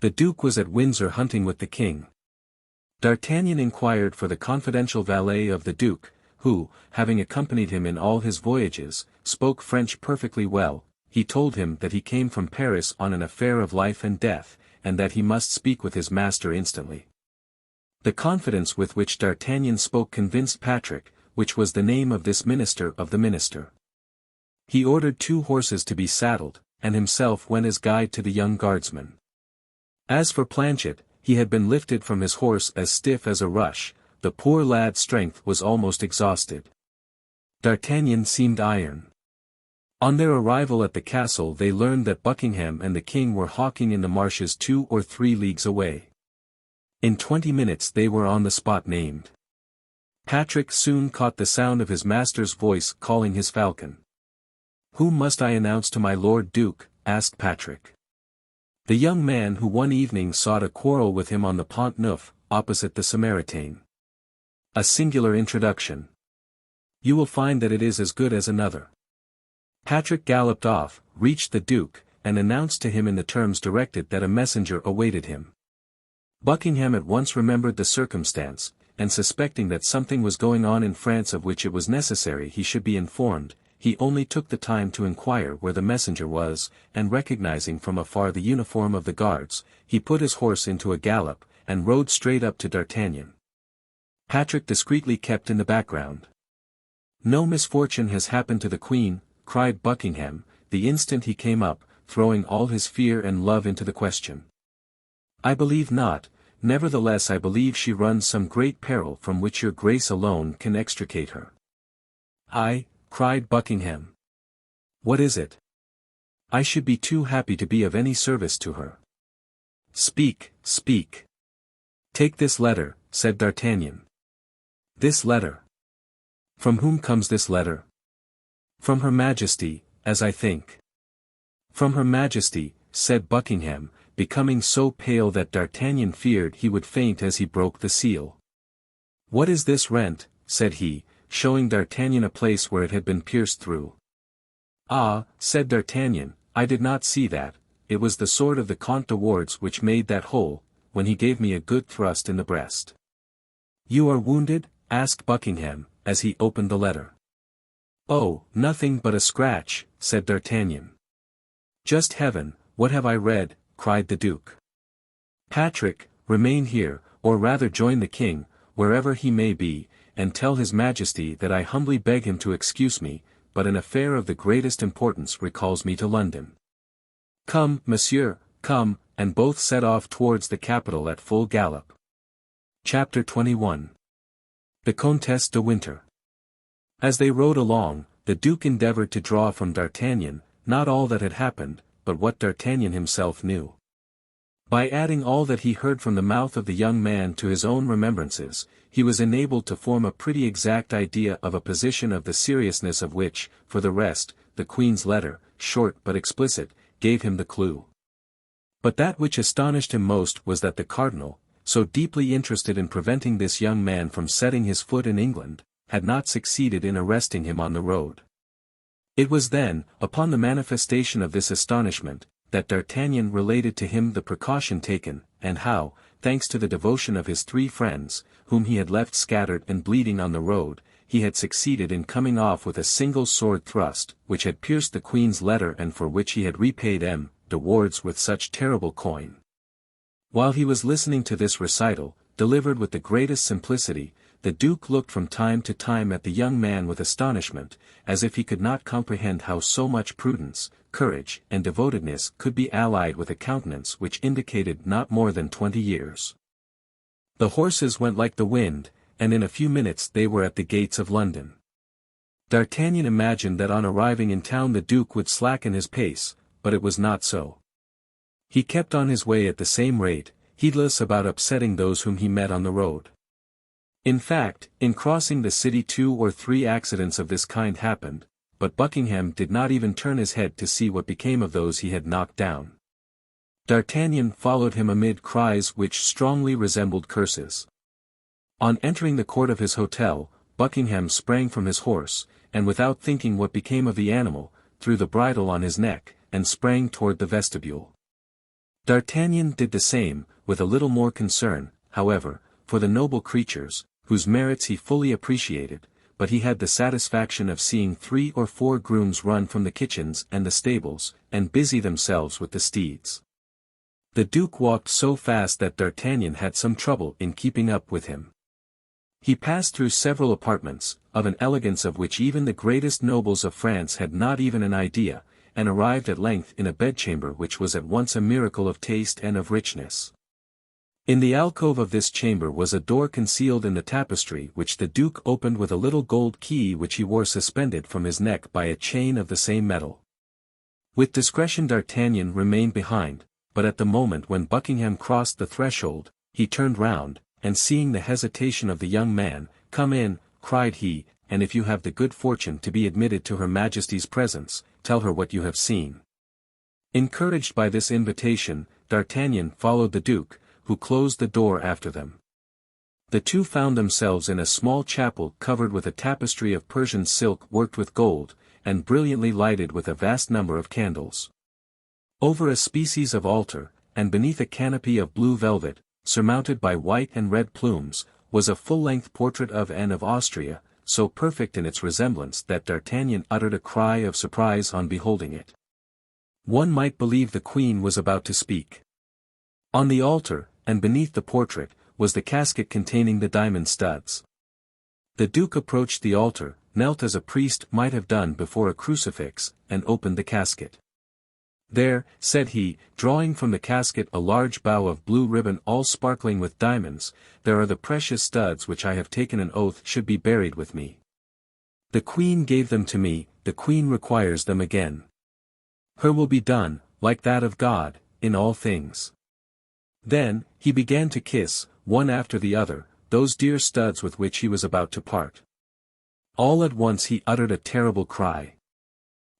The Duke was at Windsor hunting with the King. D'Artagnan inquired for the confidential valet of the Duke, who, having accompanied him in all his voyages, spoke French perfectly well. He told him that he came from Paris on an affair of life and death, and that he must speak with his master instantly. The confidence with which D'Artagnan spoke convinced Patrick, which was the name of this minister of the minister. He ordered 2 horses to be saddled, and himself went as guide to the young guardsman. As for Planchet, he had been lifted from his horse as stiff as a rush, the poor lad's strength was almost exhausted. D'Artagnan seemed iron. On their arrival at the castle they learned that Buckingham and the King were hawking in the marshes 2 or 3 leagues away. In 20 minutes they were on the spot named. Patrick soon caught the sound of his master's voice calling his falcon. "Whom must I announce to my Lord Duke?" asked Patrick. The young man who one evening sought a quarrel with him on the Pont Neuf, opposite the Samaritaine. A singular introduction. You will find that it is as good as another. Patrick galloped off, reached the Duke, and announced to him in the terms directed that a messenger awaited him. Buckingham at once remembered the circumstance, and suspecting that something was going on in France of which it was necessary he should be informed, he only took the time to inquire where the messenger was, and recognizing from afar the uniform of the guards, he put his horse into a gallop, and rode straight up to D'Artagnan. Patrick discreetly kept in the background. "No misfortune has happened to the Queen," cried Buckingham, the instant he came up, throwing all his fear and love into the question. "I believe not, nevertheless I believe she runs some great peril from which your grace alone can extricate her." "I," cried Buckingham. "What is it?" "I should be too happy to be of any service to her." "Speak, speak." "Take this letter," said D'Artagnan. "This letter? From whom comes this letter?" "From Her Majesty, as I think." "From Her Majesty," said Buckingham, becoming so pale that D'Artagnan feared he would faint as he broke the seal. "What is this rent?" said he, showing D'Artagnan a place where it had been pierced through. "Ah," said D'Artagnan, "I did not see that, it was the sword of the Comte de Wardes which made that hole, when he gave me a good thrust in the breast." "You are wounded?" asked Buckingham, as he opened the letter. "Oh, nothing but a scratch," said D'Artagnan. "Just heaven, what have I read?" cried the Duke. Patrick, remain here, or rather join the king, wherever he may be, and tell his majesty that I humbly beg him to excuse me, but an affair of the greatest importance recalls me to London. Come, monsieur, come," and both set off towards the capital at full gallop. Chapter 21. The Comtesse de Winter. As they rode along, the Duke endeavored to draw from D'Artagnan, not all that had happened, but what D'Artagnan himself knew. By adding all that he heard from the mouth of the young man to his own remembrances, he was enabled to form a pretty exact idea of a position of the seriousness of which, for the rest, the Queen's letter, short but explicit, gave him the clue. But that which astonished him most was that the Cardinal, so deeply interested in preventing this young man from setting his foot in England, had not succeeded in arresting him on the road. It was then, upon the manifestation of this astonishment, that D'Artagnan related to him the precaution taken, and how, thanks to the devotion of his 3 friends, whom he had left scattered and bleeding on the road, he had succeeded in coming off with a single sword thrust, which had pierced the Queen's letter and for which he had repaid M. de Wardes with such terrible coin. While he was listening to this recital, delivered with the greatest simplicity, the Duke looked from time to time at the young man with astonishment, as if he could not comprehend how so much prudence, courage, and devotedness could be allied with a countenance which indicated not more than 20 years. The horses went like the wind, and in a few minutes they were at the gates of London. D'Artagnan imagined that on arriving in town the Duke would slacken his pace, but it was not so. He kept on his way at the same rate, heedless about upsetting those whom he met on the road. In fact, in crossing the city 2 or 3 accidents of this kind happened, but Buckingham did not even turn his head to see what became of those he had knocked down. D'Artagnan followed him amid cries which strongly resembled curses. On entering the court of his hotel, Buckingham sprang from his horse, and without thinking what became of the animal, threw the bridle on his neck, and sprang toward the vestibule. D'Artagnan did the same, with a little more concern, however, for the noble creatures, whose merits he fully appreciated, but he had the satisfaction of seeing 3 or 4 grooms run from the kitchens and the stables, and busy themselves with the steeds. The Duke walked so fast that D'Artagnan had some trouble in keeping up with him. He passed through several apartments, of an elegance of which even the greatest nobles of France had not even an idea, and arrived at length in a bedchamber which was at once a miracle of taste and of richness. In the alcove of this chamber was a door concealed in the tapestry which the Duke opened with a little gold key which he wore suspended from his neck by a chain of the same metal. With discretion D'Artagnan remained behind, but at the moment when Buckingham crossed the threshold, he turned round, and seeing the hesitation of the young man, "Come in," cried he, "and if you have the good fortune to be admitted to Her Majesty's presence, tell her what you have seen." Encouraged by this invitation, D'Artagnan followed the Duke, who closed the door after them. The two found themselves in a small chapel covered with a tapestry of Persian silk worked with gold, and brilliantly lighted with a vast number of candles. Over a species of altar, and beneath a canopy of blue velvet, surmounted by white and red plumes, was a full-length portrait of Anne of Austria, so perfect in its resemblance that D'Artagnan uttered a cry of surprise on beholding it. One might believe the Queen was about to speak. On the altar, and beneath the portrait, was the casket containing the diamond studs. The Duke approached the altar, knelt as a priest might have done before a crucifix, and opened the casket. "There," said he, drawing from the casket a large bow of blue ribbon all sparkling with diamonds, "there are the precious studs which I have taken an oath should be buried with me. The Queen gave them to me, the Queen requires them again. Her will be done, like that of God, in all things." Then, he began to kiss, one after the other, those dear studs with which he was about to part. All at once he uttered a terrible cry.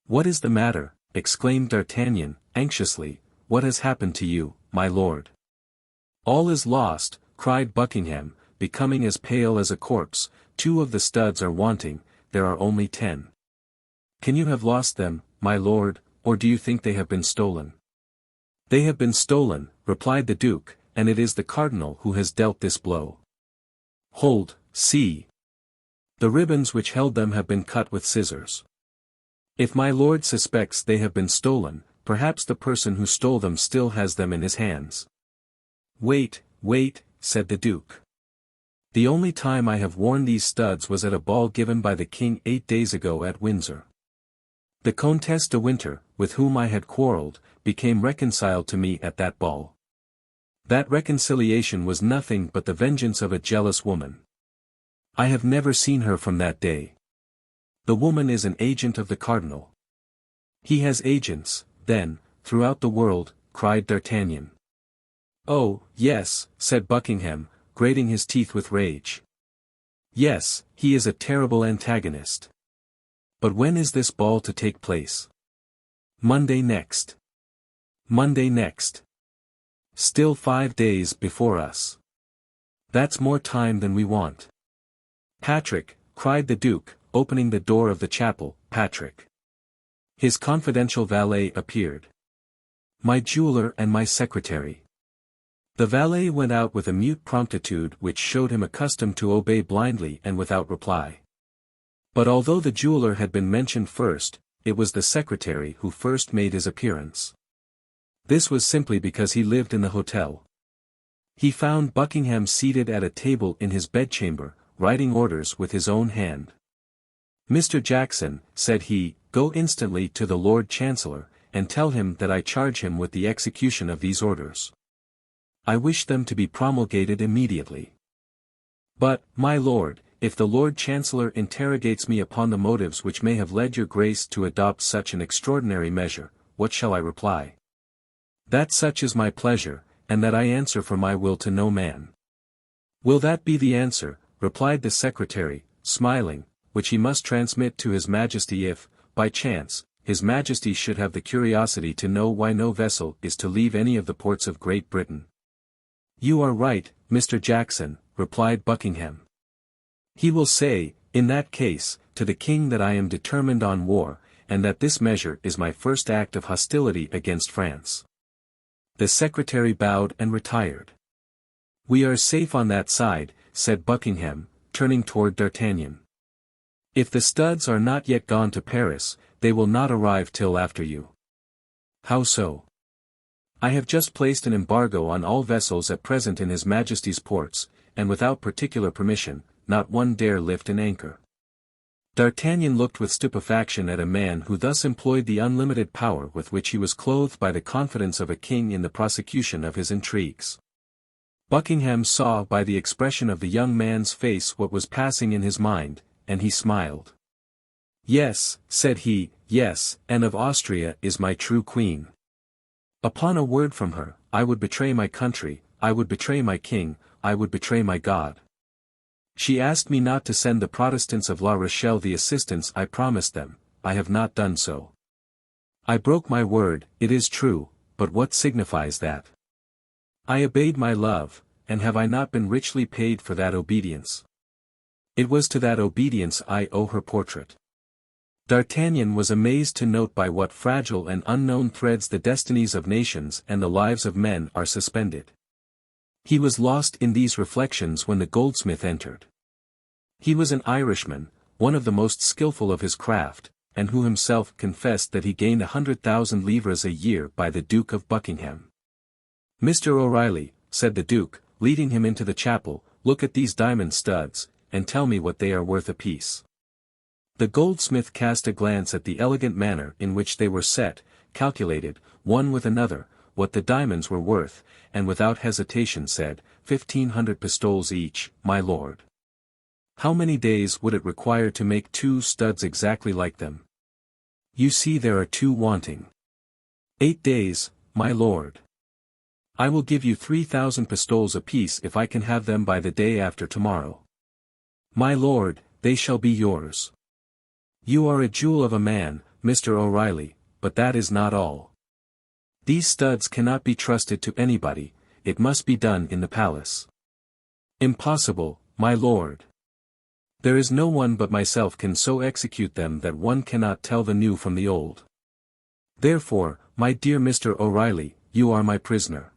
"What is the matter?" exclaimed D'Artagnan, anxiously. "What has happened to you, my lord?" "All is lost," cried Buckingham, becoming as pale as a corpse. "2 of the studs are wanting, there are only 10. Can you have lost them, my lord, or do you think they have been stolen?" "They have been stolen," replied the Duke, "and it is the Cardinal who has dealt this blow. Hold, see. The ribbons which held them have been cut with scissors. If my lord suspects they have been stolen, perhaps the person who stole them still has them in his hands. Wait, Wait, said the Duke. The only time I have worn these studs was at a ball given by the king 8 days ago at Windsor. The Comtesse de Winter, with whom I had quarrelled, became reconciled to me at that ball. That reconciliation was nothing but the vengeance of a jealous woman. I have never seen her from that day. The woman is an agent of the cardinal. He has agents, then, throughout the world, cried D'Artagnan. Oh, yes, said Buckingham, grating his teeth with rage. Yes, he is a terrible antagonist. But when is this ball to take place? Monday next. Monday next. Still 5 days before us. That's more time than we want. Patrick, cried the Duke, opening the door of the chapel, Patrick. His confidential valet appeared. My jeweler and my secretary. The valet went out with a mute promptitude which showed him accustomed to obey blindly and without reply. But although the jeweler had been mentioned first, it was the secretary who first made his appearance. This was simply because he lived in the hotel. He found Buckingham seated at a table in his bedchamber, writing orders with his own hand. Mr. Jackson, said he, go instantly to the Lord Chancellor, and tell him that I charge him with the execution of these orders. I wish them to be promulgated immediately. But, my lord, if the Lord Chancellor interrogates me upon the motives which may have led your Grace to adopt such an extraordinary measure, what shall I reply? That such is my pleasure, and that I answer for my will to no man. Will that be the answer, replied the secretary, smiling, which he must transmit to His Majesty if, by chance, His Majesty should have the curiosity to know why no vessel is to leave any of the ports of Great Britain? You are right, Mr. Jackson, replied Buckingham. He will say, in that case, to the king that I am determined on war, and that this measure is my first act of hostility against France. The secretary bowed and retired. We are safe on that side, said Buckingham, turning toward D'Artagnan. If the studs are not yet gone to Paris, they will not arrive till after you. How so? I have just placed an embargo on all vessels at present in His Majesty's ports, and without particular permission, not one dare lift an anchor. D'Artagnan looked with stupefaction at a man who thus employed the unlimited power with which he was clothed by the confidence of a king in the prosecution of his intrigues. Buckingham saw by the expression of the young man's face what was passing in his mind, and he smiled. Yes, said he, yes, Anne of Austria is my true queen. Upon a word from her, I would betray my country, I would betray my king, I would betray my God. She asked me not to send the Protestants of La Rochelle the assistance I promised them, I have not done so. I broke my word, it is true, but what signifies that? I obeyed my love, and have I not been richly paid for that obedience? It was to that obedience I owe her portrait. D'Artagnan was amazed to note by what fragile and unknown threads the destinies of nations and the lives of men are suspended. He was lost in these reflections when the goldsmith entered. He was an Irishman, one of the most skilful of his craft, and who himself confessed that he gained 100,000 livres a year by the Duke of Buckingham. Mr. O'Reilly, said the Duke, leading him into the chapel, look at these diamond studs, and tell me what they are worth apiece. The goldsmith cast a glance at the elegant manner in which they were set, calculated, one with another, what the diamonds were worth, and without hesitation said, 1,500 pistoles each, my lord. How many days would it require to make 2 studs exactly like them? You see there are 2 wanting. 8 days, my lord. I will give you 3,000 pistoles apiece if I can have them by the day after tomorrow. My lord, they shall be yours. You are a jewel of a man, Mr. O'Reilly, but that is not all. These studs cannot be trusted to anybody, it must be done in the palace. Impossible, my lord. There is no one but myself can so execute them that one cannot tell the new from the old. Therefore, my dear Mr. O'Reilly, you are my prisoner.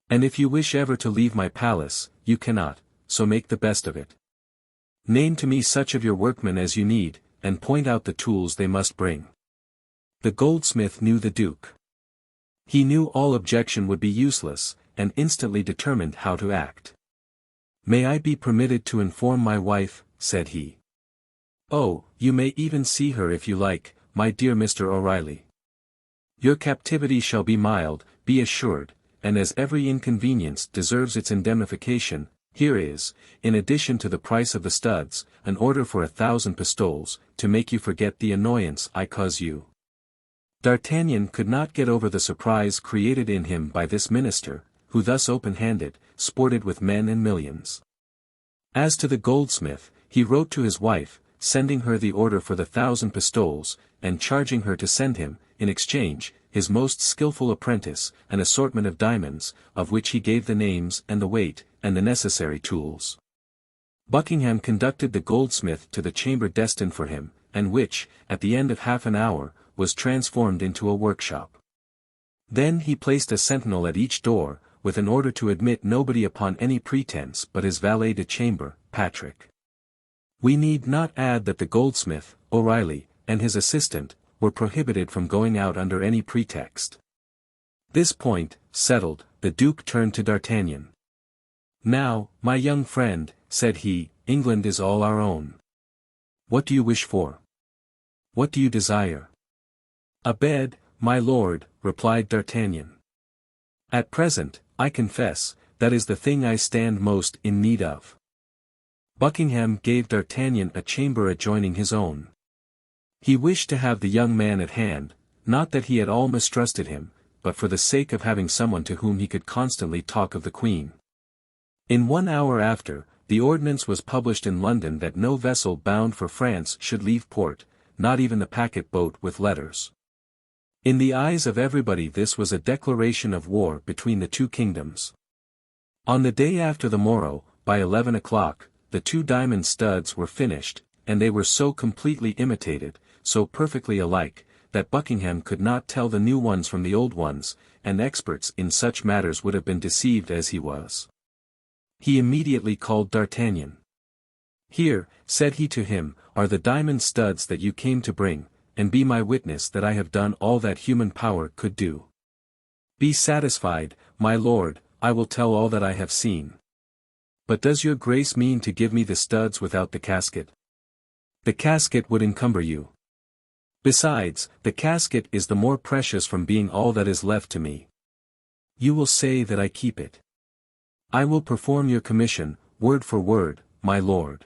And if you wish ever to leave my palace, you cannot, so make the best of it. Name to me such of your workmen as you need, and point out the tools they must bring. The goldsmith knew the Duke. He knew all objection would be useless, and instantly determined how to act. "May I be permitted to inform my wife?" said he. "Oh, you may even see her if you like, my dear Mr. O'Reilly. Your captivity shall be mild, be assured, and as every inconvenience deserves its indemnification, here is, in addition to the price of the studs, an order for 1,000 pistoles, to make you forget the annoyance I cause you." D'Artagnan could not get over the surprise created in him by this minister, who thus open-handed, sported with men and millions. As to the goldsmith, he wrote to his wife, sending her the order for the 1,000 pistoles, and charging her to send him, in exchange, his most skilful apprentice, an assortment of diamonds, of which he gave the names and the weight, and the necessary tools. Buckingham conducted the goldsmith to the chamber destined for him, and which, at the end of half an hour, was transformed into a workshop. Then he placed a sentinel at each door, with an order to admit nobody upon any pretence but his valet de chambre, Patrick. We need not add that the goldsmith, O'Reilly, and his assistant, were prohibited from going out under any pretext. This point settled, the Duke turned to D'Artagnan. "Now, my young friend," said he, "England is all our own. What do you wish for? What do you desire?" "A bed, my lord," replied D'Artagnan. "At present, I confess, that is the thing I stand most in need of." Buckingham gave D'Artagnan a chamber adjoining his own. He wished to have the young man at hand, not that he at all mistrusted him, but for the sake of having someone to whom he could constantly talk of the Queen. In 1 hour after, the ordinance was published in London that no vessel bound for France should leave port, not even the packet boat with letters. In the eyes of everybody this was a declaration of war between the two kingdoms. On the day after the morrow, by 11 o'clock, the 2 diamond studs were finished, and they were so completely imitated, so perfectly alike, that Buckingham could not tell the new ones from the old ones, and experts in such matters would have been deceived as he was. He immediately called D'Artagnan. "Here," said he to him, "are the diamond studs that you came to bring, and be my witness that I have done all that human power could do. Be satisfied, my lord, I will tell all that I have seen. But does your grace mean to give me the studs without the casket? The casket would encumber you. Besides, the casket is the more precious from being all that is left to me. You will say that I keep it. I will perform your commission, word for word, my lord."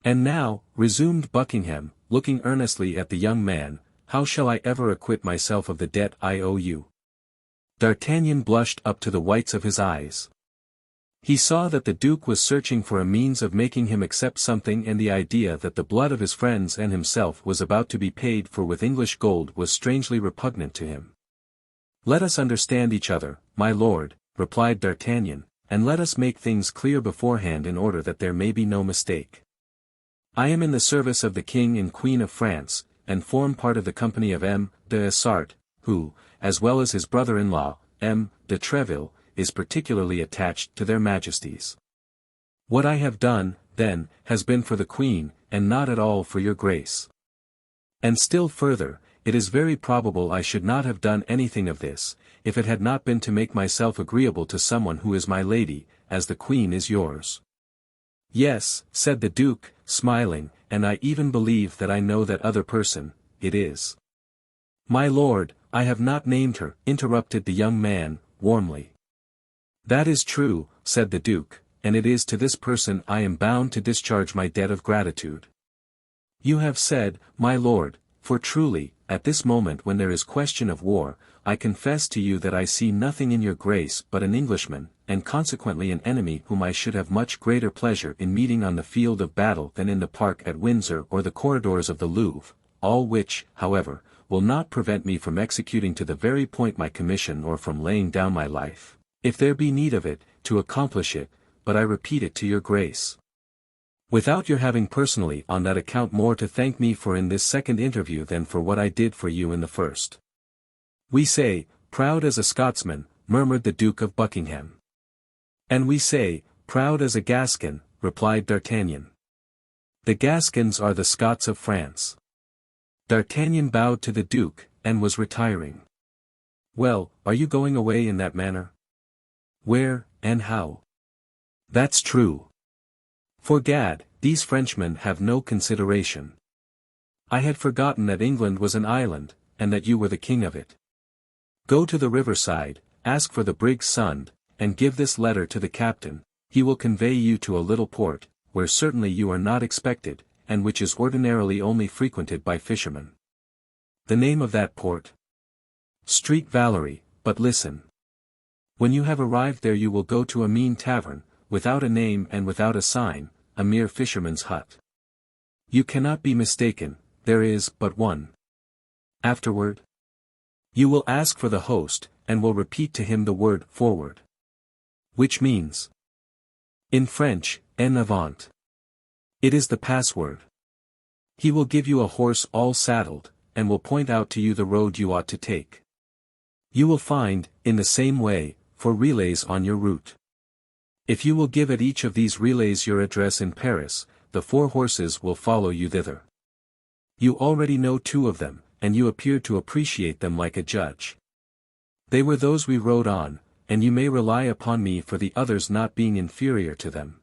"And now," resumed Buckingham, looking earnestly at the young man, "how shall I ever acquit myself of the debt I owe you?" D'Artagnan blushed up to the whites of his eyes. He saw that the Duke was searching for a means of making him accept something, and the idea that the blood of his friends and himself was about to be paid for with English gold was strangely repugnant to him. "Let us understand each other, my lord," replied D'Artagnan, "and let us make things clear beforehand in order that there may be no mistake. I am in the service of the King and Queen of France, and form part of the company of M. d'Essart, who, as well as his brother-in-law, M. de Treville, is particularly attached to their majesties. What I have done, then, has been for the Queen, and not at all for your grace. And still further, it is very probable I should not have done anything of this, if it had not been to make myself agreeable to someone who is my lady, as the Queen is yours." "Yes," said the Duke, smiling, "and I even believe that I know that other person, it is." "My lord, I have not named her," interrupted the young man, warmly. "That is true," said the Duke, "and it is to this person I am bound to discharge my debt of gratitude. You have said, my lord, for truly, at this moment when there is question of war, I confess to you that I see nothing in your grace but an Englishman, and consequently an enemy whom I should have much greater pleasure in meeting on the field of battle than in the park at Windsor or the corridors of the Louvre, all which, however, will not prevent me from executing to the very point my commission or from laying down my life, if there be need of it, to accomplish it, but I repeat it to your grace. Without your having personally on that account more to thank me for in this second interview than for what I did for you in the first." "We say, proud as a Scotsman," murmured the Duke of Buckingham. "And we say, proud as a Gascon," replied D'Artagnan. "The Gascons are the Scots of France." D'Artagnan bowed to the Duke, and was retiring. "Well, are you going away in that manner?" Where, and how? That's true. For gad, these Frenchmen have no consideration. I had forgotten that England was an island, and that you were the king of it. Go to the riverside, ask for the brig's son, and give this letter to the captain. He will convey you to a little port, where certainly you are not expected, and which is ordinarily only frequented by fishermen. The name of that port? Street Valerie, but listen. When you have arrived there you will go to a mean tavern, without a name and without a sign, a mere fisherman's hut. You cannot be mistaken, there is but one. Afterward? You will ask for the host, and will repeat to him the word forward. Which means? In French, en avant. It is the password. He will give you a horse all saddled, and will point out to you the road you ought to take. You will find, in the same way, 4 relays on your route. If you will give at each of these relays your address in Paris, the 4 horses will follow you thither. You already know 2 of them, and you appear to appreciate them like a judge. They were those we rode on, and you may rely upon me for the others not being inferior to them.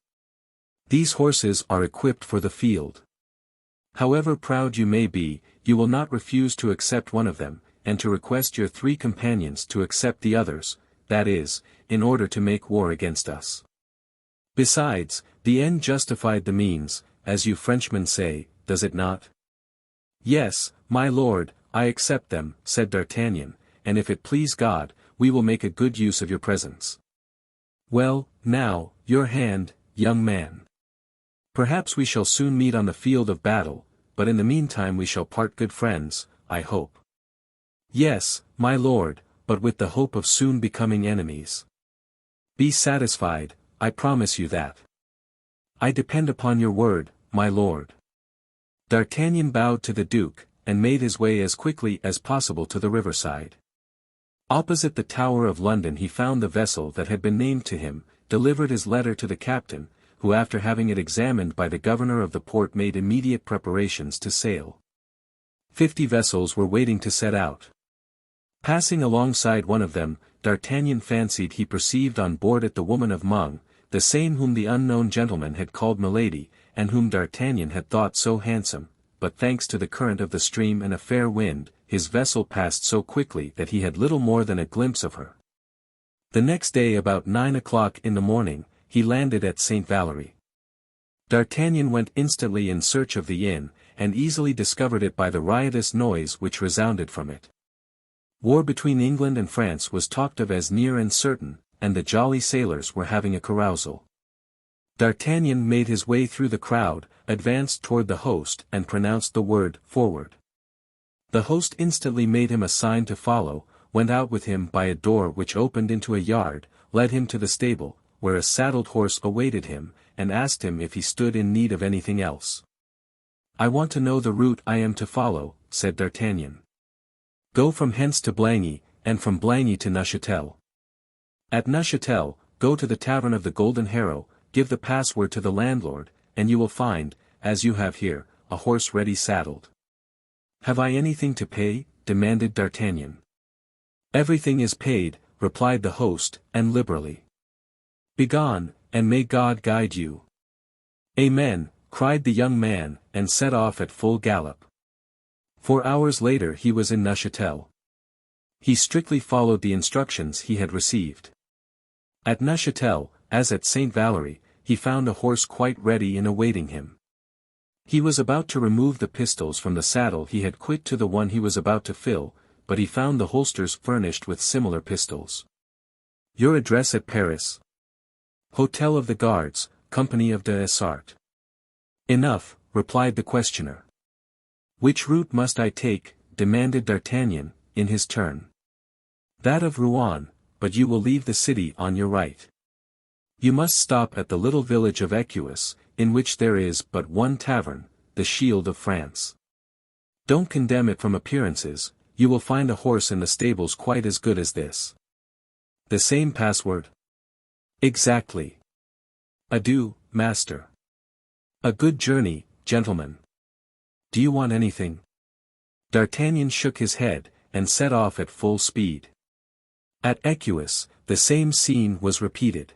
These horses are equipped for the field. However proud you may be, you will not refuse to accept one of them, and to request your 3 companions to accept the others, that is, in order to make war against us. Besides, the end justified the means, as you Frenchmen say, does it not? Yes, my lord, I accept them, said D'Artagnan, and if it please God, we will make a good use of your presence. Well, now, your hand, young man. Perhaps we shall soon meet on the field of battle, but in the meantime we shall part good friends, I hope. Yes, my lord, but with the hope of soon becoming enemies. Be satisfied, I promise you that. I depend upon your word, my lord. D'Artagnan bowed to the duke, and made his way as quickly as possible to the riverside. Opposite the Tower of London he found the vessel that had been named to him, delivered his letter to the captain, who after having it examined by the governor of the port made immediate preparations to sail. 50 vessels were waiting to set out. Passing alongside one of them, D'Artagnan fancied he perceived on board it the woman of Meung, the same whom the unknown gentleman had called Milady, and whom D'Artagnan had thought so handsome, but thanks to the current of the stream and a fair wind, his vessel passed so quickly that he had little more than a glimpse of her. The next day about 9 o'clock in the morning, he landed at St. Valery. D'Artagnan went instantly in search of the inn, and easily discovered it by the riotous noise which resounded from it. War between England and France was talked of as near and certain, and the jolly sailors were having a carousal. D'Artagnan made his way through the crowd, advanced toward the host and pronounced the word, forward. The host instantly made him a sign to follow, went out with him by a door which opened into a yard, led him to the stable, where a saddled horse awaited him, and asked him if he stood in need of anything else. I want to know the route I am to follow, said D'Artagnan. Go from hence to Blangy, and from Blangy to Neuchâtel. At Neuchâtel, go to the Tavern of the Golden Harrow, give the password to the landlord, and you will find, as you have here, a horse ready saddled. Have I anything to pay? Demanded D'Artagnan. Everything is paid, replied the host, and liberally. Begone, and may God guide you. Amen, cried the young man, and set off at full gallop. 4 hours later he was in Neuchâtel. He strictly followed the instructions he had received. At Neuchâtel, as at St. Valery, he found a horse quite ready and awaiting him. He was about to remove the pistols from the saddle he had quit to the one he was about to fill, but he found the holsters furnished with similar pistols. Your address at Paris? Hotel of the Guards, Company of des Essarts. Enough, replied the questioner. Which route must I take? Demanded D'Artagnan, in his turn. That of Rouen, but you will leave the city on your right. You must stop at the little village of Écueillus, in which there is but one tavern, the Shield of France. Don't condemn it from appearances, you will find a horse in the stables quite as good as this. The same password? Exactly. Adieu, master. A good journey, gentlemen. Do you want anything? D'Artagnan shook his head, and set off at full speed. At Equus, the same scene was repeated.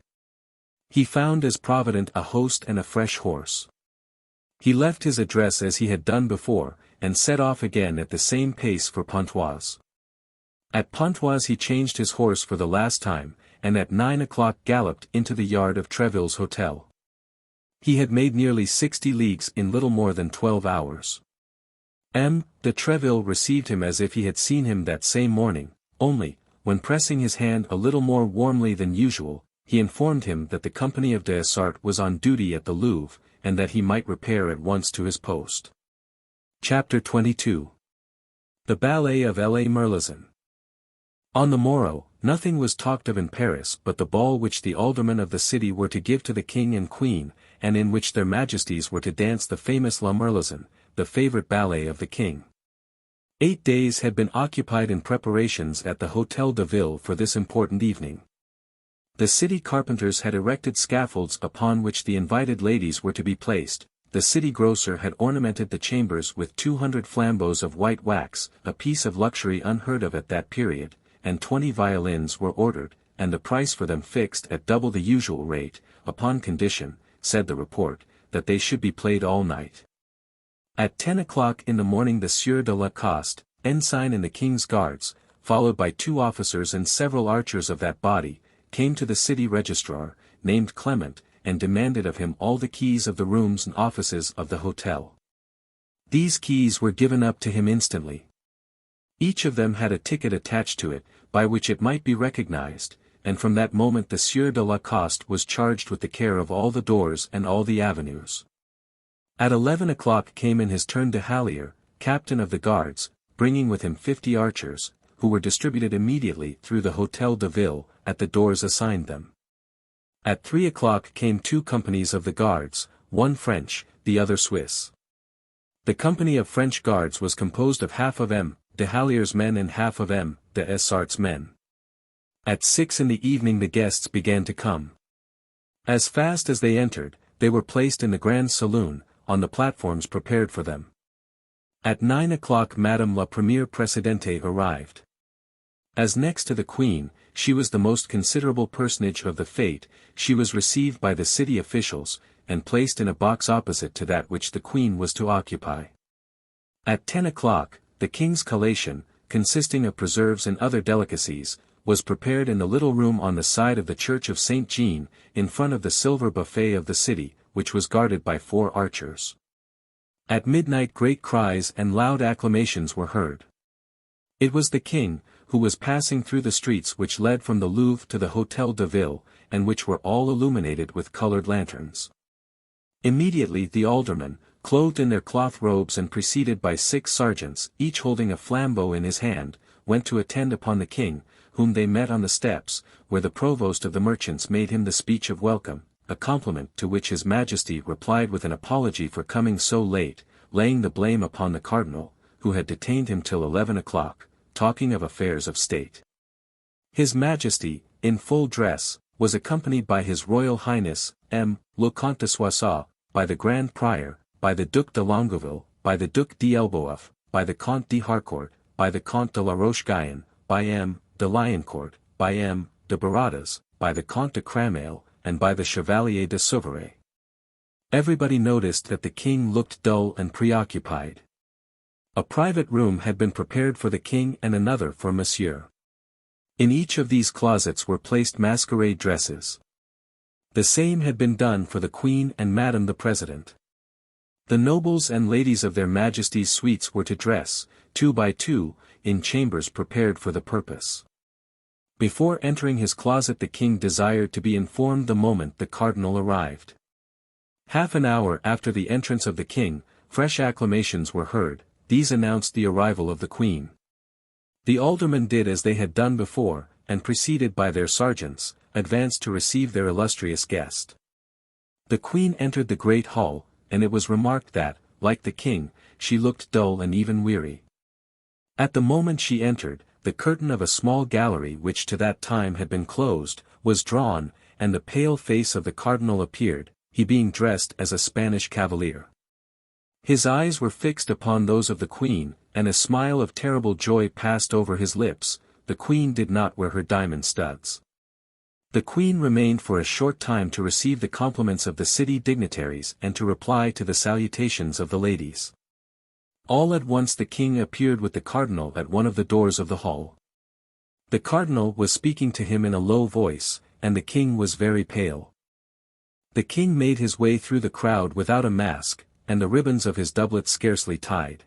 He found as provident a host and a fresh horse. He left his address as he had done before, and set off again at the same pace for Pontoise. At Pontoise he changed his horse for the last time, and at 9 o'clock galloped into the yard of Treville's hotel. He had made nearly 60 leagues in little more than 12 hours. M. de Treville received him as if he had seen him that same morning, only, when pressing his hand a little more warmly than usual, he informed him that the company of Dessart was on duty at the Louvre, and that he might repair at once to his post. Chapter 22. The Ballet of La Merlizan. On the morrow, nothing was talked of in Paris but the ball which the aldermen of the city were to give to the king and queen, and in which their majesties were to dance the famous La Merlizan, the favorite ballet of the king. 8 days had been occupied in preparations at the Hôtel de Ville for this important evening. The city carpenters had erected scaffolds upon which the invited ladies were to be placed, the city grocer had ornamented the chambers with 200 flambeaux of white wax, a piece of luxury unheard of at that period, and 20 violins were ordered, and the price for them fixed at double the usual rate, upon condition, said the report, that they should be played all night. At 10 o'clock in the morning the Sieur de Lacoste, ensign in the King's Guards, followed by 2 officers and several archers of that body, came to the city registrar, named Clement, and demanded of him all the keys of the rooms and offices of the hotel. These keys were given up to him instantly. Each of them had a ticket attached to it, by which it might be recognized, and from that moment the Sieur de Lacoste was charged with the care of all the doors and all the avenues. At 11 o'clock came in his turn de Hallier, captain of the guards, bringing with him 50 archers, who were distributed immediately through the Hôtel de Ville, at the doors assigned them. At 3 o'clock came 2 companies of the guards, one French, the other Swiss. The company of French guards was composed of half of M. de Hallier's men and half of M. de Essart's men. At 6 in the evening the guests began to come. As fast as they entered, they were placed in the grand saloon, on the platforms prepared for them. At 9 o'clock Madame la Première Présidente arrived. As next to the Queen, she was the most considerable personage of the fête, she was received by the city officials, and placed in a box opposite to that which the Queen was to occupy. At 10 o'clock, the King's collation, consisting of preserves and other delicacies, was prepared in the little room on the side of the Church of St. Jean, in front of the silver buffet of the city, which was guarded by 4 archers. At midnight great cries and loud acclamations were heard. It was the king, who was passing through the streets which led from the Louvre to the Hôtel de Ville, and which were all illuminated with colored lanterns. Immediately the aldermen, clothed in their cloth robes and preceded by 6 sergeants, each holding a flambeau in his hand, went to attend upon the king, whom they met on the steps, where the provost of the merchants made him the speech of welcome, a compliment to which his majesty replied with an apology for coming so late, laying the blame upon the cardinal, who had detained him till 11 o'clock, talking of affairs of state. His majesty, in full dress, was accompanied by his royal highness, M. le Comte de Soissons, by the Grand Prior, by the Duc de Longueville, by the Duc d'Elbeuf, by the Comte de Harcourt, by the Comte de la Roche-Guyon, by M. de Liancourt, by M. de Baradas, by the Comte de Cramel, and by the Chevalier de Souveret. Everybody noticed that the king looked dull and preoccupied. A private room had been prepared for the king and another for Monsieur. In each of these closets were placed masquerade dresses. The same had been done for the Queen and Madame the President. The nobles and ladies of their Majesties' suites were to dress, 2 by 2, in chambers prepared for the purpose. Before entering his closet the king desired to be informed the moment the cardinal arrived. Half an hour after the entrance of the king, fresh acclamations were heard, these announced the arrival of the queen. The aldermen did as they had done before, and preceded by their sergeants, advanced to receive their illustrious guest. The queen entered the great hall, and it was remarked that, like the king, she looked dull and even weary. At the moment she entered, the curtain of a small gallery which to that time had been closed, was drawn, and the pale face of the cardinal appeared, he being dressed as a Spanish cavalier. His eyes were fixed upon those of the queen, and a smile of terrible joy passed over his lips, the queen did not wear her diamond studs. The queen remained for a short time to receive the compliments of the city dignitaries and to reply to the salutations of the ladies. All at once the king appeared with the cardinal at one of the doors of the hall. The cardinal was speaking to him in a low voice, and the king was very pale. The king made his way through the crowd without a mask, and the ribbons of his doublet scarcely tied.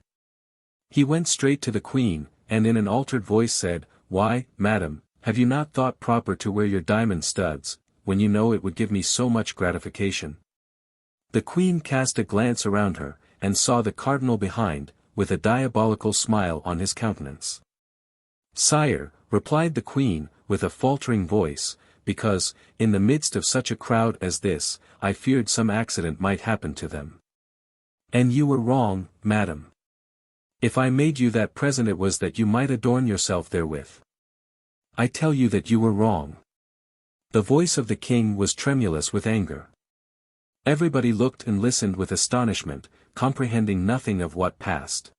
He went straight to the queen, and in an altered voice said, "Why, madam, have you not thought proper to wear your diamond studs, when you know it would give me so much gratification?" The queen cast a glance around her, and saw the cardinal behind, with a diabolical smile on his countenance. "Sire," replied the queen, with a faltering voice, "because, in the midst of such a crowd as this, I feared some accident might happen to them." "And you were wrong, madam. If I made you that present it was that you might adorn yourself therewith. I tell you that you were wrong." The voice of the king was tremulous with anger. Everybody looked and listened with astonishment, comprehending nothing of what passed.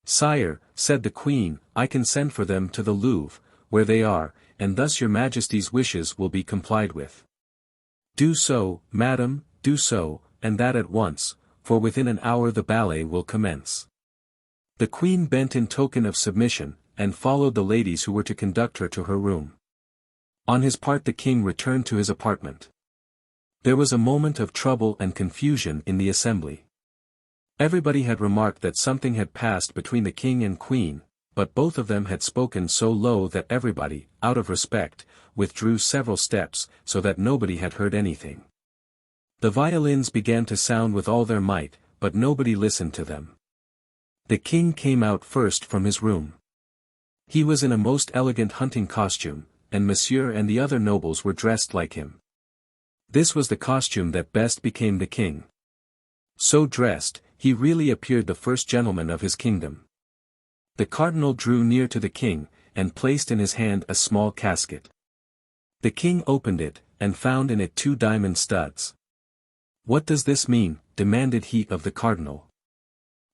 "Sire," said the queen, "I can send for them to the Louvre, where they are, and thus your majesty's wishes will be complied with." "Do so, madam, do so, and that at once, for within an hour the ballet will commence." The queen bent in token of submission, and followed the ladies who were to conduct her to her room. On his part the king returned to his apartment. There was a moment of trouble and confusion in the assembly. Everybody had remarked that something had passed between the king and queen, but both of them had spoken so low that everybody, out of respect, withdrew several steps, so that nobody had heard anything. The violins began to sound with all their might, but nobody listened to them. The king came out first from his room. He was in a most elegant hunting costume, and Monsieur and the other nobles were dressed like him. This was the costume that best became the king. So dressed, he really appeared the first gentleman of his kingdom. The cardinal drew near to the king, and placed in his hand a small casket. The king opened it, and found in it 2 diamond studs. "What does this mean?" demanded he of the cardinal.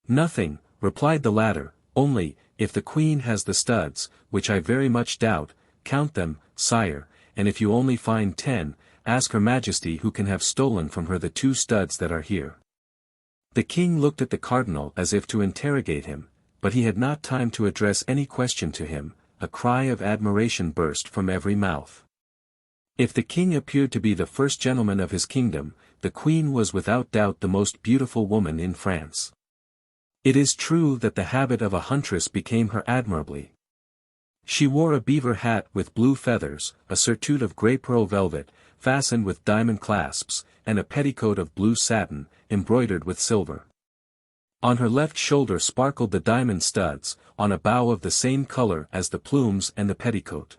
"Nothing," replied the latter, "only, if the queen has the studs, which I very much doubt, count them, sire, and if you only find 10, ask her majesty who can have stolen from her the 2 studs that are here." The king looked at the cardinal as if to interrogate him, but he had not time to address any question to him. A cry of admiration burst from every mouth. If the king appeared to be the first gentleman of his kingdom, the queen was without doubt the most beautiful woman in France. It is true that the habit of a huntress became her admirably. She wore a beaver hat with blue feathers, a surtout of grey pearl velvet, fastened with diamond clasps, and a petticoat of blue satin, embroidered with silver. On her left shoulder sparkled the diamond studs, on a bow of the same color as the plumes and the petticoat.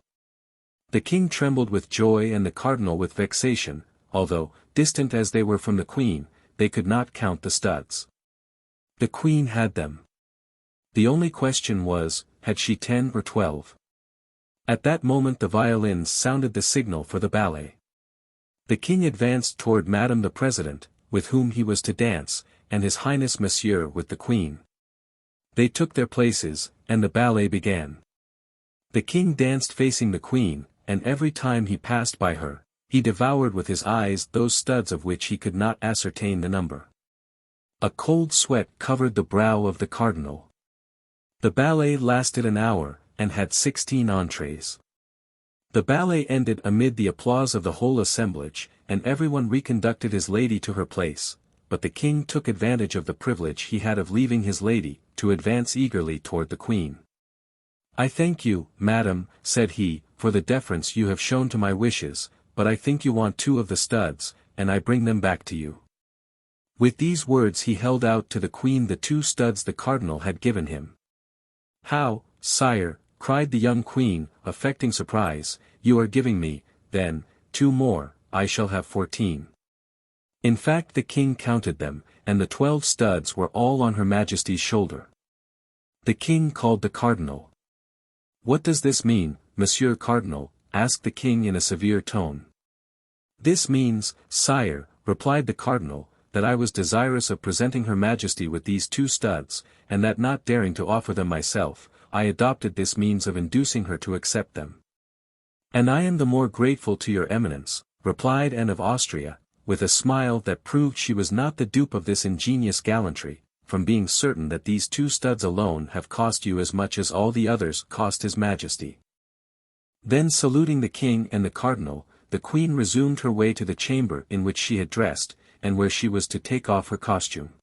The king trembled with joy and the cardinal with vexation, although, distant as they were from the queen, they could not count the studs. The queen had them. The only question was, had she 10 or 12? At that moment the violins sounded the signal for the ballet. The king advanced toward Madame the President, with whom he was to dance, and His Highness Monsieur with the queen. They took their places, and the ballet began. The king danced facing the queen, and every time he passed by her, he devoured with his eyes those studs of which he could not ascertain the number. A cold sweat covered the brow of the cardinal. The ballet lasted an hour, and had 16 entrees. The ballet ended amid the applause of the whole assemblage, and everyone reconducted his lady to her place, but the king took advantage of the privilege he had of leaving his lady, to advance eagerly toward the queen. "I thank you, madam," said he, "for the deference you have shown to my wishes, but I think you want 2 of the studs, and I bring them back to you." With these words he held out to the queen the 2 studs the cardinal had given him. "How, sire," cried the young queen, affecting surprise, "you are giving me, then, 2 more, I shall have 14. In fact the king counted them, and the 12 studs were all on her majesty's shoulder. The king called the cardinal. "What does this mean, monsieur cardinal?" asked the king in a severe tone. "This means, sire," replied the cardinal, "that I was desirous of presenting her majesty with these 2 studs, and that not daring to offer them myself, I adopted this means of inducing her to accept them. And I am the more grateful to your eminence, replied Anne of Austria, with a smile that proved she was not the dupe of this ingenious gallantry, from being certain that these 2 studs alone have cost you as much as all the others cost his majesty. Then saluting the king and the cardinal, the queen resumed her way to the chamber in which she had dressed, and where she was to take off her costume.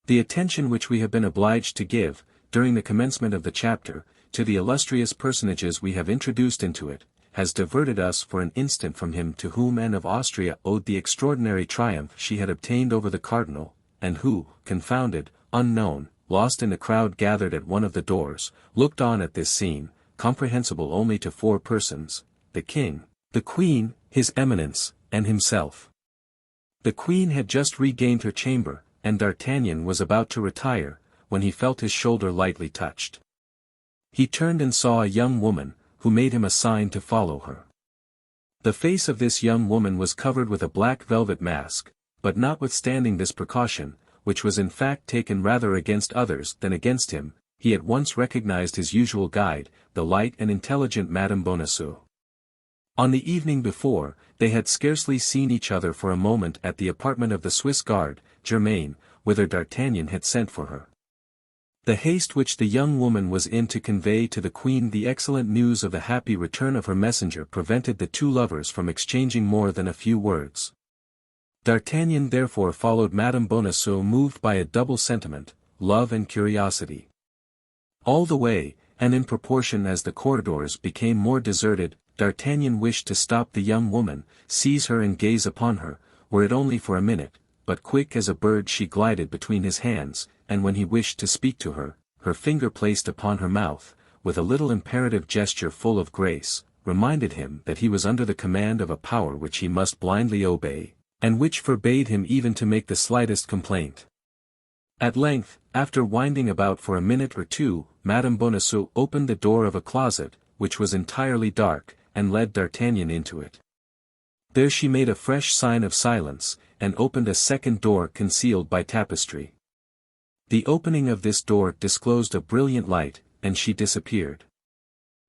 The attention which we have been obliged to give, during the commencement of the chapter, to the illustrious personages we have introduced into it, has diverted us for an instant from him to whom Anne of Austria owed the extraordinary triumph she had obtained over the cardinal, and who, confounded, unknown, lost in the crowd gathered at one of the doors, looked on at this scene, comprehensible only to 4 persons, the king, the queen, his eminence, and himself. The queen had just regained her chamber, and D'Artagnan was about to retire, when he felt his shoulder lightly touched. He turned and saw a young woman, who made him a sign to follow her. The face of this young woman was covered with a black velvet mask, but notwithstanding this precaution, which was in fact taken rather against others than against him, he at once recognized his usual guide, the light and intelligent Madame Bonacieux. On the evening before, they had scarcely seen each other for a moment at the apartment of the Swiss guard, Germain, whither D'Artagnan had sent for her. The haste which the young woman was in to convey to the queen the excellent news of the happy return of her messenger prevented the 2 lovers from exchanging more than a few words. D'Artagnan therefore followed Madame Bonacieux moved by a double sentiment, love and curiosity. All the way, and in proportion as the corridors became more deserted, D'Artagnan wished to stop the young woman, seize her and gaze upon her, were it only for a minute, but quick as a bird she glided between his hands, and when he wished to speak to her, her finger placed upon her mouth, with a little imperative gesture full of grace, reminded him that he was under the command of a power which he must blindly obey, and which forbade him even to make the slightest complaint. At length, after winding about for a minute or 2, Madame Bonacieux opened the door of a closet, which was entirely dark, and led D'Artagnan into it. There she made a fresh sign of silence, and opened a second door concealed by tapestry. The opening of this door disclosed a brilliant light, and she disappeared.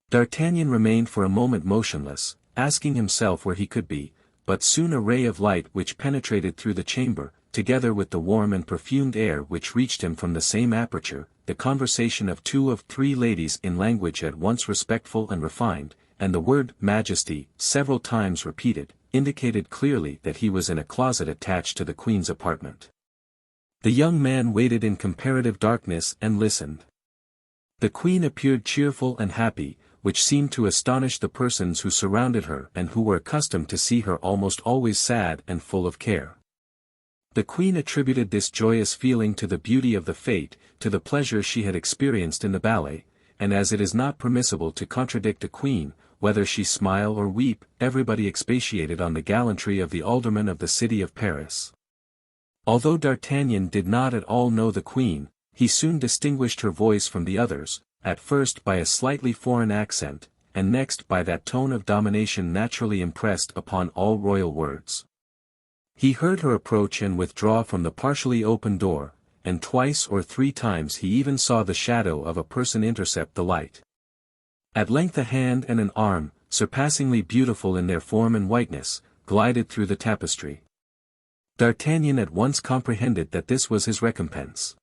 D'Artagnan remained for a moment motionless, asking himself where he could be, but soon a ray of light which penetrated through the chamber, together with the warm and perfumed air which reached him from the same aperture, the conversation of 2 of 3 ladies in language at once respectful and refined, and the word majesty, several times repeated, indicated clearly that he was in a closet attached to the queen's apartment. The young man waited in comparative darkness and listened. The queen appeared cheerful and happy, which seemed to astonish the persons who surrounded her and who were accustomed to see her almost always sad and full of care. The queen attributed this joyous feeling to the beauty of the fete, to the pleasure she had experienced in the ballet, and as it is not permissible to contradict a queen, whether she smile or weep, everybody expatiated on the gallantry of the alderman of the city of Paris. Although D'Artagnan did not at all know the queen, he soon distinguished her voice from the others, at first by a slightly foreign accent, and next by that tone of domination naturally impressed upon all royal words. He heard her approach and withdraw from the partially open door, and 2 or 3 times he even saw the shadow of a person intercept the light. At length a hand and an arm, surpassingly beautiful in their form and whiteness, glided through the tapestry. D'Artagnan at once comprehended that this was his recompense.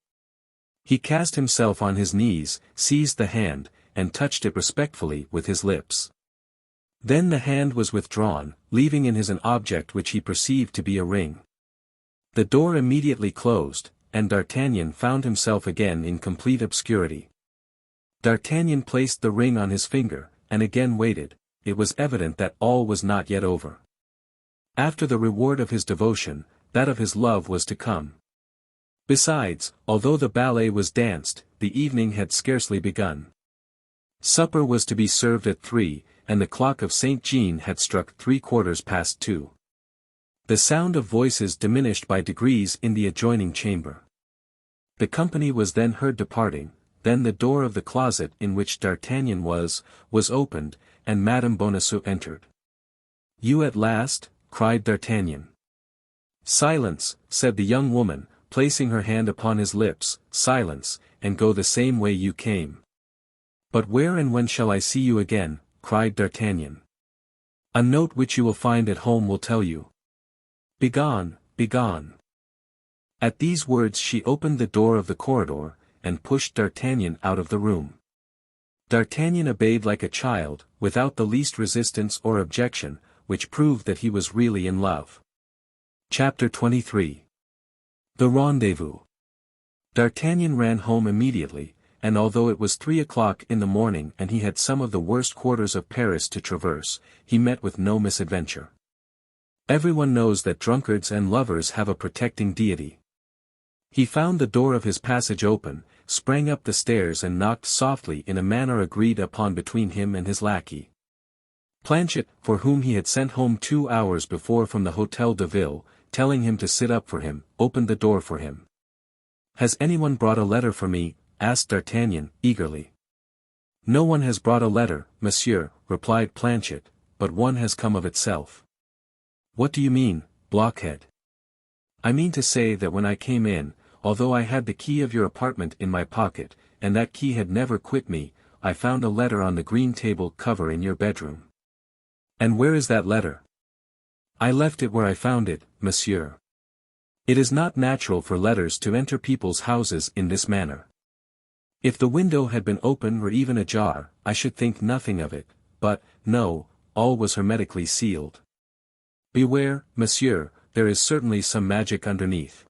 He cast himself on his knees, seized the hand, and touched it respectfully with his lips. Then the hand was withdrawn, leaving in his an object which he perceived to be a ring. The door immediately closed, and D'Artagnan found himself again in complete obscurity. D'Artagnan placed the ring on his finger, and again waited. It was evident that all was not yet over. After the reward of his devotion, that of his love was to come. Besides, although the ballet was danced, the evening had scarcely begun. Supper was to be served at 3, and the clock of St. Jean had struck 2:15. The sound of voices diminished by degrees in the adjoining chamber. The company was then heard departing, then the door of the closet in which D'Artagnan was opened, and Madame Bonacieux entered. "You at last?" cried D'Artagnan. "Silence," said the young woman, placing her hand upon his lips, "silence, and go the same way you came." But where and when shall I see you again? Cried D'Artagnan. A note which you will find at home will tell you. Begone, begone. At these words she opened the door of the corridor, and pushed D'Artagnan out of the room. D'Artagnan obeyed like a child, without the least resistance or objection, which proved that he was really in love. Chapter 23. The Rendezvous. D'Artagnan ran home immediately, and although it was 3 o'clock in the morning and he had some of the worst quarters of Paris to traverse, he met with no misadventure. Everyone knows that drunkards and lovers have a protecting deity. He found the door of his passage open, sprang up the stairs and knocked softly in a manner agreed upon between him and his lackey. Planchet, for whom he had sent home 2 hours before from the Hôtel de Ville, telling him to sit up for him, opened the door for him. "Has anyone brought a letter for me?" asked D'Artagnan, eagerly. "No one has brought a letter, monsieur," replied Planchet, "but one has come of itself." "What do you mean, blockhead?" "I mean to say that when I came in, although I had the key of your apartment in my pocket, and that key had never quit me, I found a letter on the green table cover in your bedroom." "And where is that letter?" "I left it where I found it, monsieur. It is not natural for letters to enter people's houses in this manner. If the window had been open or even ajar, I should think nothing of it, but, no, all was hermetically sealed. Beware, monsieur, there is certainly some magic underneath."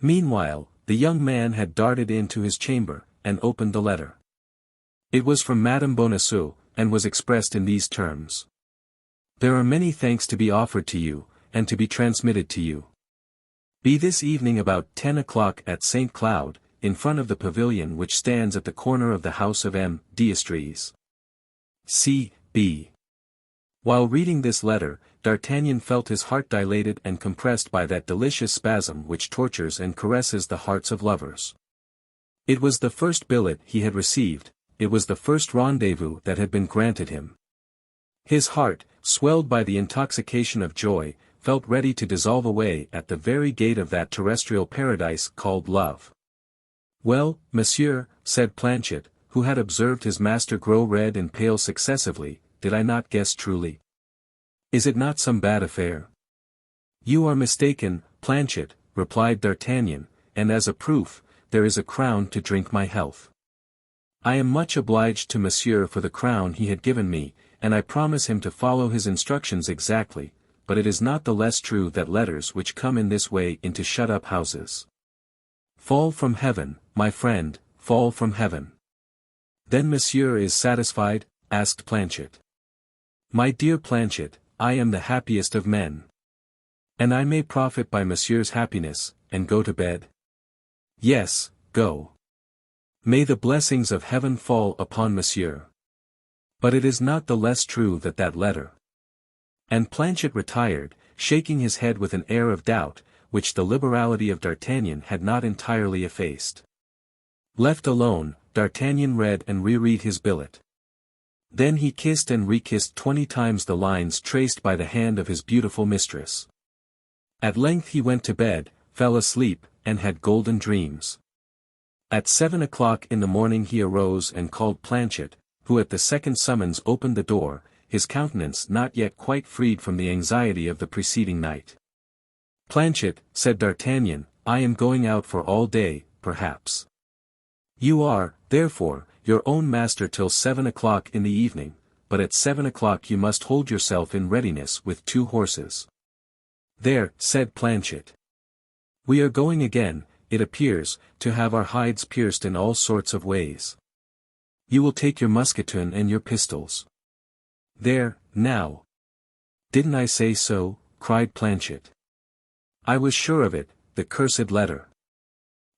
Meanwhile, the young man had darted into his chamber, and opened the letter. It was from Madame Bonacieux, and was expressed in these terms. "There are many thanks to be offered to you, and to be transmitted to you. Be this evening about 10 o'clock at St. Cloud, in front of the pavilion which stands at the corner of the house of M. d'Estrées. C. B." While reading this letter, D'Artagnan felt his heart dilated and compressed by that delicious spasm which tortures and caresses the hearts of lovers. It was the first billet he had received, it was the first rendezvous that had been granted him. His heart, swelled by the intoxication of joy, felt ready to dissolve away at the very gate of that terrestrial paradise called love. "Well, monsieur," said Planchet, who had observed his master grow red and pale successively, "did I not guess truly? Is it not some bad affair?" "You are mistaken, Planchet," replied D'Artagnan, "and as a proof, there is a crown to drink my health. I am much obliged to monsieur for the crown he had given me, and I promise him to follow his instructions exactly, but it is not the less true that letters which come in this way into shut-up houses fall from heaven, my friend, fall from heaven." "Then monsieur is satisfied?" asked Planchet. "My dear Planchet, I am the happiest of men. And I may profit by monsieur's happiness, and go to bed?" "Yes, go. May the blessings of heaven fall upon monsieur. But it is not the less true that that letter—" And Planchet retired, shaking his head with an air of doubt, which the liberality of D'Artagnan had not entirely effaced. Left alone, D'Artagnan read and reread his billet. Then he kissed and rekissed 20 times the lines traced by the hand of his beautiful mistress. At length he went to bed, fell asleep, and had golden dreams. At 7 o'clock in the morning he arose and called Planchet, who at the second summons opened the door, his countenance not yet quite freed from the anxiety of the preceding night. "Planchet," said D'Artagnan, "I am going out for all day, perhaps. You are, therefore, your own master till 7 o'clock in the evening, but at 7 o'clock you must hold yourself in readiness with 2 horses. "There," said Planchet. "We are going again, it appears, to have our hides pierced in all sorts of ways. You will take your musketoon and your pistols." "There, now. Didn't I say so?" cried Planchet. "I was sure of it, the cursed letter.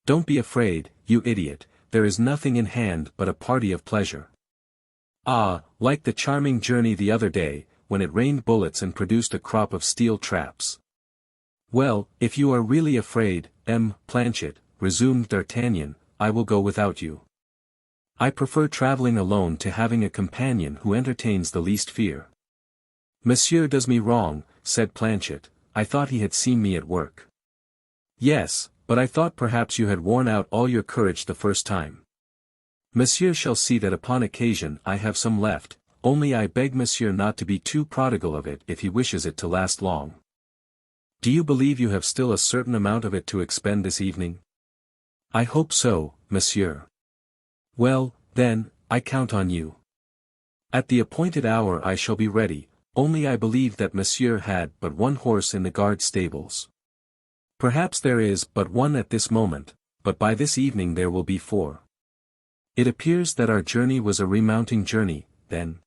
Don't be afraid, you idiot, there is nothing in hand but a party of pleasure. Ah, like the charming journey the other day, when it rained bullets and produced a crop of steel traps." "Well, if you are really afraid, Planchet," resumed D'Artagnan, "I will go without you. I prefer traveling alone to having a companion who entertains the least fear." "Monsieur does me wrong," said Planchet, "I thought he had seen me at work." "Yes, but I thought perhaps you had worn out all your courage the first time." Monsieur shall see that upon occasion I have some left, only I beg Monsieur not to be too prodigal of it if he wishes it to last long. Do you believe you have still a certain amount of it to expend this evening? I hope so, Monsieur. Well, then, I count on you. At the appointed hour I shall be ready, only I believe that Monsieur had but one horse in the guard stables. Perhaps there is but one at this moment, but by this evening there will be 4. It appears that our journey was a remounting journey, then.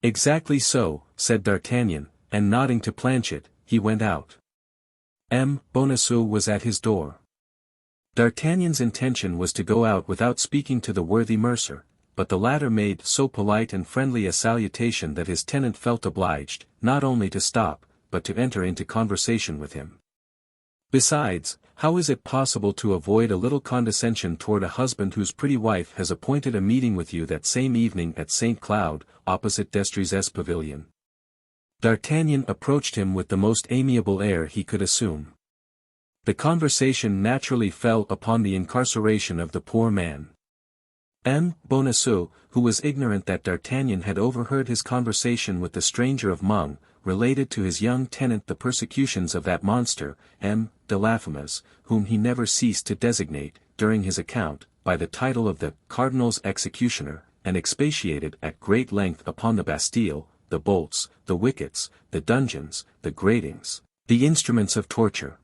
Exactly so, said D'Artagnan, and nodding to Planchet, he went out. Bonacieux was at his door. D'Artagnan's intention was to go out without speaking to the worthy mercer, but the latter made so polite and friendly a salutation that his tenant felt obliged, not only to stop, but to enter into conversation with him. Besides, how is it possible to avoid a little condescension toward a husband whose pretty wife has appointed a meeting with you that same evening at St. Cloud, opposite D'Estrées' pavilion? D'Artagnan approached him with the most amiable air he could assume. The conversation naturally fell upon the incarceration of the poor man. Bonacieux, who was ignorant that D'Artagnan had overheard his conversation with the stranger of Meung, related to his young tenant the persecutions of that monster, de Laffemas, whom he never ceased to designate, during his account, by the title of the Cardinal's executioner, and expatiated at great length upon the Bastille, the bolts, the wickets, the dungeons, the gratings, the instruments of torture.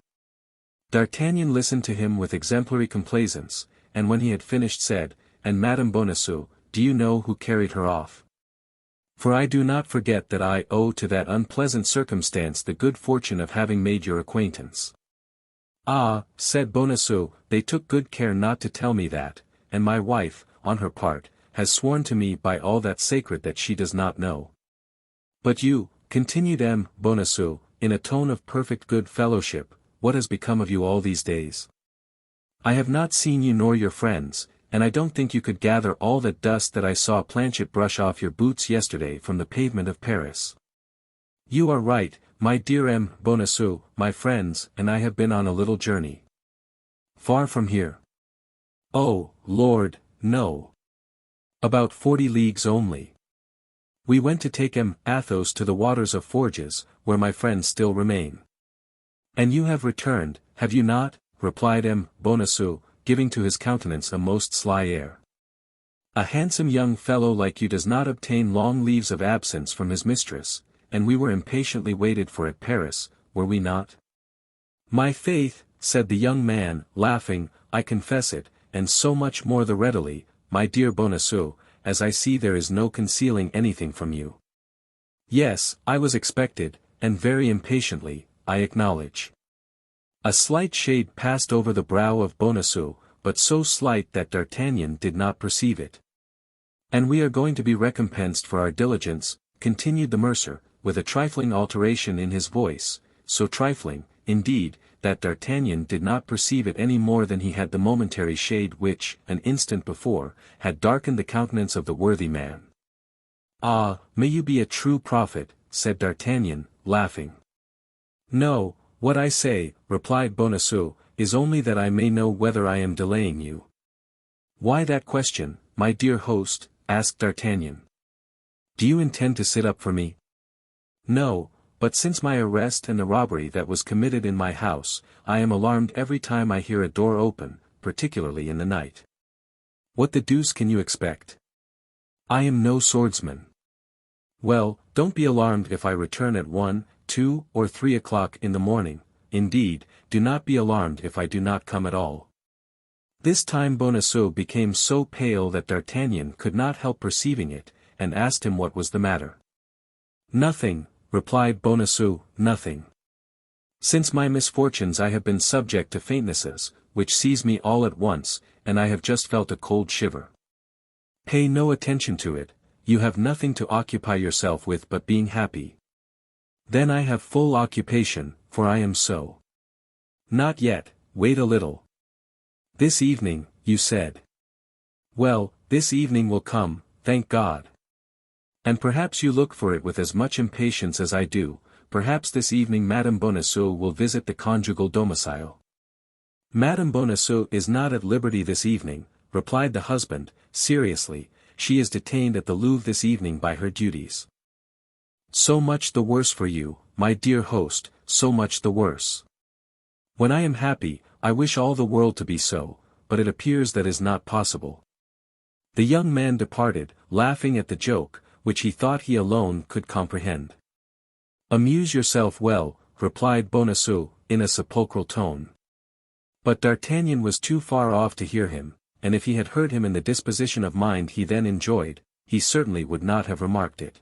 D'Artagnan listened to him with exemplary complaisance, and when he had finished said, "And Madame Bonacieux, do you know who carried her off? For I do not forget that I owe to that unpleasant circumstance the good fortune of having made your acquaintance." "Ah," said Bonacieux, "they took good care not to tell me that, and my wife, on her part, has sworn to me by all that's sacred that she does not know." "But you," continued Bonacieux, in a tone of perfect good fellowship, "what has become of you all these days? I have not seen you nor your friends, and I don't think you could gather all that dust that I saw Planchet brush off your boots yesterday from the pavement of Paris." "You are right, my dear Bonacieux, my friends and I have been on a little journey." "Far from here?" "Oh, Lord, no. About 40 leagues only. We went to take Athos to the waters of Forges, where my friends still remain." "And you have returned, have you not?" replied Bonacieux, giving to his countenance a most sly air. "A handsome young fellow like you does not obtain long leaves of absence from his mistress, and we were impatiently waited for at Paris, were we not?" "My faith," said the young man, laughing, "I confess it, and so much more the readily, my dear Bonacieux, as I see there is no concealing anything from you." "Yes, I was expected, and very impatiently, I acknowledge." A slight shade passed over the brow of Bonacieux, but so slight that D'Artagnan did not perceive it. "And we are going to be recompensed for our diligence," continued the mercer, with a trifling alteration in his voice, so trifling, indeed, that D'Artagnan did not perceive it any more than he had the momentary shade which, an instant before, had darkened the countenance of the worthy man. "Ah, may you be a true prophet," said D'Artagnan, laughing. "No, what I say," replied Bonacieux, "is only that I may know whether I am delaying you." "Why that question, my dear host?" asked D'Artagnan. "Do you intend to sit up for me?" "No, but since my arrest and the robbery that was committed in my house, I am alarmed every time I hear a door open, particularly in the night." "What the deuce can you expect? I am no swordsman." "Well, don't be alarmed if I return at 1, 2, or 3 o'clock in the morning, indeed, do not be alarmed if I do not come at all." This time Bonacieux became so pale that D'Artagnan could not help perceiving it, and asked him what was the matter. "Nothing," replied Bonacieux, "nothing. Since my misfortunes I have been subject to faintnesses, which seize me all at once, and I have just felt a cold shiver." "Pay no attention to it, you have nothing to occupy yourself with but being happy." "Then I have full occupation, for I am so." "Not yet, wait a little." "This evening, you said." "Well, this evening will come, thank God. And perhaps you look for it with as much impatience as I do. Perhaps this evening Madame Bonacieux will visit the conjugal domicile." "Madame Bonacieux is not at liberty this evening, replied the husband, seriously, she is detained at the Louvre this evening by her duties. So much the worse for you, my dear host, so much the worse. When I am happy, I wish all the world to be so, but it appears that is not possible. The young man departed, laughing at the joke, which he thought he alone could comprehend. Amuse yourself well, replied Bonacieux, in a sepulchral tone. But D'Artagnan was too far off to hear him, and if he had heard him in the disposition of mind he then enjoyed, he certainly would not have remarked it.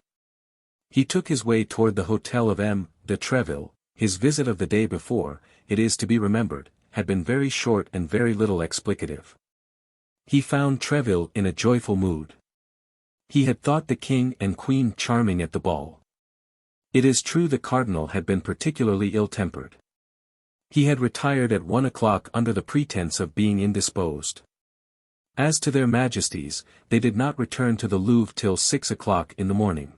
He took his way toward the hotel of M. de Treville. His visit of the day before, it is to be remembered, had been very short and very little explicative. He found Treville in a joyful mood. He had thought the king and queen charming at the ball. It is true the cardinal had been particularly ill-tempered. He had retired at 1 o'clock under the pretense of being indisposed. As to their majesties, they did not return to the Louvre till 6 o'clock in the morning.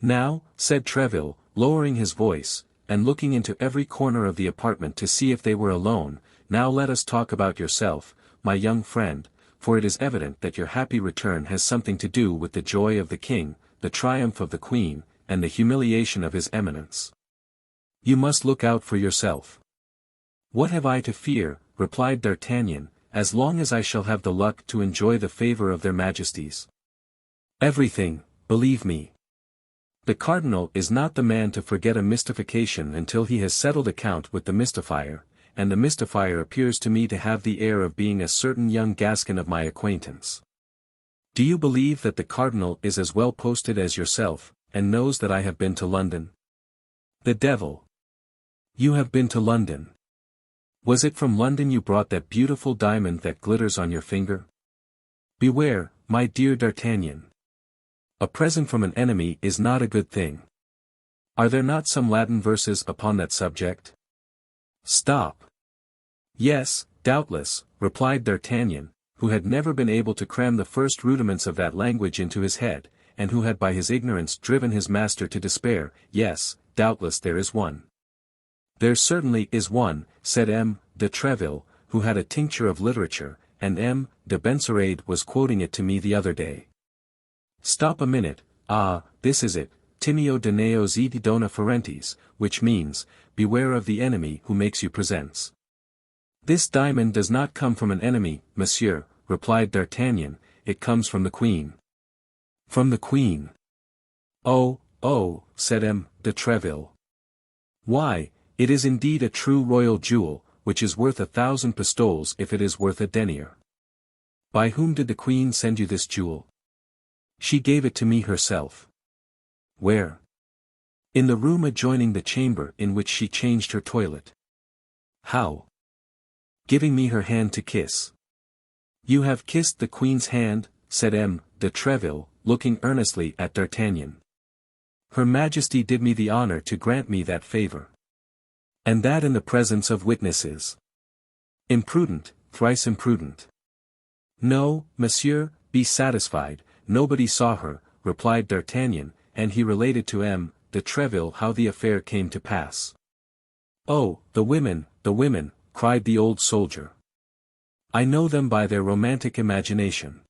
Now, said Treville, lowering his voice, and looking into every corner of the apartment to see if they were alone, now let us talk about yourself, my young friend, for it is evident that your happy return has something to do with the joy of the king, the triumph of the queen, and the humiliation of his eminence. You must look out for yourself. What have I to fear, replied D'Artagnan, as long as I shall have the luck to enjoy the favor of their majesties? Everything, believe me. The cardinal is not the man to forget a mystification until he has settled account with the mystifier, and the mystifier appears to me to have the air of being a certain young Gascon of my acquaintance. Do you believe that the cardinal is as well posted as yourself, and knows that I have been to London? The devil! You have been to London. Was it from London you brought that beautiful diamond that glitters on your finger? Beware, my dear D'Artagnan. A present from an enemy is not a good thing. Are there not some Latin verses upon that subject? Stop. Yes, doubtless, replied D'Artagnan, who had never been able to cram the first rudiments of that language into his head, and who had by his ignorance driven his master to despair. Yes, doubtless there is one. There certainly is one, said M. de Treville, who had a tincture of literature, and M. de Benserade was quoting it to me the other day. Stop a minute. Ah, this is it, timeo deneo ziti dona ferentes, which means, beware of the enemy who makes you presents. This diamond does not come from an enemy, monsieur, replied D'Artagnan, it comes from the queen. From the queen? Oh, said M. de Treville. Why, it is indeed a true royal jewel, which is worth 1,000 pistoles if it is worth a denier. By whom did the queen send you this jewel? She gave it to me herself. Where? In the room adjoining the chamber in which she changed her toilet. How? Giving me her hand to kiss. You have kissed the queen's hand, said M. de Treville, looking earnestly at D'Artagnan. Her Majesty did me the honor to grant me that favor. And that in the presence of witnesses. Imprudent, thrice imprudent. No, monsieur, be satisfied, nobody saw her, replied D'Artagnan, and he related to M. de Treville how the affair came to pass. Oh, the women, cried the old soldier. I know them by their romantic imagination.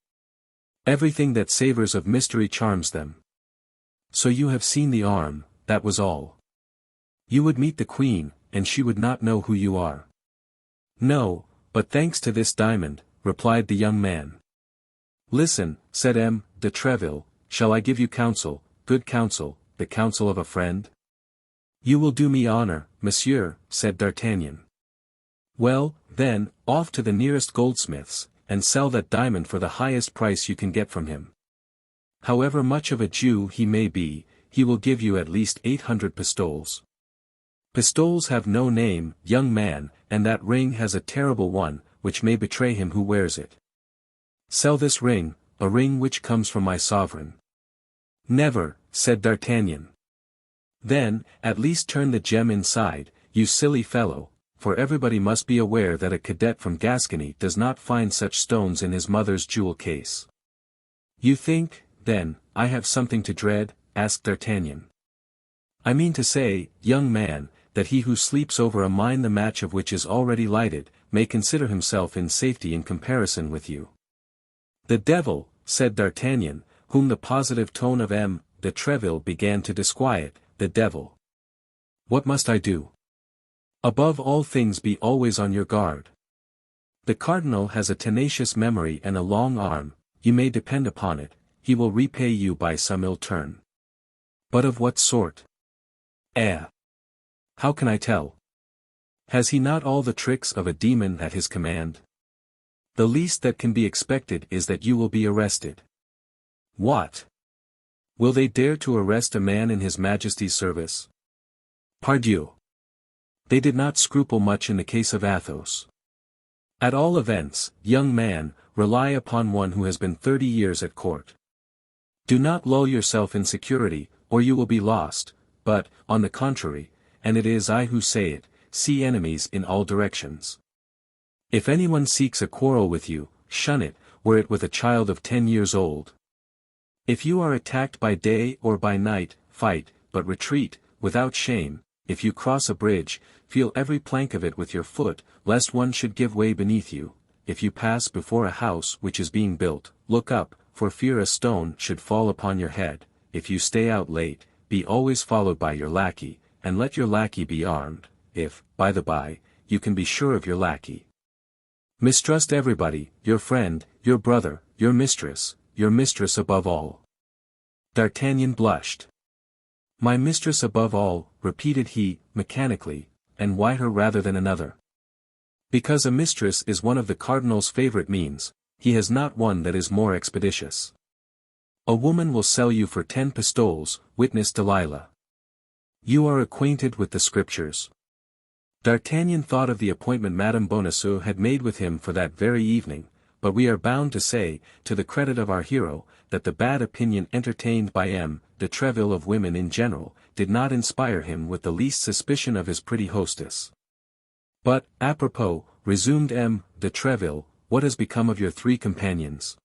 Everything that savors of mystery charms them. So you have seen the arm, that was all. You would meet the queen, and she would not know who you are. No, but thanks to this diamond, replied the young man. Listen, said M. de Treville, shall I give you counsel, good counsel, the counsel of a friend? You will do me honor, monsieur, said D'Artagnan. Well, then, off to the nearest goldsmith's, and sell that diamond for the highest price you can get from him. However much of a Jew he may be, he will give you at least 800 pistoles. Pistoles have no name, young man, and that ring has a terrible one, which may betray him who wears it. Sell this ring, a ring which comes from my sovereign. Never, said D'Artagnan. Then, at least turn the gem inside, you silly fellow, for everybody must be aware that a cadet from Gascony does not find such stones in his mother's jewel case. You think, then, I have something to dread? Asked D'Artagnan. I mean to say, young man, that he who sleeps over a mine the match of which is already lighted, may consider himself in safety in comparison with you. "The devil," said D'Artagnan, whom the positive tone of M. de Treville began to disquiet, "the devil. What must I do?" "Above all things be always on your guard. The cardinal has a tenacious memory and a long arm, you may depend upon it, he will repay you by some ill turn." "But of what sort?" How can I tell? Has he not all the tricks of a demon at his command? The least that can be expected is that you will be arrested." "What? Will they dare to arrest a man in his Majesty's service?" "Pardieu! They did not scruple much in the case of Athos. At all events, young man, rely upon one who has been 30 years at court. Do not lull yourself in security, or you will be lost, but, on the contrary, and it is I who say it, see enemies in all directions. If anyone seeks a quarrel with you, shun it, were it with a child of 10 years old. If you are attacked by day or by night, fight, but retreat, without shame. If you cross a bridge, feel every plank of it with your foot, lest one should give way beneath you. If you pass before a house which is being built, look up, for fear a stone should fall upon your head. If you stay out late, be always followed by your lackey, and let your lackey be armed, if, by the by, you can be sure of your lackey. Mistrust everybody, your friend, your brother, your mistress above all." D'Artagnan blushed. "My mistress above all," repeated he, mechanically, "and why her rather than another?" "Because a mistress is one of the cardinal's favorite means, he has not one that is more expeditious. A woman will sell you for 10 pistoles, witness Delilah. You are acquainted with the Scriptures." D'Artagnan thought of the appointment Madame Bonacieux had made with him for that very evening, but we are bound to say, to the credit of our hero, that the bad opinion entertained by M. de Treville of women in general, did not inspire him with the least suspicion of his pretty hostess. "But, apropos," resumed M. de Treville, "what has become of your 3 companions?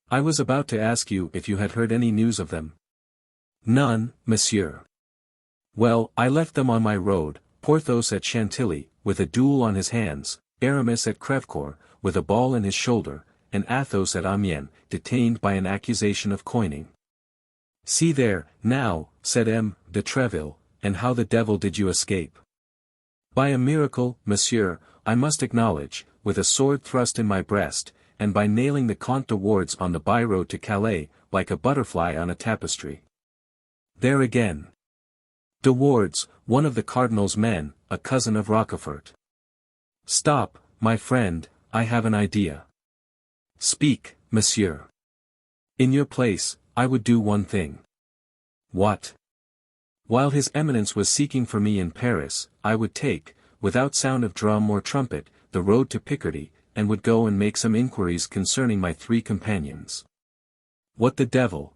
I was about to ask you if you had heard any news of them." "None, monsieur." "Well, I left them on my road, Porthos at Chantilly, with a duel on his hands, Aramis at Crèvecoeur, with a ball in his shoulder, and Athos at Amiens, detained by an accusation of coining." "See there, now," said M. de Treville, "and how the devil did you escape?" "By a miracle, monsieur, I must acknowledge, with a sword thrust in my breast, and by nailing the Comte de Wardes on the by-road to Calais, like a butterfly on a tapestry." "There again. De Wardes, one of the cardinal's men, a cousin of Rochefort." "Stop, my friend, I have an idea." "Speak, monsieur." "In your place, I would do one thing." "What?" "While his eminence was seeking for me in Paris, I would take, without sound of drum or trumpet, the road to Picardy, and would go and make some inquiries concerning my 3 companions." "What the devil?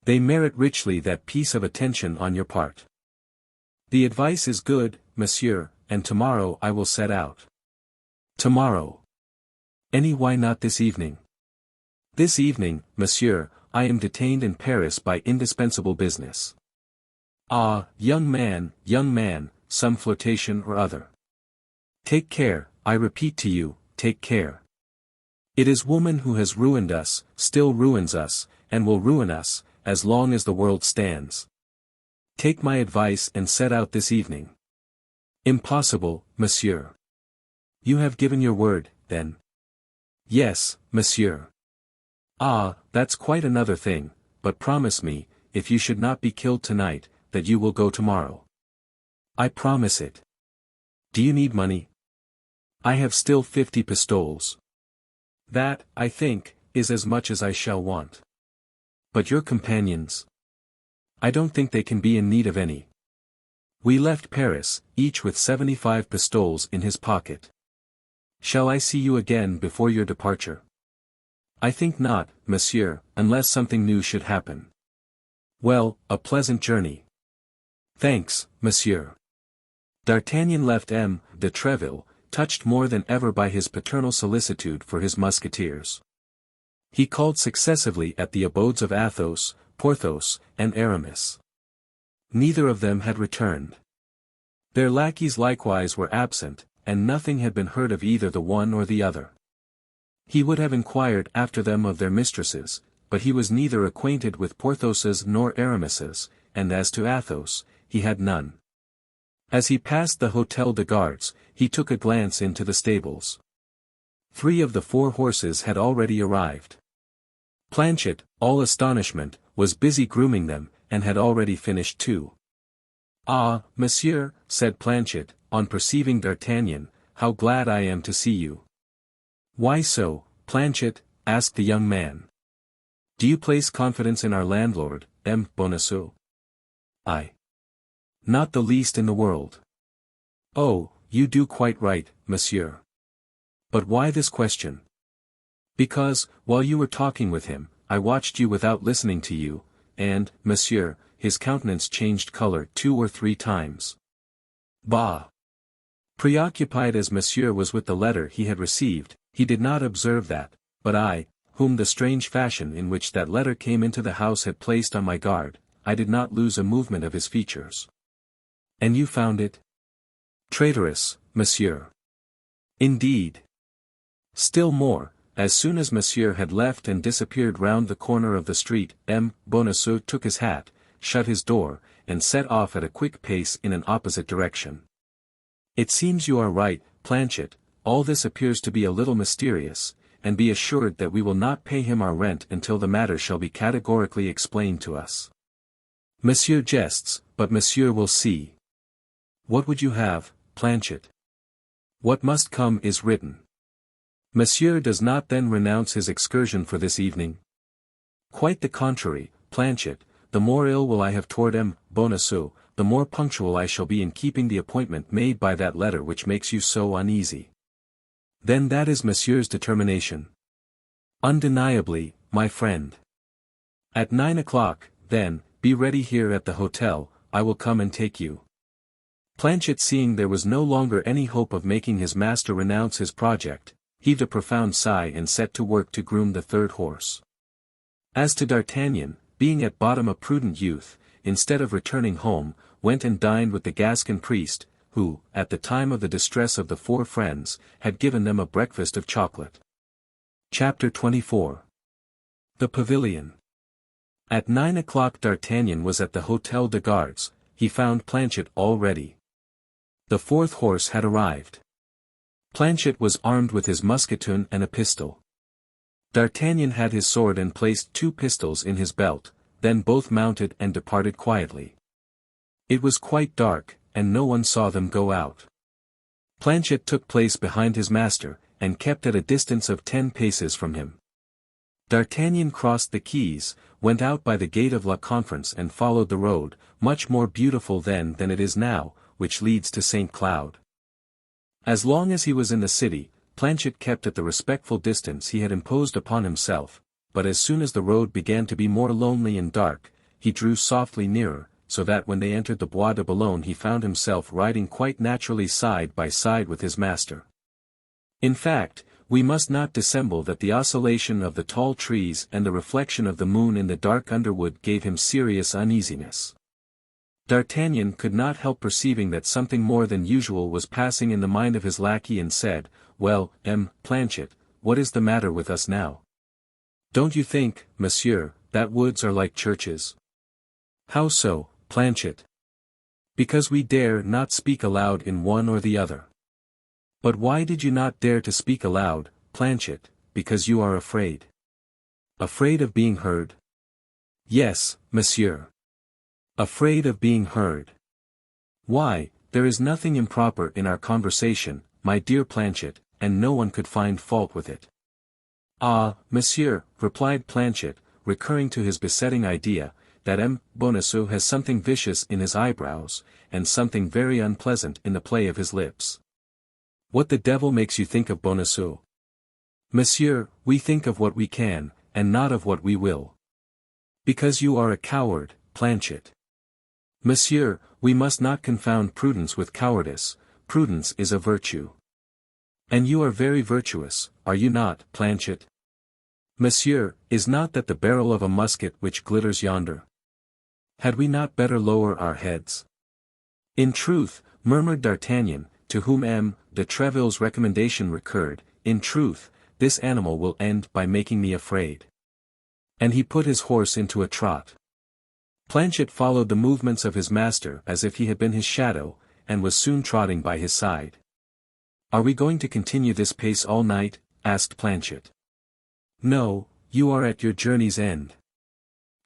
They merit richly that piece of attention on your part." "The advice is good, monsieur, and tomorrow I will set out." "Tomorrow? Why not this evening?" "This evening, monsieur, I am detained in Paris by indispensable business." "Ah, young man, some flirtation or other. Take care, I repeat to you, take care. It is woman who has ruined us, still ruins us, and will ruin us, as long as the world stands. Take my advice and set out this evening." "Impossible, monsieur." "You have given your word, then?" "Yes, monsieur." "Ah, that's quite another thing, but promise me, if you should not be killed tonight, that you will go tomorrow." "I promise it." "Do you need money?" "I have still 50 pistoles. That, I think, is as much as I shall want." "But your companions?" "I don't think they can be in need of any. We left Paris, each with 75 pistoles in his pocket. Shall I see you again before your departure?" "I think not, monsieur, unless something new should happen." "Well, a pleasant journey." "Thanks, monsieur." D'Artagnan left M. de Treville, touched more than ever by his paternal solicitude for his musketeers. He called successively at the abodes of Athos, Porthos, and Aramis. Neither of them had returned. Their lackeys likewise were absent, and nothing had been heard of either the one or the other. He would have inquired after them of their mistresses, but he was neither acquainted with Porthos's nor Aramis's, and as to Athos, he had none. As he passed the Hôtel de Gardes, he took a glance into the stables. 3 of the 4 horses had already arrived. Planchet, all astonishment, was busy grooming them, and had already finished 2. "Ah, monsieur," said Planchet, on perceiving D'Artagnan, "how glad I am to see you." "Why so, Planchet?" asked the young man. "Do you place confidence in our landlord, M. Bonacieux?" "I. Not the least in the world." "Oh, you do quite right, monsieur. But why this question?" "Because, while you were talking with him, I watched you without listening to you, and, monsieur," his countenance changed color 2 or 3 times. "Bah!" Preoccupied as monsieur was with the letter he had received, he did not observe that, but I, whom the strange fashion in which that letter came into the house had placed on my guard, I did not lose a movement of his features. "And you found it traitorous, monsieur?" "Indeed." "Still more, as soon as monsieur had left and disappeared round the corner of the street, M. Bonacieux took his hat, shut his door, and set off at a quick pace in an opposite direction." "It seems you are right, Planchet, all this appears to be a little mysterious, and be assured that we will not pay him our rent until the matter shall be categorically explained to us." "Monsieur jests, but monsieur will see." "What would you have, Planchet?" "What must come is written." "Monsieur does not then renounce his excursion for this evening?" "Quite the contrary, Planchet, the more ill will I have toward M. Bonacieux, the more punctual I shall be in keeping the appointment made by that letter which makes you so uneasy." "Then that is monsieur's determination?" "Undeniably, my friend." "At 9 o'clock, then, be ready here at the hotel, I will come and take you." Planchet, seeing there was no longer any hope of making his master renounce his project, heaved a profound sigh and set to work to groom the 3rd horse. As to D'Artagnan, being at bottom a prudent youth, instead of returning home, went and dined with the Gascon priest, who, at the time of the distress of the 4 friends, had given them a breakfast of chocolate. Chapter 24. The Pavilion. At 9 o'clock D'Artagnan was at the Hôtel de Gardes. He found Planchet all ready. The 4th horse had arrived. Planchet was armed with his musketoon and a pistol. D'Artagnan had his sword and placed 2 pistols in his belt, then both mounted and departed quietly. It was quite dark, and no one saw them go out. Planchet took place behind his master, and kept at a distance of 10 paces from him. D'Artagnan crossed the quays, went out by the gate of La Conference and followed the road, much more beautiful then than it is now, which leads to St. Cloud. As long as he was in the city, Planchet kept at the respectful distance he had imposed upon himself, but as soon as the road began to be more lonely and dark, he drew softly nearer, so that when they entered the Bois de Boulogne he found himself riding quite naturally side by side with his master. In fact, we must not dissemble that the oscillation of the tall trees and the reflection of the moon in the dark underwood gave him serious uneasiness. D'Artagnan could not help perceiving that something more than usual was passing in the mind of his lackey and said, "Well, M. Planchet, what is the matter with us now? Don't you think, monsieur, that woods are like churches?" "How so, Planchet?" "Because we dare not speak aloud in one or the other." "But why did you not dare to speak aloud, Planchet? Because you are afraid." "Afraid of being heard?" "Yes, monsieur." "Afraid of being heard? Why, there is nothing improper in our conversation, my dear Planchet, and no one could find fault with it." "Ah, monsieur," replied Planchet, recurring to his besetting idea, that M. Bonacieux has something vicious in his eyebrows, and something very unpleasant in the play of his lips. "What the devil makes you think of Bonacieux?" "Monsieur, we think of what we can, and not of what we will." "Because you are a coward, Planchet." "Monsieur, we must not confound prudence with cowardice. Prudence is a virtue." "And you are very virtuous, are you not, Planchet?" "Monsieur, is not that the barrel of a musket which glitters yonder? Had we not better lower our heads?" "In truth," murmured D'Artagnan, to whom M. de Treville's recommendation recurred, "in truth, this animal will end by making me afraid. And he put his horse into a trot. Planchet followed the movements of his master as if he had been his shadow, and was soon trotting by his side. "Are we going to continue this pace all night?" asked Planchet. "No, you are at your journey's end."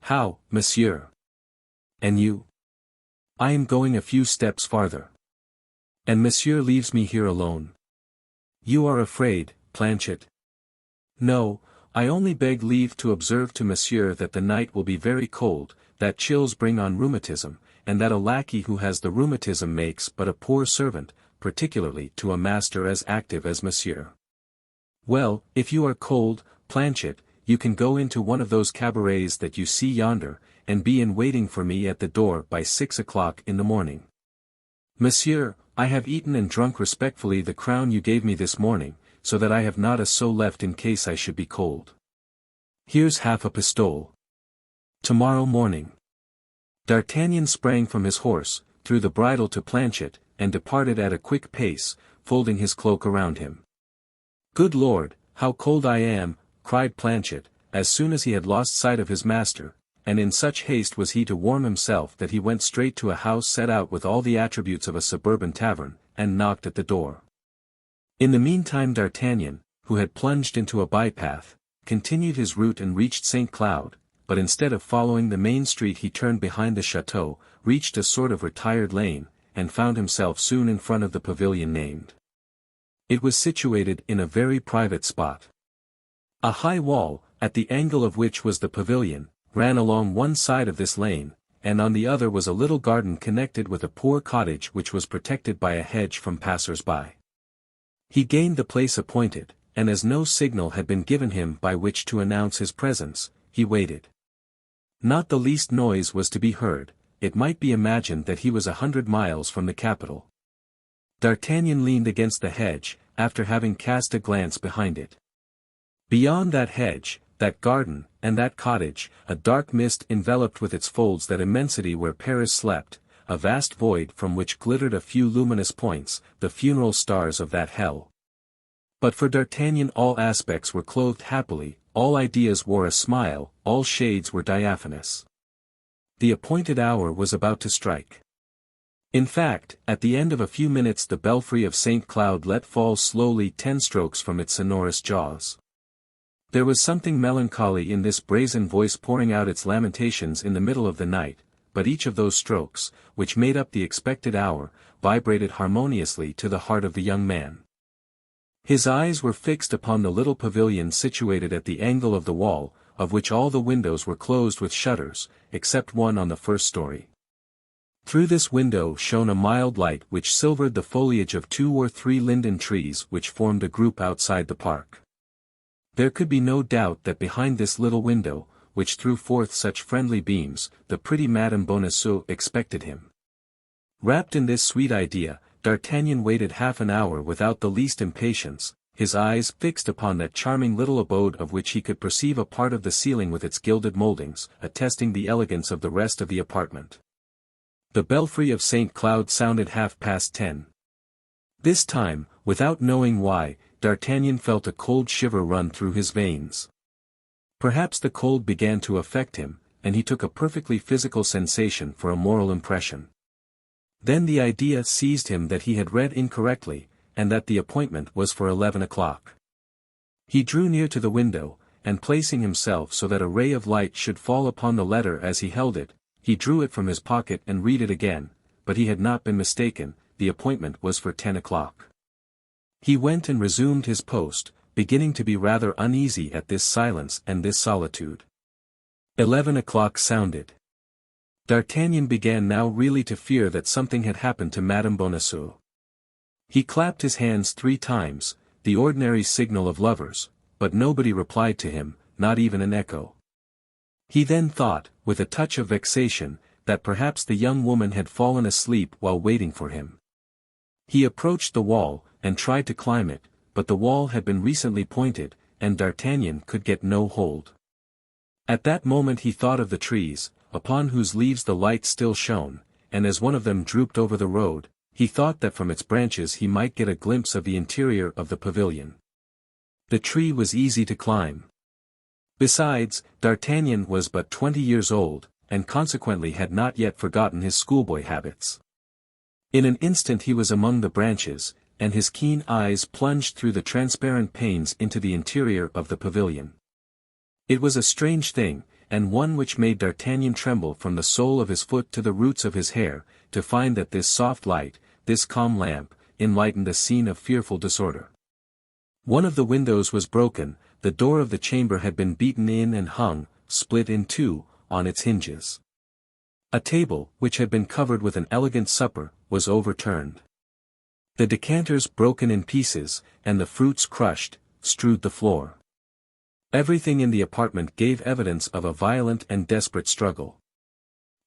"How, monsieur? And you?" "I am going a few steps farther." "And monsieur leaves me here alone?" "You are afraid, Planchet?" "No, I only beg leave to observe to monsieur that the night will be very cold, that chills bring on rheumatism, and that a lackey who has the rheumatism makes but a poor servant, particularly to a master as active as monsieur." "Well, if you are cold, Planchet, you can go into one of those cabarets that you see yonder, and be in waiting for me at the door by 6 o'clock in the morning." "Monsieur, I have eaten and drunk respectfully the crown you gave me this morning, so that I have not a sou left in case I should be cold. Here's half a pistole. Tomorrow morning." D'Artagnan sprang from his horse, threw the bridle to Planchet, and departed at a quick pace, folding his cloak around him. "Good Lord, how cold I am!" cried Planchet, as soon as he had lost sight of his master, and in such haste was he to warm himself that he went straight to a house set out with all the attributes of a suburban tavern, and knocked at the door. In the meantime D'Artagnan, who had plunged into a bypath, continued his route and reached St. Cloud, but instead of following the main street he turned behind the chateau, reached a sort of retired lane, and found himself soon in front of the pavilion named. It was situated in a very private spot. A high wall, at the angle of which was the pavilion, ran along one side of this lane, and on the other was a little garden connected with a poor cottage which was protected by a hedge from passers-by. He gained the place appointed, and as no signal had been given him by which to announce his presence, he waited. Not the least noise was to be heard, it might be imagined that he was 100 miles from the capital. D'Artagnan leaned against the hedge, after having cast a glance behind it. Beyond that hedge, that garden, and that cottage, a dark mist enveloped with its folds that immensity where Paris slept, a vast void from which glittered a few luminous points, the funeral stars of that hell. But for D'Artagnan all aspects were clothed happily, all ideas wore a smile, all shades were diaphanous. The appointed hour was about to strike. In fact, at the end of a few minutes the belfry of St. Cloud let fall slowly 10 strokes from its sonorous jaws. There was something melancholy in this brazen voice pouring out its lamentations in the middle of the night, but each of those strokes, which made up the expected hour, vibrated harmoniously to the heart of the young man. His eyes were fixed upon the little pavilion situated at the angle of the wall, of which all the windows were closed with shutters, except one on the first story. Through this window shone a mild light which silvered the foliage of 2 or 3 linden trees which formed a group outside the park. There could be no doubt that behind this little window, which threw forth such friendly beams, the pretty Madame Bonacieux expected him. Wrapped in this sweet idea, D'Artagnan waited half an hour without the least impatience, his eyes fixed upon that charming little abode of which he could perceive a part of the ceiling with its gilded mouldings, attesting the elegance of the rest of the apartment. The belfry of St. Cloud sounded 10:30. This time, without knowing why, D'Artagnan felt a cold shiver run through his veins. Perhaps the cold began to affect him, and he took a perfectly physical sensation for a moral impression. Then the idea seized him that he had read incorrectly, and that the appointment was for 11 o'clock. He drew near to the window, and placing himself so that a ray of light should fall upon the letter as he held it, he drew it from his pocket and read it again, but he had not been mistaken, the appointment was for 10 o'clock. He went and resumed his post, beginning to be rather uneasy at this silence and this solitude. 11 o'clock sounded. D'Artagnan began now really to fear that something had happened to Madame Bonacieux. He clapped his hands 3 times, the ordinary signal of lovers, but nobody replied to him, not even an echo. He then thought, with a touch of vexation, that perhaps the young woman had fallen asleep while waiting for him. He approached the wall, and tried to climb it, but the wall had been recently pointed, and D'Artagnan could get no hold. At that moment he thought of the trees, upon whose leaves the light still shone, and as one of them drooped over the road, he thought that from its branches he might get a glimpse of the interior of the pavilion. The tree was easy to climb. Besides, D'Artagnan was but 20 years old, and consequently had not yet forgotten his schoolboy habits. In an instant he was among the branches, and his keen eyes plunged through the transparent panes into the interior of the pavilion. It was a strange thing, and one which made D'Artagnan tremble from the sole of his foot to the roots of his hair, to find that this soft light, this calm lamp, enlightened a scene of fearful disorder. One of the windows was broken, the door of the chamber had been beaten in and hung, split in two, on its hinges. A table, which had been covered with an elegant supper, was overturned. The decanters broken in pieces, and the fruits crushed, strewed the floor. Everything in the apartment gave evidence of a violent and desperate struggle.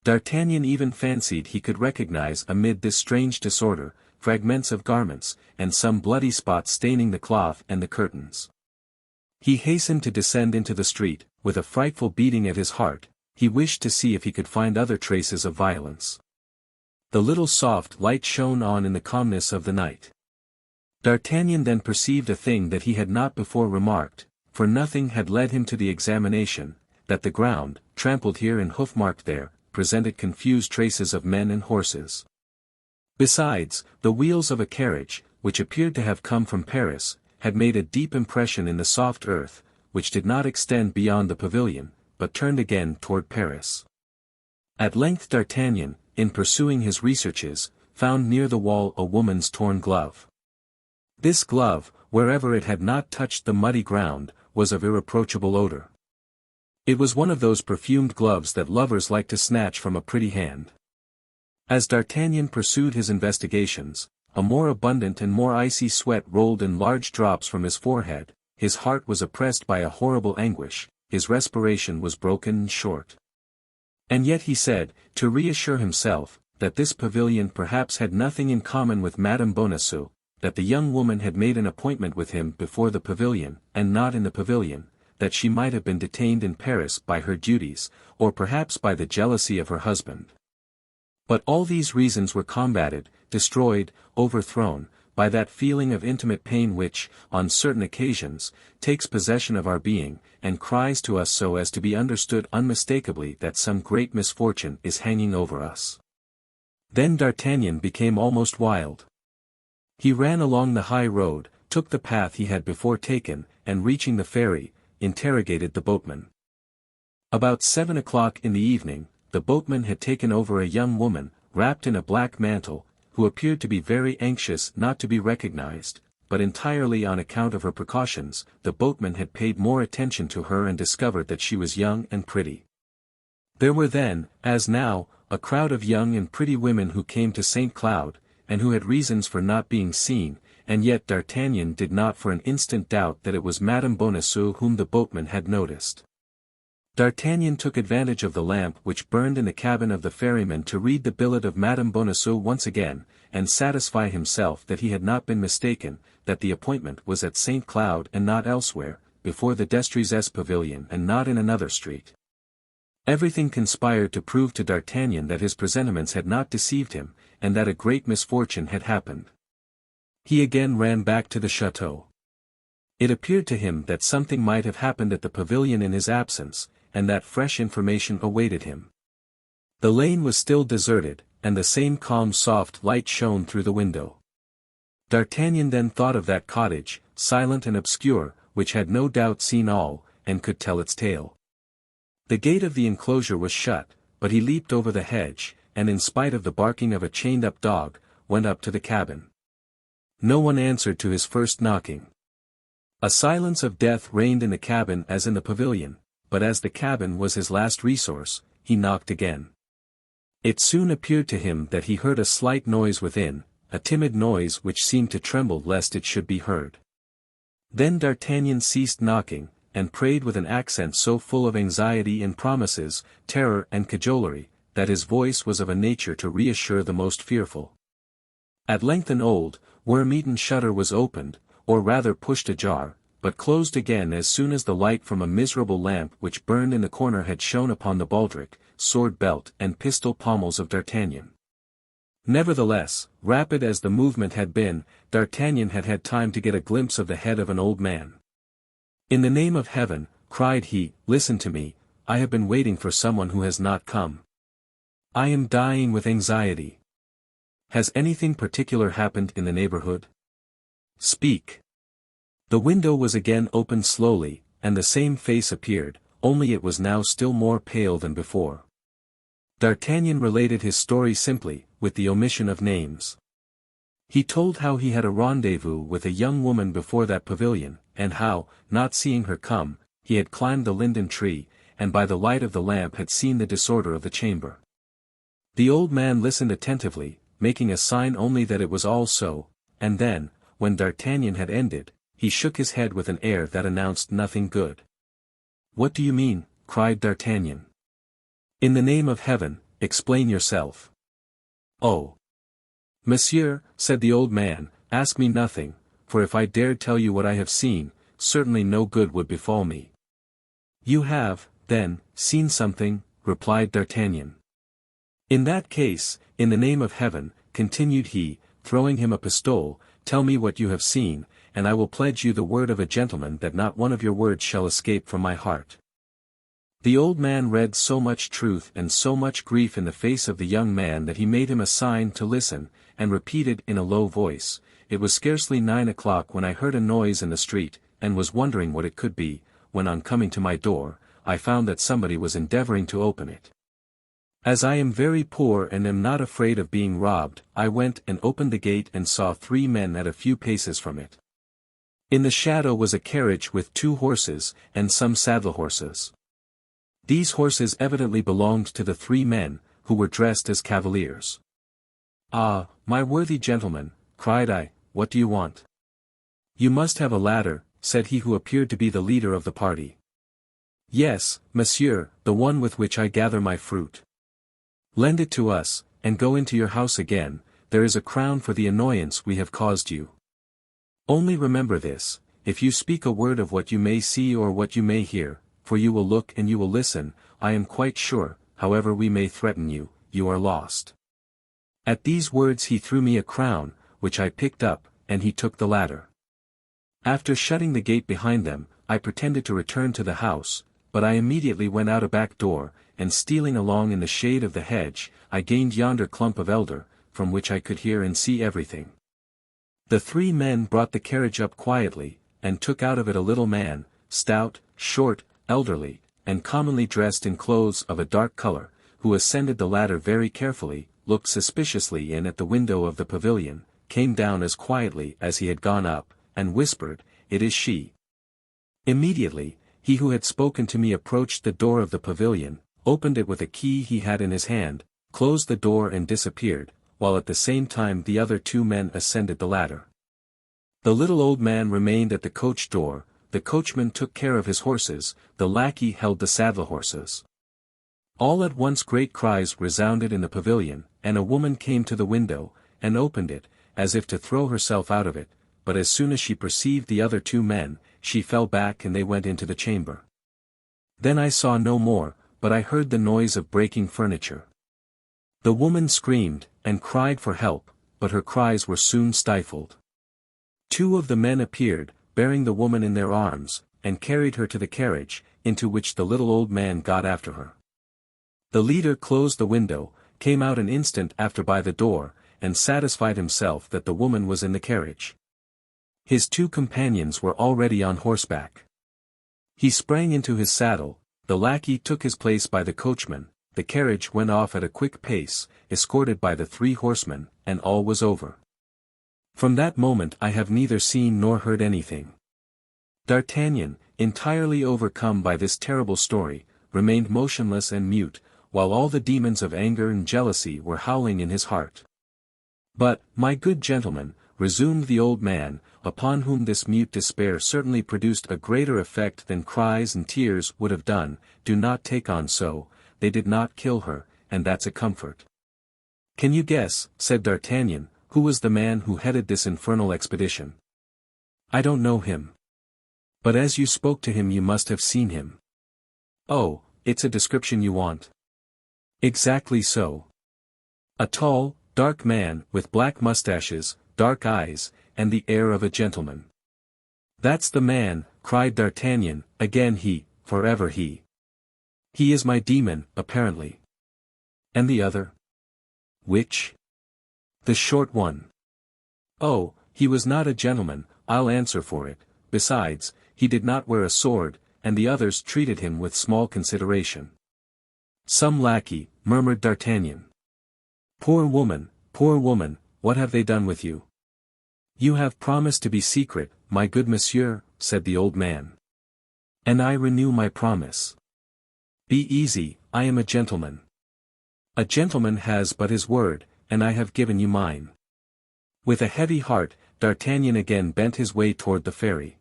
D'Artagnan even fancied he could recognize amid this strange disorder, fragments of garments, and some bloody spots staining the cloth and the curtains. He hastened to descend into the street, with a frightful beating at his heart. He wished to see if he could find other traces of violence. The little soft light shone on in the calmness of the night. D'Artagnan then perceived a thing that he had not before remarked, for nothing had led him to the examination, that the ground, trampled here and hoof-marked there, presented confused traces of men and horses. Besides, the wheels of a carriage, which appeared to have come from Paris, had made a deep impression in the soft earth, which did not extend beyond the pavilion, but turned again toward Paris. At length D'Artagnan, in pursuing his researches, found near the wall a woman's torn glove. This glove, wherever it had not touched the muddy ground, was of irreproachable odor. It was one of those perfumed gloves that lovers like to snatch from a pretty hand. As D'Artagnan pursued his investigations, a more abundant and more icy sweat rolled in large drops from his forehead, his heart was oppressed by a horrible anguish, his respiration was broken and short. And yet he said, to reassure himself, that this pavilion perhaps had nothing in common with Madame Bonacieux, that the young woman had made an appointment with him before the pavilion, and not in the pavilion, that she might have been detained in Paris by her duties, or perhaps by the jealousy of her husband. But all these reasons were combated, destroyed, overthrown, by that feeling of intimate pain which, on certain occasions, takes possession of our being, and cries to us so as to be understood unmistakably that some great misfortune is hanging over us. Then D'Artagnan became almost wild. He ran along the high road, took the path he had before taken, and reaching the ferry, interrogated the boatman. About 7 o'clock in the evening, the boatman had taken over a young woman, wrapped in a black mantle, who appeared to be very anxious not to be recognized, but entirely on account of her precautions. The boatman had paid more attention to her and discovered that she was young and pretty. There were then, as now, a crowd of young and pretty women who came to St. Cloud, and who had reasons for not being seen, and yet D'Artagnan did not for an instant doubt that it was Madame Bonacieux whom the boatman had noticed. D'Artagnan took advantage of the lamp which burned in the cabin of the ferryman to read the billet of Madame Bonacieux once again, and satisfy himself that he had not been mistaken, that the appointment was at St. Cloud and not elsewhere, before the Destrezes pavilion and not in another street. Everything conspired to prove to D'Artagnan that his presentiments had not deceived him, and that a great misfortune had happened. He again ran back to the chateau. It appeared to him that something might have happened at the pavilion in his absence, and that fresh information awaited him. The lane was still deserted, and the same calm soft light shone through the window. D'Artagnan then thought of that cottage, silent and obscure, which had no doubt seen all, and could tell its tale. The gate of the enclosure was shut, but he leaped over the hedge, and in spite of the barking of a chained-up dog, went up to the cabin. No one answered to his first knocking. A silence of death reigned in the cabin as in the pavilion, but as the cabin was his last resource, he knocked again. It soon appeared to him that he heard a slight noise within, a timid noise which seemed to tremble lest it should be heard. Then D'Artagnan ceased knocking, and prayed with an accent so full of anxiety and promises, terror and cajolery, that his voice was of a nature to reassure the most fearful. At length an old, worm-eaten shutter was opened, or rather pushed ajar, but closed again as soon as the light from a miserable lamp which burned in the corner had shone upon the baldric, sword belt and pistol pommels of D'Artagnan. Nevertheless, rapid as the movement had been, D'Artagnan had had time to get a glimpse of the head of an old man. In the name of heaven, cried he, listen to me, I have been waiting for someone who has not come. I am dying with anxiety. Has anything particular happened in the neighborhood? Speak. The window was again opened slowly, and the same face appeared, only it was now still more pale than before. D'Artagnan related his story simply, with the omission of names. He told how he had a rendezvous with a young woman before that pavilion, and how, not seeing her come, he had climbed the linden tree, and by the light of the lamp had seen the disorder of the chamber. The old man listened attentively, making a sign only that it was all so, and then, when D'Artagnan had ended, he shook his head with an air that announced nothing good. What do you mean? Cried D'Artagnan. In the name of heaven, explain yourself. Oh! Monsieur, said the old man, ask me nothing, for if I dared tell you what I have seen, certainly no good would befall me. You have, then, seen something, replied D'Artagnan. In that case, in the name of heaven, continued he, throwing him a pistole, tell me what you have seen, and I will pledge you the word of a gentleman that not one of your words shall escape from my heart. The old man read so much truth and so much grief in the face of the young man that he made him a sign to listen, and repeated in a low voice, it was scarcely 9 o'clock when I heard a noise in the street, and was wondering what it could be, when on coming to my door, I found that somebody was endeavoring to open it. As I am very poor and am not afraid of being robbed, I went and opened the gate and saw 3 men at a few paces from it. In the shadow was a carriage with 2 horses, and some saddle horses. These horses evidently belonged to the 3 men, who were dressed as cavaliers. Ah, my worthy gentleman, cried I, what do you want? You must have a ladder, said he who appeared to be the leader of the party. Yes, monsieur, the one with which I gather my fruit. Lend it to us, and go into your house again, there is a crown for the annoyance we have caused you. Only remember this, if you speak a word of what you may see or what you may hear, for you will look and you will listen, I am quite sure, however we may threaten you, you are lost. At these words he threw me a crown, which I picked up, and he took the ladder. After shutting the gate behind them, I pretended to return to the house, but I immediately went out a back door, and stealing along in the shade of the hedge, I gained yonder clump of elder, from which I could hear and see everything. The 3 men brought the carriage up quietly, and took out of it a little man, stout, short, elderly, and commonly dressed in clothes of a dark color, who ascended the ladder very carefully, looked suspiciously in at the window of the pavilion, came down as quietly as he had gone up, and whispered, it is she. Immediately, he who had spoken to me approached the door of the pavilion, opened it with a key he had in his hand, closed the door and disappeared, while at the same time the other 2 men ascended the ladder. The little old man remained at the coach door, the coachman took care of his horses, the lackey held the saddle horses. All at once great cries resounded in the pavilion, and a woman came to the window, and opened it, as if to throw herself out of it, but as soon as she perceived the other 2 men, she fell back and they went into the chamber. Then I saw no more, but I heard the noise of breaking furniture. The woman screamed, and cried for help, but her cries were soon stifled. 2 of the men appeared, bearing the woman in their arms, and carried her to the carriage, into which the little old man got after her. The leader closed the window, came out an instant after by the door, and satisfied himself that the woman was in the carriage. His 2 companions were already on horseback. He sprang into his saddle, the lackey took his place by the coachman, the carriage went off at a quick pace, escorted by the 3 horsemen, and all was over. From that moment I have neither seen nor heard anything. D'Artagnan, entirely overcome by this terrible story, remained motionless and mute, while all the demons of anger and jealousy were howling in his heart. But, my good gentleman, resumed the old man, upon whom this mute despair certainly produced a greater effect than cries and tears would have done, do not take on so, they did not kill her, and that's a comfort. Can you guess, said D'Artagnan, who was the man who headed this infernal expedition? I don't know him. But as you spoke to him you must have seen him. Oh, it's a description you want. Exactly so. A tall, dark man, with black mustaches, dark eyes, and the air of a gentleman. That's the man, cried D'Artagnan, again he, forever he. He is my demon, apparently. And the other? Which? The short one. Oh, he was not a gentleman, I'll answer for it, besides, he did not wear a sword, and the others treated him with small consideration. Some lackey, murmured D'Artagnan. Poor woman, what have they done with you? You have promised to be secret, my good monsieur, said the old man. And I renew my promise. Be easy, I am a gentleman. A gentleman has but his word, and I have given you mine. With a heavy heart, D'Artagnan again bent his way toward the ferry.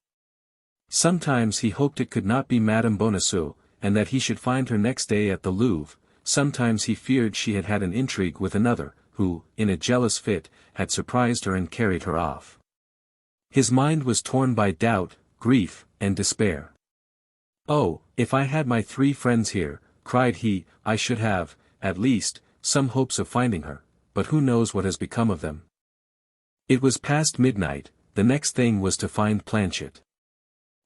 Sometimes he hoped it could not be Madame Bonacieux, and that he should find her next day at the Louvre, sometimes he feared she had had an intrigue with another, who, in a jealous fit, had surprised her and carried her off. His mind was torn by doubt, grief, and despair. Oh, if I had my 3 friends here, cried he, I should have, at least, some hopes of finding her, but who knows what has become of them. It was past midnight, the next thing was to find Planchet.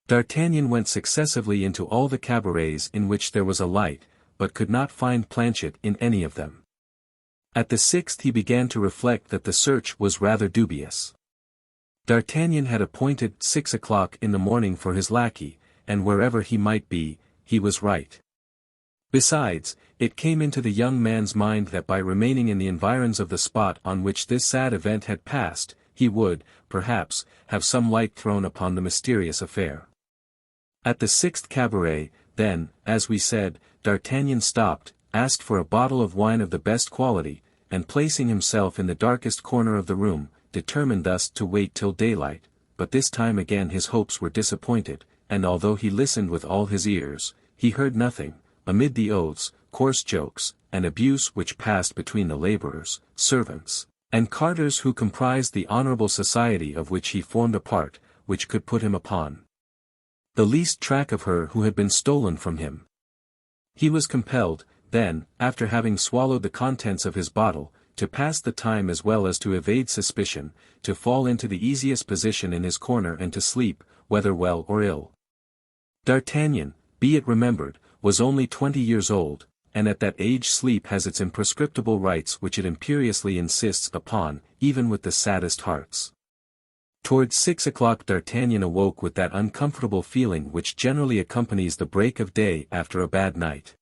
D'Artagnan went successively into all the cabarets in which there was a light, but could not find Planchet in any of them. At the 6th he began to reflect that the search was rather dubious. D'Artagnan had appointed 6 o'clock in the morning for his lackey, and wherever he might be, he was right. Besides, it came into the young man's mind that by remaining in the environs of the spot on which this sad event had passed, he would, perhaps, have some light thrown upon the mysterious affair. At the 6th cabaret, then, as we said, D'Artagnan stopped, asked for a bottle of wine of the best quality, and placing himself in the darkest corner of the room, determined thus to wait till daylight, but this time again his hopes were disappointed, and although he listened with all his ears, he heard nothing, amid the oaths, coarse jokes, and abuse which passed between the laborers, servants, and carters who comprised the honorable society of which he formed a part, which could put him upon the least track of her who had been stolen from him. He was compelled, then, after having swallowed the contents of his bottle, to pass the time as well as to evade suspicion, to fall into the easiest position in his corner and to sleep, whether well or ill. D'Artagnan, be it remembered, was only 20 years old, and at that age sleep has its imprescriptible rights which it imperiously insists upon, even with the saddest hearts. Towards 6 o'clock D'Artagnan awoke with that uncomfortable feeling which generally accompanies the break of day after a bad night.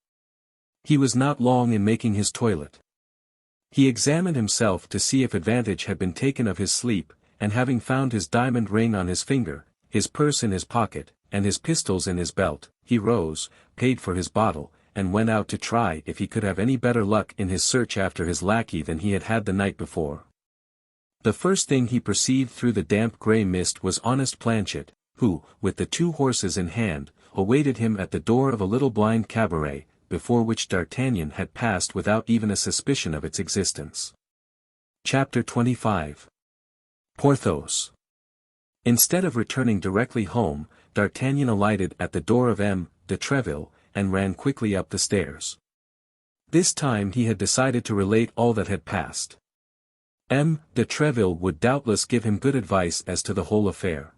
He was not long in making his toilet. He examined himself to see if advantage had been taken of his sleep, and having found his diamond ring on his finger, his purse in his pocket, and his pistols in his belt, he rose, paid for his bottle, and went out to try if he could have any better luck in his search after his lackey than he had had the night before. The first thing he perceived through the damp grey mist was honest Planchet, who, with the 2 horses in hand, awaited him at the door of a little blind cabaret, before which D'Artagnan had passed without even a suspicion of its existence. Chapter 25. Porthos. Instead of returning directly home, D'Artagnan alighted at the door of M. de Treville, and ran quickly up the stairs. This time he had decided to relate all that had passed. M. de Treville would doubtless give him good advice as to the whole affair.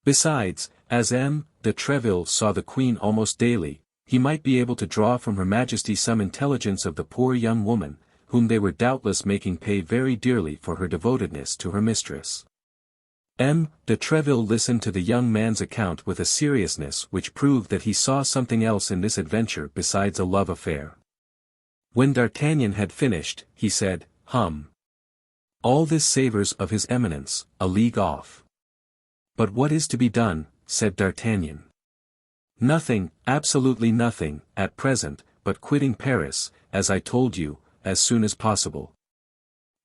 Besides, as M. de Treville saw the Queen almost daily, he might be able to draw from Her Majesty some intelligence of the poor young woman, whom they were doubtless making pay very dearly for her devotedness to her mistress. M. de Treville listened to the young man's account with a seriousness which proved that he saw something else in this adventure besides a love affair. When D'Artagnan had finished, he said, All this savours of his Eminence, a league off. But what is to be done, said D'Artagnan. Nothing, absolutely nothing, at present, but quitting Paris, as I told you, as soon as possible.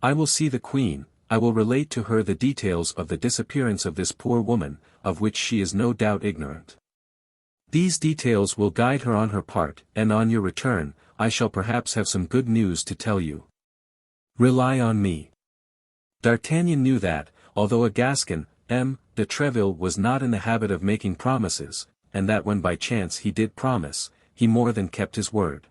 I will see the Queen, I will relate to her the details of the disappearance of this poor woman, of which she is no doubt ignorant. These details will guide her on her part, and on your return, I shall perhaps have some good news to tell you. Rely on me. D'Artagnan knew that, although a Gascon, M. de Treville was not in the habit of making promises, and that when by chance he did promise, he more than kept his word.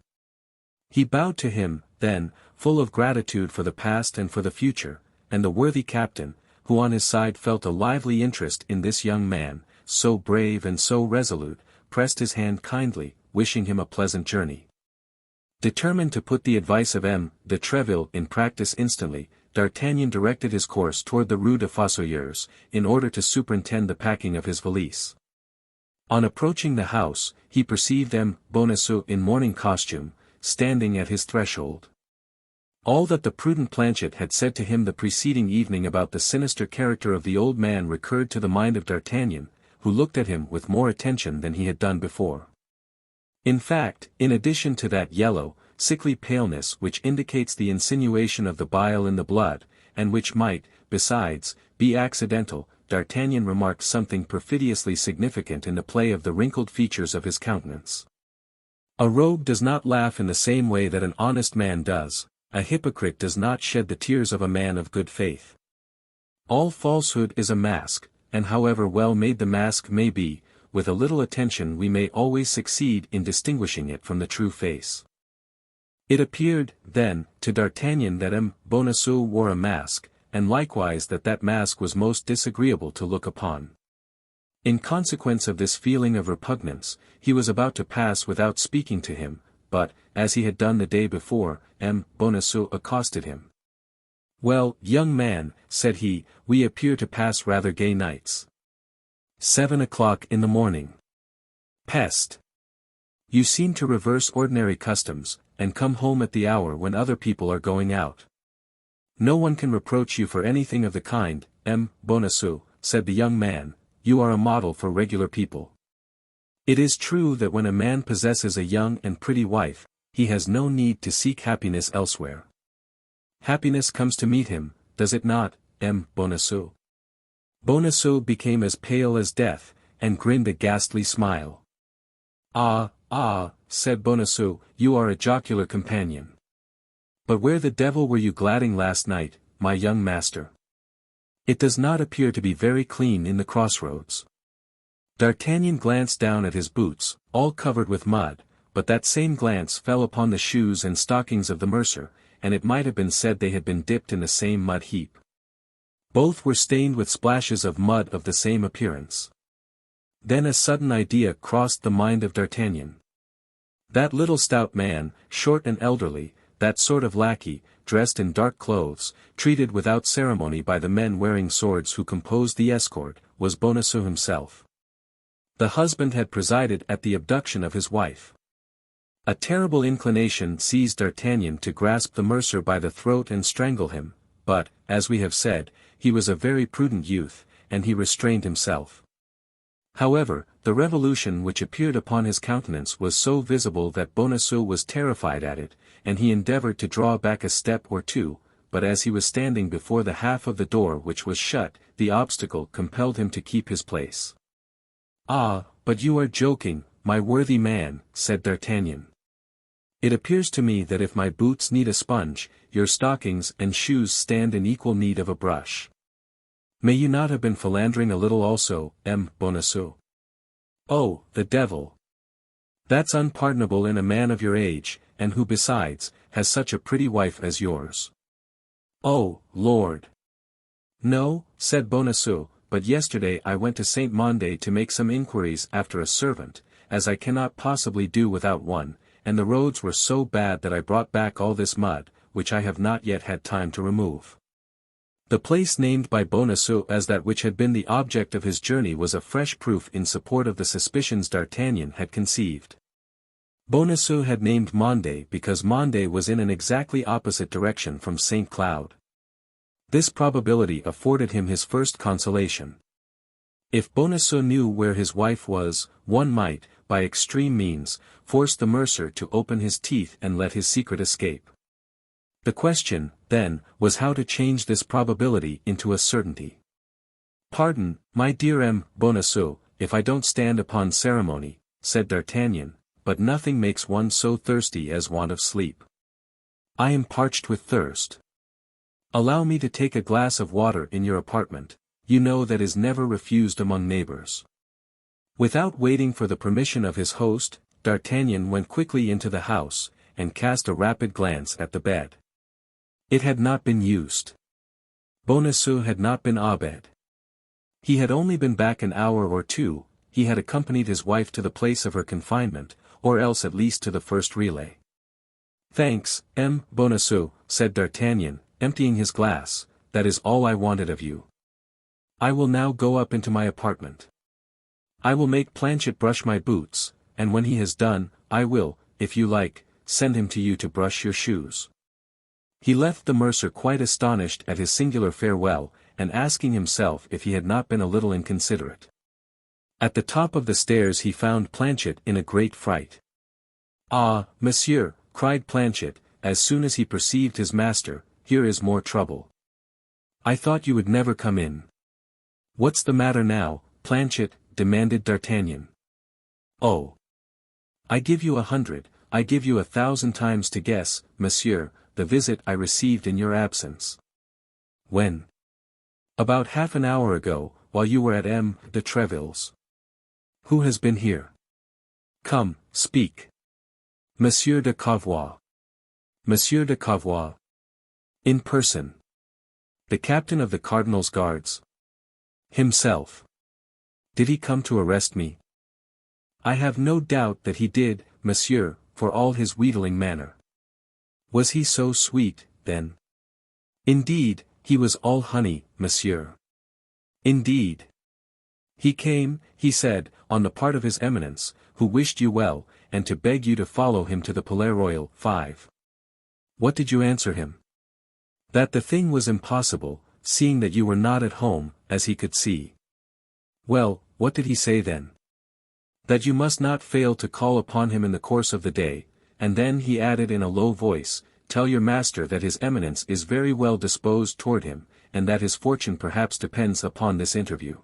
He bowed to him, then, full of gratitude for the past and for the future, and the worthy captain, who on his side felt a lively interest in this young man, so brave and so resolute, pressed his hand kindly, wishing him a pleasant journey. Determined to put the advice of M. de Treville in practice instantly, D'Artagnan directed his course toward the Rue des Fossoyeurs, in order to superintend the packing of his valise. On approaching the house, he perceived M. Bonacieux in mourning costume, standing at his threshold. All that the prudent Planchet had said to him the preceding evening about the sinister character of the old man recurred to the mind of D'Artagnan, who looked at him with more attention than he had done before. In fact, in addition to that yellow, sickly paleness which indicates the insinuation of the bile in the blood, and which might, besides, be accidental, D'Artagnan remarked something perfidiously significant in the play of the wrinkled features of his countenance. A rogue does not laugh in the same way that an honest man does, a hypocrite does not shed the tears of a man of good faith. All falsehood is a mask, and however well made the mask may be, with a little attention we may always succeed in distinguishing it from the true face. It appeared, then, to D'Artagnan that M. Bonacieux wore a mask, and likewise that mask was most disagreeable to look upon. In consequence of this feeling of repugnance, he was about to pass without speaking to him, but, as he had done the day before, M. Bonacieux accosted him. "Well, young man," said he, "we appear to pass rather gay nights. 7 o'clock in the morning. Peste! You seem to reverse ordinary customs, and come home at the hour when other people are going out. No one can reproach you for anything of the kind, M. Bonacieux," said the young man, "you are a model for regular people. It is true that when a man possesses a young and pretty wife, he has no need to seek happiness elsewhere. Happiness comes to meet him, does it not, M. Bonacieux?" Bonacieux became as pale as death, and grinned a ghastly smile. "Ah, said Bonacieux, "you are a jocular companion. But where the devil were you gladding last night, my young master? It does not appear to be very clean in the crossroads." D'Artagnan glanced down at his boots, all covered with mud, but that same glance fell upon the shoes and stockings of the mercer, and it might have been said they had been dipped in the same mud heap. Both were stained with splashes of mud of the same appearance. Then a sudden idea crossed the mind of D'Artagnan. That little stout man, short and elderly, that sort of lackey, dressed in dark clothes, treated without ceremony by the men wearing swords who composed the escort, was Bonacieux himself. The husband had presided at the abduction of his wife. A terrible inclination seized D'Artagnan to grasp the mercer by the throat and strangle him, but, as we have said, he was a very prudent youth, and he restrained himself. However, the revolution which appeared upon his countenance was so visible that Bonacieux was terrified at it, and he endeavored to draw back a step or two, but as he was standing before the half of the door which was shut, the obstacle compelled him to keep his place. "Ah, but you are joking, my worthy man," said D'Artagnan. "It appears to me that if my boots need a sponge, your stockings and shoes stand in equal need of a brush. May you not have been philandering a little also, M. Bonacieux? Oh, the devil! That's unpardonable in a man of your age, and who besides, has such a pretty wife as yours." "Oh, Lord! No," said Bonacieux, "but yesterday I went to Saint Mandé to make some inquiries after a servant, as I cannot possibly do without one, and the roads were so bad that I brought back all this mud, which I have not yet had time to remove." The place named by Bonacieux as that which had been the object of his journey was a fresh proof in support of the suspicions D'Artagnan had conceived. Bonacieux had named Mandé because Mandé was in an exactly opposite direction from St. Cloud. This probability afforded him his first consolation. If Bonacieux knew where his wife was, one might, by extreme means, force the mercer to open his teeth and let his secret escape. The question, then, was how to change this probability into a certainty. "Pardon, my dear M. Bonacieux, if I don't stand upon ceremony," said D'Artagnan, "but nothing makes one so thirsty as want of sleep. I am parched with thirst. Allow me to take a glass of water in your apartment, you know that is never refused among neighbors." Without waiting for the permission of his host, D'Artagnan went quickly into the house, and cast a rapid glance at the bed. It had not been used. Bonacieux had not been abed. He had only been back an hour or two, he had accompanied his wife to the place of her confinement, or else at least to the first relay. "Thanks, M. Bonacieux," said D'Artagnan, emptying his glass, "that is all I wanted of you. I will now go up into my apartment. I will make Planchet brush my boots, and when he has done, I will, if you like, send him to you to brush your shoes." He left the mercer quite astonished at his singular farewell, and asking himself if he had not been a little inconsiderate. At the top of the stairs he found Planchet in a great fright. "Ah, monsieur," cried Planchet, as soon as he perceived his master, "here is more trouble. I thought you would never come in." "What's the matter now, Planchet?" demanded D'Artagnan. "Oh! I give you 100, I give you 1,000 times to guess, monsieur, the visit I received in your absence." "When?" "About half an hour ago, while you were at M. de Treville's." "Who has been here? Come, speak." "Monsieur de Cauvois." "Monsieur de Cauvois? In person? The captain of the cardinal's guards? Himself? Did he come to arrest me?" "I have no doubt that he did, monsieur, for all his wheedling manner." "Was he so sweet, then?" "Indeed, he was all honey, monsieur." "Indeed." "He came," he said, "on the part of his Eminence, who wished you well, and to beg you to follow him to the Palais Royal. 5. What did you answer him?" "That the thing was impossible, seeing that you were not at home, as he could see." "Well, what did he say then?" "That you must not fail to call upon him in the course of the day, and then he added in a low voice, 'Tell your master that his Eminence is very well disposed toward him, and that his fortune perhaps depends upon this interview.'"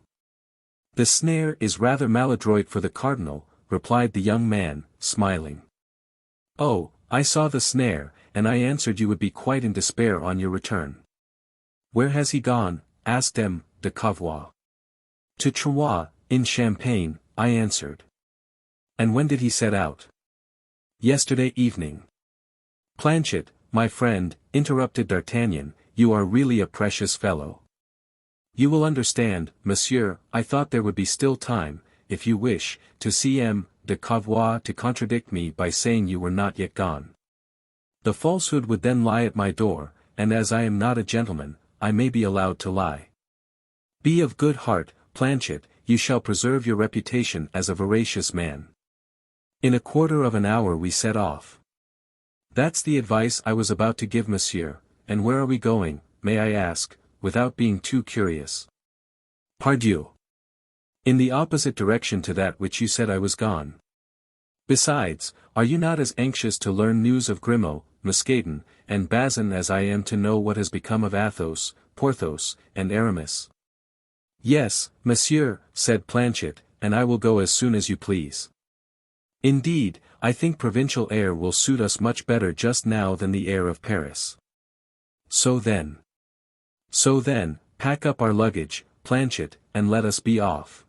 "The snare is rather maladroit for the cardinal," replied the young man, smiling. "Oh, I saw the snare, and I answered you would be quite in despair on your return." "Where has he gone?" asked M. de Cauvois. "To Troyes, in Champagne," I answered. "And when did he set out?" "Yesterday evening." "Planchet, my friend," interrupted D'Artagnan, "you are really a precious fellow. You will understand, monsieur, I thought there would be still time, if you wish, to see M. de Cauvois to contradict me by saying you were not yet gone. The falsehood would then lie at my door, and as I am not a gentleman, I may be allowed to lie. Be of good heart, Planchet, you shall preserve your reputation as a veracious man." In a quarter of an hour we set off. "That's the advice I was about to give monsieur, and where are we going, may I ask, without being too curious?" "Pardieu! In the opposite direction to that which you said I was gone. Besides, are you not as anxious to learn news of Grimaud, Mousqueton, and Bazin as I am to know what has become of Athos, Porthos, and Aramis?" "Yes, monsieur," said Planchet, "and I will go as soon as you please. Indeed, I think provincial air will suit us much better just now than the air of Paris. So then, pack up our luggage, Planchet, and let us be off.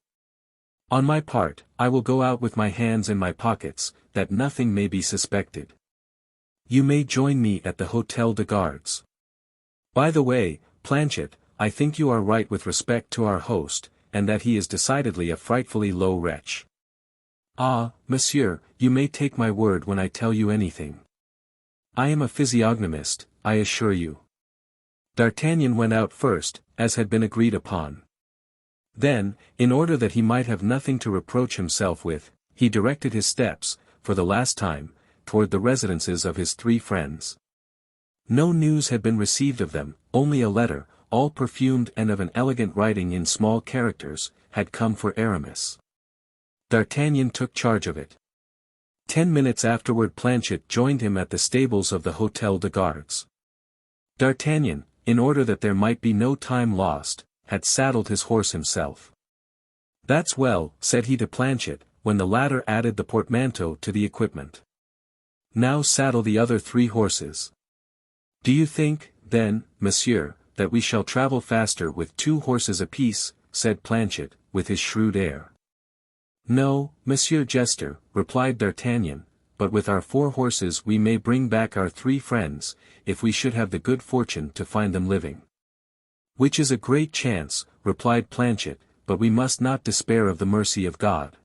On my part, I will go out with my hands in my pockets, that nothing may be suspected. You may join me at the Hôtel de Gardes. By the way, Planchet, I think you are right with respect to our host, and that he is decidedly a frightfully low wretch. Ah, monsieur, you may take my word when I tell you anything. I am a physiognomist, I assure you." D'Artagnan went out first, as had been agreed upon. Then, in order that he might have nothing to reproach himself with, he directed his steps, for the last time, toward the residences of his 3 friends. No news had been received of them, only a letter, all perfumed and of an elegant writing in small characters, had come for Aramis. D'Artagnan took charge of it. 10 minutes afterward Planchet joined him at the stables of the Hôtel de Gardes. D'Artagnan, in order that there might be no time lost, had saddled his horse himself. "That's well," said he to Planchet, when the latter added the portmanteau to the equipment. "Now saddle the other 3 horses. Do you think, then, monsieur, that we shall travel faster with 2 horses apiece?" said Planchet, with his shrewd air. "No, Monsieur Jester," replied D'Artagnan, "but with our 4 horses we may bring back our 3 friends, if we should have the good fortune to find them living." "Which is a great chance," replied Planchet, but we must not despair of the mercy of God.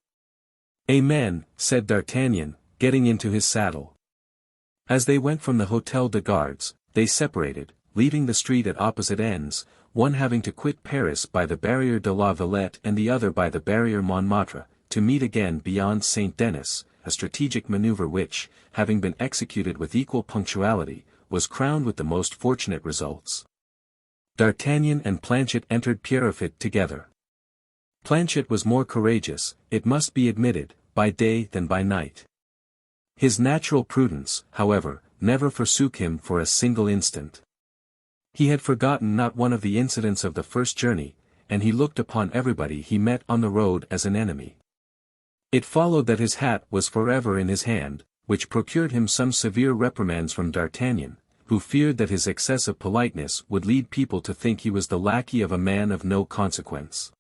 Amen, said D'Artagnan, getting into his saddle. As they went from the Hôtel de Gardes, they separated, leaving the street at opposite ends, one having to quit Paris by the Barrière de la Villette and the other by the Barrière Montmartre, to meet again beyond Saint-Denis, a strategic maneuver which, having been executed with equal punctuality, was crowned with the most fortunate results. D'Artagnan and Planchet entered Pierrefitte together. Planchet was more courageous, it must be admitted, by day than by night. His natural prudence, however, never forsook him for a single instant. He had forgotten not one of the incidents of the first journey, and he looked upon everybody he met on the road as an enemy. It followed that his hat was forever in his hand, which procured him some severe reprimands from D'Artagnan, who feared that his excessive politeness would lead people to think he was the lackey of a man of no consequence.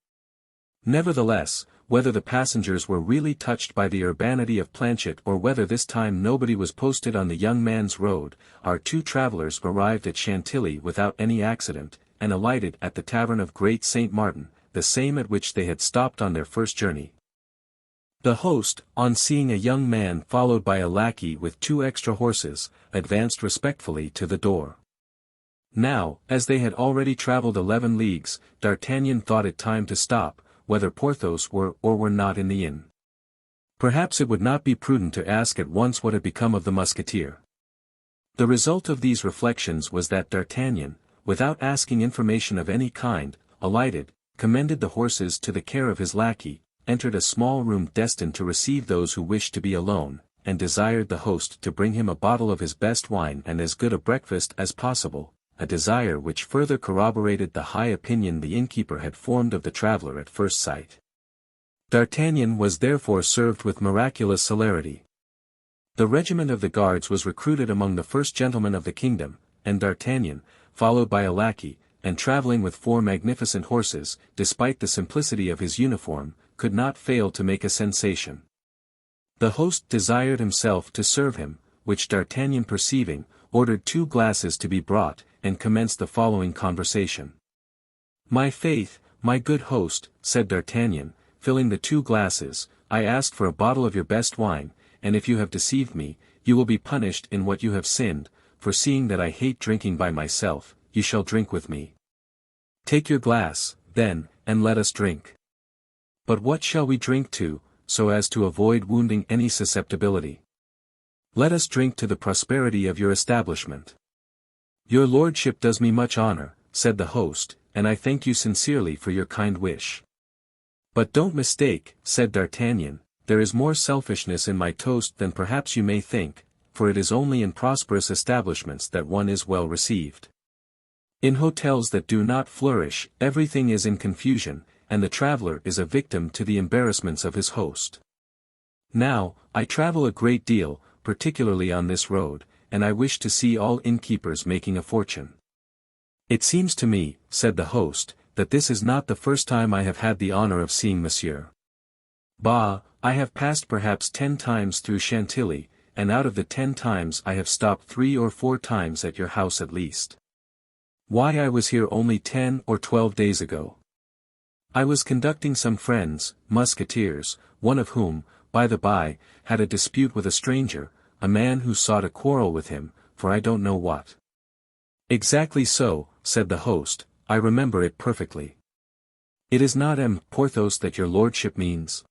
Nevertheless, whether the passengers were really touched by the urbanity of Planchet or whether this time nobody was posted on the young man's road, our two travelers arrived at Chantilly without any accident, and alighted at the tavern of Great Saint Martin, the same at which they had stopped on their first journey. The host, on seeing a young man followed by a lackey with 2 extra horses, advanced respectfully to the door. Now, as they had already traveled 11 leagues, D'Artagnan thought it time to stop, whether Porthos were or were not in the inn. Perhaps it would not be prudent to ask at once what had become of the Musketeer. The result of these reflections was that D'Artagnan, without asking information of any kind, alighted, commended the horses to the care of his lackey, entered a small room destined to receive those who wished to be alone, and desired the host to bring him a bottle of his best wine and as good a breakfast as possible, a desire which further corroborated the high opinion the innkeeper had formed of the traveller at first sight. D'Artagnan was therefore served with miraculous celerity. The regiment of the Guards was recruited among the first gentlemen of the kingdom, and D'Artagnan, followed by a lackey, and travelling with 4 magnificent horses, despite the simplicity of his uniform, could not fail to make a sensation. The host desired himself to serve him, which D'Artagnan perceiving, ordered 2 glasses to be brought, and commenced the following conversation. "My faith, my good host," said D'Artagnan, filling the 2 glasses, "I asked for a bottle of your best wine, and if you have deceived me, you will be punished in what you have sinned, for seeing that I hate drinking by myself, you shall drink with me. Take your glass, then, and let us drink. But what shall we drink to, so as to avoid wounding any susceptibility? Let us drink to the prosperity of your establishment." "Your lordship does me much honor," said the host, "and I thank you sincerely for your kind wish. But don't mistake," said D'Artagnan, "there is more selfishness in my toast than perhaps you may think, for it is only in prosperous establishments that one is well received. In hotels that do not flourish, everything is in confusion, and the traveler is a victim to the embarrassments of his host. Now, I travel a great deal, particularly on this road, and I wish to see all innkeepers making a fortune. It seems to me," said the host, "that this is not the first time I have had the honor of seeing monsieur. Bah, I have passed perhaps 10 times through Chantilly, and out of the 10 times I have stopped 3 or 4 times at your house at least. Why, I was here only 10 or 12 days ago. I was conducting some friends, Musketeers, one of whom, by the by, had a dispute with a stranger, a man who sought a quarrel with him, for I don't know what." "Exactly so," said the host, "I remember it perfectly. It is not Porthos that your lordship means?"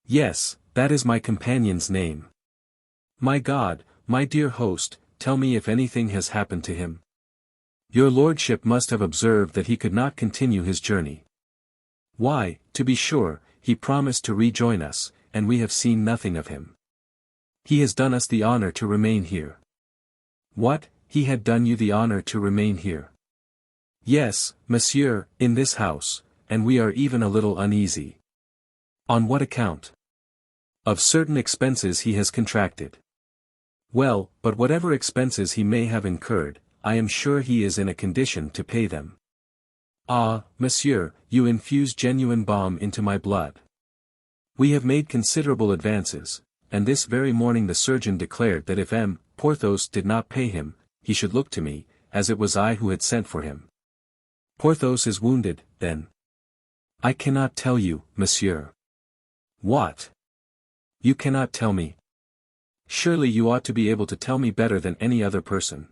"Yes, that is my companion's name." "My God, my dear host, tell me if anything has happened to him. Your lordship must have observed that he could not continue his journey. Why, to be sure, he promised to rejoin us, and we have seen nothing of him. He has done us the honor to remain here." "What, he had done you the honor to remain here?" "Yes, monsieur, in this house, and we are even a little uneasy." "On what account?" "Of certain expenses he has contracted." "Well, but whatever expenses he may have incurred, I am sure he is in a condition to pay them." "Ah, monsieur, you infuse genuine balm into my blood. We have made considerable advances, and this very morning the surgeon declared that if Porthos did not pay him, he should look to me, as it was I who had sent for him." "Porthos is wounded, then?" I cannot tell you, monsieur. What? You cannot tell me? Surely you ought to be able to tell me better than any other person.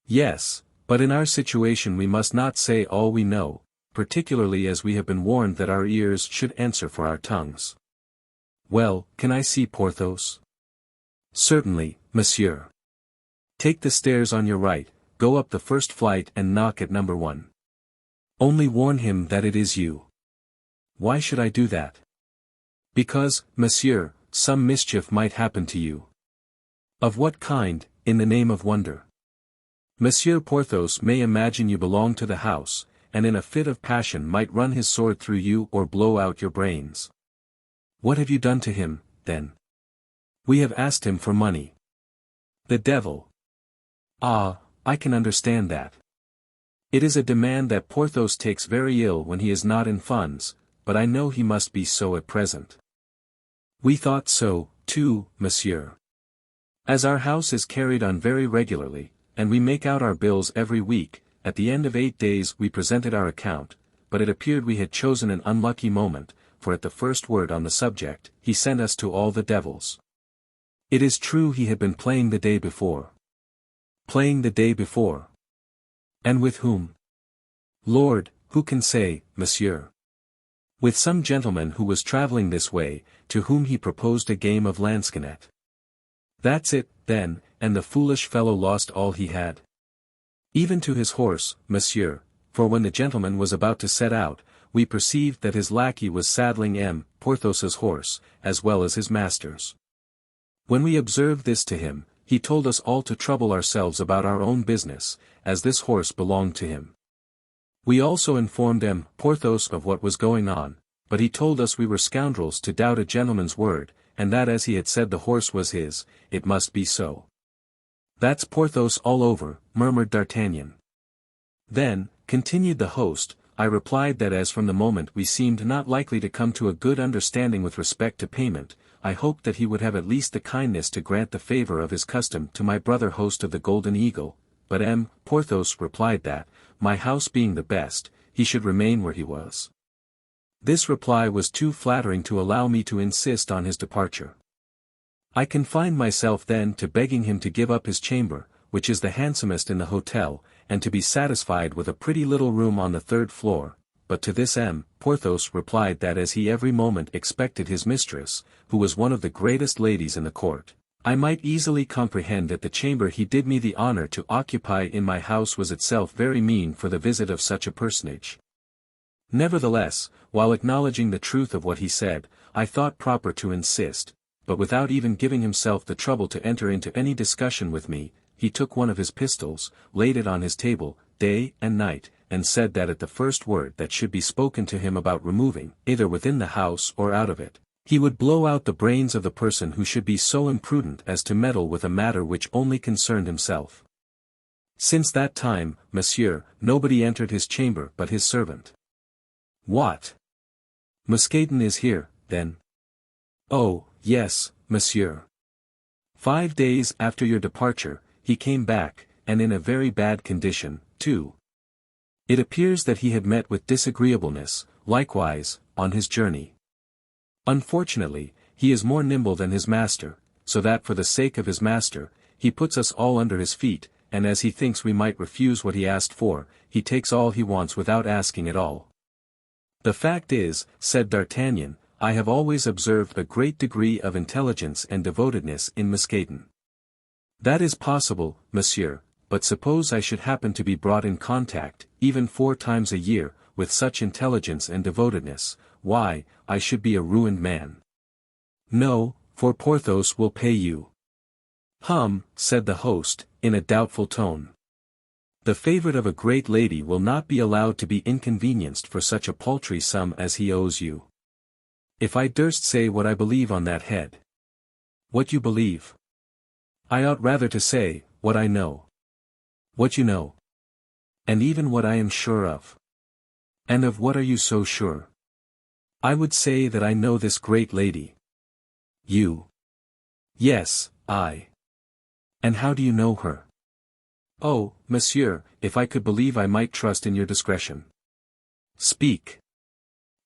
Yes, but in our situation we must not say all we know, particularly as we have been warned that our ears should answer for our tongues. Well, can I see Porthos? Certainly, monsieur. Take the stairs on your right, go up the first flight and knock at number 1. Only warn him that it is you. Why should I do that? Because, monsieur, some mischief might happen to you. Of what kind, in the name of wonder? Monsieur Porthos may imagine you belong to the house, and in a fit of passion might run his sword through you or blow out your brains. What have you done to him, then? We have asked him for money. The devil! Ah, I can understand that. It is a demand that Porthos takes very ill when he is not in funds, but I know he must be so at present. We thought so, too, monsieur. As our house is carried on very regularly, and we make out our bills every week, at the end of 8 days we presented our account, but it appeared we had chosen an unlucky moment, for at the first word on the subject, he sent us to all the devils. It is true he had been playing the day before. Playing the day before. And with whom? Lord, who can say, monsieur? With some gentleman who was travelling this way, to whom he proposed a game of lansquenet. That's it, then, and the foolish fellow lost all he had. Even to his horse, monsieur, for when the gentleman was about to set out, we perceived that his lackey was saddling Porthos's horse, as well as his master's. When we observed this to him, he told us all to trouble ourselves about our own business, as this horse belonged to him. We also informed Porthos of what was going on, but he told us we were scoundrels to doubt a gentleman's word, and that as he had said the horse was his, it must be so. That's Porthos all over, murmured D'Artagnan. Then, continued the host, I replied that as from the moment we seemed not likely to come to a good understanding with respect to payment, I hoped that he would have at least the kindness to grant the favour of his custom to my brother host of the Golden Eagle, but Porthos replied that, my house being the best, he should remain where he was. This reply was too flattering to allow me to insist on his departure. I confined myself then to begging him to give up his chamber, which is the handsomest in the hotel, and to be satisfied with a pretty little room on the 3rd floor, but to this Porthos replied that as he every moment expected his mistress, who was one of the greatest ladies in the court, I might easily comprehend that the chamber he did me the honour to occupy in my house was itself very mean for the visit of such a personage. Nevertheless, while acknowledging the truth of what he said, I thought proper to insist, but without even giving himself the trouble to enter into any discussion with me, he took one of his pistols, laid it on his table, day and night, and said that at the first word that should be spoken to him about removing, either within the house or out of it, he would blow out the brains of the person who should be so imprudent as to meddle with a matter which only concerned himself. Since that time, monsieur, nobody entered his chamber but his servant. What? Musketon is here, then? Oh, yes, monsieur. 5 days after your departure, he came back, and in a very bad condition, too. It appears that he had met with disagreeableness, likewise, on his journey. Unfortunately, he is more nimble than his master, so that for the sake of his master, he puts us all under his feet, and as he thinks we might refuse what he asked for, he takes all he wants without asking at all. The fact is, said D'Artagnan, I have always observed a great degree of intelligence and devotedness in Musketon. That is possible, monsieur, but suppose I should happen to be brought in contact, even 4 times a year, with such intelligence and devotedness, why, I should be a ruined man. No, for Porthos will pay you. Said the host, in a doubtful tone. The favourite of a great lady will not be allowed to be inconvenienced for such a paltry sum as he owes you. If I durst say what I believe on that head. What you believe? I ought rather to say, what I know. What you know. And even what I am sure of. And of what are you so sure? I would say that I know this great lady. You? Yes, I. And how do you know her? Oh, monsieur, if I could believe I might trust in your discretion. Speak.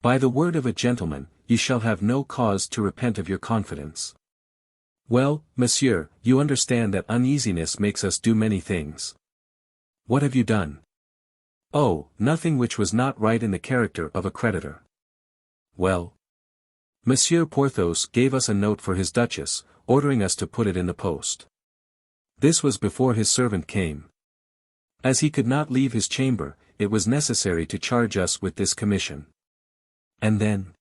By the word of a gentleman, you shall have no cause to repent of your confidence. Well, monsieur, you understand that uneasiness makes us do many things. What have you done? Oh, nothing which was not right in the character of a creditor. Well. Monsieur Porthos gave us a note for his duchess, ordering us to put it in the post. This was before his servant came. As he could not leave his chamber, it was necessary to charge us with this commission. And then?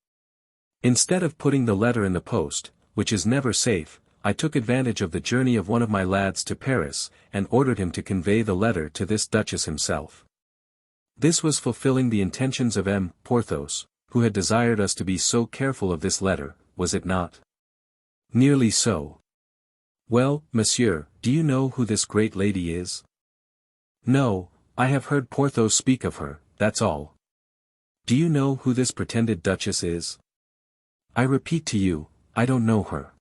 Instead of putting the letter in the post, which is never safe, I took advantage of the journey of one of my lads to Paris, and ordered him to convey the letter to this duchess himself. This was fulfilling the intentions of M. Porthos, who had desired us to be so careful of this letter, was it not? Nearly so. Well, monsieur, do you know who this great lady is? No, I have heard Porthos speak of her, that's all. Do you know who this pretended duchess is? I repeat to you, I don't know her.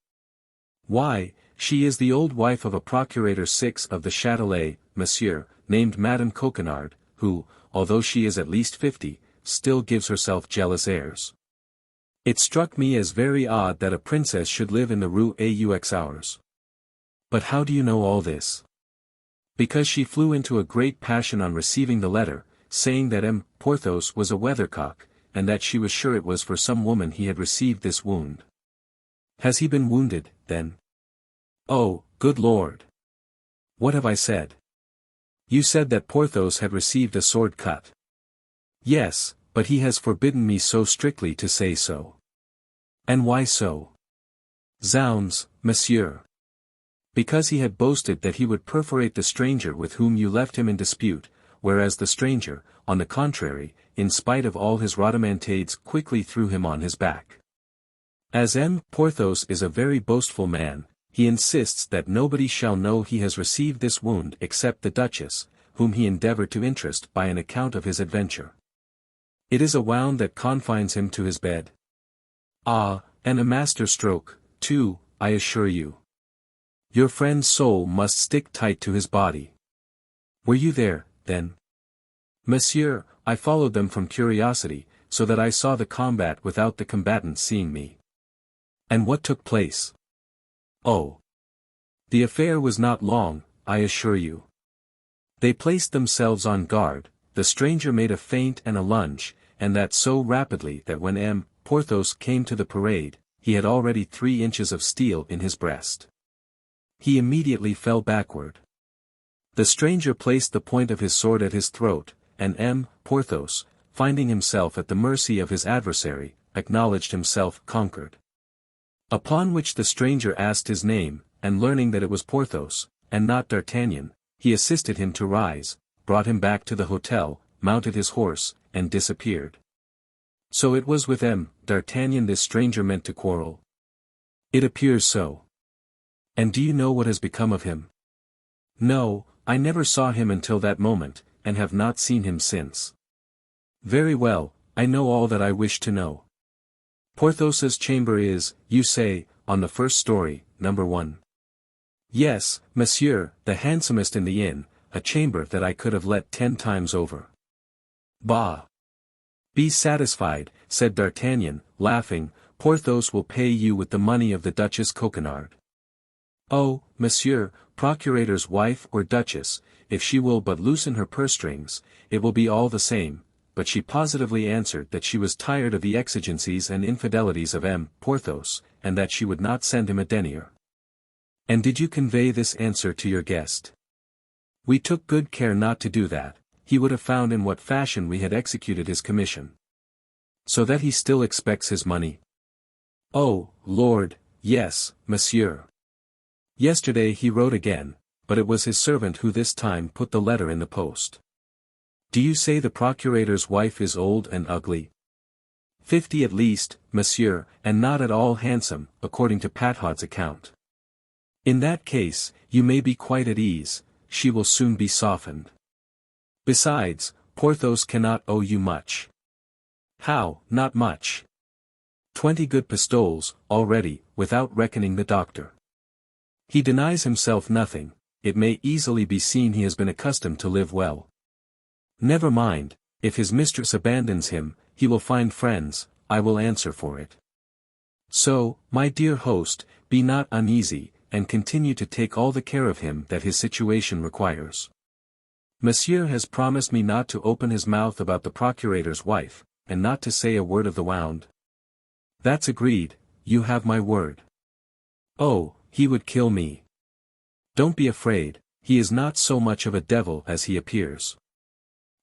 Why, she is the old wife of a procurator 6 of the Châtelet, monsieur, named Madame Coquenard, who, although she is at least 50, still gives herself jealous airs. It struck me as very odd that a princess should live in the Rue aux. But how do you know all this? Because she flew into a great passion on receiving the letter, saying that M. Porthos was a weathercock, and that she was sure it was for some woman he had received this wound. Has he been wounded, then? Oh, good Lord! What have I said? You said that Porthos had received a sword cut. Yes, but he has forbidden me so strictly to say so. And why so? Zounds, monsieur! Because he had boasted that he would perforate the stranger with whom you left him in dispute, whereas the stranger, on the contrary, in spite of all his rhodomantades quickly threw him on his back. As M. Porthos is a very boastful man, he insists that nobody shall know he has received this wound except the duchess, whom he endeavored to interest by an account of his adventure. It is a wound that confines him to his bed. Ah, and a master stroke, too, I assure you. Your friend's soul must stick tight to his body. Were you there, then? Monsieur, I followed them from curiosity, so that I saw the combat without the combatants seeing me. And what took place? Oh! The affair was not long, I assure you. They placed themselves on guard, the stranger made a feint and a lunge, and that so rapidly that when M. Porthos came to the parade, he had already 3 inches of steel in his breast. He immediately fell backward. The stranger placed the point of his sword at his throat, and M. Porthos, finding himself at the mercy of his adversary, acknowledged himself conquered. Upon which the stranger asked his name, and learning that it was Porthos, and not D'Artagnan, he assisted him to rise, brought him back to the hotel, mounted his horse, and disappeared. So it was with M. D'Artagnan this stranger meant to quarrel. It appears so. And do you know what has become of him? No, I never saw him until that moment, and have not seen him since. Very well, I know all that I wish to know. Porthos's chamber is, you say, on the first story, number 1. Yes, monsieur, the handsomest in the inn, a chamber that I could have let 10 times over. Bah! Be satisfied, said D'Artagnan, laughing, Porthos will pay you with the money of the Duchess Coquenard. Oh, monsieur, procurator's wife or duchess, if she will but loosen her purse strings, it will be all the same, but she positively answered that she was tired of the exigencies and infidelities of M. Porthos, and that she would not send him a denier. And did you convey this answer to your guest? We took good care not to do that, he would have found in what fashion we had executed his commission. So that he still expects his money? Oh, Lord, yes, monsieur. Yesterday he wrote again, but it was his servant who this time put the letter in the post. Do you say the procurator's wife is old and ugly? 50 at least, monsieur, and not at all handsome, according to Pathod's account. In that case, you may be quite at ease, she will soon be softened. Besides, Porthos cannot owe you much. How, not much? 20 good pistoles, already, without reckoning the doctor. He denies himself nothing, it may easily be seen he has been accustomed to live well. Never mind, if his mistress abandons him, he will find friends, I will answer for it. So, my dear host, be not uneasy, and continue to take all the care of him that his situation requires. Monsieur has promised me not to open his mouth about the procurator's wife, and not to say a word of the wound. That's agreed, you have my word. Oh, he would kill me. Don't be afraid, he is not so much of a devil as he appears.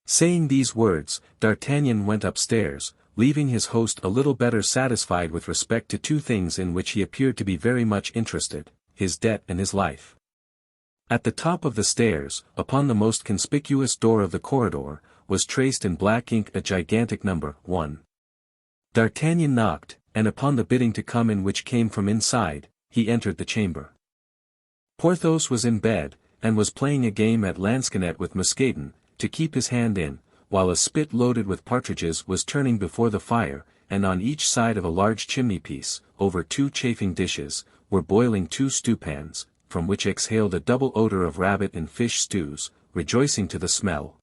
Saying these words, D'Artagnan went upstairs, leaving his host a little better satisfied with respect to two things in which he appeared to be very much interested, his debt and his life. At the top of the stairs, upon the most conspicuous door of the corridor, was traced in black ink a gigantic number 1. D'Artagnan knocked, and upon the bidding to come in which came from inside, he entered the chamber. Porthos was in bed, and was playing a game at lansquenet with Mousqueton, to keep his hand in, while a spit loaded with partridges was turning before the fire, and on each side of a large chimney-piece, over 2 chafing dishes, were boiling 2 stewpans, from which exhaled a double odor of rabbit and fish stews, rejoicing to the smell.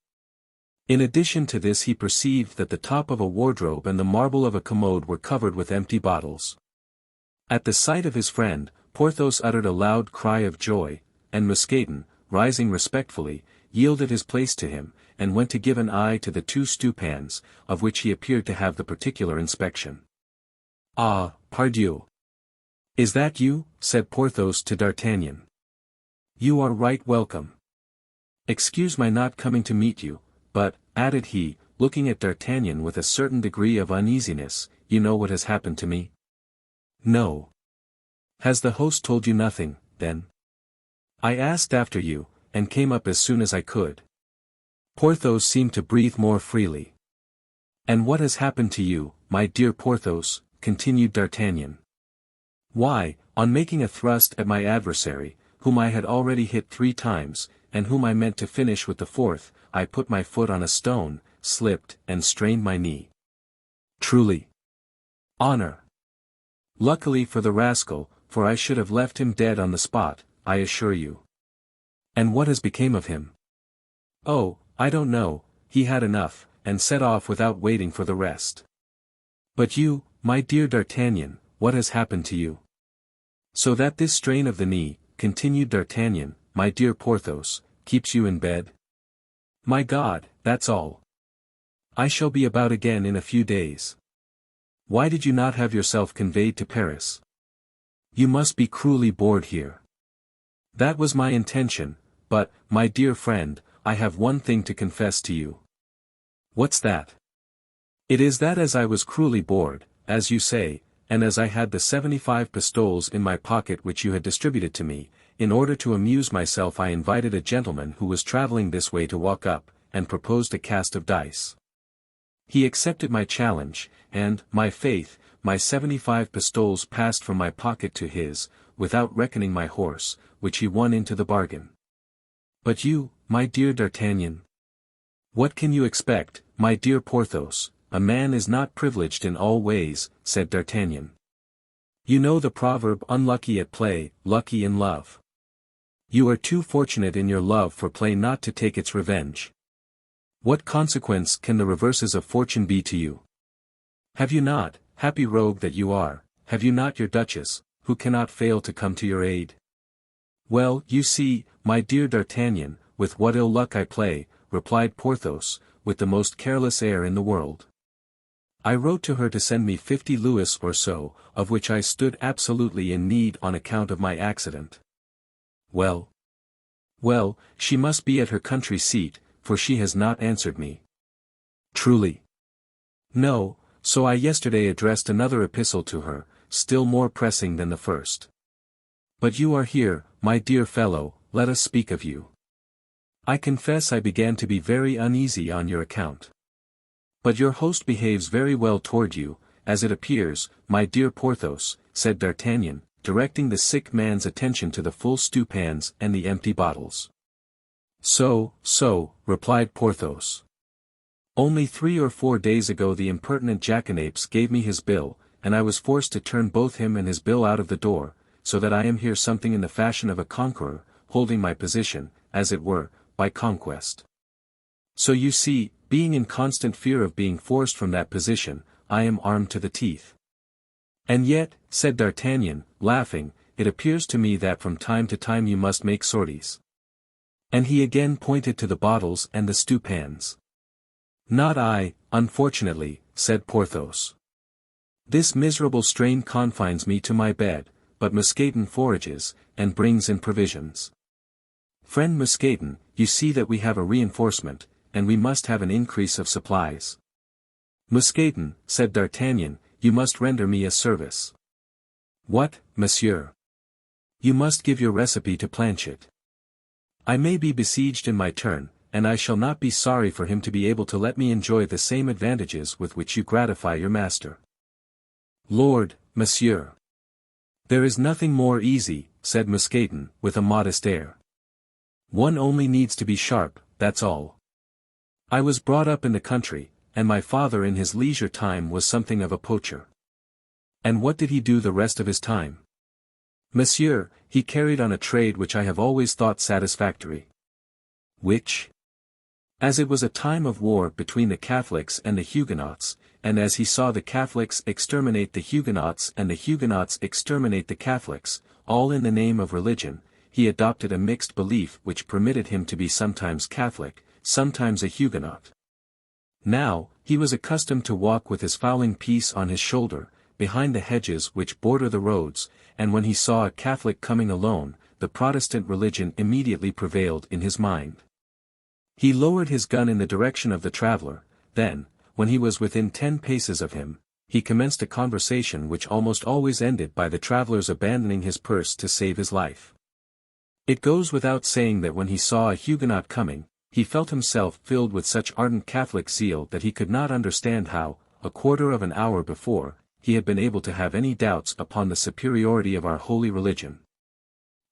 In addition to this he perceived that the top of a wardrobe and the marble of a commode were covered with empty bottles. At the sight of his friend, Porthos uttered a loud cry of joy, and Mousqueton, rising respectfully, yielded his place to him, and went to give an eye to the 2 stewpans, of which he appeared to have the particular inspection. "Ah, pardieu! Is that you?" said Porthos to D'Artagnan. "You are right welcome. Excuse my not coming to meet you, but," added he, looking at D'Artagnan with a certain degree of uneasiness, "you know what has happened to me?" "No." "Has the host told you nothing, then?" "I asked after you, and came up as soon as I could." Porthos seemed to breathe more freely. "And what has happened to you, my dear Porthos?" continued D'Artagnan. "Why, on making a thrust at my adversary, whom I had already hit 3 times, and whom I meant to finish with the 4th, I put my foot on a stone, slipped, and strained my knee." "Truly? Honor!" "Luckily for the rascal, for I should have left him dead on the spot, I assure you." "And what has become of him?" "Oh, I don't know, he had enough, and set off without waiting for the rest." "But you, my dear D'Artagnan, what has happened to you?" "So that this strain of the knee," continued D'Artagnan, "my dear Porthos, keeps you in bed?" "My God, that's all. I shall be about again in a few days." "Why did you not have yourself conveyed to Paris? You must be cruelly bored here." "That was my intention, but, my dear friend, I have one thing to confess to you." "What's that?" "It is that as I was cruelly bored, as you say, and as I had the 75 pistoles in my pocket which you had distributed to me, in order to amuse myself I invited a gentleman who was travelling this way to walk up, and proposed a cast of dice. He accepted my challenge, and, my faith, my 75 pistoles passed from my pocket to his, without reckoning my horse, which he won into the bargain." "But you, my dear D'Artagnan? What can you expect, my dear Porthos? A man is not privileged in all ways," said D'Artagnan. "You know the proverb, unlucky at play, lucky in love. You are too fortunate in your love for play not to take its revenge. What consequence can the reverses of fortune be to you? Have you not, happy rogue that you are, have you not your Duchess, who cannot fail to come to your aid?" "Well, you see, my dear D'Artagnan, with what ill luck I play," replied Porthos, with the most careless air in the world. "I wrote to her to send me 50 louis or so, of which I stood absolutely in need on account of my accident." "Well?" "Well, she must be at her country seat, for she has not answered me." "Truly?" "No, so I yesterday addressed another epistle to her, still more pressing than the first. But you are here, my dear fellow, let us speak of you. I confess I began to be very uneasy on your account. But your host behaves very well toward you, as it appears, my dear Porthos," said D'Artagnan, directing the sick man's attention to the full stewpans and the empty bottles. So, replied Porthos. "Only 3 or 4 days ago the impertinent jackanapes gave me his bill, and I was forced to turn both him and his bill out of the door, so that I am here something in the fashion of a conqueror, holding my position, as it were, by conquest. So you see, being in constant fear of being forced from that position, I am armed to the teeth. And yet, said D'Artagnan, laughing, it appears to me that from time to time you must make sorties. And he again pointed to the bottles and the stewpans. Not I, unfortunately, said Porthos. This miserable strain confines me to my bed, but Mousqueton forages, and brings in provisions. Friend Mousqueton, you see that we have a reinforcement, and we must have an increase of supplies. Mousqueton, said D'Artagnan, you must render me a service. What, monsieur? You must give your recipe to Planchet. I may be besieged in my turn, and I shall not be sorry for him to be able to let me enjoy the same advantages with which you gratify your master. Lord, monsieur. There is nothing more easy, said Mousqueton, with a modest air. One only needs to be sharp, that's all. I was brought up in the country, and my father in his leisure time was something of a poacher. And what did he do the rest of his time? Monsieur, he carried on a trade which I have always thought satisfactory. Which? As it was a time of war between the Catholics and the Huguenots, and as he saw the Catholics exterminate the Huguenots and the Huguenots exterminate the Catholics, all in the name of religion, he adopted a mixed belief which permitted him to be sometimes Catholic, sometimes a Huguenot. Now, he was accustomed to walk with his fowling piece on his shoulder, behind the hedges which border the roads, and when he saw a Catholic coming alone, the Protestant religion immediately prevailed in his mind. He lowered his gun in the direction of the traveller, then, when he was within 10 paces of him, he commenced a conversation which almost always ended by the traveller's abandoning his purse to save his life. It goes without saying that when he saw a Huguenot coming, he felt himself filled with such ardent Catholic zeal that he could not understand how, a quarter of an hour before, he had been able to have any doubts upon the superiority of our holy religion.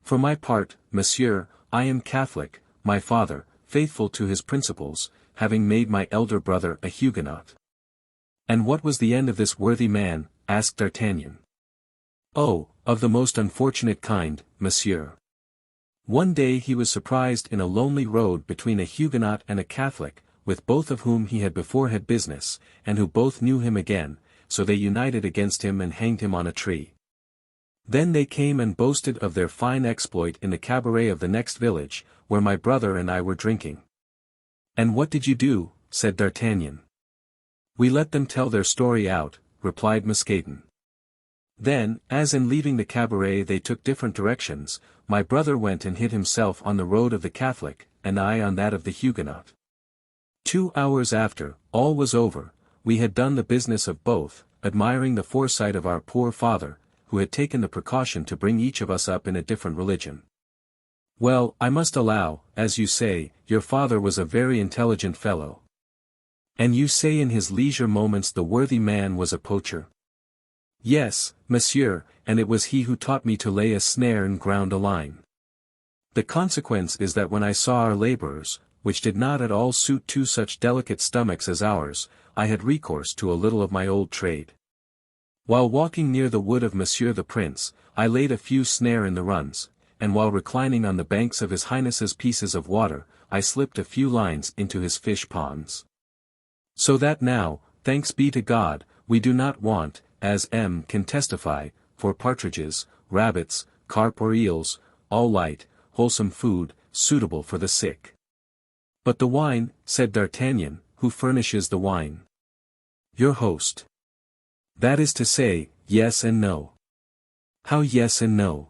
For my part, monsieur, I am Catholic, my father, faithful to his principles, having made my elder brother a Huguenot. And what was the end of this worthy man? Asked D'Artagnan. Oh, of the most unfortunate kind, monsieur. One day he was surprised in a lonely road between a Huguenot and a Catholic, with both of whom he had before had business, and who both knew him again, so they united against him and hanged him on a tree. Then they came and boasted of their fine exploit in the cabaret of the next village, where my brother and I were drinking. And what did you do? Said D'Artagnan. We let them tell their story out, replied Mousqueton. Then, as in leaving the cabaret they took different directions, my brother went and hid himself on the road of the Catholic, and I on that of the Huguenot. 2 hours after, all was over, we had done the business of both, admiring the foresight of our poor father, who had taken the precaution to bring each of us up in a different religion. Well, I must allow, as you say, your father was a very intelligent fellow. And you say in his leisure moments the worthy man was a poacher? Yes, monsieur, and it was he who taught me to lay a snare and ground a line. The consequence is that when I saw our labourers, which did not at all suit 2 such delicate stomachs as ours, I had recourse to a little of my old trade. While walking near the wood of Monsieur the Prince, I laid a few snare in the runs, and while reclining on the banks of His Highness's pieces of water, I slipped a few lines into his fish ponds. So that now, thanks be to God, we do not want, as M. can testify, for partridges, rabbits, carp or eels, all light, wholesome food, suitable for the sick. But the wine, said D'Artagnan, who furnishes the wine? Your host. That is to say, yes and no. How yes and no?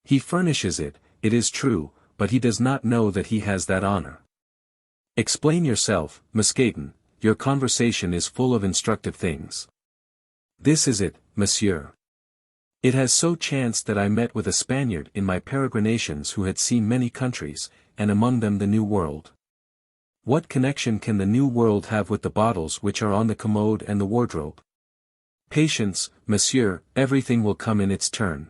He furnishes it, it is true, but he does not know that he has that honor. Explain yourself, Mousqueton, your conversation is full of instructive things. This is it, monsieur. It has so chanced that I met with a Spaniard in my peregrinations who had seen many countries, and among them the New World. What connection can the New World have with the bottles which are on the commode and the wardrobe? Patience, monsieur, everything will come in its turn.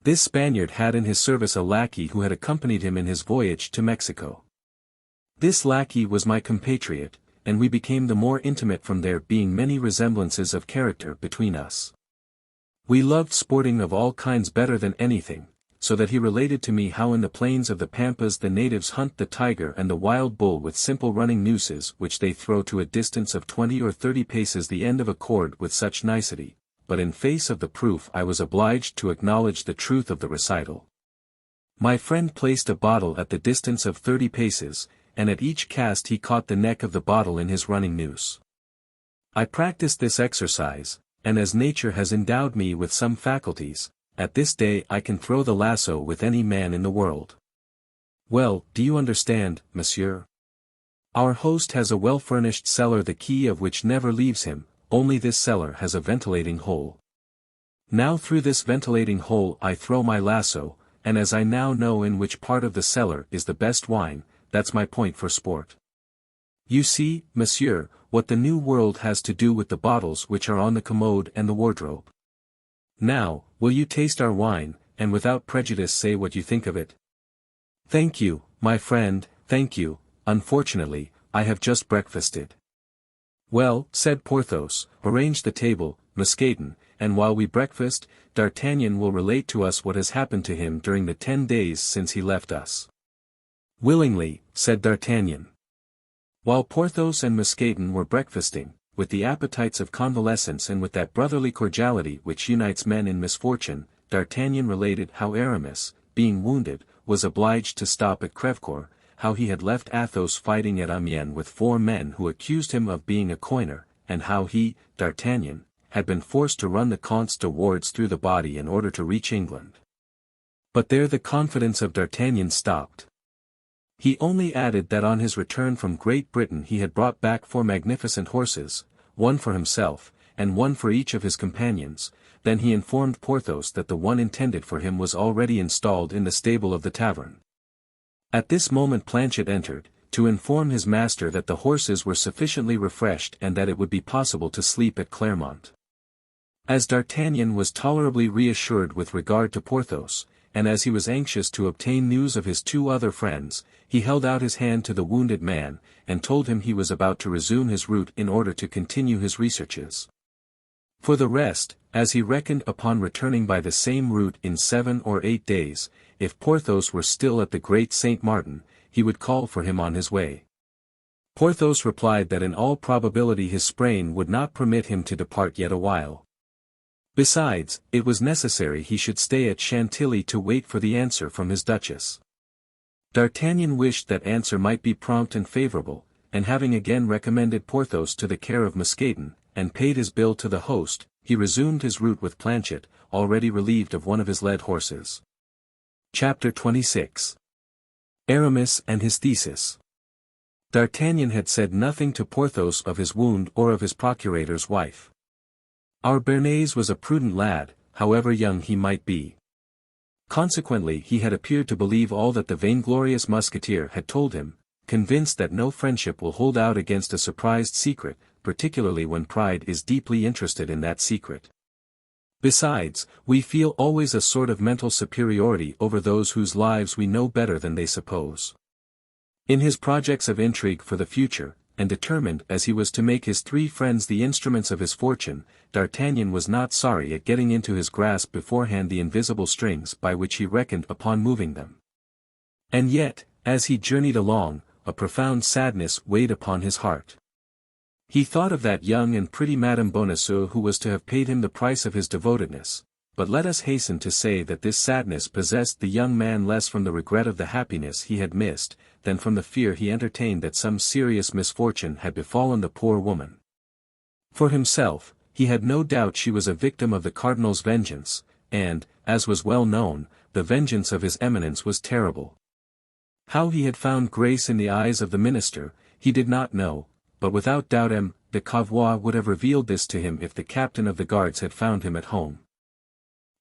This Spaniard had in his service a lackey who had accompanied him in his voyage to Mexico. This lackey was my compatriot, and we became the more intimate from there being many resemblances of character between us. We loved sporting of all kinds better than anything, so that he related to me how in the plains of the Pampas the natives hunt the tiger and the wild bull with simple running nooses which they throw to a distance of 20 or 30 paces the end of a cord with such nicety, but in face of the proof I was obliged to acknowledge the truth of the recital. My friend placed a bottle at the distance of 30 paces, and at each cast he caught the neck of the bottle in his running noose. I practiced this exercise, and as nature has endowed me with some faculties, at this day I can throw the lasso with any man in the world. Well, do you understand, monsieur? Our host has a well-furnished cellar, the key of which never leaves him, only this cellar has a ventilating hole. Now through this ventilating hole I throw my lasso, and as I now know in which part of the cellar is the best wine, that's my point for sport. You see, monsieur, what the new world has to do with the bottles which are on the commode and the wardrobe. Now, will you taste our wine, and without prejudice say what you think of it? Thank you, my friend, thank you. Unfortunately, I have just breakfasted. Well, said Porthos, arrange the table, Musketon, and while we breakfast, D'Artagnan will relate to us what has happened to him during the 10 days since he left us. Willingly, said D'Artagnan. While Porthos and Musketon were breakfasting, with the appetites of convalescence and with that brotherly cordiality which unites men in misfortune, D'Artagnan related how Aramis, being wounded, was obliged to stop at Crèvecoeur, how he had left Athos fighting at Amiens with 4 men who accused him of being a coiner, and how he, D'Artagnan, had been forced to run the Comte de Wardes through the body in order to reach England. But there the confidence of D'Artagnan stopped. He only added that on his return from Great Britain he had brought back 4 magnificent horses, one for himself, and one for each of his companions. Then he informed Porthos that the one intended for him was already installed in the stable of the tavern. At this moment Planchet entered, to inform his master that the horses were sufficiently refreshed and that it would be possible to sleep at Clermont. As D'Artagnan was tolerably reassured with regard to Porthos, and as he was anxious to obtain news of his 2 other friends, he held out his hand to the wounded man, and told him he was about to resume his route in order to continue his researches. For the rest, as he reckoned upon returning by the same route in 7 or 8 days, if Porthos were still at the Great Saint Martin, he would call for him on his way. Porthos replied that in all probability his sprain would not permit him to depart yet a while. Besides, it was necessary he should stay at Chantilly to wait for the answer from his duchess. D'Artagnan wished that answer might be prompt and favorable, and having again recommended Porthos to the care of Musketon, and paid his bill to the host, he resumed his route with Planchet, already relieved of one of his led horses. Chapter 26. Aramis and his thesis. D'Artagnan had said nothing to Porthos of his wound or of his procurator's wife. Our Béarnais was a prudent lad, however young he might be. Consequently he had appeared to believe all that the vainglorious Musketeer had told him, convinced that no friendship will hold out against a surprised secret, particularly when pride is deeply interested in that secret. Besides, we feel always a sort of mental superiority over those whose lives we know better than they suppose. In his projects of intrigue for the future, and determined as he was to make his 3 friends the instruments of his fortune, D'Artagnan was not sorry at getting into his grasp beforehand the invisible strings by which he reckoned upon moving them. And yet, as he journeyed along, a profound sadness weighed upon his heart. He thought of that young and pretty Madame Bonacieux who was to have paid him the price of his devotedness, but let us hasten to say that this sadness possessed the young man less from the regret of the happiness he had missed, than from the fear he entertained that some serious misfortune had befallen the poor woman. For himself, he had no doubt she was a victim of the cardinal's vengeance, and, as was well known, the vengeance of his eminence was terrible. How he had found grace in the eyes of the minister, he did not know, but without doubt M. de Cavois would have revealed this to him if the captain of the guards had found him at home.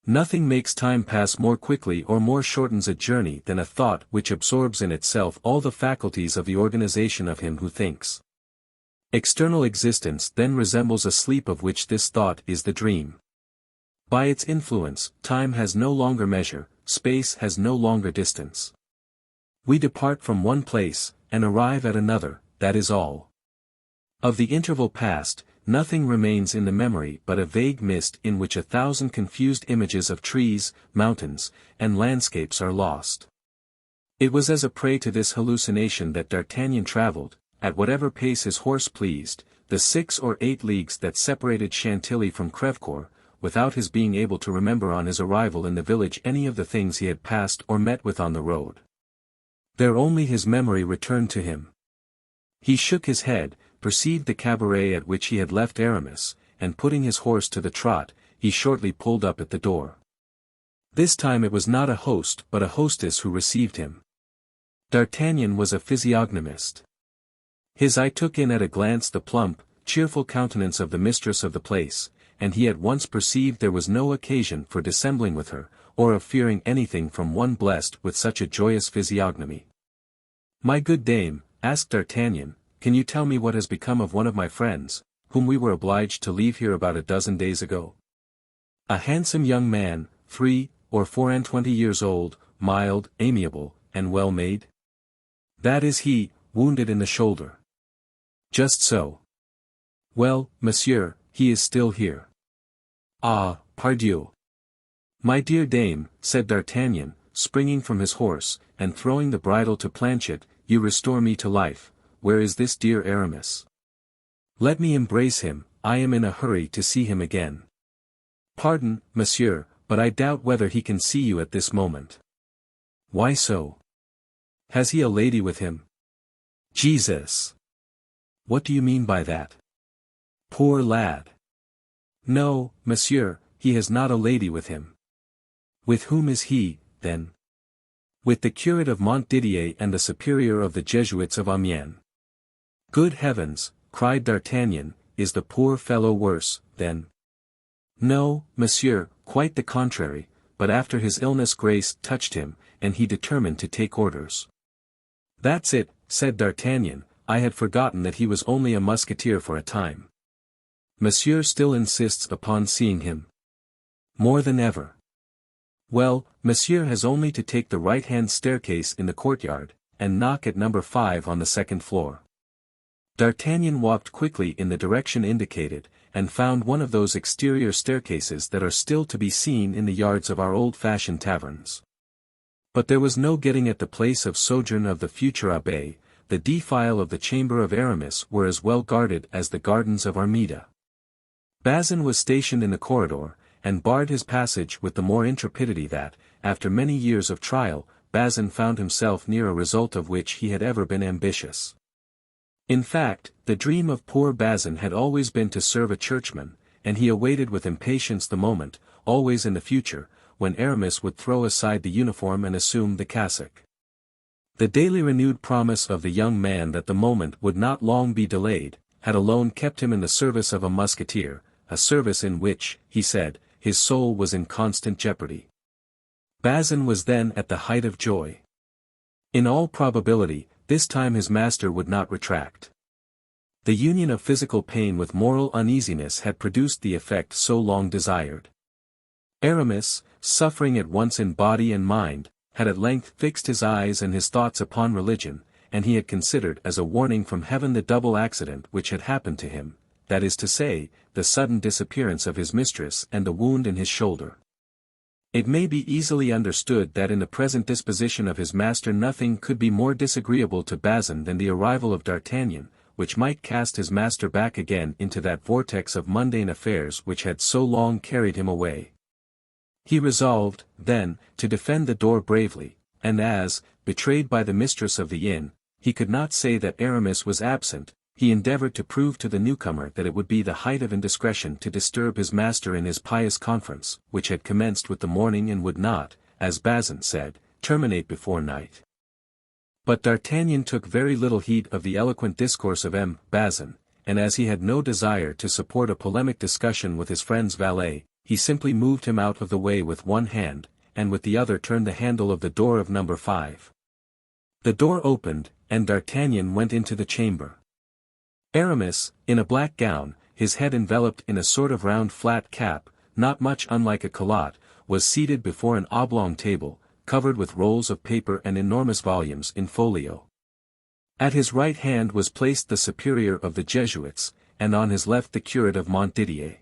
Nothing makes time pass more quickly or more shortens a journey than a thought which absorbs in itself all the faculties of the organization of him who thinks. External existence then resembles a sleep of which this thought is the dream. By its influence, time has no longer measure, space has no longer distance. We depart from one place, and arrive at another, that is all. Of the interval past, nothing remains in the memory but a vague mist in which 1,000 confused images of trees, mountains, and landscapes are lost. It was as a prey to this hallucination that D'Artagnan travelled, at whatever pace his horse pleased, the 6 or 8 leagues that separated Chantilly from Crèvecoeur, without his being able to remember on his arrival in the village any of the things he had passed or met with on the road. There only his memory returned to him. He shook his head, perceived the cabaret at which he had left Aramis, and putting his horse to the trot, he shortly pulled up at the door. This time it was not a host but a hostess who received him. D'Artagnan was a physiognomist. His eye took in at a glance the plump, cheerful countenance of the mistress of the place, and he at once perceived there was no occasion for dissembling with her, or of fearing anything from one blessed with such a joyous physiognomy. "My good dame," asked D'Artagnan, "can you tell me what has become of one of my friends, whom we were obliged to leave here about a dozen days ago? A handsome young man, 3 or 24 years old, mild, amiable, and well made?" "That is he, wounded in the shoulder." "Just so. Well, monsieur, he is still here." "Ah, pardieu." "My dear dame," said D'Artagnan, springing from his horse, and throwing the bridle to Planchet, "you restore me to life. Where is this dear Aramis? Let me embrace him, I am in a hurry to see him again." "Pardon, monsieur, but I doubt whether he can see you at this moment." "Why so? Has he a lady with him?" "Jesus! What do you mean by that? Poor lad!" "No, monsieur, he has not a lady with him." "With whom is he, then?" "With the curate of Montdidier and the superior of the Jesuits of Amiens." "Good heavens!" cried D'Artagnan, "is the poor fellow worse, then?" "No, monsieur, quite the contrary, but after his illness grace touched him, and he determined to take orders." "That's it," said D'Artagnan, "I had forgotten that he was only a musketeer for a time. Monsieur still insists upon seeing him?" "More than ever." "Well, monsieur has only to take the right-hand staircase in the courtyard, and knock at number 5 on the 2nd floor." D'Artagnan walked quickly in the direction indicated, and found one of those exterior staircases that are still to be seen in the yards of our old-fashioned taverns. But there was no getting at the place of sojourn of the future abbé. The defile of the chamber of Aramis were as well guarded as the gardens of Armida. Bazin was stationed in the corridor, and barred his passage with the more intrepidity that, after many years of trial, Bazin found himself near a result of which he had ever been ambitious. In fact, the dream of poor Bazin had always been to serve a churchman, and he awaited with impatience the moment, always in the future, when Aramis would throw aside the uniform and assume the cassock. The daily renewed promise of the young man that the moment would not long be delayed, had alone kept him in the service of a musketeer, a service in which, he said, his soul was in constant jeopardy. Bazin was then at the height of joy. In all probability, this time his master would not retract. The union of physical pain with moral uneasiness had produced the effect so long desired. Aramis, suffering at once in body and mind, had at length fixed his eyes and his thoughts upon religion, and he had considered as a warning from heaven the double accident which had happened to him, that is to say, the sudden disappearance of his mistress and the wound in his shoulder. It may be easily understood that in the present disposition of his master nothing could be more disagreeable to Bazin than the arrival of D'Artagnan, which might cast his master back again into that vortex of mundane affairs which had so long carried him away. He resolved, then, to defend the door bravely, and as, betrayed by the mistress of the inn, he could not say that Aramis was absent, he endeavored to prove to the newcomer that it would be the height of indiscretion to disturb his master in his pious conference, which had commenced with the morning and would not, as Bazin said, terminate before night. But D'Artagnan took very little heed of the eloquent discourse of Bazin, and as he had no desire to support a polemic discussion with his friend's valet, he simply moved him out of the way with one hand, and with the other turned the handle of the door of number 5. The door opened, and D'Artagnan went into the chamber. Aramis, in a black gown, his head enveloped in a sort of round flat cap, not much unlike a calotte, was seated before an oblong table, covered with rolls of paper and enormous volumes in folio. At his right hand was placed the superior of the Jesuits, and on his left the curate of Montdidier.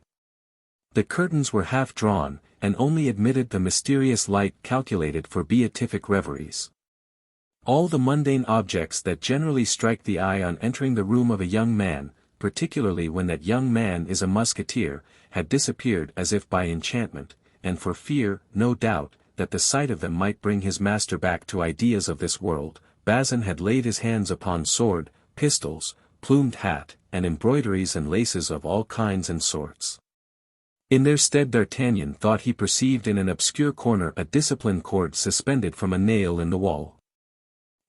The curtains were half drawn, and only admitted the mysterious light calculated for beatific reveries. All the mundane objects that generally strike the eye on entering the room of a young man, particularly when that young man is a musketeer, had disappeared as if by enchantment, and for fear, no doubt, that the sight of them might bring his master back to ideas of this world, Bazin had laid his hands upon sword, pistols, plumed hat, and embroideries and laces of all kinds and sorts. In their stead D'Artagnan thought he perceived in an obscure corner a discipline cord suspended from a nail in the wall.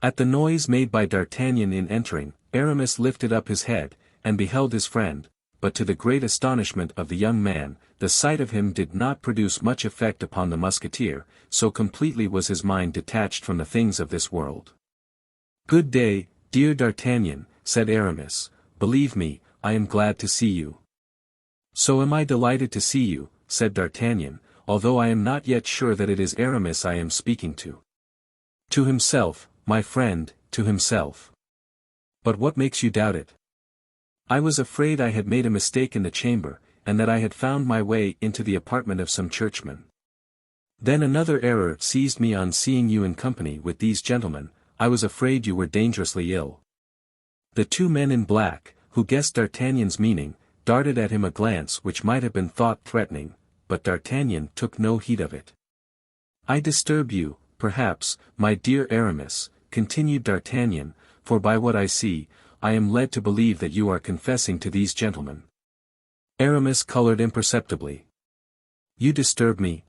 At the noise made by D'Artagnan in entering, Aramis lifted up his head, and beheld his friend, but to the great astonishment of the young man, the sight of him did not produce much effect upon the musketeer, so completely was his mind detached from the things of this world. "Good day, dear D'Artagnan," said Aramis, "believe me, I am glad to see you." "So am I delighted to see you," said D'Artagnan, "although I am not yet sure that it is Aramis I am speaking to." "To himself, my friend, to himself. But what makes you doubt it?" "I was afraid I had made a mistake in the chamber, and that I had found my way into the apartment of some churchman. Then another error seized me on seeing you in company with these gentlemen. I was afraid you were dangerously ill." The two men in black, who guessed D'Artagnan's meaning, darted at him a glance which might have been thought threatening, but D'Artagnan took no heed of it. "I disturb you, perhaps, my dear Aramis," continued D'Artagnan, "for by what I see, I am led to believe that you are confessing to these gentlemen." Aramis colored imperceptibly. "You disturb me?"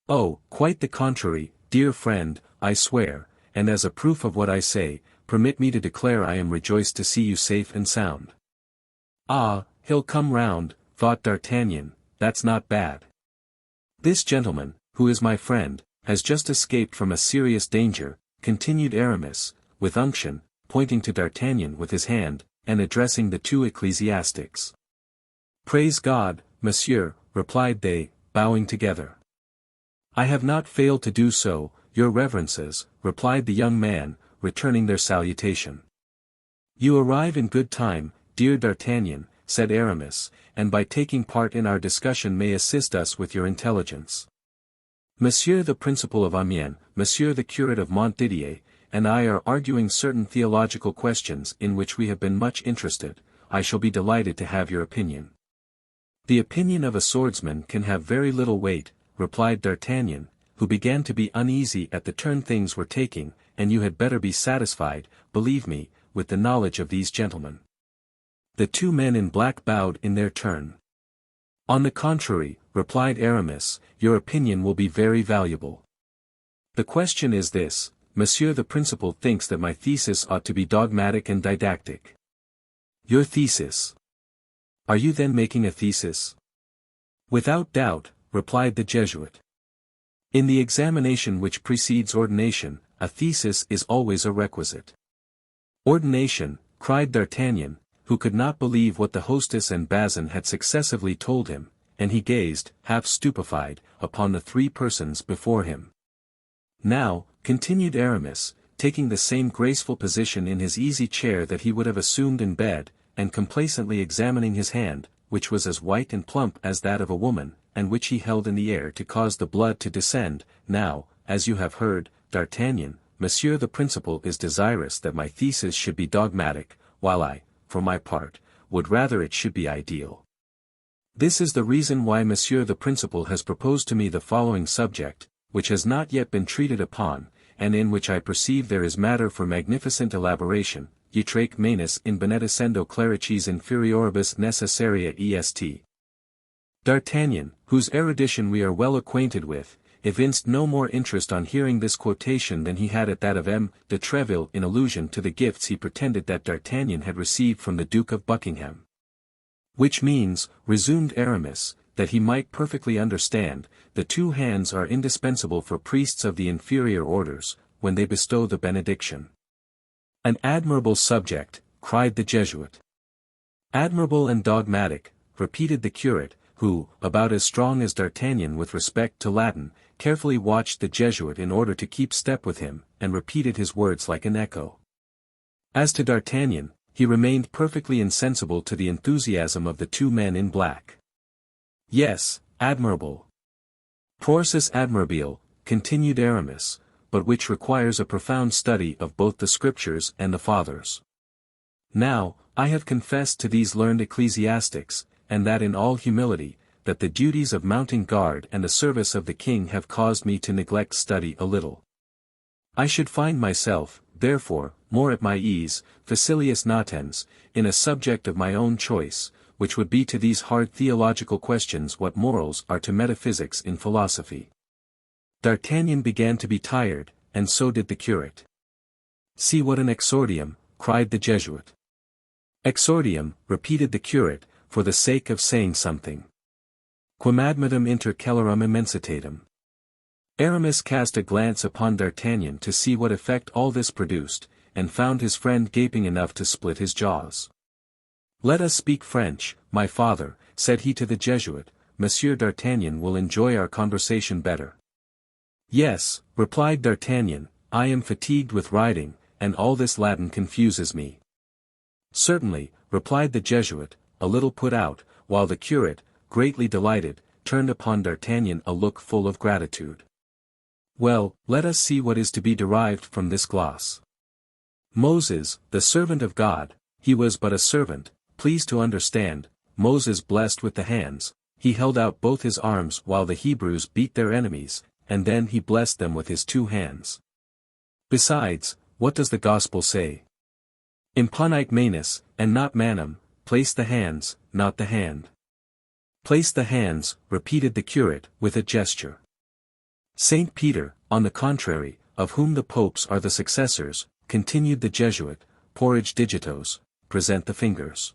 "Oh, quite the contrary, dear friend, I swear, and as a proof of what I say, permit me to declare I am rejoiced to see you safe and sound." "Ah, he'll come round," thought D'Artagnan, "that's not bad. This gentleman, who is my friend, has just escaped from a serious danger," continued Aramis, with unction, pointing to D'Artagnan with his hand, and addressing the two ecclesiastics. "Praise God, monsieur," replied they, bowing together. "I have not failed to do so, your reverences," replied the young man, returning their salutation. "You arrive in good time, dear D'Artagnan," said Aramis, "and by taking part in our discussion may assist us with your intelligence. Monsieur the Principal of Amiens, Monsieur the Curate of Montdidier, and I are arguing certain theological questions in which we have been much interested. I shall be delighted to have your opinion." "The opinion of a swordsman can have very little weight," replied D'Artagnan, who began to be uneasy at the turn things were taking, "and you had better be satisfied, believe me, with the knowledge of these gentlemen." The two men in black bowed in their turn. "On the contrary," replied Aramis, "your opinion will be very valuable. The question is this: Monsieur the Principal thinks that my thesis ought to be dogmatic and didactic." "Your thesis? Are you then making a thesis?" "Without doubt," replied the Jesuit. "In the examination which precedes ordination, a thesis is always a requisite." "Ordination," cried D'Artagnan, who could not believe what the hostess and Bazin had successively told him, and he gazed, half stupefied, upon the three persons before him. "Now," continued Aramis, taking the same graceful position in his easy chair that he would have assumed in bed, and complacently examining his hand, which was as white and plump as that of a woman, and which he held in the air to cause the blood to descend, "now, as you have heard, D'Artagnan, Monsieur the Principal is desirous that my thesis should be dogmatic, while I, for my part, would rather it should be ideal. This is the reason why Monsieur the Principal has proposed to me the following subject, which has not yet been treated upon, and in which I perceive there is matter for magnificent elaboration, utraque manus in benedicendo clericis inferioribus necessaria est." D'Artagnan, whose erudition we are well acquainted with, evinced no more interest on hearing this quotation than he had at that of M. de Treville in allusion to the gifts he pretended that D'Artagnan had received from the Duke of Buckingham. "Which means," resumed Aramis, "that he might perfectly understand, the two hands are indispensable for priests of the inferior orders, when they bestow the benediction." "An admirable subject," cried the Jesuit. "Admirable and dogmatic," repeated the curate, who, about as strong as D'Artagnan with respect to Latin, carefully watched the Jesuit in order to keep step with him, and repeated his words like an echo. As to D'Artagnan, he remained perfectly insensible to the enthusiasm of the two men in black. Yes, admirable. Prorsus admirabile, continued Aramis, but which requires a profound study of both the Scriptures and the Fathers. Now, I have confessed to these learned ecclesiastics, and that in all humility, that the duties of mounting guard and the service of the king have caused me to neglect study a little. I should find myself, therefore, more at my ease, facilius natens, in a subject of my own choice, which would be to these hard theological questions what morals are to metaphysics in philosophy. D'Artagnan began to be tired, and so did the curate. See what an exordium, cried the Jesuit. Exordium, repeated the curate, for the sake of saying something. Quamadmatum inter cellarum immensitatum. Aramis cast a glance upon D'Artagnan to see what effect all this produced, and found his friend gaping enough to split his jaws. Let us speak French, my father, said he to the Jesuit, Monsieur d'Artagnan will enjoy our conversation better. Yes, replied D'Artagnan, I am fatigued with riding, and all this Latin confuses me. Certainly, replied the Jesuit, a little put out, while the curate, greatly delighted, turned upon D'Artagnan a look full of gratitude. Well, let us see what is to be derived from this gloss. Moses, the servant of God, he was but a servant, please to understand, Moses blessed with the hands, he held out both his arms while the Hebrews beat their enemies, and then he blessed them with his two hands. Besides, what does the Gospel say? Imponite manus, and not manum, place the hands, not the hand. Place the hands, repeated the curate, with a gesture. Saint Peter, on the contrary, of whom the popes are the successors, continued the Jesuit, porrige digitos, present the fingers.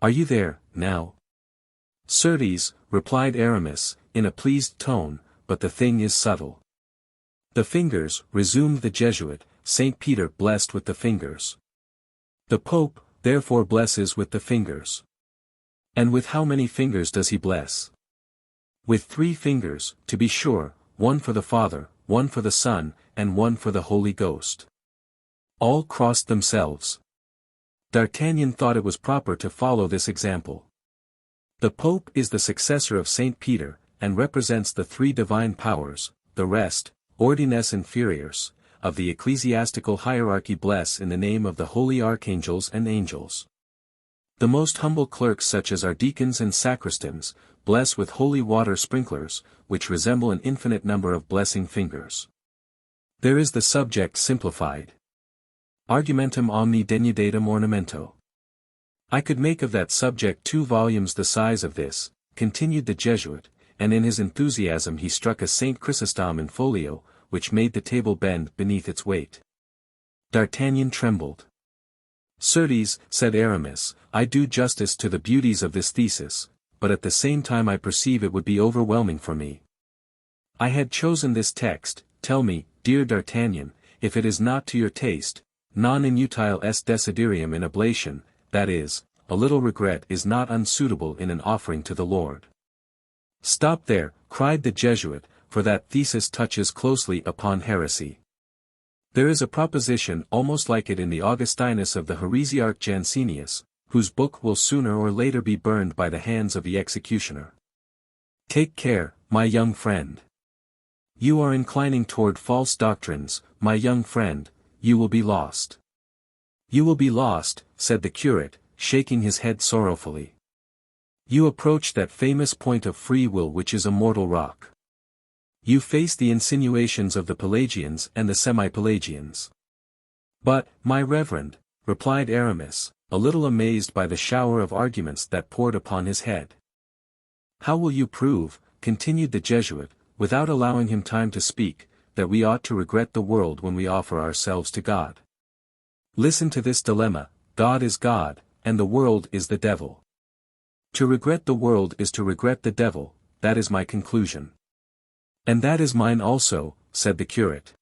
Are you there, now? Certes, replied Aramis, in a pleased tone, but the thing is subtle. The fingers, resumed the Jesuit, Saint Peter blessed with the fingers. The Pope, therefore blesses with the fingers. And with how many fingers does he bless? With 3 fingers, to be sure, one for the Father, one for the Son, and one for the Holy Ghost. All crossed themselves. D'Artagnan thought it was proper to follow this example. The Pope is the successor of Saint Peter, and represents the 3 divine powers, the rest, ordines inferiors, of the ecclesiastical hierarchy bless in the name of the holy archangels and angels. The most humble clerks such as our deacons and sacristans, bless with holy water sprinklers, which resemble an infinite number of blessing fingers. There is the subject simplified. Argumentum omni denudatum ornamento. I could make of that subject 2 volumes the size of this, continued the Jesuit, and in his enthusiasm he struck a Saint Chrysostom in folio, which made the table bend beneath its weight. D'Artagnan trembled. Certes, said Aramis, I do justice to the beauties of this thesis, but at the same time I perceive it would be overwhelming for me. I had chosen this text, tell me, dear D'Artagnan, if it is not to your taste, non inutile est desiderium in oblation, that is, a little regret is not unsuitable in an offering to the Lord. Stop there, cried the Jesuit, for that thesis touches closely upon heresy. There is a proposition almost like it in the Augustinus of the heresiarch Jansenius, whose book will sooner or later be burned by the hands of the executioner. Take care, my young friend. You are inclining toward false doctrines, my young friend, you will be lost. You will be lost, said the curate, shaking his head sorrowfully. You approach that famous point of free will which is a mortal rock. You face the insinuations of the Pelagians and the semi-Pelagians. But, my reverend, replied Aramis, a little amazed by the shower of arguments that poured upon his head. How will you prove, continued the Jesuit, without allowing him time to speak, that we ought to regret the world when we offer ourselves to God? Listen to this dilemma, God is God, and the world is the devil. To regret the world is to regret the devil, that is my conclusion. And that is mine also, said the curate.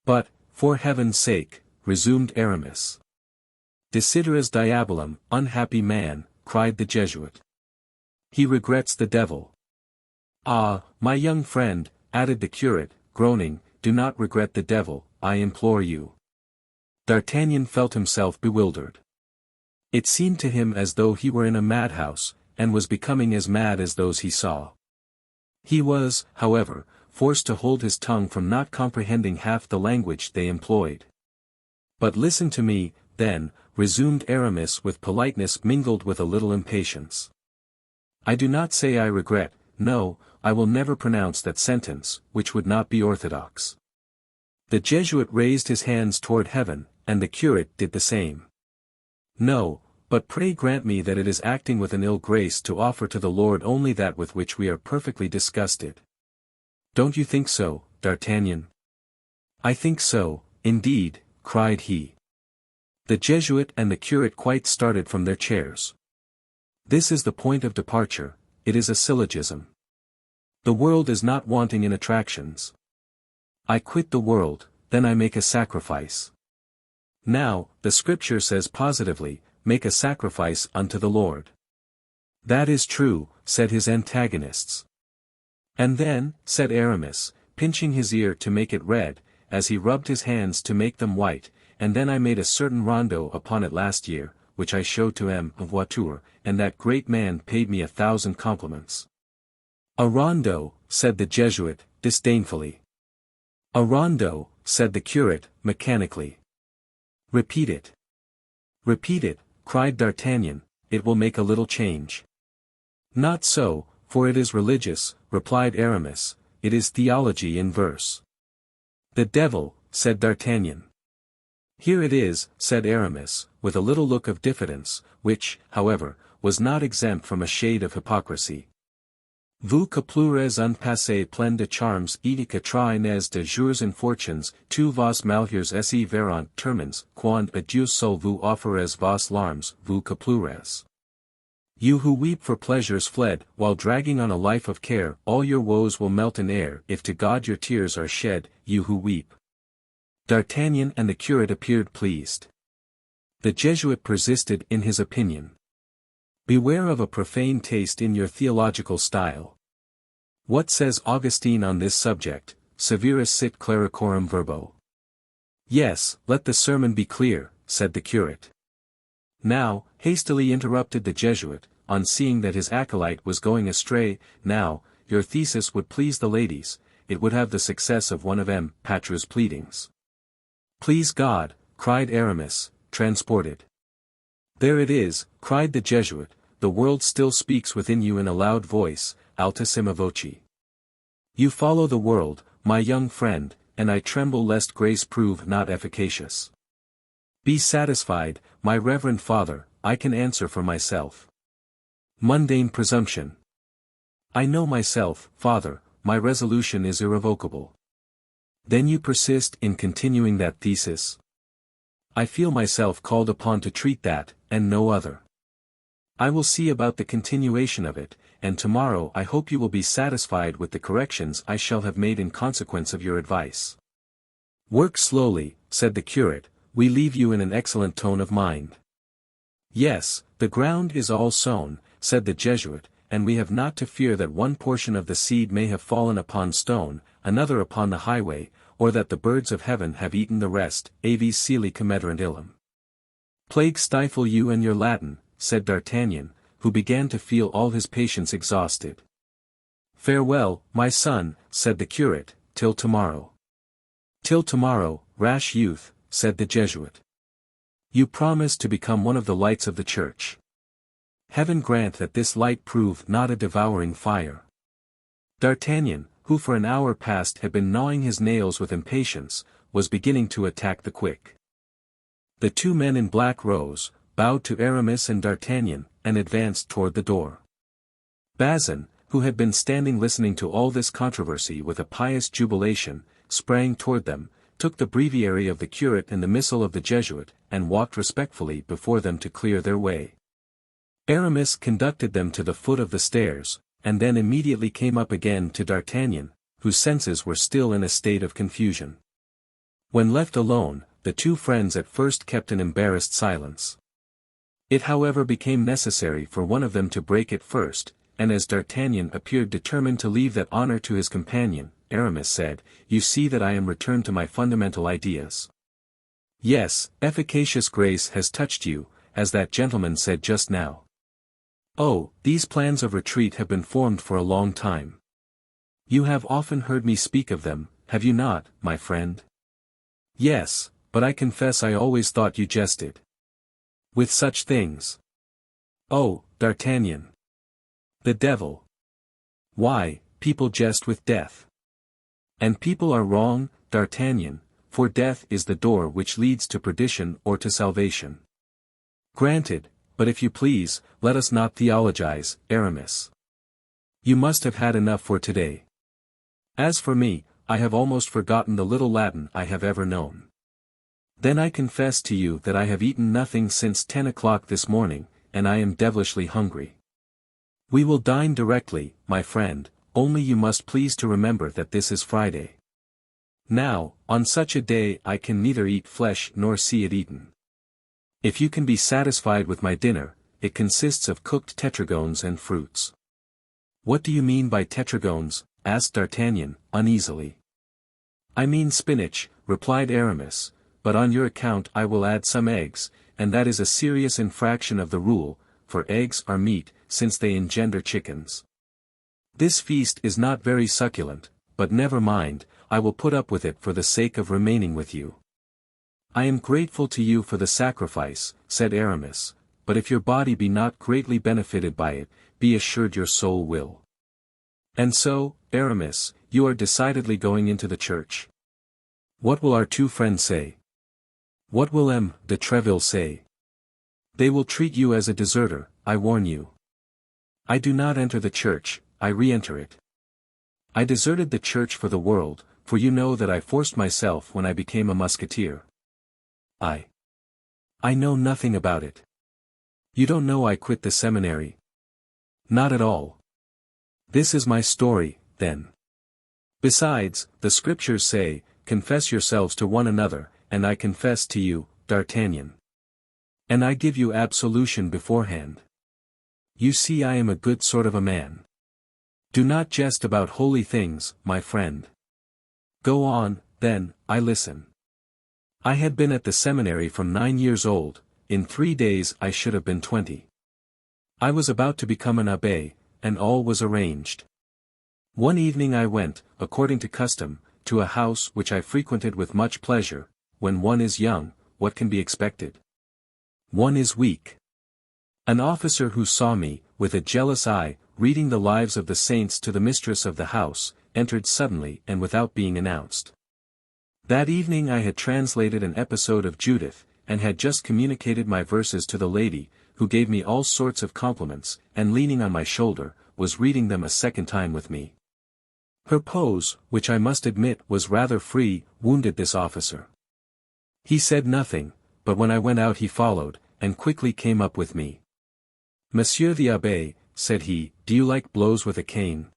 But, for heaven's sake, resumed Aramis. Desideras diabolum, unhappy man, cried the Jesuit. He regrets the devil. Ah, my young friend, added the curate, groaning, do not regret the devil, I implore you. D'Artagnan felt himself bewildered. It seemed to him as though he were in a madhouse, and was becoming as mad as those he saw. He was, however, forced to hold his tongue from not comprehending half the language they employed. "But listen to me, then," resumed Aramis with politeness mingled with a little impatience. "I do not say I regret, no, I will never pronounce that sentence, which would not be orthodox." The Jesuit raised his hands toward heaven, and the curate did the same. "No, but pray grant me that it is acting with an ill grace to offer to the Lord only that with which we are perfectly disgusted." "Don't you think so, D'Artagnan?" "I think so, indeed," cried he. The Jesuit and the curate quite started from their chairs. "This is the point of departure, it is a syllogism. The world is not wanting in attractions. I quit the world, then I make a sacrifice. Now, the Scripture says positively, make a sacrifice unto the Lord." "That is true," said his antagonists. "And then," said Aramis, pinching his ear to make it red, as he rubbed his hands to make them white, "and then I made a certain rondeau upon it last year, which I showed to M. of Voiture, and that great man paid me 1,000 compliments." "A rondeau," said the Jesuit, disdainfully. "A rondeau," said the curate, mechanically. "Repeat it." "Repeat it," cried D'Artagnan, "it will make a little change." "Not so, for it is religious," replied Aramis, "it is theology in verse." "The devil," said D'Artagnan. "Here it is," said Aramis, with a little look of diffidence, which, however, was not exempt from a shade of hypocrisy. "Vous que pleurez un passé plein de charmes et que traînez de jours infortunes, tous vos malheurs s'y verront termines, quand à Dieu seul vous offrez vos larmes, vous que pleurez. You who weep for pleasures fled, while dragging on a life of care, all your woes will melt in air, if to God your tears are shed, you who weep." D'Artagnan and the curate appeared pleased. The Jesuit persisted in his opinion. "Beware of a profane taste in your theological style. What says Augustine on this subject, severus sit clericorum verbo?" "Yes, let the sermon be clear," said the curate. "Now," hastily interrupted the Jesuit, on seeing that his acolyte was going astray, "now, your thesis would please the ladies, it would have the success of one of M. Patru's pleadings." "Please God," cried Aramis, transported. "There it is," cried the Jesuit, "the world still speaks within you in a loud voice, altissima voce. You follow the world, my young friend, and I tremble lest grace prove not efficacious. Be satisfied, my reverend father, I can answer for myself. Mundane presumption. I know myself, father, my resolution is irrevocable. Then you persist in continuing that thesis? I feel myself called upon to treat that, and no other. I will see about the continuation of it, and tomorrow I hope you will be satisfied with the corrections I shall have made in consequence of your advice." "Work slowly," said the curate, "we leave you in an excellent tone of mind." "Yes, the ground is all sown," said the Jesuit, "and we have not to fear that one portion of the seed may have fallen upon stone, another upon the highway, or that the birds of heaven have eaten the rest, aves celi comederant illum." "Plague stifle you and your Latin," said D'Artagnan, who began to feel all his patience exhausted. "Farewell, my son," said the curate, "till tomorrow." "Till tomorrow, rash youth," said the Jesuit. "You promised to become one of the lights of the Church. Heaven grant that this light prove not a devouring fire." D'Artagnan, who for an hour past had been gnawing his nails with impatience, was beginning to attack the quick. The two men in black rose, bowed to Aramis and D'Artagnan, and advanced toward the door. Bazin, who had been standing listening to all this controversy with a pious jubilation, sprang toward them, took the breviary of the curate and the missal of the Jesuit, and walked respectfully before them to clear their way. Aramis conducted them to the foot of the stairs, and then immediately came up again to D'Artagnan, whose senses were still in a state of confusion. When left alone, the two friends at first kept an embarrassed silence. It however became necessary for one of them to break it first, and as D'Artagnan appeared determined to leave that honor to his companion, Aramis said, "You see that I am returned to my fundamental ideas. Yes, efficacious grace has touched you, as that gentleman said just now. Oh, these plans of retreat have been formed for a long time. You have often heard me speak of them, have you not, my friend? Yes, but I confess I always thought you jested. With such things. Oh, D'Artagnan. The devil. Why, people jest with death. And people are wrong, D'Artagnan, for death is the door which leads to perdition or to salvation. Granted, but if you please, let us not theologize, Aramis. You must have had enough for today. As for me, I have almost forgotten the little Latin I have ever known. Then I confess to you that I have eaten nothing since 10 o'clock this morning, and I am devilishly hungry. We will dine directly, my friend, only you must please to remember that this is Friday. Now, on such a day I can neither eat flesh nor see it eaten. If you can be satisfied with my dinner, it consists of cooked tetragones and fruits. What do you mean by tetragones? Asked D'Artagnan, uneasily. I mean spinach, replied Aramis, but on your account I will add some eggs, and that is a serious infraction of the rule, for eggs are meat, since they engender chickens. This feast is not very succulent, but never mind, I will put up with it for the sake of remaining with you. I am grateful to you for the sacrifice, said Aramis, but if your body be not greatly benefited by it, be assured your soul will. And so, Aramis, you are decidedly going into the church. What will our two friends say? What will M. de Treville say? They will treat you as a deserter, I warn you. I do not enter the church, I re-enter it. I deserted the church for the world, for you know that I forced myself when I became a musketeer. I know nothing about it. You don't know I quit the seminary? Not at all. This is my story, then. Besides, the scriptures say, confess yourselves to one another, and I confess to you, D'Artagnan. And I give you absolution beforehand. You see I am a good sort of a man. Do not jest about holy things, my friend. Go on, then, I listen. I had been at the seminary from 9 years old, in 3 days I should have been 20. I was about to become an abbé, and all was arranged. One evening I went, according to custom, to a house which I frequented with much pleasure. When one is young, what can be expected? One is weak. An officer who saw me, with a jealous eye, reading the lives of the saints to the mistress of the house, entered suddenly and without being announced. That evening I had translated an episode of Judith, and had just communicated my verses to the lady, who gave me all sorts of compliments, and leaning on my shoulder, was reading them a second time with me. Her pose, which I must admit was rather free, wounded this officer. He said nothing, but when I went out he followed, and quickly came up with me. Monsieur the Abbé, said he, do you like blows with a cane?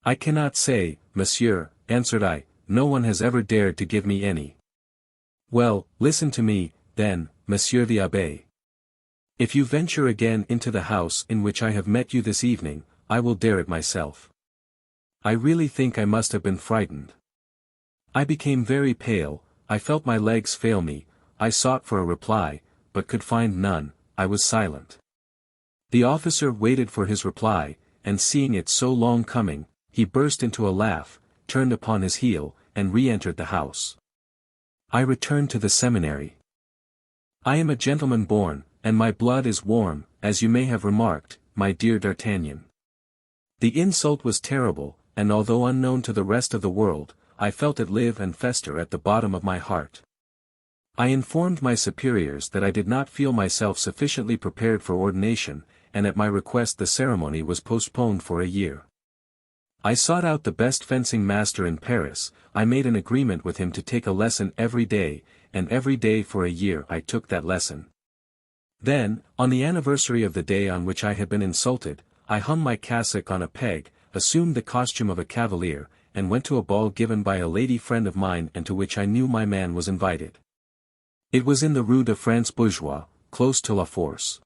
I cannot say, monsieur, answered I, no one has ever dared to give me any. Well, listen to me, then, Monsieur the Abbé. If you venture again into the house in which I have met you this evening, I will dare it myself. I really think I must have been frightened. I became very pale, I felt my legs fail me, I sought for a reply, but could find none, I was silent. The officer waited for his reply, and seeing it so long coming, he burst into a laugh, turned upon his heel, and re-entered the house. I returned to the seminary. I am a gentleman born, and my blood is warm, as you may have remarked, my dear D'Artagnan. The insult was terrible, and although unknown to the rest of the world, I felt it live and fester at the bottom of my heart. I informed my superiors that I did not feel myself sufficiently prepared for ordination, and at my request the ceremony was postponed for a year. I sought out the best fencing master in Paris, I made an agreement with him to take a lesson every day, and every day for a year I took that lesson. Then, on the anniversary of the day on which I had been insulted, I hung my cassock on a peg, assumed the costume of a cavalier, and went to a ball given by a lady friend of mine and to which I knew my man was invited. It was in the Rue de France Bourgeois, close to La Force.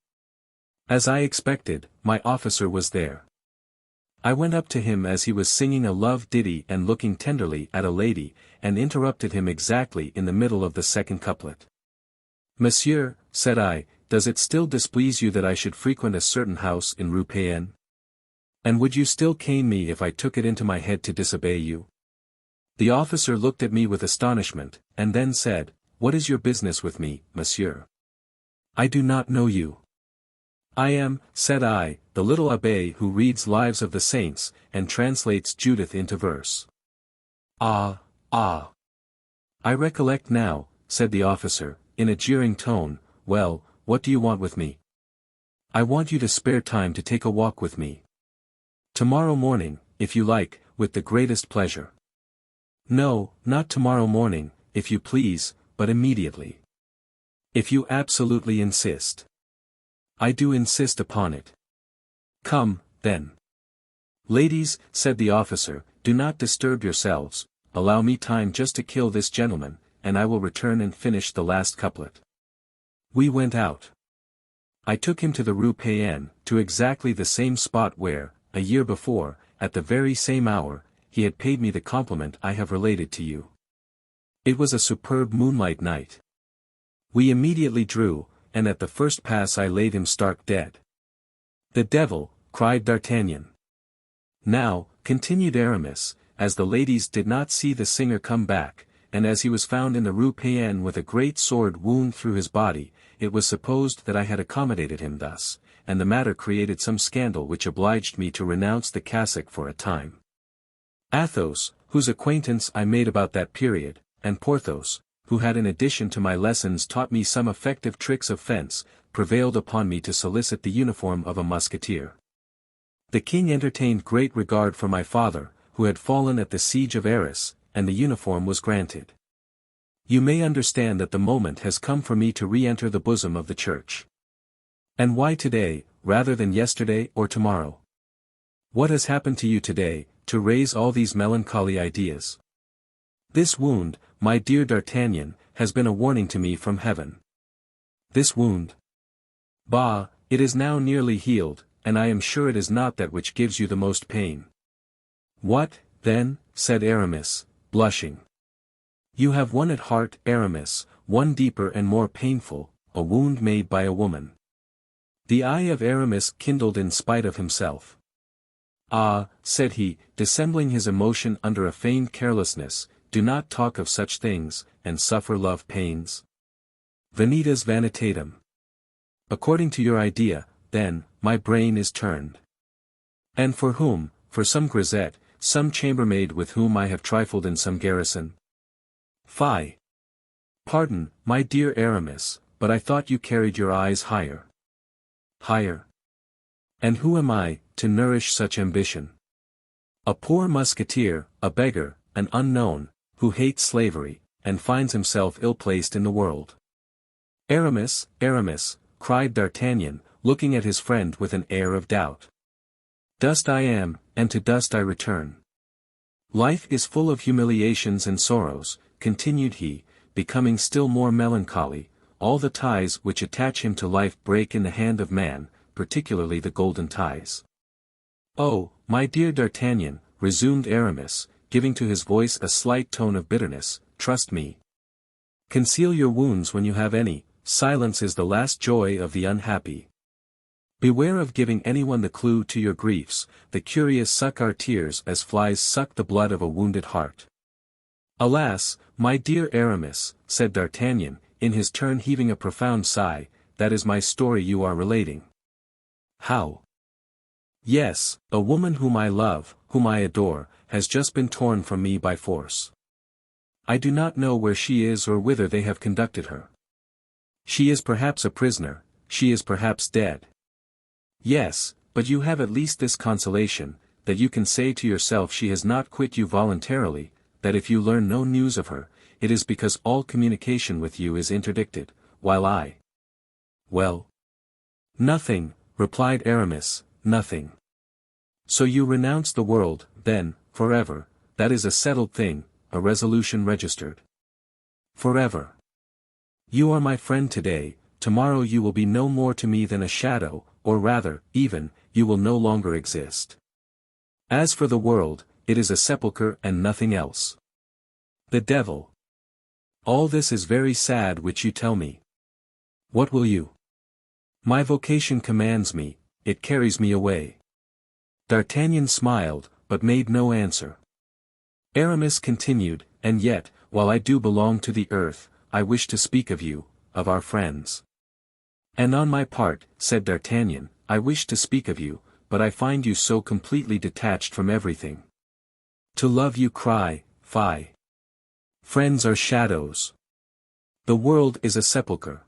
As I expected, my officer was there. I went up to him as he was singing a love ditty and looking tenderly at a lady, and interrupted him exactly in the middle of the second couplet. Monsieur, said I, does it still displease you that I should frequent a certain house in Rue Payenne? And would you still cane me if I took it into my head to disobey you? The officer looked at me with astonishment, and then said, What is your business with me, monsieur? I do not know you. I am, said I, the little abbé who reads Lives of the Saints, and translates Judith into verse. Ah, ah. I recollect now, said the officer, in a jeering tone. Well, what do you want with me? I want you to spare time to take a walk with me. Tomorrow morning, if you like, with the greatest pleasure. No, not tomorrow morning, if you please, but immediately. If you absolutely insist. I do insist upon it. Come, then. Ladies, said the officer, do not disturb yourselves, allow me time just to kill this gentleman, and I will return and finish the last couplet. We went out. I took him to the Rue Payenne, to exactly the same spot where, a year before, at the very same hour, he had paid me the compliment I have related to you. It was a superb moonlight night. We immediately drew, and at the first pass I laid him stark dead. The devil, cried D'Artagnan. Now, continued Aramis, as the ladies did not see the singer come back, and as he was found in the Rue Payenne with a great sword wound through his body, it was supposed that I had accommodated him thus, and the matter created some scandal which obliged me to renounce the cassock for a time. Athos, whose acquaintance I made about that period, and Porthos, who had in addition to my lessons taught me some effective tricks of fence, prevailed upon me to solicit the uniform of a musketeer. The king entertained great regard for my father, who had fallen at the siege of Arras, and the uniform was granted. You may understand that the moment has come for me to re-enter the bosom of the church. And why today, rather than yesterday or tomorrow? What has happened to you today, to raise all these melancholy ideas? This wound, my dear D'Artagnan, has been a warning to me from heaven. This wound? Bah, it is now nearly healed, and I am sure it is not that which gives you the most pain. What, then, said Aramis, blushing. You have one at heart, Aramis, one deeper and more painful, a wound made by a woman. The eye of Aramis kindled in spite of himself. Ah, said he, dissembling his emotion under a feigned carelessness, do not talk of such things, and suffer love pains. Vanitas vanitatum. According to your idea, then, my brain is turned. And for whom? For some grisette, some chambermaid with whom I have trifled in some garrison? Fie! Pardon, my dear Aramis, but I thought you carried your eyes higher. Higher? And who am I, to nourish such ambition? A poor musketeer, a beggar, an unknown, who hates slavery, and finds himself ill-placed in the world. Aramis, Aramis, cried D'Artagnan, looking at his friend with an air of doubt. Dust I am, and to dust I return. Life is full of humiliations and sorrows, continued he, becoming still more melancholy, all the ties which attach him to life break in the hand of man, particularly the golden ties. Oh, my dear D'Artagnan, resumed Aramis, giving to his voice a slight tone of bitterness, trust me. Conceal your wounds when you have any, silence is the last joy of the unhappy. Beware of giving anyone the clue to your griefs, the curious suck our tears as flies suck the blood of a wounded heart. Alas, my dear Aramis, said D'Artagnan, in his turn heaving a profound sigh, that is my story you are relating. How? Yes, a woman whom I love, whom I adore, has just been torn from me by force. I do not know where she is or whither they have conducted her. She is perhaps a prisoner, she is perhaps dead. Yes, but you have at least this consolation, that you can say to yourself she has not quit you voluntarily, that if you learn no news of her, it is because all communication with you is interdicted, while I— Well? Nothing, replied Aramis, nothing. So you renounce the world, then, forever, that is a settled thing, a resolution registered. Forever. You are my friend today, tomorrow you will be no more to me than a shadow, or rather, even, you will no longer exist. As for the world, it is a sepulchre and nothing else. The devil. All this is very sad which you tell me. What will you? My vocation commands me, it carries me away. D'Artagnan smiled, but made no answer. Aramis continued, and yet, while I do belong to the earth, I wish to speak of you, of our friends. And on my part, said D'Artagnan, I wish to speak of you, but I find you so completely detached from everything. To love you cry, fie. Friends are shadows. The world is a sepulchre.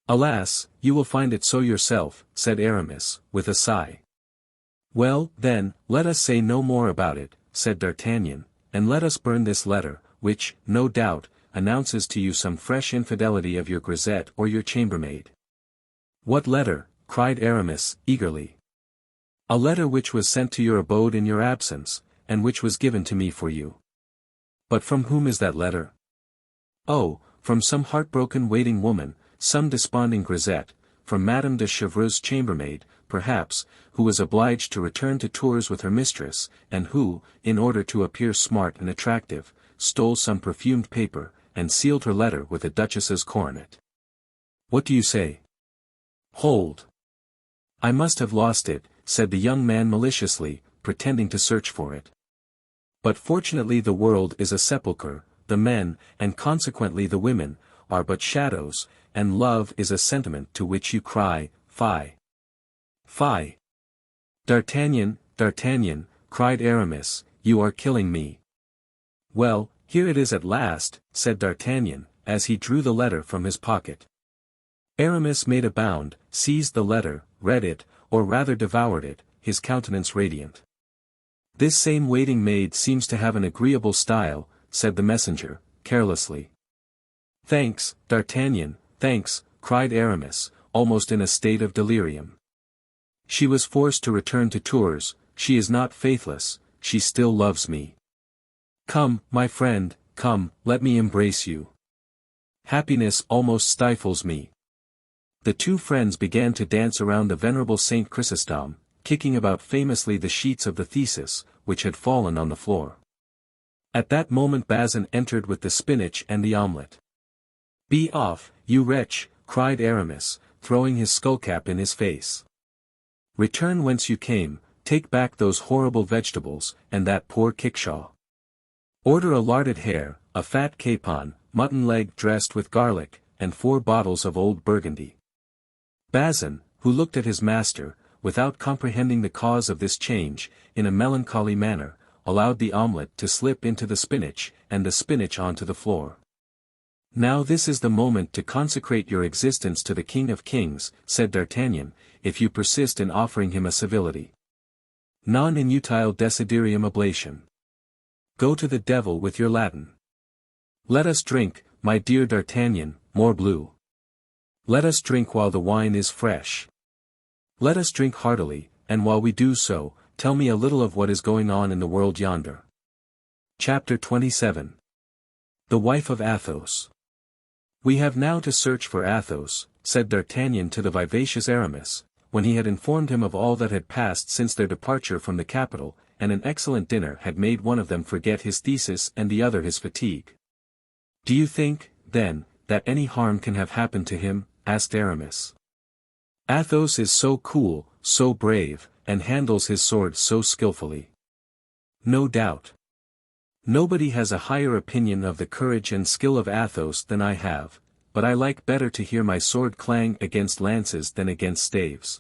Alas, you will find it so yourself, said Aramis, with a sigh. Well, then, let us say no more about it, said D'Artagnan, and let us burn this letter, which, no doubt, announces to you some fresh infidelity of your grisette or your chambermaid. What letter? Cried Aramis, eagerly. A letter which was sent to your abode in your absence, and which was given to me for you. But from whom is that letter? Oh, from some heartbroken waiting woman, some desponding grisette, from Madame de Chevreuse' chambermaid, perhaps, who was obliged to return to Tours with her mistress, and who, in order to appear smart and attractive, stole some perfumed paper, and sealed her letter with a duchess's coronet. What do you say? Hold. I must have lost it, said the young man maliciously, pretending to search for it. But fortunately the world is a sepulchre, the men, and consequently the women, are but shadows, and love is a sentiment to which you cry, fie. Fie. D'Artagnan, D'Artagnan, cried Aramis, you are killing me. Well, here it is at last, said D'Artagnan, as he drew the letter from his pocket. Aramis made a bound, seized the letter, read it, or rather devoured it, his countenance radiant. This same waiting maid seems to have an agreeable style, said the messenger, carelessly. Thanks, D'Artagnan, thanks, cried Aramis, almost in a state of delirium. She was forced to return to Tours, she is not faithless, she still loves me. Come, my friend, come, let me embrace you. Happiness almost stifles me. The two friends began to dance around the venerable Saint Chrysostom, kicking about famously the sheets of the thesis, which had fallen on the floor. At that moment Bazin entered with the spinach and the omelette. Be off, you wretch, cried Aramis, throwing his skullcap in his face. Return whence you came, take back those horrible vegetables, and that poor kickshaw. Order a larded hare, a fat capon, mutton leg dressed with garlic, and 4 bottles of old Burgundy. Bazin, who looked at his master, without comprehending the cause of this change, in a melancholy manner, allowed the omelette to slip into the spinach, and the spinach onto the floor. Now this is the moment to consecrate your existence to the King of Kings, said D'Artagnan, if you persist in offering him a civility. Non inutile desiderium oblation. Go to the devil with your Latin. Let us drink, my dear D'Artagnan, morbleu. Let us drink while the wine is fresh. Let us drink heartily, and while we do so, tell me a little of what is going on in the world yonder. Chapter 27. The wife of Athos. We have now to search for Athos, said D'Artagnan to the vivacious Aramis, when he had informed him of all that had passed since their departure from the capital, and an excellent dinner had made one of them forget his thesis and the other his fatigue. Do you think, then, that any harm can have happened to him? Asked Aramis. Athos is so cool, so brave, and handles his sword so skillfully. No doubt. Nobody has a higher opinion of the courage and skill of Athos than I have, but I like better to hear my sword clang against lances than against staves.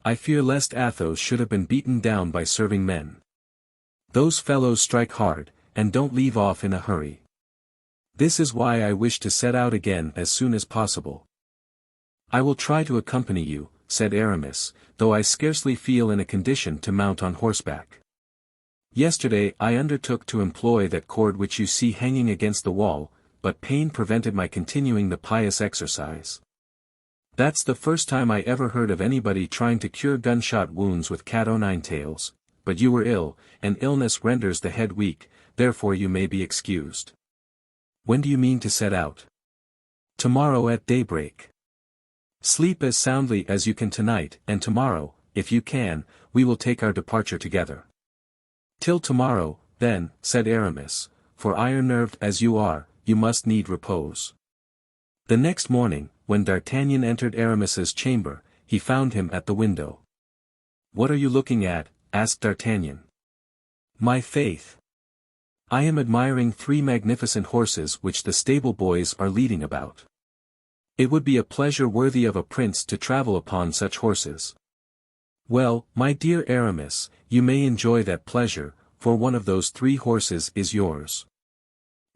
I fear lest Athos should have been beaten down by serving men. Those fellows strike hard, and don't leave off in a hurry. This is why I wish to set out again as soon as possible. I will try to accompany you, said Aramis, though I scarcely feel in a condition to mount on horseback. Yesterday I undertook to employ that cord which you see hanging against the wall, but pain prevented my continuing the pious exercise. That's the first time I ever heard of anybody trying to cure gunshot wounds with cat-o'-nine-tails, but you were ill, and illness renders the head weak, therefore you may be excused. When do you mean to set out? Tomorrow at daybreak. Sleep as soundly as you can tonight, and tomorrow, if you can, we will take our departure together. Till tomorrow, then, said Aramis, for iron-nerved as you are, you must need repose. The next morning, when D'Artagnan entered Aramis's chamber, he found him at the window. "What are you looking at?" asked D'Artagnan. "My faith! I am admiring 3 magnificent horses which the stable boys are leading about. It would be a pleasure worthy of a prince to travel upon such horses." "Well, my dear Aramis, you may enjoy that pleasure, for one of those 3 horses is yours."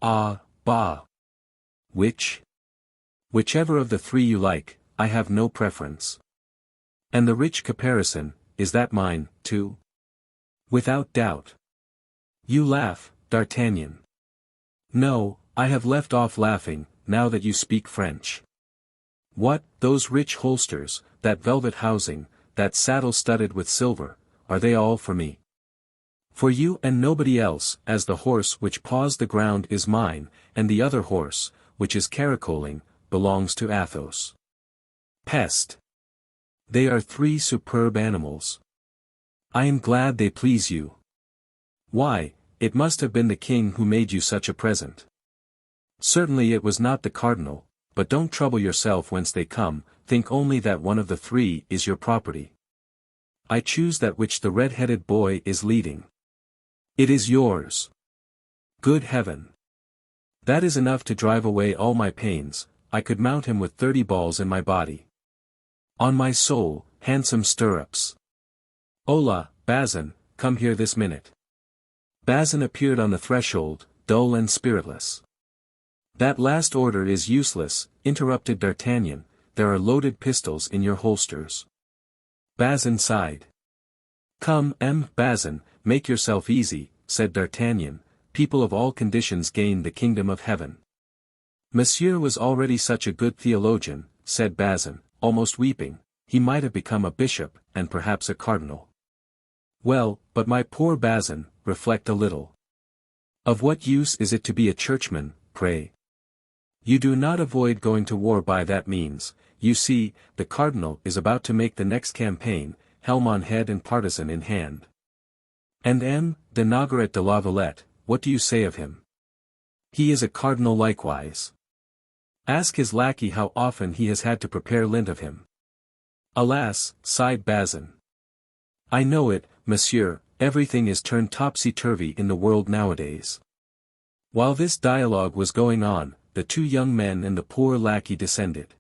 "Ah, bah! Which?" "Whichever of the 3 you like, I have no preference." "And the rich caparison, is that mine, too?" "Without doubt." "You laugh, D'Artagnan." "No, I have left off laughing, now that you speak French." "What, those rich holsters, that velvet housing, that saddle studded with silver, are they all for me?" "For you and nobody else, as the horse which paws the ground is mine, and the other horse, which is caracoling, belongs to Athos." "Peste! They are 3 superb animals. I am glad they please you. Why, it must have been the king who made you such a present." "Certainly it was not the cardinal, but don't trouble yourself whence they come, think only that one of the 3 is your property." "I choose that which the red-headed boy is leading." "It is yours." "Good heaven! That is enough to drive away all my pains, I could mount him with 30 balls in my body." "On my soul, handsome stirrups. Hola, Bazin, come here this minute." Bazin appeared on the threshold, dull and spiritless. "That last order is useless," interrupted D'Artagnan, "there are loaded pistols in your holsters." Bazin sighed. "Come, Bazin, make yourself easy," said D'Artagnan, "people of all conditions gain the kingdom of heaven." "Monsieur was already such a good theologian," said Bazin, almost weeping, "he might have become a bishop, and perhaps a cardinal." "Well, but my poor Bazin, reflect a little. Of what use is it to be a churchman, pray? You do not avoid going to war by that means. You see, the cardinal is about to make the next campaign, helm on head and partisan in hand. And de Nogaret de la Valette, what do you say of him? He is a cardinal likewise. Ask his lackey how often he has had to prepare lint of him." "Alas," sighed Bazin. "I know it, monsieur, everything is turned topsy-turvy in the world nowadays." While this dialogue was going on, the 2 young men and the poor lackey descended.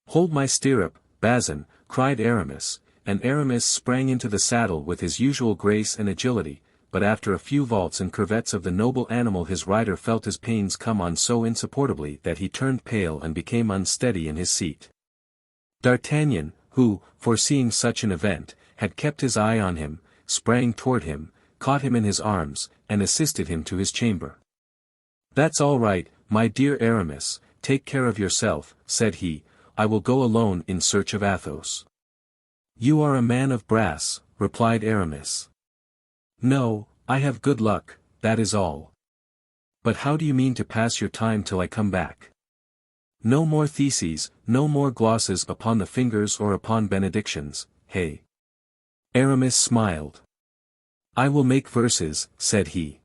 "Hold my stirrup, Bazin," cried Aramis, and Aramis sprang into the saddle with his usual grace and agility, but after a few vaults and curvets of the noble animal his rider felt his pains come on so insupportably that he turned pale and became unsteady in his seat. D'Artagnan, who, foreseeing such an event, had kept his eye on him, sprang toward him, caught him in his arms, and assisted him to his chamber. "That's all right, my dear Aramis, take care of yourself," said he, "I will go alone in search of Athos." "You are a man of brass," replied Aramis. "No, I have good luck, that is all." "But how do you mean to pass your time till I come back?" "No more theses, no more glosses upon the fingers or upon benedictions, hey?" Aramis smiled. "I will make verses," said he.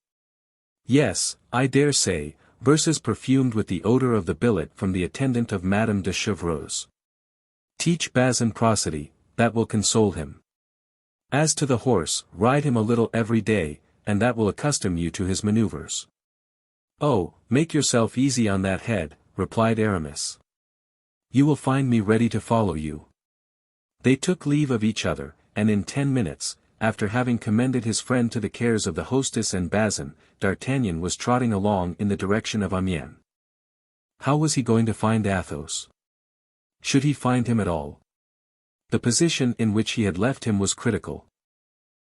"Yes, I dare say, verses perfumed with the odor of the billet from the attendant of Madame de Chevreuse. Teach Bazin prosody, that will console him. As to the horse, ride him a little every day, and that will accustom you to his maneuvers." "Oh, make yourself easy on that head," replied Aramis. "You will find me ready to follow you." They took leave of each other, and in 10 minutes, after having commended his friend to the cares of the hostess and Bazin, D'Artagnan was trotting along in the direction of Amiens. How was he going to find Athos? Should he find him at all? The position in which he had left him was critical.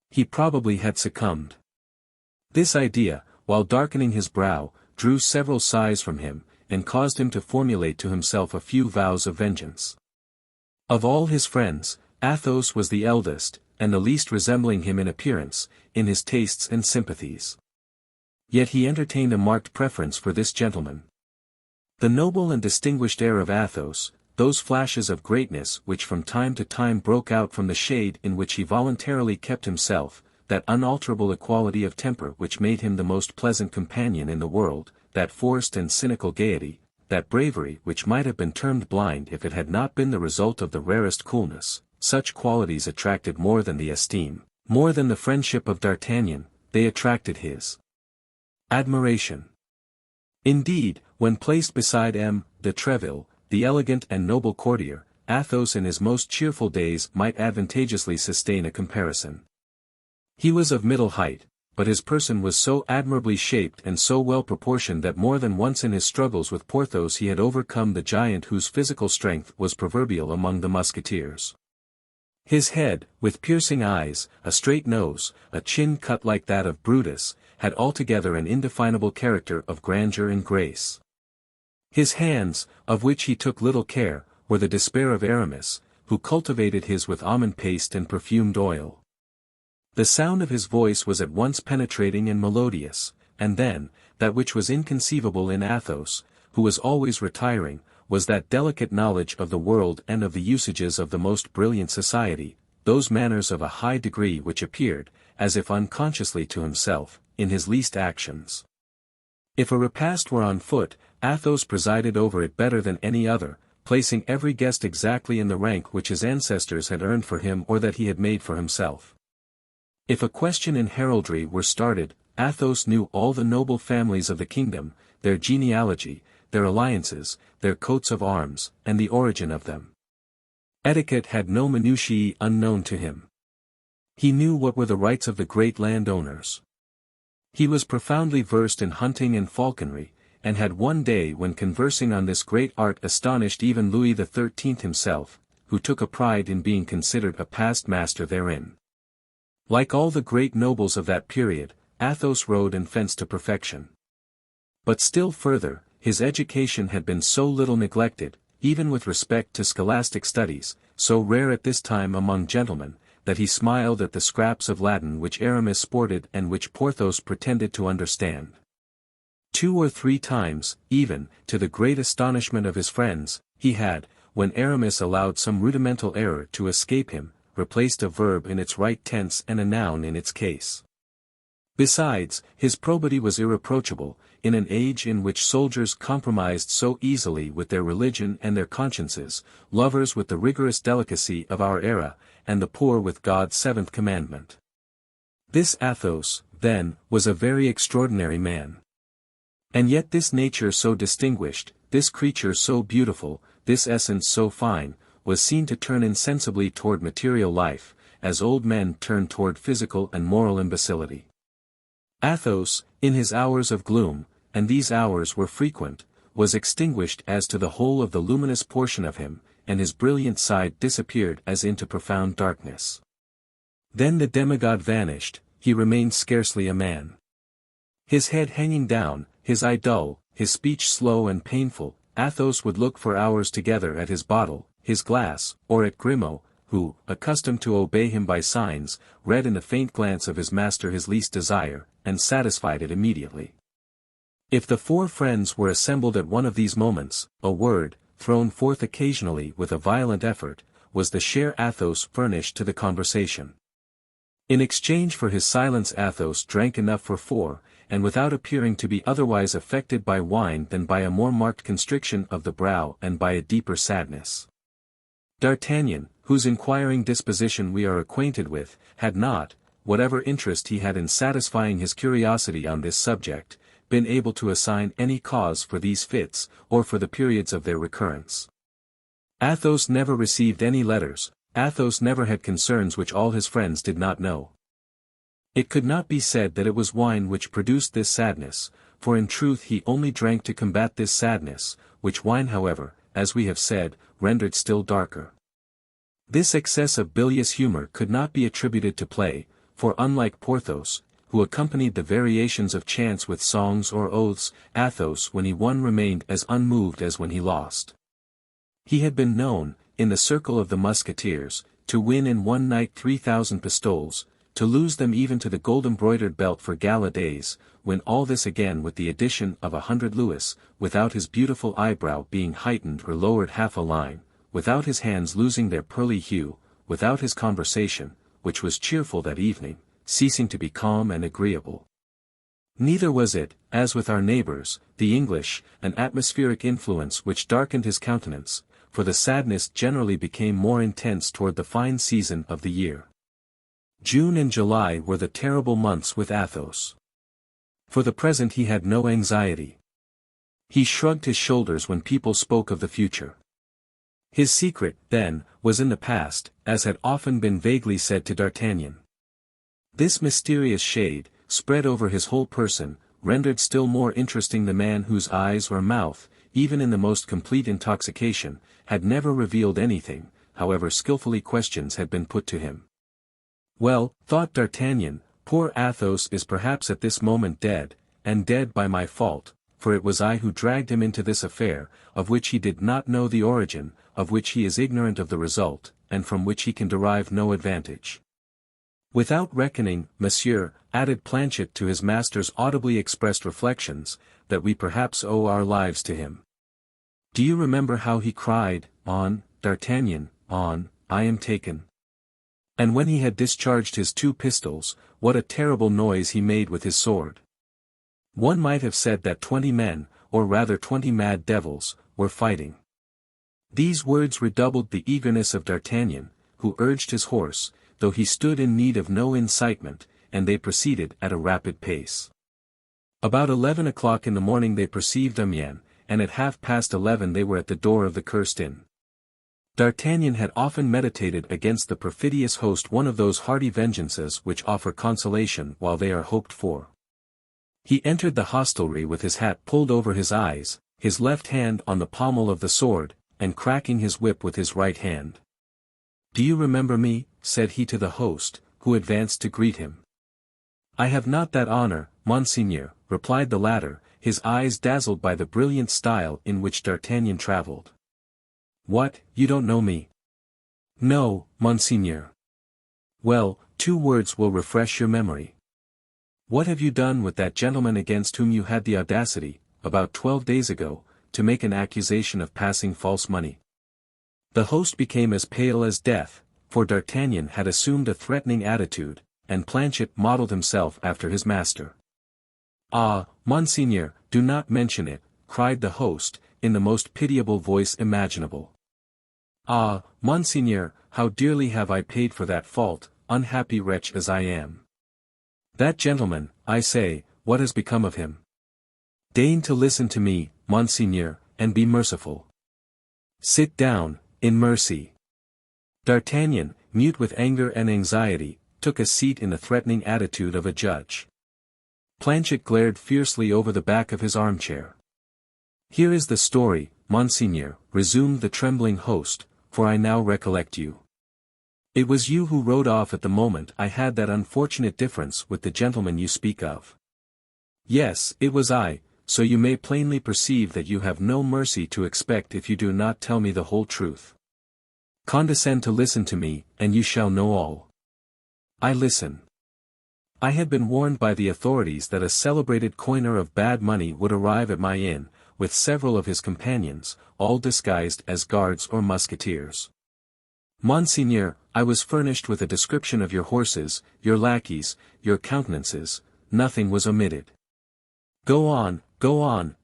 He probably had succumbed. This idea, while darkening his brow, drew several sighs from him, and caused him to formulate to himself a few vows of vengeance. Of all his friends, Athos was the eldest, and the least resembling him in appearance, in his tastes and sympathies. Yet he entertained a marked preference for this gentleman. The noble and distinguished air of Athos, those flashes of greatness which from time to time broke out from the shade in which he voluntarily kept himself, that unalterable equality of temper which made him the most pleasant companion in the world, that forced and cynical gaiety, that bravery which might have been termed blind if it had not been the result of the rarest coolness. Such qualities attracted more than the esteem, more than the friendship of D'Artagnan, they attracted his admiration. Indeed, when placed beside M. de Treville, the elegant and noble courtier, Athos in his most cheerful days might advantageously sustain a comparison. He was of middle height, but his person was so admirably shaped and so well proportioned that more than once in his struggles with Porthos he had overcome the giant whose physical strength was proverbial among the Musketeers. His head, with piercing eyes, a straight nose, a chin cut like that of Brutus, had altogether an indefinable character of grandeur and grace. His hands, of which he took little care, were the despair of Aramis, who cultivated his with almond paste and perfumed oil. The sound of his voice was at once penetrating and melodious, and then, that which was inconceivable in Athos, who was always retiring, was that delicate knowledge of the world and of the usages of the most brilliant society, those manners of a high degree which appeared, as if unconsciously to himself, in his least actions. If a repast were on foot, Athos presided over it better than any other, placing every guest exactly in the rank which his ancestors had earned for him or that he had made for himself. If a question in heraldry were started, Athos knew all the noble families of the kingdom, their genealogy, their alliances, their coats of arms, and the origin of them. Etiquette had no minutiae unknown to him. He knew what were the rights of the great landowners. He was profoundly versed in hunting and falconry, and had one day when conversing on this great art astonished even Louis XIII himself, who took a pride in being considered a past master therein. Like all the great nobles of that period, Athos rode and fenced to perfection. But still further, his education had been so little neglected, even with respect to scholastic studies, so rare at this time among gentlemen, that he smiled at the scraps of Latin which Aramis sported and which Porthos pretended to understand. 2 or 3 times, even, to the great astonishment of his friends, he had, when Aramis allowed some rudimental error to escape him, replaced a verb in its right tense and a noun in its case. Besides, his probity was irreproachable, in an age in which soldiers compromised so easily with their religion and their consciences, lovers with the rigorous delicacy of our era, and the poor with God's 7th commandment. This Athos, then, was a very extraordinary man. And yet this nature so distinguished, this creature so beautiful, this essence so fine, was seen to turn insensibly toward material life, as old men turn toward physical and moral imbecility. Athos, in his hours of gloom, and these hours were frequent, was extinguished as to the whole of the luminous portion of him, and his brilliant side disappeared as into profound darkness. Then the demigod vanished, he remained scarcely a man. His head hanging down, his eye dull, his speech slow and painful, Athos would look for hours together at his bottle, his glass, or at Grimaud, who, accustomed to obey him by signs, read in the faint glance of his master his least desire, and satisfied it immediately. If the 4 friends were assembled at one of these moments, a word, thrown forth occasionally with a violent effort, was the share Athos furnished to the conversation. In exchange for his silence Athos drank enough for 4, and without appearing to be otherwise affected by wine than by a more marked constriction of the brow and by a deeper sadness. D'Artagnan, whose inquiring disposition we are acquainted with, had not, whatever interest he had in satisfying his curiosity on this subject, been able to assign any cause for these fits, or for the periods of their recurrence. Athos never received any letters, Athos never had concerns which all his friends did not know. It could not be said that it was wine which produced this sadness, for in truth he only drank to combat this sadness, which wine however, as we have said, rendered still darker. This excess of bilious humor could not be attributed to play, for unlike Porthos, who accompanied the variations of chance with songs or oaths, Athos when he won remained as unmoved as when he lost. He had been known, in the circle of the Musketeers, to win in one night 3,000 pistoles, to lose them even to the gold-embroidered belt for gala days, when all this again with the addition of 100 louis, without his beautiful eyebrow being heightened or lowered half a line, without his hands losing their pearly hue, without his conversation, which was cheerful that evening, ceasing to be calm and agreeable. Neither was it, as with our neighbors, the English, an atmospheric influence which darkened his countenance, for the sadness generally became more intense toward the fine season of the year. June and July were the terrible months with Athos. For the present he had no anxiety. He shrugged his shoulders when people spoke of the future. His secret, then, was in the past, as had often been vaguely said to D'Artagnan. This mysterious shade, spread over his whole person, rendered still more interesting the man whose eyes or mouth, even in the most complete intoxication, had never revealed anything, however skillfully questions had been put to him. Well, thought D'Artagnan, poor Athos is perhaps at this moment dead, and dead by my fault, for it was I who dragged him into this affair, of which he did not know the origin, of which he is ignorant of the result, and from which he can derive no advantage. Without reckoning, monsieur, added Planchet to his master's audibly expressed reflections, that we perhaps owe our lives to him. Do you remember how he cried, "On, D'Artagnan, on, I am taken"? And when he had discharged his 2 pistols, what a terrible noise he made with his sword. One might have said that 20 men, or rather 20 mad devils, were fighting. These words redoubled the eagerness of D'Artagnan, who urged his horse, though he stood in need of no incitement, and they proceeded at a rapid pace. About 11 o'clock in the morning they perceived Amiens, and at 11:30 they were at the door of the cursed inn. D'Artagnan had often meditated against the perfidious host one of those hearty vengeances which offer consolation while they are hoped for. He entered the hostelry with his hat pulled over his eyes, his left hand on the pommel of the sword, and cracking his whip with his right hand. "Do you remember me?" said he to the host, who advanced to greet him. "I have not that honor, monseigneur," replied the latter, his eyes dazzled by the brilliant style in which D'Artagnan travelled. "What, you don't know me?" "No, monseigneur." "Well, 2 words will refresh your memory. What have you done with that gentleman against whom you had the audacity, about 12 days ago, to make an accusation of passing false money?" The host became as pale as death, for D'Artagnan had assumed a threatening attitude, and Planchet modelled himself after his master. "Ah, monseigneur, do not mention it," cried the host, in the most pitiable voice imaginable. "Ah, monseigneur, how dearly have I paid for that fault, unhappy wretch as I am. That gentleman, I say, what has become of him? Deign to listen to me, monseigneur, and be merciful. Sit down, in mercy." D'Artagnan, mute with anger and anxiety, took a seat in the threatening attitude of a judge. Planchet glared fiercely over the back of his armchair. "Here is the story, monseigneur," resumed the trembling host, "for I now recollect you. It was you who rode off at the moment I had that unfortunate difference with the gentleman you speak of." "Yes, it was I, so you may plainly perceive that you have no mercy to expect if you do not tell me the whole truth. Condescend to listen to me, and you shall know all." "I listen." "I had been warned by the authorities that a celebrated coiner of bad money would arrive at my inn, with several of his companions, all disguised as guards or musketeers. Monseigneur, I was furnished with a description of your horses, your lackeys, your countenances, nothing was omitted." Go on,"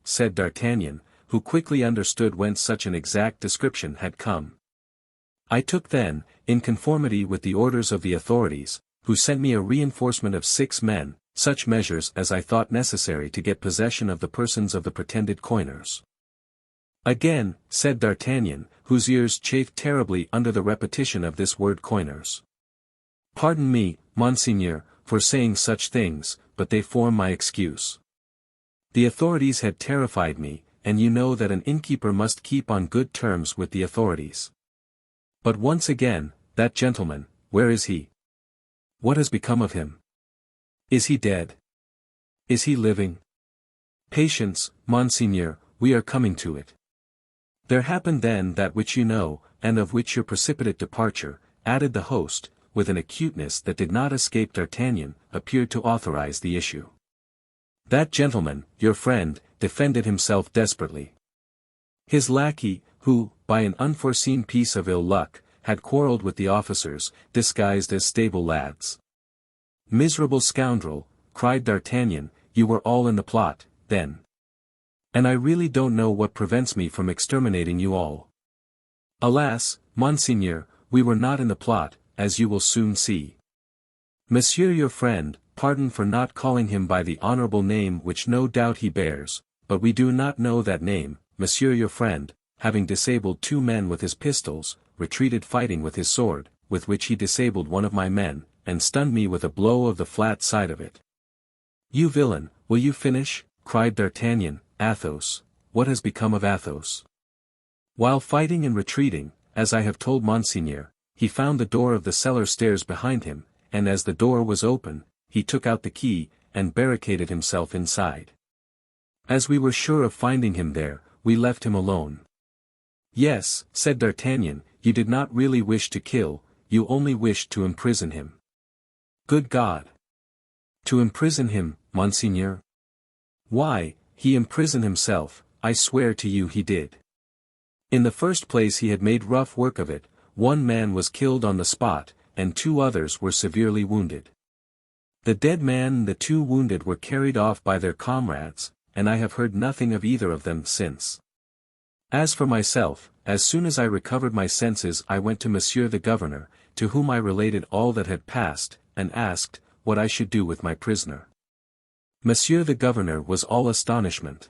said D'Artagnan, who quickly understood whence such an exact description had come. "I took then, in conformity with the orders of the authorities, who sent me a reinforcement of 6 men, such measures as I thought necessary to get possession of the persons of the pretended coiners." "Again," said D'Artagnan, whose ears chafed terribly under the repetition of this word coiners. "Pardon me, monseigneur, for saying such things, but they form my excuse. The authorities had terrified me, and you know that an innkeeper must keep on good terms with the authorities. But once again, that gentleman, where is he? What has become of him? Is he dead? Is he living? Patience, monseigneur, we are coming to it. There happened then that which you know, and of which your precipitate departure," added the host, with an acuteness that did not escape D'Artagnan, appeared to authorize the issue. "That gentleman, your friend, defended himself desperately. His lackey, who, by an unforeseen piece of ill luck, had quarrelled with the officers, disguised as stable lads." "Miserable scoundrel," cried D'Artagnan, you were all in the plot, then. And I really don't know what prevents me from exterminating you all. Alas, Monseigneur, we were not in the plot, as you will soon see. Monsieur your friend, pardon for not calling him by the honorable name which no doubt he bears, but we do not know that name. Monsieur your friend, having disabled 2 men with his pistols, retreated fighting with his sword, with which he disabled one of my men, and stunned me with a blow of the flat side of it. You villain, will you finish? Cried D'Artagnan. Athos, what has become of Athos? While fighting and retreating, as I have told Monseigneur, he found the door of the cellar stairs behind him, and as the door was open, he took out the key, and barricaded himself inside. As we were sure of finding him there, we left him alone. Yes, said D'Artagnan, you did not really wish to kill, you only wished to imprison him. Good God! To imprison him, Monseigneur? Why, he imprisoned himself, I swear to you he did. In the first place he had made rough work of it, 1 man was killed on the spot, and 2 others were severely wounded. The dead man and the 2 wounded were carried off by their comrades, and I have heard nothing of either of them since. As for myself, as soon as I recovered my senses I went to Monsieur the Governor, to whom I related all that had passed, and asked, what I should do with my prisoner. Monsieur the Governor was all astonishment.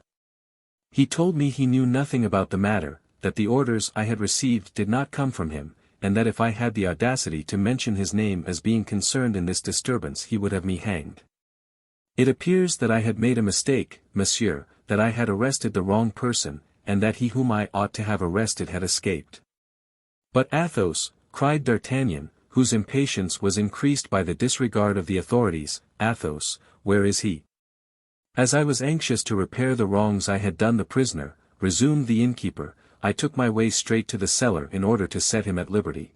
He told me he knew nothing about the matter, that the orders I had received did not come from him, and that if I had the audacity to mention his name as being concerned in this disturbance he would have me hanged. It appears that I had made a mistake, monsieur, that I had arrested the wrong person, and that he whom I ought to have arrested had escaped. But Athos, cried D'Artagnan, whose impatience was increased by the disregard of the authorities, Athos, where is he? As I was anxious to repair the wrongs I had done the prisoner, resumed the innkeeper, I took my way straight to the cellar in order to set him at liberty.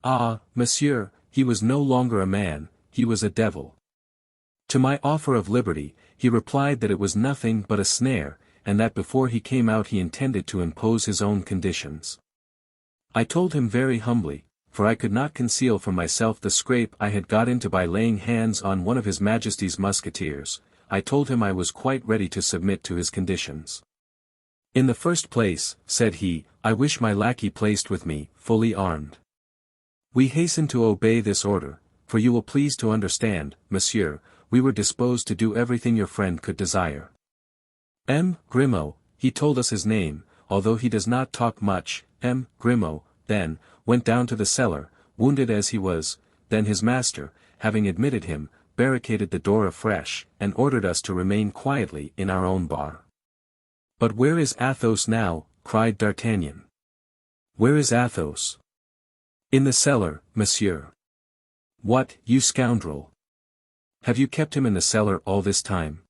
Ah, monsieur, he was no longer a man, he was a devil. To my offer of liberty, he replied that it was nothing but a snare, and that before he came out he intended to impose his own conditions. I told him very humbly, for I could not conceal from myself the scrape I had got into by laying hands on one of His Majesty's Musketeers. I told him I was quite ready to submit to his conditions. In the first place, said he, I wish my lackey placed with me, fully armed. We hastened to obey this order, for you will please to understand, monsieur, we were disposed to do everything your friend could desire. M. Grimaud, he told us his name, although he does not talk much. M. Grimaud, then, went down to the cellar, wounded as he was. Then his master, having admitted him, barricaded the door afresh, and ordered us to remain quietly in our own bar. But where is Athos now? Cried D'Artagnan. Where is Athos? In the cellar, monsieur. What, you scoundrel! Have you kept him in the cellar all this time?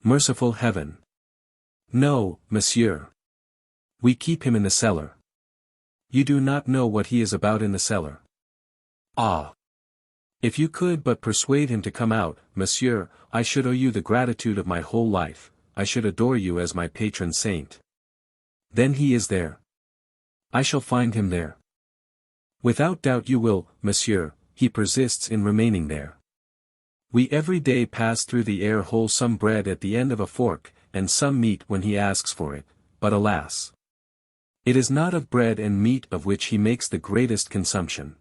Merciful heaven! No, monsieur. We keep him in the cellar. You do not know what he is about in the cellar. Ah! If you could but persuade him to come out, monsieur, I should owe you the gratitude of my whole life, I should adore you as my patron saint. Then he is there. I shall find him there. Without doubt you will, monsieur, he persists in remaining there. We every day pass through the air wholesome bread at the end of a fork, and some meat when he asks for it, but alas! It is not of bread and meat of which he makes the greatest consumption.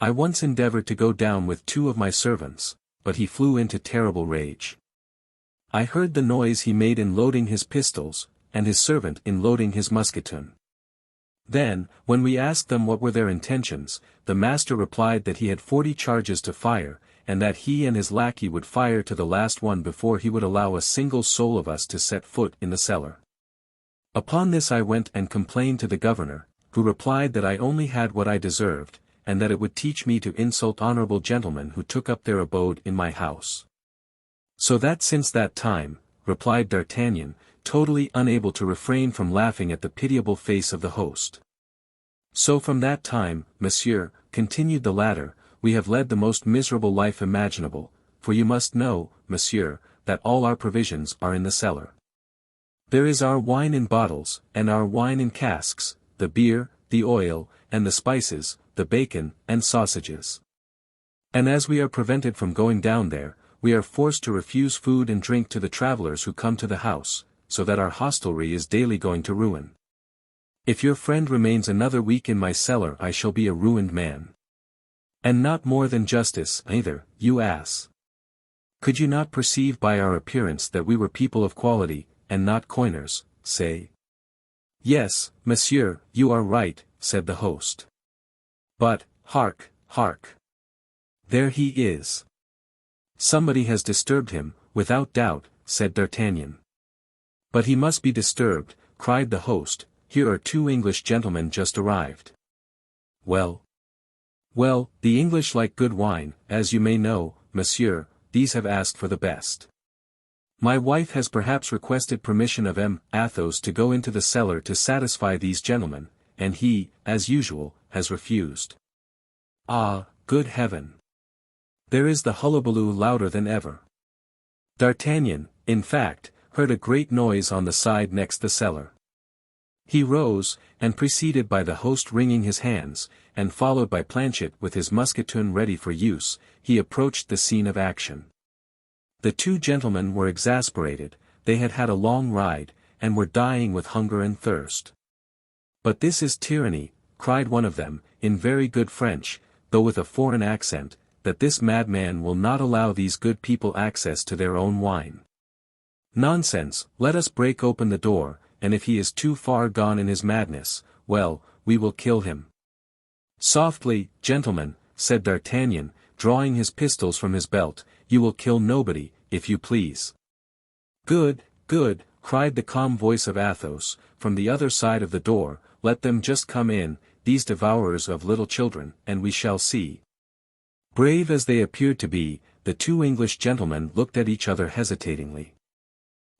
I once endeavored to go down with 2 of my servants, but he flew into terrible rage. I heard the noise he made in loading his pistols, and his servant in loading his musketoon. Then, when we asked them what were their intentions, the master replied that he had 40 charges to fire, and that he and his lackey would fire to the last one before he would allow a single soul of us to set foot in the cellar. Upon this I went and complained to the governor, who replied that I only had what I deserved, and that it would teach me to insult honorable gentlemen who took up their abode in my house. So that since that time, replied D'Artagnan, totally unable to refrain from laughing at the pitiable face of the host. So from that time, monsieur, continued the latter, we have led the most miserable life imaginable, for you must know, monsieur, that all our provisions are in the cellar. There is our wine in bottles, and our wine in casks, the beer, the oil, and the spices, the bacon, and sausages. And as we are prevented from going down there, we are forced to refuse food and drink to the travelers who come to the house, so that our hostelry is daily going to ruin. If your friend remains another week in my cellar I shall be a ruined man. And not more than justice, either, you ass. Could you not perceive by our appearance that we were people of quality, and not coiners, say? Yes, monsieur, you are right, said the host. But, hark, hark. There he is. Somebody has disturbed him, without doubt, said D'Artagnan. But he must be disturbed, cried the host, here are 2 English gentlemen just arrived. Well? Well, the English like good wine, as you may know, monsieur, these have asked for the best. My wife has perhaps requested permission of Athos to go into the cellar to satisfy these gentlemen, and he, as usual, has refused. Ah, good heaven! There is the hullabaloo louder than ever. D'Artagnan, in fact, heard a great noise on the side next the cellar. He rose, and preceded by the host wringing his hands, and followed by Planchet with his musketoon ready for use, he approached the scene of action. The 2 gentlemen were exasperated, they had had a long ride, and were dying with hunger and thirst. But this is tyranny, cried one of them, in very good French, though with a foreign accent, that this madman will not allow these good people access to their own wine. Nonsense, let us break open the door, and if he is too far gone in his madness, well, we will kill him. Softly, gentlemen, said D'Artagnan, drawing his pistols from his belt, you will kill nobody, if you please. Good, good, cried the calm voice of Athos, from the other side of the door, let them just come in, these devourers of little children, and we shall see. Brave as they appeared to be, the 2 English gentlemen looked at each other hesitatingly.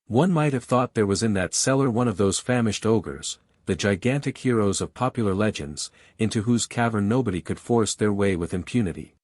One might have thought there was in that cellar one of those famished ogres, the gigantic heroes of popular legends, into whose cavern nobody could force their way with impunity.